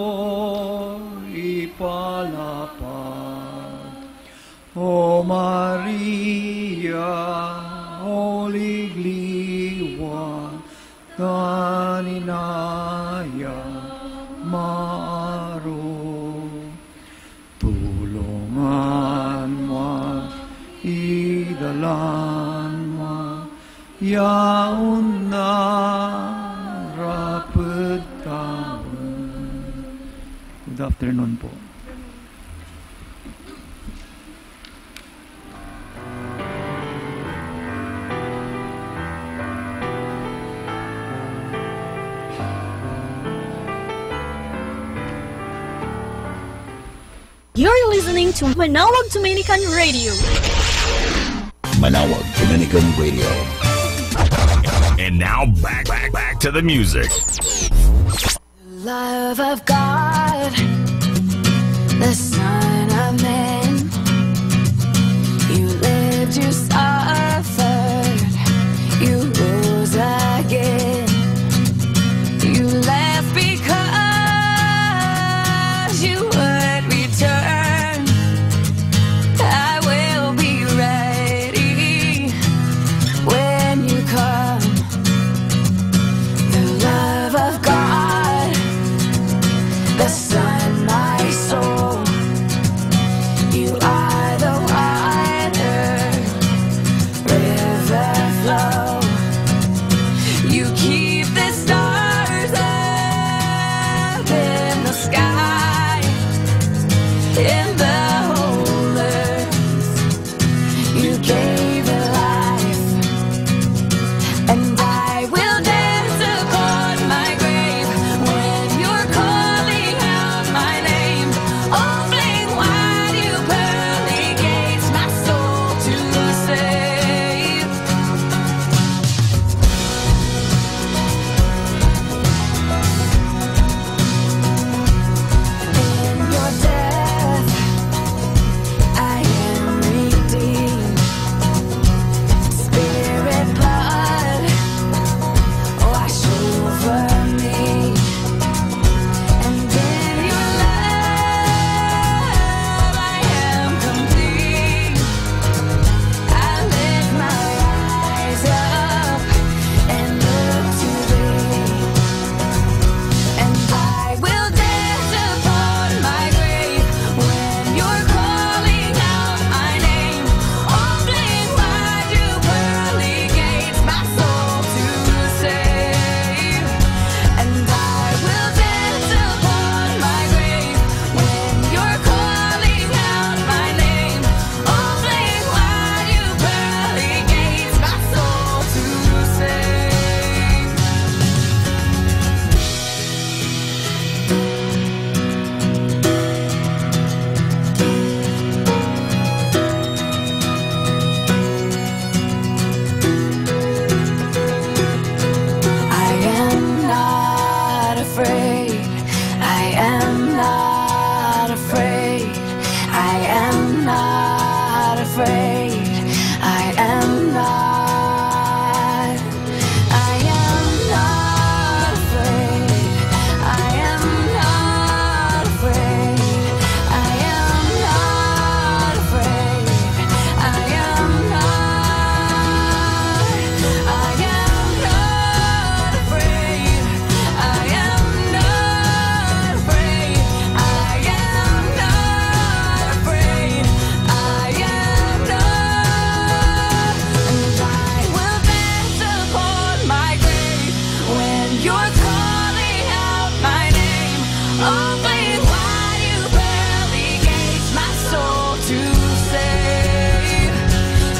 ipalapad. O Maria, holy gliwa, kaninaya maro, tulungan mo, idalan mo, yaon na rapid taon. Good afternoon po. You're listening to Manawag Dominican Radio. Manawag Dominican Radio. And now back to the music. Love of God, the Son of Man. You lived, you suffered, you rose again. You left because you would return. I will be ready when you come. The love of God, the Son, my soul, Open wide you pearly gates, my soul to save.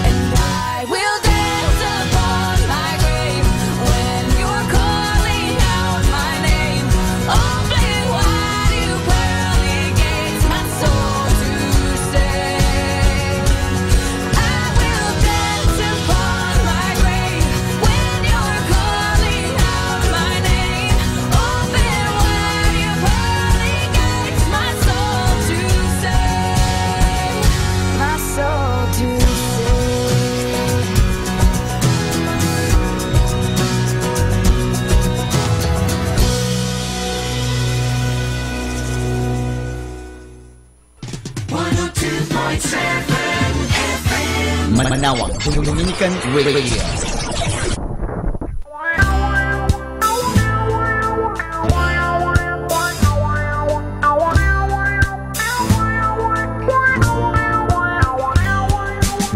And I will dance upon my grave when you're calling out my name. Open wide you pearly gates, my soul to save. I will dance upon my grave when you're calling out my name. Open wide you pearly gates, my soul to save. My soul to save. Manawag Dominican Radio.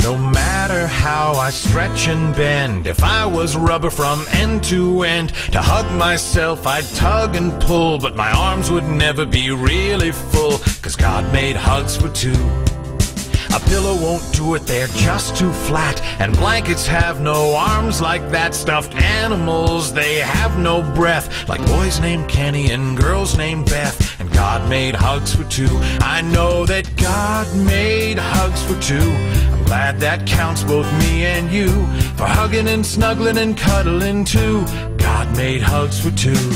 No matter how I stretch and bend, if I was rubber from end to end, to hug myself I'd tug and pull, but my arms would never be really full, 'cause God made hugs for two. A pillow won't do it, they're just too flat, and blankets have no arms like that. Stuffed animals, they have no breath, like boys named Kenny and girls named Beth, and God made hugs for two. I know that God made hugs for two. I'm glad that counts both me and you, for hugging and snuggling and cuddling too. God made hugs for two.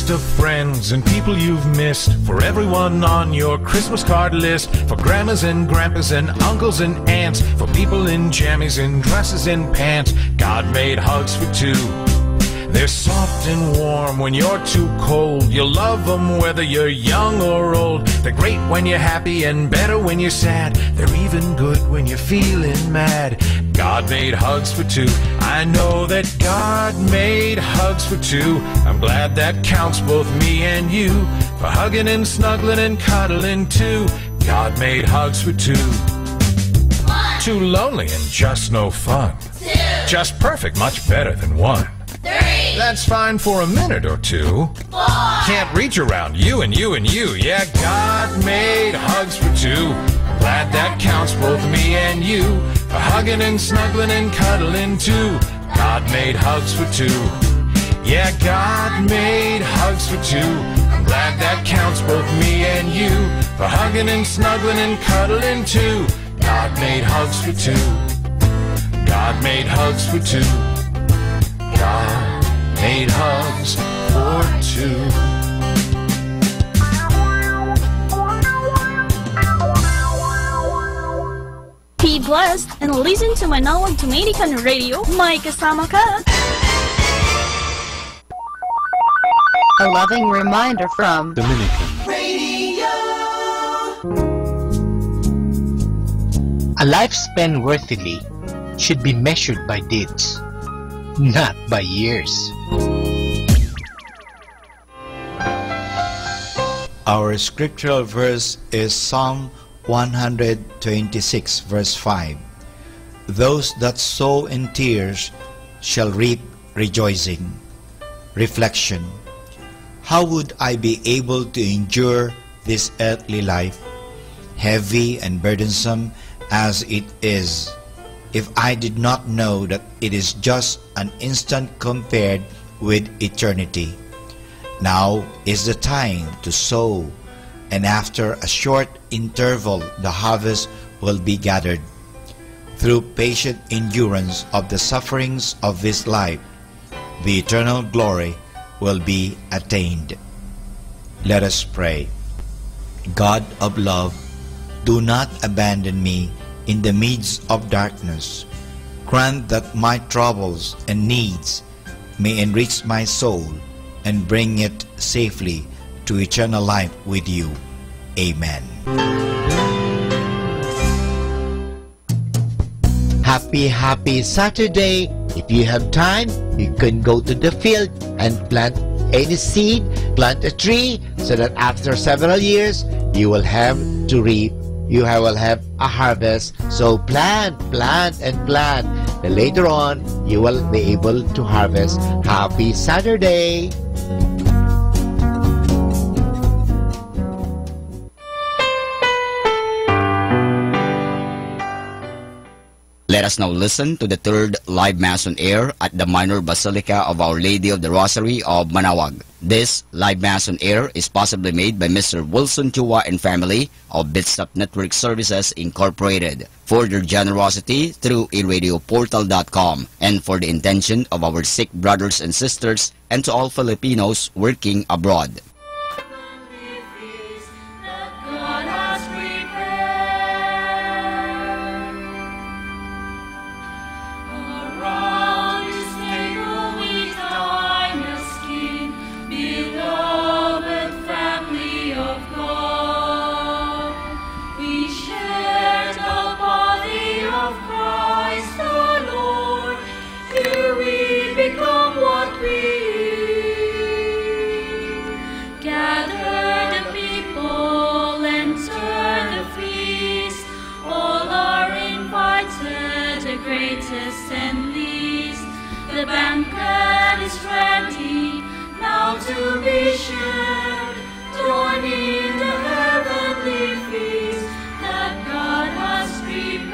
Of friends and people you've missed, for everyone on your Christmas card list, for grandmas and grandpas and uncles and aunts, for people in jammies and dresses and pants. God made hugs for two. They're soft and warm when you're too cold. You'll love them whether you're young or old. They're great when you're happy and better when you're sad. They're even good when you're feeling mad. God made hugs for two. I know that God made hugs for two. I'm glad that counts both me and you, for hugging and snuggling and cuddling too. God made hugs for two. Too lonely and just no fun. Just perfect, much better than one. That's fine for a minute or two. Can't reach around you and you and you. Yeah, God made hugs for two. I'm glad that counts both me and you, for hugging and snuggling and cuddling too. God made hugs for two. Yeah, God made hugs for two. I'm glad that counts both me and you, for hugging and snuggling and cuddling too. God made hugs for two. God made hugs for two. God made hugs for two. Be blessed and listen to Manawag Dominican Radio. May kasama ka. A loving reminder from Dominican Radio. A life spent worthily should be measured by deeds, not by years. Our scriptural verse is Psalm 126 verse 5. Those that sow in tears shall reap rejoicing. Reflection. How would I be able to endure this earthly life, heavy and burdensome as it is, if I did not know that it is just an instant compared with eternity? Now is the time to sow, and after a short interval the harvest will be gathered. Through patient endurance of the sufferings of this life, the eternal glory will be attained. Let us pray. God of love, do not abandon me in the midst of darkness. Grant that my troubles and needs may enrich my soul and bring it safely to eternal life with you. Amen. Happy Saturday. If you have time, you can go to the field and plant any seed, plant a tree, so that after several years, you will have to reap you will have a harvest. So plant, plant, and plant. And later on, you will be able to harvest. Happy Saturday! Let us now listen to the third live Mass on air at the Minor Basilica of Our Lady of the Rosary of Manaoag. This live Mass on air is possibly made by Mr. Wilson Chua and family of Bitstop Network Services Incorporated for their generosity through eradioportal.com and for the intention of our sick brothers and sisters and to all Filipinos working abroad. The banquet is ready, now to be shared. Join in the heavenly feast that God has prepared.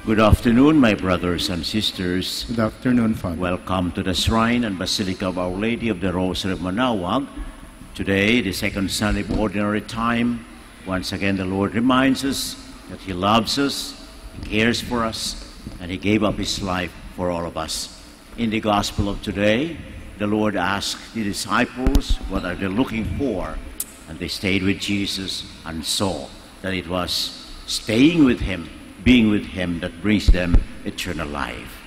Good afternoon, my brothers and sisters. Good afternoon, Father. Welcome to the Shrine and Basilica of Our Lady of the Rosary of Manaoag. Today, the second Sunday of Ordinary Time, once again the Lord reminds us that He loves us, He cares for us, and He gave up His life for all of us. In the Gospel of today, the Lord asked the disciples what are they looking for, and they stayed with Jesus and saw that it was staying with Him, being with Him, that brings them eternal life.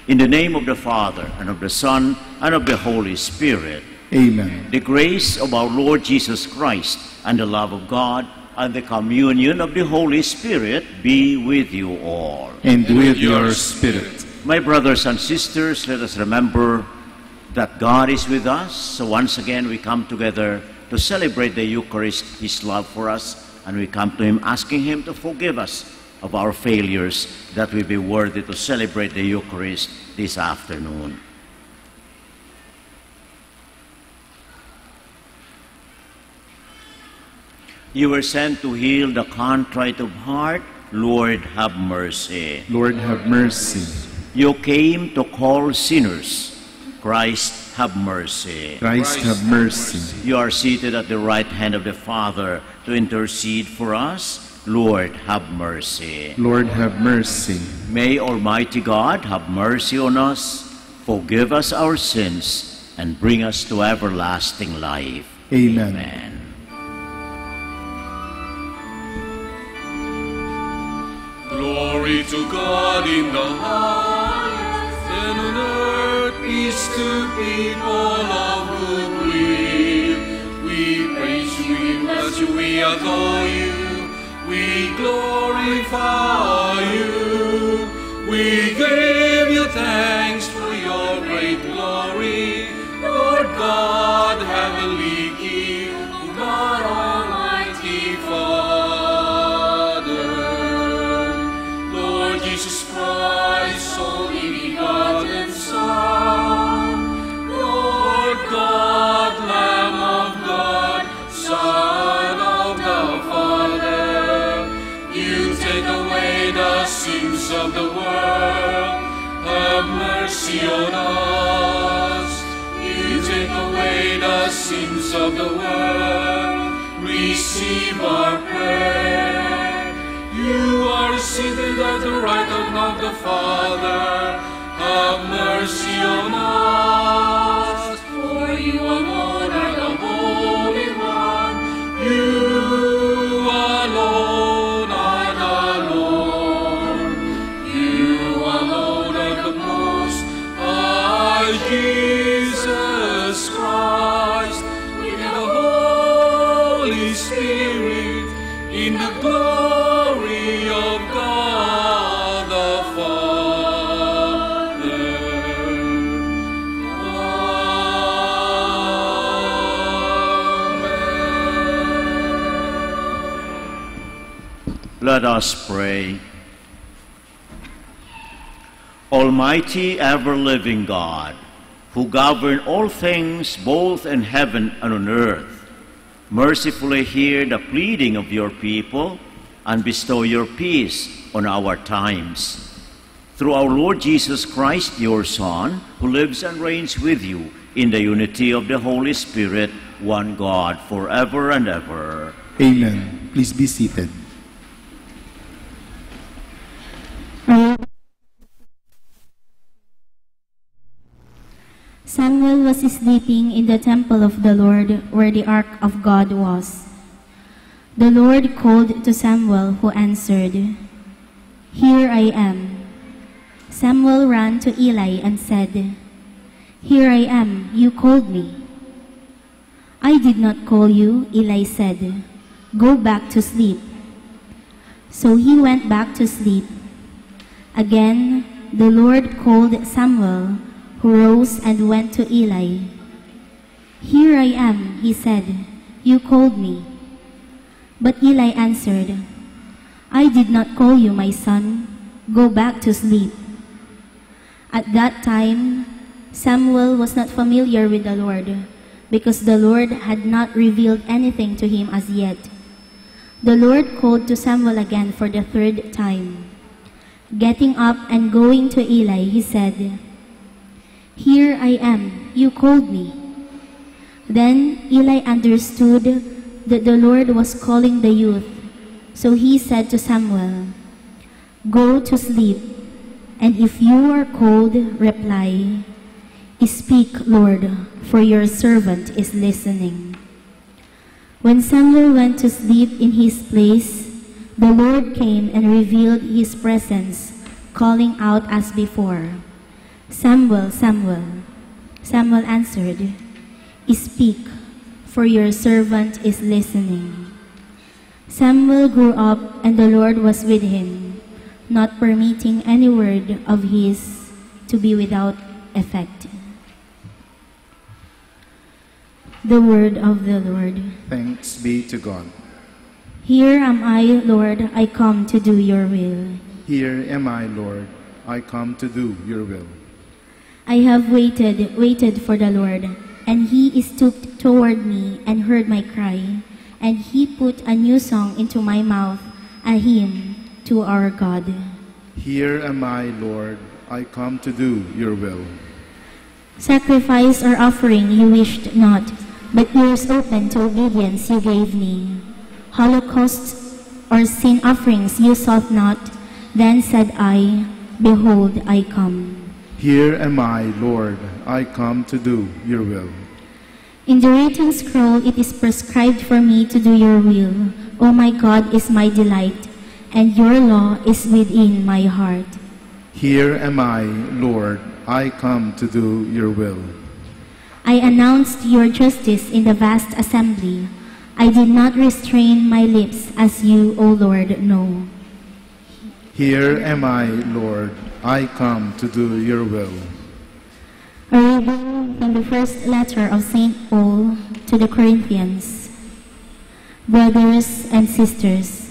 In the name of the Father, and of the Son, and of the Holy Spirit, Amen. The grace of our Lord Jesus Christ, and the love of God, and the communion of the Holy Spirit be with you all. And with your spirit. My brothers and sisters, let us remember that God is with us. So once again, we come together to celebrate the Eucharist, His love for us, and we come to Him asking Him to forgive us of our failures, that we be worthy to celebrate the Eucharist this afternoon. You were sent to heal the contrite of heart. Lord, have mercy. Lord, have mercy. You came to call sinners. Christ, have mercy. Christ, have mercy. You are seated at the right hand of the Father to intercede for us. Lord, have mercy. Lord, have mercy. May Almighty God have mercy on us, forgive us our sins, and bring us to everlasting life. Amen. Amen. Glory to God in the highest, and on earth peace to people of good will. We praise you, we bless you, we adore you, we glorify you. We give you thanks for your great glory, Lord God, heavenly King, God Almighty Father. Lord Jesus Christ, only begotten Son, Lord God, Lamb of God, Son of the Father, you take away the sins of the world, have mercy on us. You take away the sins of the world, receive our prayer. You are seated at the right hand of the Father, have mercy on us. For you alone are the Holy One, you alone are the Lord, you alone are the Most High Jesus Christ, with the Holy Spirit, in the glory of God the Father. Let us pray. Almighty, ever-living God, who govern all things both in heaven and on earth, mercifully hear the pleading of your people and bestow your peace on our times. Through our Lord Jesus Christ, your Son, who lives and reigns with you in the unity of the Holy Spirit, one God, forever and ever. Amen. Please be seated. Samuel was sleeping in the temple of the Lord where the ark of God was. The Lord called to Samuel, who answered, "Here I am." Samuel ran to Eli and said, "Here I am, you called me." "I did not call you," Eli said. "Go back to sleep." So he went back to sleep. Again, the Lord called Samuel, who rose and went to Eli. "Here I am," he said. "You called me." But Eli answered, "I did not call you, my son. Go back to sleep." At that time, Samuel was not familiar with the Lord, because the Lord had not revealed anything to him as yet. The Lord called to Samuel again for the third time. Getting up and going to Eli, he said, "Here I am, you called me." Then Eli understood that the Lord was calling the youth, so he said to Samuel, "Go to sleep, and if you are cold, reply, 'Speak, Lord, for your servant is listening.'" When Samuel went to sleep in his place, the Lord came and revealed his presence, calling out as before, "Samuel, Samuel." Samuel answered, "Speak, for your servant is listening." Samuel grew up, and the Lord was with him, not permitting any word of his to be without effect. The word of the Lord. Thanks be to God. Here am I, Lord, I come to do your will. Here am I, Lord, I come to do your will. I have waited for the Lord, and he stooped toward me and heard my cry, and he put a new song into my mouth, a hymn to our God. Here am I, Lord, I come to do your will. Sacrifice or offering you wished not, but ears open to obedience you gave me. Holocausts or sin offerings you sought not, then said I, "Behold, I come." Here am I, Lord, I come to do your will. In the written scroll it is prescribed for me to do your will. O my God is my delight, and your law is within my heart. Here am I, Lord, I come to do your will. I announced your justice in the vast assembly. I did not restrain my lips, as you, O Lord, know. Here am I, Lord, I come to do your will. A reading from the first letter of St. Paul to the Corinthians. Brothers and sisters,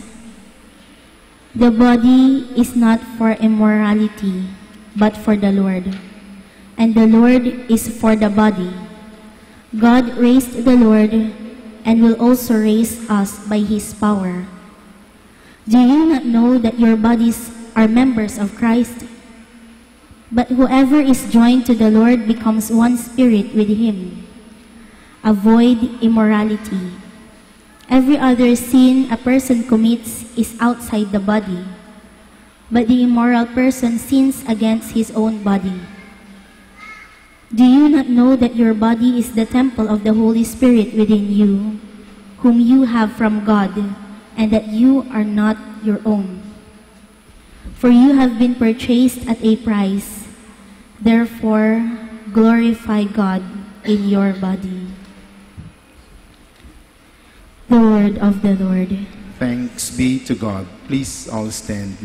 the body is not for immorality, but for the Lord, and the Lord is for the body. God raised the Lord and will also raise us by his power. Do you not know that your bodies are members of Christ? But whoever is joined to the Lord becomes one spirit with him. Avoid immorality. Every other sin a person commits is outside the body, but the immoral person sins against his own body. Do you not know that your body is the temple of the Holy Spirit within you, whom you have from God, and that you are not your own? For you have been purchased at a price. Therefore, glorify God in your body. The word of the Lord. Thanks be to God. Please all stand.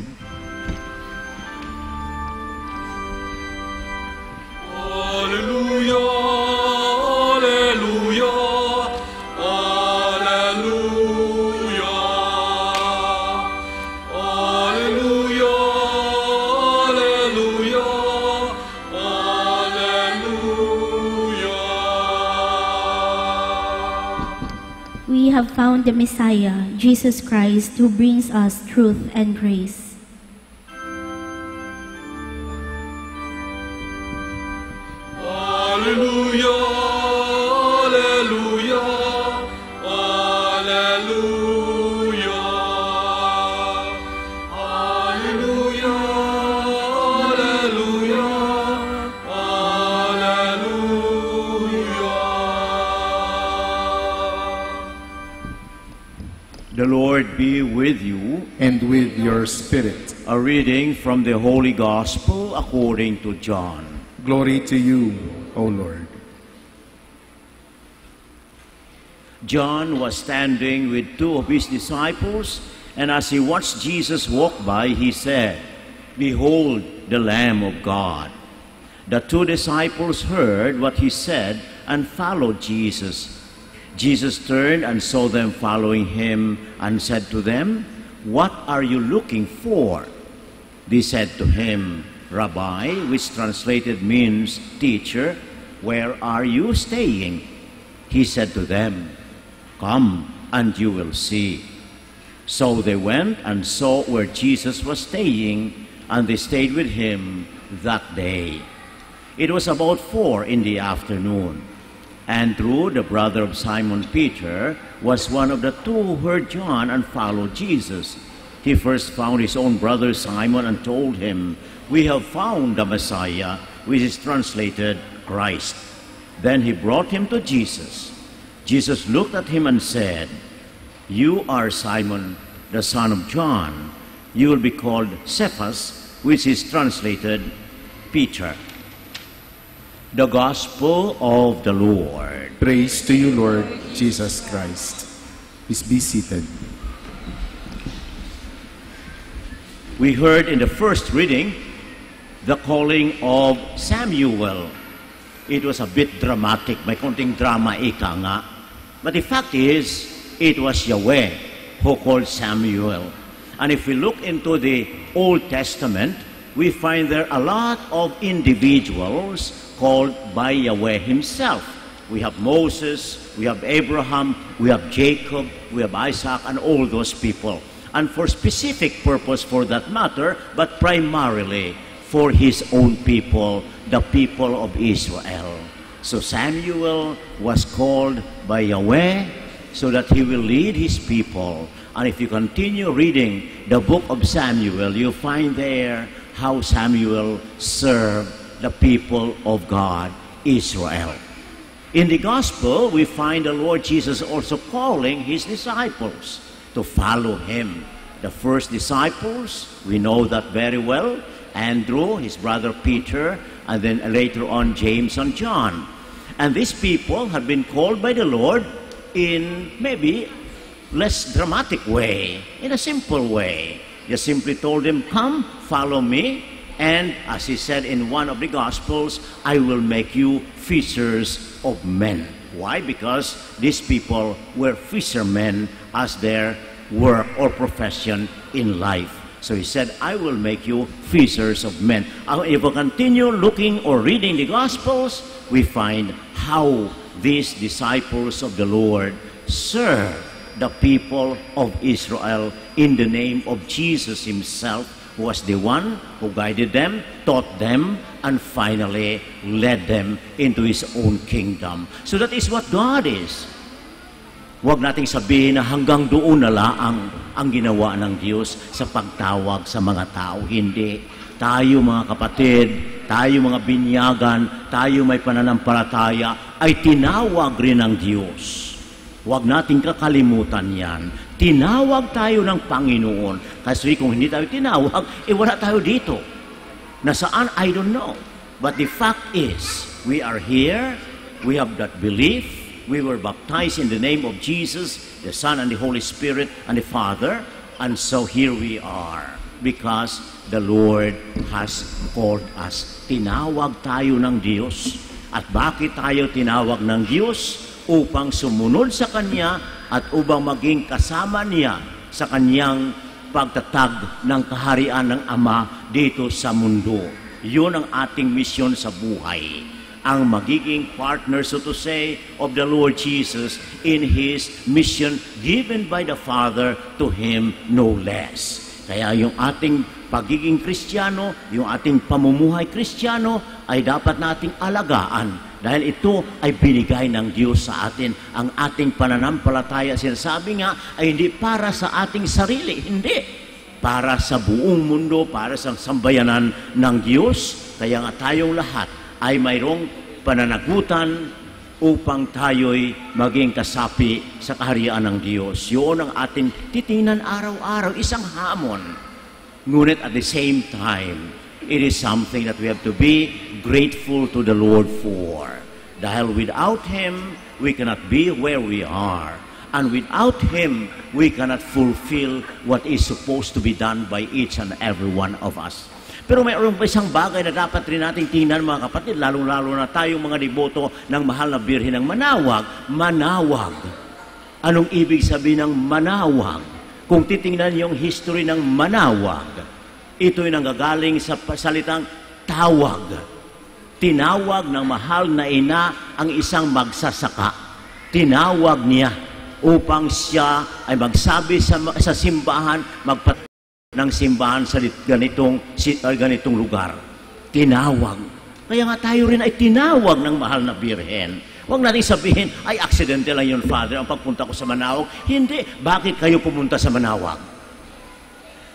Alleluia, alleluia, alleluia. we have found the Messiah, Jesus Christ, who brings us truth and grace. Alleluia, Alleluia, Alleluia, Alleluia, Alleluia, Alleluia. The Lord be with you. And with your spirit. A reading from the Holy Gospel according to John. Glory to you, O Lord. John was standing with two of his disciples, and as he watched Jesus walk by, he said, "Behold the Lamb of God." The two disciples heard what he said and followed Jesus. Jesus turned and saw them following him and said to them, "What are you looking for?" They said to him, "Rabbi," which translated means teacher, "where are you staying?" He said to them, "Come and you will see." So they went and saw where Jesus was staying, and they stayed with him that day. It was about 4 in the afternoon. Andrew, the brother of Simon Peter, was one of the two who heard John and followed Jesus. He first found his own brother Simon and told him, "We have found the Messiah," which is translated Christ. Then he brought him to Jesus. Jesus looked at him and said, "You are Simon, the son of John. You will be called Cephas," which is translated Peter. The Gospel of the Lord. Praise to you, Lord Jesus Christ. Please be seated. We heard in the first reading the calling of Samuel. It was a bit dramatic, may konting drama ika nga. But the fact is, it was Yahweh who called Samuel. And if we look into the Old Testament, we find there a lot of individuals called by Yahweh himself. We have Moses, we have Abraham, we have Jacob, we have Isaac, and all those people. And for specific purpose for that matter, but primarily for his own people, the people of Israel. So Samuel was called by Yahweh so that he will lead his people. And if you continue reading the book of Samuel, you find there how Samuel served the people of God, Israel. In the gospel, we find the Lord Jesus also calling his disciples to follow him. The first disciples, we know that very well, Andrew, his brother Peter, and then later on James and John. And these people have been called by the Lord in maybe less dramatic way, in a simple way. Just simply told them, "Come, follow me, and as he said in one of the Gospels, I will make you fishers of men." Why? Because these people were fishermen as their work or profession in life. So he said, "I will make you fishers of men." If we continue looking or reading the Gospels, we find how these disciples of the Lord serve the people of Israel in the name of Jesus himself, who was the one who guided them, taught them, and finally led them into his own kingdom. So that is what God is. Huwag nating sabihin na hanggang doon na lang ang ginawa ng Diyos sa pagtawag sa mga tao. Hindi. Tayo mga kapatid, tayo mga binyagan, tayo may pananampalataya, ay tinawag rin ng Diyos. Huwag nating kakalimutan yan. Tinawag tayo ng Panginoon. Kasi kung hindi tayo tinawag, wala tayo dito. Nasaan? I don't know. But the fact is, we are here, we have that belief, we were baptized in the name of Jesus, the Son and the Holy Spirit and the Father, and so here we are because the Lord has called us. Tinawag tayo ng Diyos. At bakit tayo tinawag ng Diyos? Upang sumunod sa Kanya at upang maging kasama niya sa Kanyang pagtatag ng kaharian ng Ama dito sa mundo. Yun ang ating misyon sa buhay. ang magiging partner, so to say, of the Lord Jesus in His mission given by the Father to Him no less. Kaya yung ating pagiging Kristiyano, yung ating pamumuhay Kristiyano ay dapat nating alagaan dahil ito ay binigay ng Diyos sa atin. Ang ating pananampalataya, sinasabi nga, ay hindi para sa ating sarili, hindi. Para sa buong mundo, para sa sambayanan ng Diyos. Kaya nga tayong lahat ay mayroong pananagutan upang tayo'y maging kasapi sa kaharian ng Diyos. Yun ang ating titingnan araw-araw, isang hamon. Ngunit at the same time, it is something that we have to be grateful to the Lord for. Dahil without Him, we cannot be where we are. And without Him, we cannot fulfill what is supposed to be done by each and every one of us. Pero mayroon pa isang bagay na dapat rin nating tingnan, mga kapatid, lalo-lalo na tayong mga deboto ng mahal na Birhen ng Manawag. Manawag. Anong ibig sabihin ng manawag? Kung titingnan yung history ng Manawag, ito'y nanggagaling sa salitang tawag. Tinawag ng mahal na ina ang isang magsasaka. Tinawag niya upang siya ay magsabi sa simbahan, ng simbahan sa ganitong lugar. Tinawag. Kaya nga tayo rin ay tinawag ng mahal na Birhen. Huwag natin sabihin, ay aksidente lang yun, Father, ang pagpunta ko sa Manawag. Hindi. Bakit kayo pumunta sa Manawag?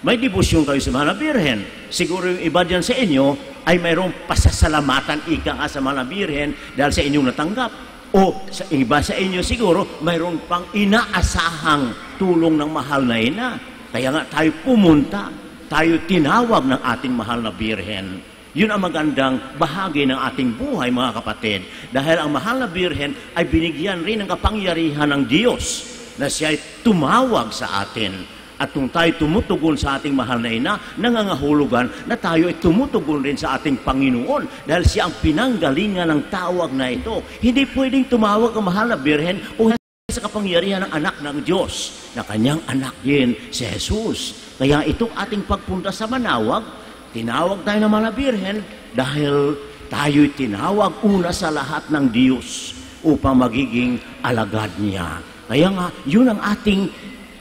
May debosyon kayo sa mahal na Birhen. Siguro yung iba dyan sa inyo ay mayroong pasasalamatan ika nga sa mahal na Birhen dahil sa inyong natanggap. O sa iba sa inyo siguro mayroong pang inaasahang tulong ng mahal na ina. Kaya nga tayo pumunta, tayo tinawag ng ating mahal na Birhen. Yun ang magandang bahagi ng ating buhay, mga kapatid. Dahil ang mahal na Birhen ay binigyan rin ng kapangyarihan ng Diyos na siya ay tumawag sa atin. At kung tayo tumutugon sa ating mahal na ina, nangangahulugan na tayo ay tumutugon rin sa ating Panginoon dahil siya ang pinanggalingan ng tawag na ito. Hindi pwedeng tumawag ang mahal na Birhen kung sa kapangyarihan ng anak ng Diyos, na kanyang anak din si Jesus. Kaya itong ating pagpunta sa Manawag, tinawag tayo ng mga Birhen dahil tayo'y tinawag una sa lahat ng Diyos upang magiging alagad niya. Kaya nga, yun ang ating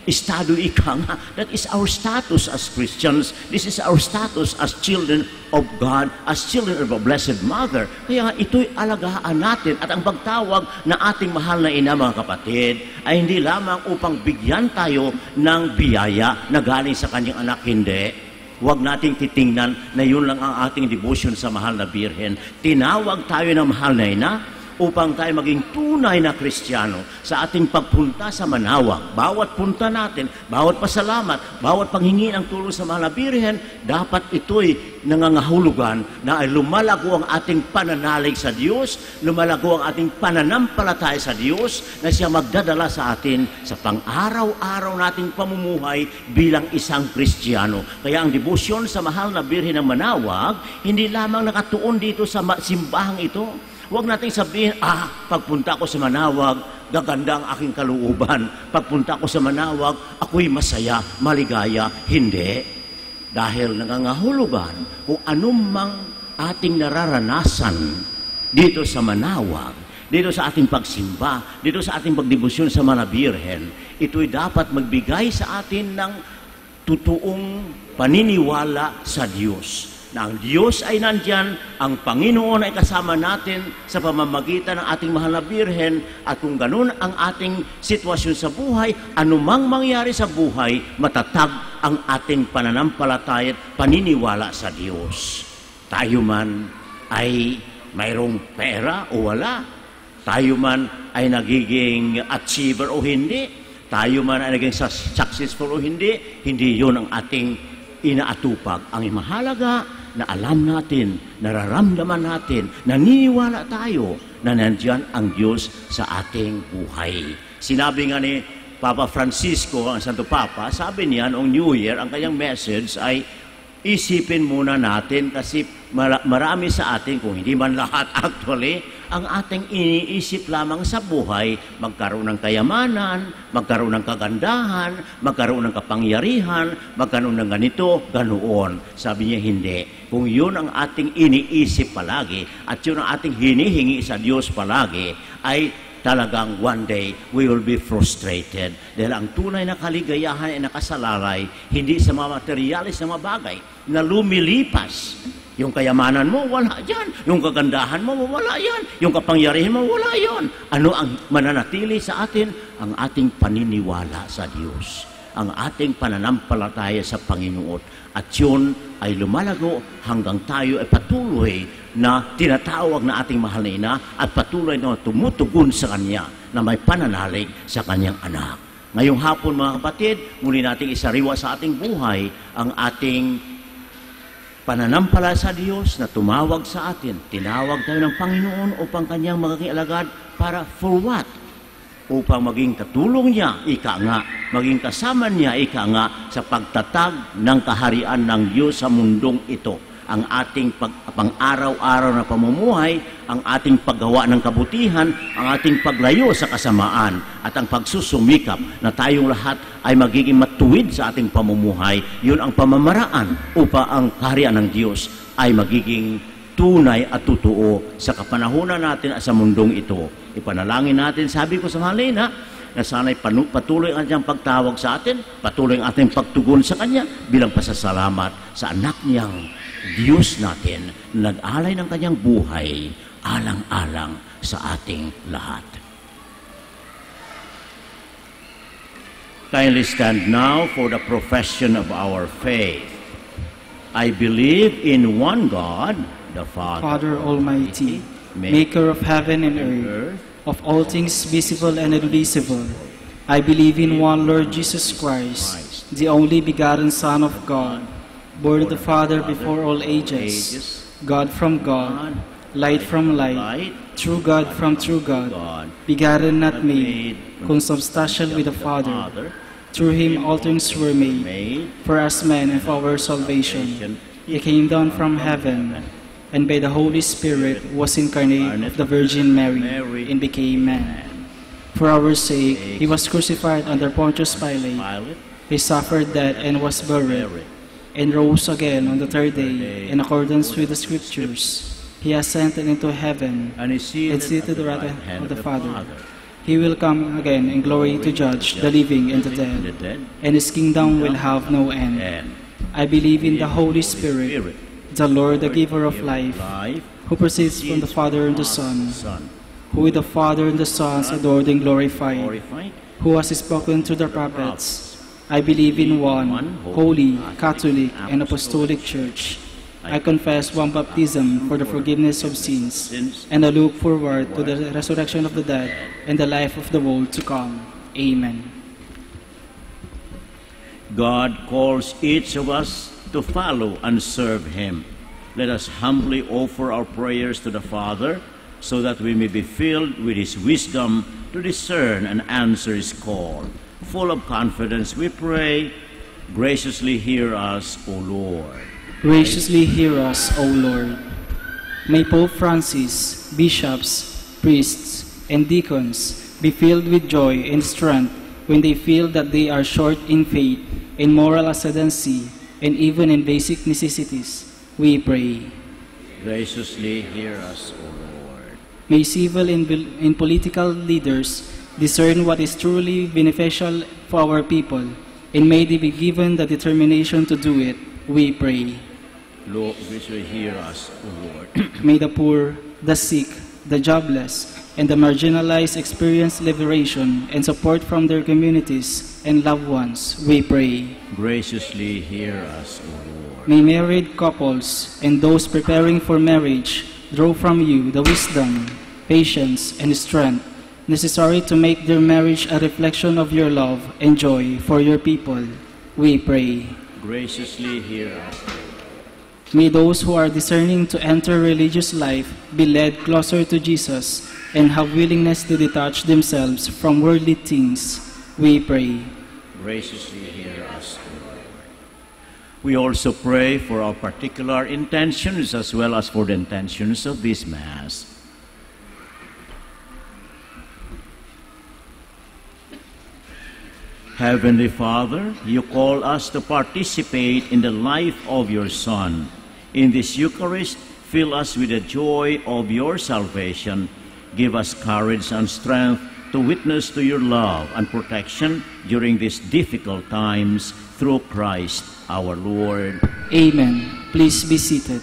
estado ika nga. That is our status as Christians. This is our status as children of God, as children of a Blessed Mother. Kaya ito'y alagaan natin at ang pagtawag na ating mahal na ina, mga kapatid, ay hindi lamang upang bigyan tayo ng biyaya na galing sa kanyang anak, hindi. Huwag nating titingnan na yun lang ang ating devotion sa mahal na Birhen. Tinawag tayo ng mahal na ina upang tayo maging tunay na Kristiyano sa ating pagpunta sa Manawag. Bawat punta natin, bawat pasalamat, bawat panghingi ng tulong sa mahal na Birhen, dapat ito'y nangangahulugan na ay lumalago ang ating pananalig sa Diyos, lumalago ang ating pananampalataya sa Diyos, na siya magdadala sa atin sa pang-araw-araw nating pamumuhay bilang isang Kristiyano. Kaya ang debosyon sa mahal na Birhen ng Manawag, hindi lamang nakatuon dito sa simbahang ito. Huwag nating sabihin, pagpunta ko sa Manawag, gaganda ang aking kalooban. Pagpunta ko sa Manawag, ako'y masaya, maligaya. Hindi. Dahil nangangahulugan kung anumang ating nararanasan dito sa Manawag, dito sa ating pagsimba, dito sa ating pagdebosyon sa mga Birhen, ito'y dapat magbigay sa atin ng totoong paniniwala sa Diyos. Na ang Diyos ay nandyan, ang Panginoon ay kasama natin sa pamamagitan ng ating mahal na Birhen, at kung ganun ang ating sitwasyon sa buhay, anumang mangyari sa buhay, matatag ang ating pananampalataya at paniniwala sa Diyos. Tayo man ay mayroong pera o wala, tayo man ay nagiging achiever o hindi, tayo man ay naging successful o hindi, hindi yun ang ating inaatupag. Ang mahalaga na alam natin, nararamdaman natin, naniniwala tayo na nandyan ang Diyos sa ating buhay. Sinabi nga ni Papa Francisco, ang Santo Papa, sabi niya noong New Year, ang kanyang message ay isipin muna natin kasi marami sa atin, kung hindi man lahat actually, ang ating iniisip lamang sa buhay, magkaroon ng kayamanan, magkaroon ng kagandahan, magkaroon ng kapangyarihan, magkaroon ng ganito, ganoon. Sabi niya, hindi. Kung yun ang ating iniisip palagi at yun ang ating hinihingi sa Diyos palagi, ay talagang one day we will be frustrated. Dahil ang tunay na kaligayahan ay nakasalalay, hindi sa mga materialis na mga bagay na lumilipas. Yung kayamanan mo, wala yan. Yung kagandahan mo, wala yan. Yung kapangyarihan mo, wala yan. Ano ang mananatili sa atin? Ang ating paniniwala sa Diyos. Ang ating pananampalataya sa Panginoon. At yun ay lumalago hanggang tayo ay patuloy na tinatawag na ating mahal na ina at patuloy na tumutugon sa Kanya na may pananalig sa Kanyang anak. Ngayong hapon mga kapatid, muli nating isariwa sa ating buhay ang ating pananampalataya sa Diyos na tumawag sa atin. Tinawag tayo ng Panginoon upang Kanyang maging alagad para for what? Upang maging katulong niya, ika nga, maging kasama niya, ika nga, sa pagtatag ng kaharian ng Diyos sa mundong ito. Ang ating pang-araw-araw na pamumuhay, ang ating paggawa ng kabutihan, ang ating paglayo sa kasamaan, at ang pagsusumikap na tayong lahat ay magiging matuwid sa ating pamumuhay. Yun ang pamamaraan upang ang kaharian ng Diyos ay magiging tunay at totoo sa kapanahunan natin at sa mundong ito. Ipanalangin natin, sabi ko sa Malina, na sana'y patuloy ang kanyang pagtawag sa atin, patuloy ang ating pagtugon sa Kanya bilang pasasalamat sa anak niyang Diyos natin, nag-alay ng Kanyang buhay, alang-alang sa ating lahat. Kindly stand now for the profession of our faith. I believe in one God, the Father Almighty, maker of heaven and earth, of all things visible and invisible. I believe in one Lord Jesus Christ, the only begotten Son of God, born of the Father before all ages, God from God, light from light, true God from true God, begotten not made, consubstantial with the Father. Through Him all things were made, for us men and for our salvation. He came down from heaven, and by the Holy Spirit was incarnate of the Virgin Mary, and became man. For our sake He was crucified under Pontius Pilate. He suffered death and was buried, and rose again on the third day, in accordance with the Scriptures. He ascended into heaven, and is seated at the right hand of the Father. He will come again in glory to judge the living and the dead, and His kingdom will have no end. I believe in the Holy Spirit, the Lord, the giver of life, who proceeds from the Father and the Son, who with the Father and the Son is adored and glorified, who has spoken to the prophets. I believe in one holy, Catholic, and Apostolic Church. I confess one baptism for the forgiveness of sins, and I look forward to the resurrection of the dead and the life of the world to come. Amen. God calls each of us to follow and serve Him. Let us humbly offer our prayers to the Father so that we may be filled with His wisdom to discern and answer His call. Full of confidence, we pray, graciously hear us, O Lord. Graciously hear us, O Lord. May Pope Francis, bishops, priests, and deacons be filled with joy and strength when they feel that they are short in faith, in moral ascendancy, and even in basic necessities. We pray. Graciously hear us, O Lord. May civil and political leaders discern what is truly beneficial for our people, and may they be given the determination to do it. We pray. Lord, graciously hear us, O Lord. May the poor, the sick, the jobless, and the marginalized experience liberation and support from their communities and loved ones. We pray. Graciously hear us, O Lord. May married couples and those preparing for marriage draw from you the wisdom, patience, and strength necessary to make their marriage a reflection of your love and joy for your people. We pray. Graciously hear us. May those who are discerning to enter religious life be led closer to Jesus and have willingness to detach themselves from worldly things. We pray. Graciously hear us, O Lord. We also pray for our particular intentions as well as for the intentions of this Mass. Heavenly Father, you call us to participate in the life of your Son. In this Eucharist, fill us with the joy of your salvation. Give us courage and strength to witness to your love and protection during these difficult times through Christ our Lord. Amen. Please be seated.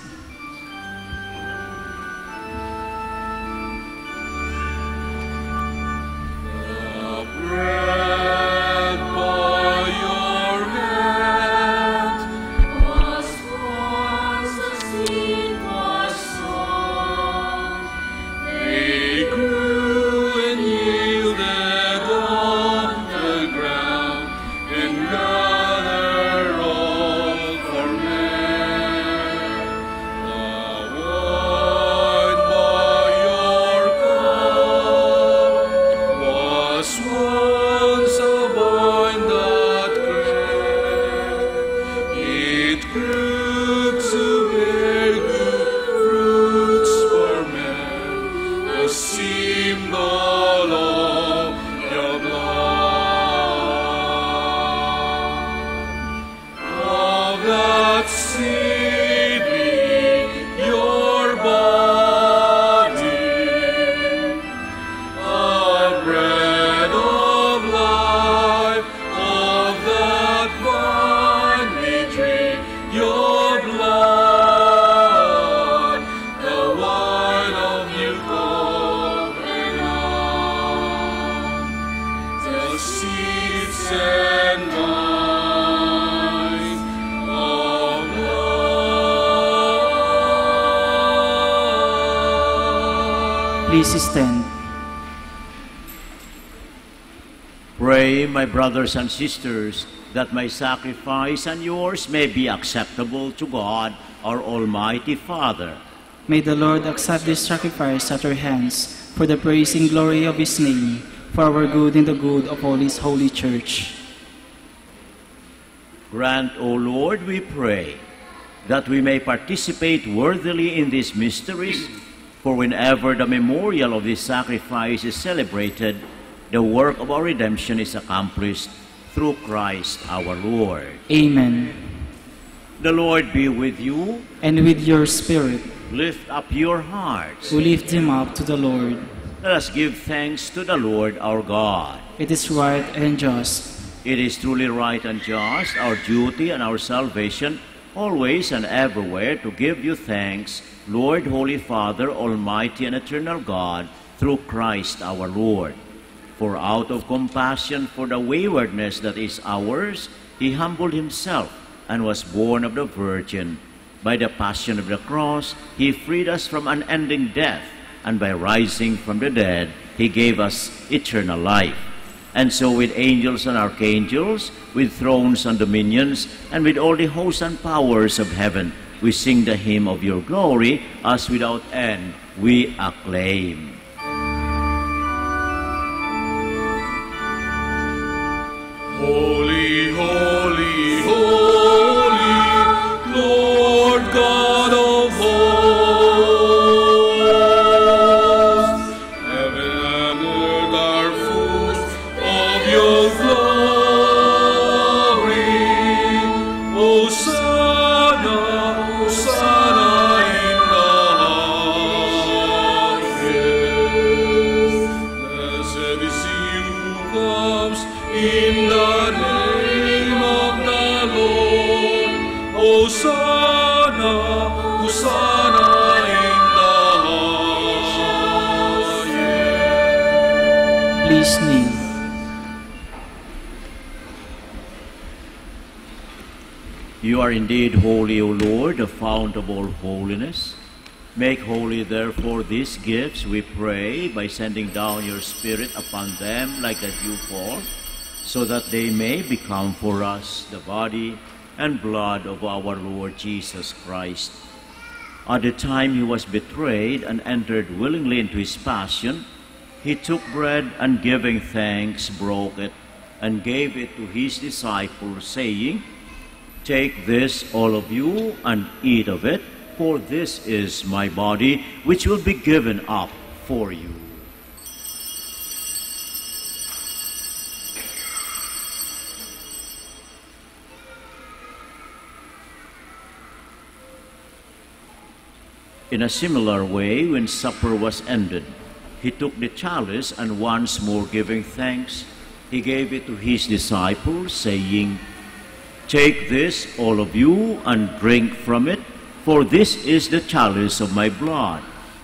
Please stand. Pray, my brothers and sisters, that my sacrifice and yours may be acceptable to God, our Almighty Father. May the Lord accept this sacrifice at our hands for the praise and glory of His name, for our good and the good of all His holy Church. Grant, O Lord, we pray, that we may participate worthily in these mysteries, for whenever the memorial of this sacrifice is celebrated, the work of our redemption is accomplished through Christ our Lord. Amen. The Lord be with you. And with your spirit. Lift up your hearts. We lift them up to the Lord. Let us give thanks to the Lord our God. It is right and just. It is truly right and just, our duty and our salvation, always and everywhere to give you thanks, Lord, Holy Father, Almighty and Eternal God, through Christ our Lord. For out of compassion for the waywardness that is ours, He humbled Himself and was born of the Virgin. By the passion of the cross, He freed us from unending death, and by rising from the dead, He gave us eternal life. And so with angels and archangels, with thrones and dominions, and with all the hosts and powers of heaven, we sing the hymn of your glory, as without end we acclaim. Holy, holy, holy, Lord God of hosts, heaven and earth are full of your glory. Hosanna, Hosanna in the highest. Blessed is he who comes in the name of the Lord. Hosanna, Hosanna in the highest. Please kneel. You are indeed holy, O Lord, the fount of all holiness. Make holy, therefore, these gifts, we pray, by sending down your Spirit upon them like a dewfall, so that they may become for us the body and blood of our Lord Jesus Christ. At the time he was betrayed and entered willingly into his passion, he took bread and giving thanks, broke it, and gave it to his disciples, saying, Take this, all of you, and eat of it, for this is my body, which will be given up for you. In a similar way, when supper was ended, he took the chalice, and once more giving thanks, he gave it to his disciples, saying, Take this, all of you, and drink from it, for this is the chalice of my blood,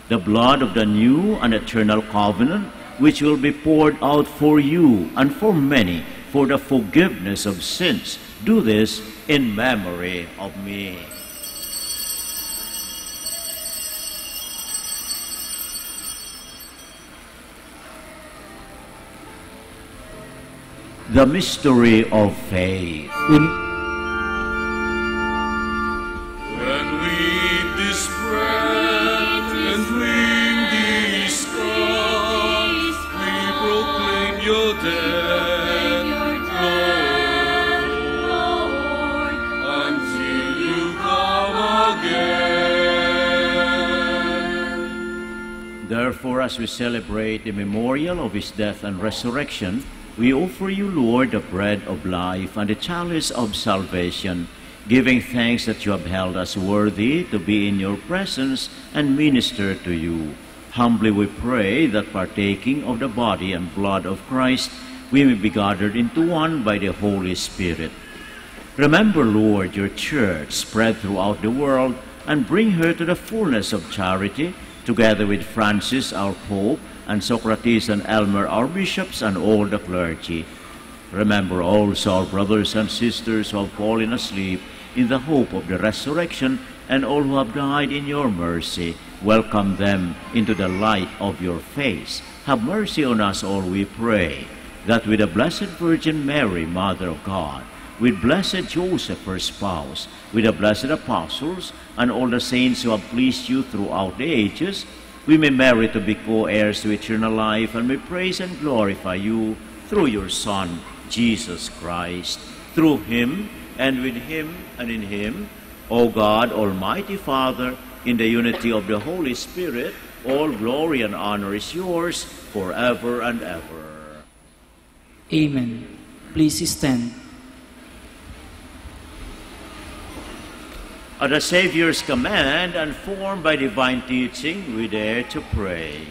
the blood of the new and eternal covenant, which will be poured out for you and for many for the forgiveness of sins. Do this in memory of me. The mystery of faith. When we eat this bread and drink this cup, we proclaim your death, Lord, until you come again. Therefore, as we celebrate the memorial of his death and resurrection, we offer you, Lord, the bread of life and the chalice of salvation, giving thanks that you have held us worthy to be in your presence and minister to you. Humbly we pray that partaking of the body and blood of Christ, we may be gathered into one by the Holy Spirit. Remember, Lord, your church spread throughout the world, and bring her to the fullness of charity, together with Francis, our Pope, and Socrates and Elmer, our bishops, and all the clergy. Remember also our brothers and sisters who have fallen asleep in the hope of the resurrection, and all who have died in your mercy. Welcome them into the light of your face. Have mercy on us all, we pray, that with the Blessed Virgin Mary, Mother of God, with blessed Joseph, her spouse, with the blessed apostles, and all the saints who have pleased you throughout the ages, we may merit to be co-heirs to eternal life, and may praise and glorify you through your Son, Jesus Christ. Through him, and with him, and in him, O God, Almighty Father, in the unity of the Holy Spirit, all glory and honor is yours forever and ever. Amen. Please stand. At the Savior's command and formed by divine teaching, we dare to pray.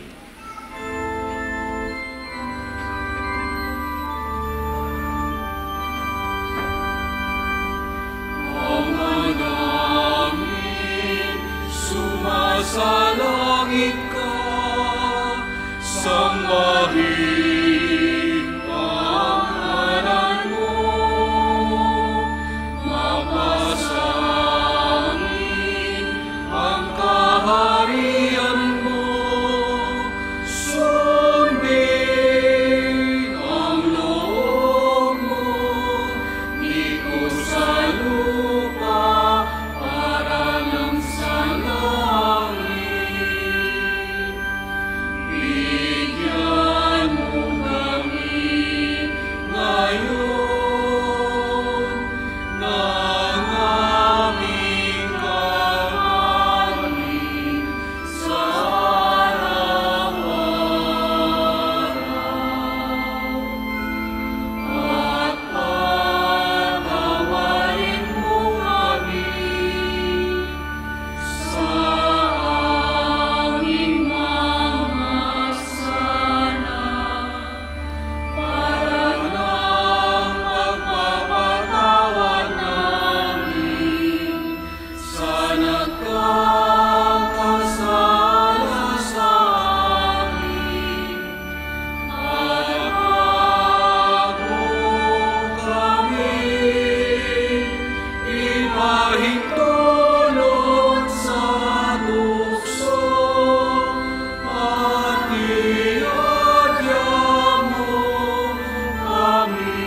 Ama namin, sumasalangit ka, sambahin ang ngalan mo, mapasanin ang kaharian mo, sundin ang loob mo, dito sa lupa para lang sa langit. Bigyan mo kami ngayon ng aming kakanin sa araw-araw. At patawarin mo kami sa aming mga sala, para ng pagpapatawad namin sa nagkakasala sa amin. At wag mo kami ipahintulot sa tukso, at iadya mo kami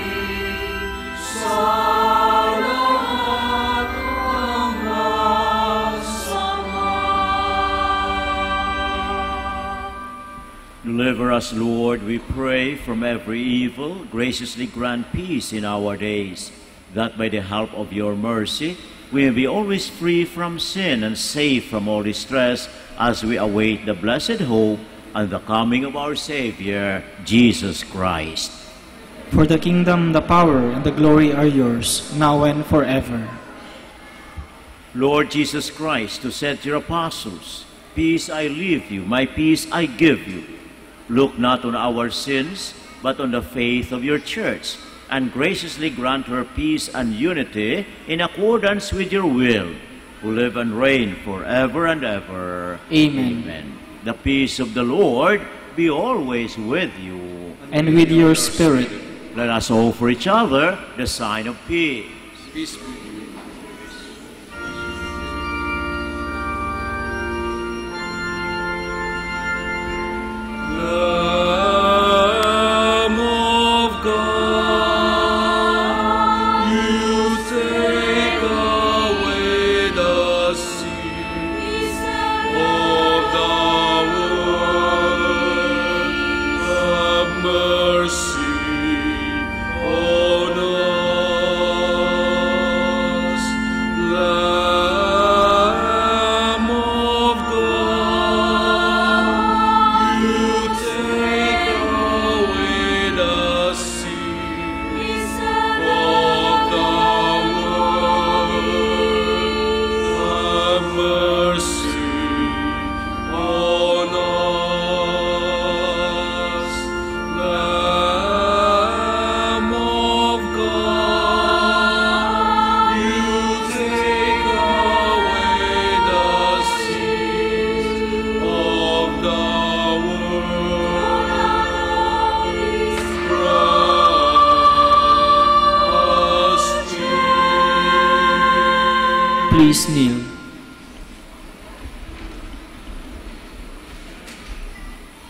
sa lahat ng masama. Deliver us, Lord, we pray, from every evil. Graciously grant peace in our days. that by the help of your mercy, we may be always free from sin and safe from all distress as we await the blessed hope and the coming of our Savior, Jesus Christ. For the kingdom, the power, and the glory are yours, now and forever. Lord Jesus Christ, who said to your apostles, "Peace I leave you, my peace I give you," look not on our sins, but on the faith of your church, and graciously grant her peace and unity in accordance with your will, who live and reign forever and ever. Amen. Amen. The peace of the Lord be always with you. And with your spirit. Let us offer each other the sign of peace. Peace be. Lamb of God, you take away the sins of the world. Have mercy on us. Lamb of God, you take away the sins of the world. Have mercy on us. Lamb of God, you take away the sins of the world. Please kneel.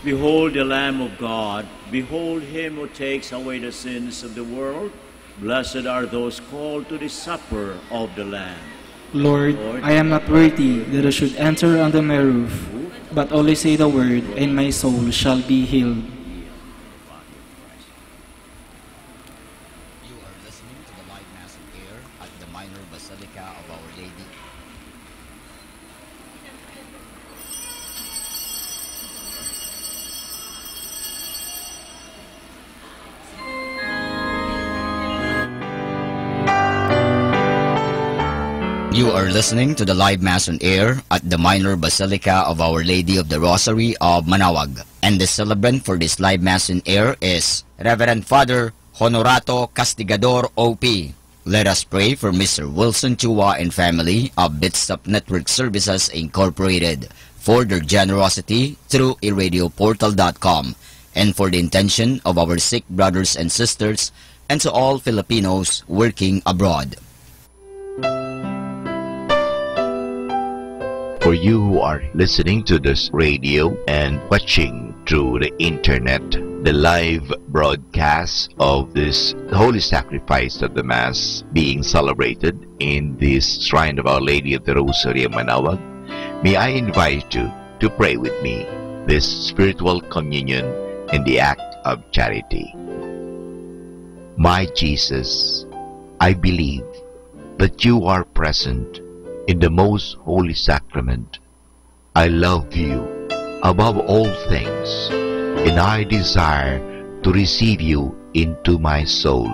Behold the Lamb of God. Behold him who takes away the sins of the world. Blessed are those called to the supper of the Lamb. Lord, I am not worthy that I should enter under my roof, but only say the word, and my soul shall be healed. You are listening to the live Mass on air at the Minor Basilica of Our Lady. You are listening to the live Mass on air at the Minor Basilica of Our Lady of the Rosary of Manaoag. And the celebrant for this live Mass on air is Reverend Father Honorato Castigador O.P. Let us pray for Mr. Wilson Chua and family of Bitstop Network Services Incorporated for their generosity through iradioportal.com and for the intention of our sick brothers and sisters and to all Filipinos working abroad. For you who are listening to this radio and watching through the internet, the live broadcast of this Holy Sacrifice of the Mass being celebrated in this Shrine of Our Lady of the Rosary of Manaoag, may I invite you to pray with me this spiritual communion in the act of charity. My Jesus, I believe that you are present in the most holy sacrament. I love you above all things, and I desire to receive you into my soul.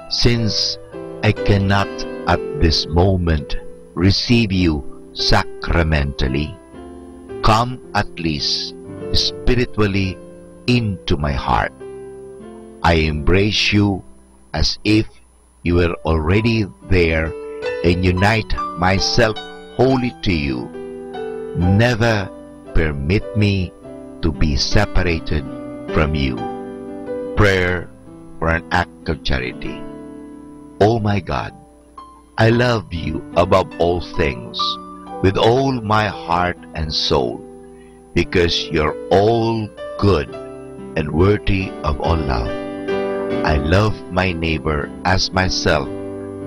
Since I cannot at this moment receive you sacramentally, come at least spiritually into my heart. I embrace you as if you were already there and unite myself wholly to you. Never permit me to be separated from you. Prayer for an act of charity. Oh my God, I love you above all things with all my heart and soul, because you're all good and worthy of all love. I love my neighbor as myself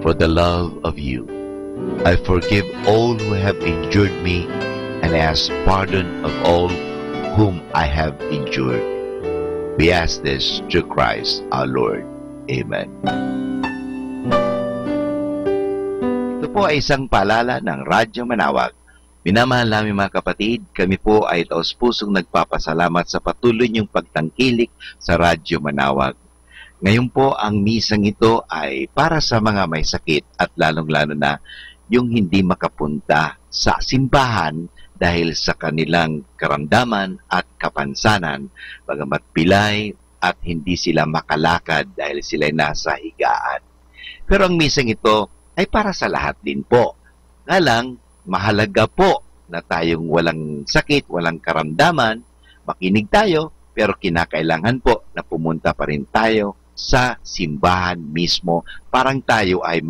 for the love of you. I forgive all who have injured me and ask pardon of all whom I have injured. We ask this through Christ our Lord. Amen. po ay isang paalala ng Radyo Manawag. Minamahal namin mga kapatid, kami po ay taos-pusong nagpapasalamat sa patuloy niyong pagtangkilik sa Radyo Manawag. Ngayon po, ang misang ito ay para sa mga may sakit at lalong-lalo na yung hindi makapunta sa simbahan dahil sa kanilang karamdaman at kapansanan, bagamat pilay at hindi sila makalakad dahil sila nasa higaan. Pero ang misang ito ay para sa lahat din po. Nga lang, mahalaga po na tayong walang sakit, walang karamdaman, makinig tayo, pero kinakailangan po na pumunta pa rin tayo sa simbahan mismo parang tayo ay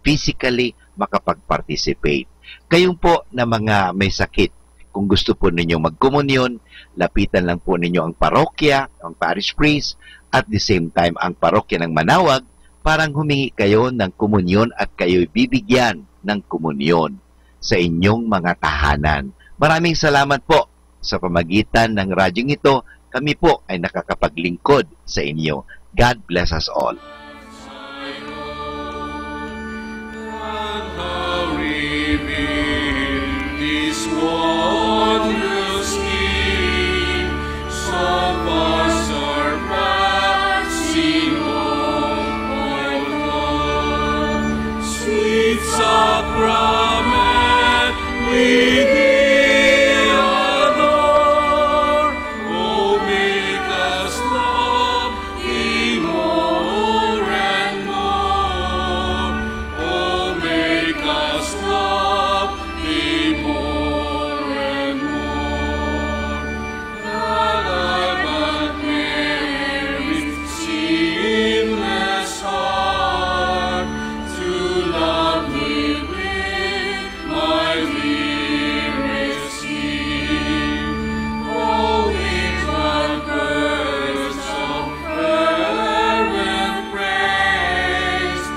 physically makapag-participate. Kayong po na mga may sakit, kung gusto po ninyo magkomunyon, lapitan lang po ninyo ang parokya, ang parish priest, at the same time ang parokya ng Manawag, parang humingi kayo ng komunyon at kayo'y bibigyan ng komunyon sa inyong mga tahanan. Maraming salamat po sa pamagitan ng radyong ito. Kami po ay nakakapaglingkod sa inyo. God bless us all. This wondrous gift, some of us are passing on, sweet sacrament, we thee adore. Oh, make us love thee more and more. Oh, make us love thee more and more. That I might merit sinless heart to love thee with my lyric sing. Oh, with my words of fervent praise,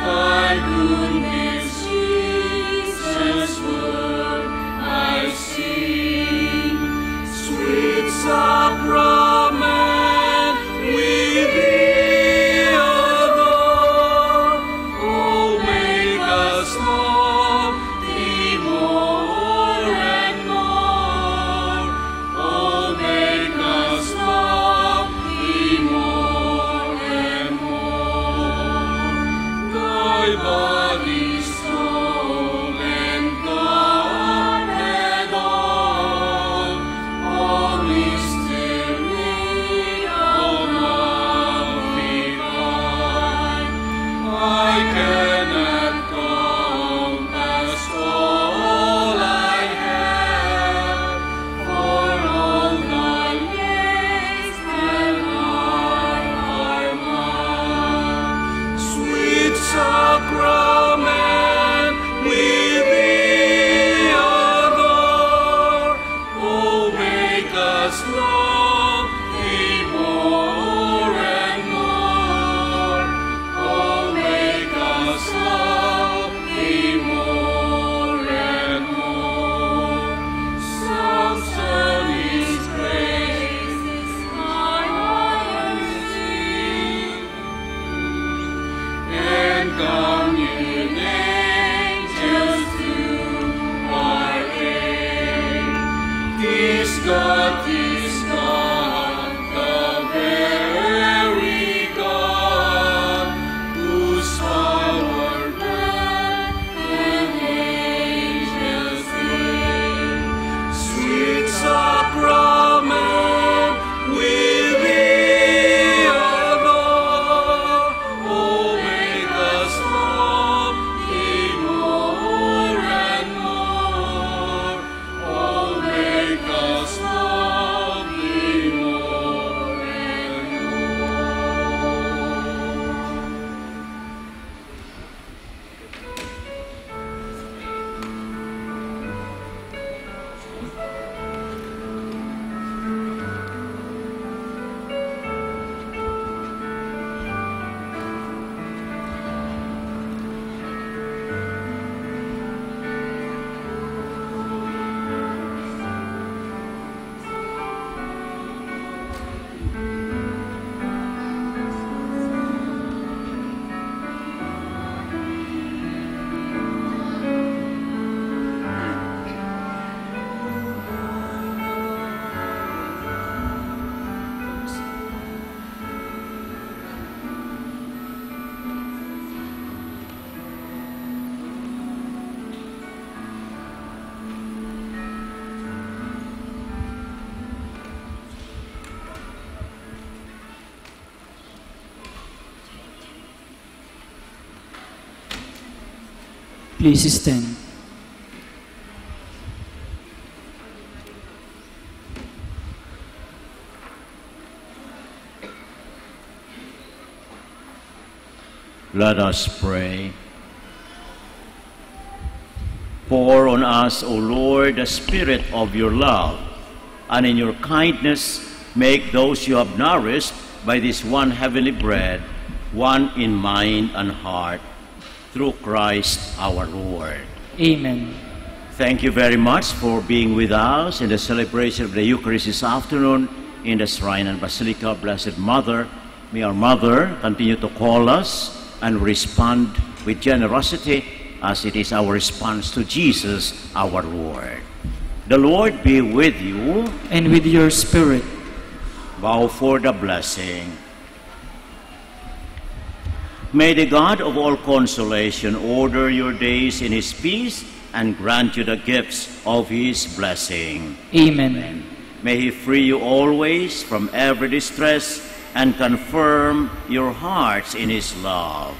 thy goodness, Jesus' word I sing. Sweet sacrament, we thee adore. Oh, make us love thee more and more. Oh, make us love thee more and more. Thy body, soul, and Godhead all mystery of love divine. I cannot compass all I have, for all thy ways and thine are mine. Sweet sacrament, we thee adore. Oh, make us love thee more and more. Oh, make us love thee more and more. Samson's praise is my sing, and commune angels to our aid. This God, the very God, whose power birth and angels did. Sweet sacrament, we thee adore. Oh, make us love thee more and more. Oh, make us love Please stand. Let us pray. Pour on us, O Lord, the spirit of your love, and in your kindness make those you have nourished by this one heavenly bread, one in mind and heart, through Christ our Lord. Amen. Thank you very much for being with us in the celebration of the Eucharist this afternoon in the Shrine and Basilica of Blessed Mother. May our Mother continue to call us and respond with generosity as it is our response to Jesus our Lord. The Lord be with you. And with your spirit. Bow for the blessing. May the God of all consolation order your days in his peace and grant you the gifts of his blessing. Amen. May he free you always from every distress and confirm your hearts in his love.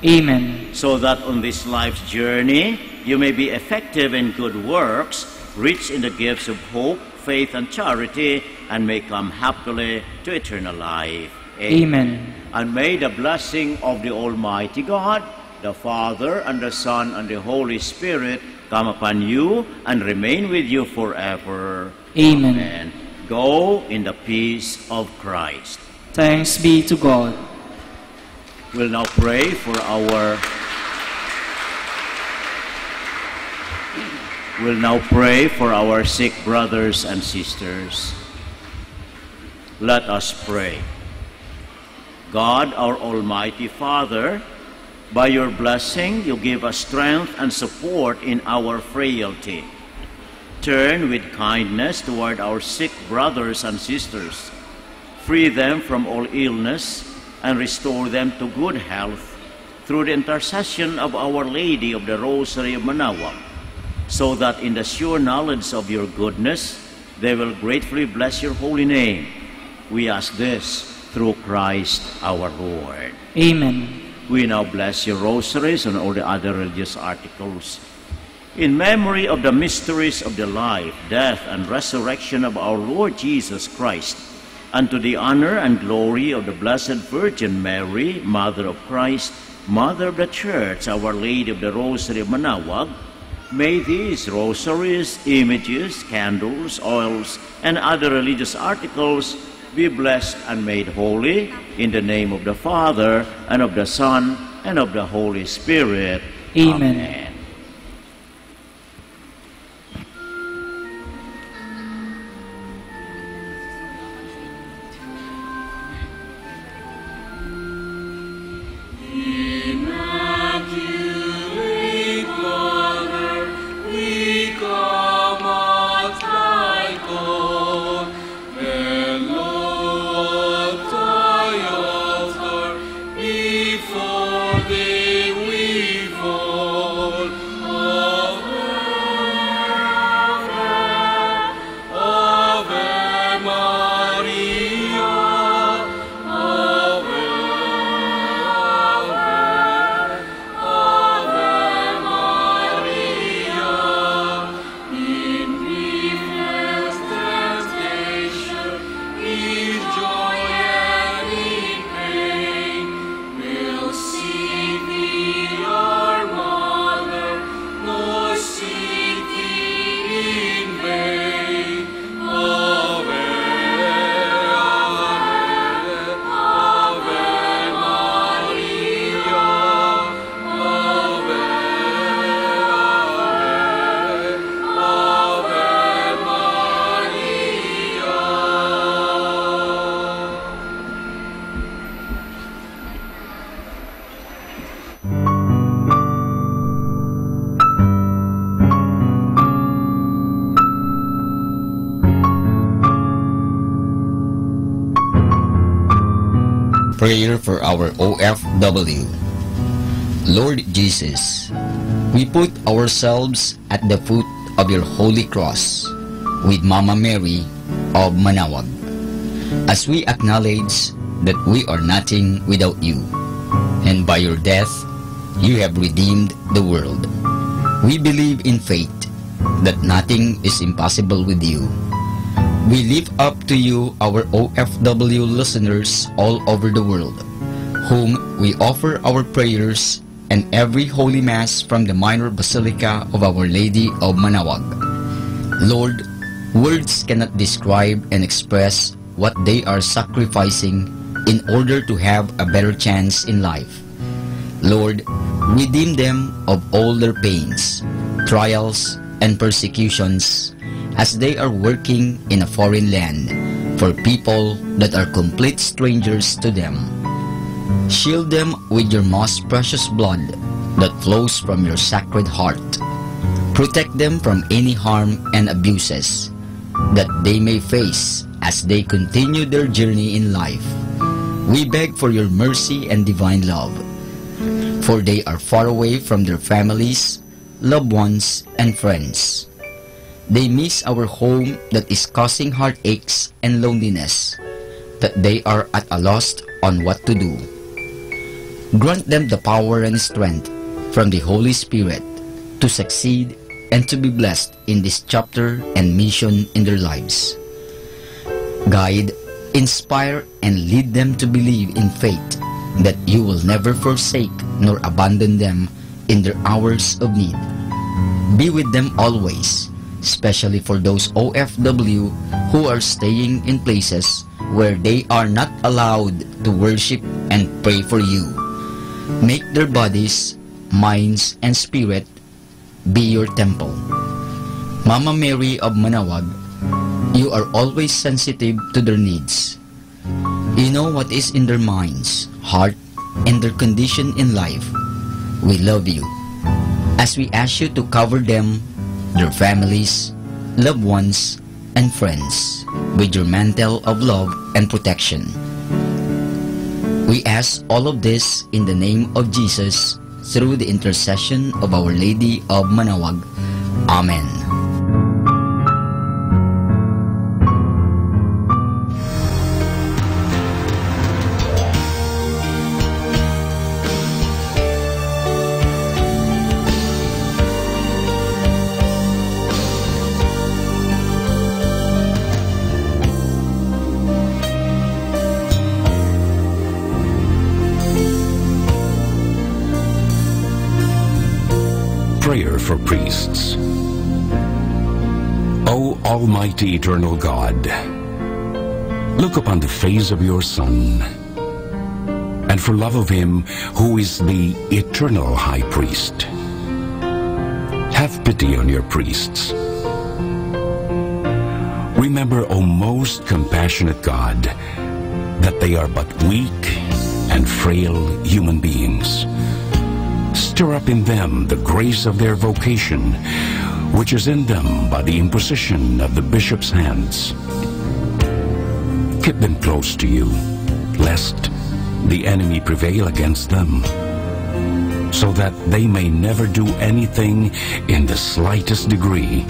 Amen. So that on this life's journey, you may be effective in good works, rich in the gifts of hope, faith, and charity, and may come happily to eternal life. Amen. And may the blessing of the Almighty God, the Father, and the Son, and the Holy Spirit come upon you and remain with you forever. Amen. Amen. Go in the peace of Christ. Thanks be to God. We'll now pray for our sick brothers and sisters. Let us pray. God, our Almighty Father, by your blessing, you give us strength and support in our frailty. Turn with kindness toward our sick brothers and sisters. Free them from all illness and restore them to good health through the intercession of Our Lady of the Rosary of Manaoag, so that in the sure knowledge of your goodness, they will gratefully bless your holy name. We ask this through Christ our Lord. Amen. We now bless your rosaries and all the other religious articles. In memory of the mysteries of the life, death, and resurrection of our Lord Jesus Christ, and to the honor and glory of the Blessed Virgin Mary, Mother of Christ, Mother of the Church, Our Lady of the Rosary of Manaoag, may these rosaries, images, candles, oils, and other religious articles be blessed and made holy in the name of the Father, and of the Son, and of the Holy Spirit. Amen. Amen. Immaculate Mother, we come at thy call, and Lord, thy altar, before thee we fall. Ave Maria, Ave in weakness, temptation, in joy and in pain, we'll seek thee, our Mother, nor seek thee in vain. Ave, Ave, Ave Maria, Ave, Ave Maria. Prayer for our OFW. Lord Jesus, we put ourselves at the foot of your holy cross with Mama Mary of Manaoag, as we acknowledge that we are nothing without you, and by your death you have redeemed the world. We believe in faith that nothing is impossible with you. We lift up to you our OFW listeners all over the world, whom we offer our prayers and every Holy Mass from the Minor Basilica of Our Lady of Manaoag. Lord, words cannot describe and express what they are sacrificing in order to have a better chance in life. Lord, redeem them of all their pains, trials, and persecutions as they are working in a foreign land for people that are complete strangers to them. Shield them with your most precious blood that flows from your sacred heart. Protect them from any harm and abuses that they may face as they continue their journey in life. We beg for your mercy and divine love, for they are far away from their families, loved ones, and friends. They miss our home that is causing heartaches and loneliness, that they are at a loss on what to do. Grant them the power and strength from the Holy Spirit to succeed and to be blessed in this chapter and mission in their lives. Guide, inspire, and lead them to believe in faith that you will never forsake nor abandon them in their hours of need. Be with them always, especially for those OFW who are staying in places where they are not allowed to worship and pray for you. Make their bodies, minds, and spirit be your temple. Mama Mary of Manaoag, you are always sensitive to their needs. You know what is in their minds, heart, and their condition in life. We love you. As we ask you to cover them, their families, loved ones, and friends with your mantle of love and protection. We ask all of this in the name of Jesus through the intercession of Our Lady of Manaoag. Amen. Prayer for priests. O Almighty Eternal God, look upon the face of your Son, and for love of him who is the eternal High Priest, have pity on your priests. Remember, O most compassionate God, that they are but weak and frail human beings. Stir up in them the grace of their vocation, which is in them by the imposition of the bishop's hands. Keep them close to you, lest the enemy prevail against them, so that they may never do anything in the slightest degree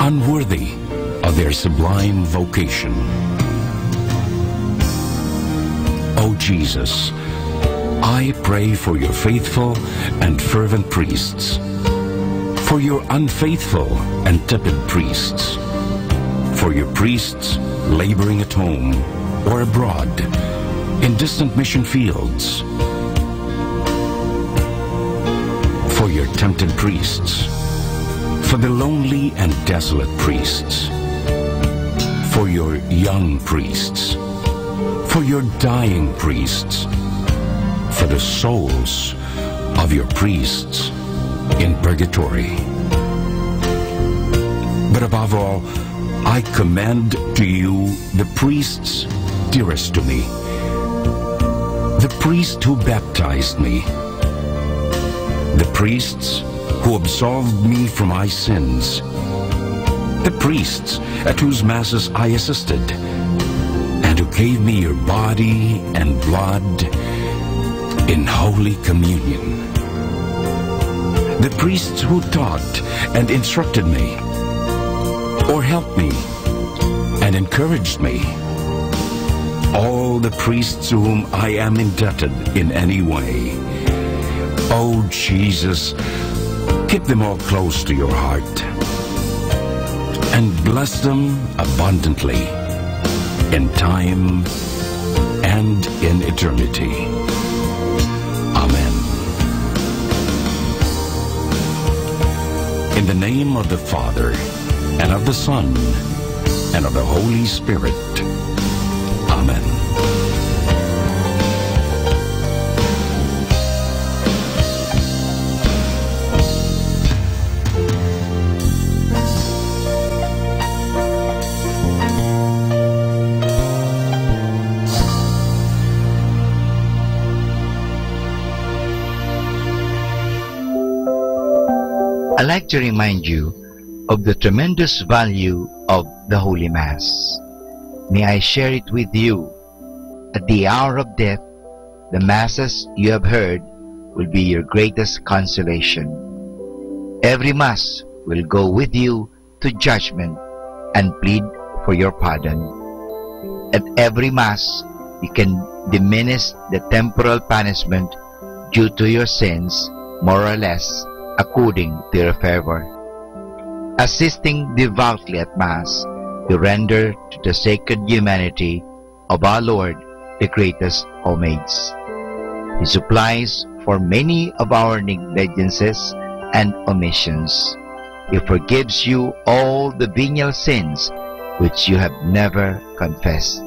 unworthy of their sublime vocation. O Jesus, I pray for your faithful and fervent priests, for your unfaithful and tepid priests, for your priests laboring at home or abroad in distant mission fields, for your tempted priests, for the lonely and desolate priests, for your young priests, for your dying priests, for the souls of your priests in purgatory. But above all, I commend to you the priests dearest to me, the priest who baptized me, the priests who absolved me from my sins, the priests at whose masses I assisted, and who gave me your body and blood in Holy Communion. The priests who taught and instructed me, or helped me and encouraged me. All the priests to whom I am indebted in any way. Oh Jesus, Keep them all close to your heart and bless them abundantly in time and in eternity. Amen. In the name of the Father, and of the Son, and of the Holy Spirit. Amen. I'd like to remind you of the tremendous value of the Holy Mass. May I share it with you. At the hour of death, the Masses you have heard will be your greatest consolation. Every Mass will go with you to judgment and plead for your pardon. At every Mass, you can diminish the temporal punishment due to your sins, more or less, according to your fervor. Assisting devoutly at Mass, you render to the sacred humanity of our Lord the greatest homage. He supplies for many of our negligences and omissions. He forgives you all the venial sins which you have never confessed.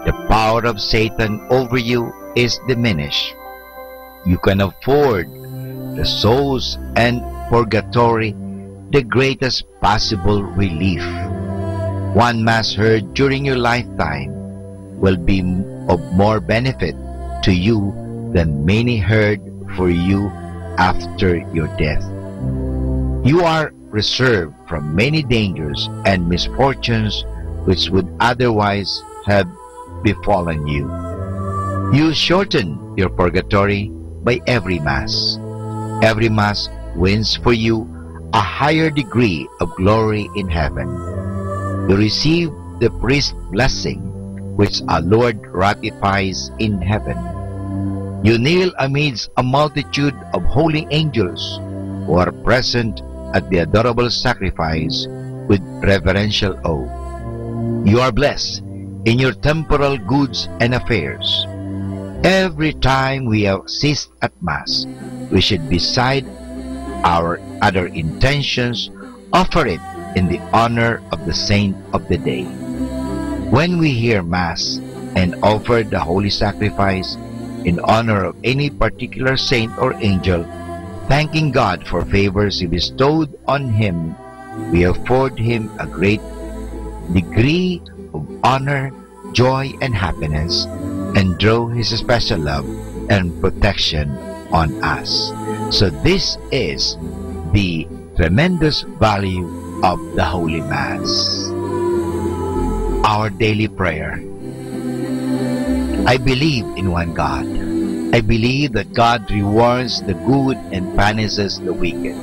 The power of Satan over you is diminished. You can afford the souls and purgatory the greatest possible relief. One Mass heard during your lifetime will be of more benefit to you than many heard for you after your death. You are reserved from many dangers and misfortunes which would otherwise have befallen you. You shorten your purgatory by every Mass. Every Mass wins for you a higher degree of glory in heaven. You receive the priest's blessing, which our Lord ratifies in heaven. You kneel amidst a multitude of holy angels who are present at the adorable sacrifice with reverential awe. You are blessed in your temporal goods and affairs. Every time we assist at Mass, we should, beside our other intentions, offer it in the honor of the saint of the day. When we hear Mass and offer the holy sacrifice in honor of any particular saint or angel, thanking God for favors He bestowed on him, we afford him a great degree of honor, joy, and happiness, and draw His special love and protection on us. So this is the tremendous value of the Holy Mass. Our daily prayer. I believe in one God. I believe that God rewards the good and punishes the wicked.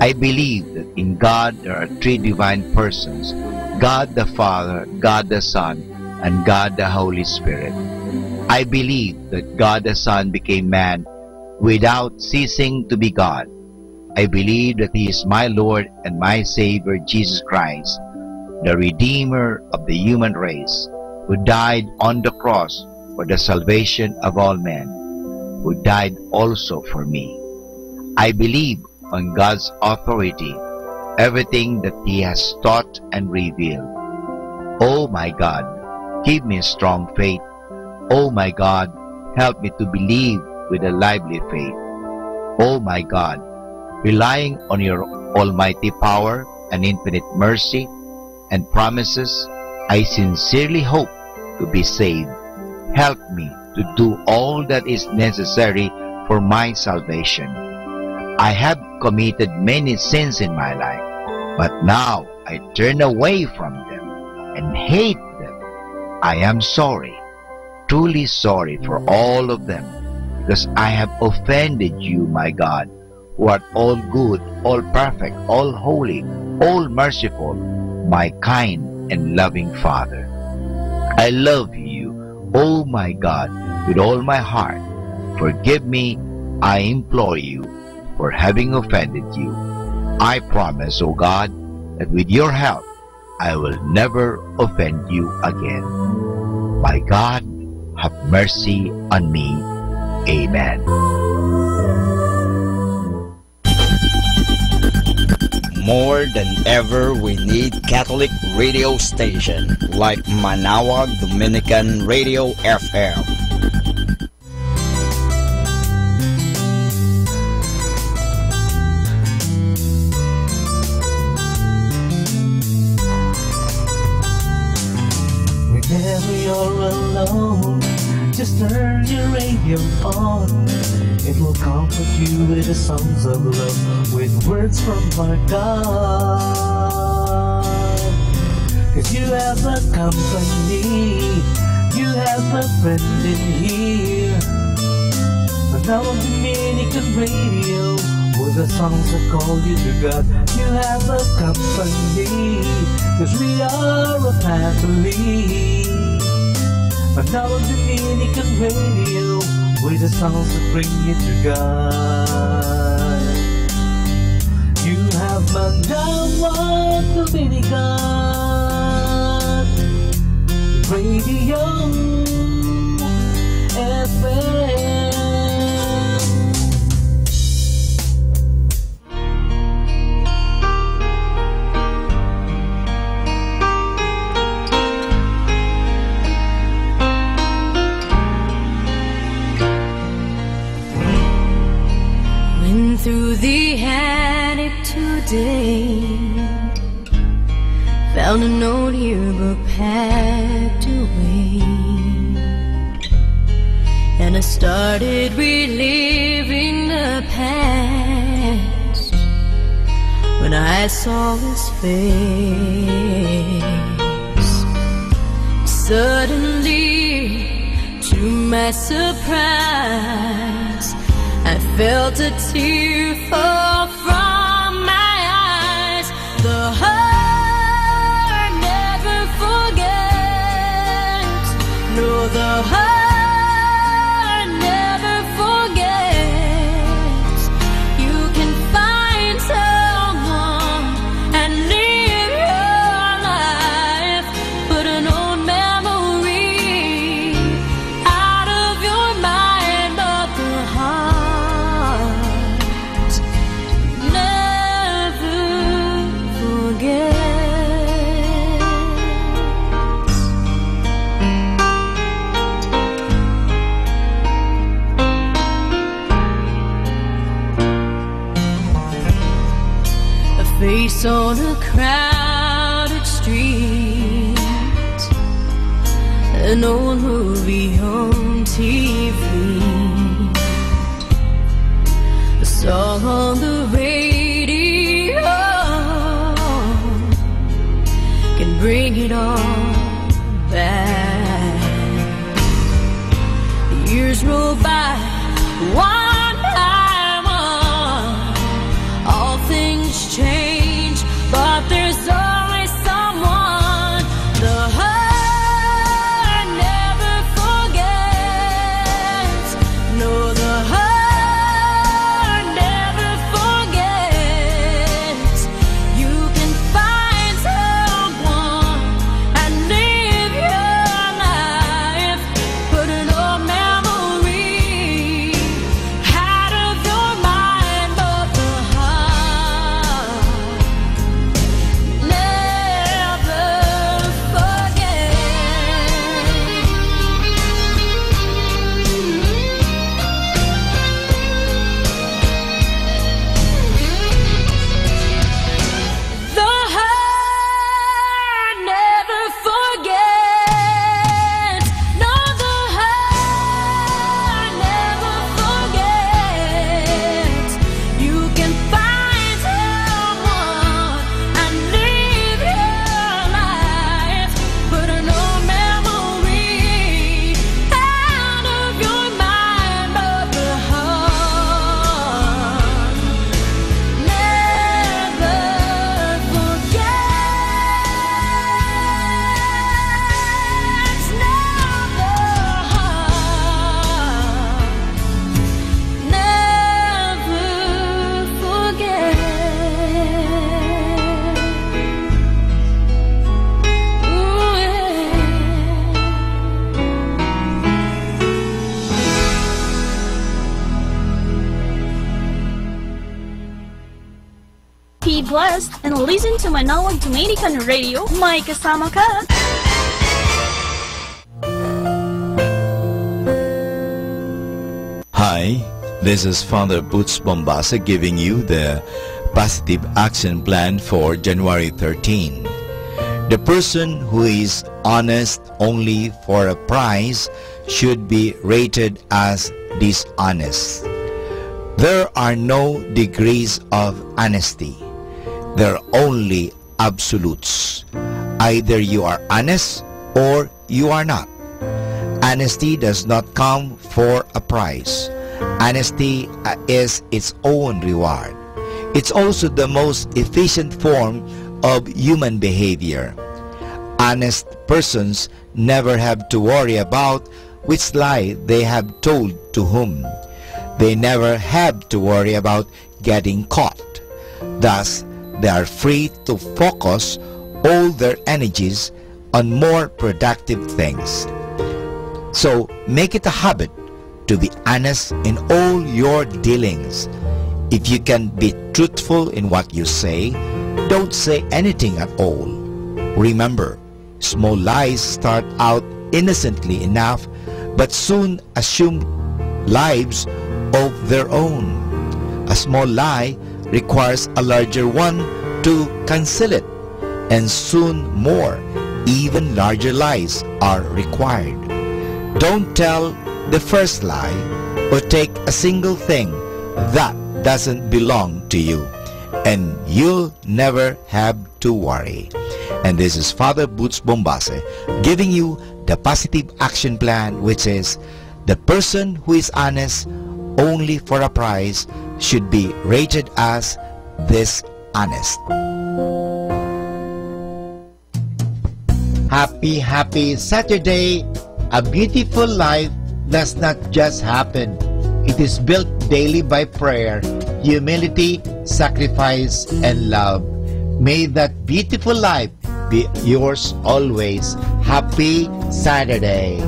I believe that in God there are three divine persons, God the Father, God the Son, and God the Holy Spirit. I believe that God the Son became man without ceasing to be God. I believe that He is my Lord and my Savior, Jesus Christ, the Redeemer of the human race, who died on the cross for the salvation of all men, who died also for me. I believe on God's authority, everything that He has taught and revealed. Oh my God, give me strong faith. Oh my God, help me to believe with a lively faith. Oh my God, relying on your almighty power and infinite mercy and promises, I sincerely hope to be saved. Help me to do all that is necessary for my salvation. I have committed many sins in my life, but now I turn away from them and hate them. I am sorry, truly sorry for all of them, because I have offended you, my God, who art all good, all perfect, all holy, all merciful, my kind and loving Father. I love you, oh my God, with all my heart. Forgive me, I implore you, for having offended you. I promise, O God, that with your help, I will never offend you again. My God, have mercy on me. Amen. More than ever, we need Catholic radio station like Manaoag Dominican Radio FM. Whenever you're alone, just turn your radio on. It will comfort you with the songs of love, with words from our God. 'Cause you have a company, you have a friend in here. Manaoag Dominican Radio, with the songs that call you to God. You have a company, 'cause we are a family. Manaoag Dominican Radio, with the songs that bring you to God. You have Manaoag Dominican Radio FM. Through the attic today, found a note yearbook packed away, and I started reliving the past when I saw his face. Suddenly, to my surprise, I felt a tear fall from my eyes. The heart never forgets. No, the heart never forgets. You can find someone and live your life, put an old memory out of your mind, but the heart never forgets. A face on a crowded street, an old movie on TV, a song on the radio can bring it all back. The years roll by one by one, all things change, but there's always someone. The heart never forgets. No, the heart never forgets. You can find someone and live your life, put an old memory Be blessed and listen to Manawag Dominican Radio. May kasama ka! Hi, this is Father Butch Bombasa giving you the positive action plan for January 13. The person who is honest only for a price should be rated as dishonest. There are no degrees of honesty. There are only absolutes. Either you are honest or you are not. Honesty does not come for a price. Honesty is its own reward. It's also the most efficient form of human behavior. Honest persons never have to worry about which lie they have told to whom. They never have to worry about getting caught. Thus, they are free to focus all their energies on more productive things. So, make it a habit to be honest in all your dealings. If you can be truthful in what you say, don't say anything at all. Remember, small lies start out innocently enough, but soon assume lives of their own. A small lie requires a larger one to conceal it, and soon more, even larger lies are required. Don't tell the first lie or take a single thing that doesn't belong to you, and you'll never have to worry. And this is Father Butch Bombase giving you the positive action plan, which is the person who is honest only for a price should be rated as dishonest. Happy Saturday! A beautiful life does not just happen. It is built daily by prayer, humility, sacrifice, and love. May that beautiful life be yours always. Happy Saturday!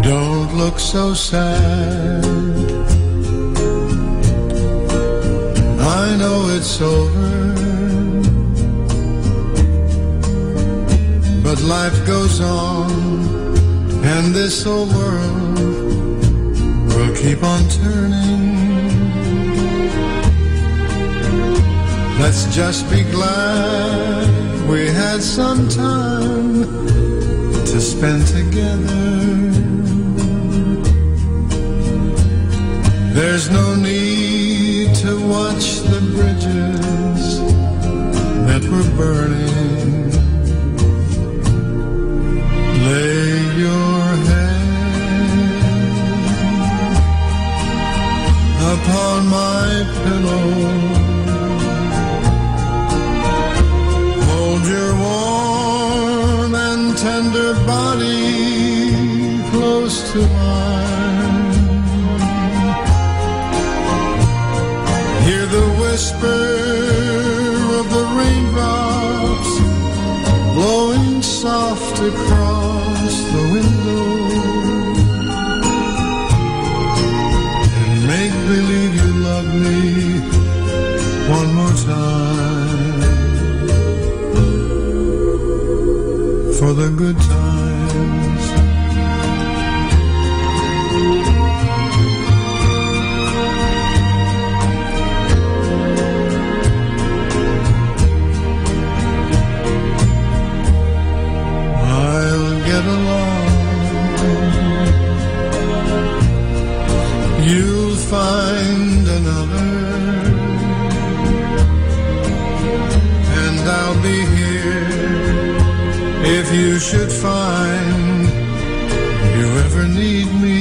Don't look so sad. I know it's over, but life goes on, and this old world will keep on turning. Let's just be glad we had some time to spend together. There's no need to watch the bridges that were burning. Lay your head upon my pillow. Hold your warm and tender body close to mine. Hear the whisper of the raindrops blowing soft across the window, and make believe you love me one more time for the good times. I'll get along. You'll find another, and I'll be here if you should find you ever need me.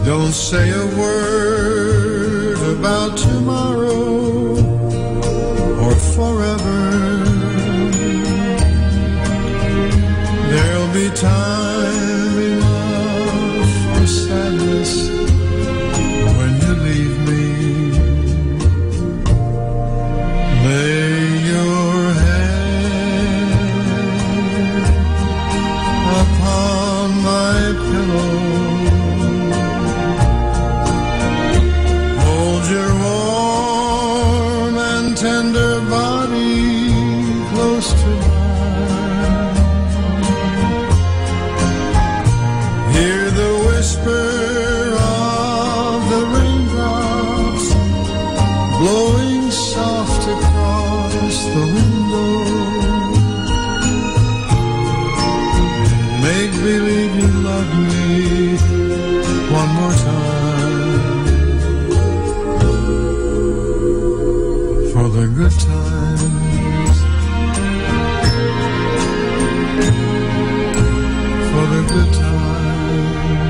Don't say a word about tomorrow or forever. There'll be time enough for sadness make believe you love me one more time. For the good times, for the good times.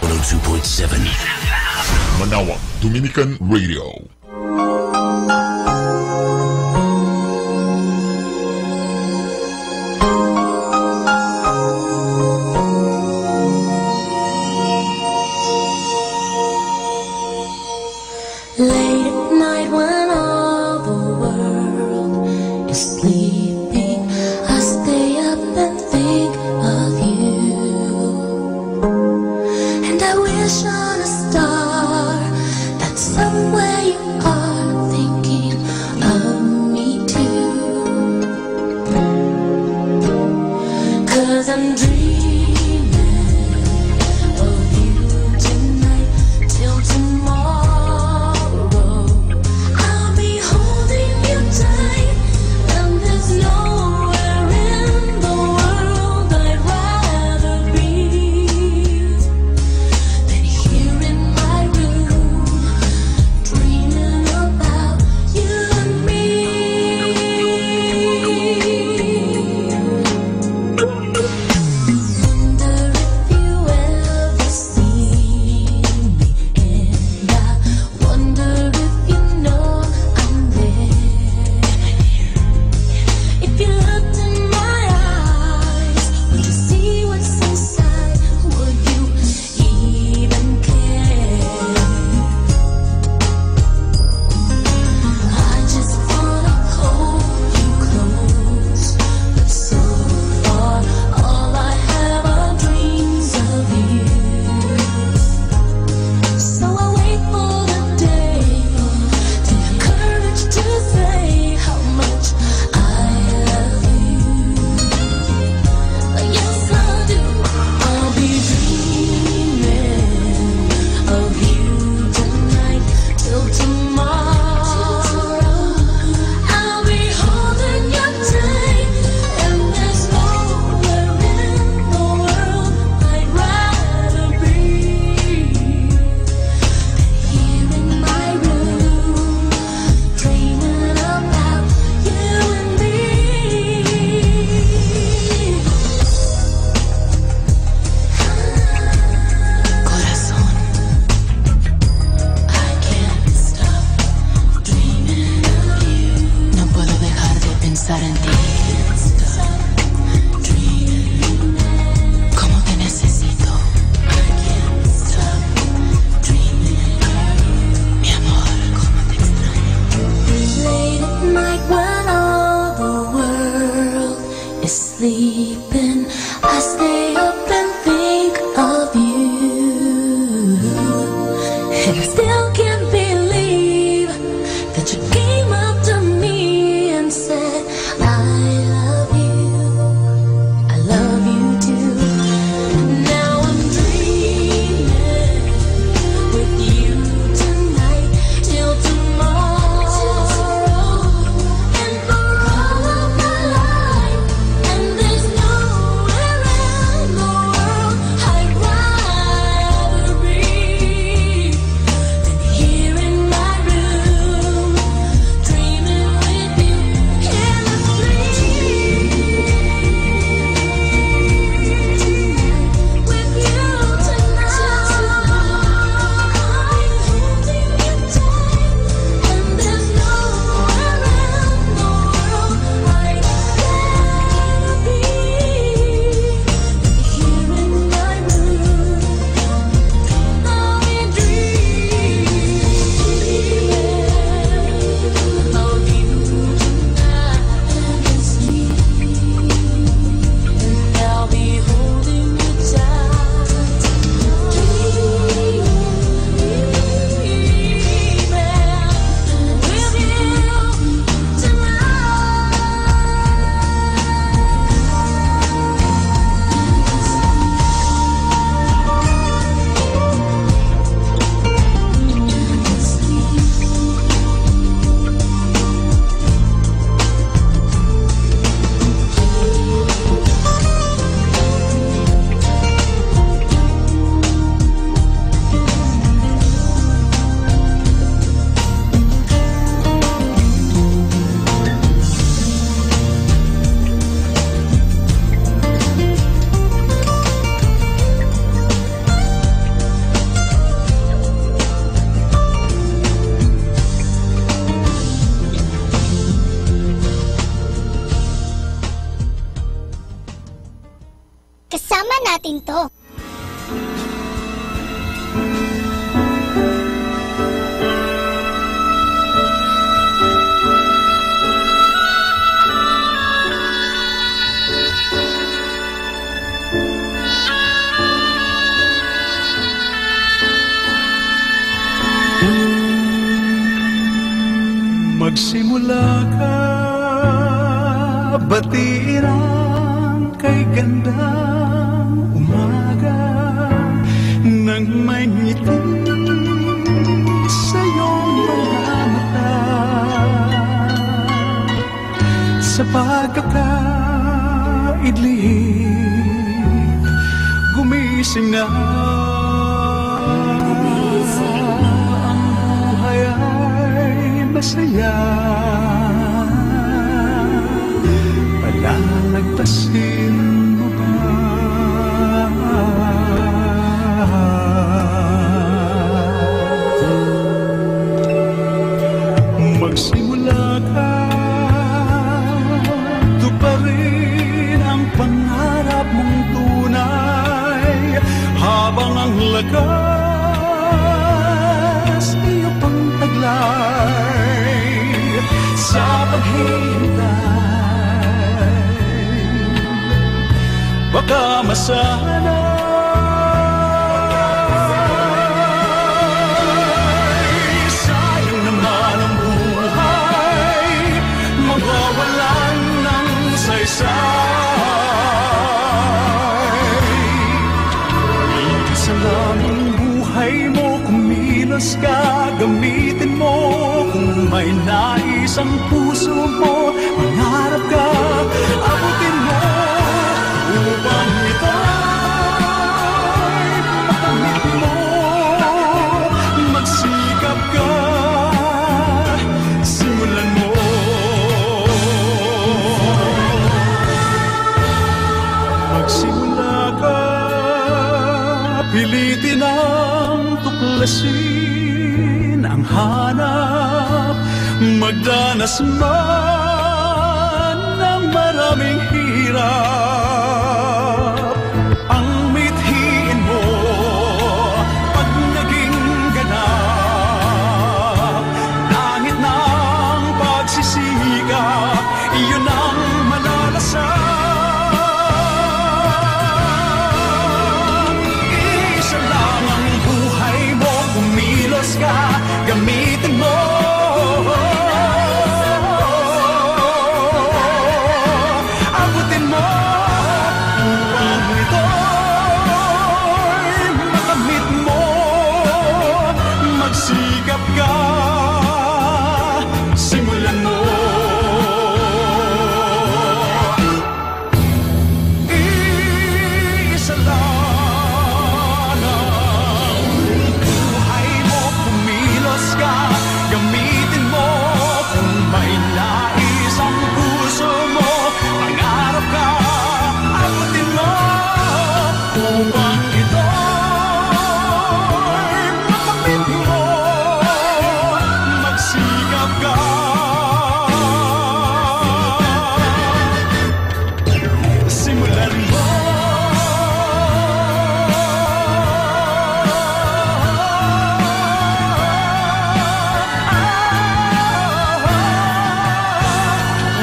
102.7 Manawag Dominican Radio. Late at night when all the world is sleeping, I stay up and think of you. And I wish on a star that somewhere you are thinking of me too. 'Cause I'm dreaming of you tonight till tomorrow. Sleeping, I stay up and think of you. And I still can't believe that you came up to me and said, I love you too. Now I'm dreaming with you tonight till tomorrow. And for all of my life, and there's nowhere in the Isama natin to. Magsimula ka, batiin ang kay gandang umaga nang may ngiti sa iyong mga mata. Sa pagkakaidlip, gumising na. Ang buhay ay masaya, palalagpasin mo ba? Magsimula ka, tuparin ang pangarap mong tunay, habang ang lakas iyo pang taglay sa paghihintay. Baka masanay, sayang naman ang buhay, mawawalan ng saysay. Isa lang ang buhay mo, kumilos ka, gamitin mo. Kung may nais ang puso mo, mangarap ka, abutin mo, upang ito'y makamit mo. Magsikap ka, simulan mo. Magsimula ka, pilitin ang tuklasin ang hanap, magdanas man ng maraming hirap. Ang mithiin mo pag naging ganap, langit ng pagsisikap, iyon ang malalasan. Isa lang ang buhay mo, kumilos ka, gamitin mo. Abutin mo upang ito'y makamit mo. Magsikap ka, simulan mo. Isa lang ang buhay mo, kumilos ka, gamitin mo. Kung may nais ang puso mo, mangarap ka, abutin mo, upang ito'y makamit mo. Magsikap ka, simulan mo.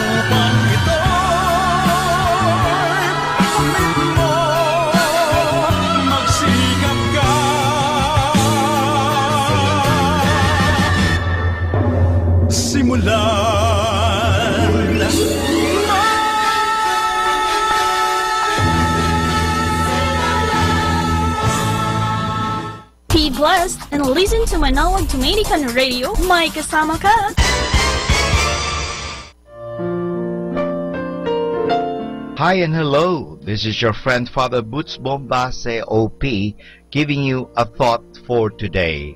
Upang ito'y makamit mo. Magsikap ka, simulan. Be blessed and listen to Manawag Dominican Radio. May kasama ka. Hi and hello, this is your friend Father Boots Bombase OP giving you a thought for today.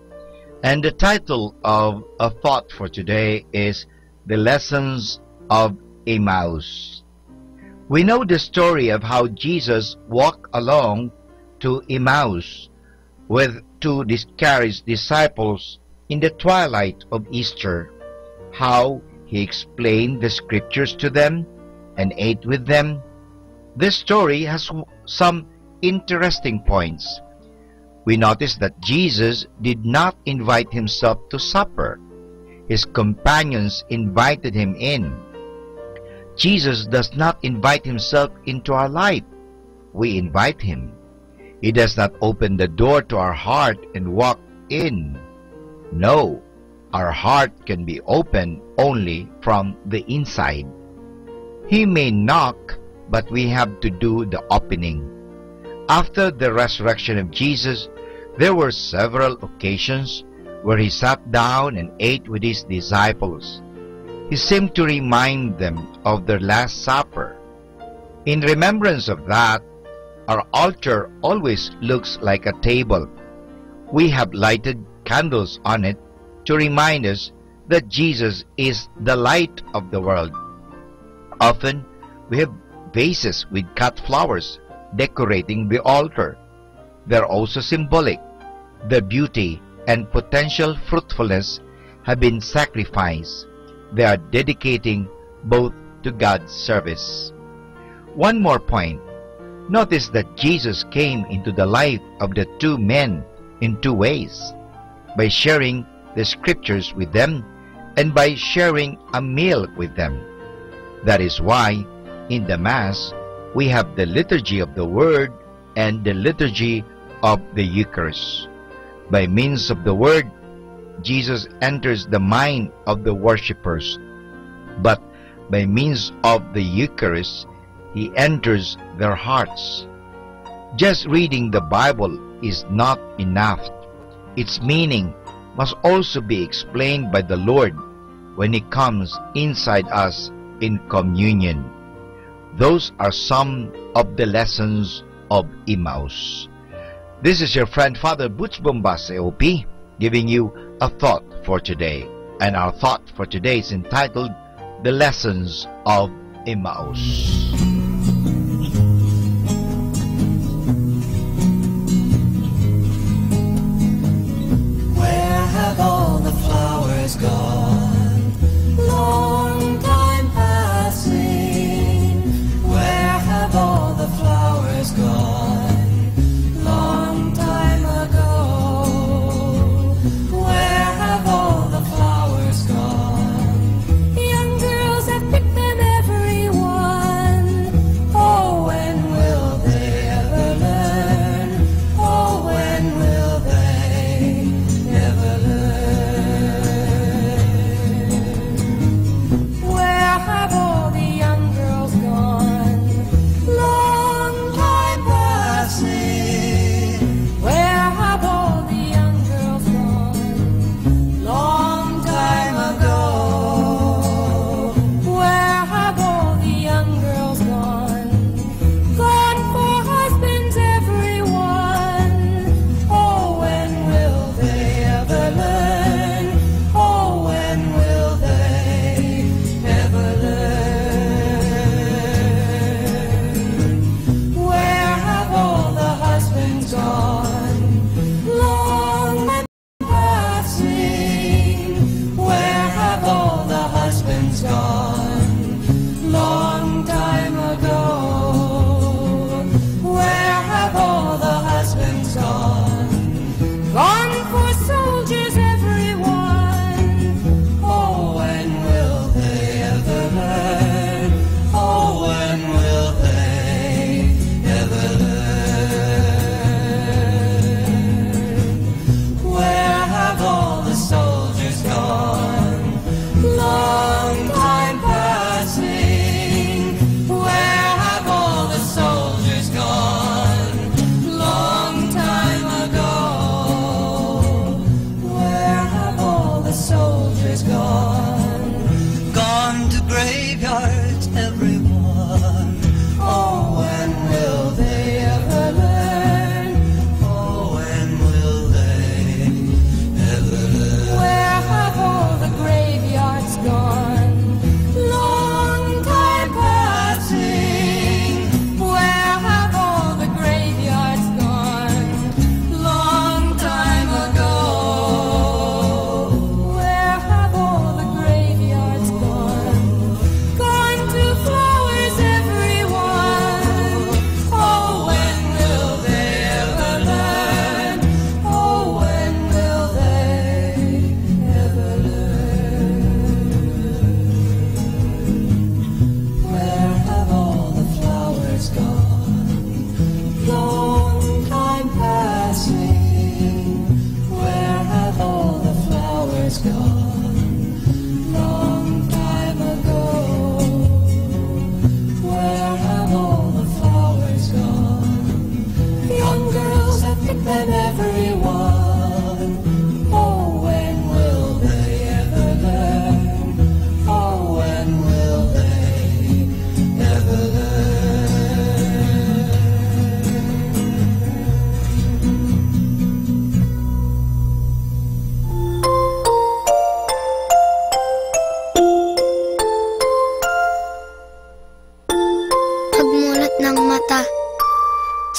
And the title of a thought for today is The Lessons of Emmaus. We know the story of how Jesus walked along to Emmaus with two discouraged disciples in the twilight of Easter, how he explained the scriptures to them and ate with them. This story has some interesting points. We notice that Jesus did not invite himself to supper. His companions invited him in. Jesus does not invite himself into our life. We invite him. He does not open the door to our heart and walk in. No, our heart can be opened only from the inside. He may knock, but we have to do the opening. After the resurrection of Jesus, there were several occasions where he sat down and ate with his disciples. He seemed to remind them of their Last Supper. In remembrance of that, our altar always looks like a table. We have lighted candles on it to remind us that Jesus is the light of the world. Often, we have vases with cut flowers decorating the altar. They're also symbolic. The beauty and potential fruitfulness have been sacrificed. They are dedicating both to God's service. One more point. Notice that Jesus came into the life of the two men in two ways: by sharing the scriptures with them and by sharing a meal with them. That is why in the Mass we have the liturgy of the Word and the liturgy of the Eucharist. By means of the Word, Jesus enters the mind of the worshippers, but by means of the Eucharist, he enters their hearts. Just reading the Bible is not enough. Its meaning must also be explained by the Lord when he comes inside us in communion. Those are some of the lessons of Emmaus. This is your friend Father Butch Bombase, OP, giving you a thought for today. And our thought for today is entitled The Lessons of Emmaus. Where have all the flowers gone? Long time passing. Where have all the flowers gone? Long time ago. Where have all the flowers gone? Young girls have picked them, every one. Oh, when will they ever learn? Oh, when will they ever learn? Where have all the young girls gone? Long time passing. Where have all the young girls gone? Long time ago. Where have all the young girls gone? Gone for husbands, everyone. Oh, when will they ever learn? Oh, when will they ever learn? Where have all the husbands gone? Long time passing. Where have all the husbands gone? Long time ago. Where have all the husbands gone? Gone for soldiers, everyone. Oh, when will they ever learn? Oh, when will they ever learn? Where have all the soldiers gone? Long time passing. Where have all the soldiers gone? Long time ago. Where have all the soldiers gone? Gone to graveyards, everyone. Oh, when will they ever learn? Oh, when will they ever learn? Where have all the graveyards gone? Long time passing. Where have all the graveyards gone? Long time ago. Where have all the graveyards gone? Gone to flowers, everyone.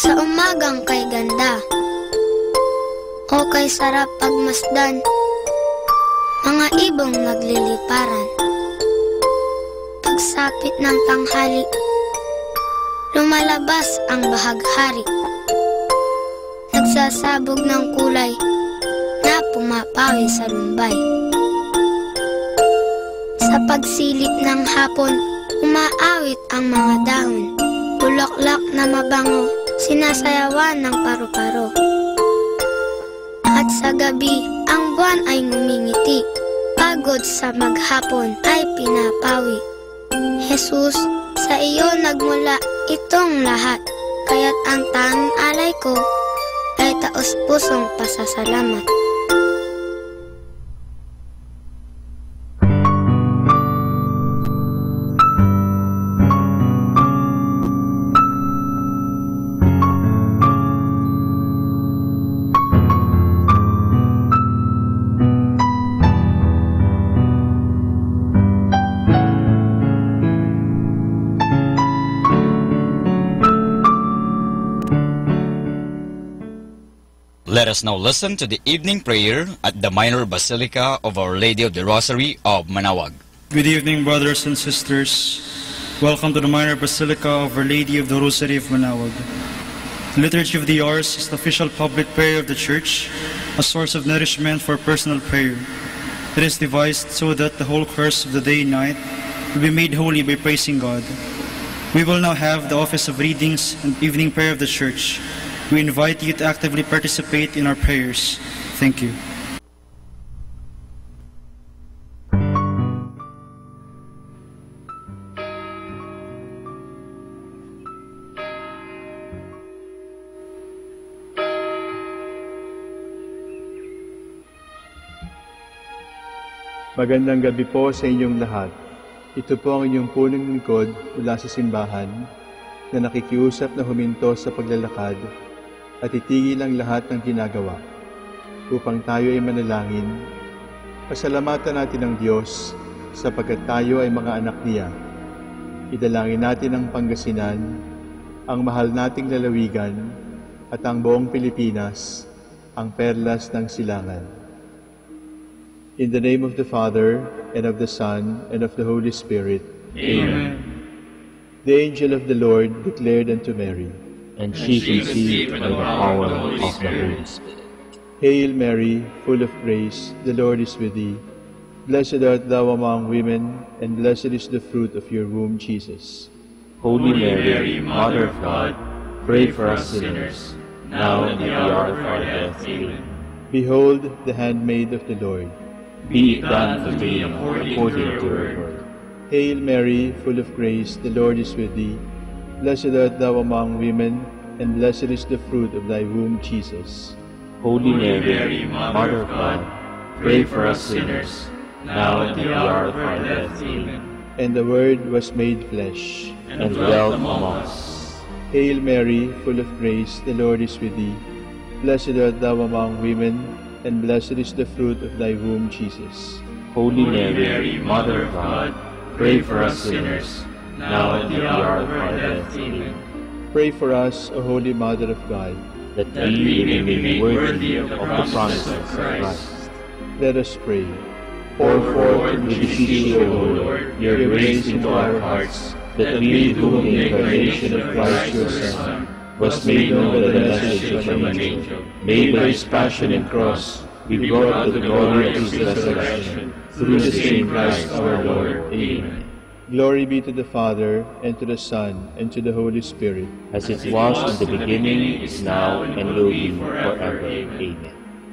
Sa umagang kay ganda, o kay sarap pagmasdan, mga ibong nagliliparan. Pagsapit ng tanghali, lumalabas ang bahaghari. Nagsasabog ng kulay na pumapawi sa lumbay. Sa pagsilip ng hapon, umaawit ang mga dahon. Bulaklak na mabango, sinasayawan ng paru-paro. At sa gabi, ang buwan ay ngumingiti. Pagod sa maghapon ay pinapawi. Jesus, sa iyo nagmula itong lahat. Kaya't ang tanging alay ko ay taos-pusong pasasalamat. Let us now listen to the evening prayer at the Minor Basilica of Our Lady of the Rosary of Manaoag. Good evening, brothers and sisters. Welcome to the Minor Basilica of Our Lady of the Rosary of Manaoag. The Liturgy of the Hours is the official public prayer of the Church, a source of nourishment for personal prayer. It is devised so that the whole course of the day and night will be made holy by praising God. We will now have the office of readings and evening prayer of the Church. We invite you to actively participate in our prayers. Thank you. Magandang gabi po sa inyong lahat. Ito po ang inyong punong lingkod mula sa simbahan na nakikiusap na huminto sa paglalakad at itigil ang lahat ng ginagawa upang tayo ay manalangin. Pasalamatan natin ang Diyos sapagkat tayo ay mga anak niya. Idalangin natin ang Pangasinan, ang mahal nating lalawigan at ang buong Pilipinas, ang perlas ng silangan. In the name of the Father, and of the Son, and of the Holy Spirit. Amen. The angel of the Lord declared unto Mary, And she conceived by the power of the Holy Spirit. Hail Mary, full of grace, the Lord is with thee. Blessed art thou among women, and blessed is the fruit of your womb, Jesus. Holy Mary, Mother of God, pray for us sinners, now and at the hour of our death. Amen. Behold, the handmaid of the Lord. Be it done to me according to your word. Hail Mary, full of grace, the Lord is with thee. Blessed art thou among women, and blessed is the fruit of thy womb, Jesus. Holy Mary, Mother of God, pray for us sinners, now and at the hour of our death. Amen. And the Word was made flesh, and dwelt among us. Hail Mary, full of grace, the Lord is with thee. Blessed art thou among women, and blessed is the fruit of thy womb, Jesus. Holy Mary, Mother of God, pray for us sinners, now and at the hour of our death. Amen. Pray for us, O Holy Mother of God, that we may be made worthy of the promises of Christ. Let us pray. Pour forth, we beseech you, O Lord, your grace into our hearts, that we, to whom the incarnation of Christ your Son was made known by the message of an angel, made by his passion and cross, be brought to the glory of his resurrection, through the same Christ our Lord. Amen. Glory be to the Father, and to the Son, and to the Holy Spirit. As it was in the beginning, is now, and will be forever. Amen.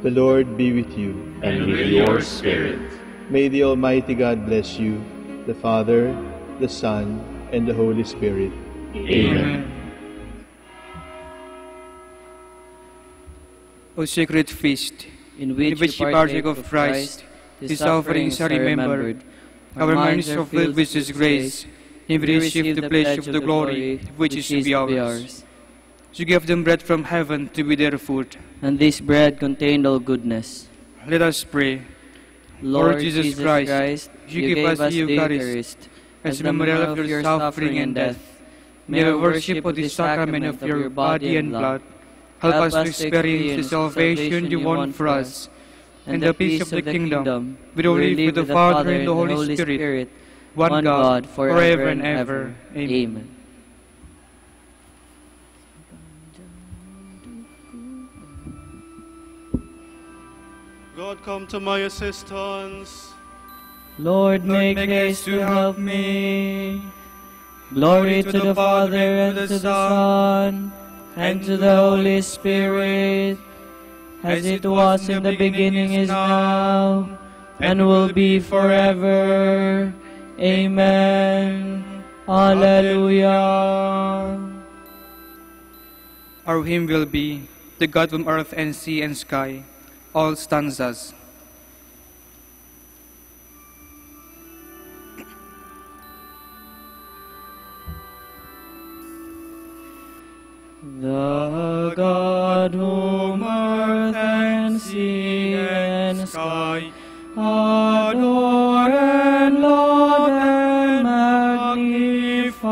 The Lord be with you. And with your spirit. May the Almighty God bless you, the Father, the Son, and the Holy Spirit. Amen. O sacred feast, in which we partake of Christ, His sufferings are remembered. Our minds are filled with His grace, and we receive the pledge of the glory which is to be ours. You gave them bread from heaven to be their food, and this bread contained all goodness. Let us pray. Lord Jesus Christ, you gave us the Eucharist as a memorial of your suffering and death. may our worship of the sacrament of your body and blood help us to experience the salvation you won for us, and the peace of the kingdom, we will live with the Father and the Holy Spirit, one God, forever and ever. Amen. God, come to my assistance. Lord, make haste to help me. Glory to the Father, and to the Son, and to the Holy Spirit, as it was in the beginning, is now, and will be forever. Amen. Alleluia. Our hymn will be, "The God from earth and sea and sky," all stanzas. The God whom earth and sea and sky adore and laud and magnify,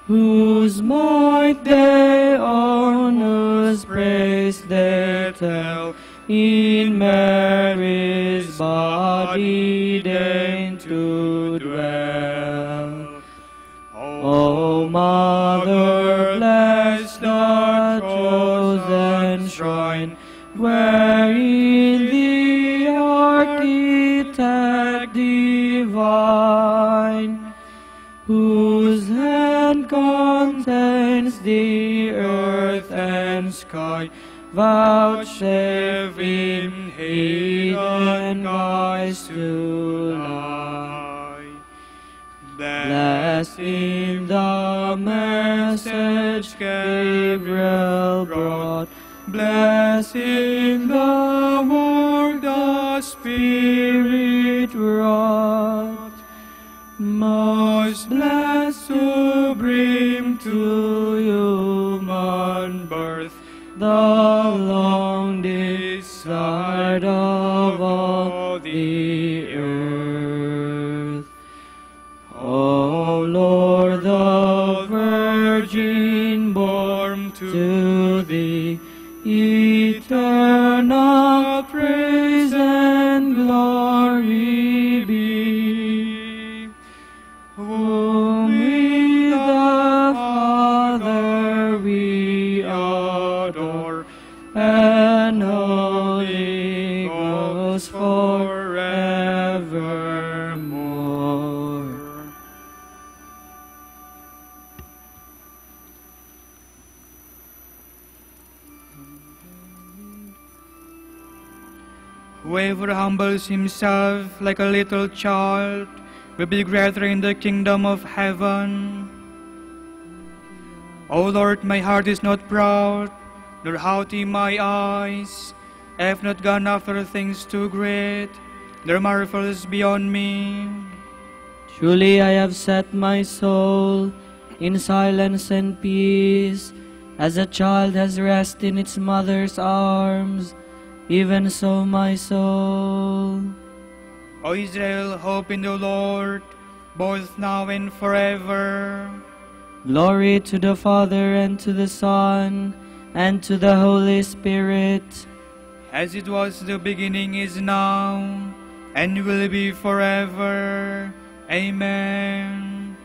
whose might they own, whose praise they tell, in Mary's body deign to dwell. O Mother, bless the chosen shrine, wherein the Architect divine, whose hand contains the earth and sky, vouchsafe in hidden guise to lie. Blessed in the message Gabriel brought, blessed in the work the Spirit wrought, most blessed, supreme to human birth, the long desired of all the earth. O Lord, the Virgin born to thee, eternal praise and glory be. Whom with the Father we adore, and Holy Ghost forevermore. Whoever humbles himself like a little child will be greater in the kingdom of heaven. O Lord, my heart is not proud, nor haughty my eyes. I have not gone after things too great, nor marvelous beyond me. Truly I have set my soul in silence and peace, as a child has rest in its mother's arms, even so my soul. O Israel, hope in the Lord, both now and forever. Glory to the Father, and to the Son, and to the Holy Spirit, as it was in the beginning, is now, and will be forever. Amen.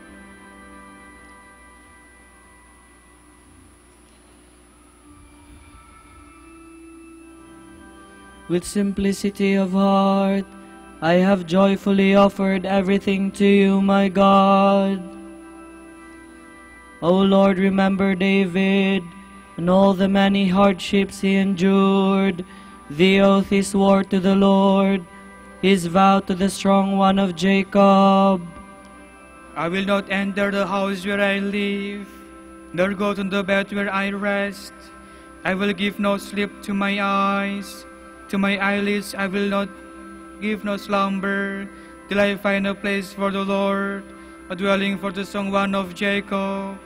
With simplicity of heart, I have joyfully offered everything to you, my God. O Lord, remember David and all the many hardships he endured, the oath he swore to the Lord, his vow to the strong one of Jacob. I will not enter the house where I live, nor go to the bed where I rest. I will give no sleep to my eyes. To my eyelids I will not give no slumber, till I find a place for the Lord, a dwelling for the strong one of Jacob.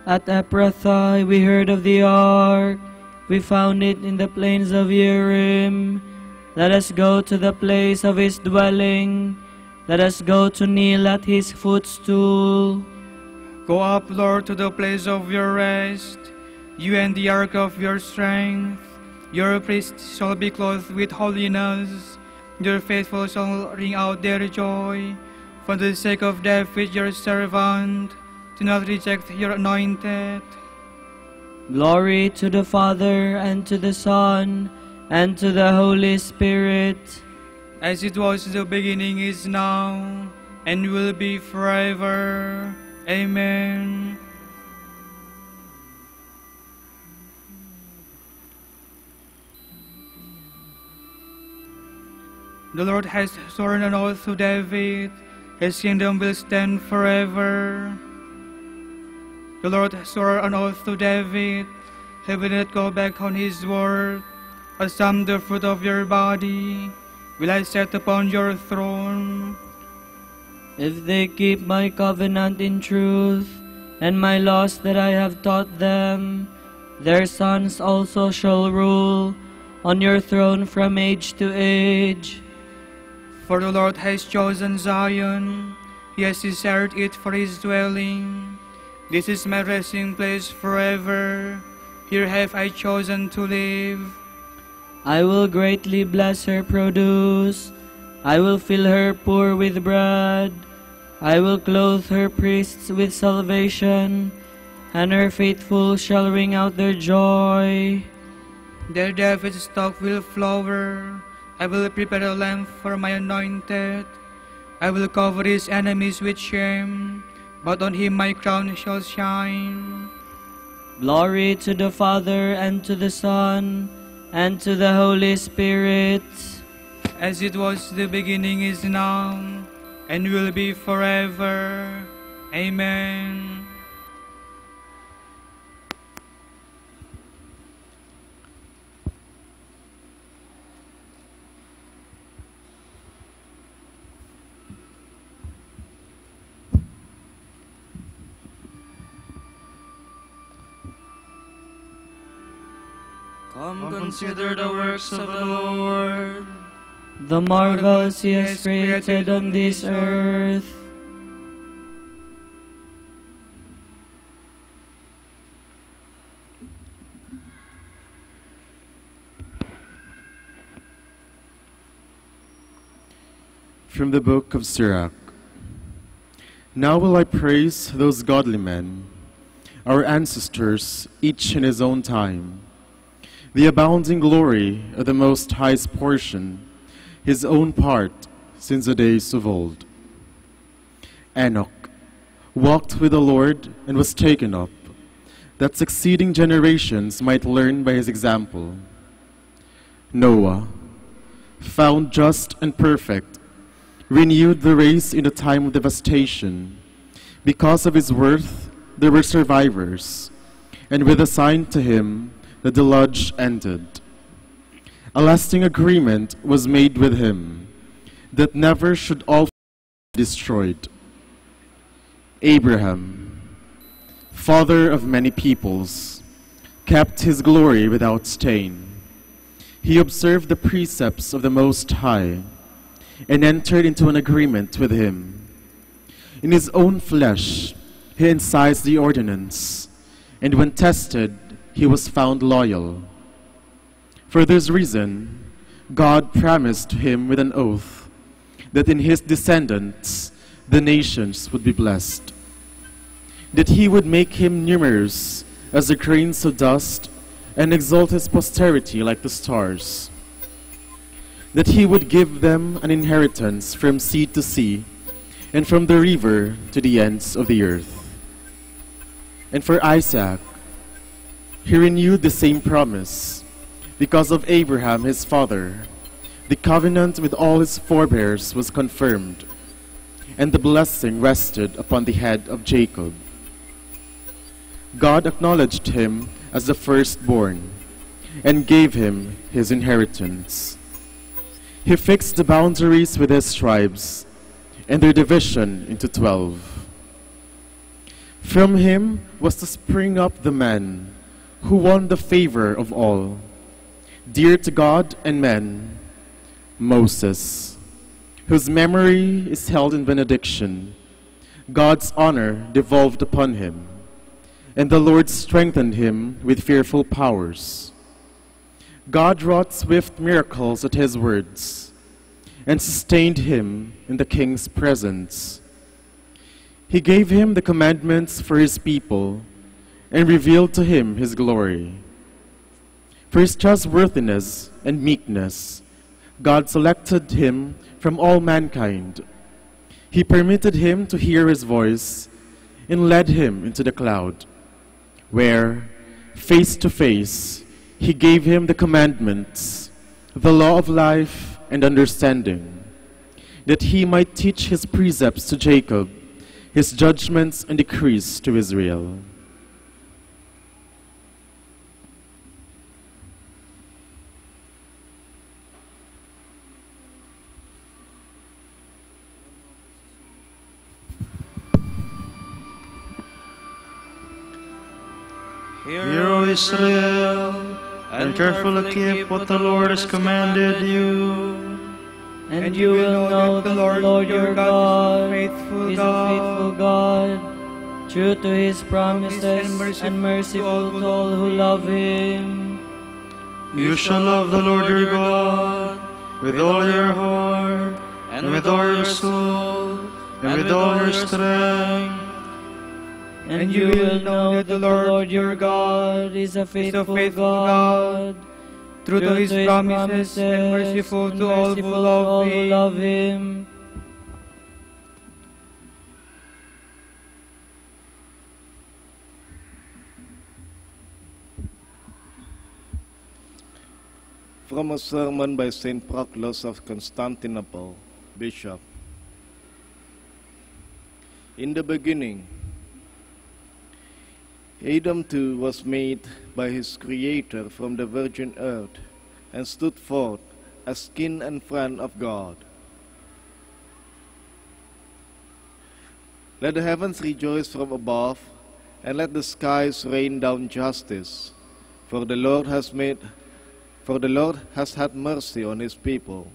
At Ephrathah we heard of the ark, we found it in the plains of Yerim. Let us go to the place of his dwelling, let us go to kneel at his footstool. Go up, Lord, to the place of your rest, you and the ark of your strength. Your priests shall be clothed with holiness, your faithful shall ring out their joy. For the sake of David your servant, do not reject your anointed. Glory to the Father, and to the Son, and to the Holy Spirit. As it was in the beginning, is now, and will be forever. Amen. The Lord has sworn an oath to David, his kingdom will stand forever. The Lord swore an oath to David, he will not go back on his word. As some the fruit of your body will I set upon your throne. If they keep my covenant in truth, and my laws that I have taught them, their sons also shall rule on your throne from age to age. For the Lord has chosen Zion, he has desired it for his dwelling. This is my resting place forever, here have I chosen to live. I will greatly bless her produce, I will fill her poor with bread. I will clothe her priests with salvation, and her faithful shall ring out their joy. Their David's stock will flower, I will prepare a lamp for my anointed. I will cover his enemies with shame, but on him my crown shall shine. Glory to the Father, and to the Son, and to the Holy Spirit. As it was the beginning, is now, and will be forever. Amen. Come consider the works of the Lord, the marvels he has created on this earth. From the book of Sirach. Now will I praise those godly men, our ancestors, each in his own time. The abounding glory of the Most High's portion, his own part since the days of old. Enoch walked with the Lord and was taken up, that succeeding generations might learn by his example. Noah, found just and perfect, renewed the race in a time of devastation. Because of his worth, there were survivors, and with a sign to him, the deluge ended. A lasting agreement was made with him, that never should all be destroyed. Abraham, father of many peoples, kept his glory without stain. He observed the precepts of the Most High, and entered into an agreement with him. In his own flesh, he incised the ordinance, and when tested, he was found loyal. For this reason, God promised him with an oath that in his descendants the nations would be blessed, that he would make him numerous as the grains of dust and exalt his posterity like the stars, that he would give them an inheritance from sea to sea and from the river to the ends of the earth. And for Isaac, he renewed the same promise. Because of Abraham his father, the covenant with all his forebears was confirmed, and the blessing rested upon the head of Jacob. God acknowledged him as the firstborn, and gave him his inheritance. He fixed the boundaries with his tribes, and their division into 12. From him was to spring up the man who won the favor of all, dear to God and men, Moses, whose memory is held in benediction, God's honor devolved upon him, and the Lord strengthened him with fearful powers. God wrought swift miracles at his words, and sustained him in the king's presence. He gave him the commandments for his people, and revealed to him his glory. For his trustworthiness and meekness, God selected him from all mankind. He permitted him to hear his voice and led him into the cloud, where, face to face, he gave him the commandments, the law of life and understanding, that he might teach his precepts to Jacob, his judgments and decrees to Israel. Hear, O Israel, and carefully keep what the Lord has commanded you. And you will know that the Lord your God is a faithful God, true to his promises and merciful to all who love him. You shall love the Lord your God with all your heart, and with all your soul, and with all your strength. And you will know that the Lord your God is a faithful God, true to his promises and merciful to all who love him. From a sermon by St. Proclus of Constantinople, Bishop. In the beginning, Adam too was made by his Creator from the virgin earth, and stood forth as kin and friend of God. Let the heavens rejoice from above, and let the skies rain down justice, for the Lord has had mercy on his people.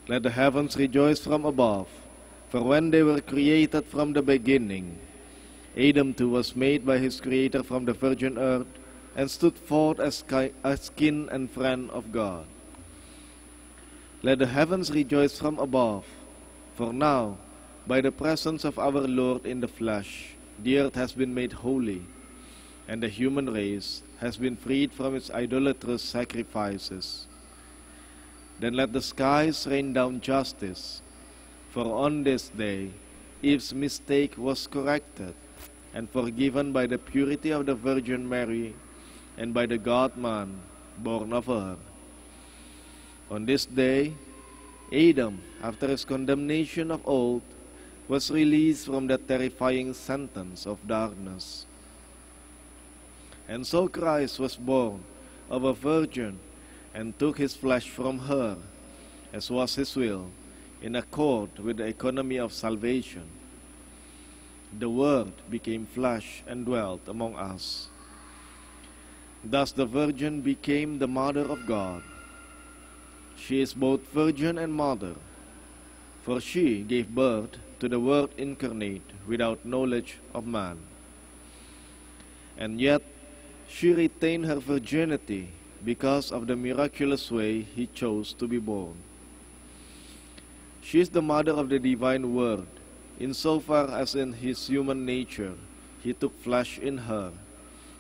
Let the heavens rejoice from above, for when they were created from the beginning, Adam too was made by his Creator from the virgin earth, and stood forth as kin and friend of God. Let the heavens rejoice from above, for now, by the presence of our Lord in the flesh, the earth has been made holy, and the human race has been freed from its idolatrous sacrifices. Then let the skies rain down justice, for on this day Eve's mistake was corrected and forgiven by the purity of the Virgin Mary and by the God-man born of her. On this day, Adam, after his condemnation of old, was released from the terrifying sentence of darkness. And so Christ was born of a virgin and took his flesh from her, as was his will, in accord with the economy of salvation. The Word became flesh and dwelt among us. Thus the Virgin became the Mother of God. She is both Virgin and Mother, for she gave birth to the Word incarnate without knowledge of man. And yet she retained her virginity because of the miraculous way he chose to be born. She is the Mother of the Divine Word, insofar as in his human nature he took flesh in her,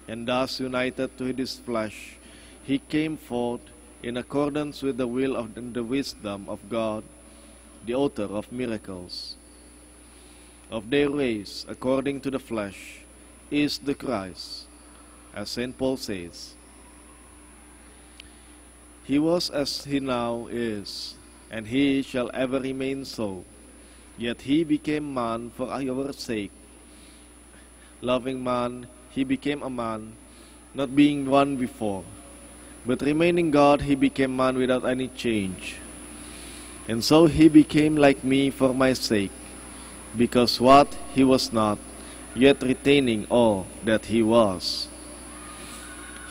and thus united to his flesh, he came forth in accordance with the will and the wisdom of God, the author of miracles. Of their race, according to the flesh, is the Christ, as St. Paul says. He was as he now is, and he shall ever remain so. Yet he became man for our sake. Loving man, he became a man, not being one before. But remaining God, he became man without any change. And so he became like me for my sake, because what he was not, yet retaining all that he was.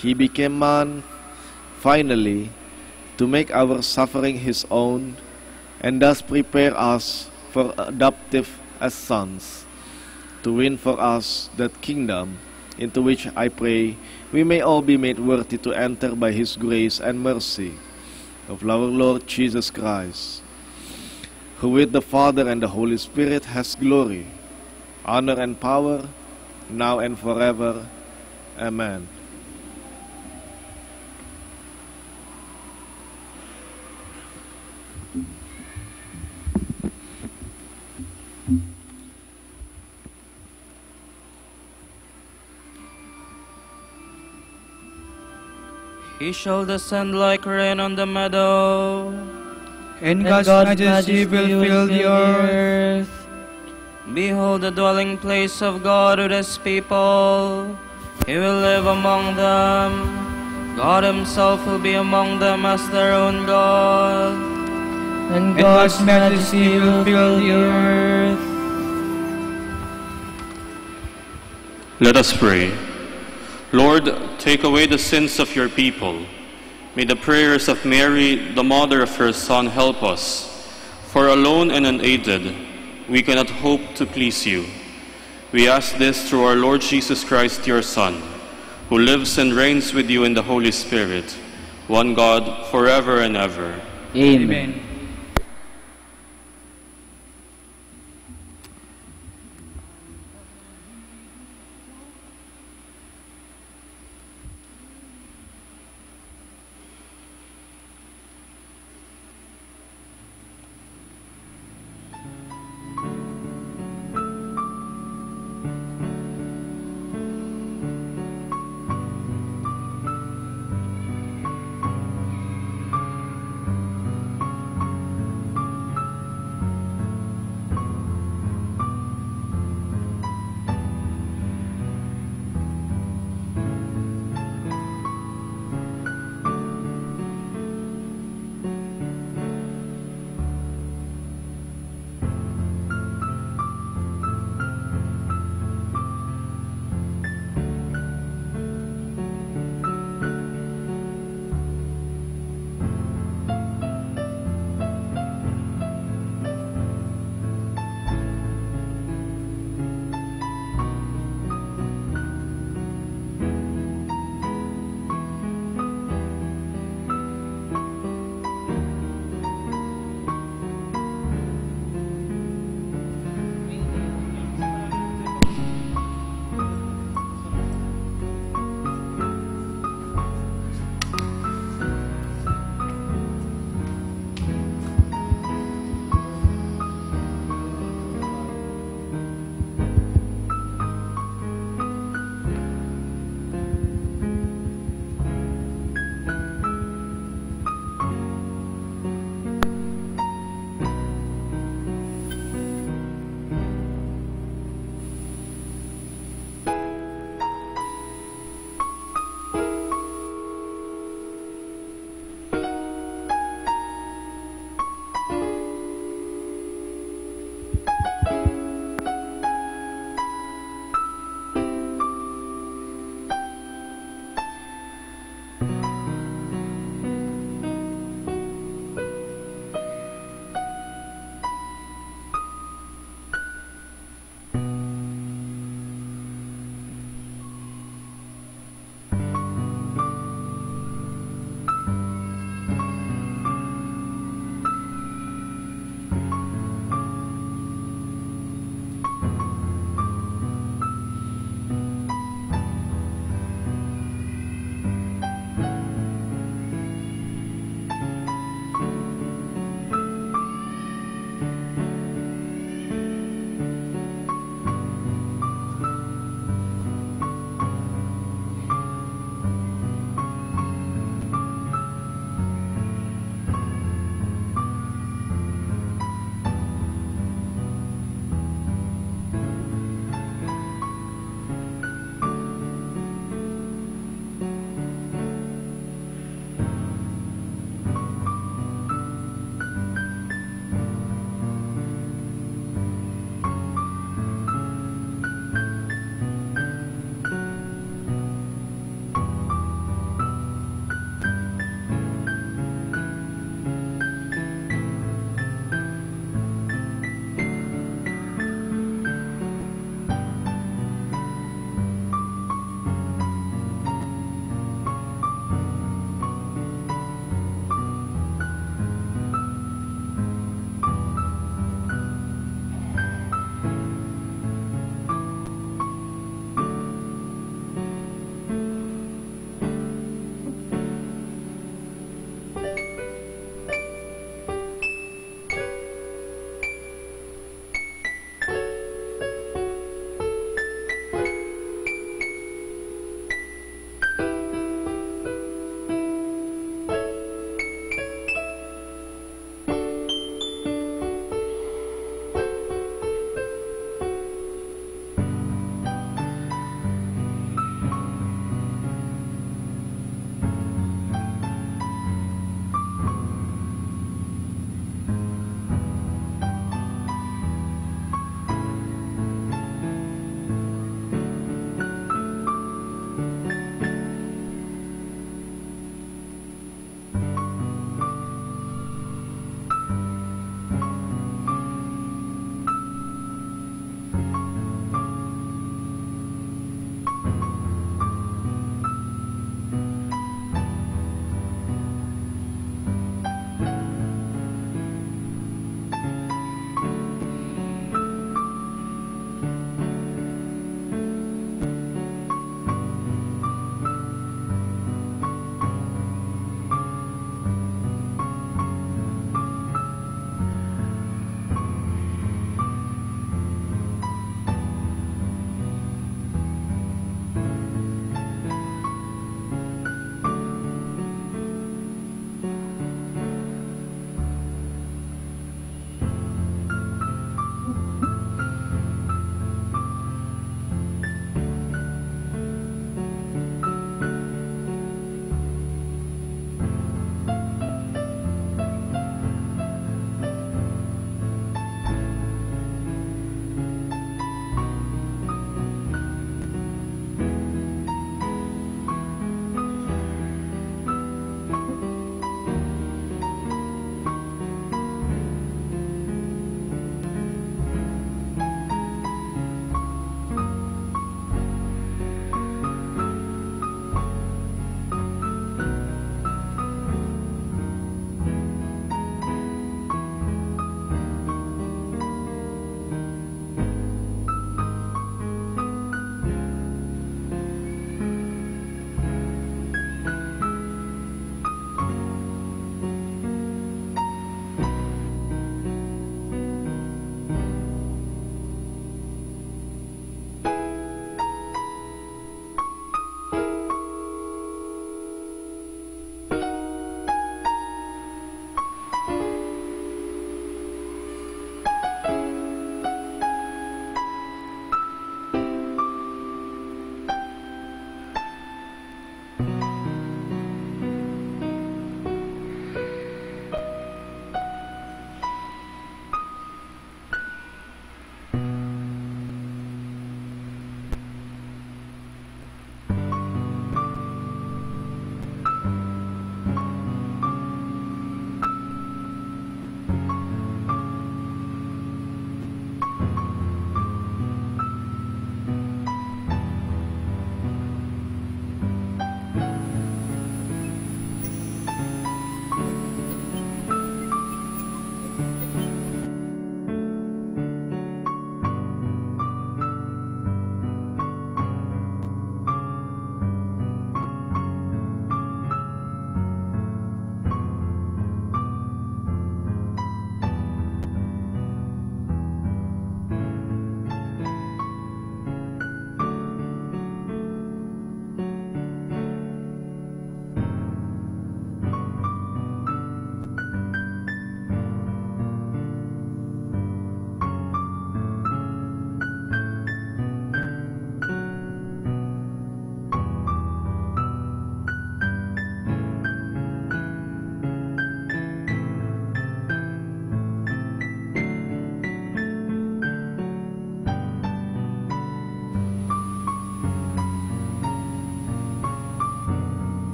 He became man, finally, to make our suffering his own, and thus prepare us for adoptive as sons, to win for us that kingdom, into which I pray we may all be made worthy to enter by his grace and mercy, of our Lord Jesus Christ, who with the Father and the Holy Spirit has glory, honor and power, now and forever. Amen. He shall descend like rain on the meadow, And God's majesty will fill the earth. Behold the dwelling place of God with his people. He will live among them. God himself will be among them as their own God. And God's majesty will fill the earth. Let us pray. Lord, take away the sins of your people. May the prayers of Mary, the mother of her Son, help us. For alone and unaided, we cannot hope to please you. We ask this through our Lord Jesus Christ, your Son, who lives and reigns with you in the Holy Spirit, one God, forever and ever. Amen.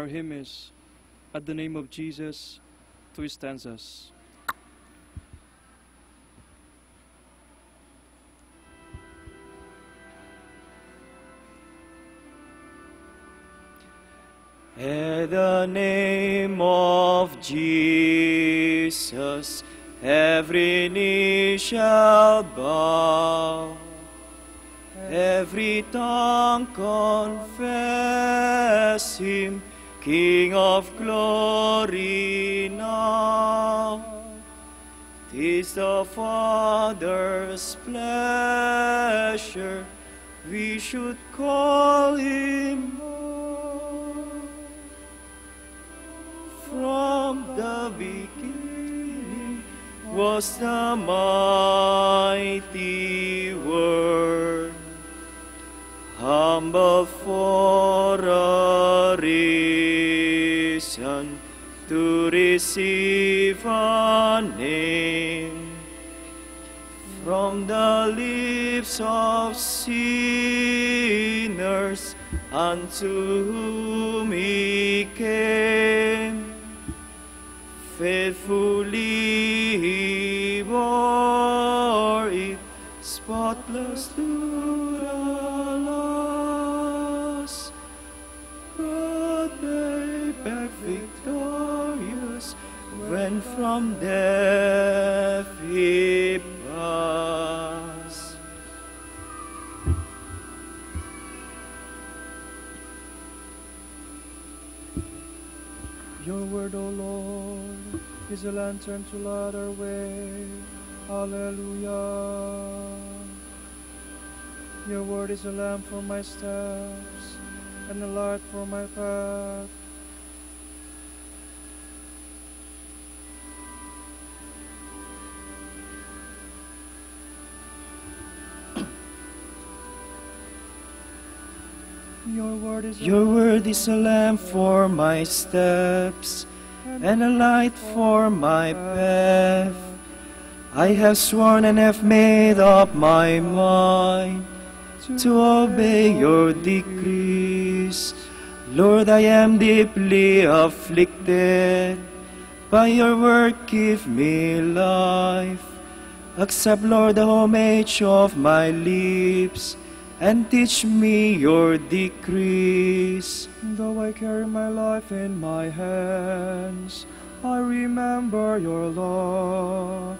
our hymn is, At the Name of Jesus, 2 stanzas. At the name of Jesus, every knee shall bow, every tongue confess Him King of glory now. 'Tis the Father's pleasure we should call Him from the beginning was the mighty Word, humble for a reason to receive a name from the lips of sinners unto whom He came. Faithfully He bore it, spotless to the loss, brought me back victorious when from death He passed. Your word, O Lord, is a lantern to light our way. Hallelujah. Your word is a lamp for my steps and a light for my path. Your word is a lamp for my steps and a light for my path. I have sworn and have made up my mind to obey your decrees. Lord, I am deeply afflicted. By your word give me life. Accept, Lord, the homage of my lips, and teach me your decrees. Though I carry my life in my hands, I remember your law.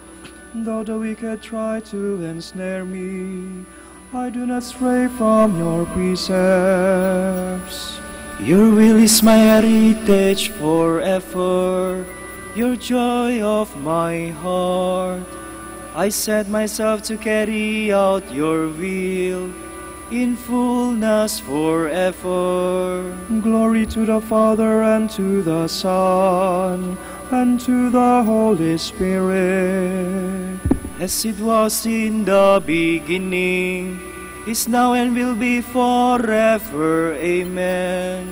Though the wicked try to ensnare me, I do not stray from your precepts. Your will is my heritage forever, your joy of my heart. I set myself to carry out your will in fullness forever. Glory to the Father, and to the Son, and to the Holy Spirit. As it was in the beginning, is now, and will be forever. Amen.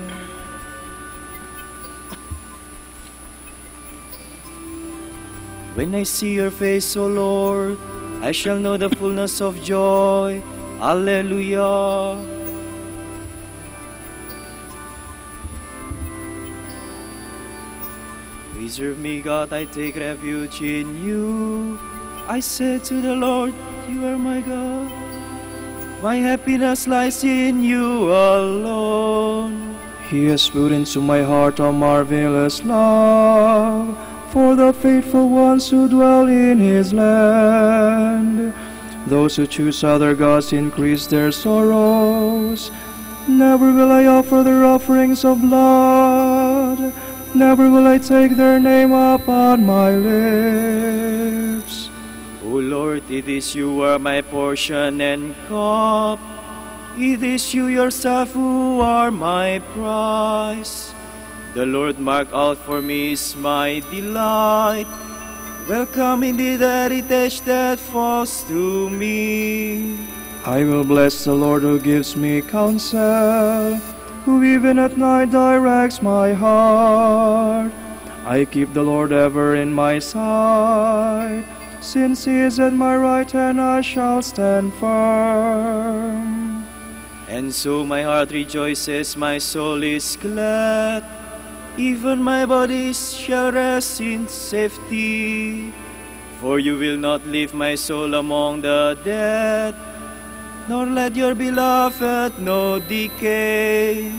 When I see your face, O Lord, I shall know the fullness of joy. Alleluia. Preserve me, God, I take refuge in you. I said to the Lord, you are my God. My happiness lies in you alone. He has put into my heart a marvelous love for the faithful ones who dwell in his land. Those who choose other gods increase their sorrows. Never will I offer their offerings of blood. Never will I take their name upon my lips. O Lord, it is you who are my portion and cup. It is you yourself who are my prize. The Lord marked out for me is my delight. Welcome indeed the heritage that falls to me. I will bless the Lord who gives me counsel, who even at night directs my heart. I keep the Lord ever in my sight. Since he is at my right hand, I shall stand firm. And so my heart rejoices, my soul is glad. even my body shall rest in safety. For you will not leave my soul among the dead, nor let your beloved know decay.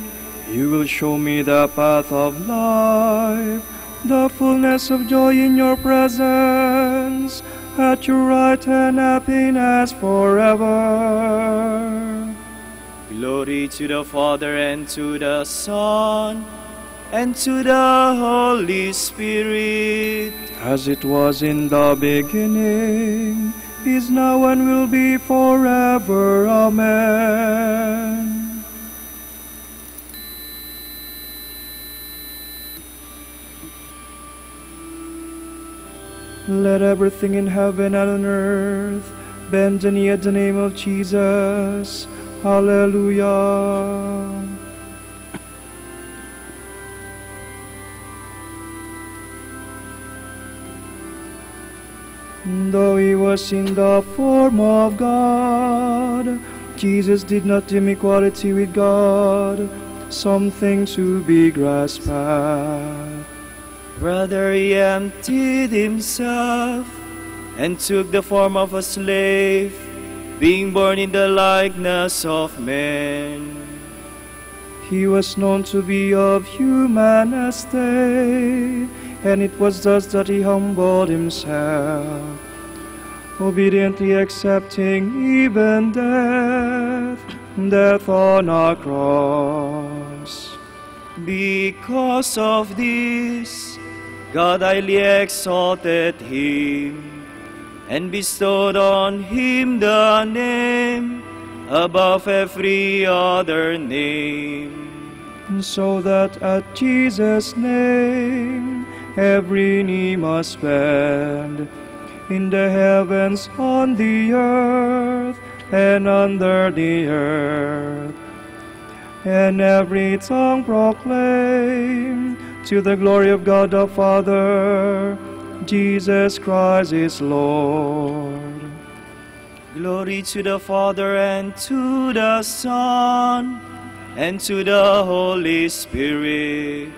You will show me the path of life, the fullness of joy in your presence, at your right hand happiness forever. Glory to the Father, and to the Son, and to the Holy Spirit, as it was in the beginning, is now, and will be forever. Amen. Let everything in heaven and on earth bend the knee at the name of Jesus. Hallelujah. Though he was in the form of God, Jesus did not deem equality with God something to be grasped at. Rather, he emptied himself and took the form of a slave, being born in the likeness of men. He was known to be of human estate, and it was thus that he humbled himself, obediently accepting even death on a cross. Because of this, God highly exalted him, and bestowed on him the name above every other name, so that at Jesus' name every knee must bend, in the heavens, on the earth, and under the earth, and every tongue proclaim to the glory of God the Father, Jesus Christ is Lord. Glory to the Father, and to the Son, and to the Holy Spirit,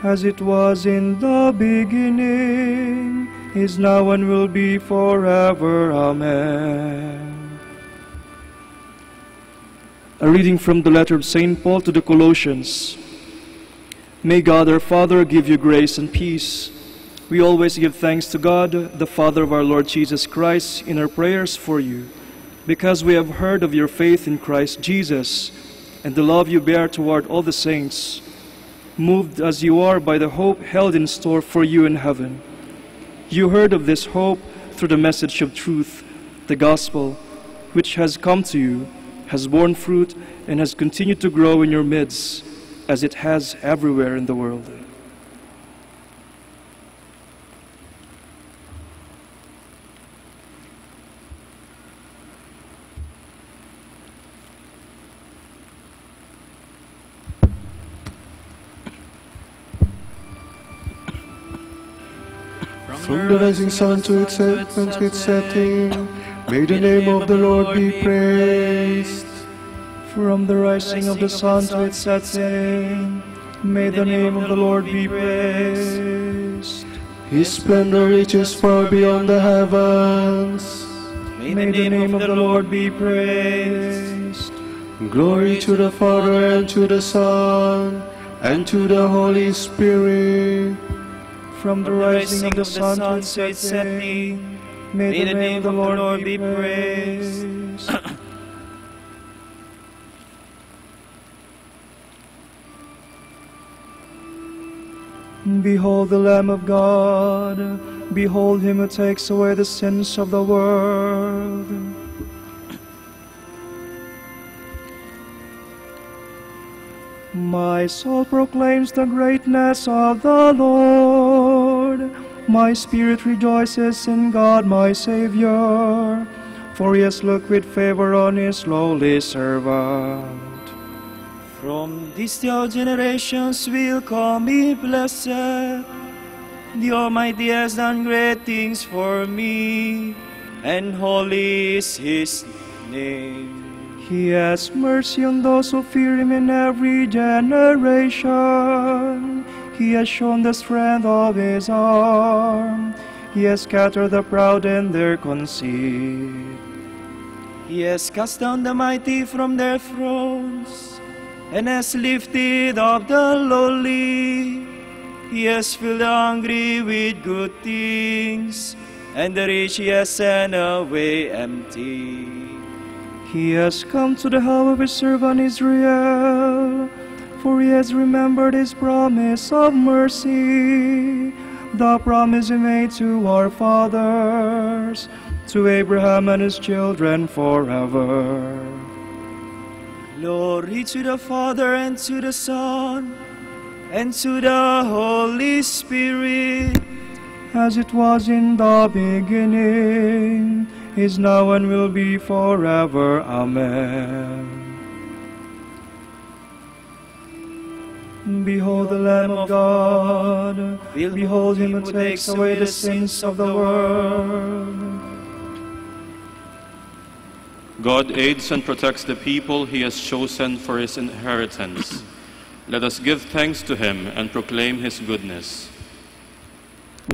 as it was in the beginning, is now, and will be forever. Amen. A reading from the letter of St. Paul to the Colossians. May God our Father give you grace and peace. We always give thanks to God, the Father of our Lord Jesus Christ, in our prayers for you, because we have heard of your faith in Christ Jesus, and the love you bear toward all the saints, moved as you are by the hope held in store for you in heaven. You heard of this hope through the message of truth, the gospel, which has come to you, has borne fruit, and has continued to grow in your midst, as it has everywhere in the world. From the rising sun to its setting, may the name of the Lord be praised. From the rising of the sun to its setting, may the name of the Lord be praised. His splendor reaches far beyond the heavens. May the name of the Lord be praised. Glory to the Father, and to the Son, and to the Holy Spirit. From the rising of the sun to its setting, may the name of the Lord be praised. Behold the Lamb of God, behold him who takes away the sins of the world. My soul proclaims the greatness of the Lord. My spirit rejoices in God my Savior, for he has looked with favor on his lowly servant. From distant generations will call me blessed. The Almighty has done great things for me, and holy is his name. He has mercy on those who fear him in every generation. He has shown the strength of his arm. He has scattered the proud in their conceit. He has cast down the mighty from their thrones, and has lifted up the lowly. He has filled the hungry with good things, and the rich he has sent away empty. He has come to the help of his servant Israel, for he has remembered his promise of mercy, the promise he made to our fathers, to Abraham and his children forever. Glory to the Father, and to the Son, and to the Holy Spirit, as it was in the beginning, is now, and will be forever. Amen. Behold the Lamb of God, behold him who takes away the sins of the world. God aids and protects the people he has chosen for his inheritance. Let us give thanks to him and proclaim his goodness.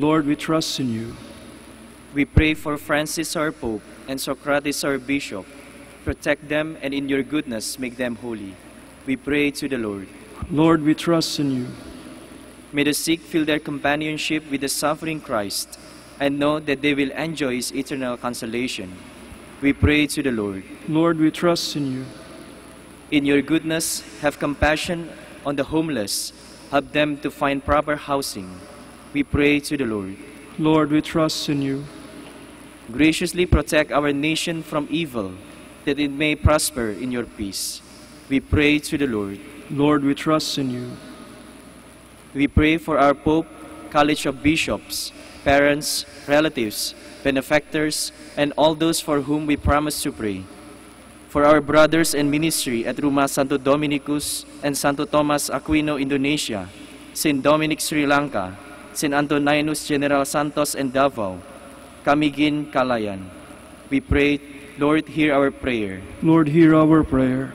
Lord, we trust in you. We pray for Francis our Pope and Socrates our Bishop. Protect them, and in your goodness make them holy. We pray to the Lord. Lord, we trust in you. May the sick feel their companionship with the suffering Christ, and know that they will enjoy his eternal consolation. We pray to the Lord. Lord, we trust in you. In your goodness, have compassion on the homeless. Help them to find proper housing. We pray to the Lord. Lord, we trust in you. Graciously protect our nation from evil, that it may prosper in your peace. We pray to the Lord. Lord, we trust in you. We pray for our Pope, College of Bishops, parents, relatives, benefactors, and all those for whom we promise to pray. For our brothers in ministry at Ruma Santo Dominicus and Santo Thomas Aquino, Indonesia, St. Dominic, Sri Lanka, St. Antoninus General Santos and Davao, Camiguin, Calayan. We pray, Lord, hear our prayer. Lord, hear our prayer.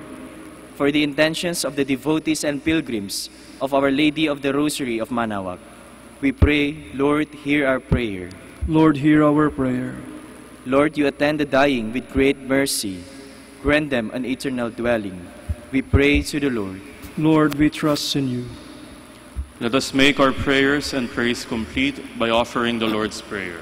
For the intentions of the devotees and pilgrims of Our Lady of the Rosary of Manaoag, we pray, Lord, hear our prayer. Lord, hear our prayer. Lord, you attend the dying with great mercy. Grant them an eternal dwelling. We pray to the Lord. Lord, we trust in you. Let us make our prayers and praise complete by offering the Lord's Prayer.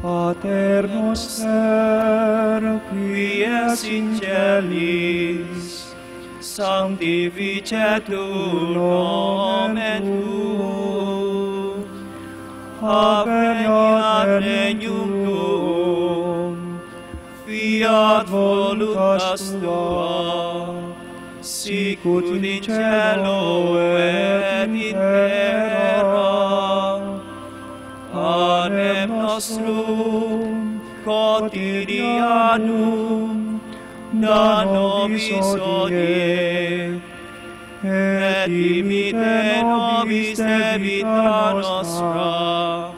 Pater noster, qui es in celis, sanctificetur nomen tuum, veniat regnum tuum, fiat voluntas tua, sicut in cielo et in terra. Panem nostrum quotidianum da nobis hodie, et dimitte nobis debita nostra,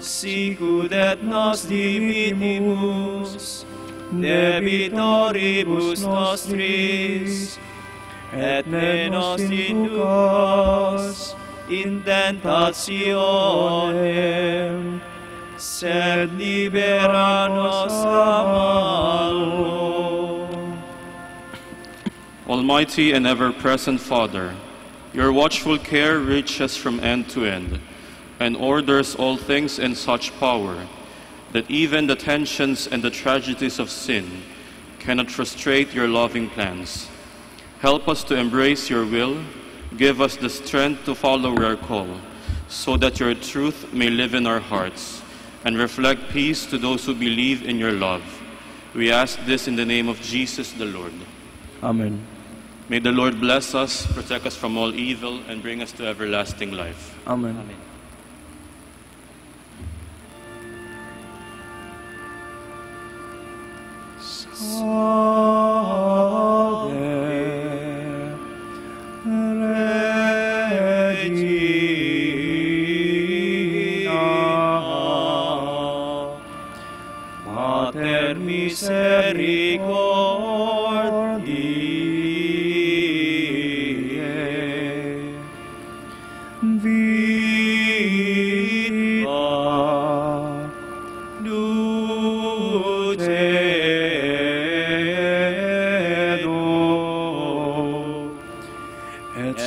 sicut et nos dimittimus debitoribus nostris, et ne nos inducas in tentationem, sed libera nos a malo. Almighty and ever-present Father, your watchful care reaches from end to end, and orders all things in such power, that even the tensions and the tragedies of sin cannot frustrate your loving plans. Help us to embrace your will. Give us the strength to follow your call, so that your truth may live in our hearts and reflect peace to those who believe in your love. We ask this in the name of Jesus the Lord. Amen. May the Lord bless us, protect us from all evil, and bring us to everlasting life. Amen. Amen. Misericordiae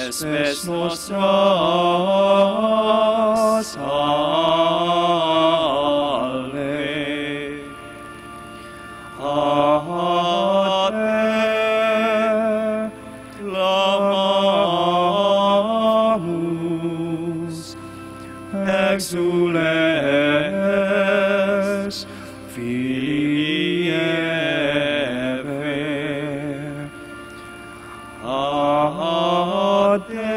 espes nostras, salve. Ate clamamus, exules, Filii Eve. Ate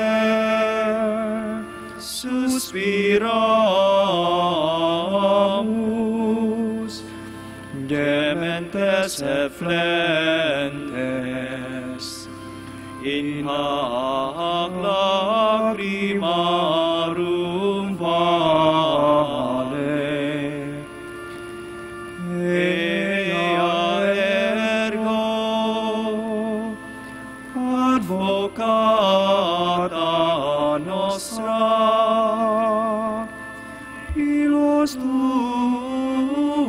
suspiramus, gementes et flentes, in hac lacrimarum vale. Ea ergo advocata nostra, Pilos tuos,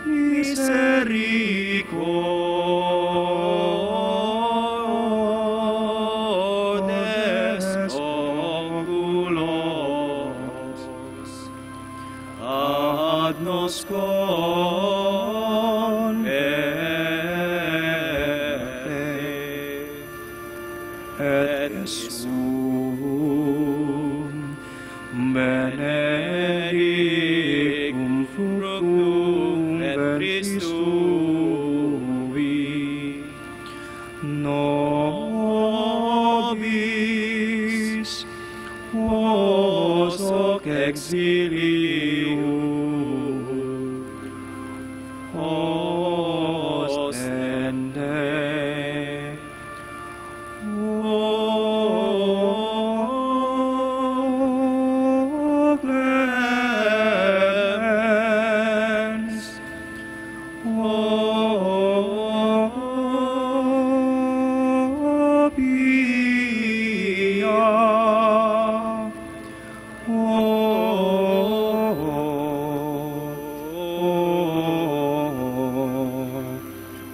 misericordes oculos, ad nos converte, et Jesum benedictum fructum ventris tui, nobis os hoc exilium ostende. O clemens, o pia,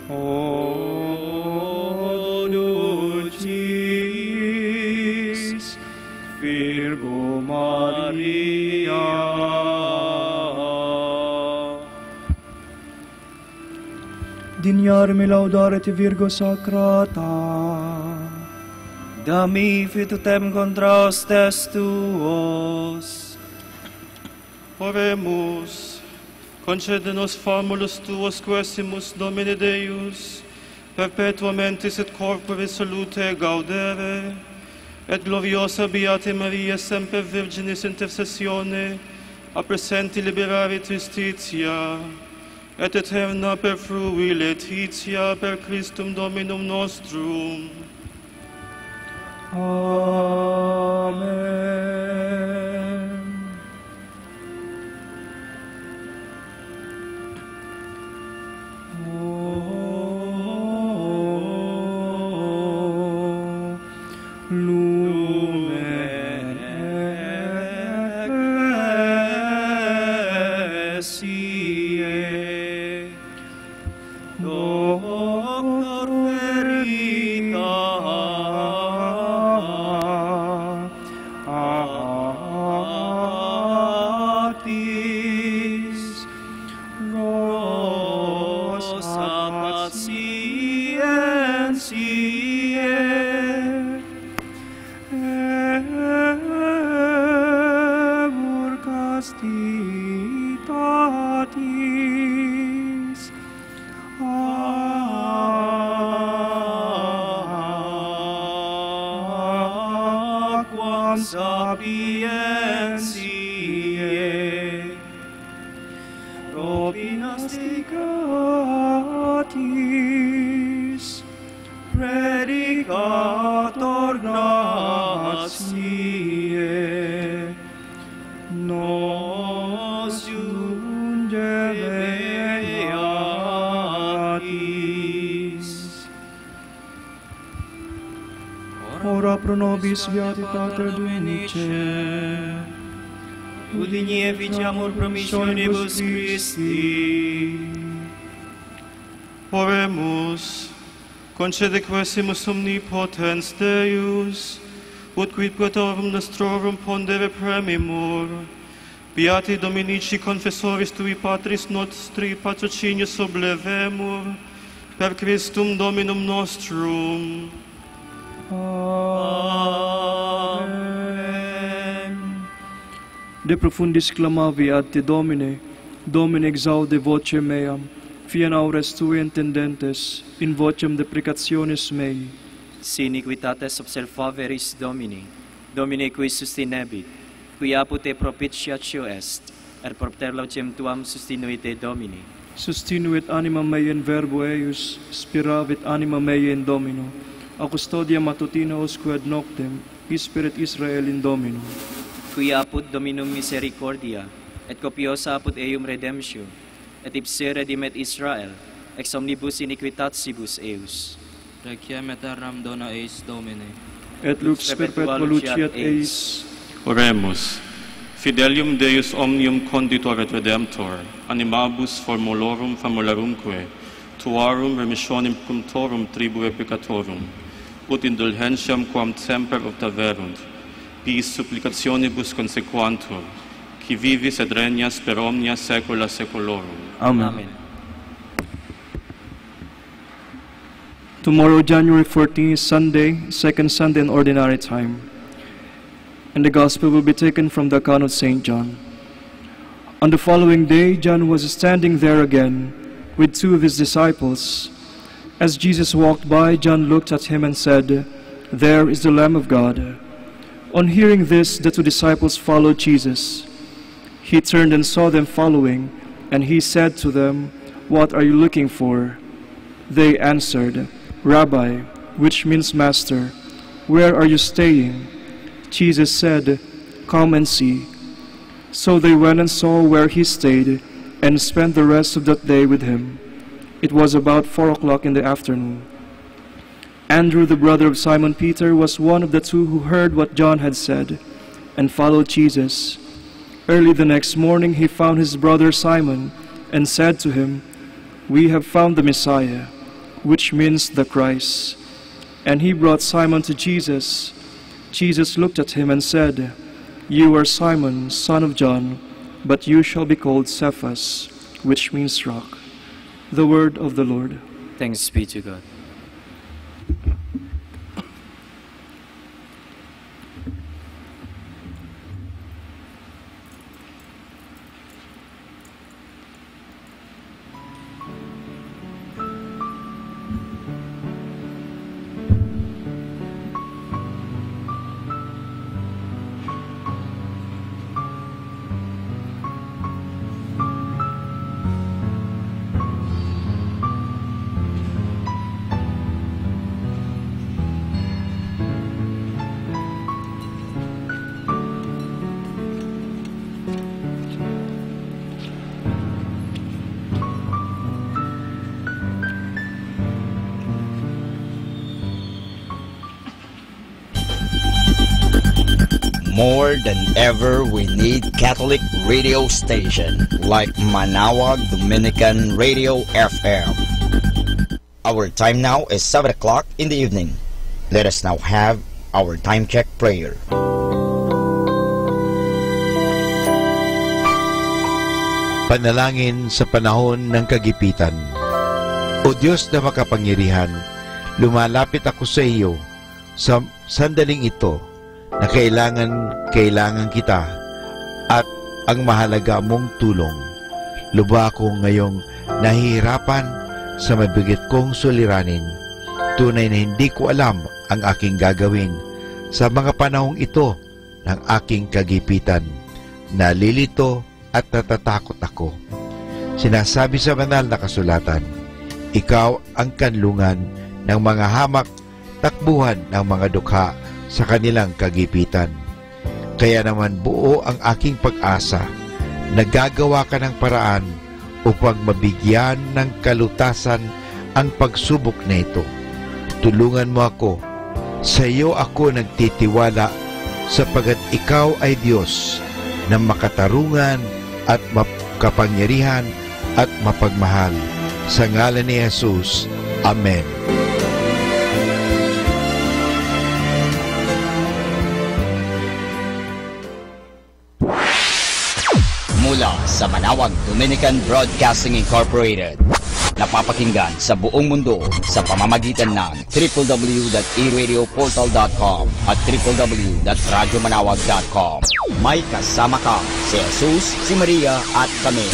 o dulcis Virgo Maria. Dignare me laudare te Virgo Sacrata, Dami fitutem contra hostes tuos. Oremus, concede-nos famulus tuos quesimus Domine Deus, perpetuamentis et corpore salute gaudere, et gloriosa Beate Maria semper Virginis intercessione, a presenti liberare tristitia, et eterna per frui laetitia per Christum Dominum nostrum. Amen. Lumen ecclesiae, Doctor veritatis, rosa patientiae, ebur castitatis, aquam sapientiae, propinas de gratis, predicator gratiae, nos junge beatis. Ora pro nobis beati Pater Duinice, Udinie efficiamur promissionibus Christi. Oremus, concede quesimus omnipotens Deus, ut quid pretorum nostrorum pondere premimur, Beati Dominici confessoris tui Patris nostri patrocinius oblevemur, per Christum Dominum nostrum. Amen. De profundis clamavi ad te Domine, Domine exaude voce meam, fian aures tui intendentes, in vocem deprecationis mei. Si iniquitates observaveris Domini, Domine qui sustinebit, qui apud te propitiatio est, et propter laucem tuam sustinuite Domini. Sustinuit anima mei in verbo eius, spiravit anima mei in Domino, a custodia matutina usque ad noctem, Spirit Israel in Domino. Qui apud Dominum misericordia, et copiosa apud eum redemptio, et ipse redimet Israel, ex omnibus iniquitatibus eius. Requiem aeternam dona eis Domine. Et lux perpetua luceat eis. Oremus. Fidelium Deus omnium conditor et redemptor, animabus formulorum famularumque, tuarum remissionem cunctorum tribue peccatorum, ut indulgentiam quam semper obtaverunt, pis supplicationibus consequantur, qui vivis et regnas per omnia saecula saeculorum. Amen. Tomorrow, January 14th, Sunday, second Sunday in Ordinary Time. And the Gospel will be taken from the account of St. John. On the following day, John was standing there again with two of his disciples. As Jesus walked by, John looked at him and said, "There is the Lamb of God." On hearing this, the two disciples followed Jesus. He turned and saw them following, and he said to them, "What are you looking for?" They answered, "Rabbi," which means Master, "where are you staying?" Jesus said, "Come and see." So they went and saw where he stayed, and spent the rest of that day with him. It was about 4:00 in the afternoon. Andrew, the brother of Simon Peter, was one of the two who heard what John had said, and followed Jesus. Early the next morning he found his brother Simon, and said to him, "We have found the Messiah," which means the Christ. And he brought Simon to Jesus. Jesus looked at him and said, "You are Simon, son of John, but you shall be called Cephas," which means rock. The word of the Lord. Thanks be to God. More than ever, we need Catholic radio station like Manaoag Dominican Radio FM. Our time now is 7 o'clock in the evening. Let us now have our time check prayer. Panalangin sa panahon ng kagipitan. O Diyos na makapangyarihan, lumalapit ako sa iyo sa sandaling ito na kailangan kita at ang mahalaga mong tulong. Lubha akong ngayong nahihirapan sa mabigat kong suliranin. Tunay na hindi ko alam ang aking gagawin sa mga panahong ito ng aking kagipitan. Nalilito at natatakot ako. Sinasabi sa banal na kasulatan, ikaw ang kanlungan ng mga hamak, takbuhan ng mga dukha sa kanilang kagipitan. Kaya naman buo ang aking pag-asa. Nagagawa ka ng paraan upang mabigyan ng kalutasan ang pagsubok na ito. Tulungan mo ako. Sa iyo ako nagtitiwala sapagat ikaw ay Diyos na makatarungan at makapangyarihan at mapagmahal. Sa ngalan ni Jesus. Amen. sa Manawag Dominican Broadcasting Incorporated. Napapakinggan sa buong mundo sa pamamagitan ng www.eradioportal.com at www.radyomanawag.com. May kasama ka si Jesus, si Maria at kami.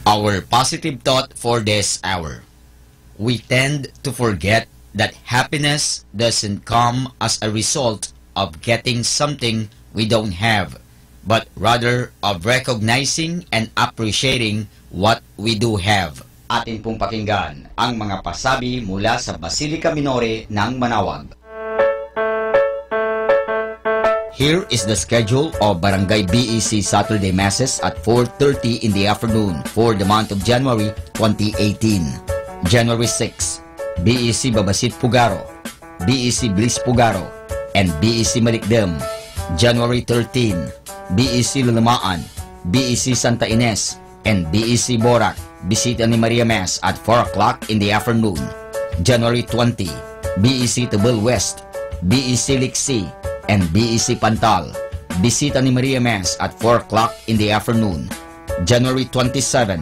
Our positive thought for this hour. We tend to forget that happiness doesn't come as a result of getting something we don't have, but rather of recognizing and appreciating what we do have. Atin pong pakinggan ang mga pasabi mula sa Basilica Minore ng Manawag. Here is the schedule of Barangay BEC Saturday Masses at 4:30 in the afternoon for the month of January 2018. January 6, BEC Babasit Pugaro, BEC Bliss Pugaro, and BEC Malikdem. January 13, BEC Lulamaan, BEC Santa Ines, and BEC Borac, Bisita ni Maria Mass at 4 o'clock in the afternoon. January 20, BEC Tabel West, BEC Liksi, and BEC Pantal, Bisita ni Maria Mass at 4 o'clock in the afternoon. January 27,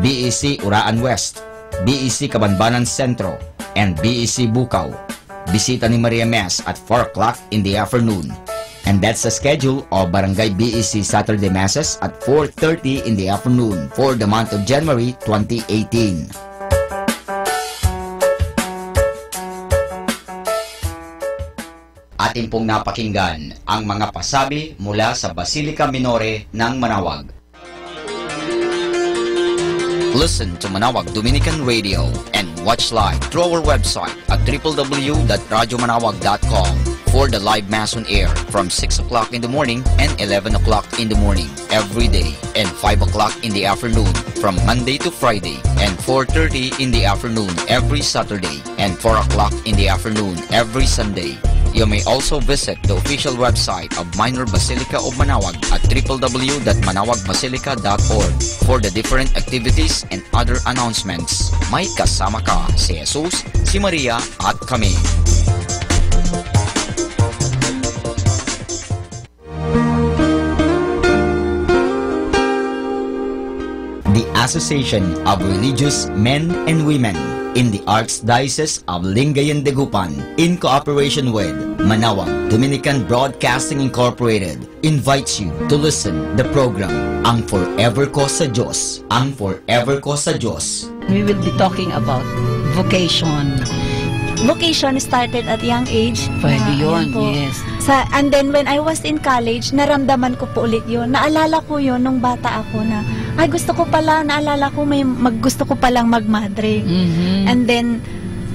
BEC Uraan West, BEC Kabanbanan Sentro, and BEC Bukaw, Bisita ni Maria Mass at 4 o'clock in the afternoon. And that's the schedule of Barangay BEC Saturday Masses at 4:30 in the afternoon for the month of January 2018. Atin pong napakinggan ang mga pasabi mula sa Basilica Minore ng Manawag. Listen to Manawag Dominican Radio and watch live through our website at www.radyomanawag.com for the live Mass on air from 6 o'clock in the morning and 11 o'clock in the morning every day and 5 o'clock in the afternoon from Monday to Friday and 4:30 in the afternoon every Saturday and 4 o'clock in the afternoon every Sunday. You may also visit the official website of Minor Basilica of Manawag at www.manawagbasilica.org for the different activities and other announcements. May kasama ka si Jesus, si Maria at kami. The Association of Religious Men and Women in the Archdiocese of Lingayen de Gupan, in cooperation with Manawag Dominican Broadcasting Incorporated, invites you to listen the program Ang Forever Ko sa Diyos. Ang Forever Ko sa Diyos. We will be talking about vocation. Vocation started at young age. Pwede yun, po. yes. And then when I was in college, naramdaman ko po ulit yun. Naalala ko yun nung bata ako na, ay gusto ko pala, naalala ko gusto ko palang magmadre. And then,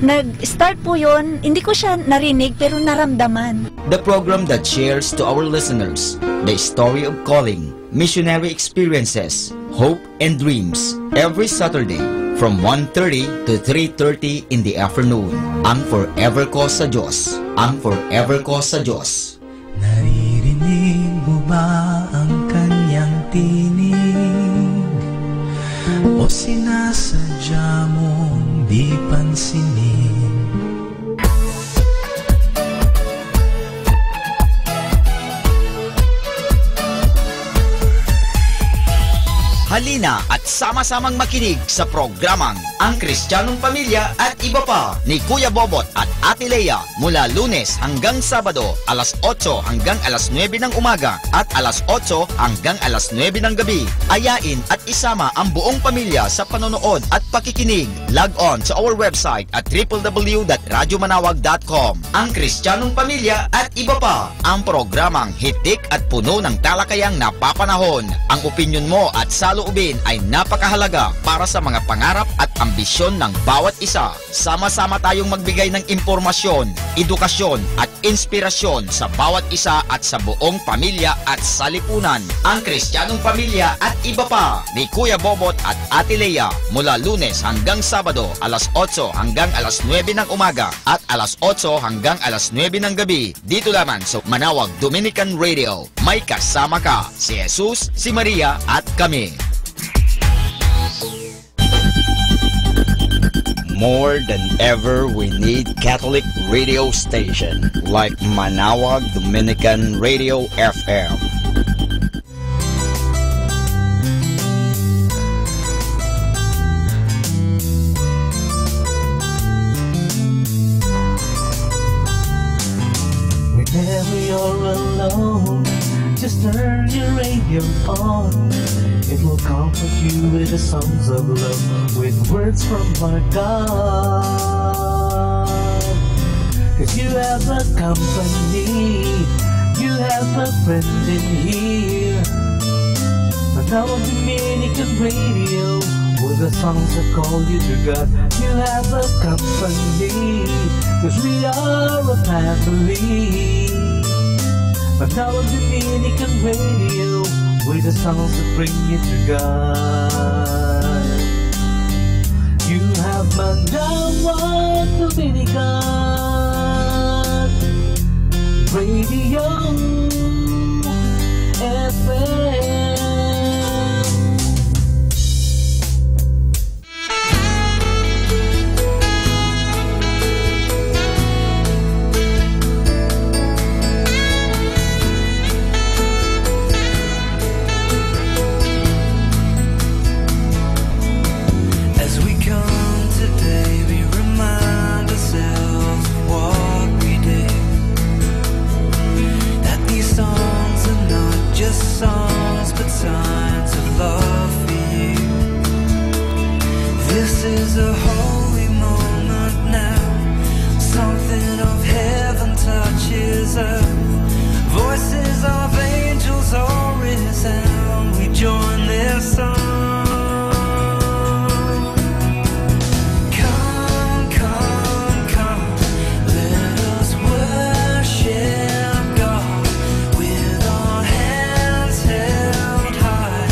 nag-start po yun, hindi ko siya narinig pero naramdaman. The program that shares to our listeners the story of calling, missionary experiences, hope and dreams every Saturday from 1:30 to 3:30 in the afternoon. Ang Forever Ko sa Diyos. Ang Forever Ko sa Diyos. Naririnig mo ba ang kanyang tinig? O sinasadya mong di pansinin? Halina at sama-samang makinig sa programang Ang Kristiyanong Pamilya at Iba Pa ni Kuya Bobot at Ate Lea mula Lunes hanggang Sabado alas 8 hanggang alas 9 ng umaga at alas 8 hanggang alas 9 ng gabi. Ayain at isama ang buong pamilya sa panonood at pakikinig. Log on sa our website at www.radyomanawag.com. Ang Kristiyanong Pamilya at Iba Pa, ang programang hitik at puno ng talakayang napapanahon. Ang opinyon mo at saloobin ay napakahalaga para sa mga pangarap at ambisyon ng bawat isa. Sama-sama tayong magbigay ng impormasyon, edukasyon at inspirasyon sa bawat isa at sa buong pamilya at salipunan. Ang Kristiyanong Pamilya at Iba Pa ni Kuya Bobot at Ate Lea mula Lunes hanggang Sabado alas 8 hanggang alas 9 ng umaga at alas 8 hanggang alas 9 ng gabi dito lamang sa Manawag Dominican Radio. May kasama ka si Jesus, si Maria at kami. More than ever, we need Catholic radio station like Manawag Dominican Radio FM. you're alone, just turn your radio on. It will comfort you with the songs of love, with words from our God. 'Cause you have a company, you have a friend in here. Manawag Dominican Radio, with the songs that call you to God. You have a company, 'cause we are a family. Manawag Dominican Radio, with the songs that bring you to God. You have Manawag Dominican Radio FM. Songs, but signs of love for you. This is a holy moment now. Something of heaven touches earth. Voices of angels all resound. We join their song. Come, come, come, let us worship God with our hands held high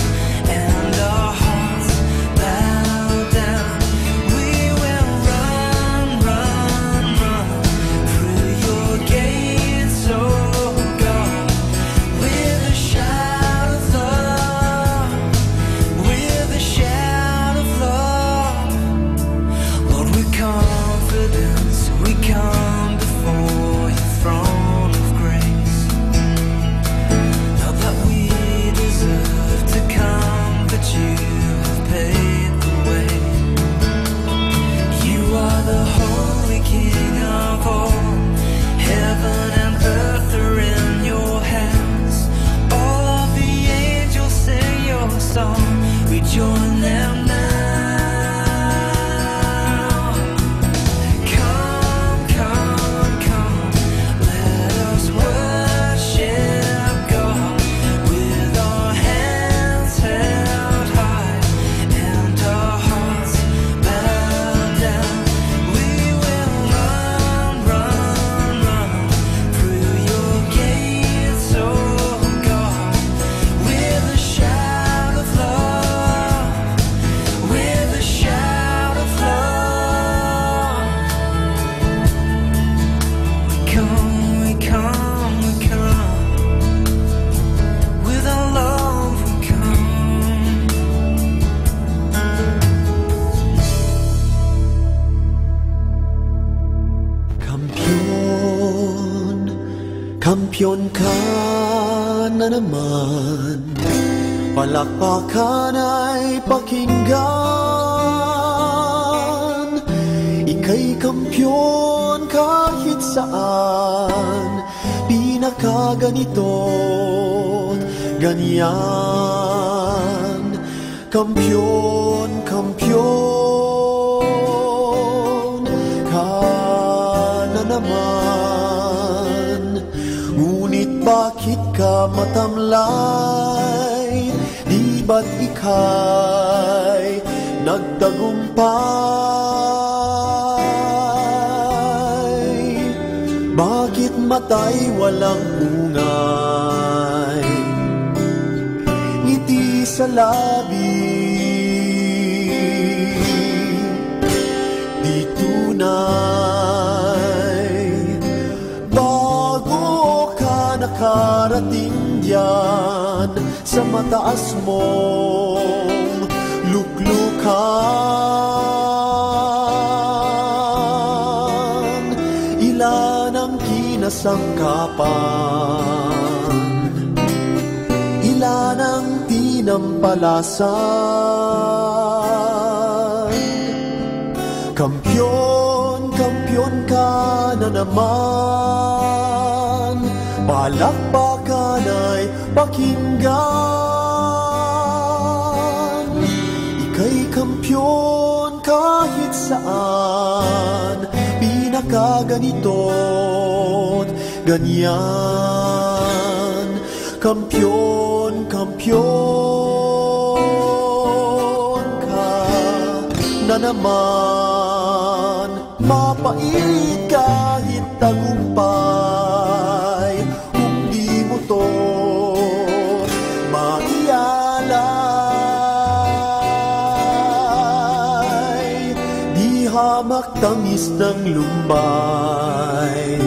and our hearts bowed down. We will run, run, run through your gates, oh God, with a shout of love, with a shout of love. Lord, with confidence we come before your throne of grace. Not that we deserve to come, but you have paid the way. You are the holy King of all. Heaven and earth are in your hands. All of the angels sing your song. We join them now. Come, come, come, let us worship God with our hands held high and our hearts bowed down. We will run, run, run through your gates, oh God, with a shout of love, with a shout of love. We come, we come, we come, with our love we come. Kampiyon, kampiyon ka na naman. Palakpakan ay pakinggan. Ika'y kampiyon kahit saan. Pinakaganito't ganyan. Kampiyon, kampiyon ka na naman. Ngunit bakit ka matamlay? Di ba't ika'y nagtagumpay? Bakit matay walang ungay? Ngiti sa labi, di tunay. Bago ka nakarating diyan sa mataas mong luklukan, ilan ang kinasangkapan, ilan ang tinampalasan. Kampiyon, kampiyon ka na naman. palakpakan ay pakinggan. Ika'y kampyon kahit saan, pinakaganito't ganyan. Kampyon, kampyon ka na naman. Mapait kahit tagumpay, hindi mo to maialay. Di hamak tamis ng lumbay,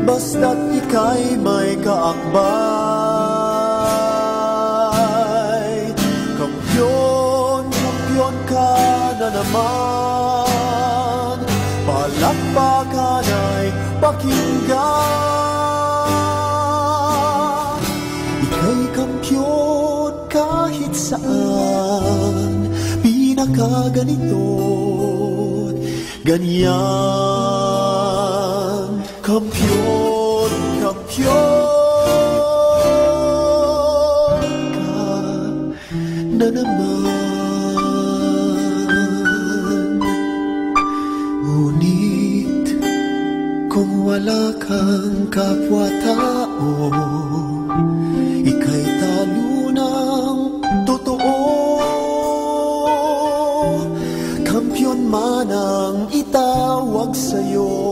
basta't ika'y may kaakbay. Kampyon, kampyon ka na naman, palakpakan ay pakinggan. Ika'y kampyon kahit saan, pinakaganito't ganyan. Kampyon, kampyon ka na naman. Ngunit kung wala kang kapwa-tao, ika'y talo ng totoo. Kampyon man ang itawag sa'yo,